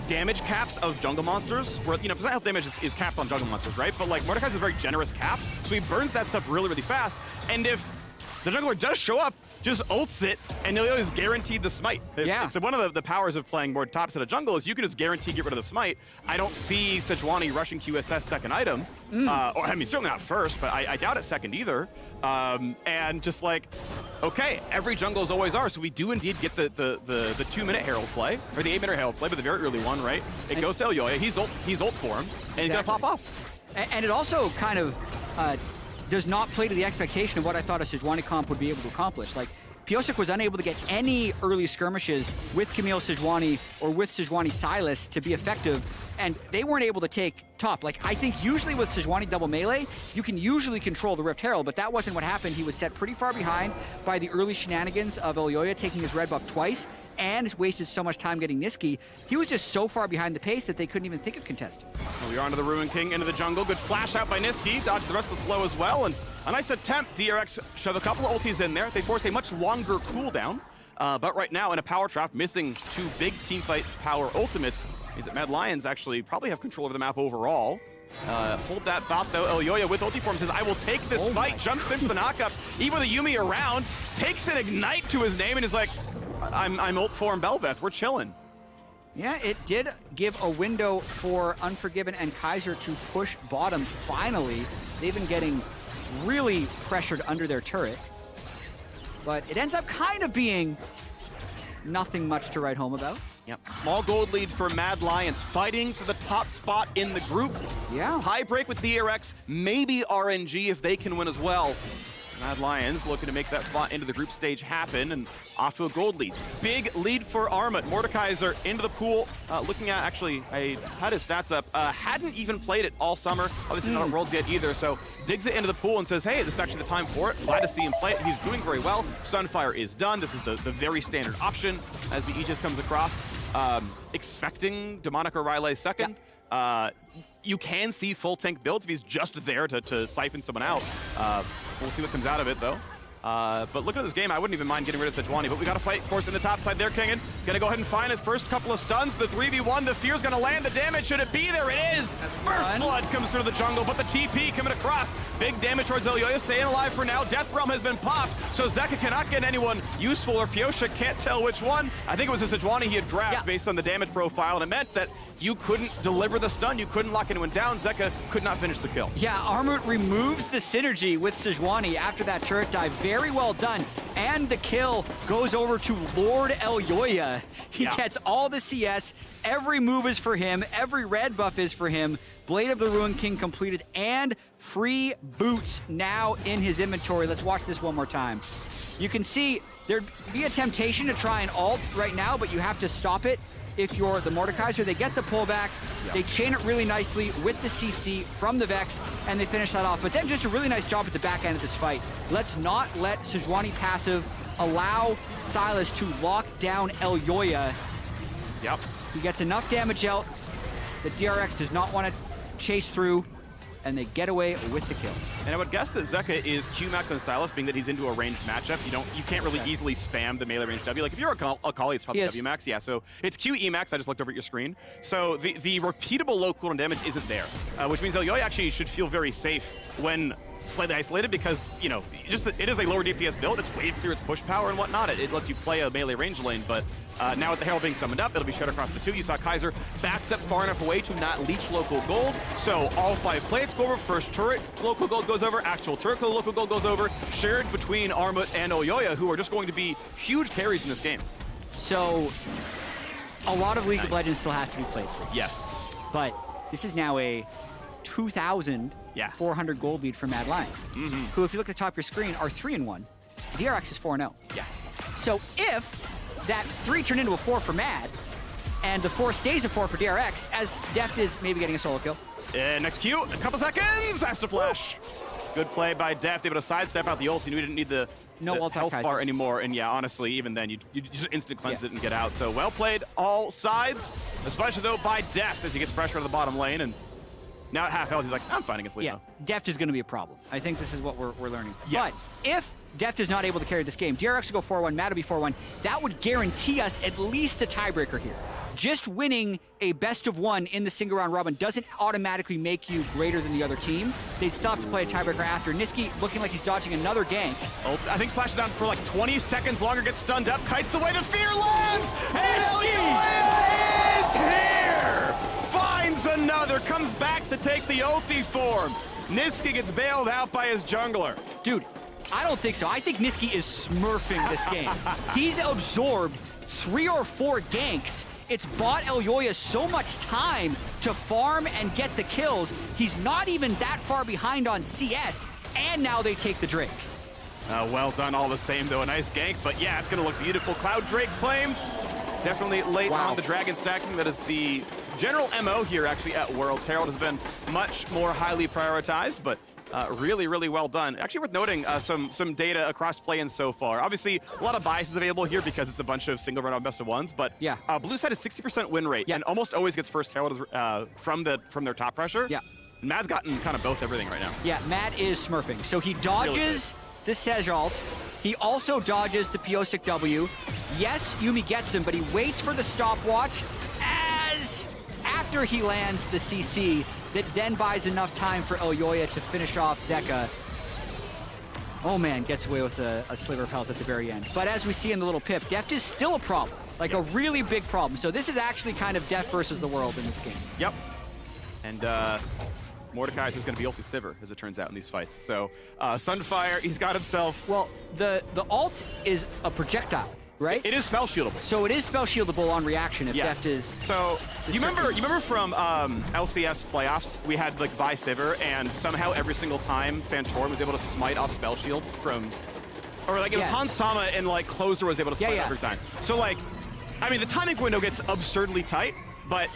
damage caps of jungle monsters, where, you know, percent health damage is capped on jungle monsters, right? But, like, Mordekaiser is a very generous cap, so he burns that stuff really, really fast, and if the jungler does show up, just ults it, and Elyoya is guaranteed the smite. It's one of the powers of playing more top set of jungle is you can just guarantee get rid of the smite. I don't see Sejuani rushing QSS second item, or I mean certainly not first, but I doubt it second either. And just like, okay, every jungles always are, so we do indeed get the 2-minute Herald play, or the 8-minute Herald play, but the very early one, right? It goes to Elyoya, he's ult for him, and he's gonna pop off. And it also kind of does not play to the expectation of what I thought a Sejuani comp would be able to accomplish. Like, Piosik was unable to get any early skirmishes with Camille Sejuani or with Sejuani Silas to be effective, and they weren't able to take top. Like, I think usually with Sejuani double melee, you can usually control the Rift Herald, but that wasn't what happened. He was set pretty far behind by the early shenanigans of Elyoya taking his red buff twice, and wasted so much time getting Niski. He was just so far behind the pace that they couldn't even think of contesting. Well, we are onto the Ruin King, into the jungle. Good flash out by Niski. Dodged the rest of the slow as well. And a nice attempt. DRX shove a couple of ultis in there. They force a much longer cooldown. But right now, in a power trap, missing 2 big teamfight power ultimates, is that Mad Lions actually probably have control over the map overall. Hold that thought, though. Elyoya with ulti form says, I will take this fight. Jumps into the knockup. Even with a Yuumi around, takes an Ignite to his name and is like, I'm ult form Bel'Vath. We're chilling. Yeah, it did give a window for Unforgiven and Kaiser to push bottom finally. They've been getting really pressured under their turret. But it ends up kind of being nothing much to write home about. Yep. Small gold lead for Mad Lions, fighting for the top spot in the group. Yeah. High break with DRX, maybe RNG if they can win as well. Mad Lions looking to make that spot into the group stage happen, and off to a gold lead. Big lead for Armut. Mordekaiser into the pool. Looking at, actually, I had his stats up. Hadn't even played it all summer. Obviously not at Worlds yet either, so digs it into the pool and says, hey, this is actually the time for it. Glad to see him play it. He's doing very well. Sunfire is done. This is the very standard option as the Aegis comes across. Expecting Demonic or Rylai second. Yep. You can see full tank builds if he's just there to siphon someone out. We'll see what comes out of it, though. But looking at this game, I wouldn't even mind getting rid of Sejuani, but we got to fight, of course, in the top side there, Kingen. Gonna go ahead and find his first couple of stuns. The 3v1, the fear's gonna land the damage. Should it be? There it is! First blood comes through the jungle, but the TP coming across. Big damage towards Elyoya, staying alive for now. Death Realm has been popped, so Zeka cannot get anyone useful, or Pyosha can't tell which one. I think it was the Sejuani he had grabbed based on the damage profile, and it meant that you couldn't deliver the stun, you couldn't lock anyone down. Zeka could not finish the kill. Yeah, Armut removes the synergy with Sejuani after that turret dive. Very well done. And the kill goes over to Lord Elyoya. He gets all the CS. Every move is for him. Every red buff is for him. Blade of the Ruined King completed and free boots now in his inventory. Let's watch this one more time. You can see there'd be a temptation to try an ult right now, but you have to stop it. If you're the Mordekaiser, they get the pullback, they chain it really nicely with the CC from the Vex, and they finish that off. But then just a really nice job at the back end of this fight. Let's not let Sejuani passive allow Silas to lock down Elyoya. Yep. He gets enough damage out that DRX does not want to chase through, and they get away with the kill. And I would guess that Zeka is Q-Max on Silas, being that he's into a ranged matchup. You can't really easily spam the melee range W. Like if you're a Akali, it's probably W-Max. Yeah, so it's Q-E-Max. I just looked over at your screen. So the repeatable low cooldown damage isn't there, which means Elyoya actually should feel very safe when slightly isolated, because, you know, it is a lower DPS build. It's wave through its push power and whatnot. It lets you play a melee range lane, but now with the Herald being summoned up, it'll be shared across the two. You saw Kaiser backs up far enough away to not leech local gold, so all 5 plates go over. First turret, local gold goes over. Actual turret, local gold goes over. Shared between Armut and Elyoya, who are just going to be huge carries in this game. So, a lot of League of Legends still has to be played for. Yes. But this is now a 2,400 gold lead for Mad Lions, who, if you look at the top of your screen, are 3-1. DRX is 4-0. Yeah. So if that 3 turned into a 4 for Mad, and the 4 stays a 4 for DRX, as Deft is maybe getting a solo kill. Next Q, a couple seconds, has to flash. Good play by Deft, able to sidestep out the ult. You knew he didn't need the health bar anymore, and yeah, honestly, even then, you just instant cleanse it and get out. So well played all sides, especially though by Deft as he gets pressure on the bottom lane, and now at half health, he's like, I'm fighting against Lethal. Yeah, Deft is going to be a problem. I think this is what we're learning. Yes. But if Deft is not able to carry this game, DRX will go 4-1, Mad will be 4-1. That would guarantee us at least a tiebreaker here. Just winning a best of 1 in the single round robin doesn't automatically make you greater than the other team. They'd still have to play a tiebreaker after. Niski looking like he's dodging another gank. I think flashes down for like 20 seconds longer, gets stunned up, kites away, the fear lands, and Elyoya is here! Finds another, comes back to take the Othi form. Niski gets bailed out by his jungler. Dude, I don't think so. I think Niski is smurfing this game. He's absorbed 3 or 4 ganks. It's bought Elyoya so much time to farm and get the kills. He's not even that far behind on CS, and now they take the Drake. Well done all the same, though. A nice gank, but yeah, it's going to look beautiful. Cloud Drake claimed. Definitely late on the dragon stacking. That is the general MO here, actually, at Worlds. Herald has been much more highly prioritized, but really, really well done. Actually worth noting some data across play-ins so far. Obviously, a lot of biases available here because it's a bunch of single run-off best of ones, but blue side has 60% win rate and almost always gets first Herald from their top pressure. Yeah. Mad's gotten kind of both everything right now. Yeah, Mad is smurfing. So he dodges the Sej ult. He also dodges the Pyosik W. Yes, Yuumi gets him, but he waits for the stopwatch as after he lands the CC that then buys enough time for Elyoya to finish off Zeka. Oh man, gets away with a sliver of health at the very end. But as we see in the little pip, Deft is still a problem, like a really big problem. So this is actually kind of Deft versus the world in this game. Yep. And Mordecai is just going to be ulti Sivir, as it turns out, in these fights. So Sunfire, he's got himself... Well, the ult is a projectile, right? It is spell shieldable. So it is spell shieldable on reaction if Deft is... So, you remember from LCS playoffs, we had like Vi Sivir, and somehow every single time Santorin was able to smite off spell shield from... Or like it was Hans Sama and like Closer was able to smite every time. So like, I mean, the timing window gets absurdly tight, but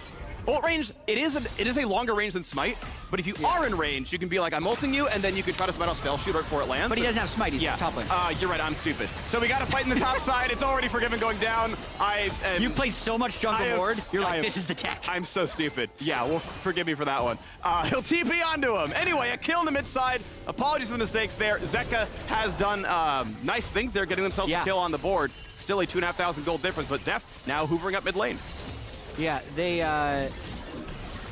ult range, it is a longer range than Smite, but if you are in range, you can be like, I'm ulting you, and then you can try to Smite off spell shoot right before it lands. But he doesn't have Smite, he's yeah. top lane. You're right, I'm stupid. So we got to fight in the top side. It's already Forgiven going down. You played so much jungle ward, you're like, this is the tech. I'm so stupid. Yeah, well, forgive me for that one. He'll TP onto him. Anyway, a kill in the mid side. Apologies for the mistakes there. Zeka has done nice things there, getting themselves a kill on the board. Still a 2,500 gold difference, but Deft now hoovering up mid lane. Yeah, they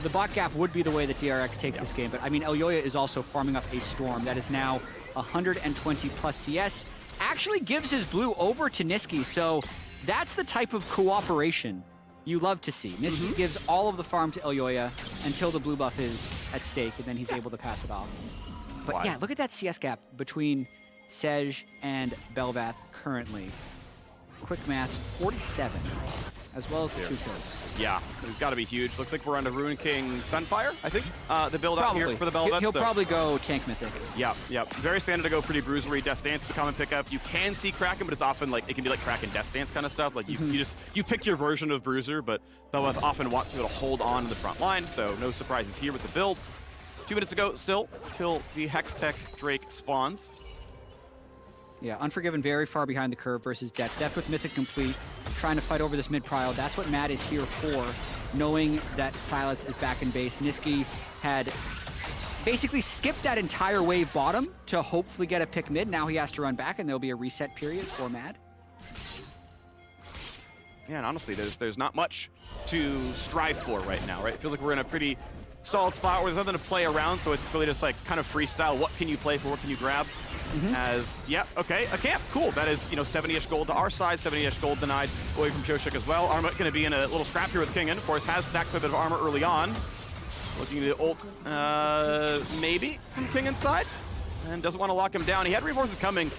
the bot gap would be the way that DRX takes this game, but I mean, Elyoya is also farming up a Storm that is now 120 plus CS. Actually gives his blue over to Niski, so that's the type of cooperation you love to see. Niski gives all of the farm to Elyoya until the blue buff is at stake, and then he's able to pass it off. But yeah, look at that CS gap between Sej and Belvath currently. Quick maths, 47, as well as the 2 kills. Yeah, it's got to be huge. Looks like we're on the Ruin King Sunfire, I think. The build out here for the Belvath. He'll probably go tank mythic. Yeah. Very standard to go pretty bruisery. Death Stance to come and pick up. You can see Kraken, but it's often like, it can be like Kraken Death Stance kind of stuff. Like you pick your version of bruiser, but Belvath often wants to be able to hold on to the front line, so no surprises here with the build. 2 minutes ago still, till the Hextech Drake spawns. Yeah, Unforgiven very far behind the curve versus Deft. Deft with Mythic complete, trying to fight over this mid-prio. That's what Matt is here for, knowing that Silas is back in base. Niski had basically skipped that entire wave bottom to hopefully get a pick mid. Now he has to run back, and there'll be a reset period for Mad. Yeah, and honestly, there's not much to strive for right now, right? It feels like we're in a pretty solid spot where there's nothing to play around, so it's really just like kind of freestyle. What can you play for? What can you grab? Okay, a camp, cool. That is, 70-ish gold to our side, 70-ish gold denied away from Pioshik as well. Arma going to be in a little scrap here with Kingen. Of course, has stacked quite a bit of armor early on. Looking to ult, maybe from Kingen's side, and doesn't want to lock him down. He had reinforcements coming,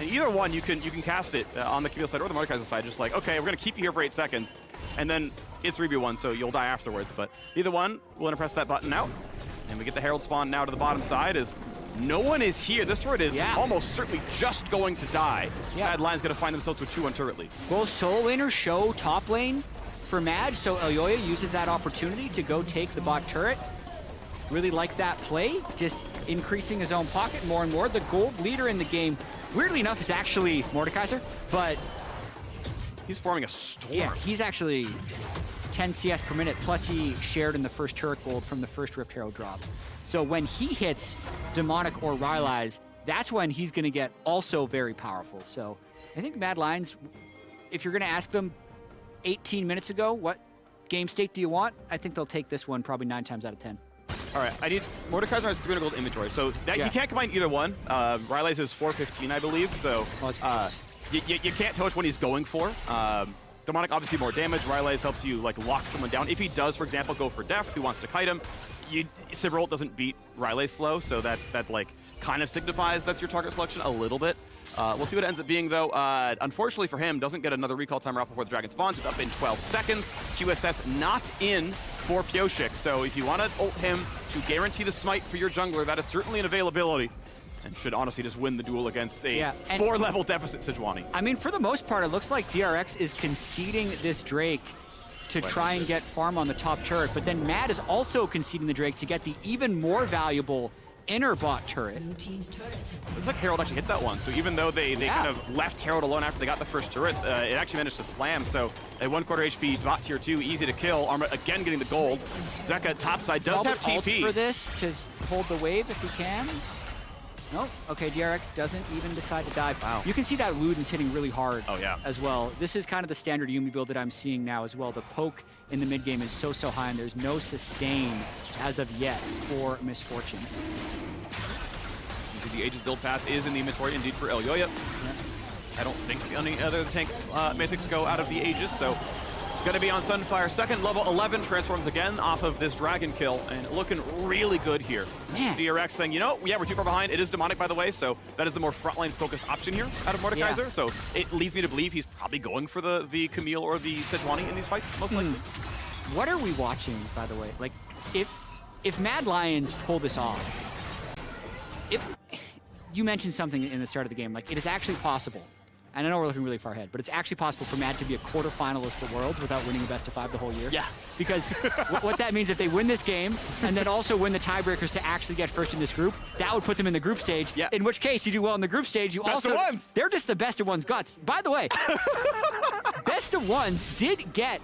and either one you can cast it on the Camille side or the Mordekaiser side. Just like, okay, we're going to keep you here for 8 seconds, and then it's 3v1, so you'll die afterwards. But either one, we're going to press that button out, and we get the Herald spawn now to the bottom side as no one is here. This turret is almost certainly just going to die. Mad Lion's going to find themselves with 2-1 turret lead. Both solo laners show top lane for Mad, so Elyoya uses that opportunity to go take the bot turret. Really like that play, just increasing his own pocket more and more. The gold leader in the game, weirdly enough, is actually Mordekaiser, but he's forming a storm. Yeah, he's actually 10 CS per minute, plus he shared in the first turret gold from the first Rift Herald drop. So when he hits Demonic or Rylai's, that's when he's going to get also very powerful. So I think Mad Lions, if you're going to ask them 18 minutes ago, what game state do you want? I think they'll take this one probably 9 times out of 10. All right, I need Mordekaiser has 300 gold inventory, so that you can't combine either one. Rylai's is 415, I believe, so you can't tell which one he's going for. Demonic obviously more damage. Rylai's helps you like lock someone down. If he does, for example, go for Deft, who wants to kite him, Sivir ult doesn't beat Rylai's slow, so that like kind of signifies that's your target selection a little bit. We'll see what it ends up being, though. Unfortunately for him, doesn't get another recall timer off before the dragon spawns. It's up in 12 seconds. QSS not in for Pioshik, so if you want to ult him to guarantee the smite for your jungler, that is certainly an availability, and should honestly just win the duel against a 4-level deficit Sejuani. I mean, for the most part, it looks like DRX is conceding this Drake to try and get farm on the top turret, but then Mad is also conceding the Drake to get the even more valuable inner bot turret. Looks like Herald actually hit that one, so even though they kind of left Herald alone after they got the first turret, it actually managed to slam, so a 1/4 HP bot tier 2, easy to kill. Arma again getting the gold. Zeka topside does have TP. For this to hold the wave if he can. Nope. Okay, DRX doesn't even decide to dive. Wow. You can see that Luden's hitting really hard as well. This is kind of the standard Yuumi build that I'm seeing now as well. The poke in the mid game is so high, and there's no sustain as of yet for Misfortune. The Aegis build path is in the inventory indeed for Elyoya. I don't think any other tank mythics go out of the Aegis, so going to be on Sunfire. Second, level 11, transforms again off of this dragon kill, and looking really good here. Man. DRX saying, we're too far behind. It is Demonic, by the way, so that is the more frontline focused option here out of Mordekaiser. So it leads me to believe he's probably going for the Camille or the Sejuani in these fights, most likely. What are we watching, by the way? Like, if Mad Lions pull this off, if you mentioned something in the start of the game, like it is actually possible and I know we're looking really far ahead, but it's actually possible for Mad to be a quarterfinalist for Worlds without winning a best of 5 the whole year. Yeah. Because what that means, if they win this game and then also win the tiebreakers to actually get first in this group, that would put them in the group stage. Yeah. In which case, you do well in the group stage. You Best also of ones. They're just the best of one's guts. By the way, best of ones did get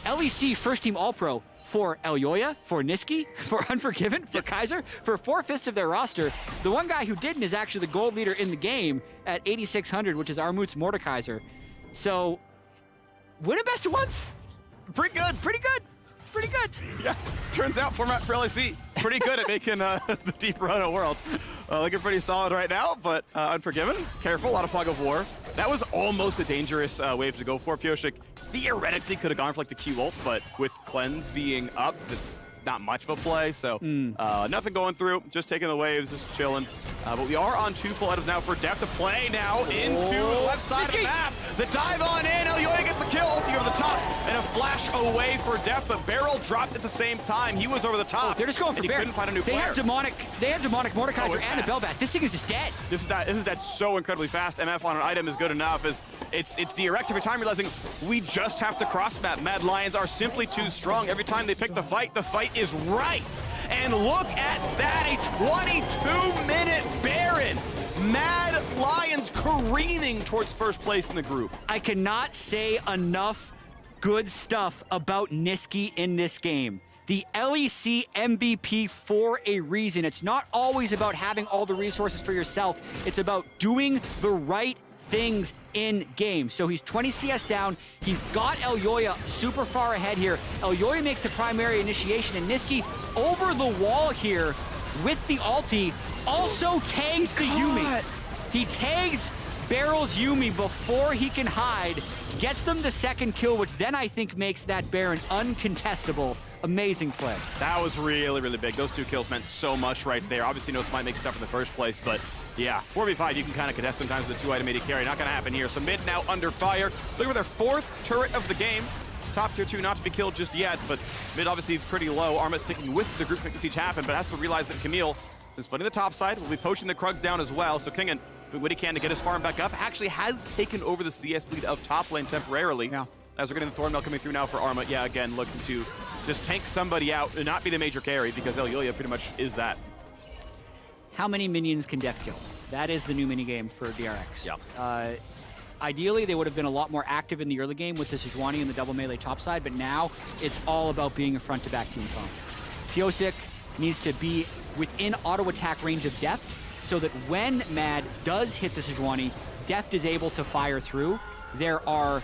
LEC first team All-Pro for Elyoya, for Niski, for Unforgiven, for Kaiser, for 4/5 of their roster. The one guy who didn't is actually the gold leader in the game at 8,600, which is Armut's Mordekaiser. So, winning best of ones? Pretty good. Pretty good. Pretty good. Yeah, turns out format for LEC pretty good at making the deep run of Worlds. Looking pretty solid right now, but Unforgiven, careful, a lot of fog of war. That was almost a dangerous wave to go for. Pioshik theoretically could have gone for like the Q ult, but with Cleanse being up, it's not much of a play, so nothing going through, just taking the waves, just chilling. But we are on 2 full items now for Deft to play now into the left side of the map. The dive on in, Elyoya gets a kill, ulti over the top, and a flash away for Deft, but Beryl dropped at the same time. He was over the top. They're just going for Beryl. Couldn't find a new player. They have demonic Mordekaiser and a Belvat. This thing is just dead. This is dead so incredibly fast. MF on an item is good enough. It's DRX every time realizing we just have to cross map. Mad Lions are simply too strong. Every time they pick the fight is right. And look at that, a 22-minute Baron. Mad Lions careening towards first place in the group. I cannot say enough good stuff about Niski in this game. The LEC MVP for a reason. It's not always about having all the resources for yourself. It's about doing the right things in game. So he's 20 CS down. He's got Elyoya super far ahead here. Elyoya makes the primary initiation, and Niski over the wall here with the ulti also tags the Yuumi. He tags Barrel's Yuumi before he can hide, gets them the second kill, which then I think makes that Baron uncontestable. Amazing play. That was really, really big. Those 2 kills meant so much right there. Obviously, no Smite makes stuff in the first place, but yeah, 4v5, you can kind of contest sometimes with a 2-item AD carry. Not going to happen here. So mid now under fire. Looking for their 4th turret of the game. Top tier 2 not to be killed just yet, but mid obviously pretty low. Arma sticking with the group to make the siege happen, but has to realize that Camille is splitting the top side. Will be poaching the Krugs down as well. So Kingen doing what he can to get his farm back up. Actually has taken over the CS lead of top lane temporarily. Yeah. As we're getting the Thornmail coming through now for Arma. Yeah, again, looking to just tank somebody out and not be the major carry because Elyoya pretty much is that. How many minions can Deft kill? That is the new minigame for DRX. Yeah. Ideally, they would have been a lot more active in the early game with the Sejuani and the double melee top side, but now it's all about being a front-to-back team comp. Pioshik needs to be within auto-attack range of Deft so that when Mad does hit the Sejuani, Deft is able to fire through. There are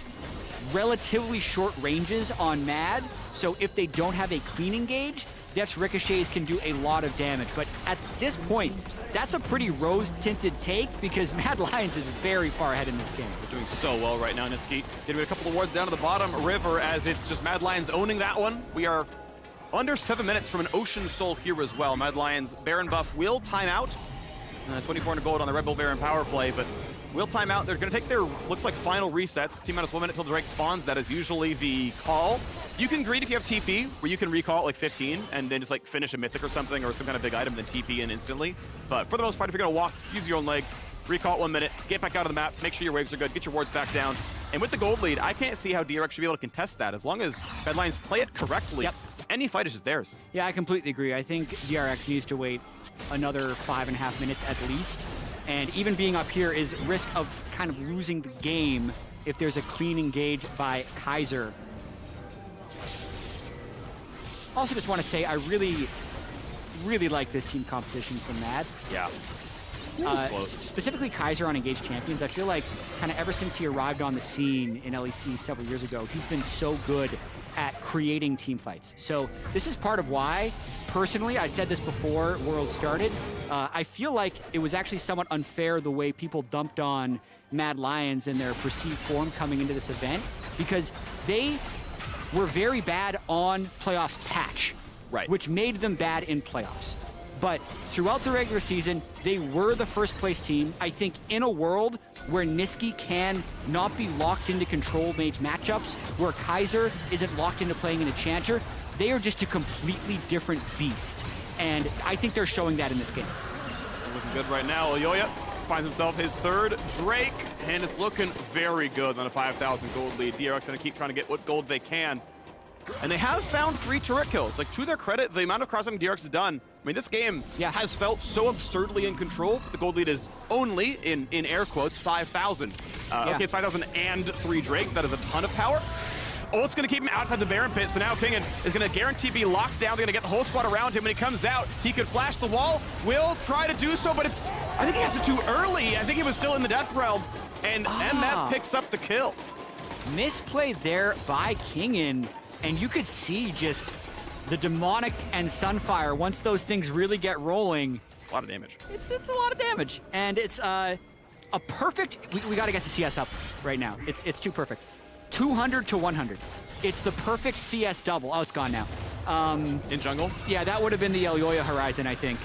relatively short ranges on Mad, so if they don't have a clean engage, Deft's ricochets can do a lot of damage. But at this point, that's a pretty rose-tinted take because Mad Lions is very far ahead in this game. They're doing so well right now, Niski. Getting a couple of wards down to the bottom river as it's just Mad Lions owning that one. We are under 7 minutes from an Ocean Soul here as well. Mad Lions Baron buff will time out. 2400 gold on the Red Bull Baron power play, but will time out. They're going to take their, looks like, final resets. T-minus 1 minute till the Drake spawns. That is usually the call. You can greed if you have TP, where you can recall at like 15 and then just like finish a mythic or something or some kind of big item, then TP in instantly. But for the most part, if you're going to walk, use your own legs, recall at 1 minute, get back out of the map, make sure your waves are good, get your wards back down. And with the gold lead, I can't see how DRX should be able to contest that. As long as Mad Lions play it correctly, any fight is just theirs. Yeah, I completely agree. I think DRX needs to wait another 5.5 minutes at least. And even being up here is risk of kind of losing the game if there's a clean engage by Kaiser. Also just want to say I really like this team competition from Mad. Yeah. Specifically Kaiser on Engaged Champions. I feel like kind of ever since he arrived on the scene in LEC several years ago, he's been so good at creating team fights. So this is part of why, personally, I said this before World started, I feel like it was actually somewhat unfair the way people dumped on Mad Lions and their perceived form coming into this event, because they were very bad on playoffs patch, which made them bad in playoffs. But throughout the regular season, they were the first place team. I think in a world where Niski can not be locked into control mage matchups, where Kaiser isn't locked into playing an enchanter, they are just a completely different beast. And I think they're showing that in this game. Looking good right now. Elyoya finds himself his third Drake, and it's looking very good on a 5,000 gold lead. DRX gonna keep trying to get what gold they can. And they have found 3 turret kills. Like, to their credit, the amount of crossing DRX has done, I mean, this game has felt so absurdly in control. The gold lead is only, in air quotes, 5,000. Okay, it's 5,000 and 3 Drakes. That is a ton of power. Ult's gonna keep him outside the Baron pit, so now Kingen is gonna guarantee be locked down. They're gonna get the whole squad around him. When he comes out, he could flash the wall. Will try to do so, but I think he has it too early. I think he was still in the Death Realm, and that picks up the kill. Misplay there by Kingen, and you could see just the Demonic and Sunfire, once those things really get rolling. A lot of damage. It's a lot of damage, and it's a perfect, we gotta get the CS up right now. It's too perfect. 200 to 100. It's the perfect CS double. Oh, it's gone now. In jungle? Yeah, that would have been the Elyoya Horizon, I think,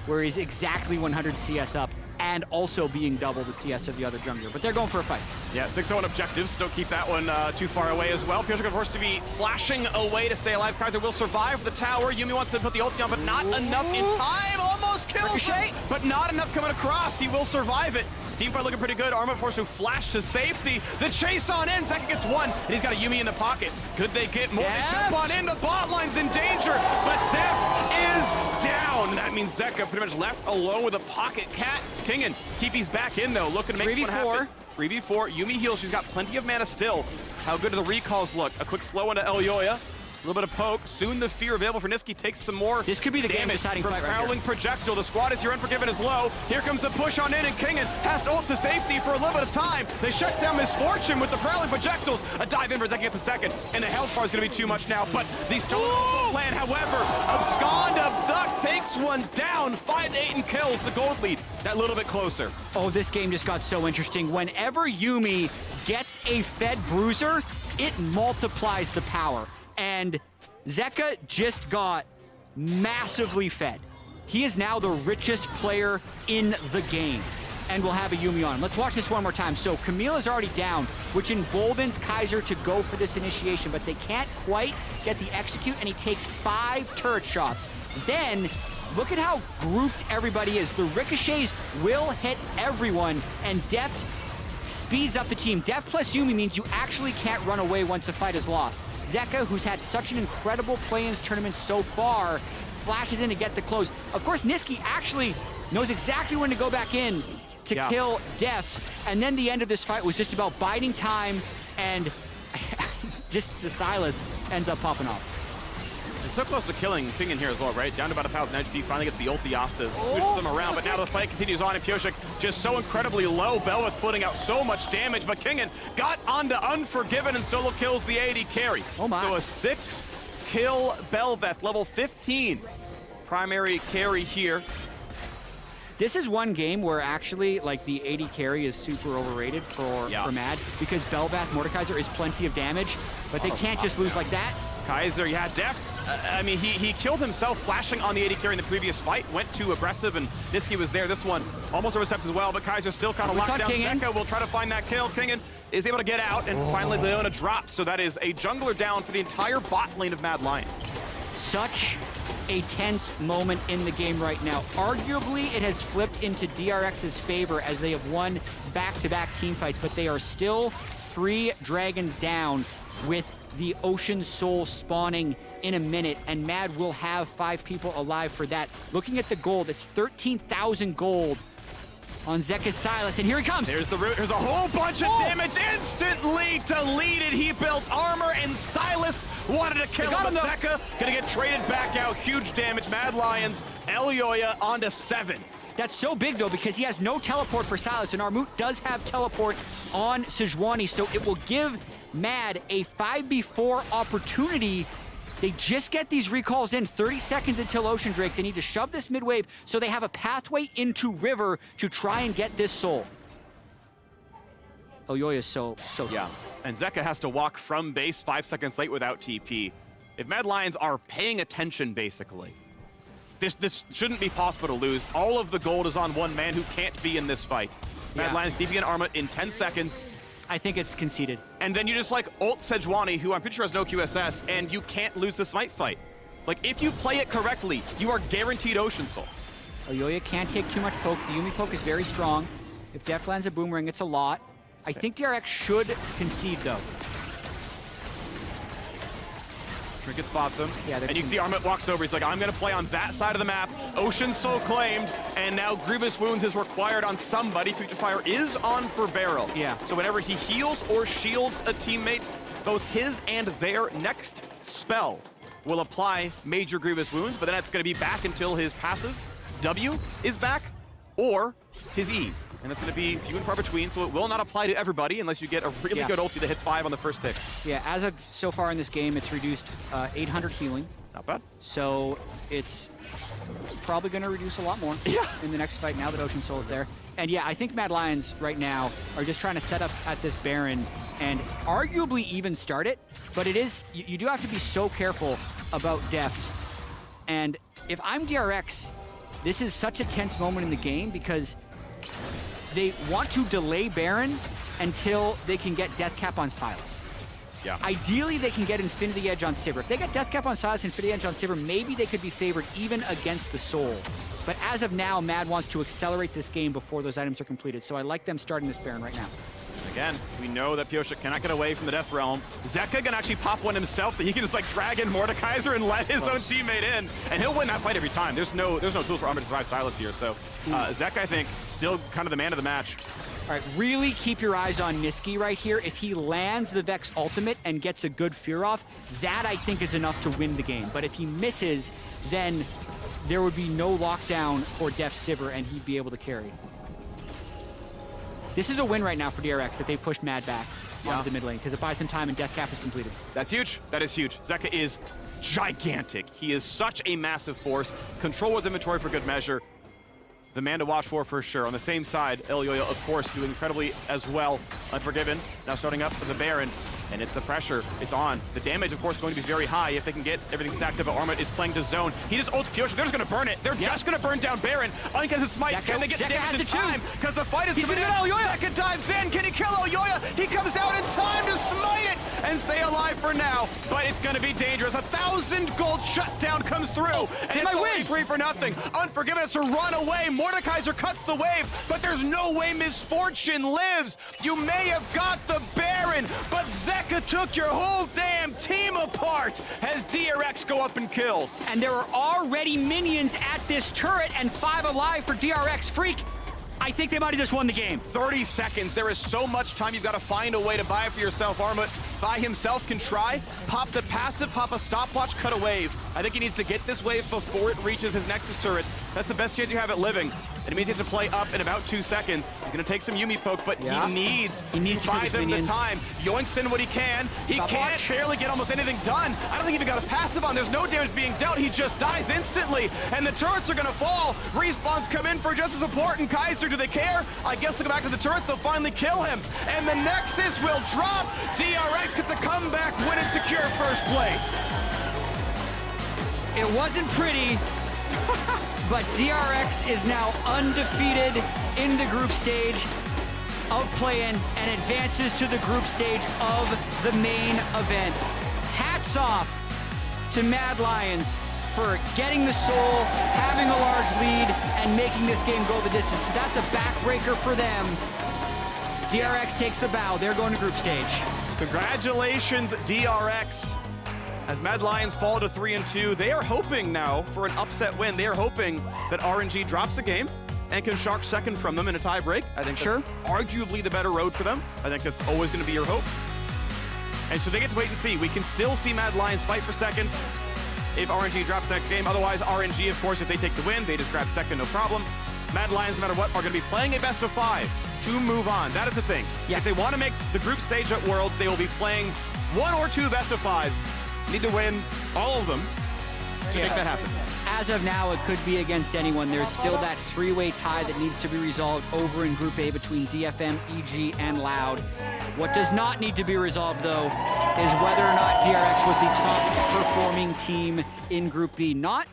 where he's exactly 100 CS up and also being double the CS of the other jungler. But they're going for a fight. Yeah, 6-0 objectives. Don't keep that one too far away as well. Pierce, of course, to be flashing away to stay alive. Kaiser will survive the tower. Yumi wants to put the ulti on, but not enough in time. Almost kills him, but not enough coming across. He will survive it. Teamfight looking pretty good. Arma forced to flash to safety. The chase on in. Zeka gets one, and he's got a Yumi in the pocket. Could they get more? They jump on in. The bot line's in danger, but Deft is down. That means Zeka pretty much left alone with a pocket cat. Kingen, Kipi's back in, though, looking to make this one happen. 3v4. Yumi heals. She's got plenty of mana still. How good do the recalls look? A quick slow into Elyoya. A little bit of poke. Soon the fear available for Niski takes some more. This could be the game deciding fight right here. Prowling projectile. The squad is here. Unforgiven is low. Here comes the push on in, and Kingen has to ult to safety for a little bit of time. They shut down Misfortune with the prowling projectiles. A dive in for Zeki gets a second, and the health bar is going to be too much now. But the stolen plan, however, Abscond, Abduct takes one down. 5-8 and kills the gold lead. That little bit closer. Oh, this game just got so interesting. Whenever Yumi gets a fed bruiser, it multiplies the power. And Zeka just got massively fed. He is now the richest player in the game and will have a Yumi on him. Let's watch this one more time. So Camille is already down, which emboldens Kaiser to go for this initiation, but they can't quite get the execute, and he takes 5 turret shots. Then, look at how grouped everybody is. The ricochets will hit everyone, and Deft speeds up the team. Deft plus Yumi means you actually can't run away once a fight is lost. Zeka, who's had such an incredible play-ins tournament so far, flashes in to get the close. Of course, Niski actually knows exactly when to go back in to kill Deft, and then the end of this fight was just about biding time, and just the Silas ends up popping off. And so close to killing Kingen here as well, right? Down to about 1,000 HP, finally gets the ulti off to push them around, but now the fight continues on, and Pioshik just so incredibly low. Belwa's putting out so much damage, but Kingen got onto Unforgiven and solo kills the AD carry. Oh my. So a 6-kill Belveth, level 15. Primary carry here. This is one game where actually, like, the AD carry is super overrated for Mad, because Belvath Mordekaiser is plenty of damage, but they can't just lose like that. Kaiser, Deft. I mean, he killed himself flashing on the AD carry in the previous fight, went too aggressive, and Niski was there. This one almost oversteps as well, but Kaiser still kind of locked down. Zeka will try to find that kill. Kingen is able to get out, and finally Leona drops. So that is a jungler down for the entire bot lane of Mad Lions. Such a tense moment in the game right now. Arguably, it has flipped into DRX's favor as they have won back-to-back team fights, but they are still 3 dragons down with the Ocean Soul spawning in a minute, and Mad will have 5 people alive for that. Looking at the gold, it's 13,000 gold on Zeka's Silas, and here he comes. There's the root. There's a whole bunch of damage instantly deleted. He built armor, and Silas wanted to kill him, but Zeka gonna get traded back out. Huge damage. Mad Lions, Elyoya onto 7. That's so big, though, because he has no teleport for Silas, and Armut does have teleport on Sejuani, so it will give Mad a 5v4 opportunity. They just get these recalls in 30 seconds until Ocean Drake. They need to shove this mid wave so they have a pathway into River to try and get this soul. Elyoya is so yeah. And Zeka has to walk from base 5 seconds late without TP. If Mad Lions are paying attention, basically, this shouldn't be possible to lose. All of the gold is on one man who can't be in this fight. Mad Lions DP and Arma in 10 seconds. I think it's conceded. And then you just like ult Sejuani, who I'm pretty sure has no QSS, and you can't lose the smite fight. Like, if you play it correctly, you are guaranteed Ocean Soul. Elyoya can't take too much poke. The Yumi poke is very strong. If Def lands a boomerang, it's a lot. I think DRX should concede, though. Trinket spots him. Yeah, and you can see Armut walks over. He's like, I'm going to play on that side of the map. Ocean Soul claimed, and now Grievous Wounds is required on somebody. Future Fire is on for Barrel. Yeah. So whenever he heals or shields a teammate, both his and their next spell will apply major Grievous Wounds, but then it's going to be back until his passive W is back, or his E. And that's going to be few and far between, so it will not apply to everybody unless you get a really good ulti that hits 5 on the first tick. Yeah, as of so far in this game, it's reduced 800 healing. Not bad. So it's probably going to reduce a lot more in the next fight now that Ocean Soul is there. And yeah, I think Mad Lions right now are just trying to set up at this Baron and arguably even start it, but it is, you do have to be so careful about Deft. And if I'm DRX, this is such a tense moment in the game because they want to delay Baron until they can get Death Cap on Sylas. Yeah. Ideally, they can get Infinity Edge on Sivir. If they get Death Cap on Sylas, Infinity Edge on Sivir, maybe they could be favored even against the Soul. But as of now, Mad wants to accelerate this game before those items are completed. So I like them starting this Baron right now. Again, we know that Pyosik cannot get away from the Death Realm. Zeka can actually pop one himself so he can just like drag in Mordekaiser and let his own teammate in. And he'll win that fight every time. There's no tools for Armor to survive Sylas here. So Zeka, I think, still kind of the man of the match. All right, really keep your eyes on Niski right here. If he lands the Vex ultimate and gets a good fear off, that I think is enough to win the game. But if he misses, then there would be no lockdown for Def Sivir and he'd be able to carry. This is a win right now for DRX that they pushed Mad back onto the mid lane because it buys them time and Death Cap is completed. That's huge. That is huge. Zeka is gigantic. He is such a massive force. Control his inventory for good measure. The man to watch for sure. On the same side, Elyoya, of course, doing incredibly as well. Unforgiven, now starting up for the Baron. And it's the pressure. It's on. The damage, of course, going to be very high if they can get everything stacked up. But Armut is playing to zone. He just ults Pyosik. They're just going to burn it. They're just going to burn down Baron. Uncontested smite. Can they get damage in time? Because the fight is coming in. Zeka dives in. Can he kill Elyoya? He comes out in time to smite it and stay alive for now. But it's going to be dangerous. 1,000 gold shutdown comes through. And it's only 3 for nothing. Unforgiven has to run away. Mordekaiser cuts the wave. But there's no way Misfortune lives. You may have got the Baron, but Zeka took your whole damn team apart as DRX go up in kills. And there are already minions at this turret and 5 alive for DRX. Freak, I think they might have just won the game. 30 seconds. There is so much time. You've got to find a way to buy it for yourself. Armut by himself can try. Pop the passive, pop a stopwatch, cut a wave. I think he needs to get this wave before it reaches his Nexus turrets. That's the best chance you have at living. And it means he has to play up in about 2 seconds. He's going to take some Yumi poke, but he needs to buy them the time. Yoinks in what he can. He can't barely get almost anything done. I don't think he even got a passive on. There's no damage being dealt. He just dies instantly. And the turrets are going to fall. Respawns come in for just as important. Kaiser, do they care? I guess they'll go back to the turrets. They'll finally kill him. And the Nexus will drop. DRX get the comeback, win and secure first place. It wasn't pretty. But DRX is now undefeated in the group stage of play-in and advances to the group stage of the main event. Hats off to Mad Lions for getting the Soul, having a large lead, and making this game go the distance. That's a backbreaker for them. DRX takes the bow. They're going to group stage. Congratulations, DRX. As Mad Lions fall to 3-2, they are hoping now for an upset win. They are hoping that RNG drops a game and can shark second from them in a tie break. I think that's arguably the better road for them. I think that's always going to be your hope. And so they get to wait and see. We can still see Mad Lions fight for second if RNG drops next game. Otherwise, RNG, of course, if they take the win, they just grab second, no problem. Mad Lions, no matter what, are going to be playing a best of 5 to move on. That is the thing. If they want to make the group stage at Worlds, they will be playing 1 or 2 best of 5s. Need to win all of them to make that happen. As of now, it could be against anyone. There's still that 3-way tie that needs to be resolved over in Group A between DFM, EG, and Loud. What does not need to be resolved, though, is whether or not DRX was the top-performing team in Group B. Not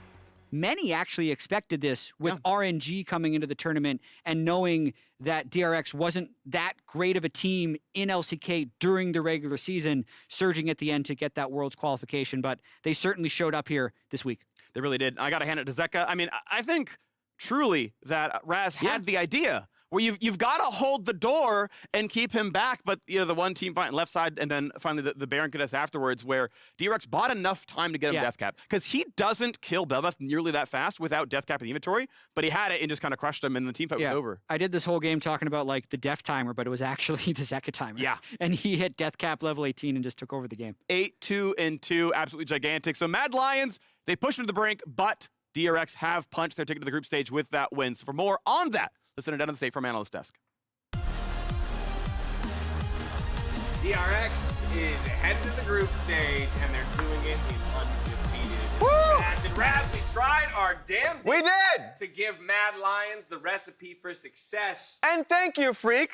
many actually expected this with RNG coming into the tournament and knowing that DRX wasn't that great of a team in LCK during the regular season, surging at the end to get that World's qualification. But they certainly showed up here this week. They really did. I got to hand it to Zeka. I mean, I think truly that Raz had the idea where you've got to hold the door and keep him back. But the one team fight left side, and then finally the Baron contest afterwards, where DRX bought enough time to get him death cap, because he doesn't kill Bel'Veth nearly that fast without death cap in the inventory. But he had it and just kind of crushed him, and the team fight was over. I did this whole game talking about like the death timer, but it was actually the Zeka timer. Yeah, and he hit death cap level 18 and just took over the game. 8-2-2, absolutely gigantic. So Mad Lions, they pushed him to the brink, but DRX have punched their ticket to the group stage with that win. So for more on that, let's send it down to the state from Analyst Desk. DRX is headed to the group stage, and they're doing it in undefeated. Woo! And Raz, we tried our damnedest We did! to give Mad Lions the recipe for success. And thank you, Freak.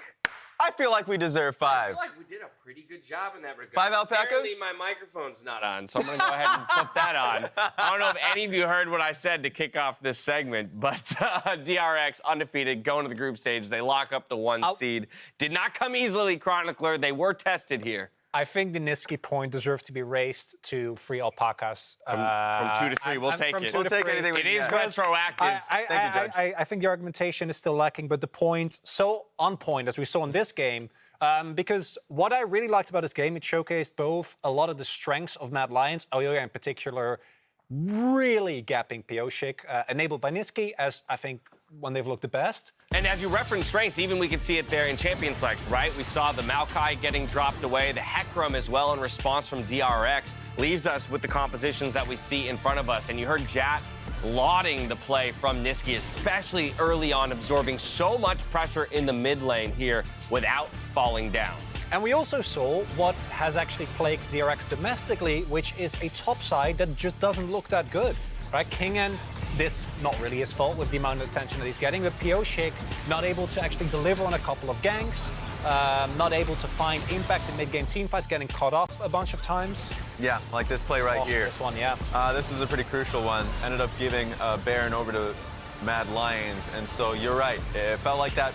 I feel like we deserve 5. I feel like we did a pretty good job in that regard. 5 alpacas? Apparently my microphone's not on, so I'm going to go ahead and flip that on. I don't know if any of you heard what I said to kick off this segment, but DRX, undefeated, going to the group stage. They lock up the 1 seed. Did not come easily, Chronicler. They were tested here. I think the Niski point deserves to be raised to 3 alpacas. From 2 to 3, we'll take it. We'll take anything we It can is get. retroactive. I think the argumentation is still lacking, but the point, so on point, as we saw in this game, because what I really liked about this game, it showcased both a lot of the strengths of Mad Lions, Elyoya in particular, really gapping Pioshik, enabled by Niski, as I think when they've looked the best. And as you reference strengths, even we could see it there in Champion Select, right? We saw the Maokai getting dropped away, the Hecarim as well in response from DRX, leaves us with the compositions that we see in front of us. And you heard Jat lauding the play from Niski, especially early on, absorbing so much pressure in the mid lane here without falling down. And we also saw what has actually plagued DRX domestically, which is a top side that just doesn't look that good, right? Kingen, this not really his fault with the amount of attention that he's getting, but Pioshik not able to actually deliver on a couple of ganks, not able to find impact in mid-game teamfights, getting caught up a bunch of times. Yeah, like this play right here. This one, yeah. This is a pretty crucial one. Ended up giving Baron over to Mad Lions, and so you're right. It felt like that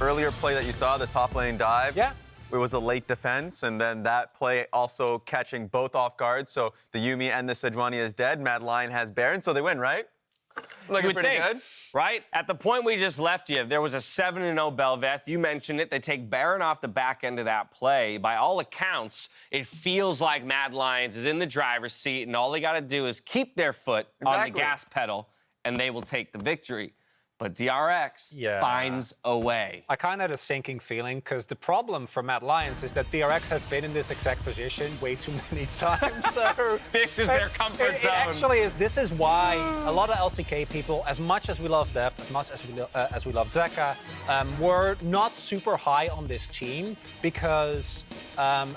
earlier play that you saw, the top lane dive. Yeah. It was a late defense, and then that play also catching both off guard. So the Yuumi and the Sejuani is dead. Mad Lion has Baron, so they win, right? Looking pretty good. Right? At the point we just left you, there was a 7-0 Bel'Veth. You mentioned it. They take Baron off the back end of that play. By all accounts, it feels like Mad Lions is in the driver's seat, and all they got to do is keep their foot on the gas pedal, and they will take the victory. But DRX finds a way. I kind of had a sinking feeling because the problem for Mad Lions is that DRX has been in this exact position way too many times. So this is their comfort zone. It actually is. This is why a lot of LCK people, as much as we love Deft, as much as we love Zeka, were not super high on this team because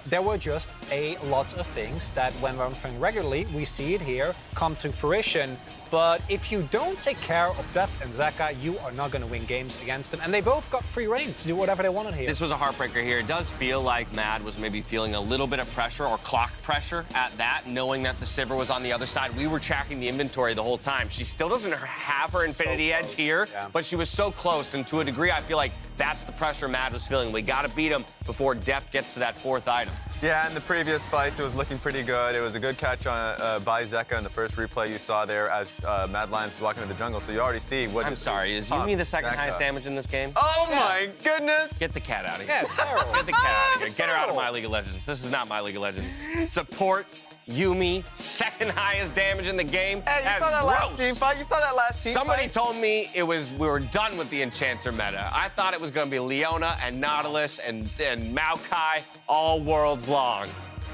there were just a lot of things that when we're playing regularly, we see it here, come to fruition. But if you don't take care of Deft and Zeka, you are not going to win games against them. And they both got free reign to do whatever they wanted here. This was a heartbreaker here. It does feel like Mad was maybe feeling a little bit of pressure or clock pressure at that, knowing that the Sivir was on the other side. We were tracking the inventory the whole time. She still doesn't have her Infinity Edge here, but she was so close. And to a degree, I feel like that's the pressure Mad was feeling. We got to beat him before Deft gets to that 4th item. Yeah, in the previous fights, it was looking pretty good. It was a good catch on, by Zeka in the first replay you saw there as Mad Lions was walking to the jungle. So you already see what... I'm sorry, is Yuumi the second highest damage in this game? Oh my goodness! Get the cat out of here. Yeah, it's terrible. Get the cat out of here. Get her out of my League of Legends. This is not my League of Legends. Support Yuumi, second highest damage in the game. Hey, you saw that last team fight? You saw that last team Somebody fight? told me we were done with the Enchanter meta. I thought it was going to be Leona and Nautilus and Maokai all worlds long.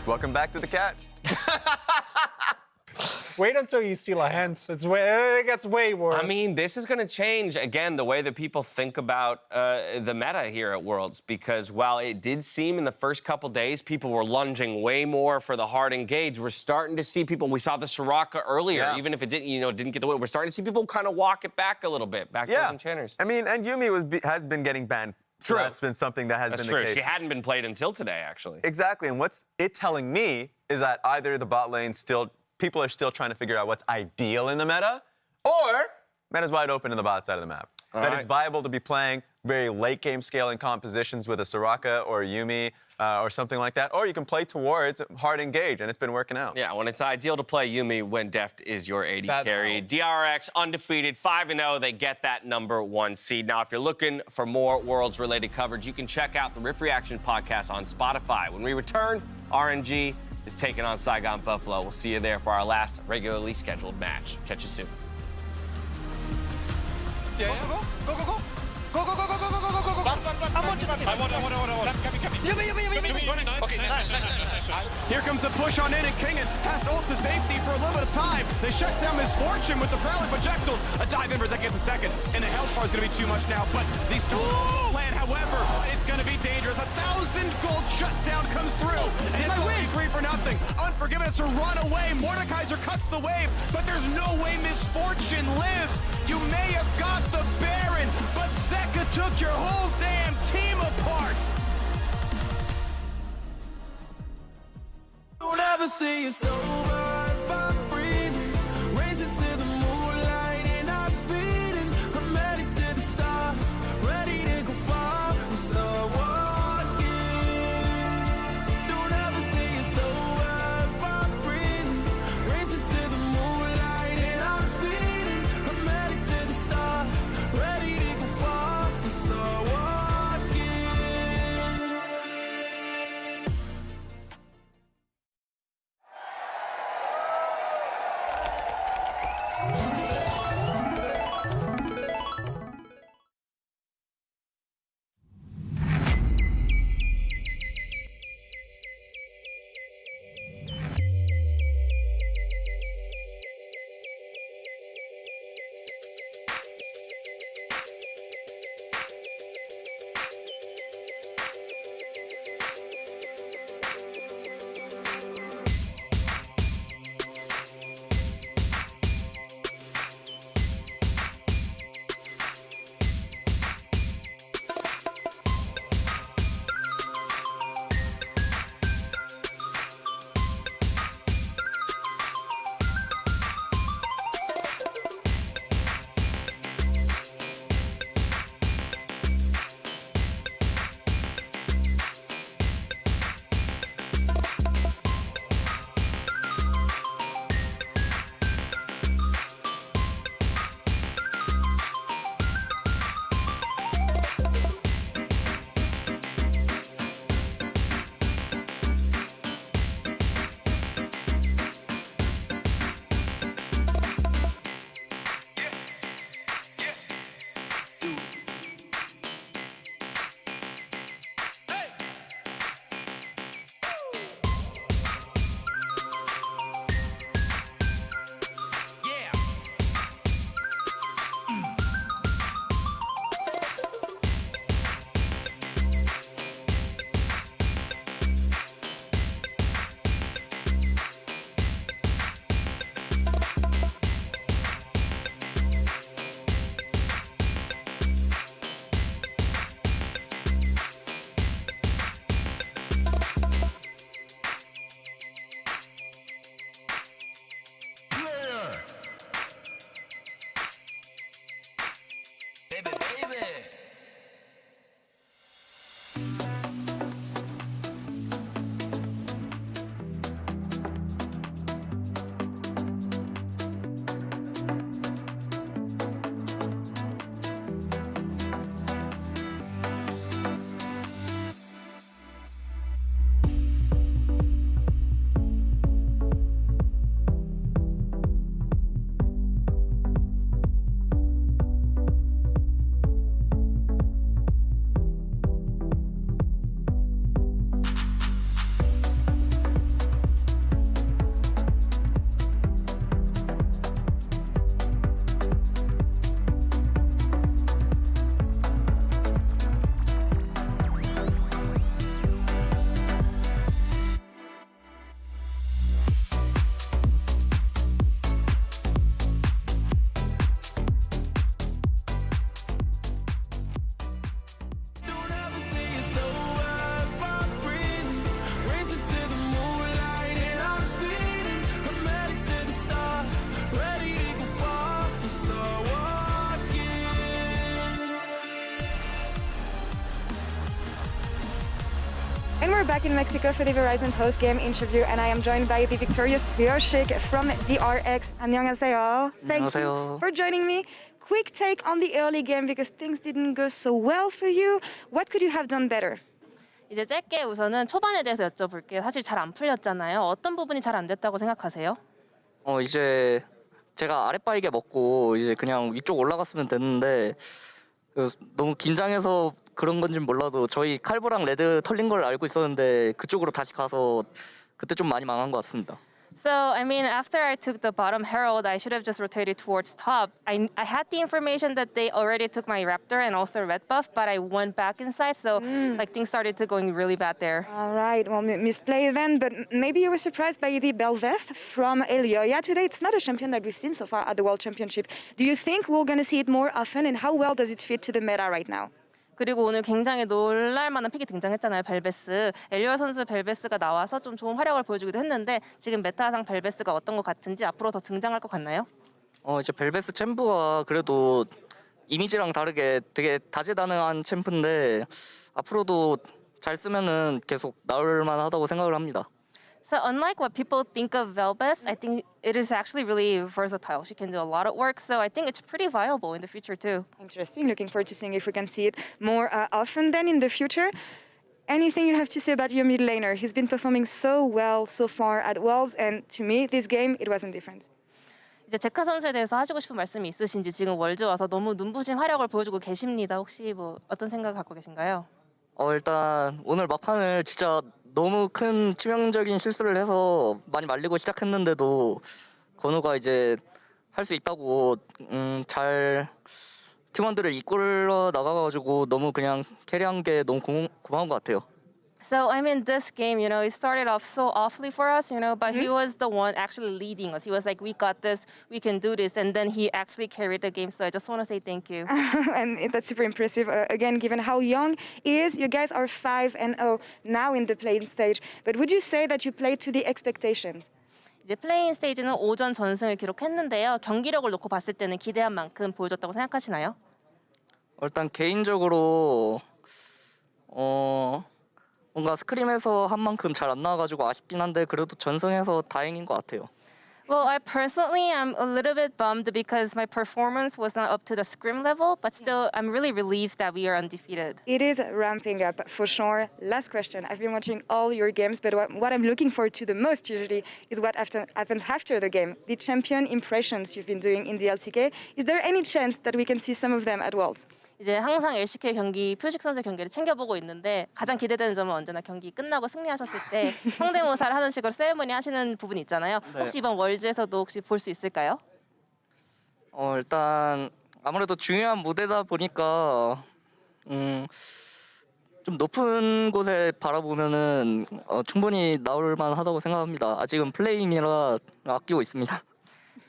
Welcome back to the cat. Wait until you see Lehans. It gets way worse. I mean, this is going to change, again, the way that people think about the meta here at Worlds, because while it did seem in the first couple days people were lunging way more for the hard engage, we're starting to see people, we saw the Soraka earlier, even if it didn't get the win, we're starting to see people kind of walk it back a little bit, back to the Enchanters. I mean, and Yuumi has been getting banned. So that's been something that has been the case. She hadn't been played until today, actually. Exactly, and what's it telling me is that either the bot lane people are still trying to figure out what's ideal in the meta, or meta's wide open in the bot side of the map. That it's viable to be playing very late game scaling compositions with a Soraka or a Yuumi or something like that. Or you can play towards hard engage, and it's been working out. Yeah, when it's ideal to play Yuumi when Deft is your AD That carry. helps. DRX undefeated, 5-0. They get that #1 seed. Now, if you're looking for more Worlds-related coverage, you can check out the Riff Reaction podcast on Spotify. When we return, RNG is taking on Saigon Buffalo. We'll see you there for our last regularly scheduled match. Catch you soon. Yeah. Go. Go. Here comes the push on in, and Kingen has to ult to safety for a little bit of time. They shut down Misfortune with the Prowler projectiles. A dive in for that gets a second, and the health bar is going to be too much now. But the storm plan, however, it's going to be dangerous. 1,000 gold shutdown comes through, and it's going to be 3 for nothing. Unforgiven to run away. Mordekaiser cuts the wave, but there's no way Misfortune lives. You may have got the Baron, but Zeka took your whole damn team apart. Don't ever see it's over if I'm breathing. Racing to the moonlight and I'm speeding. I'm headed to the stars, ready to go far and start walking. Don't ever see it's over if I'm breathing. Racing to the moonlight and I'm speeding. I'm headed to the stars, ready to go far and start walking. And we're back in Mexico for the Verizon post-game interview, and I am joined by the victorious Pioshik from DRX. 안녕하세요. Thank you for joining me. Quick take on the early game because things didn't go so well for you. What could you have done better? 이제 짧게 우선은 초반에 대해서 여쭤볼게요. 사실 잘 안 풀렸잖아요. 어떤 부분이 잘 안 됐다고 생각하세요? 이제 제가 아랫바이게 먹고 이제 그냥 위쪽 올라갔으면 됐는데 너무 긴장해서 그런 건지 몰라도 저희 칼부랑 레드 털린 걸 알고 있었는데 그쪽으로 다시 가서 그때 좀 많이 망한 것 같습니다. So, I mean, after I took the bottom herald, I should have just rotated towards top. I had the information that they already took my raptor and also red buff, but I went back inside, so like things started to going really bad there. All right, well, misplay then, but maybe you were surprised by the Belveth from Elyoya today. It's not a champion that we've seen so far at the World Championship. Do you think we're going to see it more often, and how well does it fit to the meta right now? 그리고 오늘 굉장히 놀랄만한 픽이 등장했잖아요, 벨베스. 엘리오 선수 벨베스가 나와서 좀 좋은 활약을 보여주기도 했는데 지금 메타상 벨베스가 어떤 것 같은지 앞으로 더 등장할 것 같나요? 이제 벨베스 챔프가 그래도 이미지랑 다르게 되게 다재다능한 챔프인데 앞으로도 잘 쓰면은 계속 나올 만하다고 생각을 합니다. So unlike what people think of Velbeth, I think it is actually really versatile. She can do a lot of work, so I think it's pretty viable in the future too. Interesting. Looking forward to seeing if we can see it more often then in the future. Anything you have to say about your mid laner? He's been performing so well so far at Worlds, and to me, this game, it wasn't different. 이제 제카 선수에 대해서 하시고 싶은 말씀이 있으신지 지금 월드 와서 너무 눈부신 활약을 보여주고 계십니다. 혹시 뭐 어떤 생각 갖고 계신가요? 일단 오늘 막판을 진짜 너무 큰 치명적인 실수를 해서 많이 말리고 시작했는데도 건우가 이제 할 수 있다고 잘 팀원들을 이끌어 나가가지고 너무 그냥 캐리한 게 너무 고마운 것 같아요. So I mean, this game, it started off so awfully for us, but he was the one actually leading us. He was like, we got this, we can do this, and then he actually carried the game. So I just want to say thank you. And that's super impressive. Again, given how young he is, you guys are 5-0 now in the playing stage. But would you say that you played to the expectations? 이제 플레인 스테이지는 5전 전승을 기록했는데요. 경기력을 놓고 봤을 때는 기대한 만큼 보여줬다고 생각하시나요? 일단 개인적으로 뭔가 스크림에서 한 만큼 잘 안 나와가지고 아쉽긴 한데 그래도 전승해서 다행인 것 같아요. Well, I personally am a little bit bummed because my performance was not up to the scrim level, but still, I'm really relieved that we are undefeated. It is ramping up for sure. Last question. I've been watching all your games, but what I'm looking forward to the most usually is what happens after the game. The champion impressions you've been doing in the LCK. Is there any chance that we can see some of them at Worlds? 이제 항상 LCK 경기, 표식 선수 경기를 챙겨보고 있는데 가장 기대되는 점은 언제나 경기 끝나고 승리하셨을 때 성대모사를 하는 식으로 세레모니 하시는 부분이 있잖아요. 네. 혹시 이번 월즈에서도 혹시 볼 수 있을까요? 일단 아무래도 중요한 무대다 보니까 좀 높은 곳에 바라보면은 충분히 나올 만하다고 생각합니다. 아직은 플레이인이라 아끼고 있습니다.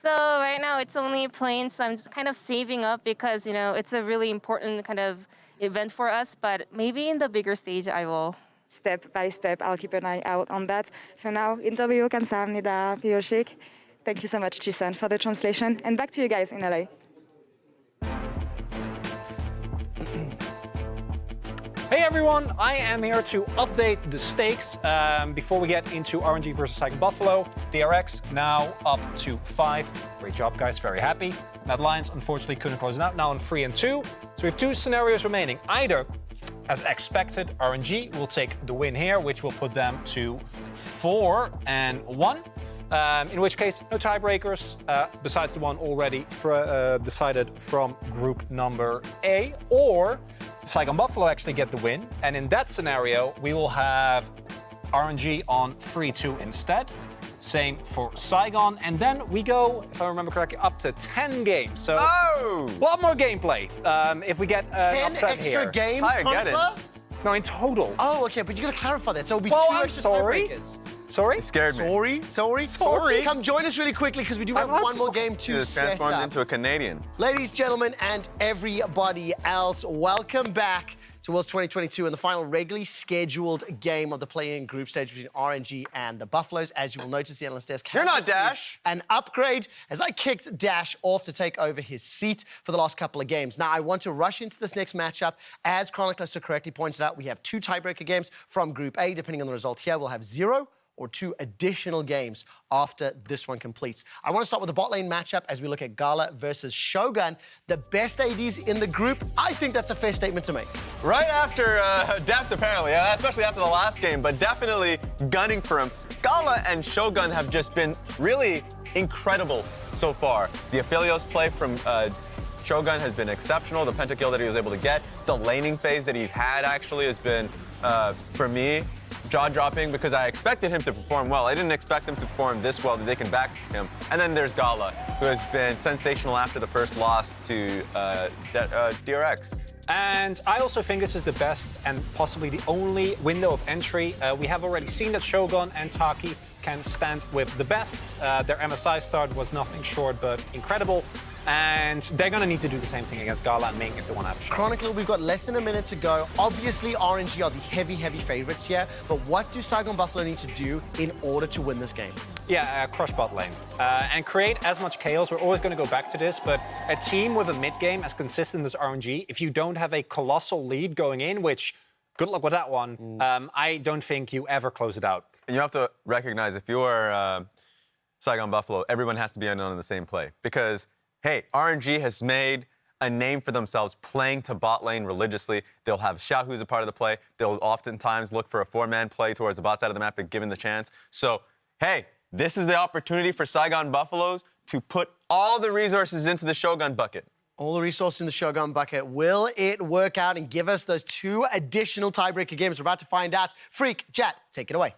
So right now it's only playing, so I'm just kind of saving up because, it's a really important kind of event for us, but maybe in the bigger stage I will. Step by step, I'll keep an eye out on that. For now, 인터뷰 감사합니다, Pioshik. Thank you so much, Chisan, for the translation. And back to you guys in LA. Hey everyone, I am here to update the stakes before we get into RNG versus Psych Buffalo. DRX now up to 5. Great job, guys. Very happy. Mad Lions unfortunately couldn't close it out. Now on 3-2. So we have 2 scenarios remaining. Either, as expected, RNG will take the win here, which will put them to 4-1. In which case, no tiebreakers, besides the one already decided from group number A, or Saigon Buffalo actually get the win, and in that scenario, we will have RNG on 3-2 instead. Same for Saigon, and then we go, if I remember correctly, up to 10 games. So a lot more gameplay if we get 10 upset extra here. games, Confer? No, in total. Oh, okay, but you gotta clarify that. So it'll be Well, 2 I'm extra sorry. tiebreakers. Sorry? It scared me. Sorry. Come join us really quickly because we do have one more game to This set transforms up. into a Canadian. Ladies, gentlemen, and everybody else, welcome back to Worlds 2022 and the final regularly scheduled game of the play-in group stage between RNG and the Buffaloes. As you will notice, the analyst desk You're not received Dash. an upgrade as I kicked Dash off to take over his seat for the last couple of games. Now, I want to rush into this next matchup. As Chronicler so correctly pointed out, we have 2 tiebreaker games from Group A. Depending on the result here, we'll have 0 or 2 additional games after this one completes. I want to start with the bot lane matchup as we look at Gala versus Shogun. The best ADs in the group. I think that's a fair statement to make. Right after Deft, apparently, especially after the last game, but definitely gunning for him. Gala and Shogun have just been really incredible so far. The Aphelios play from Shogun has been exceptional. The pentakill that he was able to get, the laning phase that he had actually has been, for me, jaw-dropping because I expected him to perform well. I didn't expect him to perform this well that they can back him. And then there's Gala, who has been sensational after the first loss to DRX. And I also think this is the best and possibly the only window of entry. We have already seen that Shogun and Taki can stand with the best. Their MSI start was nothing short but incredible. And they're going to need to do the same thing against Gala and Ming if they want to have a shot. Chronicler, we've got less than a minute to go. Obviously, RNG are the heavy favorites here, but what do Saigon Buffalo need to do in order to win this game? Yeah, crush bot lane. And create as much chaos. We're always going to go back to this, but a team with a mid game as consistent as RNG, if you don't have a colossal lead going in, which, good luck with that one, I don't think you ever close it out. And you have to recognize if you're Saigon Buffalo, everyone has to be in on the same play because hey, RNG has made a name for themselves playing to bot lane religiously. They'll have Xiao, who's a part of the play. They'll oftentimes look for a 4-man play towards the bot side of the map if given the chance. So, hey, this is the opportunity for Saigon Buffaloes to put all the resources into the Shogun bucket. All the resources in the Shogun bucket. Will it work out and give us those 2 additional tiebreaker games? We're about to find out. Freak, Jat, take it away.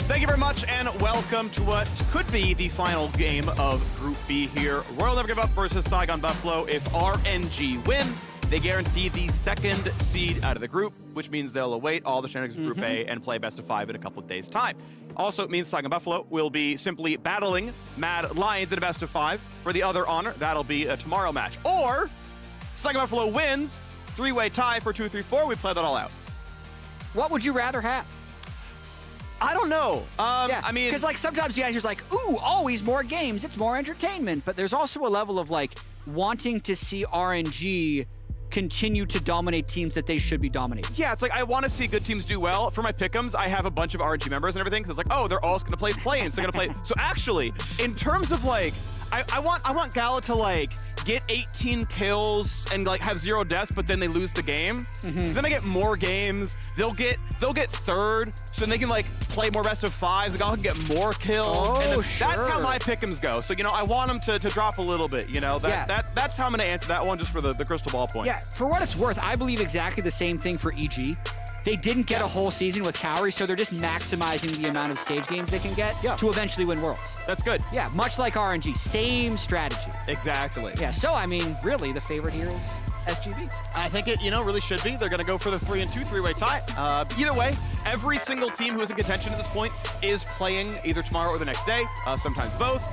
Thank you very much, and welcome to what could be the final game of Group B here. Royal Never Give Up versus Saigon Buffalo. If RNG win, they guarantee the 2nd seed out of the group, which means they'll await all the shenanigans of Group A and play best of 5 in a couple of days' time. Also, it means Saigon Buffalo will be simply battling Mad Lions in a best of 5 for the other honor. That'll be a tomorrow match. Or Saigon Buffalo wins, 3-way tie for 2-3-4. We play that all out. What would you rather have? I don't know. I mean, because like sometimes the answer's like, ooh, always more games, it's more entertainment. But there's also a level of like wanting to see RNG continue to dominate teams that they should be dominating. Yeah, it's like I want to see good teams do well. For my pick'ems, I have a bunch of RNG members and everything because it's like, oh, they're all going to play play-ins. They're going to play. So actually, in terms of like, I want Gala to like get 18 kills and like have 0 deaths, but then they lose the game. Then they get more games. They'll get 3rd, so then they can like play more best of 5s. The Gala can get more kills. Oh, and sure. That's how my pick'ems go. So you know, I want them to drop a little bit. You know, that's how I'm going to answer that one just for the crystal ball points. Yeah, for what it's worth, I believe exactly the same thing for EG. They didn't get a whole season with Cowrie, so they're just maximizing the amount of stage games they can get to eventually win Worlds. That's good. Yeah, much like RNG, same strategy. Exactly. Yeah, so I mean, really, the favorite here is SGB. I think it, really should be. They're going to go for the 3-2 3-way tie. Either way, every single team who is in contention at this point is playing either tomorrow or the next day, sometimes both,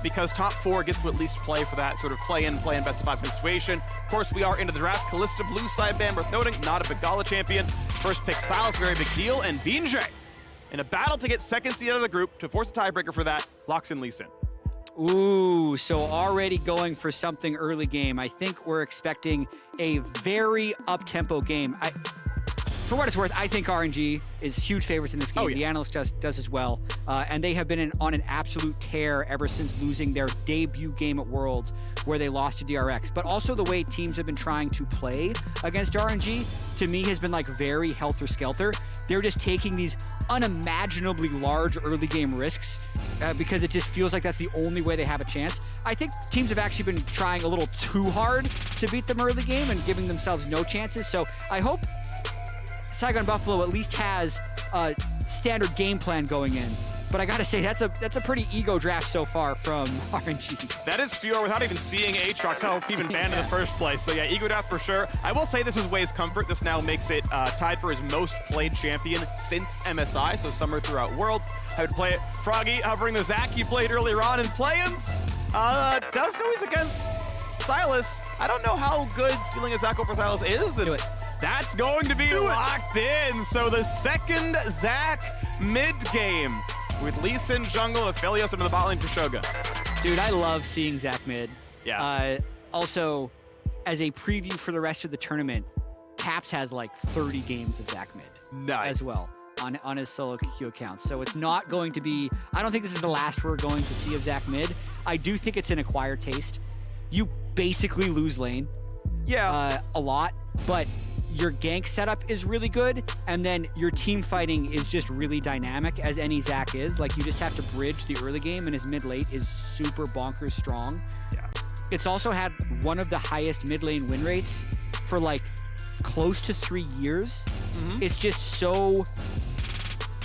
because top 4 gets to at least play for that sort of play-in best of 5 situation. Of course, we are into the draft. Callista, blue side ban worth noting, not a big Gala champion. First pick, Silas, very big deal, and Binjay in a battle to get 2nd seed out of the group to force a tiebreaker for that, locks in Lee Sin. Ooh, so already going for something early game. I think we're expecting a very up-tempo game. For what it's worth, I think RNG is huge favorites in this game. The analyst does as well. And they have been on an absolute tear ever since losing their debut game at Worlds where they lost to DRX. But also the way teams have been trying to play against RNG, to me, has been like very helter-skelter. They're just taking these unimaginably large early game risks because it just feels like that's the only way they have a chance. I think teams have actually been trying a little too hard to beat them early game and giving themselves no chances. So I hope Saigon Buffalo at least has a standard game plan going in. But I gotta say, that's a pretty ego draft so far from RNG. That is Fior without even seeing Aatrox else even banned in the first place. So yeah, ego draft for sure. I will say this is Wei's comfort. This now makes it tied for his most played champion since MSI, so summer throughout Worlds. I would play it. Froggy hovering the Zac he played earlier on in play-ins. Does know he's against Sylas. I don't know how good stealing a Zac over Sylas is. And that's going to be locked in. So the second Zac mid game with Lee Sin jungle and Aphelios into the bot lane for Shogun. Dude, I love seeing Zac mid. Yeah. Also, as a preview for the rest of the tournament, Caps has like 30 games of Zac mid as well on his solo queue account. So it's not going to be, I don't think this is the last we're going to see of Zac mid. I do think it's an acquired taste. You basically lose lane a lot, but your gank setup is really good, and then your team fighting is just really dynamic, as any Zac is. Like, you just have to bridge the early game, and his mid-late is super bonkers strong. Yeah. It's also had one of the highest mid-lane win rates for, like, close to 3 years. It's just so,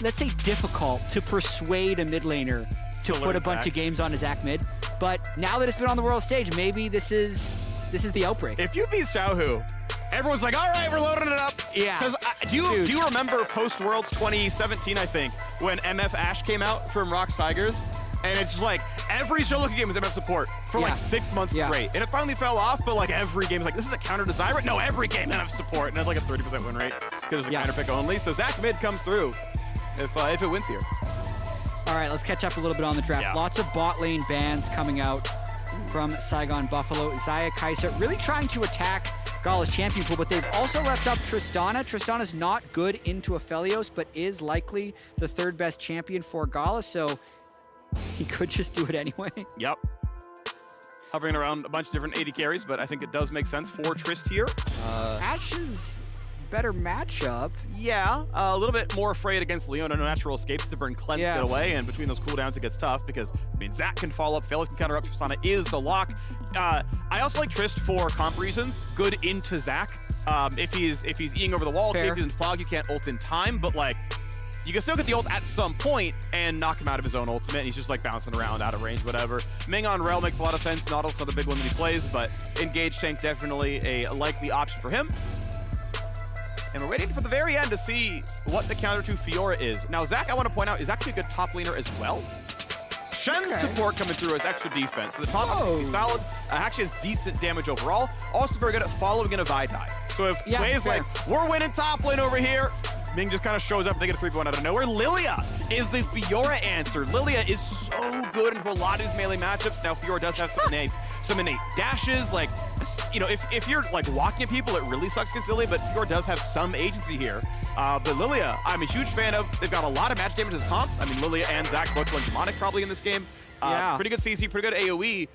let's say, difficult to persuade a mid laner to put a bunch of games on a Zac mid. But now that it's been on the world stage, maybe this is the outbreak. If you beat Xiaohu, everyone's like, all right, we're loading it up. Yeah. Because do you remember post-Worlds 2017, I think, when MF Ashe came out from Rocks Tigers? And it's just like, every solo game was MF support for like 6 months straight. And it finally fell off, but like every game is like, this is a counter to Zyra? No, every game MF support. And it had like a 30% win rate because it's a counter pick only. So Zac mid comes through if it wins here. All right, let's catch up a little bit on the draft. Lots of bot lane bans coming out from Saigon Buffalo. Xayah Kai'Sa really trying to attack Gala's champion pool, but they've also left up Tristana. Tristana's not good into Aphelios, but is likely the third best champion for Gala, so he could just do it anyway. Yep. Hovering around a bunch of different AD carries, but I think it does make sense for Trist here. Ashe's better matchup. Yeah, a little bit more afraid against Leona. No natural escapes to burn cleanse, get away, and between those cooldowns it gets tough because, I mean, Zac can follow up, Felix can counter up, Tristana is the lock. I also like Trist for comp reasons. Good into Zac. If he's eating over the wall, if he's in fog, you can't ult in time, but like, you can still get the ult at some point and knock him out of his own ultimate. And he's just like bouncing around out of range, whatever. Ming on Rel makes a lot of sense. Nautilus is the big one that he plays, but Engage Tank definitely a likely option for him. And we're waiting for the very end to see what the counter to Fiora is. Now, Zac, I want to point out, is actually a good top laner as well. Shen's support coming through as extra defense. So the top is solid. Actually has decent damage overall. Also very good at following in a Vi-Die. So if Wei's like, we're winning top lane over here, Ming just kind of shows up, they get a 3v1 out of nowhere. Lilia is the Fiora answer. Lilia is so good in a lot of these melee matchups. Now, Fiora does have some innate dashes. Like, you know, if you're like walking at people, it really sucks against Lilia, but Fiora does have some agency here. But Lilia, I'm a huge fan of. They've got a lot of match damage as comp. I mean, Lilia and Zac both going demonic probably in this game. Pretty good CC, pretty good AoE.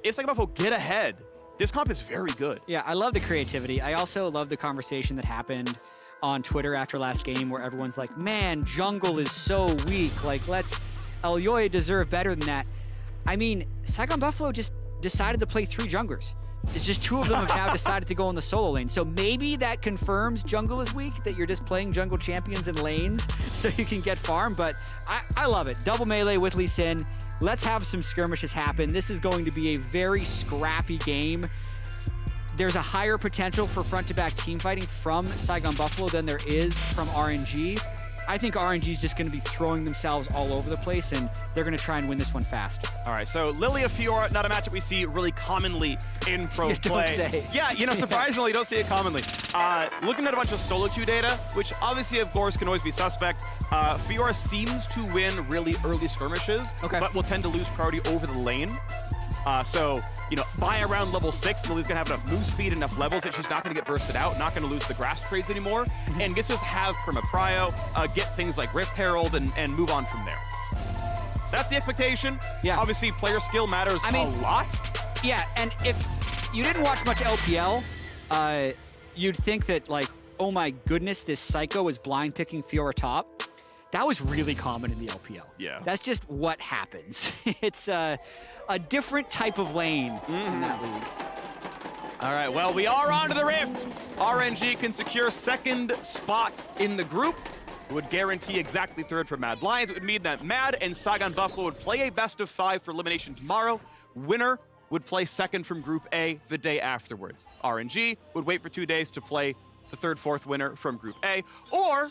If Saigon Buffalo get ahead, this comp is very good. Yeah, I love the creativity. I also love the conversation that happened on Twitter after last game where everyone's like, man, jungle is so weak. Like, Elyoya deserve better than that. I mean, Saigon Buffalo just decided to play 3 junglers. It's just 2 of them have now decided to go in the solo lane. So maybe that confirms jungle is weak, that you're just playing jungle champions in lanes so you can get farm. But I love it. Double melee with Lee Sin. Let's have some skirmishes happen. This is going to be a very scrappy game. There's a higher potential for front-to-back team fighting from Saigon Buffalo than there is from RNG. I think RNG is just going to be throwing themselves all over the place, and they're going to try and win this one fast. All right, so Lilia Fiora, not a matchup we see really commonly in pro play. Don't say. Yeah, you know, surprisingly, you don't see it commonly. Looking at a bunch of solo queue data, which obviously, of course, can always be suspect. Fiora seems to win really early skirmishes, but will tend to lose priority over the lane. So, you know, by around level 6, Lilia's going to have enough move speed, enough levels that she's not going to get bursted out, not going to lose the grass trades anymore, and gets to just have perma-prio, get things like Rift Herald, and move on from there. That's the expectation. Yeah. Obviously, player skill matters a lot. Yeah, and if you didn't watch much LPL, you'd think that, like, oh my goodness, this Psycho is blind picking Fiora top. That was really common in the LPL. Yeah. That's just what happens. It's a different type of lane in that league. All right, well, we are on to the Rift. RNG can secure second spot in the group. It would guarantee exactly third for Mad Lions. It would mean that Mad and Saigon Buffalo would play a best of 5 for elimination tomorrow. Winner would play second from Group A the day afterwards. RNG would wait for 2 days to play the third, fourth winner from Group A. Or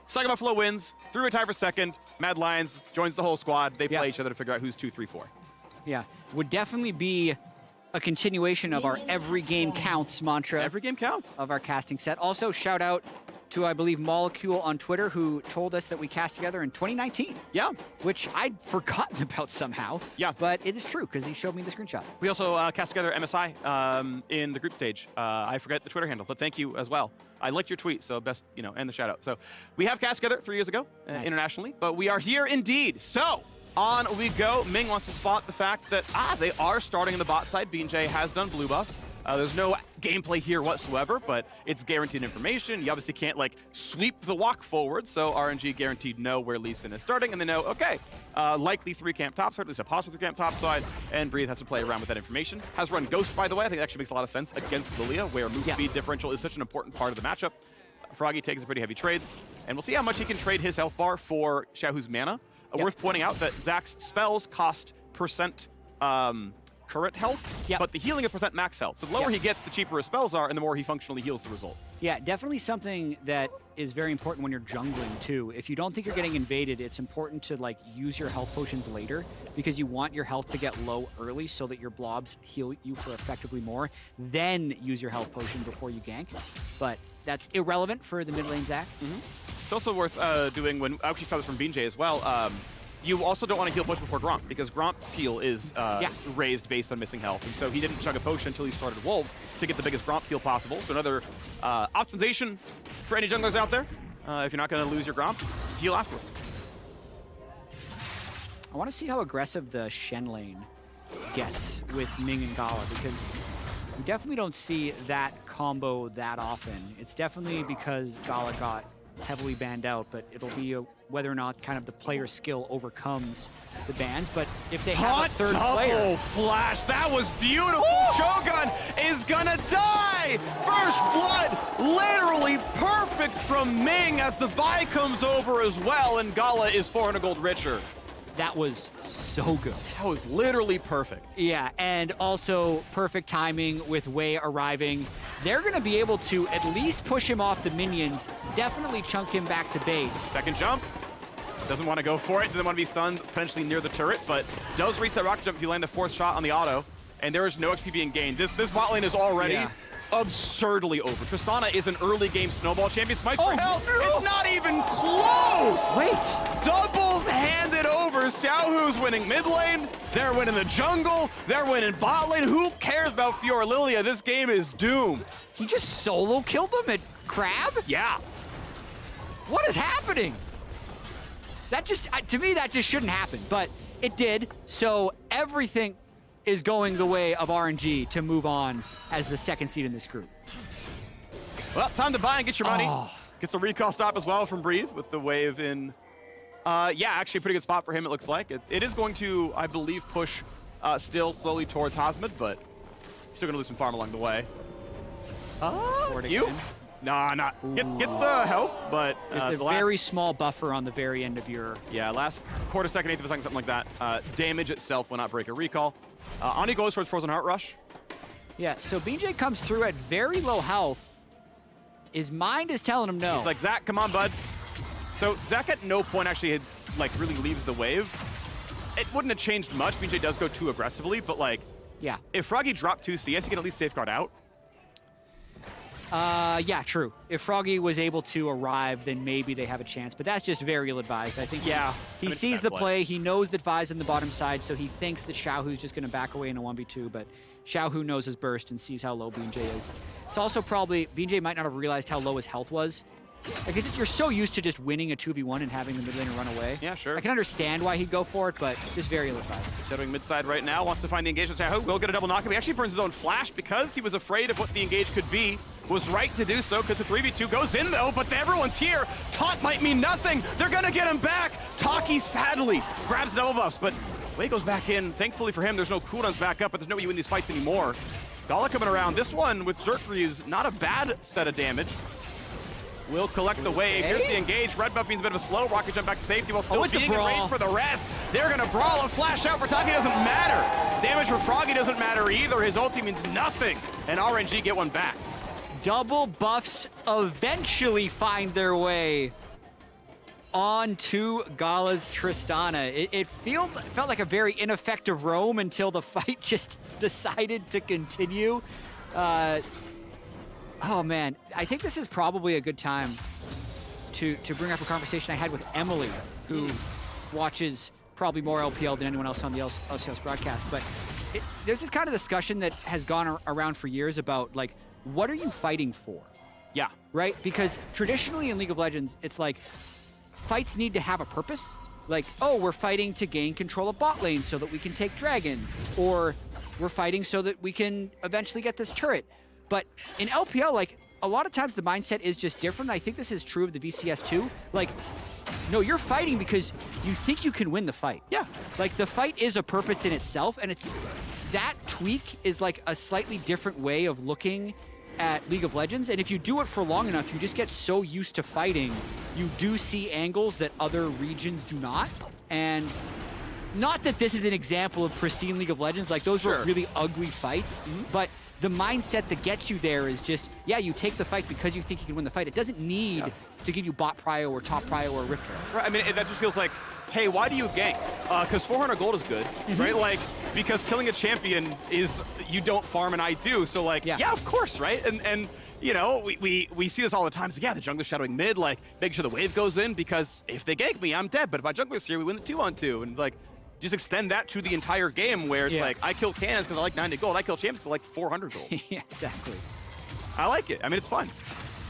Saigon Buffalo wins, through a tie for second. Mad Lions joins the whole squad. They play each other to figure out who's 2, 3, 4. Yeah, would definitely be a continuation of our every game counts mantra. Every game counts. Of our casting set. Also, shout out to, I believe, Molecule on Twitter, who told us that we cast together in 2019. Yeah. Which I'd forgotten about somehow. Yeah. But it is true, because he showed me the screenshot. We also cast together MSI in the group stage. I forget the Twitter handle, but thank you as well. I liked your tweet, so best, and the shout out. So we have cast together 3 years ago internationally, but we are here indeed. So on we go. Ming wants to spot the fact that, they are starting on the bot side. BJ has done blue buff. There's no gameplay here whatsoever, but it's guaranteed information. You obviously can't, sweep the walk forward, so RNG guaranteed know where Lee Sin is starting, and they know, okay, likely 3 camp topside, at least a possible 3 camp topside, and Breathe has to play around with that information. Has run Ghost, by the way. I think it actually makes a lot of sense against Lilia, where move speed differential is such an important part of the matchup. Froggy takes pretty heavy trades, and we'll see how much he can trade his health bar for Xiaohu's mana. Worth pointing out that Zach's spells cost percent current health, but the healing is percent max health. So the lower he gets, the cheaper his spells are, and the more he functionally heals the result. Yeah, definitely something that is very important when you're jungling too. If you don't think you're getting invaded, it's important to use your health potions later, because you want your health to get low early so that your blobs heal you for effectively more. Then use your health potion before you gank. But that's irrelevant for the mid lane Zach. It's also worth doing when, I actually saw this from BJ as well, you also don't want to heal push before Gromp, because Gromp's heal is raised based on missing health. And so he didn't chug a potion until he started Wolves to get the biggest Gromp heal possible. So another optimization for any junglers out there. If you're not going to lose your Gromp, heal afterwards. I want to see how aggressive the Shen lane gets with Ming and Gala, because we definitely don't see that combo that often. It's definitely because Gala got heavily banned out, but it'll be whether or not kind of the player's skill overcomes the bans. But if they have a third player... flash, that was beautiful. Shogun is gonna die. First blood, literally perfect from Ming as the buy comes over as well, and Gala is 400 gold richer. That was so good. That was literally perfect. Yeah, and also perfect timing with Wei arriving. They're going to be able to at least push him off the minions, definitely chunk him back to base. Second jump. Doesn't want to go for it. Doesn't want to be stunned potentially near the turret, but does reset rocket jump if you land the 4th shot on the auto. And there is no XP being gained. This bot lane is already absurdly over. Tristana is an early game snowball champion. Smite for health. No. It's not even close. Wait. Doubles handed over. Xiaohu's winning mid lane. They're winning the jungle. They're winning bot lane. Who cares about Fiora Lilia? This game is doomed. He just solo killed them at Crab? Yeah. What is happening? That just, to me, that just shouldn't happen, but it did. So everything is going the way of RNG to move on as the 2nd seed in this group. Well, time to buy and get your money. Gets a recall stop as well from Breathe with the wave in. Yeah, actually a pretty good spot for him, it looks like. It is going to, I believe, push still slowly towards Hasmid, but still going to lose some farm along the way. You? Nah, not. Gets the health, but there's a very small buffer on the very end of your... Yeah, last quarter second, eighth of a second, something like that. Damage itself will not break a recall. Ani goes towards Frozen Heart Rush. Yeah, so BJ comes through at very low health. His mind is telling him no. He's like, Zach, come on, bud. So Zach at no point actually had, really leaves the wave. It wouldn't have changed much. BJ does go too aggressively, but yeah. If Froggy dropped 2 CS, he can at least safeguard out. Yeah, true. If Froggy was able to arrive, then maybe they have a chance, but that's just very ill-advised. I think he sees the play, he knows that Vi's on the bottom side, so he thinks that Xiaohu's just going to back away in a 1v2, but Xiaohu knows his burst and sees how low BJ is. It's also probably, BJ might not have realized how low his health was. You're so used to just winning a 2v1 and having the mid laner run away. Yeah, sure. I can understand why he'd go for it, but just very ill-advised. Shadowing mid side right now, wants to find the engagement. Xiaohu will get a double knock. He actually burns his own flash because he was afraid of what the engage could be. Was right to do so because the 3v2 goes in though, but everyone's here. Taunt might mean nothing. They're gonna get him back. Taki sadly grabs double buffs, but Wei goes back in. Thankfully for him, there's no cooldowns back up, but there's no way you win these fights anymore. Gala coming around. This one with Zerk not a bad set of damage. Will collect the wave. Here's the engage. Red buff means a bit of a slow rocket jump back to safety while still being in range for the rest. They're gonna brawl and flash out for Taki. Doesn't matter. Damage for Froggy doesn't matter either. His ulti means nothing, and RNG get one back. Double buffs eventually find their way on to Gala's Tristana. It felt like a very ineffective roam until the fight just decided to continue. Oh man, I think this is probably a good time to bring up a conversation I had with Emily, who watches probably more LPL than anyone else on the LCS broadcast. But there's this kind of discussion that has gone around for years about, like, what are you fighting for? Yeah. Right? Because traditionally in League of Legends, it's like, fights need to have a purpose. Like, oh, we're fighting to gain control of bot lane so that we can take Dragon. Or we're fighting so that we can eventually get this turret. But in LPL, like, a lot of times the mindset is just different. I think this is true of the VCS too. Like, no, you're fighting because you think you can win the fight. Yeah. Like, the fight is a purpose in itself, and that tweak is like a slightly different way of looking at League of Legends, and if you do it for long enough, you just get so used to fighting, you do see angles that other regions do not. And not that this is an example of pristine League of Legends, like those were really ugly fights, but the mindset that gets you there is just, yeah, you take the fight because you think you can win the fight. It doesn't need to give you bot prio or top prio or rift prio. Right, I mean, that just feels like, hey, why do you gank? Because 400 gold is good, right? Like, because killing a champion is, you don't farm and I do, so like, yeah of course, right? And you know, we see this all the time, so yeah, the jungler's shadowing mid, like, making sure the wave goes in, because if they gank me, I'm dead, but if my jungler's here, we win the 2-on-2, and like, just extend that to the entire game where it's like, I kill cannons because I like 90 gold, I kill champions because I like 400 gold. Yeah, exactly. I like it. I mean, it's fun.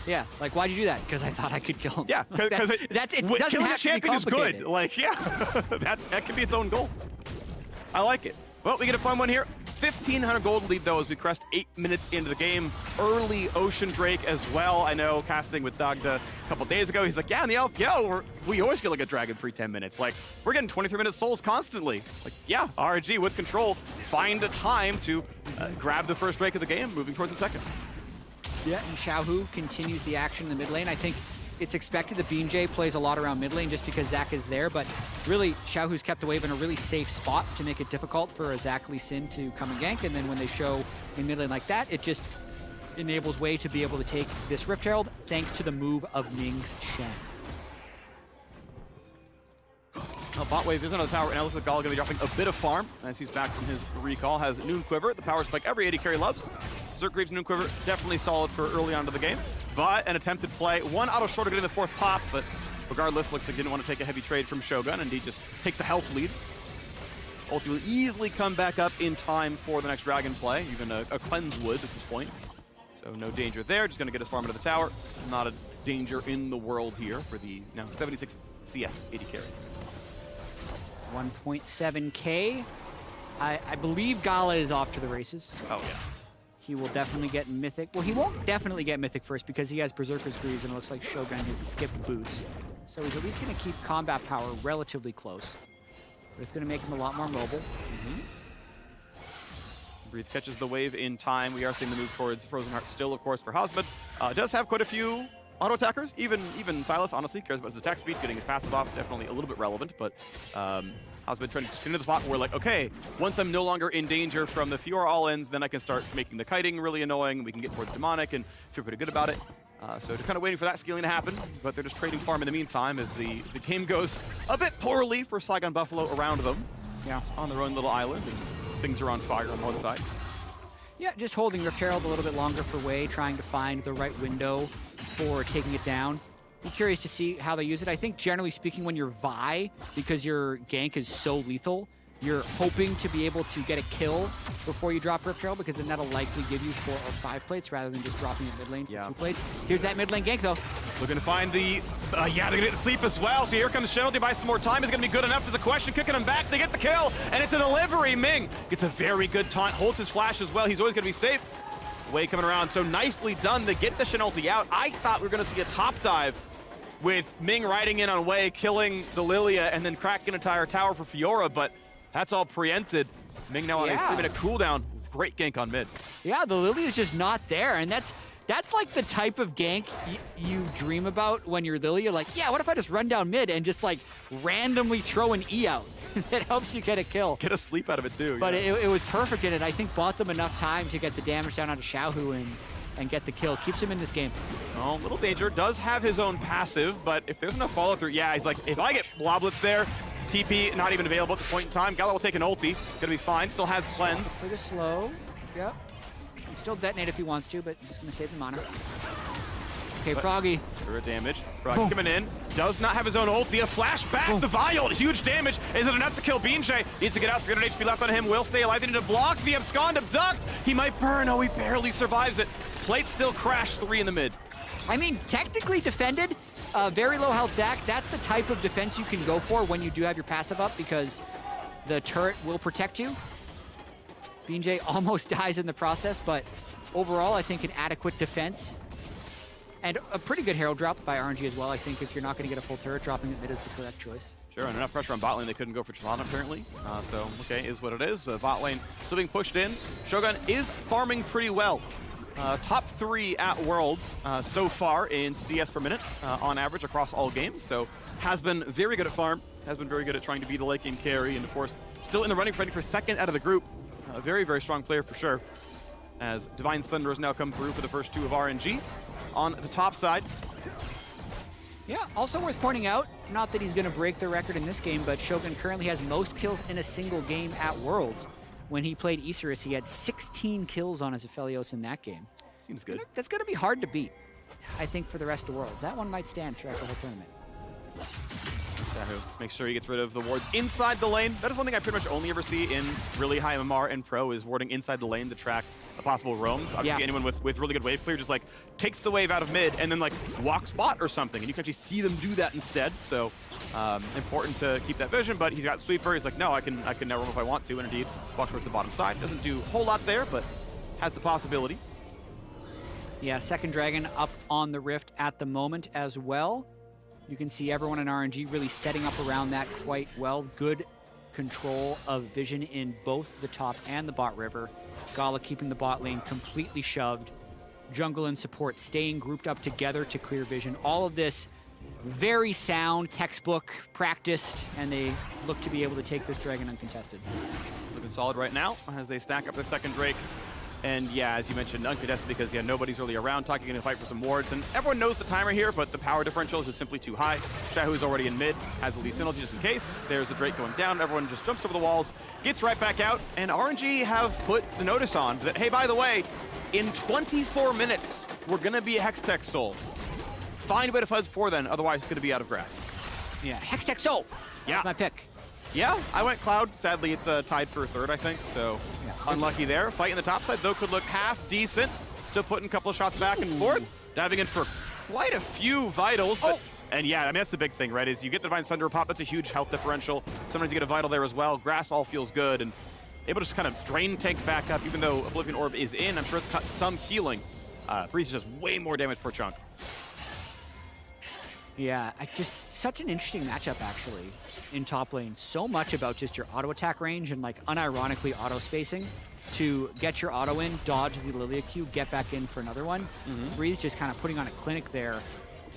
Yeah, like, why'd you do that? Because I thought I could kill him. Yeah, because it doesn't killing a champion is good. Like, yeah, that can be its own goal. I like it. Well, we get a fun one here. 1,500 gold lead, though, as we crest 8 minutes into the game. Early Ocean Drake as well. I know, casting with Dagda a couple days ago, he's like, yeah, in the LPL, we always feel like a dragon free 10 minutes. Like, we're getting 23-minute souls constantly. Like, yeah, RNG with control. Find a time to grab the first Drake of the game, moving towards the second. Yeah, and Xiaohu continues the action in the mid lane. I think it's expected that BJ plays a lot around mid lane just because Zach is there, but really, Xiaohu's kept the wave in a really safe spot to make it difficult for a Zach Lee Sin to come and gank, and then when they show in mid lane like that, it just enables Wei to be able to take this Rift Herald thanks to the move of Ming's Shen. Well, bot wave is on the tower, and it looks like Gala going to be dropping a bit of farm as he's back from his recall. Has Noon Quiver, the power spike every AD carry loves. Zergreaves Noon Quiver, definitely solid for early on to the game. But an attempted play, one auto shorter getting the fourth pop, but regardless, looks like didn't want to take a heavy trade from Shogun, and he just takes a health lead. Ulti will easily come back up in time for the next dragon play, even a cleanse would at this point. So no danger there, just going to get his farm into the tower. Not a danger in the world here for the now 76 CS AD carry. 1.7k. I believe Gala is off to the races. Oh, yeah. He will definitely get Mythic. Well, he won't definitely get Mythic first because he has Berserker's Greaves and it looks like Shogun has skipped boots. So he's at least going to keep combat power relatively close. But it's going to make him a lot more mobile. Breathe catches the wave in time. We are seeing the move towards Frozen Heart still, of course, for Husband. Does have quite a few auto attackers. Even Silas, honestly, cares about his attack speed. Getting his passive off, definitely a little bit relevant. But Husband trying to get into the spot where, like, okay, once I'm no longer in danger from the Fiora all-ins, then I can start making the kiting really annoying. We can get towards Demonic and feel pretty good about it. So just kind of waiting for that scaling to happen, but they're just trading farm in the meantime as the game goes a bit poorly for Saigon Buffalo around them. Yeah, on their own little island, and things are on fire on one side. Yeah, just holding Rift Herald a little bit longer for Wei, trying to find the right window for taking it down. Be curious to see how they use it. I think generally speaking, when you're Vi, because your gank is so lethal, you're hoping to be able to get a kill before you drop Rift Herald, because then that'll likely give you 4 or 5 plates rather than just dropping it mid lane for 2 plates. Here's that mid lane gank though. Looking to find the, yeah, they're gonna get the sleep as well. So here comes Shen. They buy some more time. Is gonna be good enough. There's a question, kicking him back. They get the kill, and it's a delivery. Ming gets a very good taunt, holds his flash as well. He's always gonna be safe. Wei coming around, so nicely done to get the Shen ulti out. I thought we were gonna see a top dive with Ming riding in on Wei, killing the Lilia, and then cracking an entire tower for Fiora, but that's all preempted. Ming now on a 3-minute cooldown. Great gank on mid. Yeah, the Lilia is just not there, and that's like the type of gank you dream about when you're Lilia. Like, yeah, what if I just run down mid and just like randomly throw an E out? That helps you get a kill. Get a sleep out of it too. But it was perfect in it. I think bought them enough time to get the damage down onto Xiaohu, and and get the kill. Keeps him in this game. Oh, little danger. Does have his own passive, but if there's enough follow through, yeah, he's like, if I get Bloblets there, TP not even available at the point in time. Gala will take an ulti. Gonna be fine. Still has cleanse. For the slow. Yep. Still detonate if he wants to, but just gonna save the mana. Okay, But Froggy. Spirit damage. Froggy coming in. Does not have his own ulti. A flashback. The Vial. Huge damage. Is it enough to kill BJ? Needs to get out. 300 HP left on him. Will stay alive. They need to block the abscond abduct. He might burn. Oh, he barely survives it. Plate still crash. 3 in the mid. I mean, technically defended. Very low health Zac. That's the type of defense you can go for when you do have your passive up because the turret will protect you. BJ almost dies in the process, but overall, I think an adequate defense. And a pretty good Herald drop by RNG as well. I think if you're not going to get a full turret, dropping it mid is the correct choice. Sure, and enough pressure on bot lane, they couldn't go for Chalana apparently. So, okay, is what it is. The bot lane still being pushed in. Shogun is farming pretty well. Top 3 at Worlds so far in CS per minute on average across all games. So has been very good at farm, has been very good at trying to be the late game carry, and of course, still in the running fighting for second out of the group. A very, very strong player for sure. As Divine Thunder has now come through for the first 2 of RNG. On the top side. Yeah, also worth pointing out, not that he's going to break the record in this game, but Shogun currently has most kills in a single game at Worlds. When he played Isurus, he had 16 kills on his Aphelios in that game. Seems good. That's going to be hard to beat, I think, for the rest of Worlds. That one might stand throughout the whole tournament. Make sure he gets rid of the wards inside the lane. That is one thing I pretty much only ever see in really high MMR and Pro is warding inside the lane to track the possible roams. Obviously, anyone with really good wave clear just like takes the wave out of mid and then like walks bot or something, and you can actually see them do that instead. So important to keep that vision. But he's got Sweeper. He's like, no, I can now roam if I want to, and indeed walks towards the bottom side. Doesn't do a whole lot there, but has the possibility. Yeah, second Dragon up on the Rift at the moment as well. You can see everyone in RNG really setting up around that quite well. Good control of vision in both the top and the bot river. Gala keeping the bot lane completely shoved. Jungle and support staying grouped up together to clear vision. All of this very sound, textbook, practiced, and they look to be able to take this Dragon uncontested. Looking solid right now as they stack up the second Drake. And yeah, as you mentioned, uncontested because yeah, nobody's really around talking to fight for some wards. And everyone knows the timer here, but the power differential is just simply too high. Shahu is already in mid, has the Lee Synergy just in case. There's the Drake going down. Everyone just jumps over the walls, gets right back out. And RNG have put the notice on that, hey, by the way, in 24 minutes, we're going to be a Hextech Soul. Find a way to fuzz before then, otherwise it's going to be out of grasp. Yeah, Hextech Soul. Yeah. That's my pick. Yeah, I went Cloud. Sadly, it's tied for third, I think, so unlucky there. Fight in the top side, though, could look half decent. Still putting a couple of shots back and forth. Diving in for quite a few vitals, but and yeah, I mean, that's the big thing, right, is you get the Divine Thunder pop, that's a huge health differential. Sometimes you get a vital there as well. Grasp all feels good, and able to just kind of drain tank back up, even though Oblivion Orb is in. I'm sure it's cut some healing. Breeze is just way more damage per chunk. Yeah, just such an interesting matchup, actually, in top lane. So much about just your auto attack range and, like, unironically auto spacing to get your auto in, dodge the Lilia Q, get back in for another one. Breeze just kind of putting on a clinic there,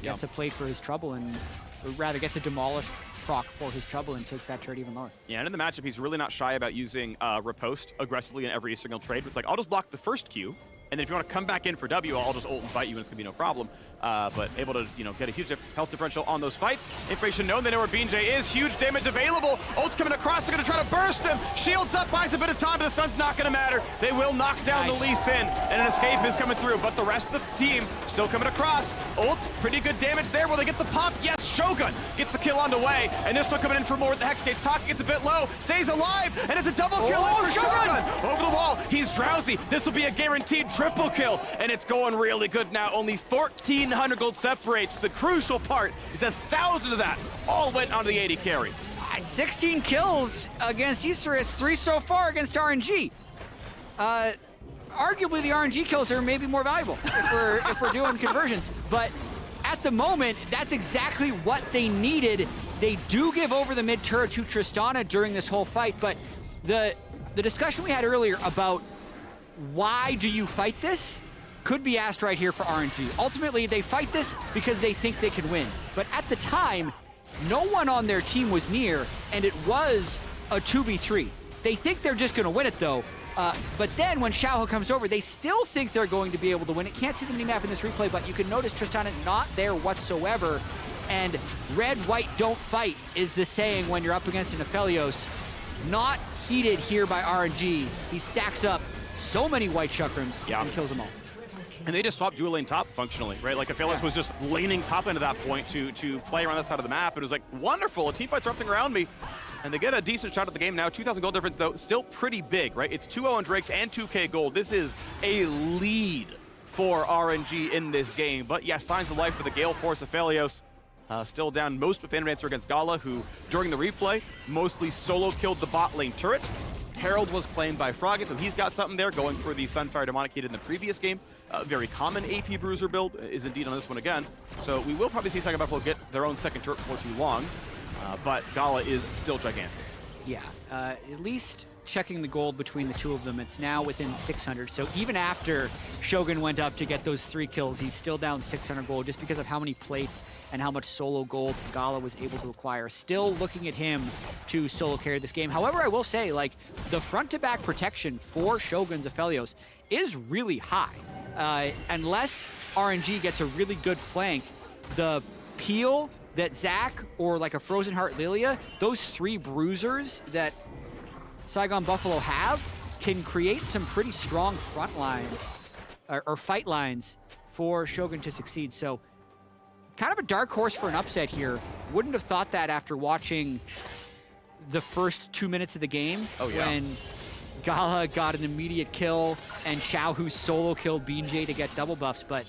gets a plate for his trouble, and or rather gets a demolish proc for his trouble and takes that trade even lower. Yeah, and in the matchup, he's really not shy about using riposte aggressively in every single trade. It's like, I'll just block the first Q, and then if you want to come back in for W, I'll just ult and fight you, and it's going to be no problem. But able to, get a huge health differential on those fights. Information known, they know where BJ is. Huge damage available. Ult's coming across. They're going to try to burst him. Shields up, buys a bit of time, but the stun's not going to matter. They will knock down the Lee Sin, and an escape is coming through. But the rest of the team still coming across. Ult, pretty good damage there. Will they get the pop? Yes, Shogun gets the kill on the way, and they're still coming in for more with the Hex Gates. Talking gets a bit low, stays alive, and it's a double kill for Shogun. Over the wall, he's drowsy. This will be a guaranteed triple kill, and it's going really good now. Only 1,400 gold separates. The crucial part is 1,000 of that all went onto the 80 carry. 16 kills against Isurus, 3 so far against RNG. Arguably, the RNG kills are maybe more valuable if we're doing conversions. But at the moment, that's exactly what they needed. They do give over the mid turret to Tristana during this whole fight, but the discussion we had earlier about why do you fight this could be asked right here for RNG. Ultimately, they fight this because they think they can win. But at the time, no one on their team was near, and it was a 2v3. They think they're just going to win it, though. But then when Xiaohu comes over, they still think they're going to be able to win it. Can't see the mini-map in this replay, but you can notice Tristana not there whatsoever. And red, white, don't fight is the saying when you're up against an Aphelios. Not heated here by RNG. He stacks up so many white chakrams and kills them all. And they just swapped dual lane top functionally, right? Like Aphelios was just laning top into that point to play around that side of the map. It was like, wonderful, a team fight's erupting around me. And they get a decent shot at the game now. 2,000 gold difference, though, still pretty big, right? It's 2-0 on Drakes and 2K gold. This is a lead for RNG in this game. But yeah, signs of life for the Gale Force Aphelios. Still down most with Phantom Dancer against Gala, who, during the replay, mostly solo killed the bot lane turret. Herald was claimed by Froggen, so he's got something there, going for the Sunfire Demonic Kid in the previous game. Very common AP Bruiser build is indeed on this one again. So we will probably see Saigon Buffalo get their own second turret before too long. But Gala is still gigantic. Yeah, at least checking the gold between the two of them, it's now within 600. So even after Shogun went up to get those 3 kills, he's still down 600 gold just because of how many plates and how much solo gold Gala was able to acquire. Still looking at him to solo carry this game. However, I will say, like, the front-to-back protection for Shogun's Aphelios is really high. Unless RNG gets a really good flank, the peel that Zac or like a Frozen Heart Lilia, those 3 bruisers that Saigon Buffalo have can create some pretty strong front lines or fight lines for Shogun to succeed. So kind of a dark horse for an upset here. Wouldn't have thought that after watching the first 2 minutes of the game when Gala got an immediate kill and Xiaohu solo killed BJ to get double buffs, but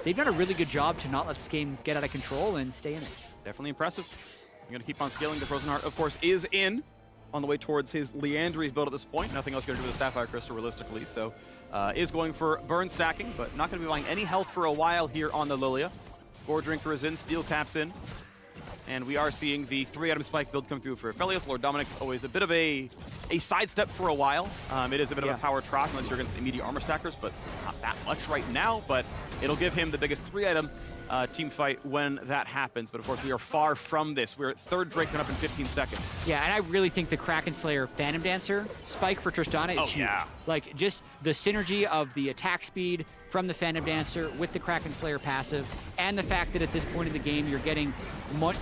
they've done a really good job to not let this game get out of control and stay in it. Definitely impressive. You're going to keep on scaling. The Frozen Heart, of course, is in on the way towards his Leandry's build at this point. Nothing else going to do with the Sapphire Crystal realistically, so is going for burn stacking, but not going to be buying any health for a while here on the Lilia. Gore Drinker is in, Steel Cap's in, and we are seeing the 3-item spike build come through for Aphelios. Lord Dominic's always a bit of a sidestep for a while. It is a bit of a power trough unless you're against immediate armor stackers, but not that much right now, but it'll give him the biggest 3-item team fight when that happens. But of course, we are far from this. We're at 3rd Drake coming up in 15 seconds. Yeah, and I really think the Kraken Slayer Phantom Dancer spike for Tristana is huge. Like, just the synergy of the attack speed from the Phantom Dancer with the Kraken Slayer passive, and the fact that at this point in the game, you're getting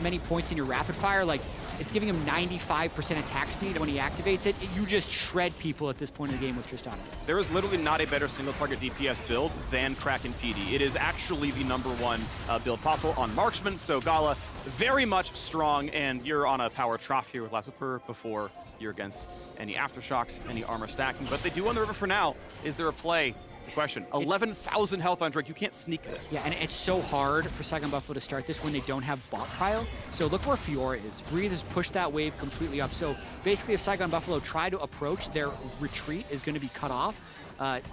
many points in your rapid fire. Like, it's giving him 95% attack speed, and when he activates it, you just shred people at this point in the game with Tristana. There is literally not a better single target DPS build than Kraken PD. It is actually the #1 build possible on Marksman, so Gala very much strong, and you're on a power trough here with Last Whipper before you're against any aftershocks, any armor stacking. But they do on the river for now. Is there a play? It's a question. 11,000 health on Drake. You can't sneak this. Yeah, and it's so hard for Saigon Buffalo to start this when they don't have bot pile. So look where Fiora is. Breathe has pushed that wave completely up. So basically, if Saigon Buffalo try to approach, their retreat is going to be cut off.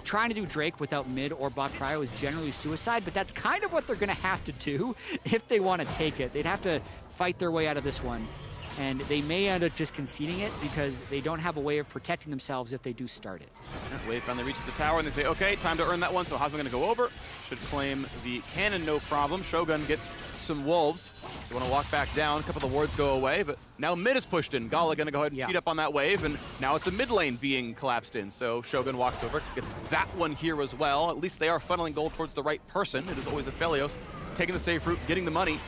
Trying to do Drake without mid or bot cryo is generally suicide, but that's kind of what they're going to have to do if they want to take it. They'd have to fight their way out of this one. And they may end up just conceding it because they don't have a way of protecting themselves if they do start it. Wave finally reaches the tower and they say, okay, time to earn that one, so how's it going to go over? Should claim the cannon, no problem. Shogun gets some wolves. They want to walk back down, a couple of the wards go away, but now mid is pushed in. Gala going to go ahead and cheat up on that wave, and now it's a mid lane being collapsed in, so Shogun walks over, gets that one here as well. At least they are funneling gold towards the right person. It is always Aphelios taking the safe route, getting the money.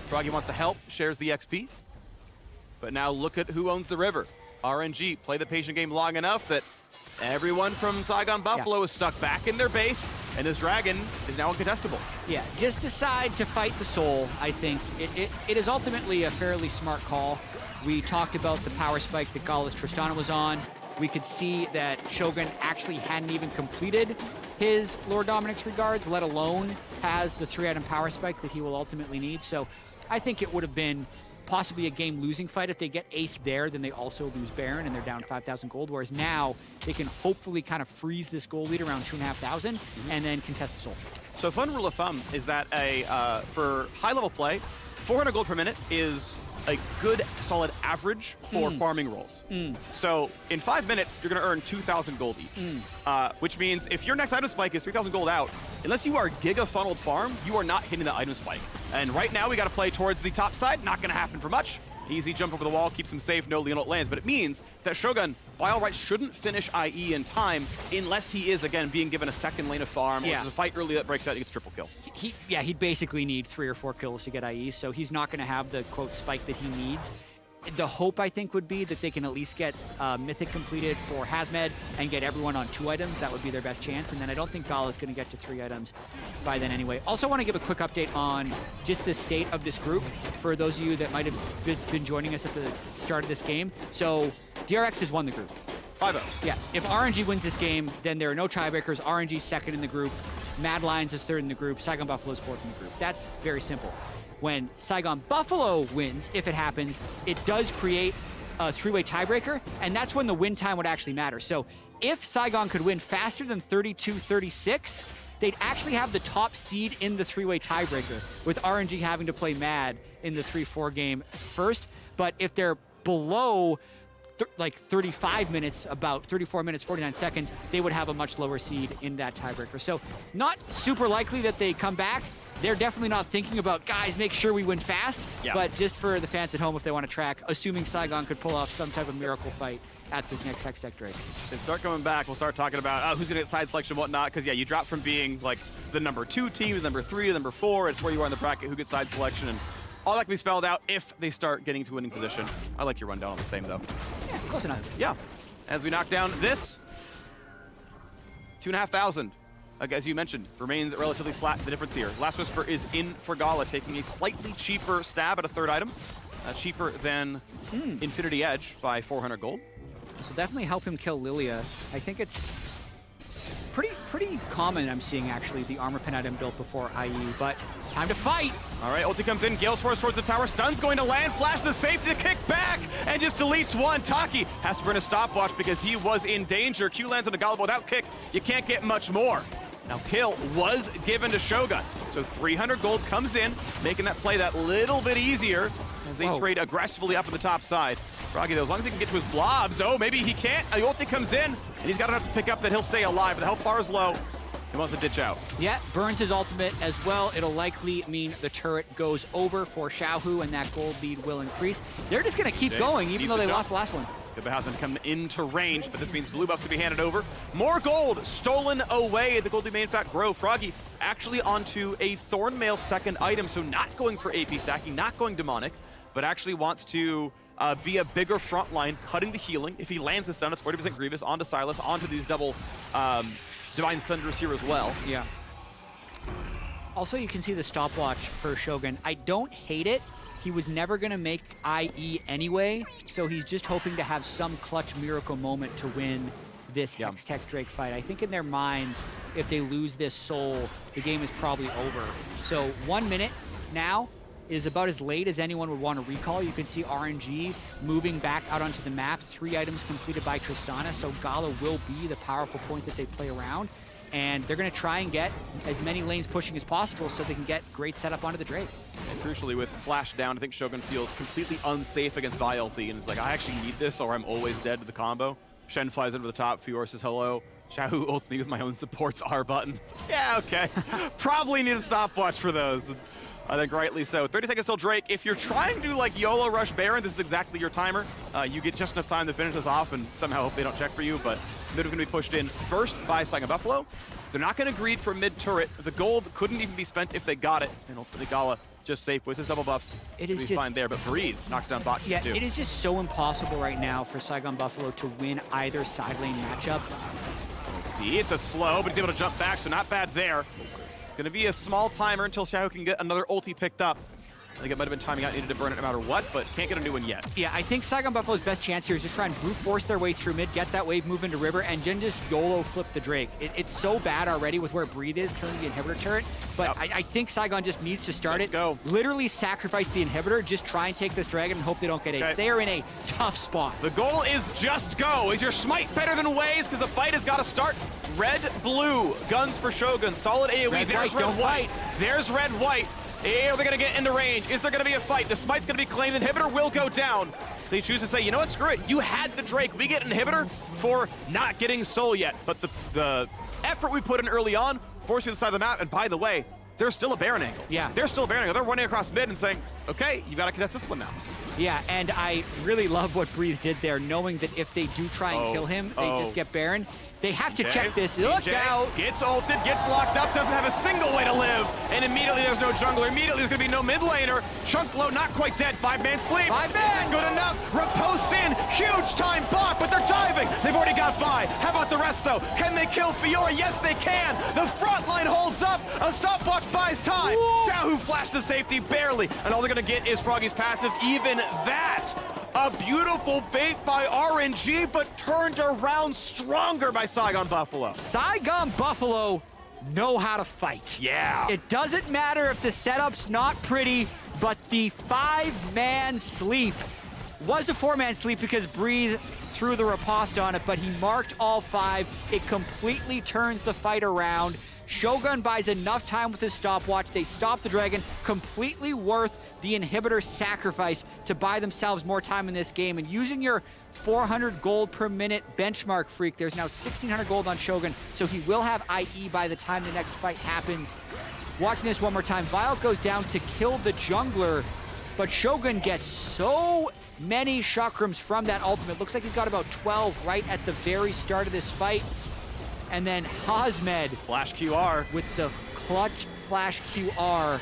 Froggy wants to help, shares the XP. But now look at who owns the river. RNG play the patient game long enough that everyone from Saigon Buffalo is stuck back in their base, and this dragon is now incontestable. Yeah, just decide to fight the soul, I think. It is ultimately a fairly smart call. We talked about the power spike that Gala's Tristana was on. We could see that Shogun actually hadn't even completed his Lord Dominic's regards, let alone has the 3-item power spike that he will ultimately need. So I think it would have been possibly a game-losing fight. If they get aced there, then they also lose Baron, and they're down 5,000 gold, whereas now they can hopefully kind of freeze this gold lead around 2,500 and then contest the soul. So fun rule of thumb is that for high-level play, 400 gold per minute is a good, solid average for farming rolls. So in 5 minutes, you're going to earn 2,000 gold each, which means if your next item spike is 3,000 gold out, unless you are giga-funneled farm, you are not hitting the item spike. And right now, we got to play towards the top side. Not going to happen for much. Easy jump over the wall, keeps him safe, no Leonot lands, but it means that Shogun by all rights, shouldn't finish IE in time unless he is, again, being given a second lane of farm, or there's a fight early that breaks out, he gets triple kill. He'd basically need 3 or 4 kills to get IE, so he's not going to have the, quote, spike that he needs. The hope, I think, would be that they can at least get Mythic completed for Hazmed and get everyone on 2 items. That would be their best chance. And then I don't think Gala is going to get to 3 items by then anyway. Also want to give a quick update on just the state of this group for those of you that might have been joining us at the start of this game. So DRX has won the group. 5-0. Yeah, if RNG wins this game, then there are no tiebreakers. RNG's second in the group. Mad Lions is third in the group. Saigon Buffalo's fourth in the group. That's very simple. When Saigon Buffalo wins, if it happens, it does create a 3-way tiebreaker, and that's when the win time would actually matter. So if Saigon could win faster than 32-36, they'd actually have the top seed in the 3-way tiebreaker, with RNG having to play Mad in the 3-4 game first. But if they're below like 35 minutes, about 34 minutes, 49 seconds, they would have a much lower seed in that tiebreaker. So not super likely that they come back. They're definitely not thinking about, guys, make sure we win fast. Yeah. But just for the fans at home, if they want to track, assuming Saigon could pull off some type of miracle fight at this next Hextech Drake. They start coming back, we'll start talking about who's going to get side selection and whatnot, because, yeah, you drop from being, like, the number 2 team to number 3 to number 4. It's where you are in the bracket, who gets side selection, and all that can be spelled out if they start getting to winning position. I like your rundown on the same, though. Yeah, close enough. Yeah. As we knock down this, 2,500. As you mentioned, remains relatively flat. The difference here. Last Whisper is in for Gala, taking a slightly cheaper stab at a 3rd item. Cheaper than Infinity Edge by 400 gold. This will definitely help him kill Lilia. I think it's pretty common, I'm seeing, actually, the armor pin item built before IE, but time to fight! All right, ulti comes in, Gale's Force towards the tower, stun's going to land, flash the safety to kick back, and just deletes one. Taki has to burn a stopwatch because he was in danger. Q lands on the Gala, but without kick, you can't get much more. Now, kill was given to Shogun, so 300 gold comes in, making that play that little bit easier as they trade aggressively up on the top side. Froggy, though, as long as he can get to his blobs, maybe he can't. The ulti comes in, and he's got enough to pick up that he'll stay alive, but the health bar is low. He wants to ditch out. Yeah, burns his ultimate as well. It'll likely mean the turret goes over for Xiaohu, and that gold lead will increase. They're just going to keep going, even though they lost the last one. Gaba hasn't come into range, but this means blue buffs to be handed over. More gold stolen away. The gold may in fact grow. Froggy actually onto a Thornmail 2nd item, so not going for AP stacking, not going demonic, but actually wants to be a bigger front line, cutting the healing. If he lands this down, it's 40% Grievous, onto Silas, onto these double Divine Sunders here as well. Yeah. Also, you can see the stopwatch for Shogun. I don't hate it. He was never going to make IE anyway, so he's just hoping to have some clutch miracle moment to win this Hextech Drake fight. I think in their minds, if they lose this soul, the game is probably over. So 1 minute now is about as late as anyone would want to recall. You can see RNG moving back out onto the map. 3 items completed by Tristana, so Gala will be the powerful point that they play around. And they're going to try and get as many lanes pushing as possible so they can get great setup onto the Drake. And crucially, with Flash down, I think Shogun feels completely unsafe against VILT, and it's like, I actually need this or I'm always dead to the combo. Shen flies over the top, Fior says hello. Xiaohu ults me with my own supports R button. Yeah, okay. Probably need a stopwatch for those. I think rightly so. 30 seconds till Drake. If you're trying to like YOLO rush Baron, this is exactly your timer. You get just enough time to finish this off and somehow hope they don't check for you, but mid is going to be pushed in first by Saigon Buffalo. They're not going to greed for mid turret. The gold couldn't even be spent if they got it. And ultimately Gala just safe with his double buffs. It is just fine there, but Breathe knocks down bot yeah, too. It is just so impossible right now for Saigon Buffalo to win either side lane matchup. It's a slow, but he's able to jump back, so not bad there. It's going to be a small timer until Xiaohu can get another ulti picked up. I think it might have been timing out, needed to burn it no matter what, but can't get a new one yet. Yeah, I think Saigon Buffalo's best chance here is just try and brute force their way through mid, get that wave, move into river, and then just YOLO flip the Drake. It's so bad already with where Breathe is, killing the inhibitor turret, but I think Saigon just needs to start it. Go. Literally sacrifice the inhibitor, just try and take this dragon and hope they don't get it. They are in a tough spot. The goal is just go. Is your smite better than Waze? Because the fight has got to start. Red, blue, guns for Shogun, solid AoE. Red, There's white, red, don't white. fight. There's red, white. Are they going to get into range? Is there going to be a fight? The smite's going to be claimed. Inhibitor will go down. They choose to say, you know what, screw it. You had the Drake. We get inhibitor for not getting soul yet. But the effort we put in early on forced you to the side of the map. And by the way, there's still a Baron angle. Yeah. There's still a Baron angle. They're running across mid and saying, okay, you've got to contest this one now. Yeah, and I really love what Breathe did there, knowing that if they do try and kill him, they just get Baron. They have to check this. Look out! Gets ulted, gets locked up, doesn't have a single way to live, and immediately there's no jungler. Immediately there's going to be no mid laner. Chunklow not quite dead. 5-man sleep. 5-man! Good enough. Riposte in. Huge time block, but they're diving. They've already got Vi. How about the rest, though? Can they kill Fiora? Yes, they can. The front line holds up. A stopwatch buys time. Xiaohu flashed to safety barely, and all they're going to get is Froggy's passive. Even that. A beautiful bait by RNG, but turned around stronger by Saigon Buffalo. Saigon Buffalo know how to fight. Yeah. It doesn't matter if the setup's not pretty, but the 5-man sleep was a 4-man sleep because Breathe threw the riposte on it, but he marked all 5. It completely turns the fight around. Shogun buys enough time with his stopwatch. They stop the dragon, completely worth the inhibitor sacrifice to buy themselves more time in this game. And using your 400 gold per minute benchmark, Freak, there's now 1,600 gold on Shogun, so he will have IE by the time the next fight happens. Watching this one more time, Violet goes down to kill the jungler, but Shogun gets so many chakrams from that ultimate. Looks like he's got about 12 right at the very start of this fight. And then Hazmed flash QR with the clutch flash QR.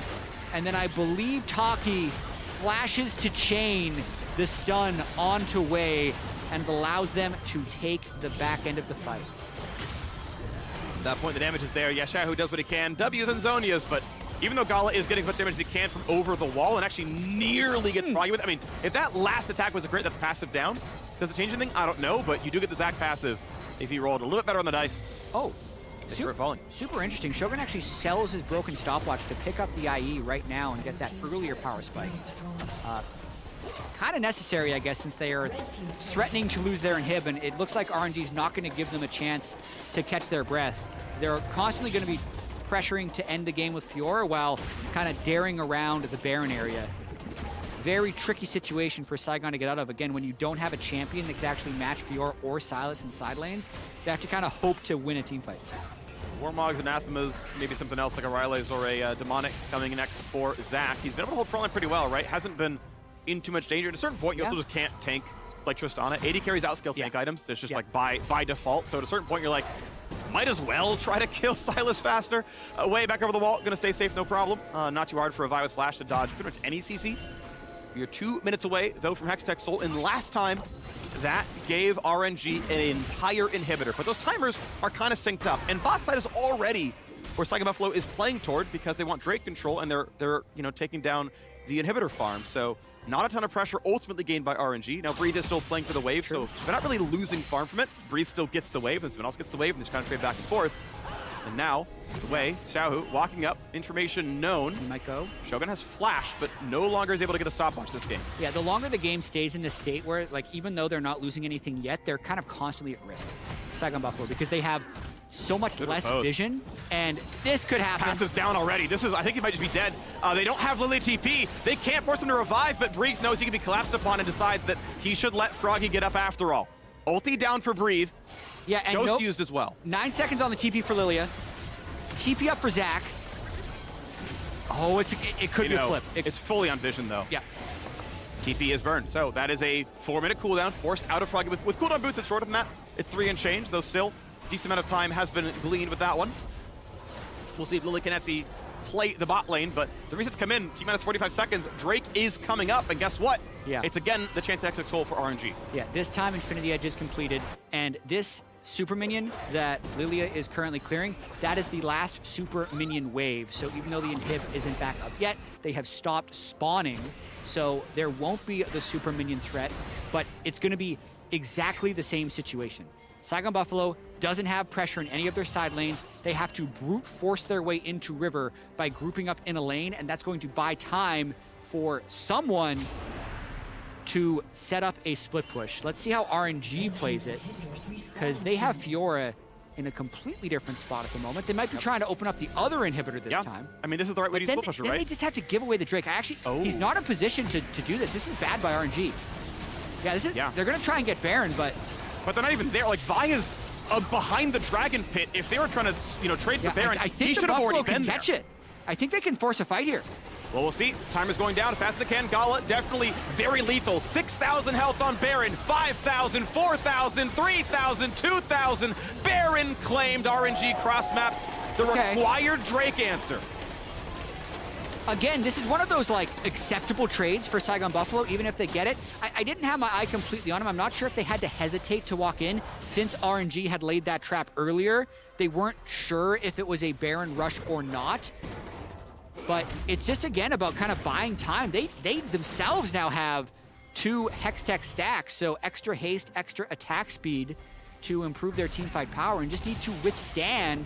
And then I believe Taki flashes to chain the stun onto Wei and allows them to take the back end of the fight. At that point, the damage is there. Xiaohu does what he can. W than Zonia's, but even though Gala is getting as much damage as he can from over the wall and actually nearly gets Froggy with it. I mean, if that last attack was a crit that's passive down, does it change anything? I don't know, but you do get the Zac passive if he rolled a little bit better on the dice. Oh, super interesting. Shogun actually sells his broken stopwatch to pick up the IE right now and get that earlier power spike. Kind of necessary, I guess, since they are threatening to lose their inhib, and it looks like RNG's not going to give them a chance to catch their breath. They're constantly going to be pressuring to end the game with Fiora while kind of daring around the Baron area. Very tricky situation for Saigon to get out of. Again, when you don't have a champion that can actually match Fiora or Sylas in side lanes, they have to kind of hope to win a team fight. Warmogs, Anathemas, maybe something else like a Ryle's or a Demonic coming in next for Zac. He's been able to hold frontline pretty well, right? Hasn't been in too much danger. At a certain point, you also just can't tank like Tristana. 80 carries outscale tank items. It's just like by default. So at a certain point, you're like, might as well try to kill Sylas faster. Way back over the wall, gonna stay safe, no problem. Not too hard for a Vi with Flash to dodge pretty much any CC. You're 2 minutes away, though, from Hextech Soul, and last time, that gave RNG an entire inhibitor. But those timers are kind of synced up, and bot side is already where Saigon Buffalo is playing toward because they want Drake control, and they're taking down the inhibitor farm. So not a ton of pressure ultimately gained by RNG. Now Breathe is still playing for the wave, so they're not really losing farm from it. Breathe still gets the wave, and someone else gets the wave, and they just kind of trade back and forth. And now, the way, Xiaohu walking up, information known. He might go. Shogun has flash, but no longer is able to get a stopwatch this game. Yeah, the longer the game stays in this state where, like, even though they're not losing anything yet, they're kind of constantly at risk, Saigon Buffalo, because they have so much less vision, and this could happen. Passive's down already. This is, I think he might just be dead. They don't have Lily TP. They can't force him to revive, but Breathe knows he can be collapsed upon and decides that he should let Froggy get up after all. Ulti down for Breathe. Yeah, and Ghost used as well. 9 seconds on the TP for Lilia. TP up for Zac. Oh, it could be a flip. It's fully on vision, though. Yeah. TP is burned. So that is a 4-minute cooldown forced out of Froggy. With cooldown boots, it's shorter than that. It's 3 and change, though still decent amount of time has been gleaned with that one. We'll see if Lily can actually play the bot lane, but the resets come in, T-minus 45 seconds. Drake is coming up, and guess what? Yeah. It's again the chance to exit soul for RNG. Yeah, this time Infinity Edge is completed, and this super minion that Lilia is currently clearing, that is the last super minion wave. So even though the inhib isn't back up yet, they have stopped spawning, so there won't be the super minion threat, but it's going to be exactly the same situation. Saigon Buffalo doesn't have pressure in any of their side lanes. They have to brute force their way into river by grouping up in a lane, and that's going to buy time for someone to set up a split push. Let's see how RNG plays it, because they have Fiora in a completely different spot at the moment. They might be trying to open up the other inhibitor this time. I mean, this is the right way to use split pusher, right? Then they just have to give away the Drake. He's not in position to do this. This is bad by RNG. Yeah, they're gonna try and get Baron, but they're not even there. Like, Vi is behind the Dragon Pit. If they were trying to, trade for Baron, I think he should have already been there. catch it. I think they can force a fight here. Well, we'll see. Timer's going down as fast as it can. Gala definitely very lethal. 6,000 health on Baron. 5,000, 4,000, 3,000, 2,000. Baron claimed. RNG cross maps the required Drake answer. Again, this is one of those like acceptable trades for Saigon Buffalo, even if they get it. I didn't have my eye completely on him. I'm not sure if they had to hesitate to walk in since RNG had laid that trap earlier. They weren't sure if it was a Baron rush or not. But it's just, again, about kind of buying time. They themselves now have 2 Hextech stacks, so extra haste, extra attack speed to improve their teamfight power, and just need to withstand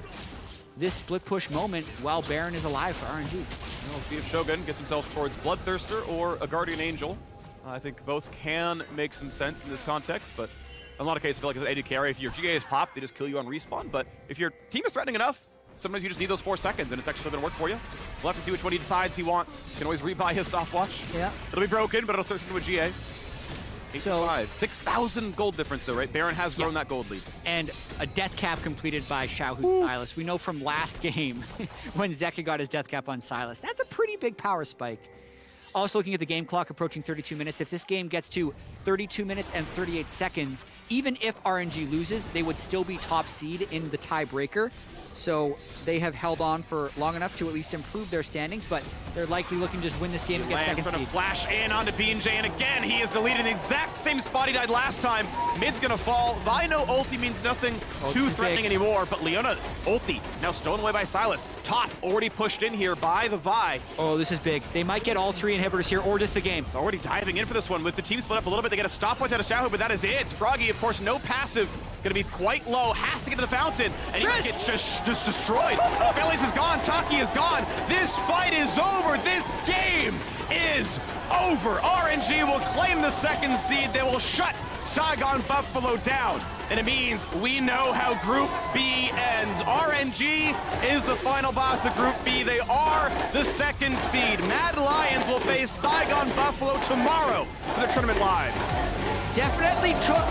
this split push moment while Baron is alive for RNG. We'll see if Shogun gets himself towards Bloodthirster or a Guardian Angel. I think both can make some sense in this context, but in a lot of cases, I feel like with AD carry, if your GA is popped, they just kill you on respawn. But if your team is threatening enough, sometimes you just need those 4 seconds, and it's actually going to work for you. We'll have to see which one he decides he wants. You can always rebuy his stopwatch. Yeah. It'll be broken, but it'll switch into a GA. 8-5. 6,000 gold difference, though, right? Baron has grown that gold lead. And a death cap completed by Xiaohu Silas. We know from last game when Zeka got his death cap on Silas. That's a pretty big power spike. Also looking at the game clock approaching 32 minutes. If this game gets to 32 minutes and 38 seconds, even if RNG loses, they would still be top seed in the tiebreaker. So they have held on for long enough to at least improve their standings, but they're likely looking to just win this game and get second seed. Flash in onto BNJ, and again, he is deleted in the exact same spot he died last time. Mid's gonna fall. Vino ulti means nothing too threatening anymore, but Leona ulti now stolen away by Silas. Top already pushed in here by the Vi. Oh, this is big. They might get all 3 inhibitors here, or just the game. Already diving in for this one with the team split up a little bit. They get a stopwatch out of Xiaohu, but that is it. Froggy, of course, no passive. Gonna be quite low, has to get to the fountain, and he might get just destroyed. Phillies is gone, Taki is gone. This fight is over, this game is over. RNG will claim the second seed. They will shut Saigon Buffalo down. And it means we know how Group B ends. RNG is the final boss of Group B. They are the second seed. Mad Lions will face Saigon Buffalo tomorrow for the tournament live. Definitely took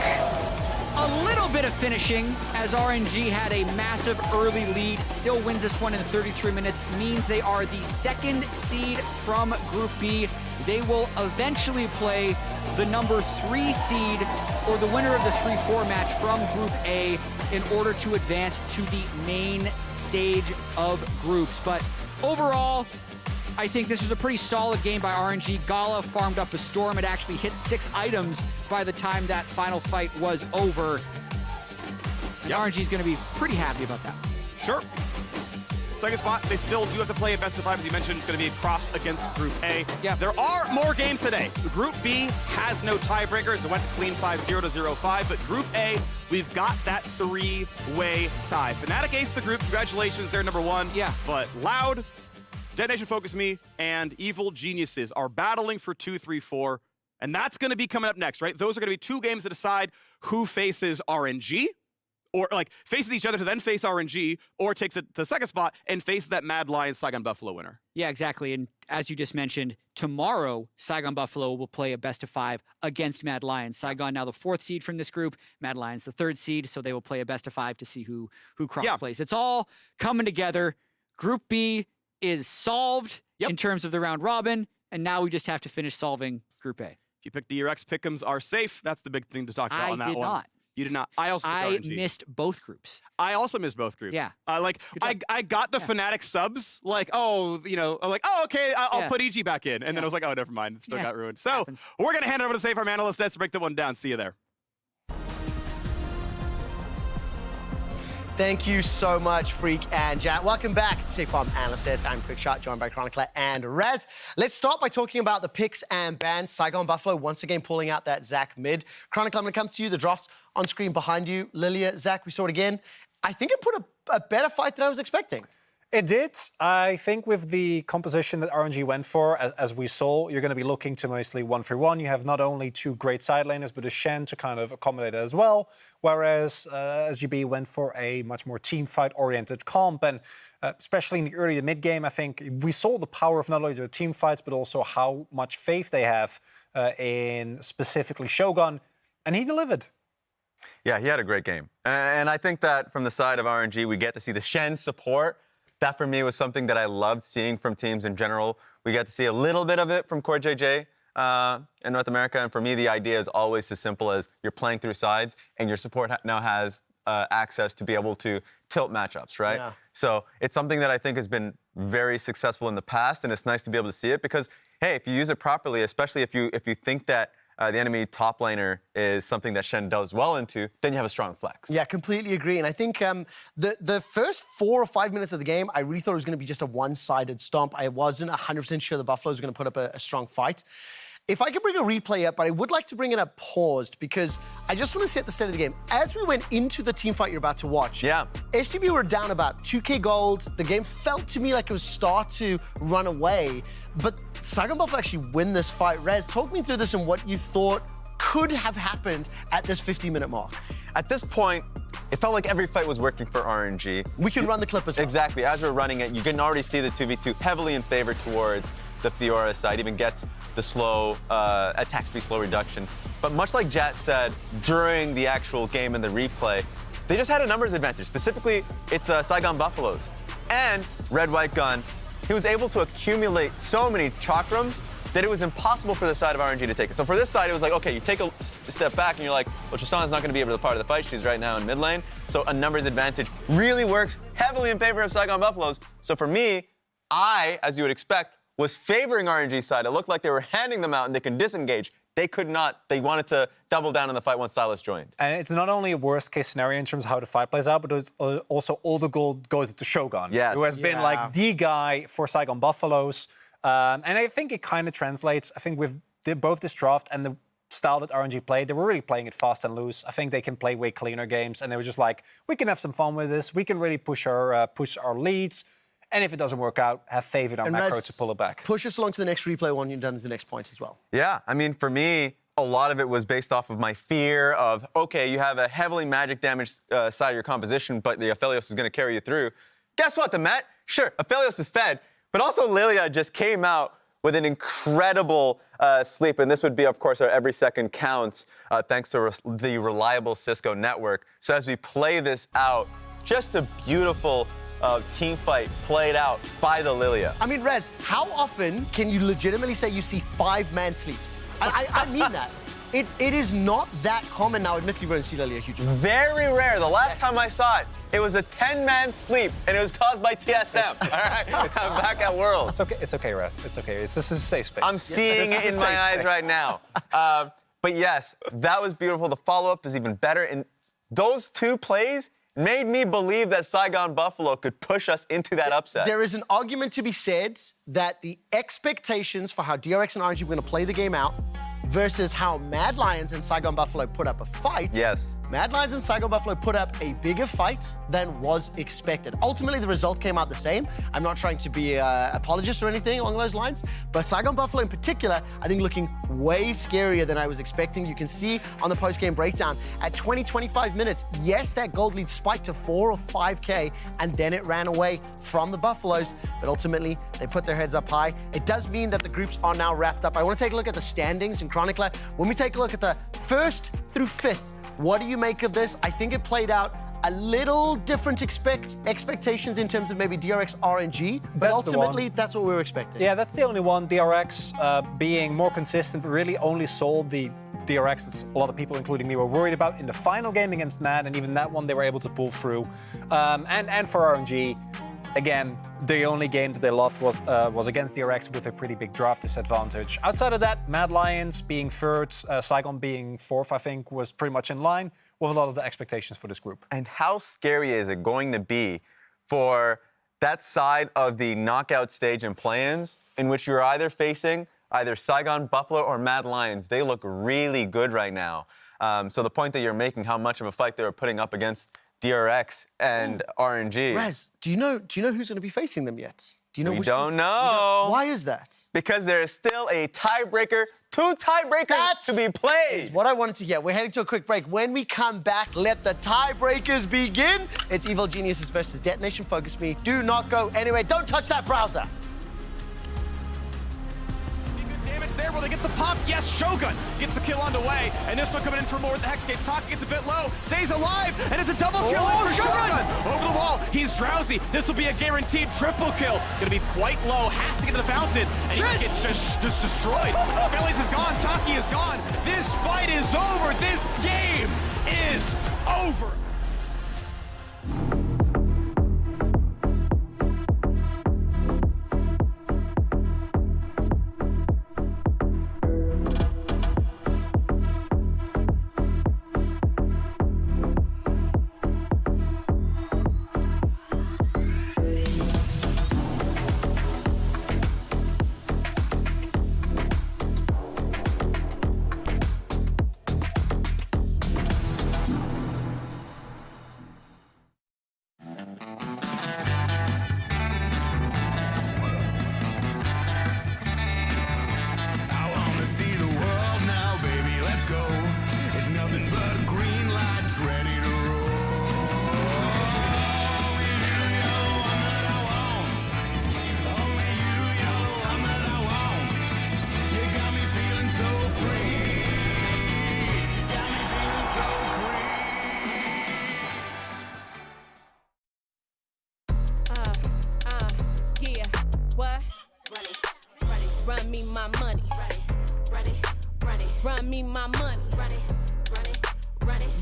a little bit of finishing as RNG had a massive early lead, still wins this one in 33 minutes, means they are the second seed from Group B. They will eventually play the number 3 seed or the winner of the 3-4 match from Group A in order to advance to the main stage of groups. But overall, I think this was a pretty solid game by RNG. Gala farmed up a storm. It actually hit 6 items by the time that final fight was over. And RNG is going to be pretty happy about that. Sure. Second spot, they still do have to play a best of 5, as you mentioned. It's going to be a cross against Group A. Yeah. There are more games today. Group B has no tiebreakers. It went clean 5-0 to 0-5, but Group A, we've got that 3-way tie. Fnatic aced the group. Congratulations, they're number 1. Yeah. But Loud, Detonation Focus Me, and Evil Geniuses are battling for 2, 3, 4, and that's going to be coming up next, right? Those are going to be 2 games that decide who faces RNG, or like faces each other to then face RNG, or takes it to the second spot and faces that Mad Lions Saigon Buffalo winner. Yeah, exactly. And as you just mentioned, tomorrow, Saigon Buffalo will play a best of 5 against Mad Lions. Saigon now the 4th seed from this group, Mad Lions the 3rd seed, so they will play a best of 5 to see who cross plays. It's all coming together. Group B is solved in terms of the round robin, and now we just have to finish solving Group A. If you pick DRX, pick'ems are safe. That's the big thing to talk about on that one. I did not. You did not. I also missed both groups. I also missed both groups. Yeah. I got the Fnatic subs, like, oh, you know, I'm like, oh, okay, I'll put EG back in. And then I was like, oh, never mind. It still got ruined. So we're going to hand it over to Safe Farm Analyst Nets to break that one down. See you there. Thank you so much, Freak and Jack. Welcome back to Safe Farm Analyst Desk. I'm Quickshot, joined by Chronicler and Rez. Let's start by talking about the picks and bans. Saigon Buffalo once again pulling out that Zach mid. Chronicler, I'm going to come to you. The drafts on screen behind you. Lilia, Zach, we saw it again. I think it put a better fight than I was expecting. It did. I think with the composition that RNG went for, as we saw, you're going to be looking to mostly 1-3-1. You have not only 2 great side laners, but a Shen to kind of accommodate it as well. Whereas SGB went for a much more team fight-oriented comp. And especially in the early to mid game, I think we saw the power of not only their team fights, but also how much faith they have in specifically Shogun. And he delivered. Yeah, he had a great game. And I think that from the side of RNG, we get to see the Shen support That for me was something that I loved seeing from teams in general. We got to see a little bit of it from QuartJJ in North America, and for me the idea is always as simple as you're playing through sides and your support now has access to be able to tilt matchups, right? Yeah. So it's something that I think has been very successful in the past, and it's nice to be able to see it because, hey, if you use it properly, especially if you think that the enemy top laner is something that Shen does well into, then you have a strong flex. Yeah, completely agree. And I think the first 4 or 5 minutes of the game, I really thought it was going to be just a one-sided stomp. I wasn't 100% sure the Buffaloes were going to put up a strong fight. If I could bring a replay up, but I would like to bring it up paused because I just want to set the state of the game. As we went into the team fight you're about to watch, SGB were down about 2k gold. The game felt to me like it was start to run away, but Saigon Buffalo actually win this fight. Rez, talk me through this and what you thought could have happened at this 50-minute mark. At this point, it felt like every fight was working for RNG. We can run the clip as well. Exactly. As we're running it, you can already see the 2v2 heavily in favor towards the Fiora side, even gets the slow attack speed slow reduction. But much like Jat said during the actual game and the replay, they just had a numbers advantage. Specifically, it's Saigon Buffaloes. And Red White Gun, he was able to accumulate so many chakrams that it was impossible for the side of RNG to take it. So for this side, it was like, okay, you take a step back and you're like, well, Tristan's not going to be able to be part of the fight. She's right now in mid lane. So a numbers advantage really works heavily in favor of Saigon Buffaloes. So for me, I, as you would expect, was favoring RNG's side. It looked like they were handing them out and they could disengage. They could not. They wanted to double down in the fight once Silas joined. And it's not only a worst case scenario in terms of how the fight plays out, but it's also all the gold goes to Shogun, who has been like the guy for Saigon Buffaloes. And I think it kind of translates. I think with both this draft and the style that RNG played, they were really playing it fast and loose. I think they can play way cleaner games, and they were just like, we can have some fun with this. We can really push our leads. And if it doesn't work out, have faith in our macro to pull it back. Push us along to the next replay when you're done to the next point as well. Yeah, I mean, for me, a lot of it was based off of my fear of, okay, you have a heavily magic damage side of your composition, but the Aphelios is going to carry you through. Guess what, the Met? Sure, Aphelios is fed, but also Lilia just came out with an incredible sleep, and this would be, of course, our every second counts, thanks to the reliable Cisco network. So as we play this out, just a beautiful team fight played out by the Lilia. I mean, Rez, how often can you legitimately say you see 5-man sleeps? I mean that. It is not that common now. Admittedly, we don't see Lilia huge. Very rare. The last time I saw it, it was a 10-man sleep, and it was caused by TSM. All right, I'm back at World. It's okay, Rez. It's okay. This is a safe space. I'm seeing it in my eyes right now. But yes, that was beautiful. The follow-up is even better, and those two plays made me believe that Saigon Buffalo could push us into that upset. There is an argument to be said that the expectations for how DRX and RNG were going to play the game out versus how Mad Lions and Saigon Buffalo put up a fight. Yes. Mad Lions and Saigon Buffalo put up a bigger fight than was expected. Ultimately, the result came out the same. I'm not trying to be an apologist or anything along those lines, but Saigon Buffalo in particular, I think looking way scarier than I was expecting. You can see on the post-game breakdown, at 20-25 minutes, yes, that gold lead spiked to 4 or 5K, and then it ran away from the Buffaloes, but ultimately, they put their heads up high. It does mean that the groups are now wrapped up. I want to take a look at the standings in Chronicler. When we take a look at the 1st through 5th, what do you make of this? I think it played out a little different expectations in terms of maybe DRX RNG, but ultimately that's what we were expecting. Yeah, that's the only one. DRX being more consistent really only sold the DRX that a lot of people, including me, were worried about in the final game against Mad, and even that one they were able to pull through. And for RNG, again, the only game that they lost was against DRX with a pretty big draft disadvantage. Outside of that, Mad Lions being 3rd, Saigon being 4th, I think, was pretty much in line with a lot of the expectations for this group. And how scary is it going to be for that side of the knockout stage and play-ins in which you're either facing either Saigon Buffalo or Mad Lions? They look really good right now. So the point that you're making, how much of a fight they were putting up against DRX and RNG. Rez, do you know who's going to be facing them yet? Do you know? We don't know. Why is that? Because there is still a tiebreaker, 2 tiebreakers to be played. Is what I wanted to hear. We're heading to a quick break. When we come back, let the tiebreakers begin. It's Evil Geniuses versus Detonation Focus Me. Do not go anywhere. Don't touch that browser. Damage there there. Will they get the pop? Yes, Shogun gets the kill on the way. And this one coming in for more with the Hexcape. Taki gets a bit low, stays alive, and it's a double kill in for Shogun. Over the wall, he's drowsy. This will be a guaranteed triple kill. Gonna be quite low, has to get to the fountain, and he gets just destroyed. Phillies is gone, Taki is gone. This fight is over. This game is over. Run me my money. Run me my money.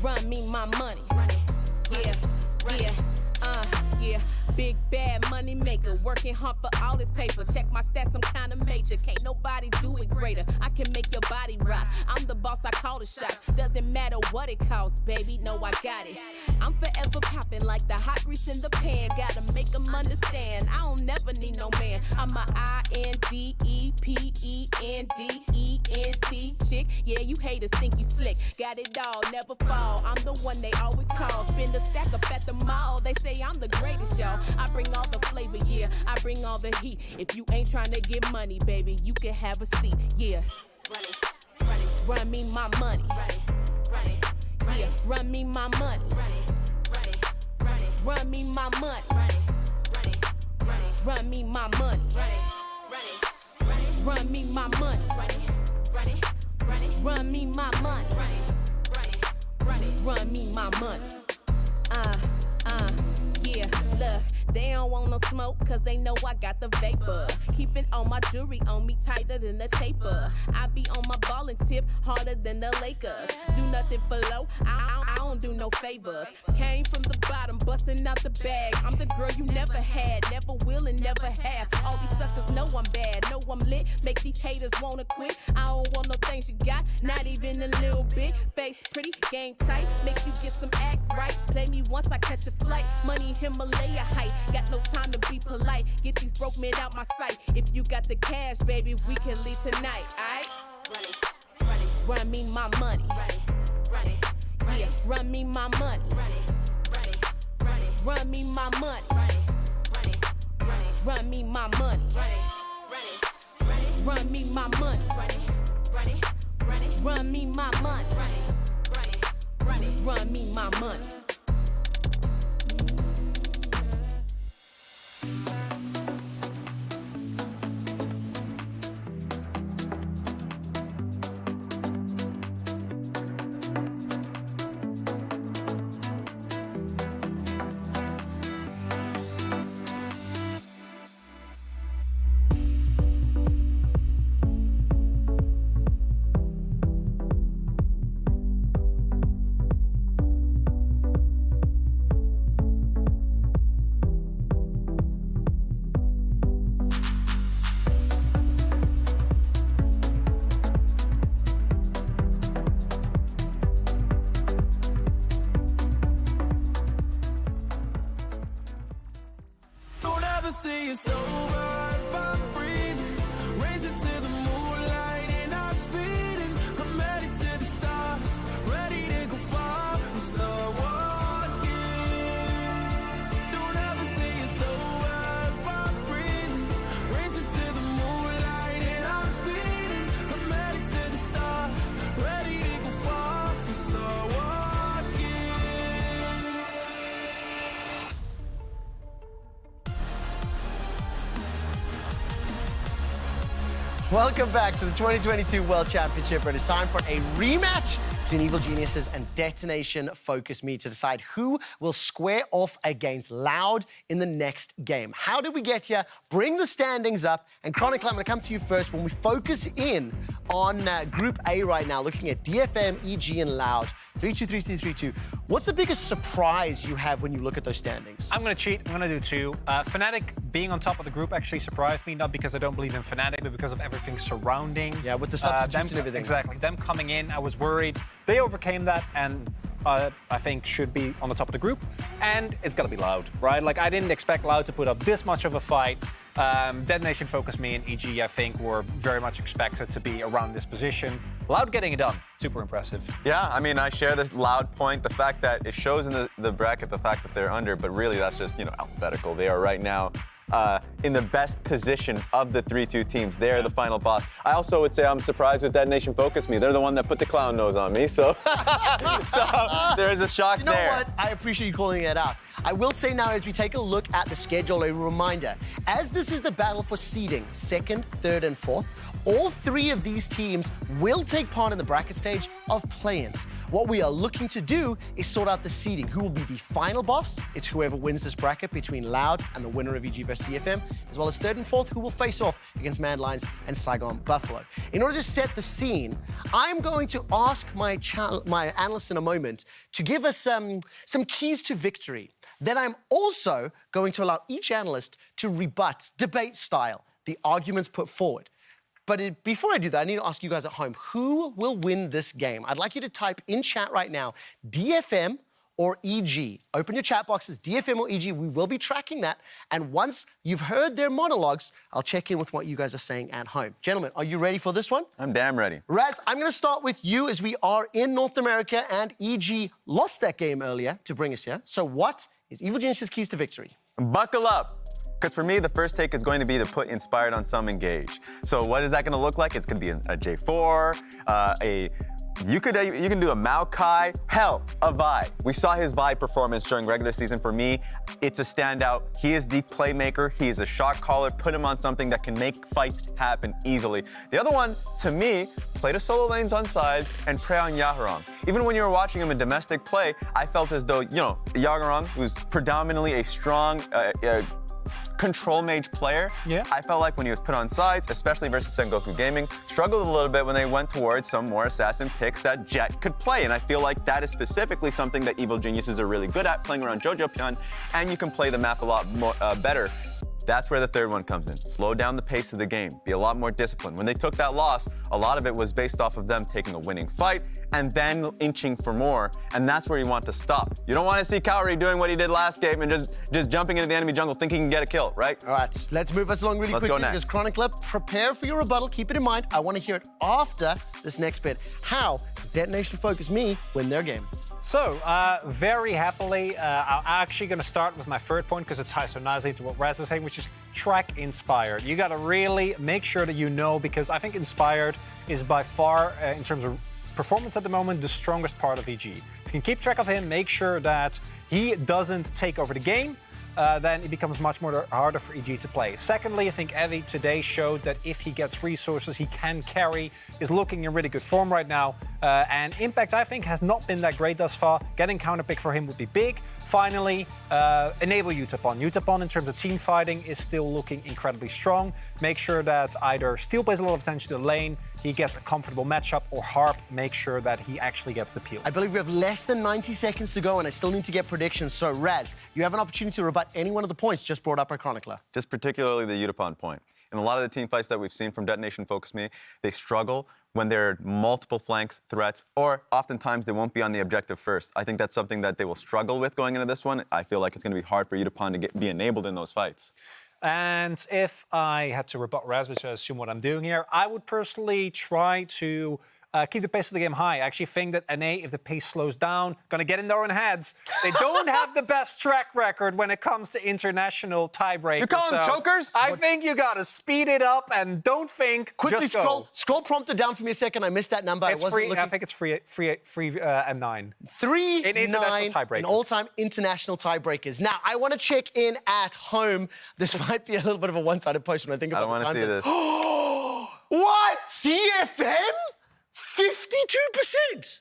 Run me my money. Yeah, yeah, yeah. Big bad money maker, working hard for all this paper. Check my stats, I'm kinda major. Can't nobody do it greater. I can make your body rock. I'm the boss, I call the shots. Doesn't matter what it costs, baby. No, I got it. I'm forever popping like the hot grease in the pan. Gotta make them understand. I don't never need no man. I'm a INDEPENDENT chick. Yeah, you haters think you slick. Got it all, never fall. I'm the one they always call. Spend a stack up at the mall. They say I'm the greatest, y'all. I bring all the flavor, yeah. I bring all the heat. If you ain't trying to get money, baby, you can have a seat, yeah. Run me my money. Yeah, run me my money. Run me my money. Run me my money. Run me my money. Run me my money. Run me my money. Yeah, look, they don't want no smoke cause they know I got the vapor. Keeping all my jewelry on me tighter than the taper. I be on my ballin' tip harder than the Lakers. Do nothing for low, I don't do no favors. Came from the bottom, busting out the bag. I'm the girl you never had, never will and never have. All these suckers know I'm bad, know I'm lit. Make these haters wanna quit. I don't want no things you got, not even a little bit. Face pretty, game tight, make you get some act right. Play me once I catch a flight, money Himalaya height. Got no time to be polite, get these broke men out my sight. If you got the cash, baby, we can leave tonight, aight? Run me my money. Yeah, run me my money. Run me my money. Run me my money. Run me my money. Run me my money. Run me my money. Welcome back to the 2022 World Championship, where it is time for a rematch between Evil Geniuses and Detonation Focus Me to decide who will square off against Loud in the next game. How did we get here? Bring the standings up. And Chronicle, I'm going to come to you first when we focus in on Group A right now, looking at DFM, EG, and Loud. 3-2, 3-2, 3-2. What's the biggest surprise you have when you look at those standings? I'm going to cheat. I'm going to do two. Fnatic being on top of the group actually surprised me, not because I don't believe in Fnatic, but because of everything surrounding. Yeah, with the substitutes and everything. Exactly. Them coming in, I was worried. They overcame that and I think should be on the top of the group. And it's got to be Loud, right? Like, I didn't expect Loud to put up this much of a fight. Detonation Focus Me and EG, I think, were very much expected to be around this position. Loud getting it done. Super impressive. Yeah, I mean, I share the Loud point. The fact that it shows in the bracket the fact that they're under, but really that's just, alphabetical. They are right now in the best position of the 3-2 teams. They're the final boss. I also would say I'm surprised with Detonation Focus Me. They're the one that put the clown nose on me, so there is a shock there. You know what? I appreciate you calling it out. I will say now, as we take a look at the schedule, a reminder, as this is the battle for seeding, 2nd, 3rd, and 4th, all three of these teams will take part in the bracket stage of play-ins. What we are looking to do is sort out the seeding. Who will be the final boss? It's whoever wins this bracket between Loud and the winner of EG versus DFM, as well as 3rd and 4th, who will face off against Mad Lions and Saigon Buffalo. In order to set the scene, I'm going to ask my analyst in a moment to give us some keys to victory. Then I'm also going to allow each analyst to rebut, debate style, the arguments put forward. But before I do that, I need to ask you guys at home, who will win this game? I'd like you to type in chat right now, DFM or EG. Open your chat boxes, DFM or EG. We will be tracking that. And once you've heard their monologues, I'll check in with what you guys are saying at home. Gentlemen, are you ready for this one? I'm damn ready. Raz, I'm going to start with you, as we are in North America and EG lost that game earlier to bring us here. So what is Evil Genius's keys to victory? Buckle up. Because for me, the first take is going to be to put Inspired on some engage. So what is that going to look like? It's going to be a J4, you can do a Maokai, hell, a Vi. We saw his Vi performance during regular season. For me, it's a standout. He is the playmaker. He is a shot caller. Put him on something that can make fights happen easily. The other one, to me, play the solo lanes on sides and prey on Yaharong. Even when you were watching him in domestic play, I felt as though, Yaharong, who's predominantly a strong, control mage player. Yeah. I felt like when he was put on sides, especially versus Sengoku Gaming, struggled a little bit when they went towards some more assassin picks that Jet could play. And I feel like that is specifically something that Evil Geniuses are really good at, playing around Jojo Pion, and you can play the map a lot more, better. That's where the third one comes in. Slow down the pace of the game. Be a lot more disciplined. When they took that loss, a lot of it was based off of them taking a winning fight and then inching for more. And that's where you want to stop. You don't want to see Kaori doing what he did last game and just jumping into the enemy jungle thinking he can get a kill, right? All right, let's move us along really quickly. Let's go next. Because Chronicler, prepare for your rebuttal. Keep it in mind. I want to hear it after this next bit. How does Detonation Focus Me win their game? So, very happily, I'm actually going to start with my third point because it ties so nicely to what Raz was saying, which is track Inspired. You got to really make sure that you know, because I think Inspired is by far, in terms of performance at the moment, the strongest part of EG. If you can keep track of him, make sure that he doesn't take over the game, then it becomes much more harder for EG to play. Secondly, I think Eddie today showed that if he gets resources, he can carry, is looking in really good form right now. And Impact, I think, has not been that great thus far. Getting counterpick for him would be big. Finally, enable Utapon. Utapon, in terms of team fighting, is still looking incredibly strong. Make sure that either Steel pays a lot of attention to the lane, he gets a comfortable matchup, or Harp, make sure that he actually gets the peel. I believe we have less than 90 seconds to go, and I still need to get predictions. So, Raz, you have an opportunity to rebut any one of the points just brought up by Chronicler. Just particularly the Utapon point. In a lot of the team fights that we've seen from Detonation Focus Me, they struggle when there are multiple flanks, threats, or oftentimes they won't be on the objective first. I think that's something that they will struggle with going into this one. I feel like it's going to be hard for Utapon to be enabled in those fights. And if I had to rebut Raz, which I assume what I'm doing here, I would personally try to keep the pace of the game high. I actually think that NA, if the pace slows down, gonna get in their own heads. They don't have the best track record when it comes to international tiebreakers. You call them chokers? I think you gotta speed it up and don't think. Quickly just go. scroll prompter down for me a second. I missed that number. It's free. I think it's free and 9. 3, in international 9, tiebreakers. in all-time international tiebreakers. Now, I want to check in at home. This might be a little bit of a one-sided post when I think about I don't want to see this. What? DFM? 52%.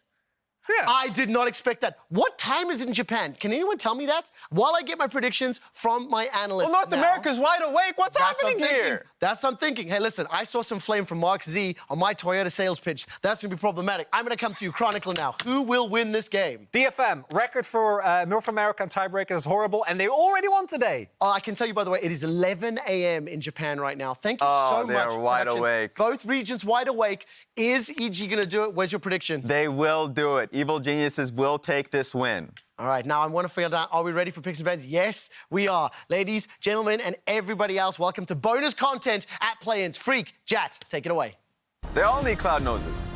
Yeah. I did not expect that. What time is it in Japan? Can anyone tell me that? While I get my predictions from my analysts. Well, North America's wide awake. What's happening here? That's what I'm thinking. Hey, listen, I saw some flame from Mark Z on my Toyota sales pitch. That's going to be problematic. I'm going to come to you, Chronicler, now. Who will win this game? DFM, record for North American tiebreaker is horrible, and they already won today. I can tell you, by the way, it is 11 a.m. in Japan right now. Thank you so much. They are wide production. awake. Both regions wide awake. Is EG going to do it? Where's your prediction? They will do it. Evil Geniuses will take this win. All right, now I want to figure out, are we ready for picks and bets? Yes, we are. Ladies, gentlemen, and everybody else, welcome to bonus content at Play-Ins. Freak, Jat, take it away. They all need Cloud Noses.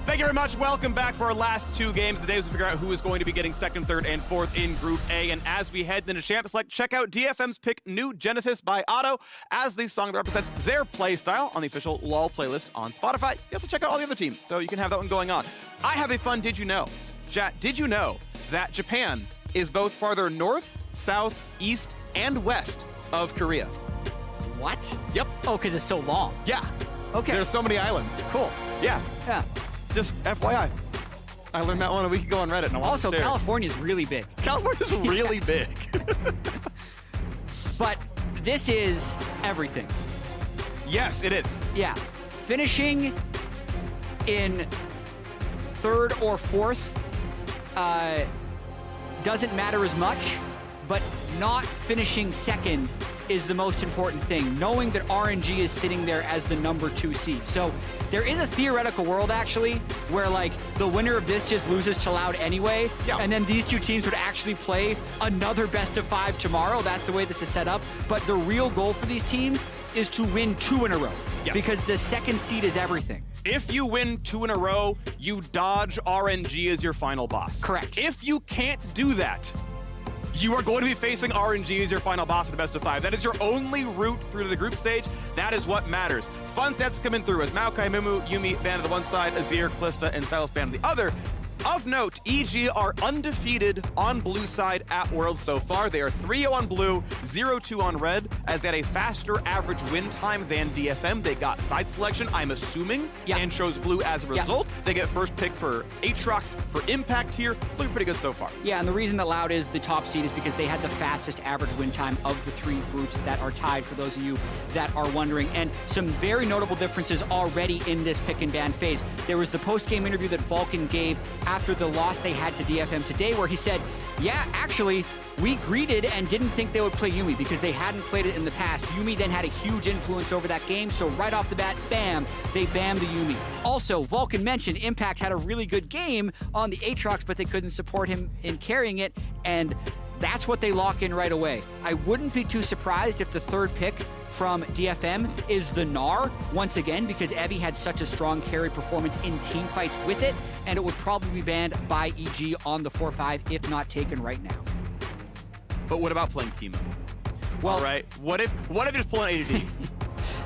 Thank you very much. Welcome back for our last two games. The days we figure out who is going to be getting second, third, and fourth in Group A. And as we head into Champ Select, check out DFM's pick New Genesis by Otto as the song that represents their play style on the official LoL playlist on Spotify. You also check out all the other teams, so you can have that one going on. I have a fun Did You Know? Jat, did you know that Japan is both farther north, south, east, and west of Korea? What? Yep. Oh, because it's so long. Yeah. Okay. There's so many islands. Cool. Yeah. Yeah. Just FYI. I learned that one a week ago on Reddit. And I wanted Also, to share. California's really big. California's really big. But this is everything. Yes, it is. Yeah. Finishing in third or fourth doesn't matter as much, but not finishing second is the most important thing, knowing that RNG is sitting there as the number 2 seed. So there is a theoretical world, actually, where, like, the winner of this just loses to Loud anyway, and then these two teams would actually play another best of 5 tomorrow. That's the way this is set up. But the real goal for these teams is to win 2 in a row, because the second seed is everything. If you win 2 in a row, you dodge RNG as your final boss. Correct. If you can't do that, you are going to be facing RNG as your final boss in a best of 5. That is your only route through to the group stage. That is what matters. Fun sets coming through as Maokai, Mimu, Yumi banned on the one side, Azir, Kalista, and Silas banned on the other. Of note, EG are undefeated on blue side at Worlds so far. They are 3-0 on blue, 0-2 on red, as they had a faster average win time than DFM. They got side selection, I'm assuming, and chose blue as a result. They get first pick for Aatrox for Impact here. Looking pretty good so far. Yeah, and the reason that Loud is the top seed is because they had the fastest average win time of the 3 groups that are tied, for those of you that are wondering. And some very notable differences already in this pick and ban phase. There was the post-game interview that Vulcan gave after the loss they had to DFM today, where he said, yeah, actually, we greeted and didn't think they would play Yumi because they hadn't played it in the past. Yumi then had a huge influence over that game, so right off the bat, bam, they bammed the Yumi. Also, Vulcan mentioned Impact had a really good game on the Aatrox, but they couldn't support him in carrying it, and that's what they lock in right away. I wouldn't be too surprised if the third pick from DFM is the Gnar, once again, because Evie had such a strong carry performance in team fights with it, and it would probably be banned by EG on the 4-5 if not taken right now. But what about playing team? Well, all right, what if it's pulling ADD?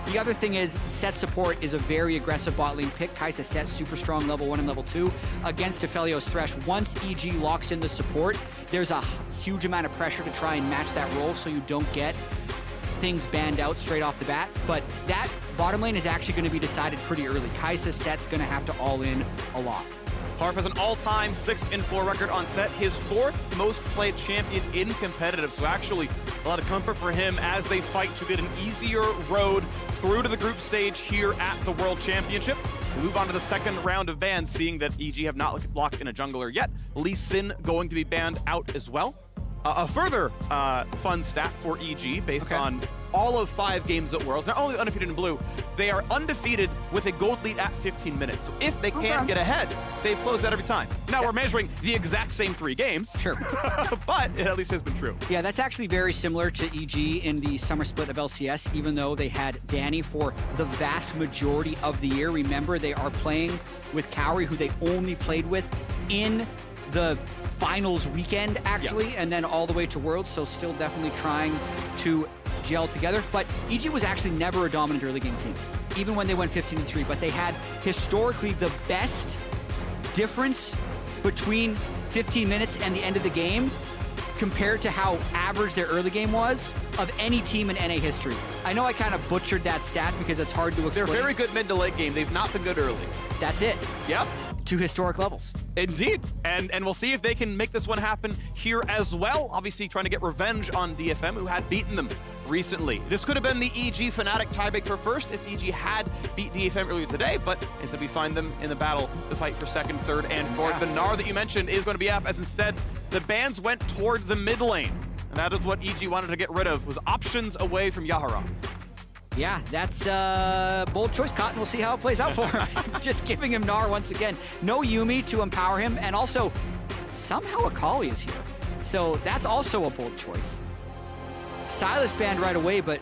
The other thing is, Set support is a very aggressive bot lane pick. Kai'Sa Set, super strong level 1 and level 2 against Aphelios Thresh. Once EG locks in the support, there's a huge amount of pressure to try and match that role so you don't get things banned out straight off the bat. But that bottom lane is actually going to be decided pretty early. Kai'Sa Set's going to have to all in a lot. Harp has an all-time 6-4 record on Set, his 4th most played champion in competitive. So actually, a lot of comfort for him as they fight to get an easier road through to the group stage here at the World Championship. We move on to the second round of bans, seeing that EG have not locked in a jungler yet. Lee Sin going to be banned out as well. A further fun stat for EG based on all of 5 games at Worlds. Not only undefeated in blue, they are undefeated with a gold lead at 15 minutes. So if they can get ahead, they've closed that every time. Now we're measuring the exact same 3 games. Sure. But it at least has been true. Yeah, that's actually very similar to EG in the summer split of LCS, even though they had Danny for the vast majority of the year. Remember, they are playing with Cowrie, who they only played with in the finals weekend, actually, and then all the way to Worlds, so still definitely trying to gel together. But EG was actually never a dominant early game team, even when they went 15-3, but they had historically the best difference between 15 minutes and the end of the game compared to how average their early game was of any team in NA history. I know I kind of butchered that stat because it's hard to explain. They're very good mid to late game. They've not been good early. That's it. Yep. To historic levels. Indeed. And we'll see if they can make this one happen here as well. Obviously trying to get revenge on DFM, who had beaten them recently. This could have been the EG Fnatic tiebreak for first if EG had beat DFM earlier today, but instead we find them in the battle to fight for second, third, and fourth. Yeah. The Gnar that you mentioned is going to be up, as instead the bans went toward the mid lane. And that is what EG wanted to get rid of, was options away from Yahara. Yeah, that's a bold choice, Cotton. We'll see how it plays out for him. Just giving him Gnar once again. No Yuumi to empower him, and also somehow Akali is here. So that's also a bold choice. Silas banned right away, but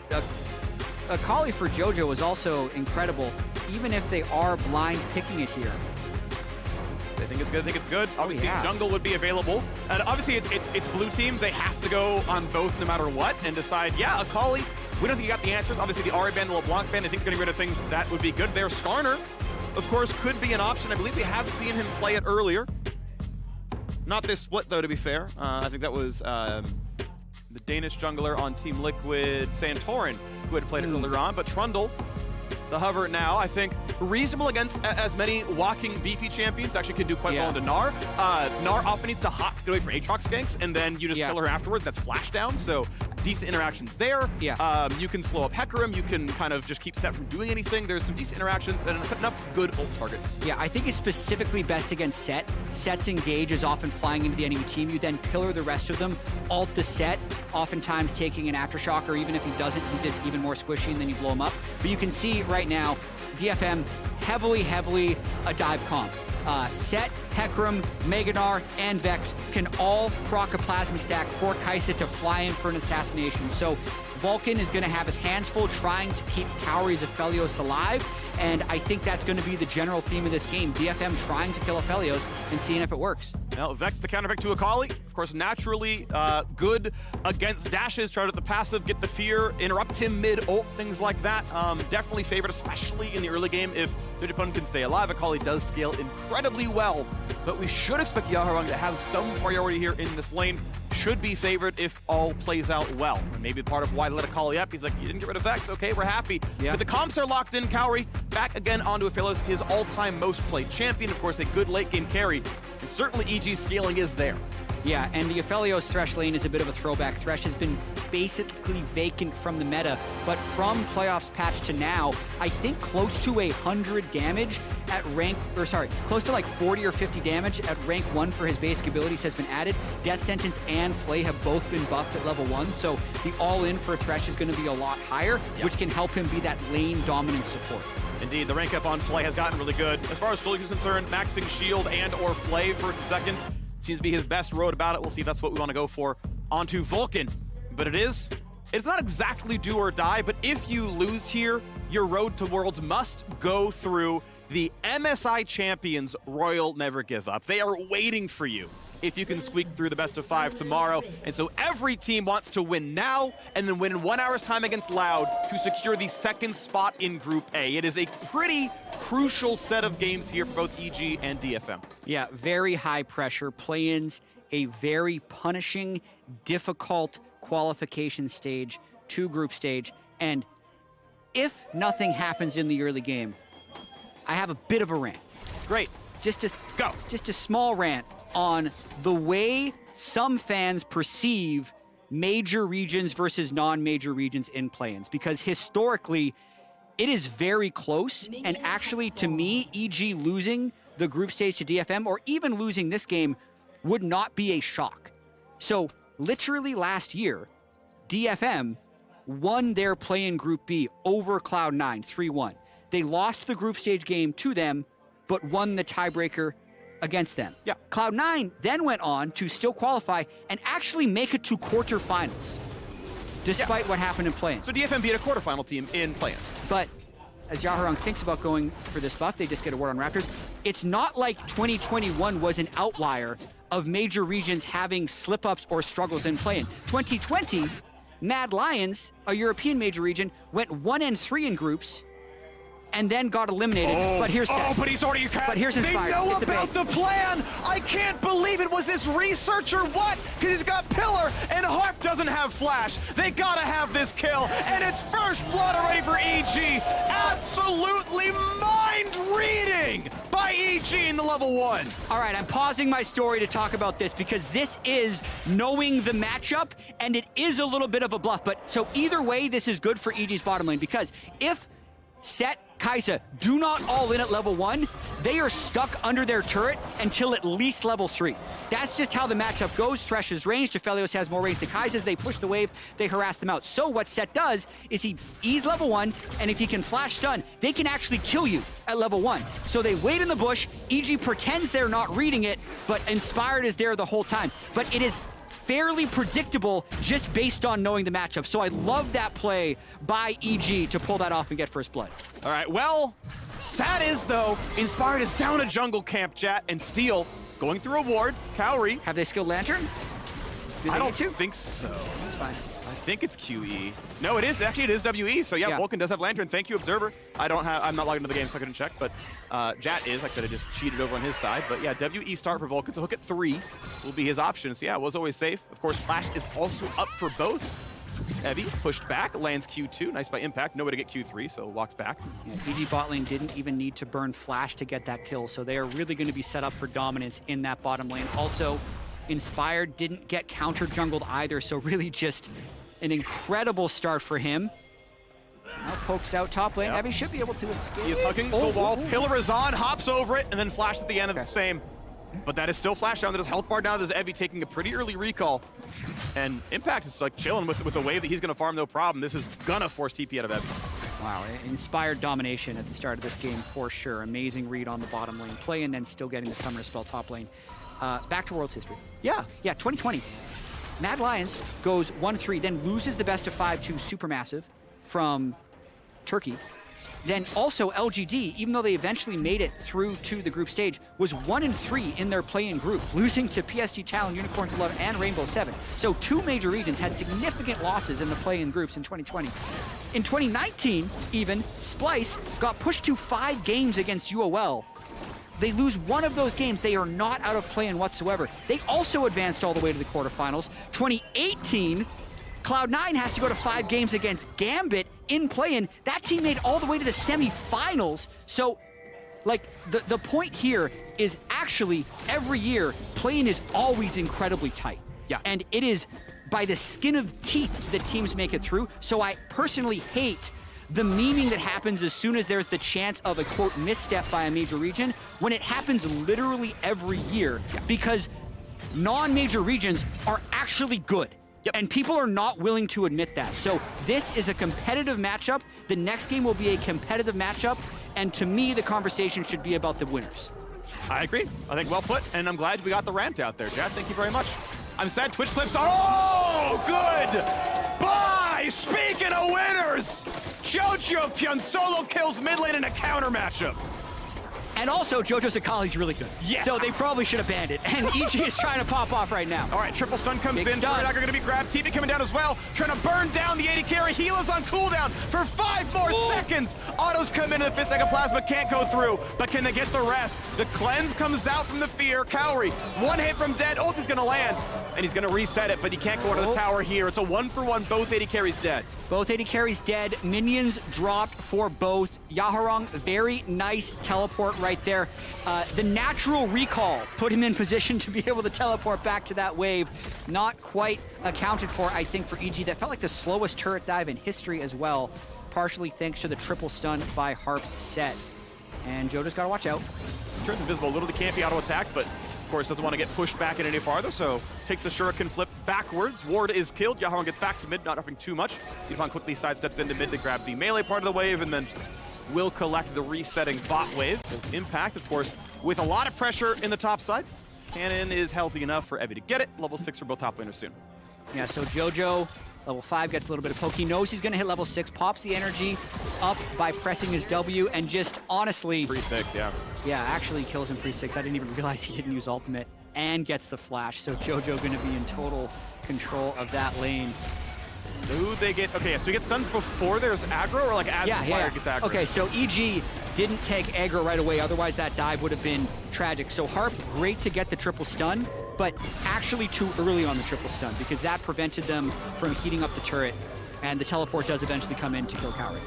Akali for JoJo is also incredible, even if they are blind picking it here. They think it's good. I think it's good. Obviously, jungle would be available. And obviously, it's blue team. They have to go on both no matter what and decide, yeah, Akali, we don't think you got the answers. Obviously, the Ahri ban, the LeBlanc ban, I think getting rid of things that would be good there. Skarner, of course, could be an option. I believe we have seen him play it earlier. Not this split, though, to be fair. I think that was the Danish jungler on Team Liquid, Santorin, who had played it earlier on. But Trundle, the hover now, I think, reasonable against as many walking beefy champions. Actually can do quite well into Gnar. Gnar often needs to hop, get away from Aatrox ganks, and then you just kill her afterwards. That's flash down, so decent interactions there. You can slow up Hecarim. You can kind of just keep Set from doing anything. There's some decent interactions and enough good ult targets. Yeah, I think he's specifically best against Set. Set's engage is often flying into the enemy team. You then pillar the rest of them, ult the Set, oftentimes taking an aftershock, or even if he doesn't, he's just even more squishy and then you blow him up. But you can see right now, DFM heavily a dive comp. Set, Hecarim, Mega Gnar, and Vex can all proc a plasma stack for Kai'Sa to fly in for an assassination. So Vulcan is going to have his hands full trying to keep Cowrie's Aphelios alive, and I think that's going to be the general theme of this game. DFM trying to kill Aphelios and seeing if it works. Now, Vex the counterpick to Akali. Of course, naturally good against dashes. Try to the passive, get the fear, interrupt him mid-ult, things like that. Definitely favored, especially in the early game, if the opponent can stay alive. Akali does scale incredibly well, but we should expect Yahara to have some priority here in this lane. Should be favored if all plays out well. And maybe part of why they let Akali up, he's like, you didn't get rid of Vex, okay, we're happy. But the comps are locked in. Cowrie back again onto Aphelios, his all-time most played champion. Of course, a good late game carry. And certainly EG scaling is there. Yeah, and the Aphelios Thresh lane is a bit of a throwback. Thresh has been basically vacant from the meta, but from playoffs patch to now, I think close to 100 damage at rank, or sorry, close to like 40 or 50 damage at rank 1 for his basic abilities has been added. Death Sentence and Flay have both been buffed at level 1, so the all-in for Thresh is going to be a lot higher, which can help him be that lane dominant support. Indeed, the rank up on Flay has gotten really good. As far as Philly is concerned, maxing shield and or Flay for second seems to be his best road about it. We'll see if that's what we want to go for onto Vulcan. But it's not exactly do or die, but if you lose here, your road to Worlds must go through the MSI champions Royal Never Give Up. They are waiting for you if you can squeak through the best of 5 tomorrow. And so every team wants to win now and then win in 1 hour's time against Loud to secure the second spot in Group A. It is a pretty crucial set of games here for both EG and DFM. Yeah, very high pressure play-ins, a very punishing, difficult qualification stage to group stage. And if nothing happens in the early game, I have a bit of a rant. Great. Just a small rant on the way some fans perceive major regions versus non-major regions in play-ins, because historically it is very close, and actually to me, EG losing the group stage to DFM or even losing this game would not be a shock. So literally last year, DFM won their play-in Group B over Cloud9 3-1. They lost the group stage game to them, but won the tiebreaker against them. Yeah. Cloud9 then went on to still qualify and actually make it to quarterfinals, despite what happened in play-in. So DFM beat a quarterfinal team in play-ins. But as Yaharong thinks about going for this buff, they just get a word on Raptors. It's not like 2021 was an outlier of major regions having slip-ups or struggles in play-in. 2020, Mad Lions, a European major region, went 1-3 in groups and then got eliminated. But here's Seth. Oh, but he's already... But here's Inspired. They know It's a about bait. the plan! I can't believe it! Was this research or what? Because he's got Pillar, and Harp doesn't have Flash. They gotta have this kill, and it's first blood already for EG. Absolutely mind-reading by EG in the level 1. All right, I'm pausing my story to talk about this because this is knowing the matchup, and it is a little bit of a bluff. But so either way, this is good for EG's bottom lane because if Set, Kai'Sa do not all in at level 1, they are stuck under their turret until at least level 3. That's just how the matchup goes. Thresh is ranged, Aphelios has more range than Kai'Sa's, they push the wave, they harass them out. So what Set does is he E's level 1, and if he can flash stun, they can actually kill you at level 1. So they wait in the bush, EG pretends they're not reading it, but Inspired is there the whole time. But it is fairly predictable just based on knowing the matchup. So I love that play by EG to pull that off and get first blood. All right, well, sad is, though, Inspired is down a jungle camp, chat, and Steel going through a ward. Cowrie. Have they skilled Lantern? I don't think so. That's fine. I think it's QE. No, it is. Actually, it is WE. So yeah, Vulcan does have Lantern. Thank you, Observer. I'm not logged into the game, so I couldn't check. But Jat is. I could have just cheated over on his side. But yeah, WE start for Vulcan. So hook at 3 will be his option. So yeah, it was always safe. Of course, Flash is also up for both. Evie pushed back, lands Q2. Nice by Impact. No way to get Q3, so walks back. Yeah, EG bot lane didn't even need to burn Flash to get that kill. So they are really going to be set up for dominance in that bottom lane. Also, Inspired didn't get counter jungled either. So really just an incredible start for him. Now pokes out top lane. Evie should be able to escape. He is hugging the wall. Pillar is on, hops over it, and then Flash at the end of the same. But that is still Flash down. There's health bar down. There's Evie taking a pretty early recall. And Impact is like chilling with the wave that he's going to farm, no problem. This is going to force TP out of Evie. Wow, Inspired domination at the start of this game for sure. Amazing read on the bottom lane play and then still getting the Summoner Spell top lane. Back to World's history. Yeah, 2020. Mad Lions goes 1-3, then loses the best of 5 to Supermassive from Turkey. Then also LGD, even though they eventually made it through to the group stage, was 1-3 in their play-in group, losing to PSG Talon, Unicorns 11, and Rainbow 7. So 2 major regions had significant losses in the play-in groups in 2020. In 2019, even, Splice got pushed to 5 games against UOL. They lose one of those games. They are not out of play-in whatsoever. They also advanced all the way to the quarterfinals. 2018, Cloud9 has to go to 5 games against Gambit in play-in. That team made all the way to the semifinals. So, like, the point here is actually every year, play-in is always incredibly tight. Yeah. And it is by the skin of teeth that teams make it through. So I personally hate the memeing that happens as soon as there's the chance of a, quote, misstep by a major region, when it happens literally every year, because non-major regions are actually good. And people are not willing to admit that. So this is a competitive matchup. The next game will be a competitive matchup. And to me, the conversation should be about the winners. I agree. I think well put, and I'm glad we got the rant out there, Chad. Thank you very much. I'm sad Twitch clips are... Oh, good! Bye! Speaking of winners, Jojo Pyun solo kills mid lane in a counter matchup. And also, Jojo Sakali's really good. Yeah. So they probably should have banned it. And EG is trying to pop off right now. All right, triple stun comes Big in. stun. Dagger going to be grabbed. TP coming down as well. Trying to burn down the AD carry. Heala's on cooldown for 5 more seconds. Autos come into the fifth second plasma. Can't go through. But can they get the rest? The cleanse comes out from the fear. Cowrie, 1 hit from dead. Ulti's going to land. And he's going to reset it, but he can't go to the tower here. It's a 1-for-1. Both AD carries dead. Both AD carries dead. Minions dropped for both. Yaharong, very nice teleport right there. The natural recall put him in position to be able to teleport back to that wave. Not quite accounted for, I think, for EG. That felt like the slowest turret dive in history as well, partially thanks to the triple stun by Harp's set. And Jojo's got to watch out. Turns invisible. Little can't be auto attack, but of course doesn't want to get pushed back in any farther, so takes the shuriken flip backwards. Ward is killed. Yaharong gets back to mid, not upping too much. Yifan quickly sidesteps into mid to grab the melee part of the wave, and then will collect the resetting bot wave. There's Impact, of course, with a lot of pressure in the top side. Cannon is healthy enough for Evie to get it. Level 6 for both top laners soon. Yeah, so Jojo, level 5, gets a little bit of poke. He knows he's going to hit level 6, pops the energy up by pressing his W, and just honestly... Free 6, yeah. Yeah, actually kills him free 6. I didn't even realize he didn't use ultimate, and gets the flash. So Jojo going to be in total control of that lane. Do they get, okay, so he gets stunned before there's aggro, or like as the player gets aggro? Okay, so EG didn't take aggro right away, otherwise that dive would have been tragic. So Harp, great to get the triple stun, but actually too early on the triple stun because that prevented them from heating up the turret, and the teleport does eventually come in to kill Cowrie.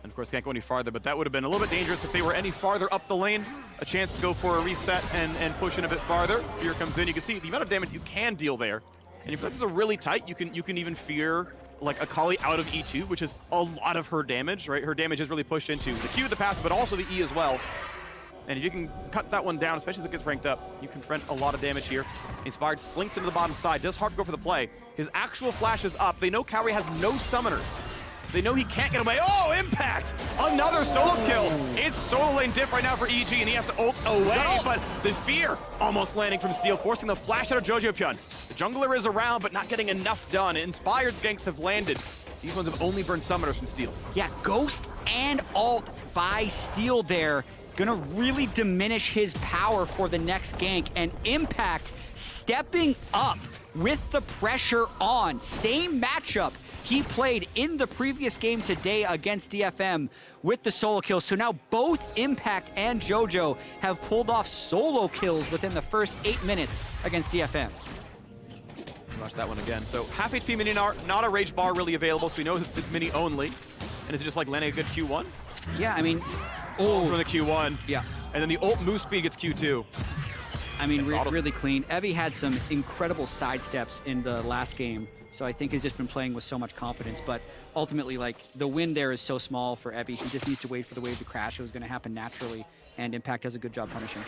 And of course, can't go any farther, but that would have been a little bit dangerous if they were any farther up the lane. A chance to go for a reset and push in a bit farther. Fear comes in. You can see the amount of damage you can deal there. And if this is really tight, you can even fear like Akali out of E2, which is a lot of her damage, right? Her damage is really pushed into the Q, the passive, but also the E as well. And if you can cut that one down, especially as it gets ranked up, you can prevent a lot of damage here. Inspired slinks into the bottom side. Does Harp go for the play? His actual flash is up. They know Cowrie has no summoners. They know he can't get away. Oh, impact! Another solo kill. It's solo lane diff right now for EG, and he has to ult away, but the fear almost landing from Steel, forcing the flash out of Jojo Pyun. The jungler is around, but not getting enough done. Inspired ganks have landed. These ones have only burned summoners from Steel. Yeah, Ghost and ult by Steel there. Gonna really diminish his power for the next gank, and Impact stepping up with the pressure on. Same matchup he played in the previous game today against DFM with the solo kills. So now both Impact and JoJo have pulled off solo kills within the first 8 minutes against DFM. Watch that one again. So half HP mini, not a rage bar really available, so we know it's mini only. And is it just like landing a good Q1? Yeah, I mean, from the Q1. Yeah. And then the ult move speed gets Q2. I mean, really clean. Evie had some incredible sidesteps in the last game, so I think he's just been playing with so much confidence. But ultimately, like, the win there is so small for Evie. He just needs to wait for the wave to crash. It was going to happen naturally, and Impact does a good job punishing.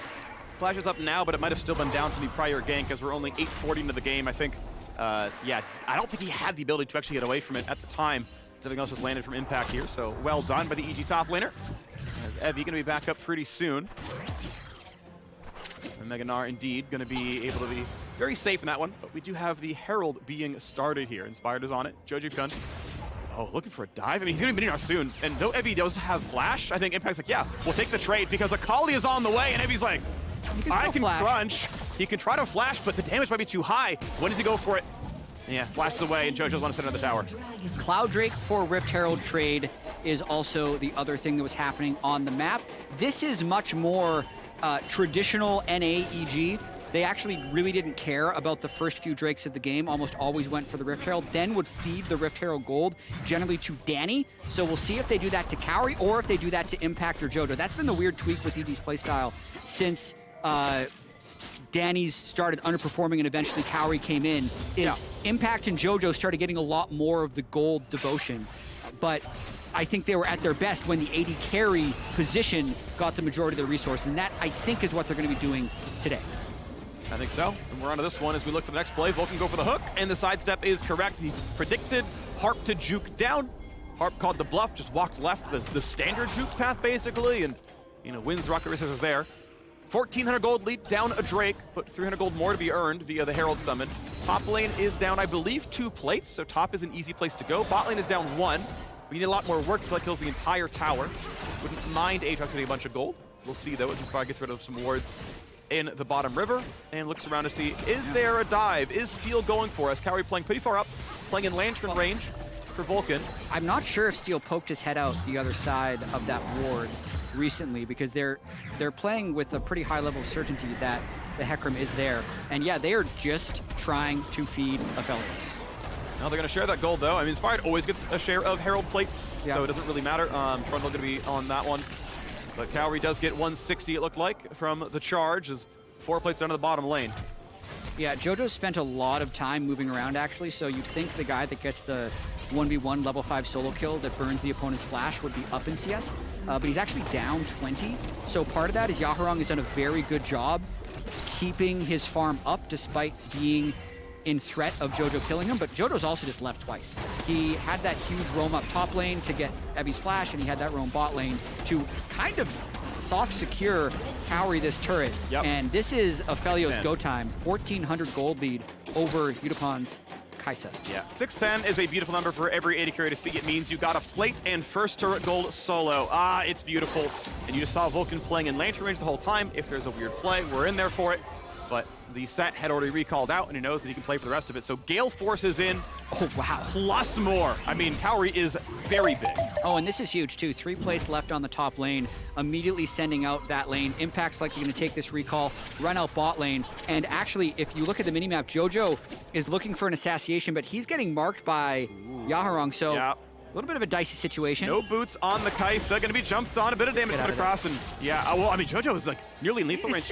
Flash is up now, but it might have still been down from the prior gank as we're only 8:40 into the game. I think, yeah, I don't think he had the ability to actually get away from it at the time. Everything else was landed from Impact here, so well done by the EG top laner. As Evie going to be back up pretty soon. And Meganar indeed going to be able to be very safe in that one, but we do have the Herald being started here. Inspired is on it. Jojo Pyun. Oh, looking for a dive. I mean, he's going to be Meganar soon. And though Evie does have flash, I think Impact's like, yeah, we'll take the trade because Akali is on the way, and Evie's like, I can crunch. He can try to flash, but the damage might be too high. When does he go for it? Yeah, flashes away, and JoJo's want to sit on the tower. Cloud Drake for Rift Herald trade is also the other thing that was happening on the map. This is much more traditional NA EG. They actually really didn't care about the first few Drakes of the game, almost always went for the Rift Herald, then would feed the Rift Herald gold generally to Danny. So we'll see if they do that to Cowrie or if they do that to Impact or JoJo. That's been the weird tweak with EG's playstyle since Danny's started underperforming and eventually Cowrie came in, is Impact and JoJo started getting a lot more of the gold devotion. But I think they were at their best when the AD carry position got the majority of the resource, and that, I think, is what they're going to be doing today. I think so. And we're on to this one as we look for the next play. Vulcan go for the hook, and the sidestep is correct. He predicted Harp to juke down. Harp called the bluff, just walked left, the standard juke path, basically, and, you know, wins rocket resources there. 1,400 gold lead down a Drake, but 300 gold more to be earned via the Herald summon. Top lane is down, I believe, 2 plates, so top is an easy place to go. Bot lane is down 1. We need a lot more work until that kills the entire tower. Wouldn't mind Aatrox getting a bunch of gold. We'll see, though, as Inspire gets rid of some wards in the bottom river and looks around to see, is there a dive? Is Steel going for us? Cowrie playing pretty far up, playing in lantern range for Vulcan. I'm not sure if Steel poked his head out the other side of that ward recently, because they're playing with a pretty high level of certainty that the Hecarim is there. And yeah, they are just trying to feed Aphelios. Now they're going to share that gold, though. I mean, Inspired always gets a share of Herald plates, so it doesn't really matter. Trundle going to be on that one. But Cowrie does get 160, it looked like, from the charge, as 4 plates down to the bottom lane. Yeah, JoJo spent a lot of time moving around, actually, so you'd think the guy that gets the 1v1 level 5 solo kill that burns the opponent's flash would be up in CS, but he's actually down 20. So part of that is Yaharong has done a very good job keeping his farm up despite being in threat of JoJo killing him, but JoJo's also just left twice. He had that huge roam up top lane to get Evie's flash, and he had that roam bot lane to kind of soft secure Cowrie this turret. And this is Aphelios' go time. 1,400 gold lead over Udapon's Kaisa. Yeah, 610 is a beautiful number for every AD carry to see. It means you got a plate and first turret gold solo. Ah, it's beautiful. And you just saw Vulcan playing in lantern range the whole time. If there's a weird play, we're in there for it. but the set had already recalled out, and he knows that he can play for the rest of it. So Gale Force is in. Oh, wow. Plus more. I mean, Cowrie is very big. Oh, and this is huge, too. 3 plates left on the top lane, immediately sending out that lane. Impact's likely going to take this recall, run out bot lane, and actually, if you look at the minimap, Jojo is looking for an assassination, but he's getting marked by Yaharong, so a little bit of a dicey situation. No boots on the Kaisa, going to be jumped on, a bit of damage put across, and well, I mean, Jojo is like nearly in lethal range.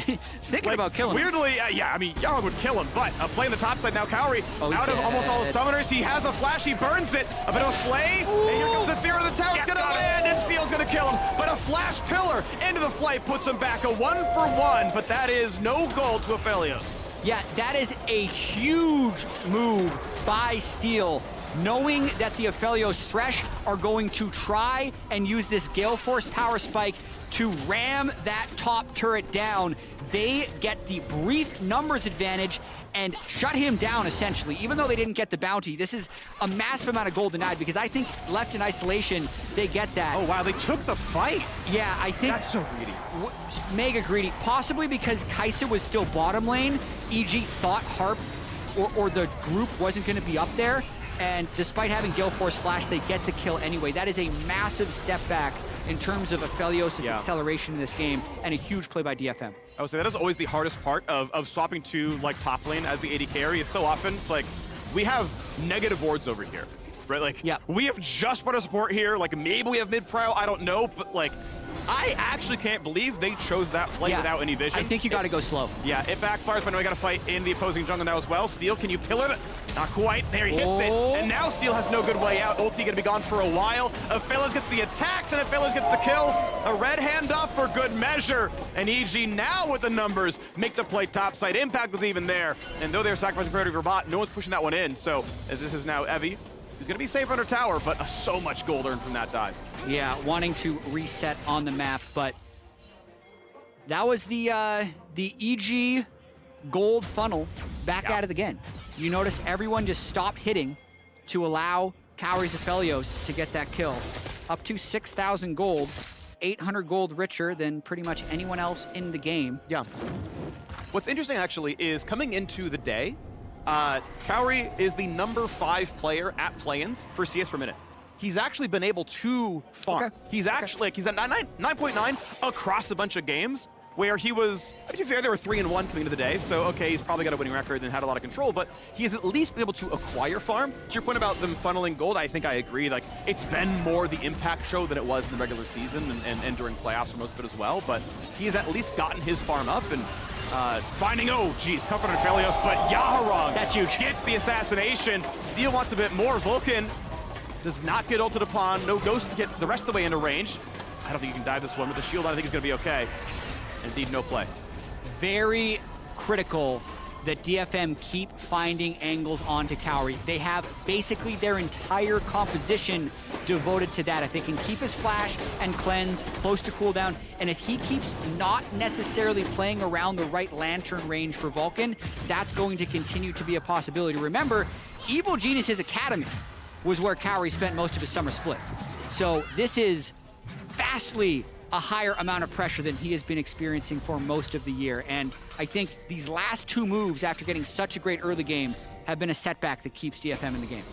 Thinking about killing him. Weirdly, yeah, I mean, Yaharong would kill him, but playing the top side now, Cowrie, out of almost all his summoners, he has a flash, he burns it, a bit of a slay, and here comes the Fear of the Tower, gonna land, and Steel's gonna kill him, but a flash pillar into the flight puts him back, a 1-for-1, but that is no gold to Aphelios. Yeah, that is a huge move by Steel, knowing that the Aphelios Thresh are going to try and use this Gale Force power spike to ram that top turret down. They get the brief numbers advantage and shut him down, essentially. Even though they didn't get the bounty, this is a massive amount of gold denied, because I think left in isolation, they get that. Oh, wow, they took the fight. Yeah, I think... That's so greedy. Mega greedy, possibly because Kaisa was still bottom lane. EG thought Harp or the group wasn't going to be up there, and despite having Gale Force Flash, they get the kill anyway. That is a massive step back in terms of Aphelios' acceleration in this game, and a huge play by DFM. I would say that is always the hardest part of swapping to like top lane as the AD carry. Is so often it's like we have negative wards over here, right? Like we have just put a support here. Like maybe we have mid prio, I don't know, but like I actually can't believe they chose that play without any vision. I think you got to go slow. Yeah, it backfires, but now we got to fight in the opposing jungle now as well. Steel, can you pillar it? Not quite. There he hits it, and now Steel has no good way out. Ulti gonna be gone for a while. Aphelios gets the attacks, and Aphelios gets the kill. A red hand up for good measure, and EG now with the numbers make the play topside. Impact was even there, and though they're sacrificing priority for bot, no one's pushing that one in. So as this is now Evie, who's gonna be safe under tower, but so much gold earned from that dive. Yeah, wanting to reset on the map, but that was the EG gold funnel back at it again. You notice everyone just stopped hitting to allow Cowrie's Aphelios to get that kill. Up to 6,000 gold, 800 gold richer than pretty much anyone else in the game. Yeah. What's interesting actually is coming into the day, Cowrie is the #5 player at play-ins for CS per minute. He's actually been able to farm. He's actually he's at 9.9 across a bunch of games, where he was, to be fair, they were 3-1 coming into the day, so okay, he's probably got a winning record and had a lot of control, but he has at least been able to acquire farm. To your point about them funneling gold, I think I agree. Like, it's been more the impact show than it was in the regular season and during playoffs for most of it as well, but he has at least gotten his farm up and finding, oh geez, comfort on Aphelios, but Yaharong, that's huge, gets the assassination. Steel wants a bit more. Vulcan does not get ulted upon. No Ghost to get the rest of the way into range. I don't think you can dive this one with the shield. I think it's going to be okay. Indeed, no play. Very critical that DFM keep finding angles onto Cowrie. They have basically their entire composition devoted to that. If they can keep his flash and cleanse close to cooldown, and if he keeps not necessarily playing around the right lantern range for Vulcan, that's going to continue to be a possibility. Remember, Evil Genius's Academy was where Cowrie spent most of his summer split. So this is vastly a higher amount of pressure than he has been experiencing for most of the year. And I think these last 2 moves after getting such a great early game have been a setback that keeps DFM in the game.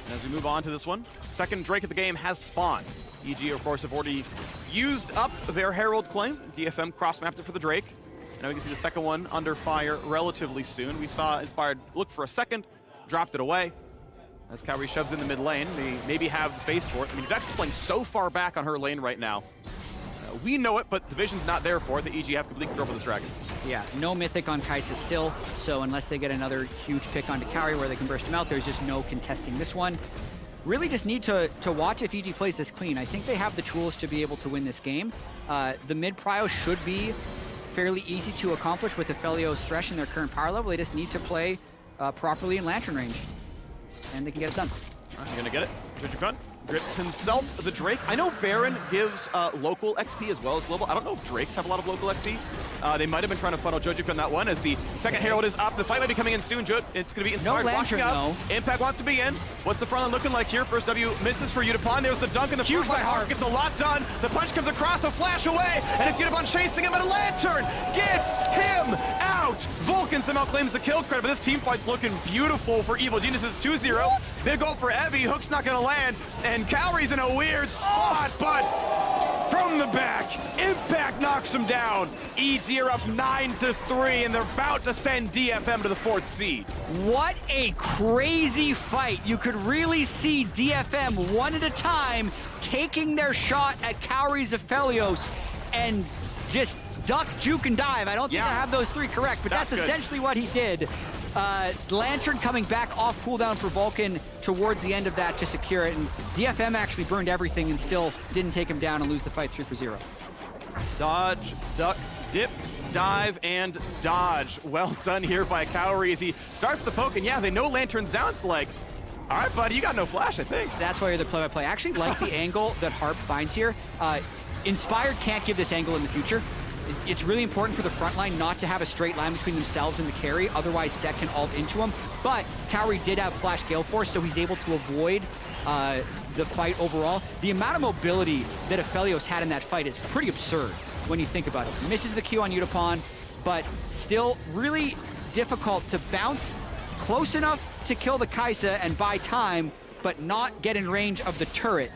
And as we move on to this one, second Drake of the game has spawned. EG, of course, have already used up their Herald claim. DFM cross-mapped it for the Drake. And now we can see the second one under fire relatively soon. We saw Inspired look for a second, dropped it away. As Cowrie shoves in the mid lane, they maybe have the space for it. I mean, Vex is playing so far back on her lane right now. We know it, but the vision's not there for it. The EG have complete control of this dragon. Yeah, no Mythic on Kaisa still, so unless they get another huge pick onto Cowrie where they can burst him out, there's just no contesting this one. Really just need to watch if EG plays this clean. I think they have the tools to be able to win this game. The mid prio should be fairly easy to accomplish with Aphelios Thresh in their current power level. They just need to play properly in lantern range, and they can get it done. You're gonna get it. grips himself the Drake. I know Baron gives local XP as well as global. I don't know if Drakes have a lot of local XP. They might have been trying to funnel Jojo on that one as the second Herald is up. The fight might be coming in soon. It's going to be Inspired Lantern, walking up. Impact wants to be in. What's the front line looking like here? First W misses for Yutapon. There's the dunk in the Huge first line. by Harp. Gets a lot done. The punch comes across, a flash away, and it's Yutapon chasing him, and a Lantern gets him out. Vulcan somehow claims the kill credit, but this team fight's looking beautiful for Evil Geniuses. 2-0. Big goal for Evie. Hook's not going to land, and Cowrie's in a weird spot, but from the back, Impact knocks him down. EG are up 9-3, and they're about to send DFM to the 4th seed. What a crazy fight. You could really see DFM one at a time taking their shot at Cowrie's Aphelios and just duck, juke, and dive. I don't think I have those three correct, but that's essentially what he did. Lantern coming back off cooldown for Vulcan towards the end of that to secure it, and DFM actually burned everything and still didn't take him down and lose the fight 3-0. Dodge, duck, dip, dive, and dodge. Well done here by Cowrie as he starts the poke, and yeah, they know Lantern's down. It's like, all right, buddy, you got no flash, I think. That's why you're the play-by-play. I actually like the angle that Harp finds here. Inspired can't give this angle in the future. It's really important for the front line not to have a straight line between themselves and the carry, otherwise Set can ult into him. But Cowrie did have Flash Gale Force, so he's able to avoid the fight overall. The amount of mobility that Aphelios had in that fight is pretty absurd when you think about it. Misses the Q on Yutapon, but still really difficult to bounce close enough to kill the Kaisa and buy time, but not get in range of the turret.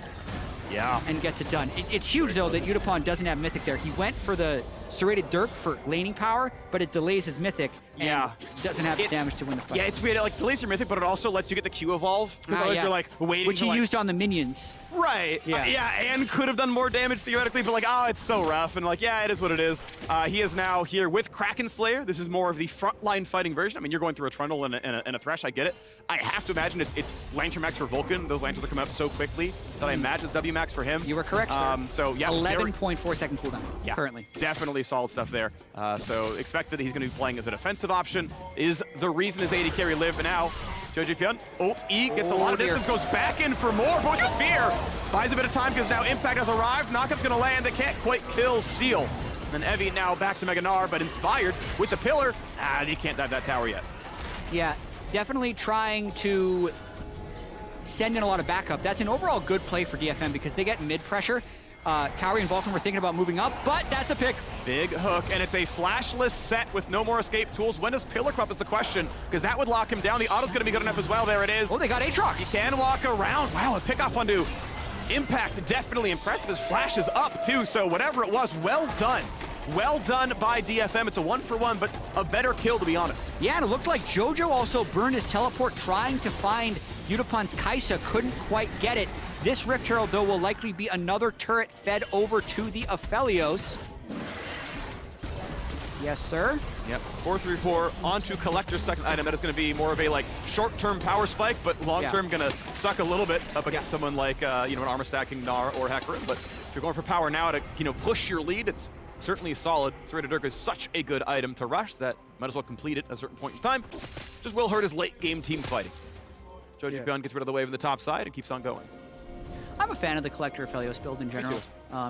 Yeah. And gets it done. It's huge, though, that Yutapon doesn't have Mythic there. He went for the Serrated Dirk for laning power, but it delays his Mythic and doesn't have the damage to win the fight. Yeah, it's weird. It like delays your Mythic, but it also lets you get the Q evolve. Because you're like waiting which to, he like, used on the minions. Right. Yeah. And could have done more damage theoretically, but like, oh, it's so rough. And like, yeah, it is what it is. He is now here with Kraken Slayer. This is more of the frontline fighting version. I mean, you're going through a Trundle and a Thresh, I get it. I have to imagine it's Lantern Max for Vulcan. Those Lanterns are coming up so quickly that I imagine it's W Max for him. You were correct, sir. So yeah, 11.4 second cooldown currently. Definitely solid stuff there. So expect that he's going to be playing as a defensive option. Is the reason his AD carry live now. Joji Pyun, ult E, gets a lot of distance, goes back in for more. Voice of Fear buys a bit of time because now Impact has arrived. Knockup's going to land. They can't quite kill Steel. And Evie now back to Mega Gnar, but Inspired with the pillar. He can't dive that tower yet. Yeah, definitely trying to send in a lot of backup. That's an overall good play for DFM because they get mid pressure. Cowrie and Vulcan were thinking about moving up, but that's a pick. Big hook, and it's a flashless Set with no more escape tools. When does Pillar Crop is the question, because that would lock him down. The auto's going to be good enough as well. There it is. Oh, they got Aatrox. He can walk around. Wow, a pick off onto Impact. Definitely impressive. His flash is up, too, so whatever it was, well done. Well done by DFM. It's a 1-for-1, but a better kill, to be honest. Yeah, and it looked like Jojo also burned his teleport trying to find Yutapon's Kaisa. Couldn't quite get it. This Rift Herald, though, will likely be another turret fed over to the Aphelios. Yes, sir. Yep, 4-3-4 onto Collector's second item. That is going to be more of a like short-term power spike, but long-term going to suck a little bit up against someone like an armor stacking Gnar or Hecarim. But if you're going for power now to push your lead, it's certainly solid. Serrated Dirk is such a good item to rush that might as well complete it at a certain point in time. Just will hurt his late-game team fighting. Joji Pyun gets rid of the wave on the top side and keeps on going. I'm a fan of the Collector Aphelios build in general,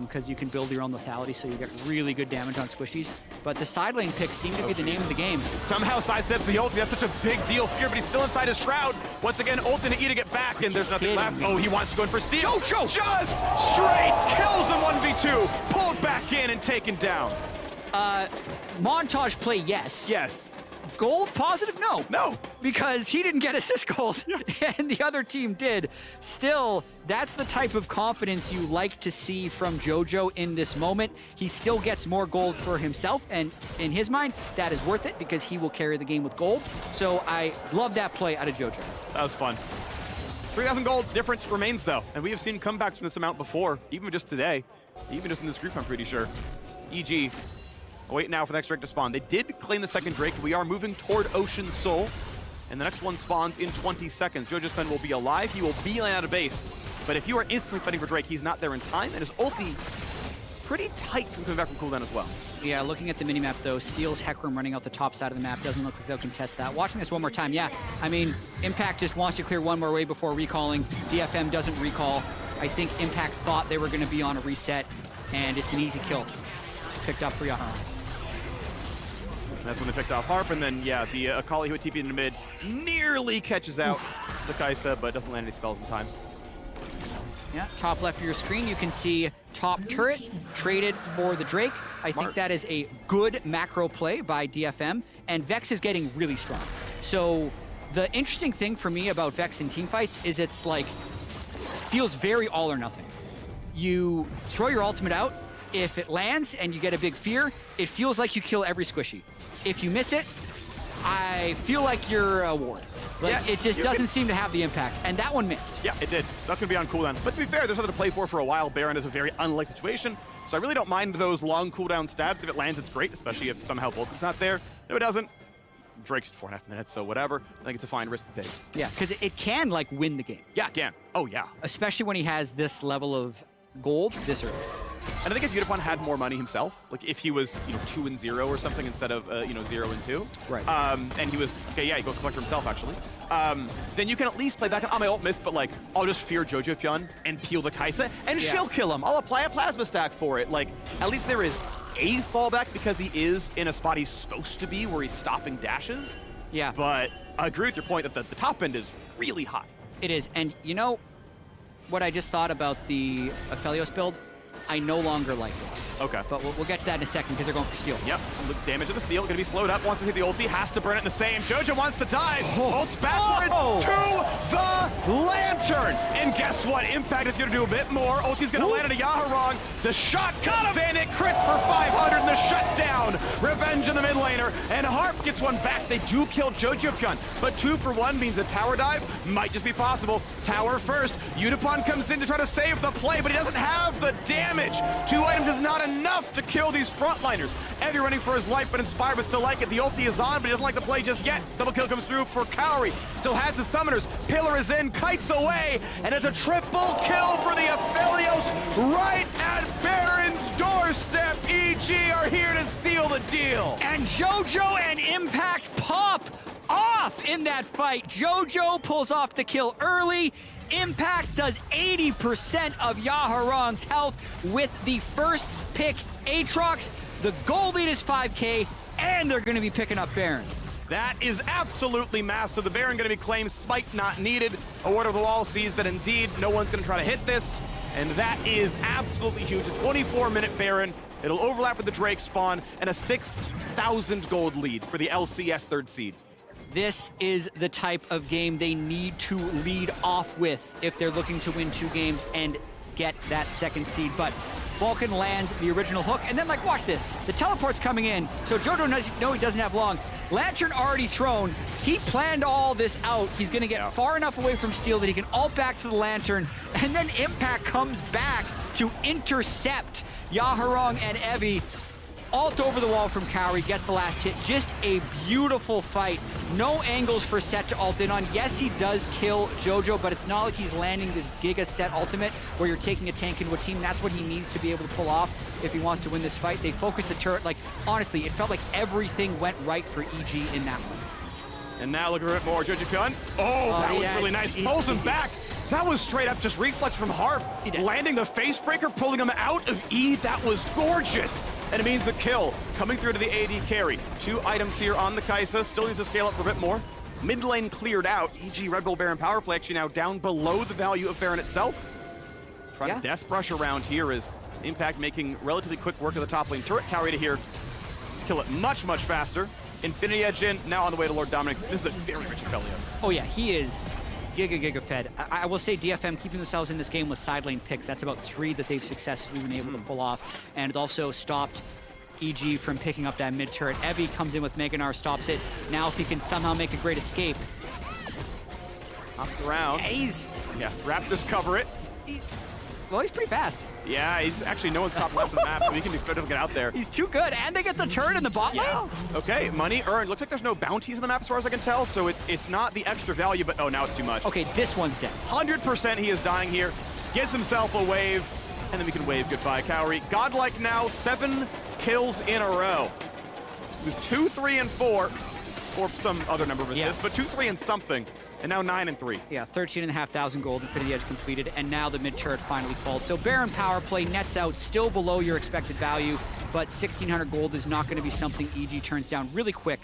because you can build your own lethality, so you get really good damage on squishies. But the side lane picks seem to be the name of the game. Somehow sidesteps the ult. That's such a big deal for Fear, but he's still inside his shroud. Once again, ult into E to get back, and there's nothing left. Oh, he wants to go in for Steel. Jojo! Just straight kills him 1v2. Pulled back in and taken down. Montage play, yes. Yes. Gold positive? No. No. Because he didn't get assist gold, and the other team did. Still, that's the type of confidence you like to see from Jojo in this moment. He still gets more gold for himself, and in his mind, that is worth it because he will carry the game with gold. So I love that play out of Jojo. That was fun. 3,000 gold difference remains, though, and we have seen comebacks from this amount before, even just today, even just in this group, I'm pretty sure. EG. Wait now for the next Drake to spawn. They did claim the second Drake. We are moving toward Ocean Soul, and the next one spawns in 20 seconds. Jojo's Fen will be alive. He will beeline out of base. But if you are instantly fighting for Drake, he's not there in time, and his ulti pretty tight from coming back from cooldown as well. Yeah, looking at the minimap, though, Steel's Hecarim running out the top side of the map. Doesn't look like they'll contest that. Watching this one more time, yeah. I mean, Impact just wants to clear one more wave before recalling. DFM doesn't recall. I think Impact thought they were going to be on a reset, and it's an easy kill picked up for Yaharon. That's when they picked off Harp, and then, yeah, the Akali who had TP'd into mid nearly catches out the Kai'Sa, but doesn't land any spells in time. Yeah, top left of your screen, you can see top turret traded for the Drake. I think that is a good macro play by DFM, and Vex is getting really strong. So the interesting thing for me about Vex in teamfights is it's like, feels very all or nothing. You throw your ultimate out, if it lands and you get a big fear, it feels like you kill every squishy. If you miss it, I feel like you're a ward. Like, Yeah, it just you doesn't can- seem to have the impact, and that one missed. Yeah, it did. That's going to be on cooldown. But to be fair, there's nothing to play for a while. Baron is a very unlikely situation, so I really don't mind those long cooldown stabs. If it lands, it's great, especially if somehow Vulcan's not there. If it doesn't, Drake's 4.5 minutes, so whatever. I think it's a fine risk to take. Yeah, because it can, like, win the game. Yeah, it can. Oh, yeah. Especially when he has this level of gold this early. And I think if Unipon had more money himself, like if he was, 2-0 or something instead of, 0-2. Right. And he was, okay, yeah, he goes collector himself, actually. Then you can at least play back on my ult miss, but like, I'll just fear Jojo Pyun and peel the Kai'Sa, and she'll kill him. I'll apply a plasma stack for it. Like, at least there is a fallback because he is in a spot he's supposed to be where he's stopping dashes. Yeah. But I agree with your point that the top end is really high. It is, and you know what I just thought about the Aphelios build? I no longer like it. Okay. But we'll get to that in a second because they're going for steal. Yep, damage to the steal, gonna be slowed up, wants to hit the ulti, has to burn it in the same. Jojo wants to dive, ults backward to the Lantern. And guess what? Impact is gonna do a bit more. Ulti's gonna land on a Yaharong. The shot comes in, it crit for 500 and the shutdown. Revenge in the mid laner, and Harp gets one back. They do kill Jojo Pyun, but 2 for 1 means a tower dive might just be possible. Tower first, Unipon comes in to try to save the play, but he doesn't have the damage. 2 items is not enough to kill these frontliners. Evie running for his life, but Inspired would still like it. The ulti is on, but he doesn't like the play just yet. Double kill comes through for Kaori. Still has the summoners. Pillar is in, kites away, and it's a triple kill for the Aphelios right at Baron's doorstep. EG are here to seal the deal. And Jojo and Impact pop off in that fight. Jojo pulls off the kill early. Impact does 80% of Yaharong's health with the first pick Aatrox. The goal lead is 5K, and they're going to be picking up Baron. That is absolutely massive. The Baron going to be claimed, spike not needed. A Ward of the Wall sees that indeed no one's going to try to hit this, and that is absolutely huge. A 24-minute Baron. It'll overlap with the Drake spawn, and a 6,000 gold lead for the LCS third seed. This is the type of game they need to lead off with if they're looking to win 2 games and get that second seed. But Vulcan lands the original hook, and then, like, watch this. The teleport's coming in, so Jojo knows he doesn't have long. Lantern already thrown. He planned all this out. He's going to get far enough away from Steel that he can ult back to the Lantern, and then Impact comes back to intercept Yaharong and Evie. Ult over the wall from Kaori, gets the last hit. Just a beautiful fight. No angles for Set to ult in on. Yes, he does kill Jojo, but it's not like he's landing this Giga Set ultimate where you're taking a tank into a team. That's what he needs to be able to pull off if he wants to win this fight. They focused the turret. Like, honestly, it felt like everything went right for EG in that one. And now look at it more. Jojo Pyun. Oh, that was really nice. Pulls him back. That was straight up just reflex from Harp. Landing the face breaker, pulling him out of E. That was gorgeous. And it means the kill coming through to the AD carry. 2 items here on the Kai'Sa. Still needs to scale up for a bit more. Mid lane cleared out. EG Red Bull Baron power play actually now down below the value of Baron itself. Trying to death brush around here is Impact making relatively quick work of the top lane turret. Kaori to here. Kill it much, much faster. Infinity Edge in, now on the way to Lord Dominic's. This is a very rich Aphelios. Oh yeah, he is giga fed. I will say DFM keeping themselves in this game with side lane picks. That's about 3 that they've successfully been able to pull off. And it also stopped EG from picking up that mid turret. Evie comes in with Meganar, stops it. Now if he can somehow make a great escape. Hops around. Yeah, Raptors cover it. Well, he's pretty fast. Yeah, he's actually no one's top left of the map, so he can be fit to get out there. He's too good, and they get the turret in the bot lane. Okay, money earned. Looks like there's no bounties in the map as far as I can tell, so it's not the extra value, but oh, now it's too much. Okay, this one's dead. 100% he is dying here. Gets himself a wave, and then we can wave goodbye, Kaori. Godlike now, 7 kills in a row. It was 2, 3, and 4. or some other number of assists, but 2-3 and something, and now 9-3. Yeah, 13,500 gold Infinity Edge completed, and now the mid turret finally falls. So Baron power play nets out, still below your expected value, but 1,600 gold is not going to be something EG turns down really quick.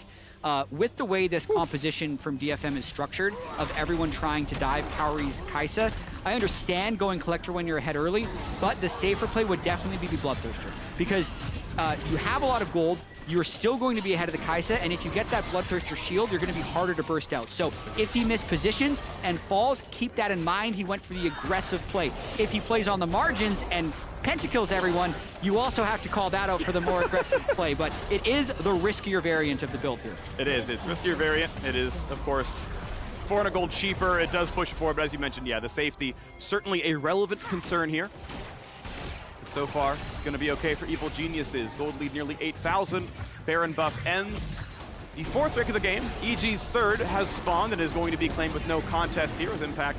With the way this composition from DFM is structured, of everyone trying to dive Kaori's Kai'Sa, I understand going Collector when you're ahead early, but the safer play would definitely be Bloodthirster, because you have a lot of gold, you're still going to be ahead of the Kai'Sa, and if you get that Bloodthirster shield, you're going to be harder to burst out. So if he mispositions and falls, keep that in mind. He went for the aggressive play. If he plays on the margins and pentakills everyone, you also have to call that out for the more aggressive play, but it is the riskier variant of the build here. It is. It's riskier variant. It is, of course, 400 gold cheaper. It does push it forward, but as you mentioned, yeah, the safety, certainly a relevant concern here. But so far, it's going to be okay for Evil Geniuses. Gold lead nearly 8,000. Baron buff ends. The fourth pick of the game, EG's third, has spawned and is going to be claimed with no contest here as Impact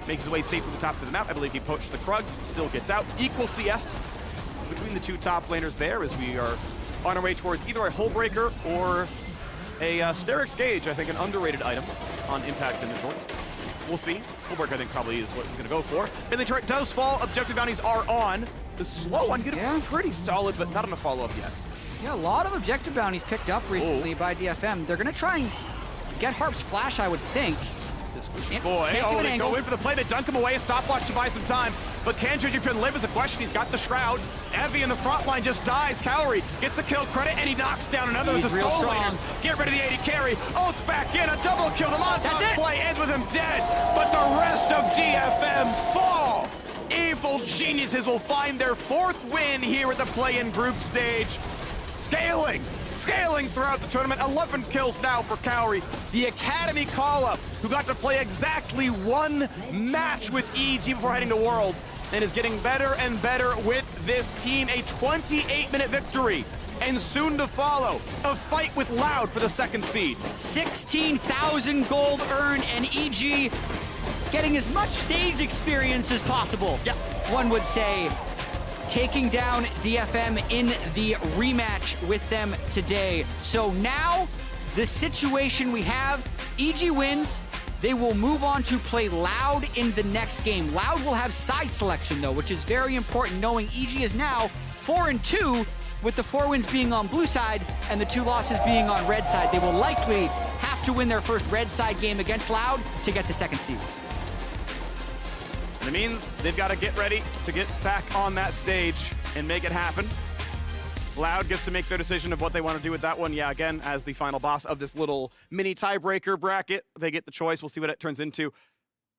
makes his way safe to the top of the map. I believe he poached the Krugs, still gets out. Equal CS between the two top laners there as we are on our way towards either a Hullbreaker or a Sterix Gauge, I think an underrated item on Impact's inventory. We'll see. Hullbreaker, I think, probably is what he's going to go for. And the turret does fall. Objective bounties are on. The slow one getting pretty solid, but not on a follow-up yet. Yeah, a lot of objective bounties picked up recently by DFM. They're going to try and get Harp's flash, I would think. Boy, oh, they go in for the play. They dunk him away. A stopwatch to buy some time. But can JJ live is a question. He's got the Shroud. Evie in the front line just dies. Kaori gets the kill credit, and he knocks down another of the real strong. Get rid of the 80 carry. Oath back in. A double kill. The montage play ends with him dead. But the rest of DFM fall. Evil Geniuses will find their fourth win here at the play-in group stage. Scaling throughout the tournament. 11 kills now for Kaori. The Academy call-up, who got to play exactly one match with EG before heading to Worlds, and is getting better and better with this team. A 28-minute victory. And soon to follow, a fight with Loud for the second seed. 16,000 gold earned, and EG getting as much stage experience as possible. Yeah. One would say, taking down DFM in the rematch with them today. So now, the situation we have, EG wins. They will move on to play Loud in the next game. Loud will have side selection, though, which is very important, knowing EG is now 4-2, with the 4 wins being on blue side and the 2 losses being on red side. They will likely have to win their first red side game against Loud to get the second seed. And it means they've got to get ready to get back on that stage and make it happen. Loud gets to make their decision of what they want to do with that one. Yeah, again, as the final boss of this little mini tiebreaker bracket, they get the choice. We'll see what it turns into.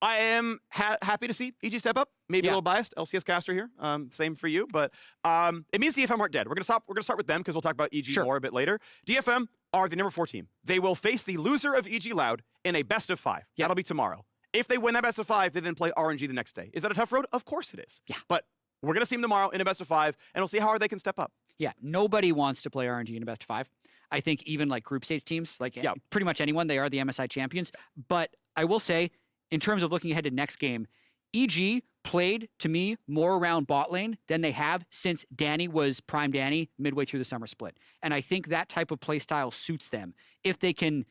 I am happy to see EG step up. Maybe a little biased. LCS caster here. Same for you, but it means DFM aren't dead. We're gonna start with them because we'll talk about EG more a bit later. DFM are the number 4 team. They will face the loser of EG Loud in a best of 5. That'll be tomorrow. If they win that best of 5, they then play RNG the next day. Is that a tough road? Of course it is. Yeah. But we're going to see them tomorrow in a best of 5, and we'll see how hard they can step up. Yeah, nobody wants to play RNG in a best of 5. I think even like group stage teams, like pretty much anyone, they are the MSI champions. But I will say, in terms of looking ahead to next game, EG played, to me, more around bot lane than they have since Danny was Prime Danny midway through the summer split. And I think that type of play style suits them if they can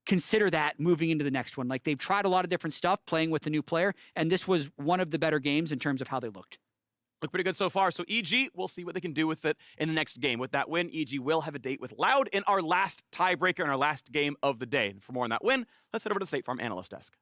consider that moving into the next one. Like, they've tried a lot of different stuff playing with the new player, and this was one of the better games in terms of how they looked. Look pretty good so far. So EG, we'll see what they can do with it in the next game. With that win, EG will have a date with Loud in our last tiebreaker and our last game of the day. And for more on that win, let's head over to the State Farm Analyst Desk.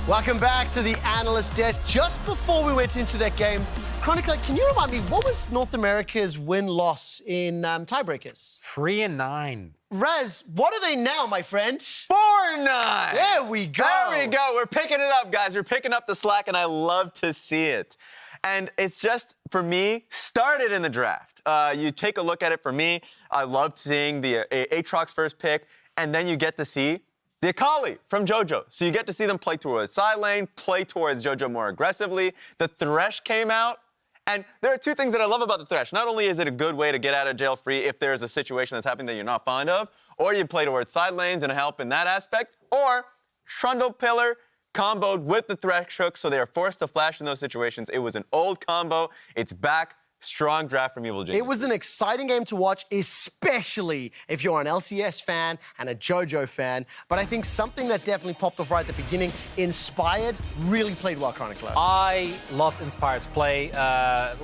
Welcome back to the Analyst Desk. Just before we went into that game, Chronicler, can you remind me, what was North America's win-loss in tiebreakers? 3-9. Raz, what are they now, my friend? 4-9. There we go. There we go. We're picking it up, guys. We're picking up the slack, and I love to see it. And it's just, for me, started in the draft. You take a look at it for me. I loved seeing the Aatrox first pick, and then you get to see the Akali from JoJo. So you get to see them play towards side lane, play towards JoJo more aggressively. The Thresh came out. And there are two things that I love about the Thresh. Not only is it a good way to get out of jail free if there's a situation that's happening that you're not fond of, or you play towards side lanes and help in that aspect, or Trundle Pillar comboed with the Thresh hook, so they are forced to flash in those situations. It was an old combo. It's back. Strong draft from Evil Genius. It was an exciting game to watch, especially if you're an LCS fan and a JoJo fan. But I think something that definitely popped off right at the beginning, Inspired really played well, Chronicler. I loved Inspired's play.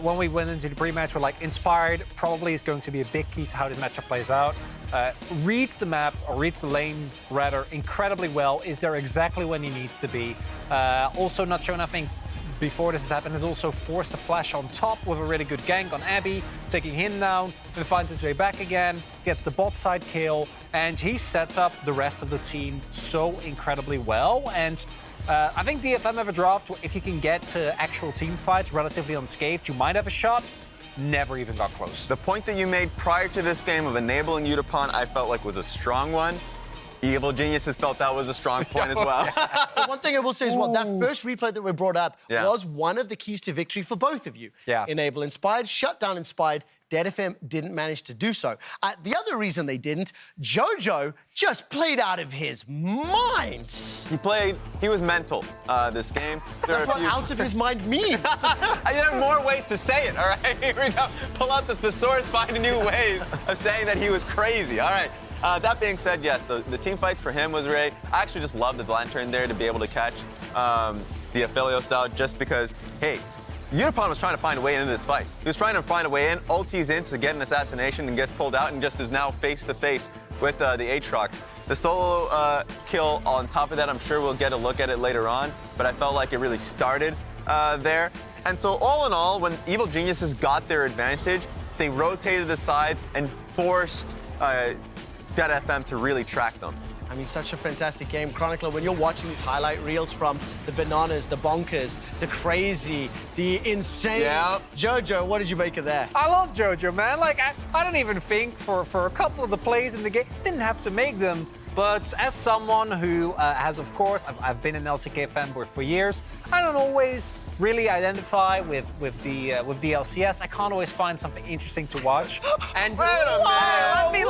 When we went into the pre-match, we're like, Inspired probably is going to be a big key to how this matchup plays out. Reads the map, or reads the lane, rather, incredibly well. Is there exactly when he needs to be. Also not shown, I think, before this has happened, has also forced a flash on top with a really good gank on Abby, taking him down, and finds his way back again, gets the bot side kill, and he sets up the rest of the team so incredibly well. And I think DFM have a draft where if you can get to actual team fights relatively unscathed, you might have a shot. Never even got close. The point that you made prior to this game of enabling Udapon, I felt like was a strong one. Evil Geniuses felt that was a strong point as well. But one thing I will say is, that first replay that we brought up was one of the keys to victory for both of you. Enable Inspired, shut down Inspired. Dead FM didn't manage to do so. The other reason they didn't, JoJo just played out of his mind. He was mental this game. That's what out of his mind means. There are more ways to say it, all right? Here we go. Pull out the thesaurus, find a new way of saying that he was crazy, all right? That being said, yes, the team fights for him was great. I actually just love the lantern there to be able to catch the Aphelios out just because, hey, Udapon was trying to find a way into this fight. He was trying to find a way in, ultis in to get an assassination and gets pulled out and just is now face-to-face with the Aatrox. The solo kill on top of that, I'm sure we'll get a look at it later on, but I felt like it really started there. And so all in all, when Evil Geniuses got their advantage, they rotated the sides and forced Dead FM to really track them. I mean, such a fantastic game. Chronicler, when you're watching these highlight reels from the bananas, the bonkers, the crazy, the insane. JoJo, what did you make of that? I love JoJo, man. Like, I don't even think for a couple of the plays in the game, didn't have to make them. But as someone who has, of course, I've been an LCK fanboy for years, I don't always really identify with the LCS. I can't always find something interesting to watch. And let me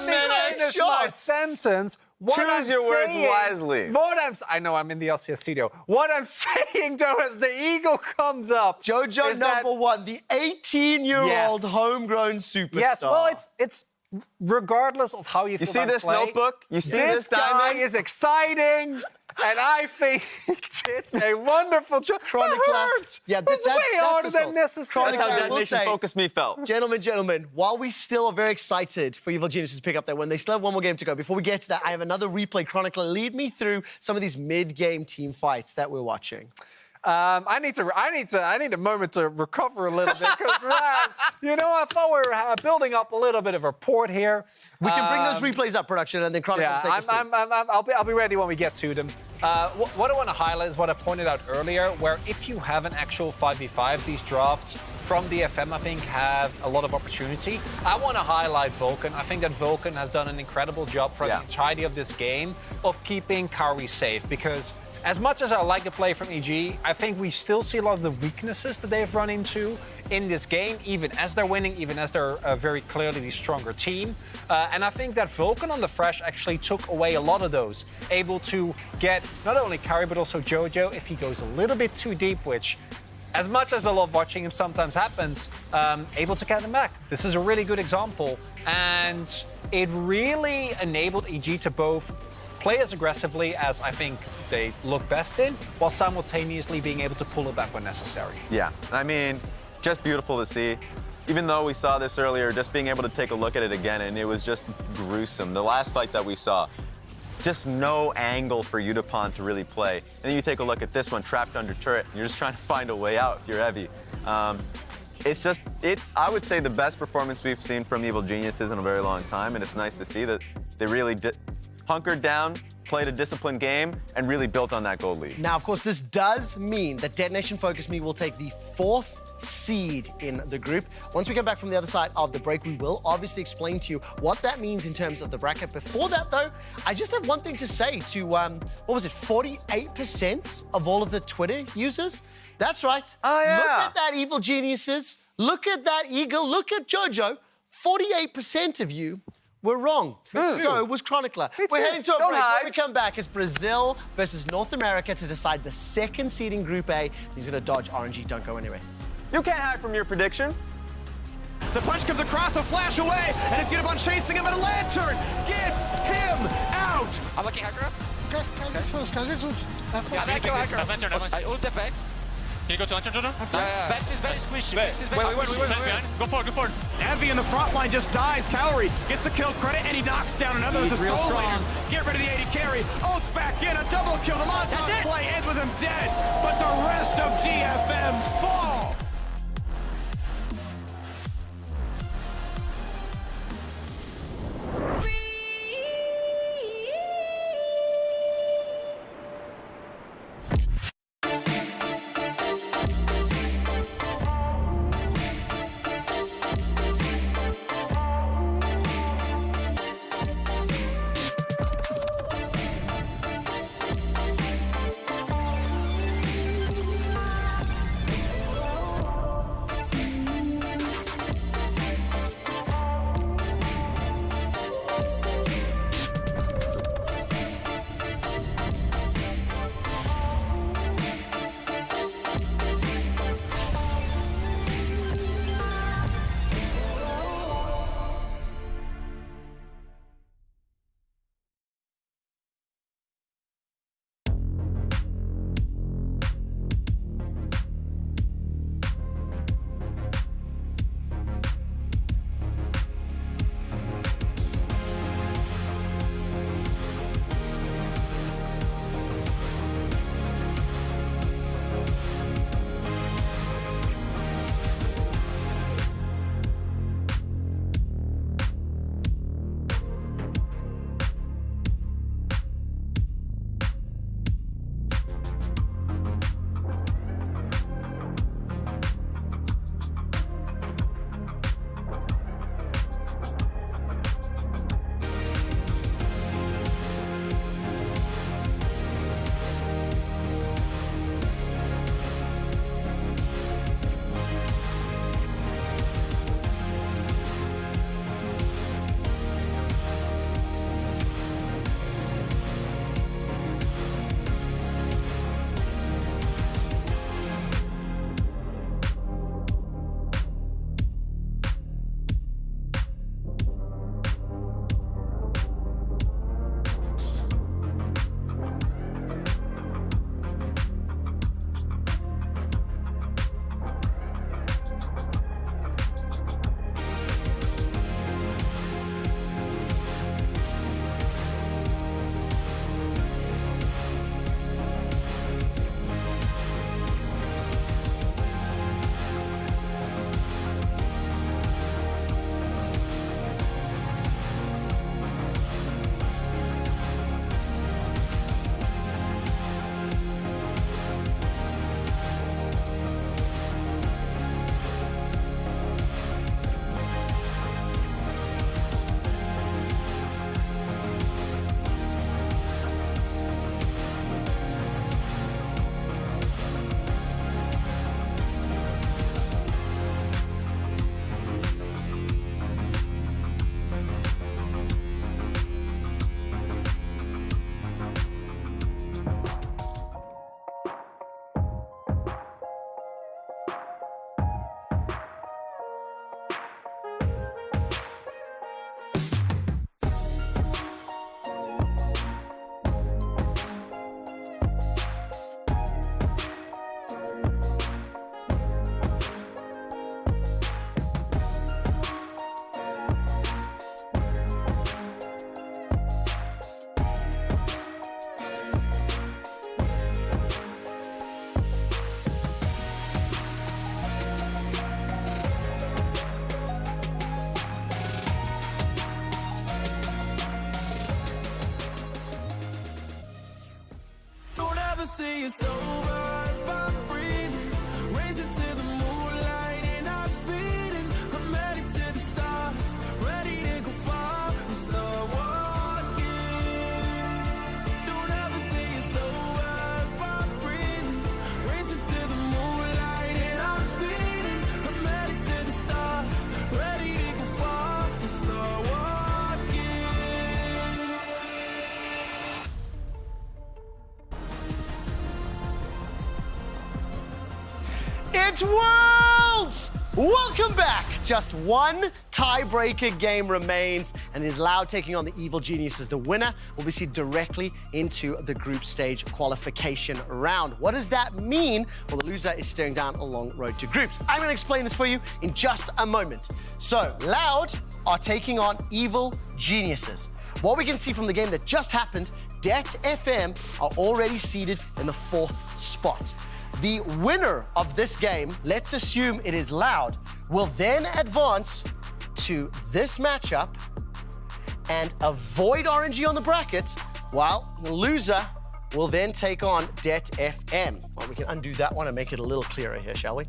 finish my sentence. Choose your words wisely. I know I'm in the LCS studio. What I'm saying, though, as the eagle comes up, JoJo number one, the 18-year-old homegrown superstar. Yes, well, it's regardless of how you feel see this notebook? You see this This diamond? guy is exciting, and I think he did a wonderful job. Chronicler. Yeah, that's way harder than necessary. That's how Dead Nation Focus Me felt. Gentlemen, while we still are very excited for Evil Geniuses to pick up their win, they still have one more game to go. Before we get to that, I have another replay. Chronicler, lead me through some of these mid-game team fights that we're watching. I need a moment to recover a little bit because Raz, I thought we were building up a little bit of rapport here. We can bring those replays up, production, and then Chronicle will take us through. I'll be ready when we get to them. What I want to highlight is what I pointed out earlier, where if you have an actual 5v5, these drafts from DFM, I think, have a lot of opportunity. I want to highlight Vulcan. I think that Vulcan has done an incredible job for the entirety of this game of keeping Kauri safe because as much as I like the play from EG, I think we still see a lot of the weaknesses that they've run into in this game, even as they're winning, even as they're very clearly the stronger team. And I think that Vulcan on the Fresh actually took away a lot of those, able to get not only Kauri, but also JoJo if he goes a little bit too deep, which, as much as I love watching him sometimes happens, able to get him back. This is a really good example. And it really enabled EG to both play as aggressively as I think they look best in, while simultaneously being able to pull it back when necessary. Yeah, I mean, just beautiful to see. Even though we saw this earlier, just being able to take a look at it again, and it was just gruesome. The last fight that we saw, just no angle for Udapon to really play. And then you take a look at this one, trapped under turret, and you're just trying to find a way out if you're heavy. It's I would say, the best performance we've seen from Evil Geniuses in a very long time, and it's nice to see that they really hunkered down, played a disciplined game, and really built on that gold lead. Now, of course, this does mean that Dead Nation Focus Me will take the 4th seed in the group. Once we come back from the other side of the break, we will obviously explain to you what that means in terms of the bracket. Before that, though, I just have one thing to say to, 48% of all of the Twitter users? That's right. Oh, yeah. Look at that, Evil Geniuses. Look at that, Eagle. Look at JoJo. 48% of you were wrong. So was Chronicler. We're heading to a break. When we come back, it's Brazil versus North America to decide the 2nd seed in Group A. He's going to dodge RNG. Don't go anywhere. You can't hide from your prediction. The punch comes across, a flash away, and it's Unibon chasing him, and a lantern gets him out. I'm looking Hacker up. Yeah, I ult the Vex. Can you go to lantern, Jojo? Vex is very squishy. Vex is very Wait. Behind. Go forward, go forward. Envy in the front line just dies. Calorie gets the kill credit, and he knocks down another with the real Soul strong. Later. Get rid of the AD carry. Ult's back in, a double kill. The montage play ends with him dead, but the rest of DFM fall. say it's over if I'm breathing. Raise it to the moonlight and I'm speeding. I'm headed to the stars, ready to go far and start walking. Don't ever say it's over if I'm breathing. Raise it to the moonlight and I'm speeding. I'm headed to the stars, ready to go far and start walking. It's World Bounce! Welcome back! Just one tiebreaker game remains, and it is Loud taking on the Evil Geniuses. The winner will be seeded directly into the group stage qualification round. What does that mean? Well, the loser is staring down a long road to groups. I'm going to explain this for you in just a moment. So, Loud are taking on Evil Geniuses. What we can see from the game that just happened, Det FM are already seeded in the 4th spot. The winner of this game, let's assume it is Loud, will then advance to this matchup and avoid RNG on the bracket, while the loser will then take on Det FM. Well, we can undo that one and make it a little clearer here, shall we?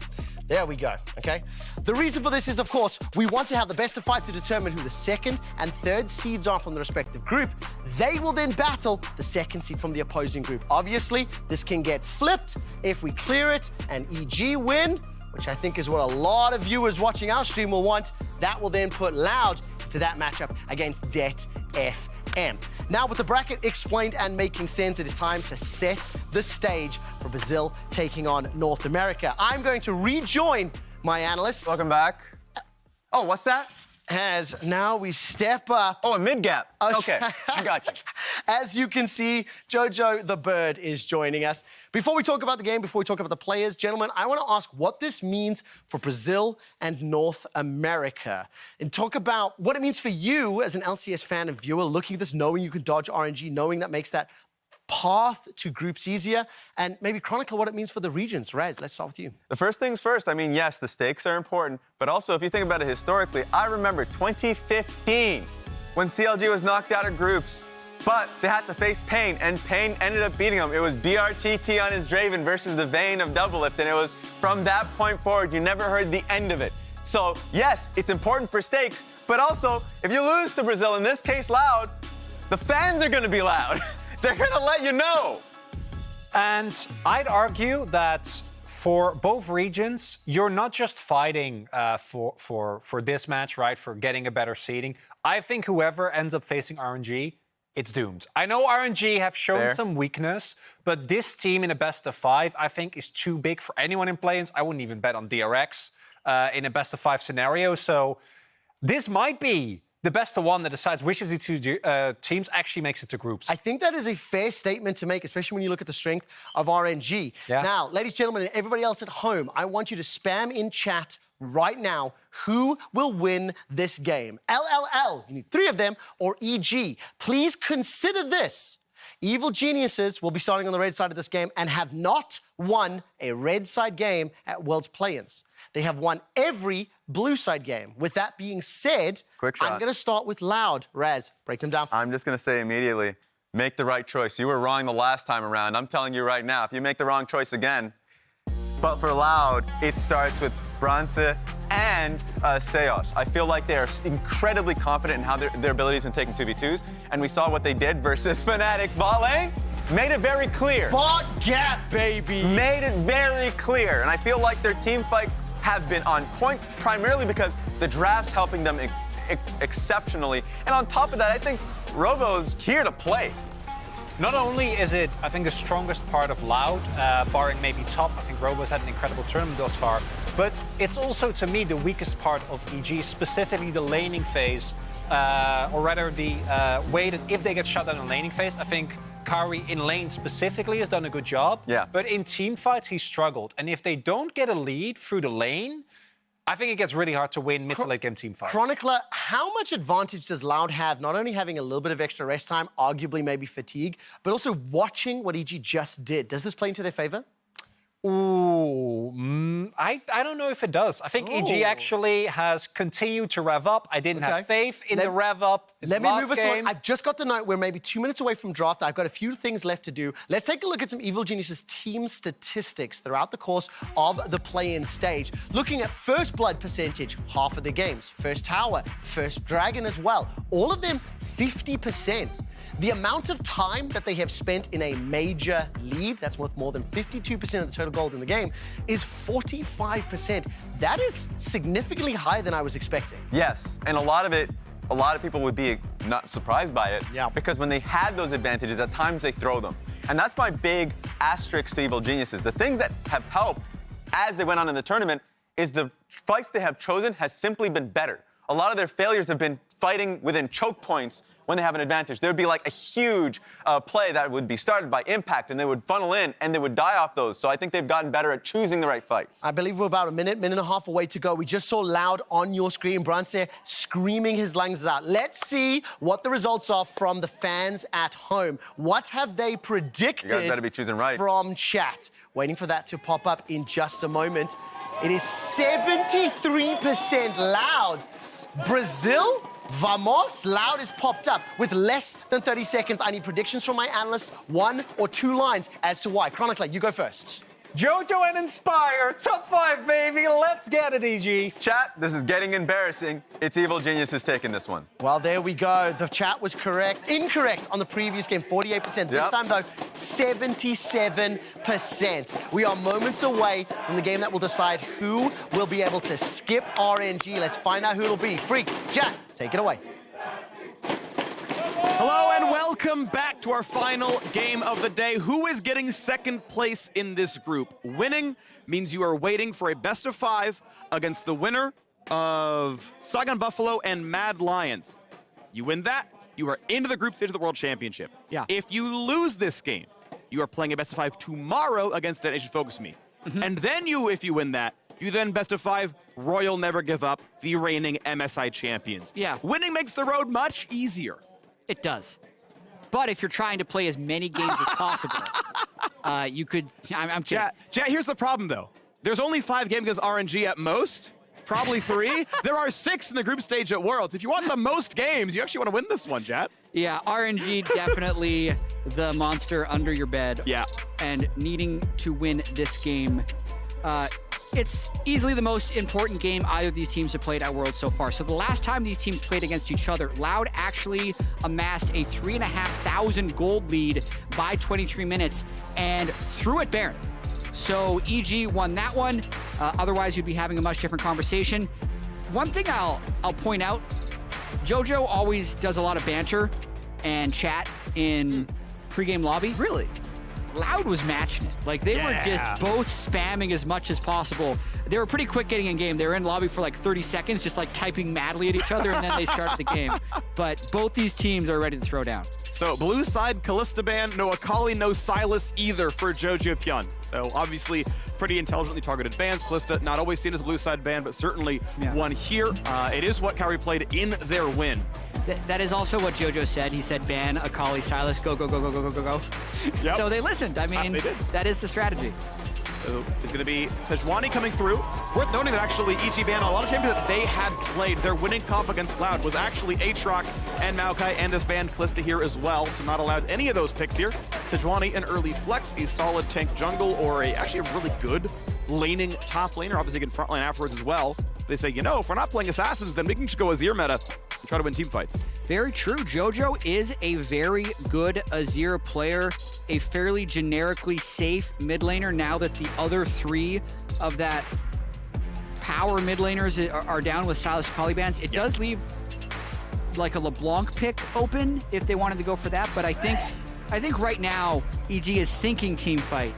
There we go, okay? The reason for this is, of course, we want to have the best of 5 to determine who the 2nd and 3rd seeds are from the respective group. They will then battle the 2nd seed from the opposing group. Obviously, this can get flipped if we clear it and EG win, which I think is what a lot of viewers watching our stream will want. That will then put Loud into that matchup against Det FM. Now, with the bracket explained and making sense, it is time to set the stage for Brazil taking on North America. I'm going to rejoin my analysts. Welcome back. Oh, what's that? As now we step up. Oh, a mid-gap. Okay, I got you. As you can see, Jojo the Bird is joining us. Before we talk about the game, before we talk about the players, gentlemen, I want to ask what this means for Brazil and North America. And talk about what it means for you as an LCS fan and viewer, looking at this, knowing you can dodge RNG, knowing that makes that path to groups easier, and maybe chronicle what it means for the regions. Rez, let's start with you. The first things first, I mean, yes, the stakes are important, but also if you think about it historically, I remember 2015 when CLG was knocked out of groups, but they had to face Pain, and Pain ended up beating them. It was BRTT on his Draven versus the Vayne of Doublelift, and it was from that point forward, you never heard the end of it. So yes, it's important for stakes, but also if you lose to Brazil, in this case Loud, the fans are gonna be loud. They're gonna let you know. And I'd argue that for both regions, you're not just fighting for this match, right? For getting a better seeding. I think whoever ends up facing RNG, it's doomed. I know RNG have shown some weakness, but this team in a best of 5, I think, is too big for anyone in play-ins. I wouldn't even bet on DRX in a best of 5 scenario. So this might be the best of 1 that decides which of the 2 teams actually makes it to groups. I think that is a fair statement to make, especially when you look at the strength of RNG. Yeah. Now, ladies, gentlemen, and everybody else at home, I want you to spam in chat right now who will win this game. LLL, you need 3 of them, or EG. Please consider this. Evil Geniuses will be starting on the red side of this game and have not won a red side game at World's Play-ins. They have won every blue side game. With that being said, I'm going to start with Loud. Raz, break them down. I'm just going to say immediately, make the right choice. You were wrong the last time around. I'm telling you right now, if you make the wrong choice again. But for Loud, it starts with Bronze and Seos. I feel like they are incredibly confident in how their abilities in taking 2v2s. And we saw what they did versus Fnatic's bot lane. Made it very clear. Bot gap, baby. Made it very clear. And I feel like their team fights have been on point, primarily because the draft's helping them exceptionally. And on top of that, I think Robo's here to play. Not only is it, I think, the strongest part of Loud, barring maybe top. I think Robo's had an incredible tournament thus far. But it's also, to me, the weakest part of EG, specifically the laning phase. Or rather, the way that if they get shut down in laning phase, I think Kari in lane specifically has done a good job. Yeah. But in team fights, he struggled. And if they don't get a lead through the lane, I think it gets really hard to win mid to late game team fights. Chronicler, how much advantage does Loud have, not only having a little bit of extra rest time, arguably maybe fatigue, but also watching what EG just did? Does this play into their favor? Ooh, I don't know if it does. I think EG actually has continued to rev up. I didn't have faith in the rev up. Let me move us on. I've just got the note. We're maybe 2 minutes away from draft. I've got a few things left to do. Let's take a look at some Evil Geniuses team statistics throughout the course of the play-in stage. Looking at first blood percentage, half of the games. First tower, first dragon as well. All of them 50%. The amount of time that they have spent in a major lead, that's worth more than 52% of the total gold in the game, is 45%. That is significantly higher than I was expecting. Yes, and a lot of people would be not surprised by it. Yeah. Because when they had those advantages, at times they throw them. And that's my big asterisk to Evil Geniuses. The things that have helped as they went on in the tournament is the fights they have chosen has simply been better. A lot of their failures have been fighting within choke points when they have an advantage. There would be like a huge play that would be started by impact, and they would funnel in, and they would die off those. So I think they've gotten better at choosing the right fights. I believe we're about a minute and a half away to go. We just saw Loud on your screen, Branse screaming his lungs out. Let's see what the results are from the fans at home. What have they predicted You guys better be choosing right. from chat? Waiting for that to pop up in just a moment. It is 73% Loud. Brazil? Vamos, Loud has popped up with less than 30 seconds. I need predictions from my analysts, 1 or 2 lines as to why. Chronicler, you go first. Jojo and Inspire, top 5, baby. Let's get it, EG. Chat, this is getting embarrassing. It's Evil Geniuses taking this one. Well, there we go. The chat was incorrect on the previous game, 48%. This time, though, 77%. We are moments away from the game that will decide who will be able to skip RNG. Let's find out who it'll be. Freak, Jack, take it away. Hello and welcome back to our final game of the day. Who is getting second place in this group? Winning means you are waiting for a best of 5 against the winner of Saigon Buffalo and Mad Lions. You win that, you are into the group stage of the World Championship. Yeah. If you lose this game, you are playing a best of 5 tomorrow against Detonation Focus Me. And then if you win that, you then best of 5 Royal Never Give Up, the reigning MSI champions. Yeah. Winning makes the road much easier. It does. But if you're trying to play as many games as possible, you could... I'm kidding. Chat, here's the problem, though. There's only 5 games against RNG at most. Probably 3. There are 6 in the group stage at Worlds. If you want the most games, you actually want to win this one, chat. Yeah, RNG definitely the monster under your bed. Yeah. And needing to win this game. It's easily the most important game either of these teams have played at Worlds so far. So the last time these teams played against each other, Loud actually amassed a 3,500 gold lead by 23 minutes and threw it Baron. So EG won that one. Otherwise, you'd be having a much different conversation. One thing I'll point out, Jojo always does a lot of banter and chat in pregame lobby. Really? Loud was matching it. Like, they were just both spamming as much as possible. They were pretty quick getting in game. They were in lobby for like 30 seconds, just like typing madly at each other, and then they started the game. But both these teams are ready to throw down. So, blue side, Callista ban, no Akali, no Silas either for Jojo Pyun. So, obviously, pretty intelligently targeted bans. Callista, not always seen as a blue side ban, but certainly one here. It is what Kaori played in their win. That is also what Jojo said. He said, ban Akali, Silas, go, go, go, go, go, go, go, go. Yep. So they listened. I mean, that is the strategy. So it's going to be Sejuani coming through. Worth noting that actually EG ban, a lot of champions that they had played, their winning comp against Loud was actually Aatrox and Maokai, and this banned Callista here as well, so not allowed any of those picks here. Sejuani, an early flex, a solid tank jungle, or actually a really good laning top laner, obviously can frontline afterwards as well. They say, you know, if we're not playing Assassins, then we can just go Azir meta and try to win team fights. Very true. Jojo is a very good Azir player, a fairly generically safe mid laner now that the other 3 of that power mid laners are down with Silas Akali bans. It does leave like a LeBlanc pick open if they wanted to go for that, but I think right now EG is thinking team fight.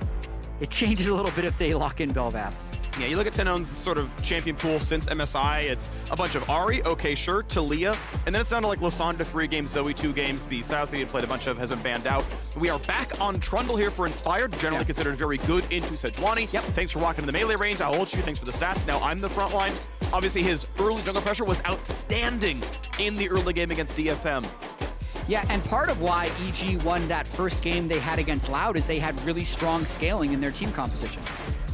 It changes a little bit if they lock in Bel'Veth. Yeah, you look at Tenon's sort of champion pool since MSI, it's a bunch of Ahri, okay, sure, Talia, and then it's down to like Lysandra 3 games, Zoe 2 games, the Silas that he had played a bunch of has been banned out. We are back on Trundle here for Inspired, generally considered very good into Sejuani. Yep. Thanks for walking in the melee range, I'll hold you, thanks for the stats, now I'm the front line. Obviously his early jungle pressure was outstanding in the early game against DFM. Yeah, and part of why EG won that first game they had against Loud is they had really strong scaling in their team composition.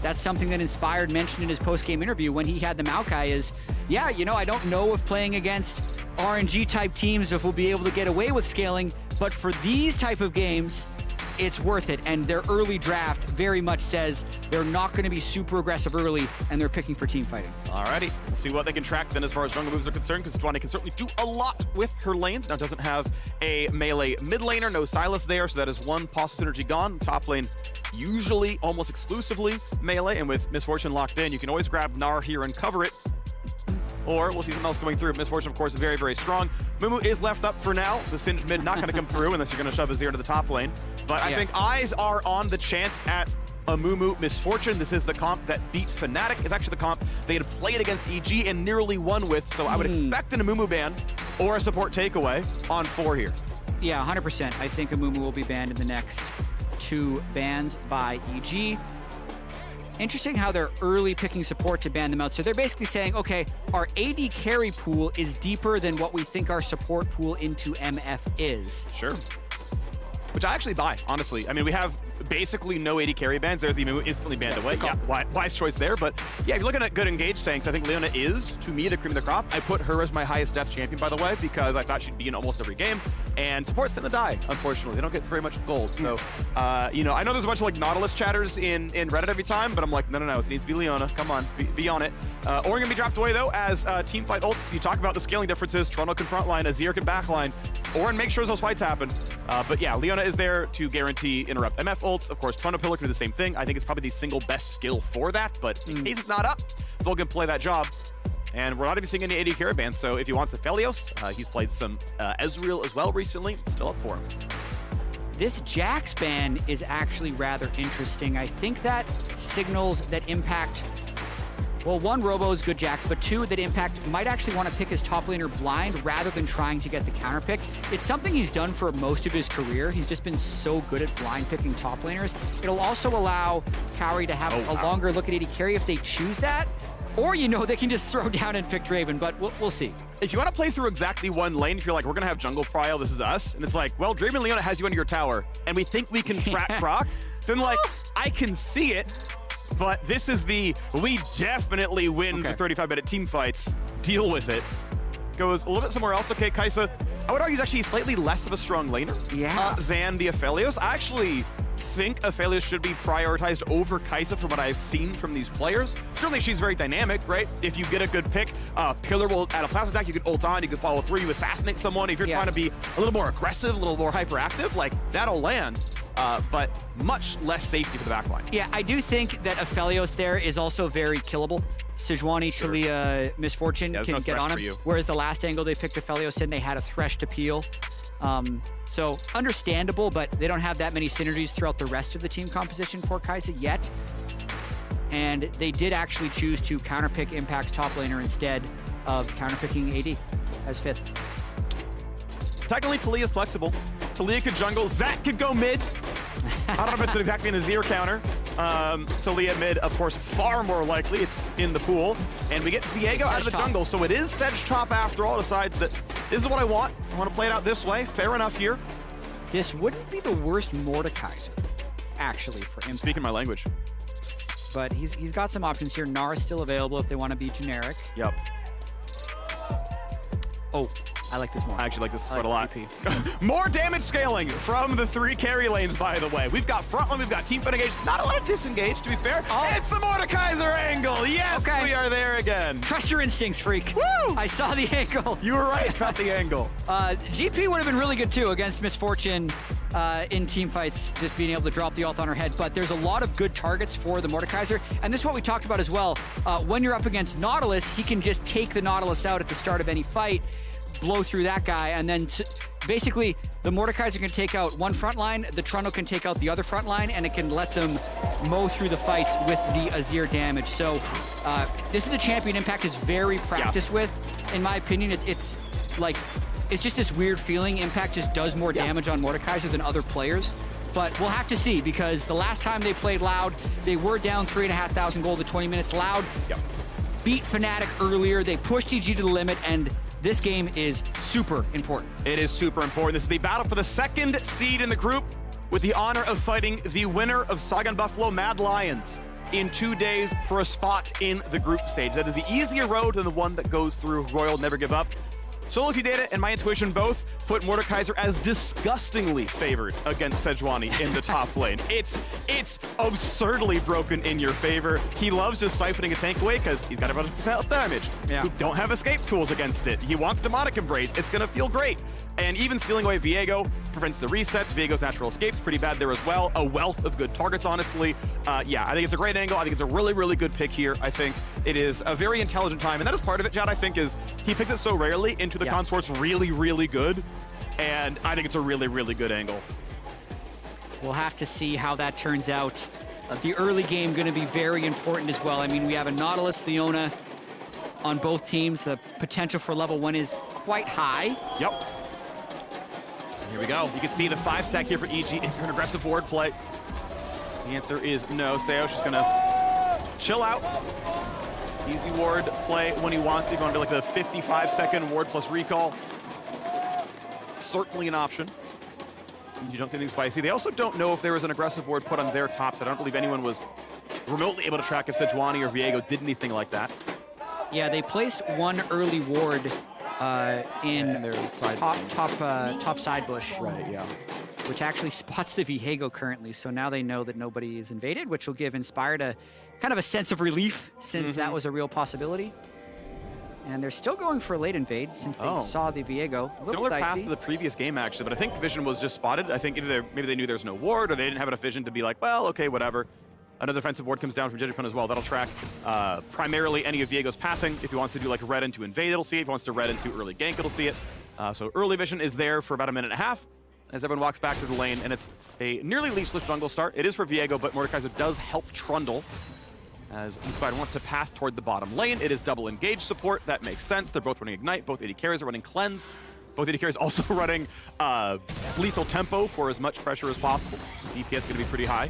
That's something that Inspired mentioned in his post-game interview when he had the Maokai is, yeah, you know, I don't know if playing against RNG-type teams if we'll be able to get away with scaling, but for these type of games, it's worth it. And their early draft very much says they're not going to be super aggressive early, and they're picking for team fighting. Alrighty, we'll see what they can track then as far as jungle moves are concerned, because Sejuani can certainly do a lot with her lanes. Now doesn't have a melee mid laner, no Silas there, so that is one possible synergy gone. Top lane usually almost exclusively melee, and with Misfortune locked in, you can always grab Gnar here and cover it. Or we'll see something else coming through. Misfortune, of course, is very, very strong. Mumu is left up for now. The Singed mid not going to come through unless you're going to shove Azir to the top lane. But I think eyes are on the chance at Amumu Misfortune. This is the comp that beat Fnatic. It's actually the comp they had played against EG and nearly won with, so I would expect an Amumu ban or a support takeaway on 4 here. Yeah, 100%. I think Amumu will be banned in the next 2 bans by EG. Interesting how they're early picking support to ban them out. So they're basically saying, okay, our AD carry pool is deeper than what we think our support pool into MF is. Sure. Which I actually buy, honestly. I mean, we have basically no AD carry bans. There's the Amumu instantly banned away. Yeah, wise choice there. But yeah, if you're looking at good engaged tanks, I think Leona is, to me, the cream of the crop. I put her as my highest death champion, by the way, because I thought she'd be in almost every game. And supports tend to die, unfortunately. They don't get very much gold. So, you know, I know there's a bunch of like Nautilus chatters in Reddit every time, but I'm like, no, it needs to be Leona. Come on, be on it. Orin gonna be dropped away though, as teamfight ults. You talk about the scaling differences. Toronto can frontline, Azir can backline. Orin makes sure those fights happen. But yeah, Leona is there to guarantee interrupt MF ults. Of course, Toronto Pillar can do the same thing. I think it's probably the single best skill for that, but in case it's not up, Vol can play that job. And we're not even seeing any AD carry bans, so if he wants the Felios, he's played some Ezreal as well recently. Still up for him. This Jax ban is actually rather interesting. I think that signals that Impact, well, 1, Robo is good Jax, but 2, that Impact might actually want to pick his top laner blind rather than trying to get the counter pick. It's something he's done for most of his career. He's just been so good at blind picking top laners. It'll also allow Kauri to have a longer look at AD carry if they choose that. Or, you know, they can just throw down and pick Draven, but we'll see. If you want to play through exactly one lane, if you're like, we're going to have jungle prio, this is us, and it's like, well, Draven Leona has you under your tower, and we think we can trap proc, then like, I can see it, but this is the, we definitely win the 35-minute team fights. Deal with it. Goes a little bit somewhere else. Okay, Kai'Sa, I would argue is actually slightly less of a strong laner than the Aphelios. I actually think Aphelios should be prioritized over Kai'Sa from what I've seen from these players. Certainly she's very dynamic, right? If you get a good pick, Pillar will add a plasma attack, you can ult on, you can follow through, you assassinate someone. If you're trying to be a little more aggressive, a little more hyperactive, like that'll land. But much less safety for the backline. Yeah, I do think that Aphelios there is also very killable. Sejuani, Talia, Misfortune can get on him. Whereas the last angle they picked Aphelios in, they had a Thresh to peel. So understandable, but they don't have that many synergies throughout the rest of the team composition for Kai'Sa yet. And they did actually choose to counterpick Impact's top laner instead of counterpicking AD as 5th. Technically, Talia's flexible. Talia could jungle. Zach could go mid. I don't know if it's exactly an Azir counter. Talia mid, of course, far more likely. It's in the pool. And we get Viego out of the jungle. So it is Sedge top after all. Decides that this is what I want. I want to play it out this way. Fair enough here. This wouldn't be the worst Mordekaiser, actually, for Impact. Speaking my language. But he's got some options here. Nara's still available if they want to be generic. Yep. Oh, I like this more. I actually like this quite a lot. More damage scaling from the 3 carry lanes, by the way. We've got frontline, we've got team fight engaged. Not a lot of disengage, to be fair. It's the Mordekaiser angle. Yes, we are there again. Trust your instincts, freak. Woo! I saw the angle. You were right about the angle. GP would have been really good, too, against Misfortune in team fights, just being able to drop the ult on her head. But there's a lot of good targets for the Mordekaiser. And this is what we talked about as well. When you're up against Nautilus, he can just take the Nautilus out at the start of any fight, blow through that guy, and then basically the Mordekaiser can take out one front line, the Trundle can take out the other front line, and it can let them mow through the fights with the Azir damage. So this is a champion Impact is very practiced with. In my opinion, it's just this weird feeling. Impact just does more damage on Mordekaiser than other players. But we'll have to see, because the last time they played Loud, they were down 3,500 gold to 20 minutes. Loud beat Fnatic earlier. They pushed EG to the limit, and this game is super important. It is super important. This is the battle for the 2nd seed in the group, with the honor of fighting the winner of Sagan Buffalo Mad Lions in 2 days for a spot in the group stage. That is the easier road than the one that goes through Royal Never Give Up. Solo Queue Data and my intuition both put Mordekaiser as disgustingly favored against Sejuani in the top lane. It's absurdly broken in your favor. He loves just siphoning a tank away because he's got about 100% health damage. You don't have escape tools against it. He wants Demonic Embrace. It's going to feel great. And even stealing away Viego prevents the resets. Viego's natural escape's pretty bad there as well. A wealth of good targets, honestly. Yeah, I think it's a great angle. I think it's a really, really good pick here. I think it is a very intelligent time. And that is part of it, Jad, I think, is he picks it so rarely into the consort's really, really good. And I think it's a really, really good angle. We'll have to see how that turns out. the early game going to be very important as well. I mean, we have a Nautilus, Leona on both teams. The potential for level 1 is quite high. Yep. Here we go. You can see the 5-stack here for EG. Is there an aggressive ward play? The answer is no. Seosh is going to chill out. Easy ward play when he wants. Even under like the 55-second ward plus recall. Certainly an option. You don't see anything spicy. They also don't know if there was an aggressive ward put on their tops. I don't believe anyone was remotely able to track if Sejuani or Viego did anything like that. Yeah, they placed one early ward in their top side bush. Right, yeah. Which actually spots the Viego currently, so now they know that nobody is invaded, which will give Inspired a kind of a sense of relief since that was a real possibility. And they're still going for a late invade since they saw the Viego. Similar path to the previous game, actually, but I think Vision was just spotted. I think either maybe they knew there was no ward or they didn't have enough vision to be like, well, okay, whatever. Another defensive ward comes down from Jijipun as well. That'll track primarily any of Viego's pathing. If he wants to do like red into invade, it'll see it. If he wants to red into early gank, it'll see it. So early vision is there for about a minute and a half as everyone walks back to the lane, and it's a nearly leashless jungle start. It is for Viego, but Mordekaiser does help Trundle as Inspired wants to path toward the bottom lane. It is double engage support. That makes sense. They're both running Ignite. Both AD carries are running Cleanse. Both AD carries also running lethal tempo for as much pressure as possible. DPS is going to be pretty high.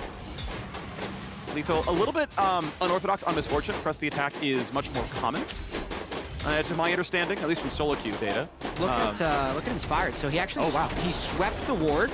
Lethal, a little bit unorthodox on Misfortune. Press the attack is much more common, to my understanding, at least from solo queue data. Look at Inspired. So he actually he swept the ward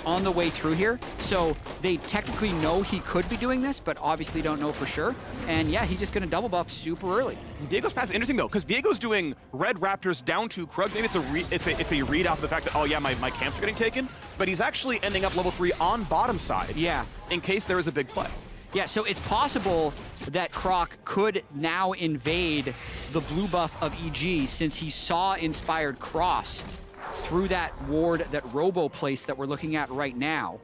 on the way through here. So they technically know he could be doing this, but obviously don't know for sure. And yeah, he's just going to double buff super early. Viego's path is interesting though, because Viego's doing red Raptors down to Krug. Maybe it's a read off the fact that, oh yeah, my camps are getting taken, but he's actually ending up level 3 on bottom side. Yeah. In case there is a big play. Yeah, so it's possible that Croc could now invade the blue buff of EG since he saw Inspired cross through that ward that Robo placed that we're looking at right now,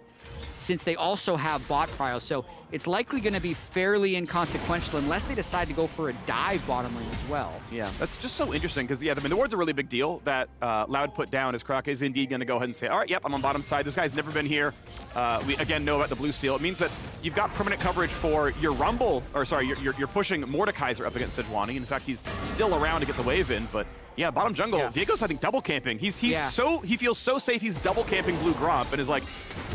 since they also have bot prio. So it's likely going to be fairly inconsequential unless they decide to go for a dive bottom lane as well. Yeah, that's just so interesting because, yeah, I mean, the ward's a really big deal that Loud put down as Croc is indeed going to go ahead and say, all right, yep, I'm on bottom side. This guy's never been here. We, again, know about the blue steal. It means that you've got permanent coverage for your Rumble, or sorry, you're pushing Mordekaiser up against Sejuani. In fact, he's still around to get the wave in, but yeah, bottom jungle. Yeah. Viego's, I think, double camping. He feels so safe. He's double camping blue Gromp and is like,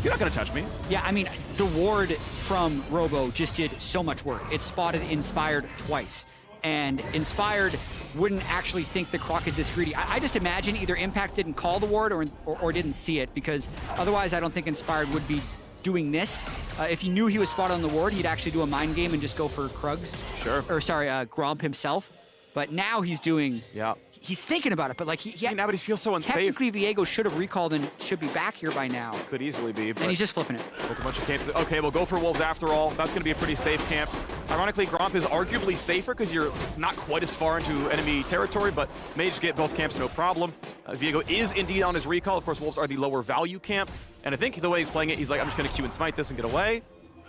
you're not gonna touch me. Yeah, I mean, the ward from Robo just did so much work. It spotted Inspired twice, and Inspired wouldn't actually think the Croc is this greedy. I just imagine either Impact didn't call the ward or didn't see it, because otherwise I don't think Inspired would be doing this. If he knew he was spotted on the ward, he'd actually do a mind game and just go for Krugs. Sure. Or sorry, Gromp himself. But now he's doing. Yeah. He's thinking about it, but like now, but he feels so unsafe. Technically, Viego should have recalled and should be back here by now. Could easily be. But and he's just flipping it. Look a bunch of camps. Okay, we'll go for Wolves after all. That's going to be a pretty safe camp. Ironically, Gromp is arguably safer because you're not quite as far into enemy territory, but may just get both camps no problem. Viego is indeed on his recall. Of course, Wolves are the lower value camp, and I think the way he's playing it, he's like, I'm just going to Q and smite this and get away.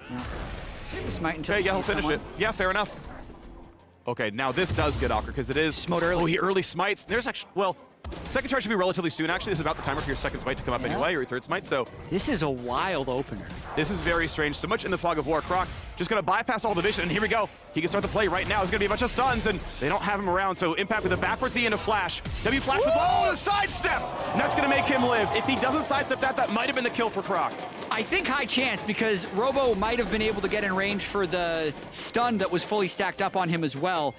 Yeah. Save the smite until yeah, he'll finish it. Yeah, fair enough. Okay, now this does get awkward because it is smote early. Oh, he early smites. There's actually, well, second charge should be relatively soon. Actually, this is about the timer for your second smite to come up anyway, or your third smite. So this is a wild opener. This is very strange. So much in the fog of war. Croc just going to bypass all the vision, and here we go. He can start the play right now. There's going to be a bunch of stuns, and they don't have him around. So Impact with a backwards E and a flash. W flash with a sidestep, and that's going to make him live. If he doesn't sidestep that might have been the kill for Croc. I think high chance because Robo might have been able to get in range for the stun that was fully stacked up on him as well.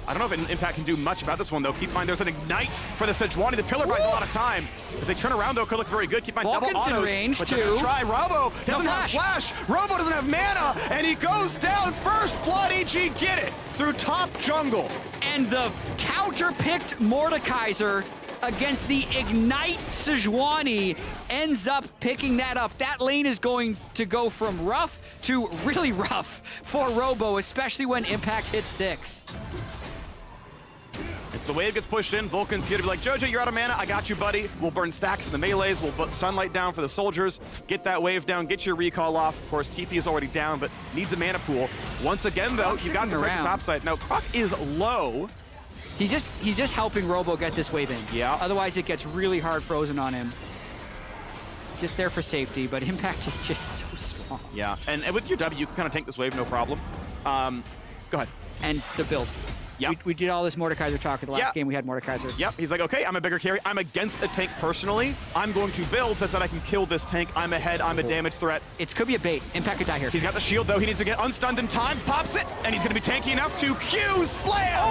I don't know if Impact can do much about this one, though. Keep in mind, there's an Ignite for the Sejuani. The Pillar buys a lot of time. If they turn around, though, it could look very good. Keep in mind, Vulcan's double autos. in range, but too. Try. Robo doesn't have flash. Robo doesn't have mana, and he goes down first. Blood EG get it through top jungle. And the counter-picked Mordekaiser against the Ignite Sejuani ends up picking that up. That lane is going to go from rough to really rough for Robo, especially when Impact hits 6. It's the wave gets pushed in. Vulcan's here to be like, Jojo, you're out of mana. I got you, buddy. We'll burn stacks in the melees. We'll put Sunlight down for the soldiers. Get that wave down. Get your recall off. Of course, TP is already down, but needs a mana pool. Once again, though, you got some around top side. Now, Croc is low. He's just helping Robo get this wave in. Yeah. Otherwise, it gets really hard frozen on him. just there for safety, but Impact is just so strong. Yeah, and with your W, you can kind of tank this wave, no problem. Go ahead. And the build. Yeah, we did all this Mordekaiser talk. The last game we had Mordekaiser. Yep, he's like, okay, I'm a bigger carry. I'm against a tank personally. I'm going to build such that I can kill this tank. I'm ahead. I'm a damage threat. It could be a bait. Impact could die here. He's got the shield, though. He needs to get unstunned in time. Pops it, and he's going to be tanky enough to Q slam.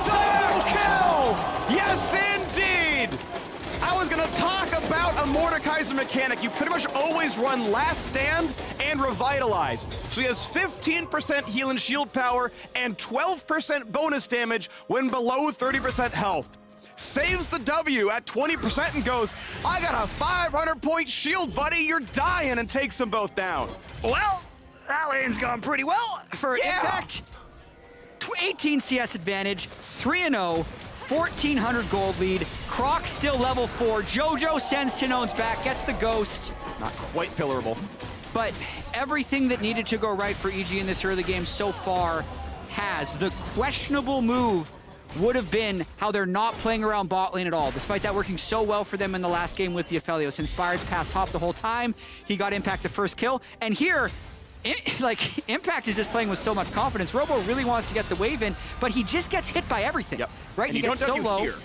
Double kill! Yes, indeed! I was going to talk about a Mordekaiser mechanic. You pretty much always run Last Stand and Revitalize. So he has 15% heal and shield power and 12% bonus damage when below 30% health. Saves the W at 20% and goes, I got a 500-point shield, buddy. You're dying, and takes them both down. Well, that lane's gone pretty well for Impact. 18 CS advantage, 3-0. 1,400 gold lead. Croc still level 4. Jojo sends Tinones back, gets the ghost. Not quite pillarable. But everything that needed to go right for EG in this early game so far has. The questionable move would have been how they're not playing around bot lane at all, despite that working so well for them in the last game with the Aphelios. Inspired's path top the whole time. He got Impact the first kill. And here, Impact is just playing with so much confidence. Robo really wants to get the wave in, but he just gets hit by everything. Yep. Right? And he gets so low. Here.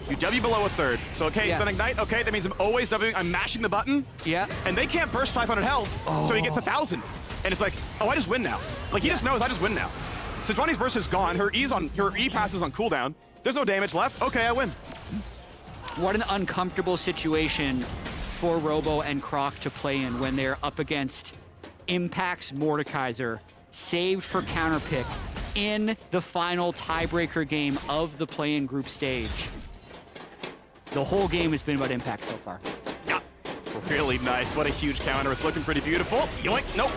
You W below a third. So, okay, he's gonna ignite. Okay, that means I'm always Wing. I'm mashing the button. Yeah. And they can't burst 500 health, so he gets 1,000. And it's like, oh, I just win now. Like, he just knows I just win now. Sejuani's burst is gone. Her E pass is on cooldown. There's no damage left. Okay, I win. What an uncomfortable situation for Robo and Croc to play in when they're up against Impact's Mordekaiser, saved for counterpick in the final tiebreaker game of the play-in group stage. The whole game has been about Impact so far. Yeah, really nice. What a huge counter. It's looking pretty beautiful. Yoink, nope.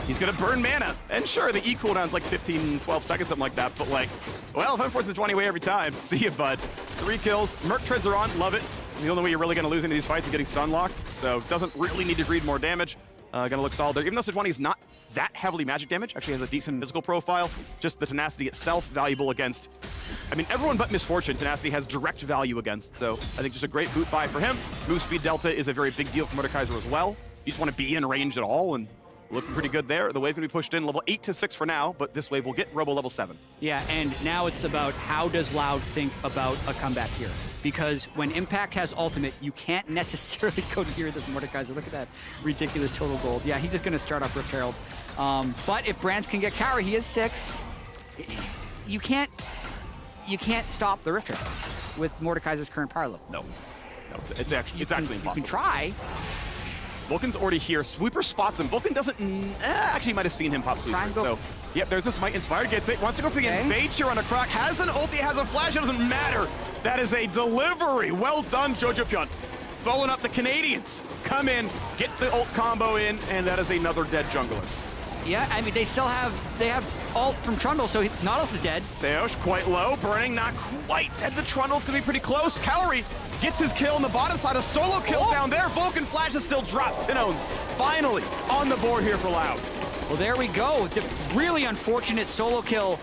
He's gonna burn mana. And sure, the E cooldown's like 15, 12 seconds, something like that. But like, well, if I'm forcing 20 away every time, see ya, bud. 3 kills. Merc treads are on, love it. The only way you're really gonna lose any of these fights is getting stun locked. So doesn't really need to greed more damage. Gonna look solid there. Even though Sejuani is not that heavily magic damage, actually has a decent physical profile, just the tenacity itself valuable against, I mean, everyone but Misfortune, tenacity has direct value against. So I think just a great boot buy for him. Move speed delta is a very big deal for Mordekaiser as well. You just want to be in range at all, and looking pretty good there. The wave can be pushed in level 8 to 6 for now, but this wave will get Robo level 7. Yeah, and now it's about how does Loud think about a comeback here? Because when Impact has ultimate, you can't necessarily go near this Mordekaiser. Look at that ridiculous total gold. Yeah, he's just going to start off Rift Herald. But if Brands can get Carry, he is 6. You can't stop the Rift Herald with Mordekaiser's current power level. No, it's actually impossible. You can try. Vulcan's already here. Sweeper spots him. Vulcan doesn't... actually, might have seen him possibly. So, yep, there's a smite. Inspired gets it. Wants to go for the invade here on a Croc. Has an ulti, has a flash. It doesn't matter. That is a delivery. Well done, Jojo Pyun. Following up the Canadians. Come in, get the ult combo in, and that is another dead jungler. Yeah, I mean, they have ult from Trundle, so Nautilus is dead. Seosh quite low, burning, not quite dead. The Trundle's gonna be pretty close. Calorie gets his kill on the bottom side, a solo kill down there. Vulcan flashes still drops. Tinones finally on the board here for Loud. Well, there we go. The really unfortunate solo kill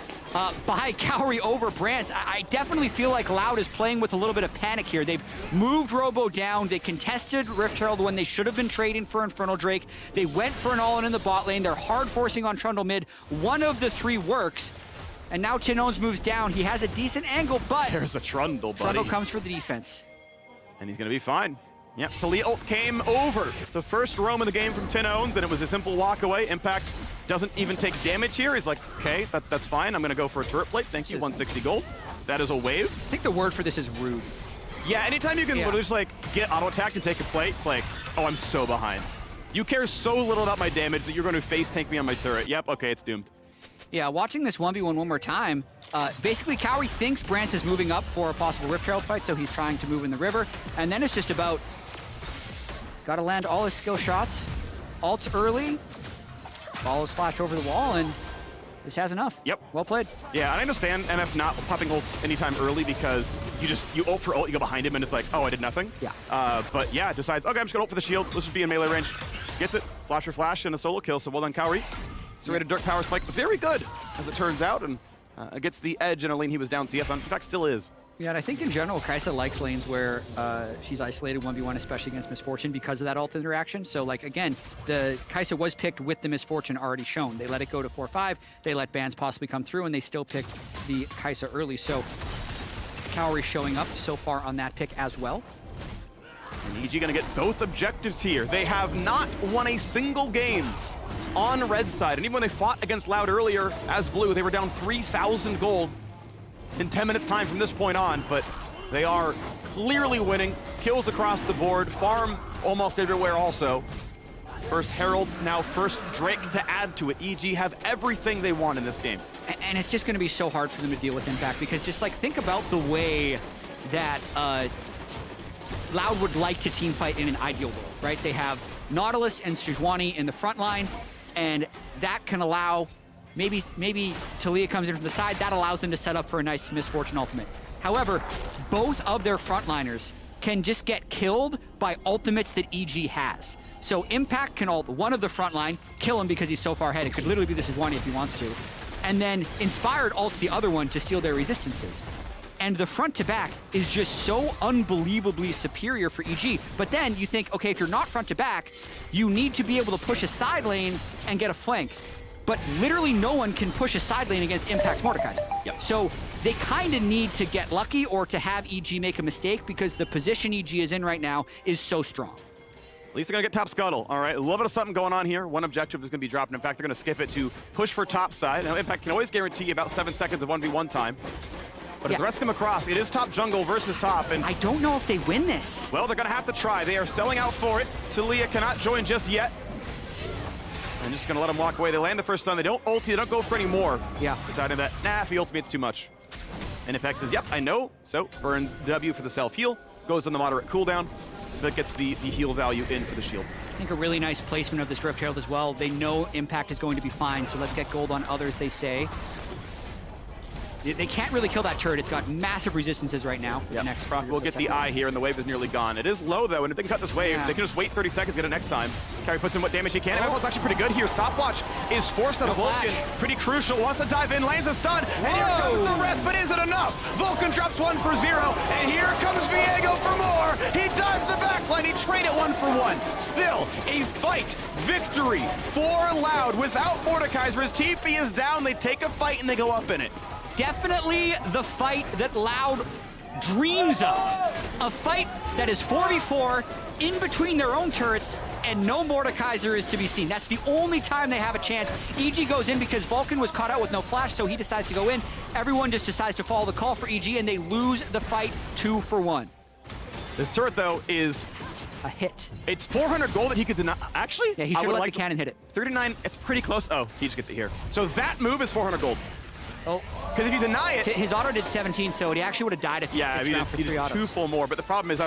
by Cowrie over Brands. I definitely feel like Loud is playing with a little bit of panic here. They've moved Robo down. They contested Rift Herald when they should have been trading for Infernal Drake. They went for an all-in in the bot lane. They're hard forcing on Trundle mid. One of the 3 works. And now Tinones moves down. He has a decent angle, but there's a Trundle, buddy. Trundle comes for the defense. And he's gonna be fine. Yep, Talia ult came over. The first roam of the game from Tinones, and it was a simple walk away. Impact doesn't even take damage here. He's like, okay, that's fine. I'm gonna go for a turret plate. Thank you, 160 gold. That is a wave. I think the word for this is rude. Yeah, anytime you can literally just like get auto attacked and take a plate, it's like, oh, I'm so behind. You care so little about my damage that you're gonna face tank me on my turret. Yep, okay, it's doomed. Yeah, watching this 1v1 one more time, basically Cowrie thinks Brance is moving up for a possible Rift Herald fight, so he's trying to move in the river. And then it's just about, gotta land all his skill shots. Ults early, follows flash over the wall, and this has enough. Yep. Well played. Yeah, and I understand MF not popping ults anytime early because you ult for ult, you go behind him, and it's like, oh, I did nothing. Yeah. But yeah, decides, okay, I'm just gonna ult for the shield. Let's just be in melee range. Gets it, flash for flash, and a solo kill, so well done, Cowrie. Serrated Dark Power Spike, very good, as it turns out, and gets the edge in a lane he was down CS on. In fact, still is. Yeah, and I think in general, Kai'Sa likes lanes where she's isolated 1v1, especially against Misfortune because of that ult interaction. So, like, again, the Kai'Sa was picked with the Misfortune already shown. They let it go to 4-5, they let bans possibly come through, and they still picked the Kai'Sa early. So, Cowrie showing up so far on that pick as well. And EG gonna get both objectives here. They have not won a single game on red side. And even when they fought against Loud earlier as blue, they were down 3,000 gold in 10 minutes time from this point on, but they are clearly winning. Kills across the board, farm almost everywhere also. First Herald, now first Drake to add to it. EG have everything they want in this game. And it's just going to be so hard for them to deal with Impact because just like think about the way that Loud would like to team fight in an ideal world, right? They have Nautilus and Sejuani in the front line, and that can allow maybe Talia comes in from the side. That allows them to set up for a nice Misfortune ultimate. However, both of their frontliners can just get killed by ultimates that EG has. So Impact can ult one of the frontline, kill him because he's so far ahead. It could literally be the Sejuani if he wants to. And then Inspired ults the other one to steal their resistances. And the front to back is just so unbelievably superior for EG. But then you think, okay, if you're not front to back, you need to be able to push a side lane and get a flank. But literally no one can push a side lane against Impact's Mordekaiser. Yep. So they kind of need to get lucky or to have EG make a mistake because the position EG is in right now is so strong. At least they're gonna get top scuttle, all right? A little bit of something going on here. One objective is gonna be dropped. In fact, they're gonna skip it to push for top side. Now, Impact can always guarantee you about 7 seconds of 1v1 time. But if the rest come across, it is top jungle versus top. And I don't know if they win this. Well, they're gonna have to try. They are selling out for it. Talia cannot join just yet. I'm just gonna let them walk away. They land the first stun. They don't ulti, they don't go for any more. Yeah. Deciding that, nah, if he ultimates too much. And Impact says, yep, I know. So burns W for the self-heal, goes on the moderate cooldown, but gets the heal value in for the shield. I think a really nice placement of this Rift Herald as well. They know Impact is going to be fine, so let's get gold on others, they say. They can't really kill that turret. It's got massive resistances right now. Yep. Next Proc will get the eye here, and the wave is nearly gone. It is low, though, and if they can cut this wave, they can just wait 30 seconds, get it next time. Carry puts in what damage he can. Everyone's actually pretty good here. Stopwatch is forced out of Vulcan. Pretty crucial. Wants to dive in, lands a stun, and here comes the rest, but is it enough? Vulcan drops 1 for 0, and here comes Viego for more. He dives the backline. He traded 1 for 1. Still, a fight. Victory for Loud without Mordekaiser. His TP is down. They take a fight, and they go up in it. Definitely the fight that Loud dreams of. A fight that is 4v4 in between their own turrets and no Mordekaiser is to be seen. That's the only time they have a chance. EG goes in because Vulcan was caught out with no flash, so he decides to go in. Everyone just decides to follow the call for EG and they lose the fight 2 for 1. This turret, though, is a hit. It's 400 gold that he could deny. Actually, yeah, he should have let the cannon hit it. 39, it's pretty close. Oh, he just gets it here. So that move is 400 gold. Oh. Because if you deny it... His auto did 17, so he actually would have died if he for 3 autos. 2 full more, but the problem is,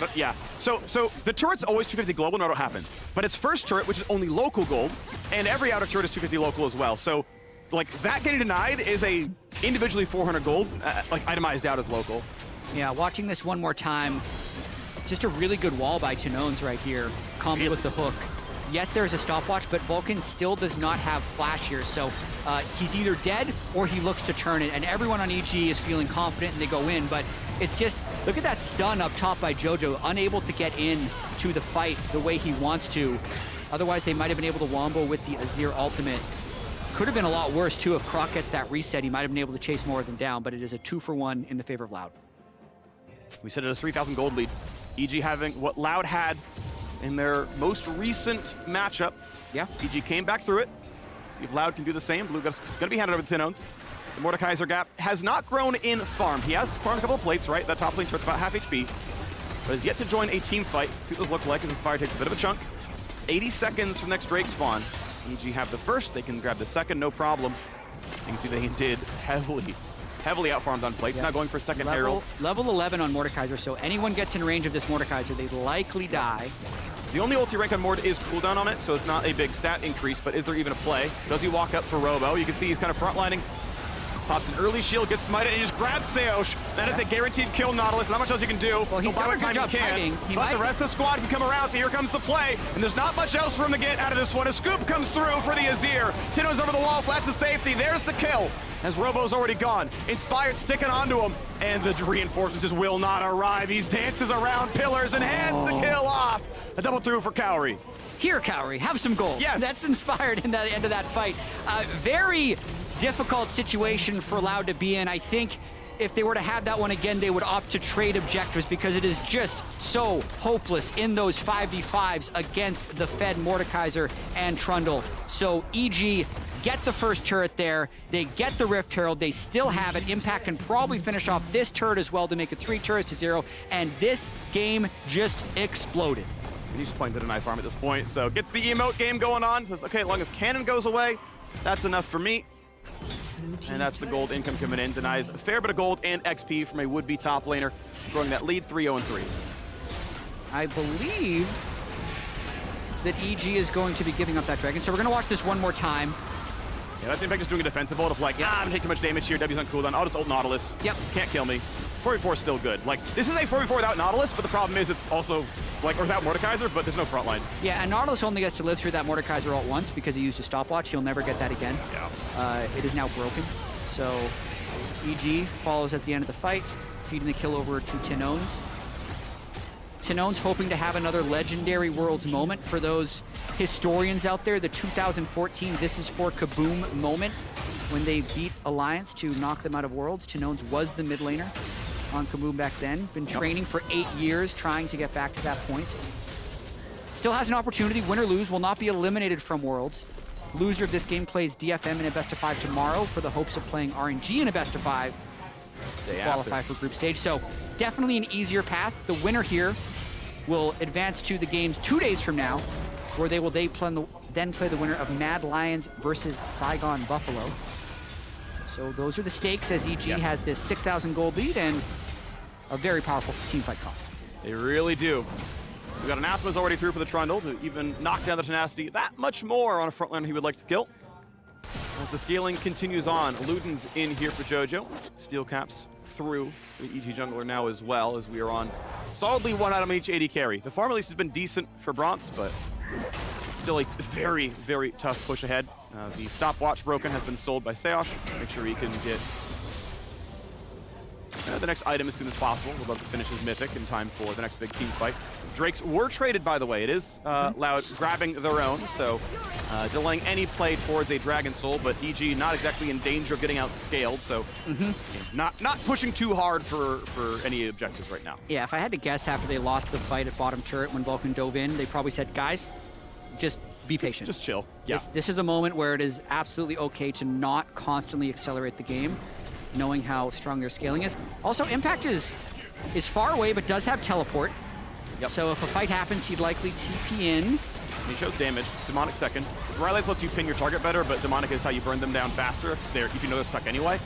So the turret's always 250 global, no matter what happens. But it's first turret, which is only local gold, and every outer turret is 250 local as well. So, like, that getting denied is a individually 400 gold, like, itemized out as local. Yeah, watching this one more time, just a really good wall by Tanones right here, combo with the hook. Yes, there's a stopwatch, but Vulcan still does not have flash here, so he's either dead or he looks to turn it, and everyone on EG is feeling confident and they go in, but it's just, look at that stun up top by Jojo, unable to get in to the fight the way he wants to. Otherwise, they might have been able to wombo with the Azir ultimate. Could have been a lot worse, too, if Croc gets that reset. He might have been able to chase more of them down, but it is a 2 for 1 in the favor of Loud. We said it a 3,000 gold lead. EG having what Loud had in their most recent matchup. Yeah. EG came back through it. See if Loud can do the same. Blue gonna be handed over to Tinones. The Mordekaiser gap has not grown in farm. He has farmed a couple of plates, right? That top lane turret's about half HP, but has yet to join a team fight. See what those look like as Inspire takes a bit of a chunk. 80 seconds from next Drake spawn. EG have the first, they can grab the second, no problem. You can see they did heavily outfarmed on plate. Now going for second Herald. Level 11 on Mordekaiser, so anyone gets in range of this Mordekaiser, they likely die. The only ulti rank on Mord is cooldown on it, so it's not a big stat increase, but is there even a play? Does he walk up for Robo? You can see he's kind of frontlining. Pops an early shield, gets smited, and he just grabs Seosh. That is a guaranteed kill, Nautilus. Not much else you can do. Well, he's doing a good job fighting. But the rest of the squad can come around, so here comes the play. And there's not much else for him to get out of this one. A scoop comes through for the Azir. Tino's over the wall, flats to safety. There's the kill. as Robo's already gone. Inspired sticking onto him, and the reinforcements just will not arrive. He dances around pillars and hands the kill off. A double through for Cowrie. Here, Cowrie, have some gold. Yes. That's Inspired in the end of that fight. Very difficult situation for Loud to be in. I think if they were to have that one again, they would opt to trade objectives because it is just so hopeless in those 5v5s against the Fed, Mordekaiser, and Trundle. So EG get the first turret there. They get the Rift Herald. They still have it. Impact can probably finish off this turret as well to make it 3 turrets to 0. And this game just exploded. And he's just playing the deny farm at this point. So gets the emote game going on. Says, okay, as long as cannon goes away, that's enough for me. And that's the gold income coming in. Denies a fair bit of gold and XP from a would-be top laner, throwing that lead 3-0-3. I believe that EG is going to be giving up that dragon. So we're going to watch this one more time. Yeah, that's Impact just doing a defensive ult of like, I'm gonna take too much damage here, W's on cooldown, I'll just ult Nautilus. Yep. Can't kill me. 4v4 is still good. Like, this is a 4v4 without Nautilus, but the problem is it's also, like, or without Mordekaiser, but there's no front line. Yeah, and Nautilus only gets to live through that Mordekaiser ult once because he used a stopwatch. He'll never get that again. Yeah. It is now broken. So EG follows at the end of the fight, feeding the kill over to Tinones. Tinones hoping to have another legendary Worlds moment for those historians out there, the 2014 This Is For Kaboom moment when they beat Alliance to knock them out of Worlds. Tinones was the mid laner on Kaboom back then. Been training for 8 years trying to get back to that point. Still has an opportunity, win or lose, will not be eliminated from Worlds. Loser of this game plays DFM in a best of 5 tomorrow for the hopes of playing RNG in a best of 5 to qualify for group stage. So definitely an easier path. The winner here will advance to the games 2 days from now, where they will then play the winner of Mad Lions versus Saigon Buffalo. So those are the stakes as EG has this 6,000 gold lead and a very powerful teamfight comp. They really do. We got Anathema's already through for the Trundle to even knock down the Tenacity that much more on a front line he would like to kill. As the scaling continues on, Luden's in here for JoJo. Steel caps through the EG jungler now as well, as we are on solidly 1 item each AD carry. The farm at least has been decent for Bronze, but still a very, very tough push ahead. The stopwatch broken has been sold by Seosh. Make sure he can get the next item as soon as possible. We'd love to finish his Mythic in time for the next big team fight. Drakes were traded, by the way. It is Loud grabbing their own, so delaying any play towards a Dragon Soul, but EG not exactly in danger of getting outscaled, so not pushing too hard for any objectives right now. Yeah, if I had to guess after they lost the fight at bottom turret when Vulcan dove in, they probably said, guys, just be patient. Just chill. Yeah. This is a moment where it is absolutely okay to not constantly accelerate the game, knowing how strong their scaling is. Also, Impact is far away, but does have teleport. Yep. So if a fight happens, he'd likely TP in. He shows damage. Demonic second. Rylai's lets you pin your target better, but Demonic is how you burn them down faster if you know they're stuck anyway.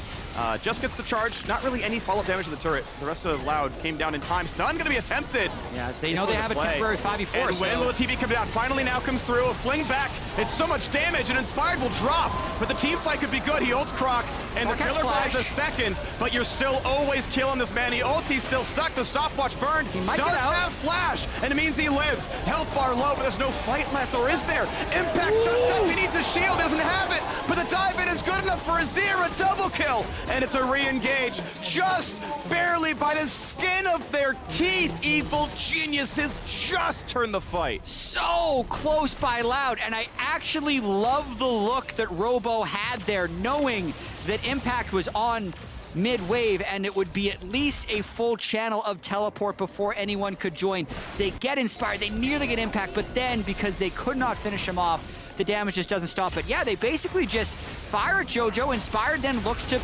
Just gets the charge. Not really any follow-up damage to the turret. The rest of Loud came down in time. Stun gonna be attempted. Yeah, they know they have a temporary 5v4. And when will the TV come down? Finally now comes through. A fling back. It's so much damage, and Inspired will drop. But the team fight could be good. He ults Croc, and the killer flies a second, but you're still always killing this man. He ults, he's still stuck. The stopwatch burned. He does have flash, and it means he lives. Health bar low, but there's no fight left, or is there? Impact shut down. He needs a shield, doesn't have it, but the dive in is good enough for Azir, a double kill, and it's a re-engage just barely by the skin of their teeth. Evil geniuses just turned the fight. So close by Loud, and I actually love the look that Robo had there, knowing that Impact was on mid-wave and it would be at least a full channel of teleport before anyone could join. They get Inspired, they nearly get Impact, but then because they could not finish him off, the damage just doesn't stop. But yeah, they basically just fire at JoJo. Inspired then looks to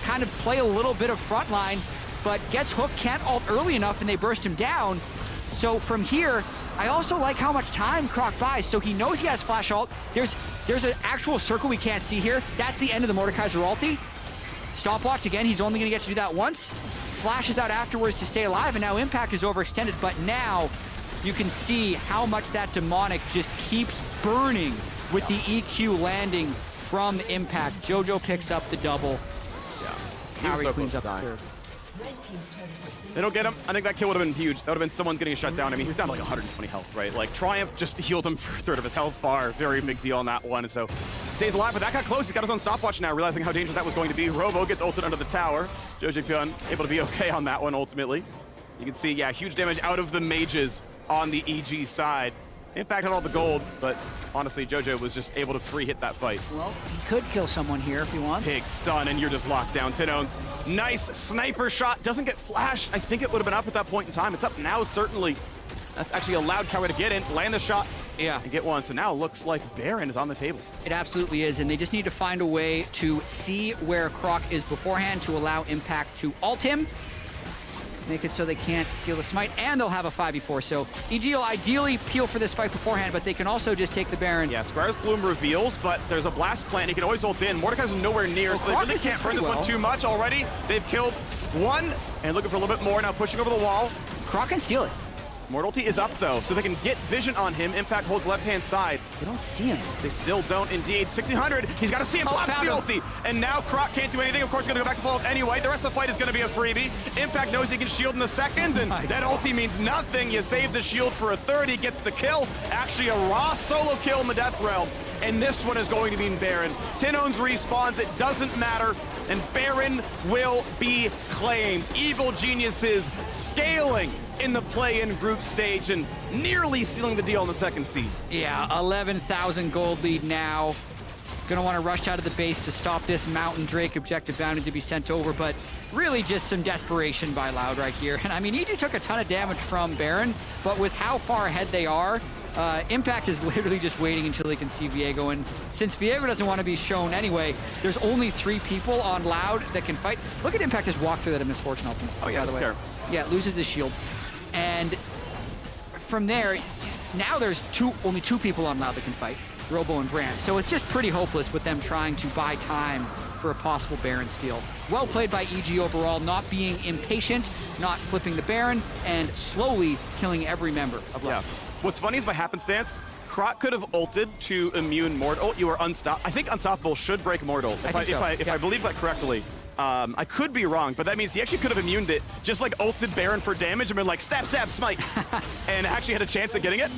kind of play a little bit of frontline, but gets hooked, can't ult early enough, and they burst him down. So from here, I also like how much time Croc buys. So he knows he has flash ult. There's an actual circle we can't see here. That's the end of the Mordekaiser ulti. Stopwatch again, he's only gonna get to do that once. Flashes out afterwards to stay alive, and now Impact is overextended, but now you can see how much that Demonic just keeps burning with the EQ landing from Impact. JoJo picks up the double. Cowrie cleans up the third. They don't get him. I think that kill would have been huge. That would have been someone getting a shutdown. I mean, he was down to like 120 health, right? Like, Triumph just healed him for a third of his health bar. Very big deal on that one. So Stays alive, but that got close. He's got his own stopwatch now, realizing how dangerous that was going to be. Robo gets ulted under the tower. Jojo able to be okay on that one, ultimately. You can see, yeah, huge damage out of the mages on the EG side. Impact on all the gold, but honestly, Jojo was just able to free hit that fight. Well, he could kill someone here if he wants. Big stun, and you're just locked down. Tinones, nice sniper shot. Doesn't get flashed. I think it would have been up at that point in time. It's up now, certainly. That's actually a loud counter to get in, land the shot, and get one. So now it looks like Baron is on the table. It absolutely is, and they just need to find a way to see where Croc is beforehand to allow Impact to ult him. Make it so they can't steal the smite, and they'll have a 5v4. So EG will ideally peel for this fight beforehand, but they can also just take the Baron. Yeah, Squire's Bloom reveals, but there's a blast plant. He can always ult in. Mordekaiser's nowhere near, so they really can't burn this one too much already. They've killed one, and looking for a little bit more now, pushing over the wall. Croc can steal it. Mortality is up, though, so they can get vision on him. Impact holds left-hand side. They don't see him. They still don't, indeed. 1600, he's got to see him. Blast the ulti. And now Croc can't do anything. Of course, he's going to go back to full ult anyway. The rest of the fight is going to be a freebie. Impact knows he can shield in the second, and that ulti means nothing. You save the shield for a third. He gets the kill. Actually, a raw solo kill in the Death Realm. And this one is going to be Baron. Tinones respawns, it doesn't matter, and Baron will be claimed. Evil Geniuses scaling in the play-in group stage and nearly sealing the deal in the second seed. Yeah, 11,000 gold lead now. Gonna want to rush out of the base to stop this Mountain Drake objective bounty to be sent over, but really just some desperation by Loud right here. And I mean, EG took a ton of damage from Baron, but with how far ahead they are, Impact is literally just waiting until they can see Viego, and since Viego doesn't want to be shown anyway, there's only 3 people on Loud that can fight. Look at Impact just walk through that in Misfortune ultimate, by the way. Yeah, loses his shield. And from there, now there's only two people on Loud that can fight, Robo and Brand. So it's just pretty hopeless with them trying to buy time for a possible Baron steal. Well played by EG overall, not being impatient, not flipping the Baron, and slowly killing every member of Loud. Yeah. What's funny is by happenstance, Croc could have ulted to immune Mortal. You are unstoppable. I think Unstoppable should break Mortal, if I believe that correctly. I could be wrong, but that means he actually could have immuned it, just like ulted Baron for damage and been like, stab, stab, smite, and actually had a chance at getting it.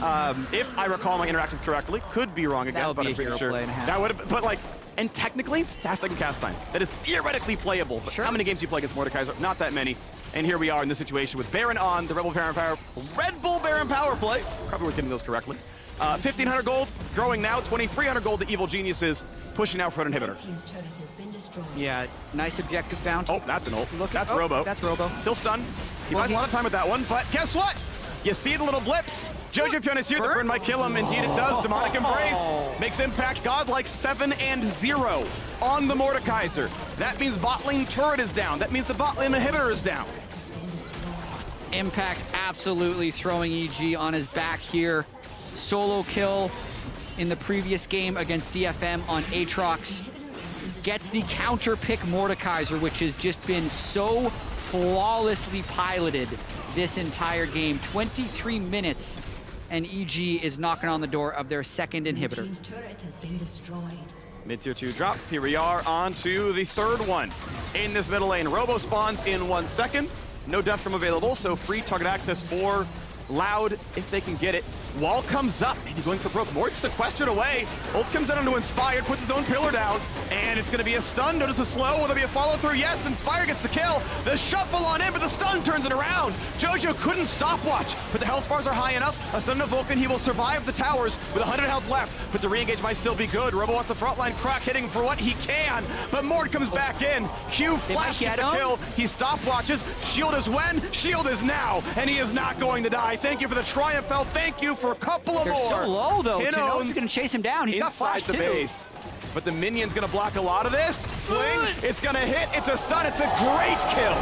If I recall my interactions correctly, could be wrong again, but I'm pretty sure. That would have, but like, and technically, it's half-second cast time. That is theoretically playable, but how many games do you play against Mordekaiser? Not that many. And here we are in this situation with Baron on the Red Bull Baron power play. Probably we're getting those correctly. 1,500 gold, growing now. 2,300 gold to Evil Geniuses, pushing out front inhibitor. Yeah, nice objective bounty. Oh, that's an ult. That's Robo. That's Robo. He'll stun. He buys a lot of time with that one, but guess what? You see the little blips? Jojo Pion is here. The burn might kill him. Indeed it does. Demonic Embrace makes Impact godlike 7-0 on the Mordekaiser. That means bot lane turret is down. That means the bot lane inhibitor is down. Impact absolutely throwing EG on his back here. Solo kill in the previous game against DFM on Aatrox. Gets the counter pick Mordekaiser, which has just been so flawlessly piloted this entire game. 23 minutes, and EG is knocking on the door of their second inhibitor. Mid-tier 2 drops. Here we are on to the third one in this middle lane. Robo spawns in 1 second. No death from available, so free target access for Loud if they can get it. Wall comes up, maybe going for broke. Mort sequestered away. Ult comes out into Inspired, puts his own pillar down, and it's going to be a stun. Notice the slow. Will there be a follow-through? Yes, Inspire gets the kill. The shuffle on in, but the stun turns it around. Jojo couldn't stopwatch, but the health bars are high enough. A stun to Vulcan, he will survive the towers with 100 health left, but the re-engage might still be good. Robo wants the front line. Croc hitting for what he can, but Mort comes back in. Q flash gets a kill. He stopwatches. Shield is when? Shield is now, and he is not going to die. Thank you for the Triumph Belt. Thank you for a couple of They're more. so low, though. Tinone's going to chase him down. He's got flash, inside the base. But the minion's going to block a lot of this. Fling, it's going to hit. It's a stun. It's a great kill.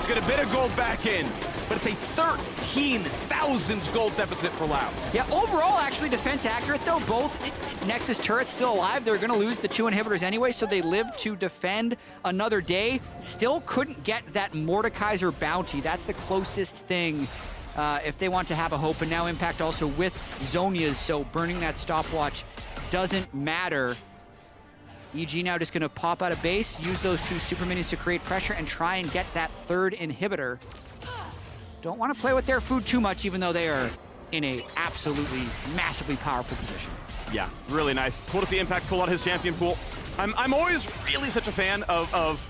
Get a bit of gold back in. But it's a 13,000 gold deficit for Loud. Yeah, overall, actually, defense accurate, though. Both Nexus turrets still alive. They're going to lose the 2 inhibitors anyway, so they live to defend another day. Still couldn't get that Mordekaiser bounty. That's the closest thing if they want to have a hope. And now Impact also with Zonia's, so burning that stopwatch doesn't matter. EG now just going to pop out of base, use those 2 super minions to create pressure, and try and get that 3rd inhibitor. Don't want to play with their food too much, even though they are in a absolutely massively powerful position. Yeah, really nice. Cool to see Impact pull out his champion pool. I'm always really such a fan of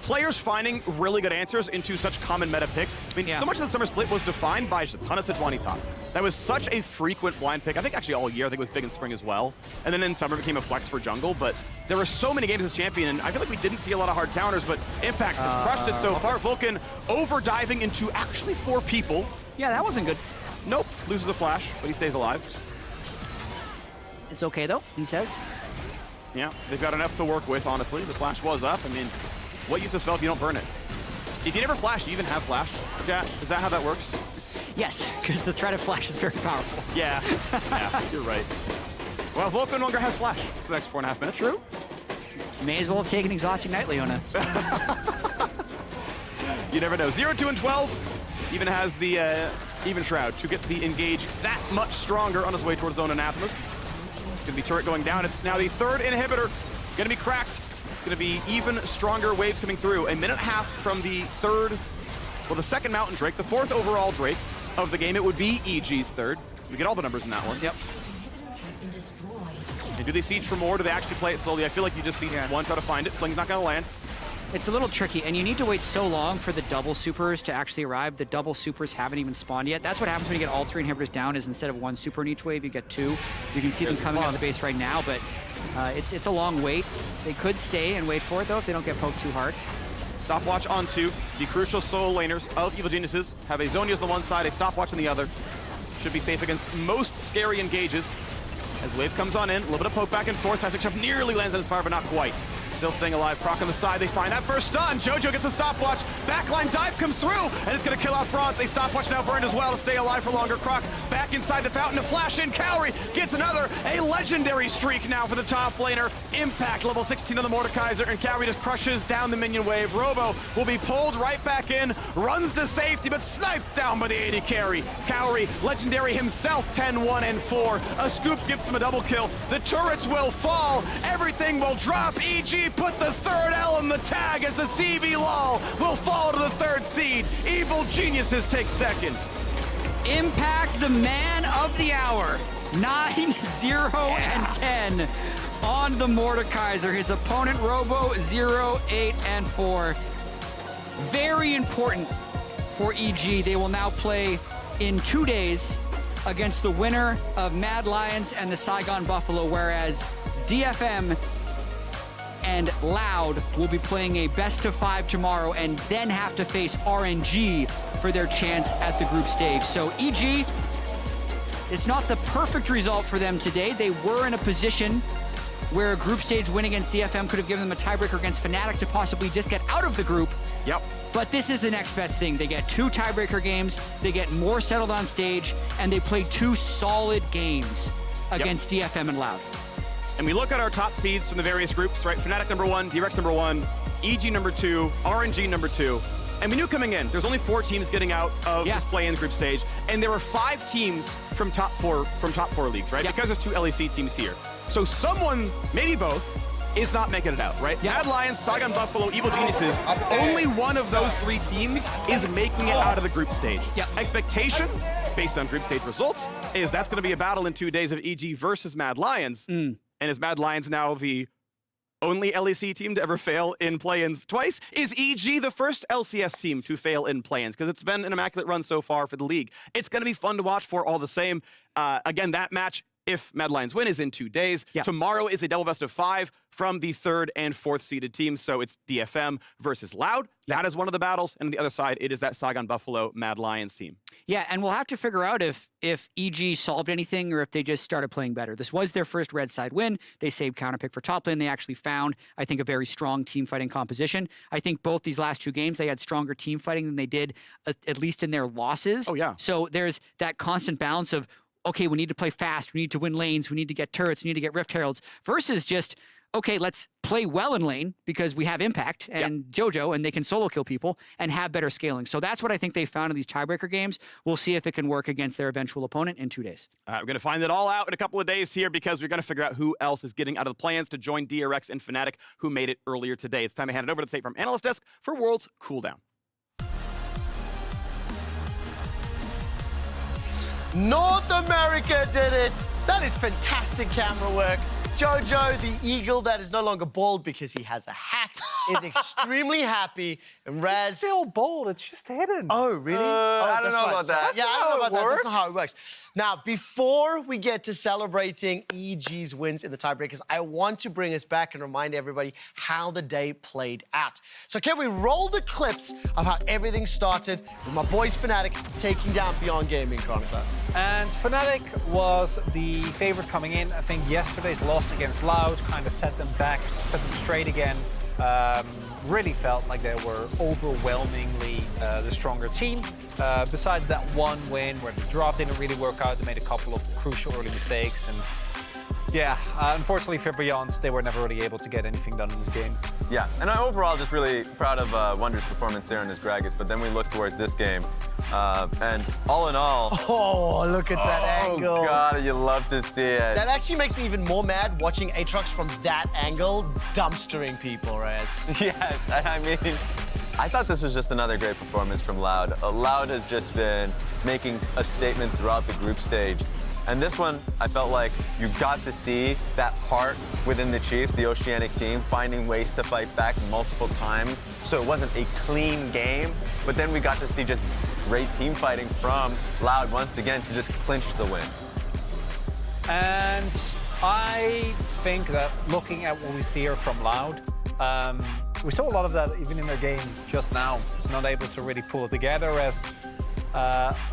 players finding really good answers into such common meta picks. I mean, so much of the summer split was defined by just a ton of Sejuani top. That was such a frequent blind pick. I think actually all year. I think it was big in spring as well. And then in summer became a flex for jungle. But there were so many games as champion, and I feel like we didn't see a lot of hard counters, but Impact has crushed it so far. Vulcan over-diving into actually 4 people. Yeah, that wasn't good. Nope, loses a flash, but he stays alive. It's okay, though, he says. Yeah, they've got enough to work with, honestly. The flash was up. I mean, what use of spell if you don't burn it? If you never flash, do you even have flash? Yeah, is that how that works? Yes, because the threat of flash is very powerful. Yeah, you're right. Well, Vulcan no longer has flash for the next 4.5 minutes. True. May as well have taken Exhausting Night, Leona. You never know. 0, 2, and 12 even has the Even Shroud to get the engage that much stronger on his way towards Zone Anathemas. It's going to be turret going down. It's now the 3rd inhibitor. Going to be cracked. It's going to be even stronger waves coming through. A minute and a half from the 2nd Mountain Drake, the 4th overall Drake of the game. It would be EG's 3rd. We get all the numbers in that one. Yep. And do they siege for more? Do they actually play it slowly? I feel like you just siege one, try to find it. Fling's not going to land. It's a little tricky, and you need to wait so long for the double supers to actually arrive. The double supers haven't even spawned yet. That's what happens when you get all 3 inhibitors down, is instead of 1 super in each wave, you get 2. You can see them coming out of the base right now, but it's a long wait. They could stay and wait for it, though, if they don't get poked too hard. Stopwatch on 2. The crucial solo laners of Evil Geniuses have a Zhonya's on the one side, a stopwatch on the other. Should be safe against most scary engages. As wave comes on in, a little bit of poke back and forth. Seismic Chef nearly lands on his fire, but not quite. Still staying alive. Proc on the side. They find that first stun. Jojo gets a stopwatch. Backline dive comes through, and it's going to kill off Bronze. A stopwatch now burned as well to stay alive for longer. Croc back inside the fountain to flash in. Cowrie gets another. A legendary streak now for the top laner. Impact level 16 on the Mordekaiser, and Cowrie just crushes down the minion wave. Robo will be pulled right back in. Runs to safety, but sniped down by the AD carry. Cowrie, legendary himself, 10-1 and 4. A scoop gives him a double kill. The turrets will fall. Everything will drop. EG put the 3rd L in the tag as the CV LOL will fall to the 3rd seed. Evil Geniuses take 2nd. Impact, the man of the hour. 9, 0, and 10 on the Mordekaiser. His opponent, Robo, 0, 8, and 4. Very important for EG. They will now play in 2 days against the winner of Mad Lions and the Saigon Buffalo, whereas DFM and Loud will be playing a best-of-5 tomorrow and then have to face RNG for their chance at the group stage. So EG, it's not the perfect result for them today. They were in a position where a group stage win against DFM could have given them a tiebreaker against Fnatic to possibly just get out of the group. Yep. But this is the next best thing. They get 2 tiebreaker games, they get more settled on stage, and they play 2 solid games against DFM and Loud. And we look at our top seeds from the various groups, right? Fnatic number 1, DRX number 1, EG number 2, RNG number 2. And we knew coming in, there's only 4 teams getting out of this play-in group stage, and there were 5 teams from top 4 leagues, right? Because there's 2 LEC teams here. So someone, maybe both, is not making it out, right? Mad Lions, Saigon Buffalo, Evil Geniuses, only one of those 3 teams is making it out of the group stage. Expectation, based on group stage results, is that's going to be a battle in 2 days of EG versus Mad Lions. And is Mad Lions now the only LEC team to ever fail in play-ins twice? Is EG the first LCS team to fail in play-ins? Because it's been an immaculate run so far for the league. It's going to be fun to watch for all the same. Again, that match, if Mad Lions win, is in 2 days. Tomorrow is a double best-of-5 from the 3rd and 4th seeded teams. So it's DFM versus Loud. That is one of the battles. And on the other side, it is that Saigon Buffalo Mad Lions team. Yeah, and we'll have to figure out if EG solved anything or if they just started playing better. This was their first red side win. They saved counterpick for top lane. They actually found, I think, a very strong team fighting composition. I think both these last 2 games, they had stronger team fighting than they did, at least in their losses. Oh, yeah. So there's that constant balance of, okay, we need to play fast, we need to win lanes, we need to get turrets, we need to get Rift Heralds, versus just, okay, let's play well in lane because we have Impact and Jojo and they can solo kill people and have better scaling. So that's what I think they found in these tiebreaker games. We'll see if it can work against their eventual opponent in 2 days. We're going to find it all out in a couple of days here because we're going to figure out who else is getting out of the plans to join DRX and Fnatic, who made it earlier today. It's time to hand it over to the State Farm Analyst Desk for World's Cooldown. North America did it. That is fantastic camera work. Jojo, the eagle that is no longer bald because he has a hat, is extremely happy. And Raz... It's still bald, it's just hidden. Oh, really? I don't know about that. Yeah, I don't know about that. That's not how it works. Now, before we get to celebrating EG's wins in the tiebreakers, I want to bring us back and remind everybody how the day played out. So can we roll the clips of how everything started with my boys Fnatic taking down Beyond Gaming, Chronicler? And Fnatic was the favorite coming in. I think yesterday's loss against Loud kind of set them back, set them straight again. Really felt like they were overwhelmingly the stronger team. Besides that one win where the draft didn't really work out, they made a couple of crucial early mistakes. And yeah, unfortunately for Beyond, they were never really able to get anything done in this game. Yeah, and I'm overall just really proud of Wonder's performance there in his Gragas, but then we look towards this game, and all in all... Oh, look at that angle. Oh, God, you love to see it. That actually makes me even more mad watching Aatrox from that angle dumpstering people, Raz. Yes, I mean, I thought this was just another great performance from Loud. Loud has just been making a statement throughout the group stage. And this one, I felt like you got to see that heart within the Chiefs, the Oceanic team, finding ways to fight back multiple times. So it wasn't a clean game, but then we got to see just great team fighting from Loud once again to just clinch the win. And I think that looking at what we see here from Loud, we saw a lot of that even in their game just now. It's not able to really pull it together as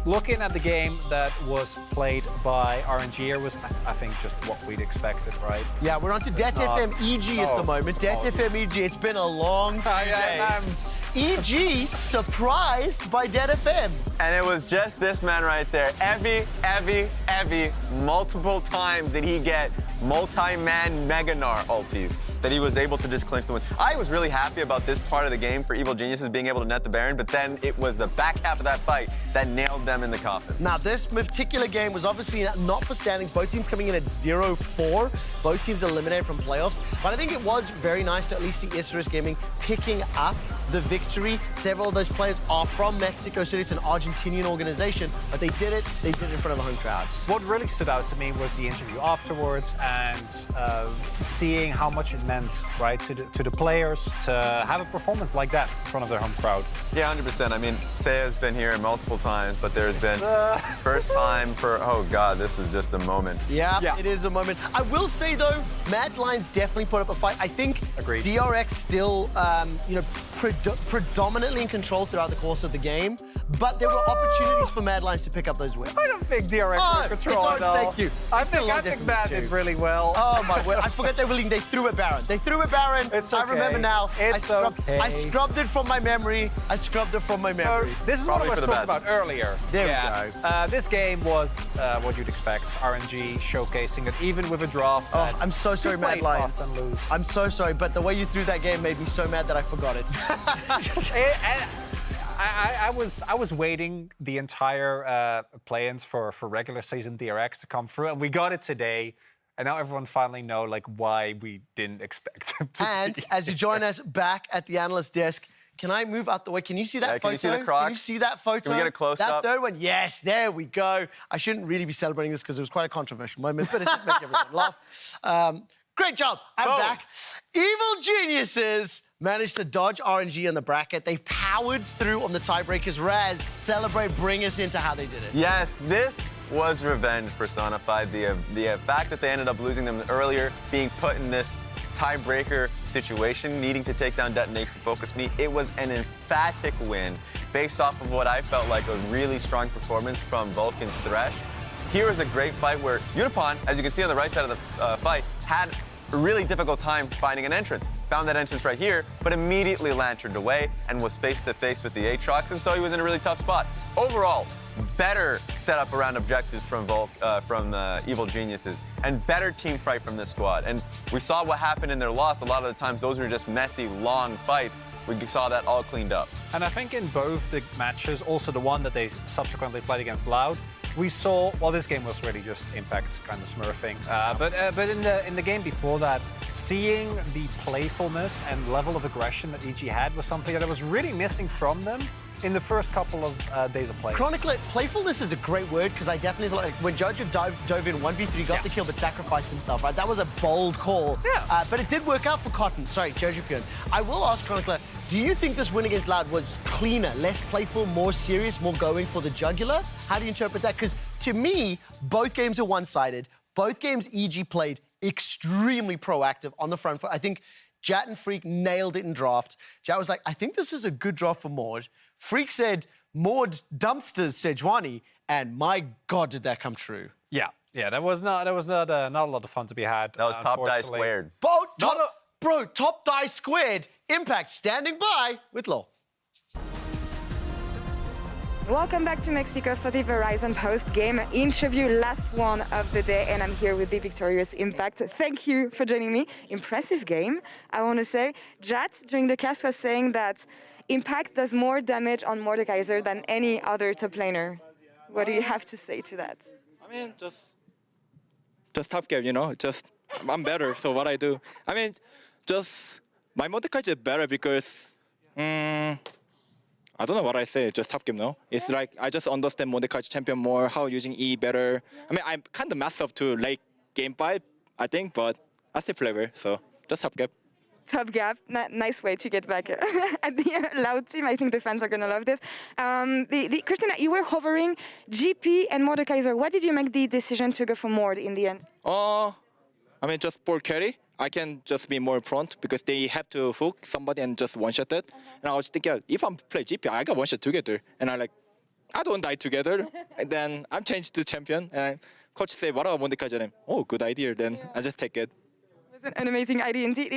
looking at the game that was played by RNG here was, I think, just what we'd expected, right? Yeah, we're on to DET-FM EG at the moment. DET-FM EG, it's been a long few days. EG surprised by DET-FM. And it was just this man right there. Every multiple times did he get multi-man Meganar ultis that he was able to just clinch the win. I was really happy about this part of the game for Evil Geniuses being able to net the Baron, but then it was the back half of that fight that nailed them in the coffin. Now, this particular game was obviously not for standings. Both teams coming in at 0-4. Both teams eliminated from playoffs. But I think it was very nice to at least see Isurus Gaming picking up the victory. Several of those players are from Mexico City. It's an Argentinian organization, but they did it in front of a home crowd. What really stood out to me was the interview afterwards and seeing how much it meant, right, to the players to have a performance like that in front of their home crowd. Yeah, 100%. I mean, Seiya's been here multiple times, but there's been first time for, oh God, this is just a moment. Yeah, it is a moment. I will say though, Mad Lions definitely put up a fight. I think DRX still, predominantly in control throughout the course of the game, but there were opportunities for Mad Lions to pick up those wins. I don't think DRX were in control at all. Thank you. I think Mad did really well. Oh my word! I forgot they were leading. They threw a Baron. They threw a Baron. It's okay. I remember now. I scrubbed it from my memory. So this is what I was talking about earlier. There we go. This game was what you'd expect. RNG showcasing it, even with a draft. Oh, I'm so sorry, Mad Lions. I'm so sorry, but the way you threw that game made me so mad that I forgot it. I was waiting the entire play-ins for regular season DRX to come through, and we got it today. And now everyone finally know like why we didn't expect him to. And as you join us back at the analyst desk, can I move out the way? Can you see that photo? Can you see the Crocs? Can you see that photo? Can we get a close-up? That third one? Yes, there we go. I shouldn't really be celebrating this because it was quite a controversial moment, but it did make everyone laugh. Great job. I'm back. Evil Geniuses managed to dodge RNG in the bracket. They powered through on the tiebreakers. Raz, celebrate, bring us into how they did it. Yes, this was revenge personified. The fact that they ended up losing them earlier, being put in this tiebreaker situation, needing to take down Detonation Focus Me, it was an emphatic win based off of what I felt like a really strong performance from Vulcan's Thresh. Here is a great fight where Unipon, as you can see on the right side of the fight, had a really difficult time finding an entrance. Found that entrance right here, but immediately lanterned away and was face-to-face with the Aatrox, and so he was in a really tough spot. Overall, better setup around objectives from Evil Geniuses, and better team fight from this squad. And we saw what happened in their loss. A lot of the times, those were just messy, long fights. We saw that all cleaned up. And I think in both the matches, also the one that they subsequently played against Loud, we saw, well, this game was really just Impact kind of smurfing. But in the game before that, seeing the playfulness and level of aggression that EG had was something that I was really missing from them in the first couple of days of play. Chronicler, playfulness is a great word because I definitely feel like when Jojo dove in 1v3, got the kill but sacrificed himself, right? That was a bold call. Yeah. But it did work out for Cotton. Sorry, Jojo Pyun. I will ask Chronicler, do you think this win against Loud was cleaner, less playful, more serious, more going for the jugular? How do you interpret that? Because to me, both games are one-sided. Both games EG played extremely proactive on the front foot. I think Jat and Freak nailed it in draft. Jat was like, I think this is a good draft for Maud. Freak said, Maud dumpsters Sejuani, and my God, did that come true. Yeah, that was not a lot of fun to be had. That was top die squared. Top die squared. Impact standing by with LoL. Welcome back to Mexico for the Verizon post-game interview, last one of the day, and I'm here with the victorious Impact. Thank you for joining me. Impressive game, I want to say. Jat, during the cast, was saying that Impact does more damage on Mordekaiser than any other top laner. What do you have to say to that? I mean, just top game, you know, just I'm better, so what I do. I mean, just my Mordekaiser is better because I don't know what I say, just top game, no? It's like I just understand Mordekaiser champion more, how using E better. I mean, I'm kind of messed up to late game fight, I think, but I still play well, so just top gap. Top gap, nice way to get back at the Loud team. I think the fans are going to love this. Christina, you were hovering GP and Mordekaiser. What did you make the decision to go for Mord in the end? I mean, just for carry, I can just be more front because they have to hook somebody and just one-shot it. And I was thinking, if I'm play GP, I got one-shot together. And I don't die together. And then I'm changed to champion. And coach said, what about Mordekaiser? Oh, good idea. Then I just take it. It was an amazing idea indeed.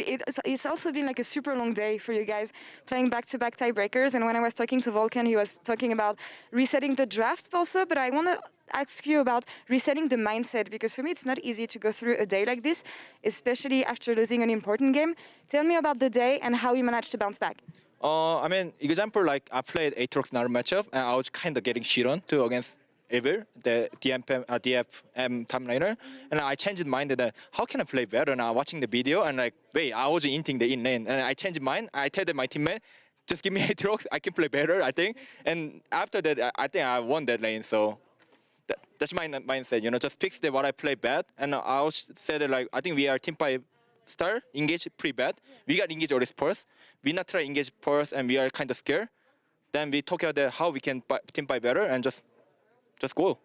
It's also been like a super long day for you guys, playing back-to-back tiebreakers. And when I was talking to Vulcan, he was talking about resetting the draft also. But I want to ask you about resetting the mindset, because for me it's not easy to go through a day like this, especially after losing an important game. Tell me about the day and how you managed to bounce back. I mean, example, like I played Aatrox Naru matchup and I was kind of getting shit on too against Evil, the DFM top laner, and I changed mind that how can I play better now? Watching the video and like, wait, I was inting the in lane, and I changed mind. I told my teammate, just give me Aatrox, I can play better, I think. And after that, I think I won that lane. So that's my mindset, you know, just fix what I play bad. And I also said that, like, I think we are team fight star, engage pretty bad. We got engaged already first. We not try engage first, and we are kind of scared. Then we talk about how we can team fight better and just go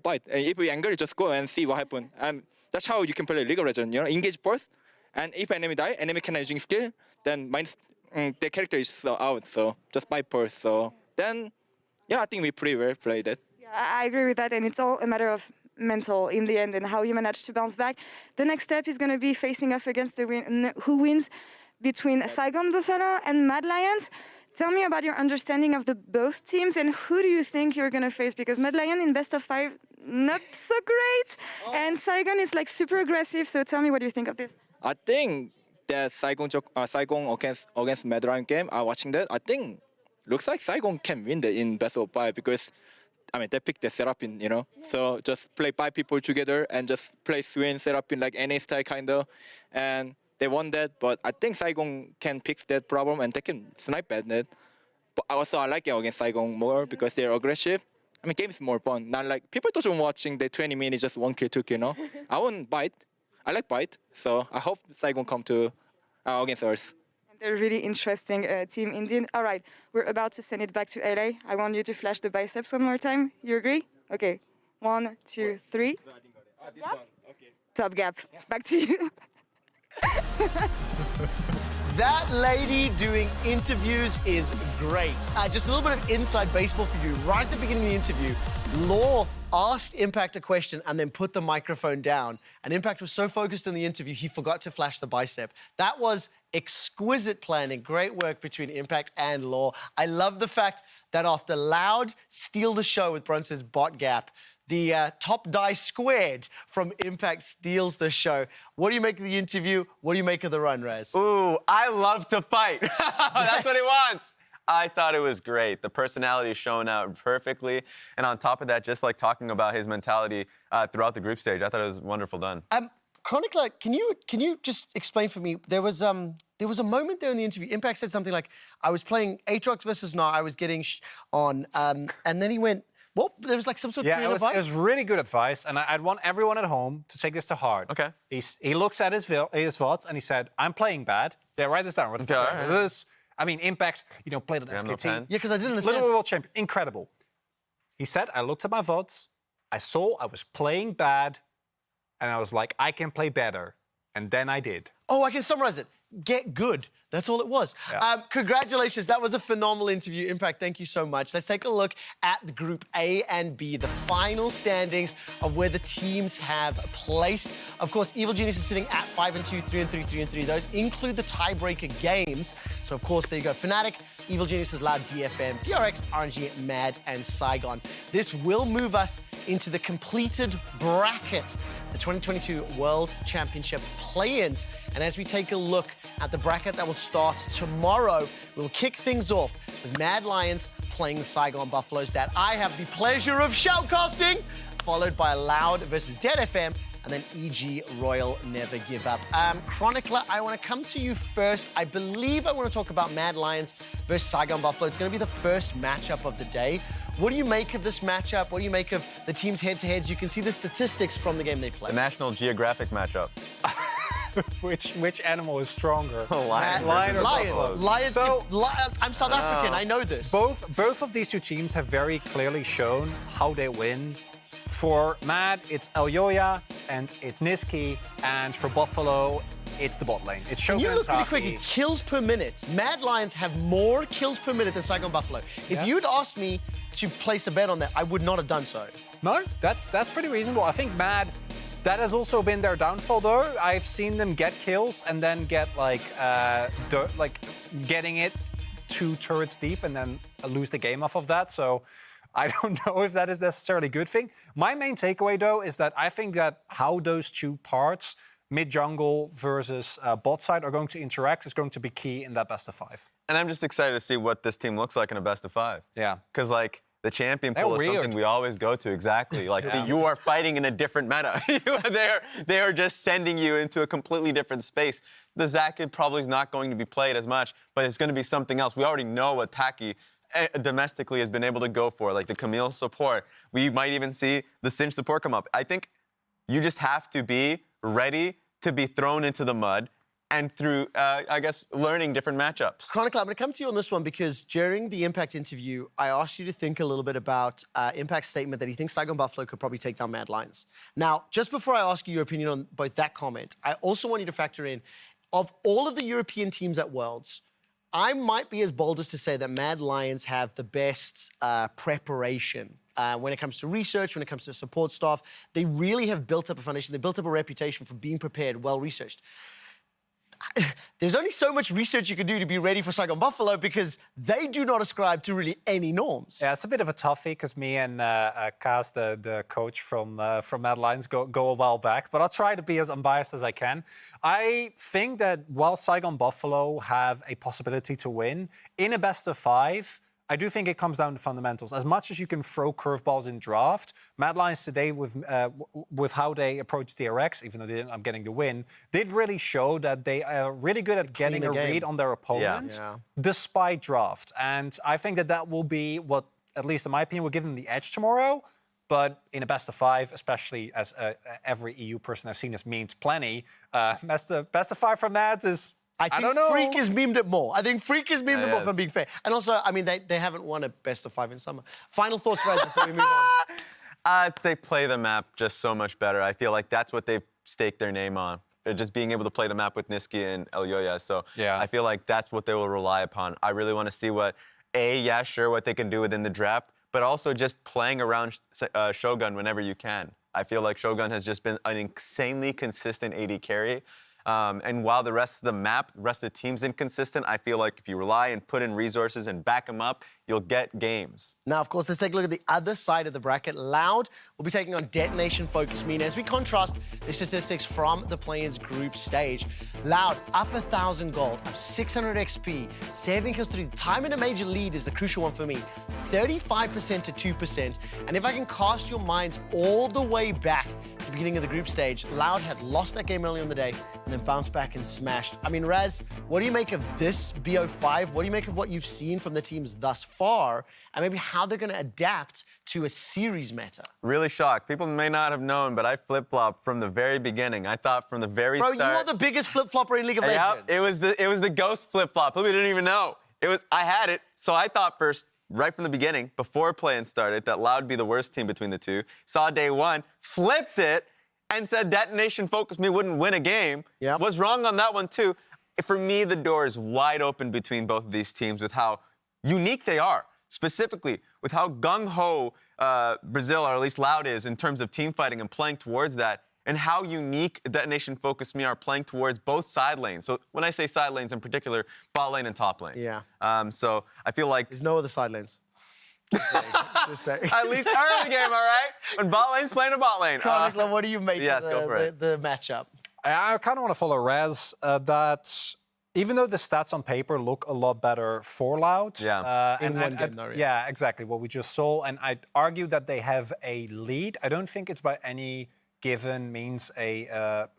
fight. And if we angry, just go and see what happens. And that's how you can play League of Legends, you know, engage first. And if enemy die, enemy cannot using skill, then the character is out. So just fight first. So then, yeah, I think we pretty well played it. Yeah, I agree with that, and it's all a matter of mental in the end and how you manage to bounce back. The next step is going to be facing off against who wins between Saigon Buffalo and Mad Lions. Tell me about your understanding of the both teams, and who do you think you're going to face? Because Mad Lion in best of 5, not so great, and Saigon is like super aggressive. So tell me, what do you think of this? I think that Saigon against Mad Lion game, I'm watching that. I think looks like Saigon can win that in best of 5 because, I mean, they picked the Seraphine, you know. Yeah. So just play 5 people together and just play Swain, Seraphine, like NA style kind of, and they won that. But I think Saigon can fix that problem and they can snipe at it. But also I like it against Saigon more because they're aggressive. I mean, game is more fun. Not like people don't watching the 20 minutes just 1 kill, 2 kill, you know. I won't bite. I like bite. So I hope Saigon come to against us. They're a really interesting team indeed. All right, we're about to send it back to LA. I want you to flash the biceps one more time. You agree? Okay. 1, 2, 3. Top gap. Back to you. That lady doing interviews is great. Just a little bit of inside baseball for you. Right at the beginning of the interview, Law asked Impact a question and then put the microphone down. And Impact was so focused on the interview, he forgot to flash the bicep. That was exquisite planning. Great work between Impact and Law. I love the fact that after Loud steal the show with Bronze's bot gap, the top die squared from Impact steals the show. What do you make of the interview? What do you make of the run, Rez? Ooh, I love to fight. That's what he wants. I thought it was great. The personality shone out perfectly. And on top of that, just like talking about his mentality throughout the group stage, I thought it was wonderful done. Chronicler, can you just explain for me? There was a moment there in the interview. Impact said something like, "I was playing Aatrox versus Nah. I was getting on," and then he went, "What?" There was like some sort of it advice. was really good advice, and I'd want everyone at home to take this to heart. Okay. He looks at his VODs and he said, "I'm playing bad." Yeah, write this down. I mean, Impact, played at SKT. Yeah, because I didn't understand. Little world champion, incredible. He said, "I looked at my VODs, I saw I was playing bad, and I was like, I can play better." And then I did. Oh, I can summarize it. Get good. That's all it was. Yeah. Congratulations. That was a phenomenal interview. Impact, thank you so much. Let's take a look at the Group A and B, the final standings of where the teams have placed. Of course, Evil Genius is sitting at 5-2, 3-3, 3-3. Those include the tiebreaker games. So, of course, there you go. Fnatic, Evil Genius, Loud, DFM, DRX, RNG, Mad, and Saigon. This will move us into the completed bracket, the 2022 World Championship play-ins. And as we take a look at the bracket that will start tomorrow, we'll kick things off with Mad Lions playing the Saigon Buffaloes that I have the pleasure of shoutcasting, followed by Loud versus Dead FM, and then EG Royal Never Give Up. Chronicler, I want to come to you first. I believe I want to talk about Mad Lions versus Saigon Buffalo. It's going to be the first matchup of the day. What do you make of this matchup? What do you make of the teams head-to-heads? You can see the statistics from the game they play. The National Geographic matchup. Which animal is stronger? Lion or Lions. buffalo? Lions. So, I'm South African. I know this. Both of these two teams have very clearly shown how they win. For Mad, it's Elyoya and it's Niski, and for Buffalo, it's the bot lane. It's Shogun. Can you look and really Taki. quickly? Kills per minute. Mad Lions have more kills per minute than Saigon Buffalo. If you'd asked me to place a bet on that, I would not have done so. No, that's pretty reasonable. I think Mad, that has also been their downfall, though. I've seen them get kills and then get getting it 2 turrets deep and then lose the game off of that. So I don't know if that is necessarily a good thing. My main takeaway, though, is that I think that how those two parts, mid-jungle versus bot side, are going to interact is going to be key in that best of 5. And I'm just excited to see what this team looks like in a best of 5. Yeah. Because, the champion pool is something we always go to, exactly. You are fighting in a different meta. They are just sending you into a completely different space. The Zakid probably is not going to be played as much, but it's going to be something else. We already know what Taki domestically has been able to go for, like the Camille support. We might even see the Cinch support come up. I think you just have to be ready to be thrown into the mud and through, learning different matchups. Chronicle, I'm going to come to you on this one because during the Impact interview, I asked you to think a little bit about Impact's statement that he thinks Saigon Buffalo could probably take down Mad Lions. Now, just before I ask you your opinion on both that comment, I also want you to factor in, of all of the European teams at Worlds, I might be as bold as to say that Mad Lions have the best preparation when it comes to research, when it comes to support staff. They really have built up a foundation. They built up a reputation for being prepared, well-researched. There's only so much research you can do to be ready for Saigon Buffalo because they do not ascribe to really any norms. Yeah, it's a bit of a toughie because me and Kaz, the coach from Mad Lions, go a while back. But I'll try to be as unbiased as I can. I think that while Saigon Buffalo have a possibility to win, in a best of 5, I do think it comes down to fundamentals. As much as you can throw curveballs in draft, Mad Lions today, with how they approached DRX, even though they didn't end up getting the win, did really show that they are really good at getting a read on their opponents, despite draft. And I think that will be what, at least in my opinion, will give them the edge tomorrow. But in a best of 5, especially as every EU person I've seen this means plenty, best of 5 from Mads is... I don't know. Freak has memed it more. I think Freak has memed it more, if I'm being fair. And also, I mean, they haven't won a best of 5 in summer. Final thoughts, Rez, before we move on. They play the map just so much better. I feel like that's what they've staked their name on. Just being able to play the map with Niski and Elyoya. So I feel like that's what they will rely upon. I really want to see what they can do within the draft, but also just playing around Shogun whenever you can. I feel like Shogun has just been an insanely consistent AD carry. And while the rest of the map, the rest of the team's inconsistent, I feel like if you rely and put in resources and back them up, you'll get games. Now, of course, let's take a look at the other side of the bracket. Loud will be taking on Detonation Focus Mean as we contrast the statistics from the play-ins group stage. Loud, up 1,000 gold, up 600 XP, 7 kills through. Time in a major lead is the crucial one for me. 35% to 2%. And if I can cast your minds all the way back to the beginning of the group stage, Loud had lost that game early in the day and then bounced back and smashed. I mean, Raz, what do you make of this BO5? What do you make of what you've seen from the teams thus far, and maybe how they're going to adapt to a series meta? Really shocked. People may not have known, but I flip-flopped from the very beginning. I thought from the very start. Bro, you are the biggest flip-flopper in League of Legends. It was the ghost flip-flop. People didn't even know. I had it, so I thought first, right from the beginning, before play-in started, that Loud would be the worst team between the two. Saw day one, flipped it, and said Detonation Focus Me wouldn't win a game. Yeah. Was wrong on that one, too. For me, the door is wide open between both of these teams with how unique they are, specifically with how gung-ho Brazil, or at least Loud, is in terms of team fighting and playing towards that, and how unique Detonation Focus Me are playing towards both side lanes. So when I say side lanes in particular, bot lane and top lane. Yeah. So I feel like... There's no other side lanes. Just say. At least early game, all right? When bot lane's playing a bot lane. Chronicler, what do you make yes, of go for the matchup? I kind of want to follow Raz that even though the stats on paper look a lot better for Loud, In one game, though, yeah, exactly what we just saw, and I'd argue that they have a lead. I don't think it's by any given means the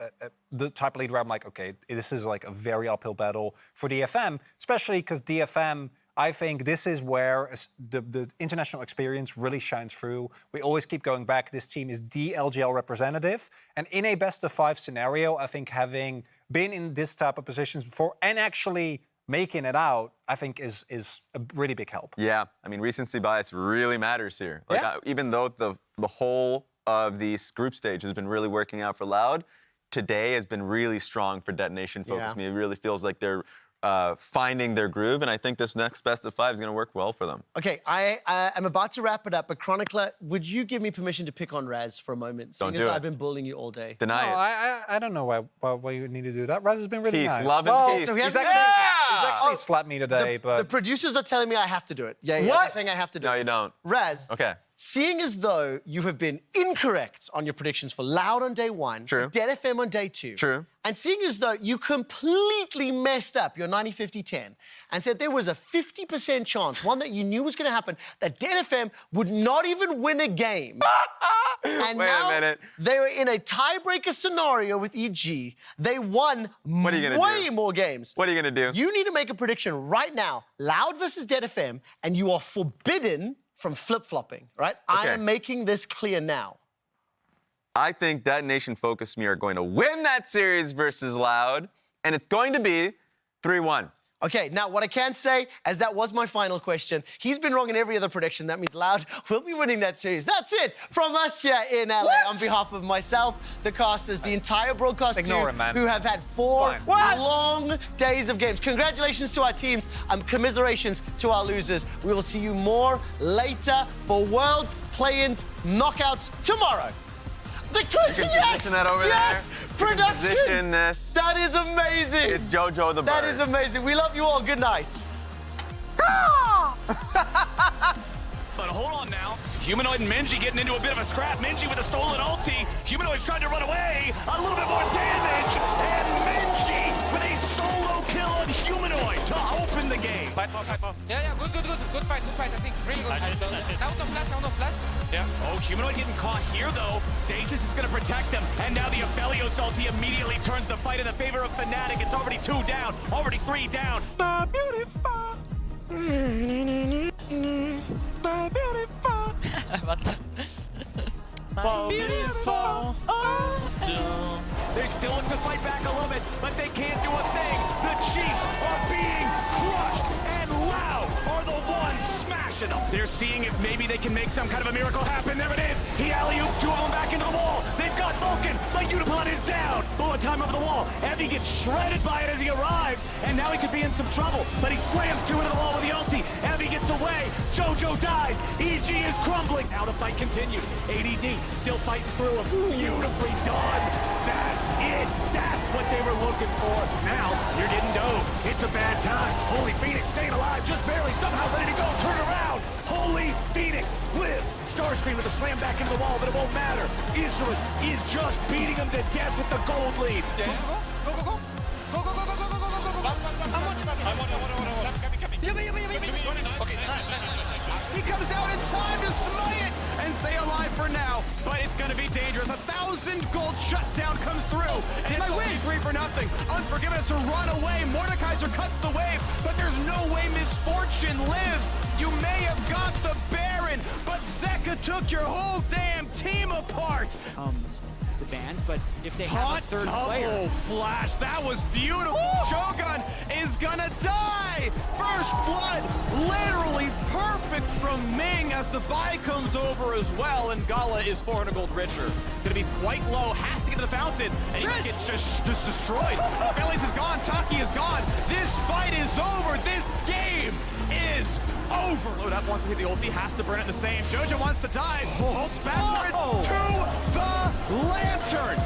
type of lead where I'm like, okay, this is like a very uphill battle for DFM, especially because DFM, I think this is where the international experience really shines through. We always keep going back. This team is the LGL representative. And in a best-of-5 scenario, I think having been in this type of positions before and actually making it out, I think is a really big help. Yeah, I mean, recency bias really matters here. Like, even though the whole of this group stage has been really working out for Loud, today has been really strong for Detonation Focus Me. It really feels like they're finding their groove, and I think this next best-of-5 is going to work well for them. Okay, I'm about to wrap it up, but Chronicler, would you give me permission to pick on Raz for a moment? Don't seeing do as it. I've been bullying you all day. Deny it. I don't know why you need to do that. Raz has been really Peace, nice. love and peace. So He's actually slapped me today, The producers are telling me I have to do it. Yeah, they're saying I have to do it. No, you don't. Raz, Okay. seeing as though you have been incorrect on your predictions for Loud on day 1, True. Dead FM on day 2, True. and seeing as though you completely messed up your 90-50-10 and said there was a 50% chance, one that you knew was going to happen, that Dead FM would not even win a game. And Wait now a minute. they were in a tiebreaker scenario with EG. They won What are you gonna way do? more games. What are you going to do? You need to make a prediction right now, Loud versus Dead FM, and you are forbidden from flip-flopping, right? I Okay. am making this clear now. I think Detonation Focus Me are going to win that series versus Loud, and it's going to be 3-1. Okay, now what I can say, as that was my final question, he's been wrong in every other prediction. That means Loud will be winning that series. That's it from us here in LA. On behalf of myself, the casters, the entire broadcast Ignore team, him, man. who have had 4 long days of games. Congratulations to our teams and commiserations to our losers. We will see you more later for Worlds, Play-ins, Knockouts tomorrow. The Position that over there. Production! Position this. That is amazing! It's JoJo the bird. That is amazing. We love you all. Good night. But hold on now. Humanoid and Minji getting into a bit of a scrap. Minji with a stolen ulti. Humanoid's trying to run away. A little bit more damage. And Minji with a solo kill on Humanoid to open the game. Fight for. Yeah, good fight, I think. Really good fight. Now no flash. Yeah. Oh, Humanoid getting caught here, though. Stasis is going to protect him. And now the Aphelios ulti immediately turns the fight in the favor of Fnatic. It's already 2 down. Already 3 down. The beautiful. The beautiful. 맞다. Beautiful. They still look to fight back a little bit, but they can't do a thing. The Chiefs are being crushed, and Loud are the ones smashed position. They're seeing if maybe they can make some kind of a miracle happen. There it is. He alley-oops 2 of them back into the wall. They've got Vulcan, but Unipon is down. Bullet time over the wall. Evie gets shredded by it as he arrives, and now he could be in some trouble, but he slams 2 into the wall with the ulti. Evie gets away. Jojo dies. EG is crumbling. Now the fight continues. ADD still fighting through him. Beautifully done. That's it. That's what they were looking for. Now you're getting dove. It's a bad time. Holy Phoenix staying alive, just barely, somehow letting it go. Turn around. Holy Phoenix lives. Starscream with a slam back into the wall, but it won't matter. Isurus is just beating him to death with the gold lead. He comes out in time to smite it and stay alive for now, but it's going to be dangerous. 1,000 gold shutdown comes through, and it's only 3 for nothing. Unforgiven has to run away. Mordekaiser cuts the wave, but there's no way Misfortune lives. You may have got the Baron, but Zeka took your whole damn team apart. The bans, but if they have Hot a third double player. flash, that was beautiful. Shogun is gonna die. First blood, literally perfect from Ming as the buy comes over as well, and Gala is 400 gold richer. Gonna be quite low, has to get to the fountain, and he gets just destroyed. Phillies is gone, Taki is gone. This fight is over. This game is over. Load up wants to hit the ulti, has to burn it the same. Jojo wants to dive, holds backward to the lantern.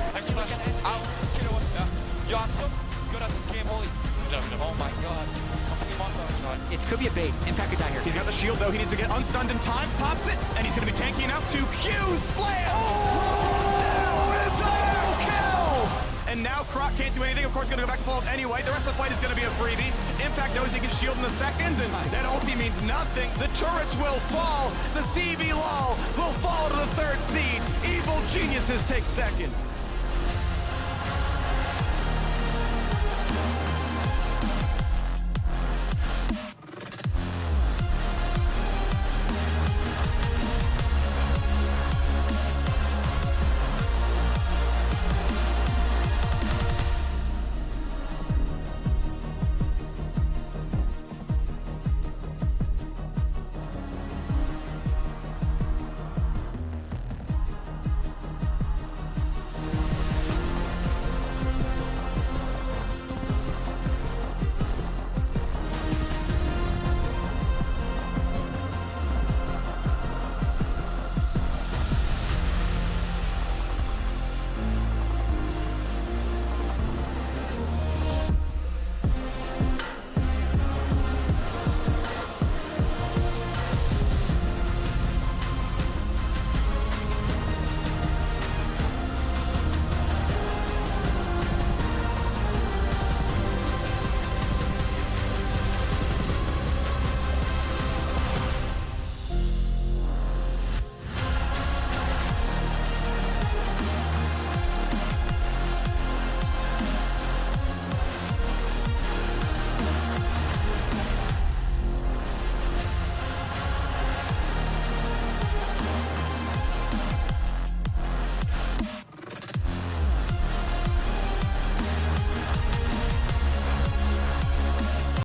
You're so good at this game, holy. Oh my god. It could be a bait. Impact could die here. He's got the shield though, he needs to get unstunned in time, pops it, and he's gonna be tanky enough to Q slam! And now Croc can't do anything. Of course, he's gonna go back to follow up anyway. The rest of the fight is gonna be a freebie. Impact knows he can shield in a second, and that ulti means nothing. The turrets will fall. The CV LOL will fall to the 3rd seed. Evil Geniuses take second.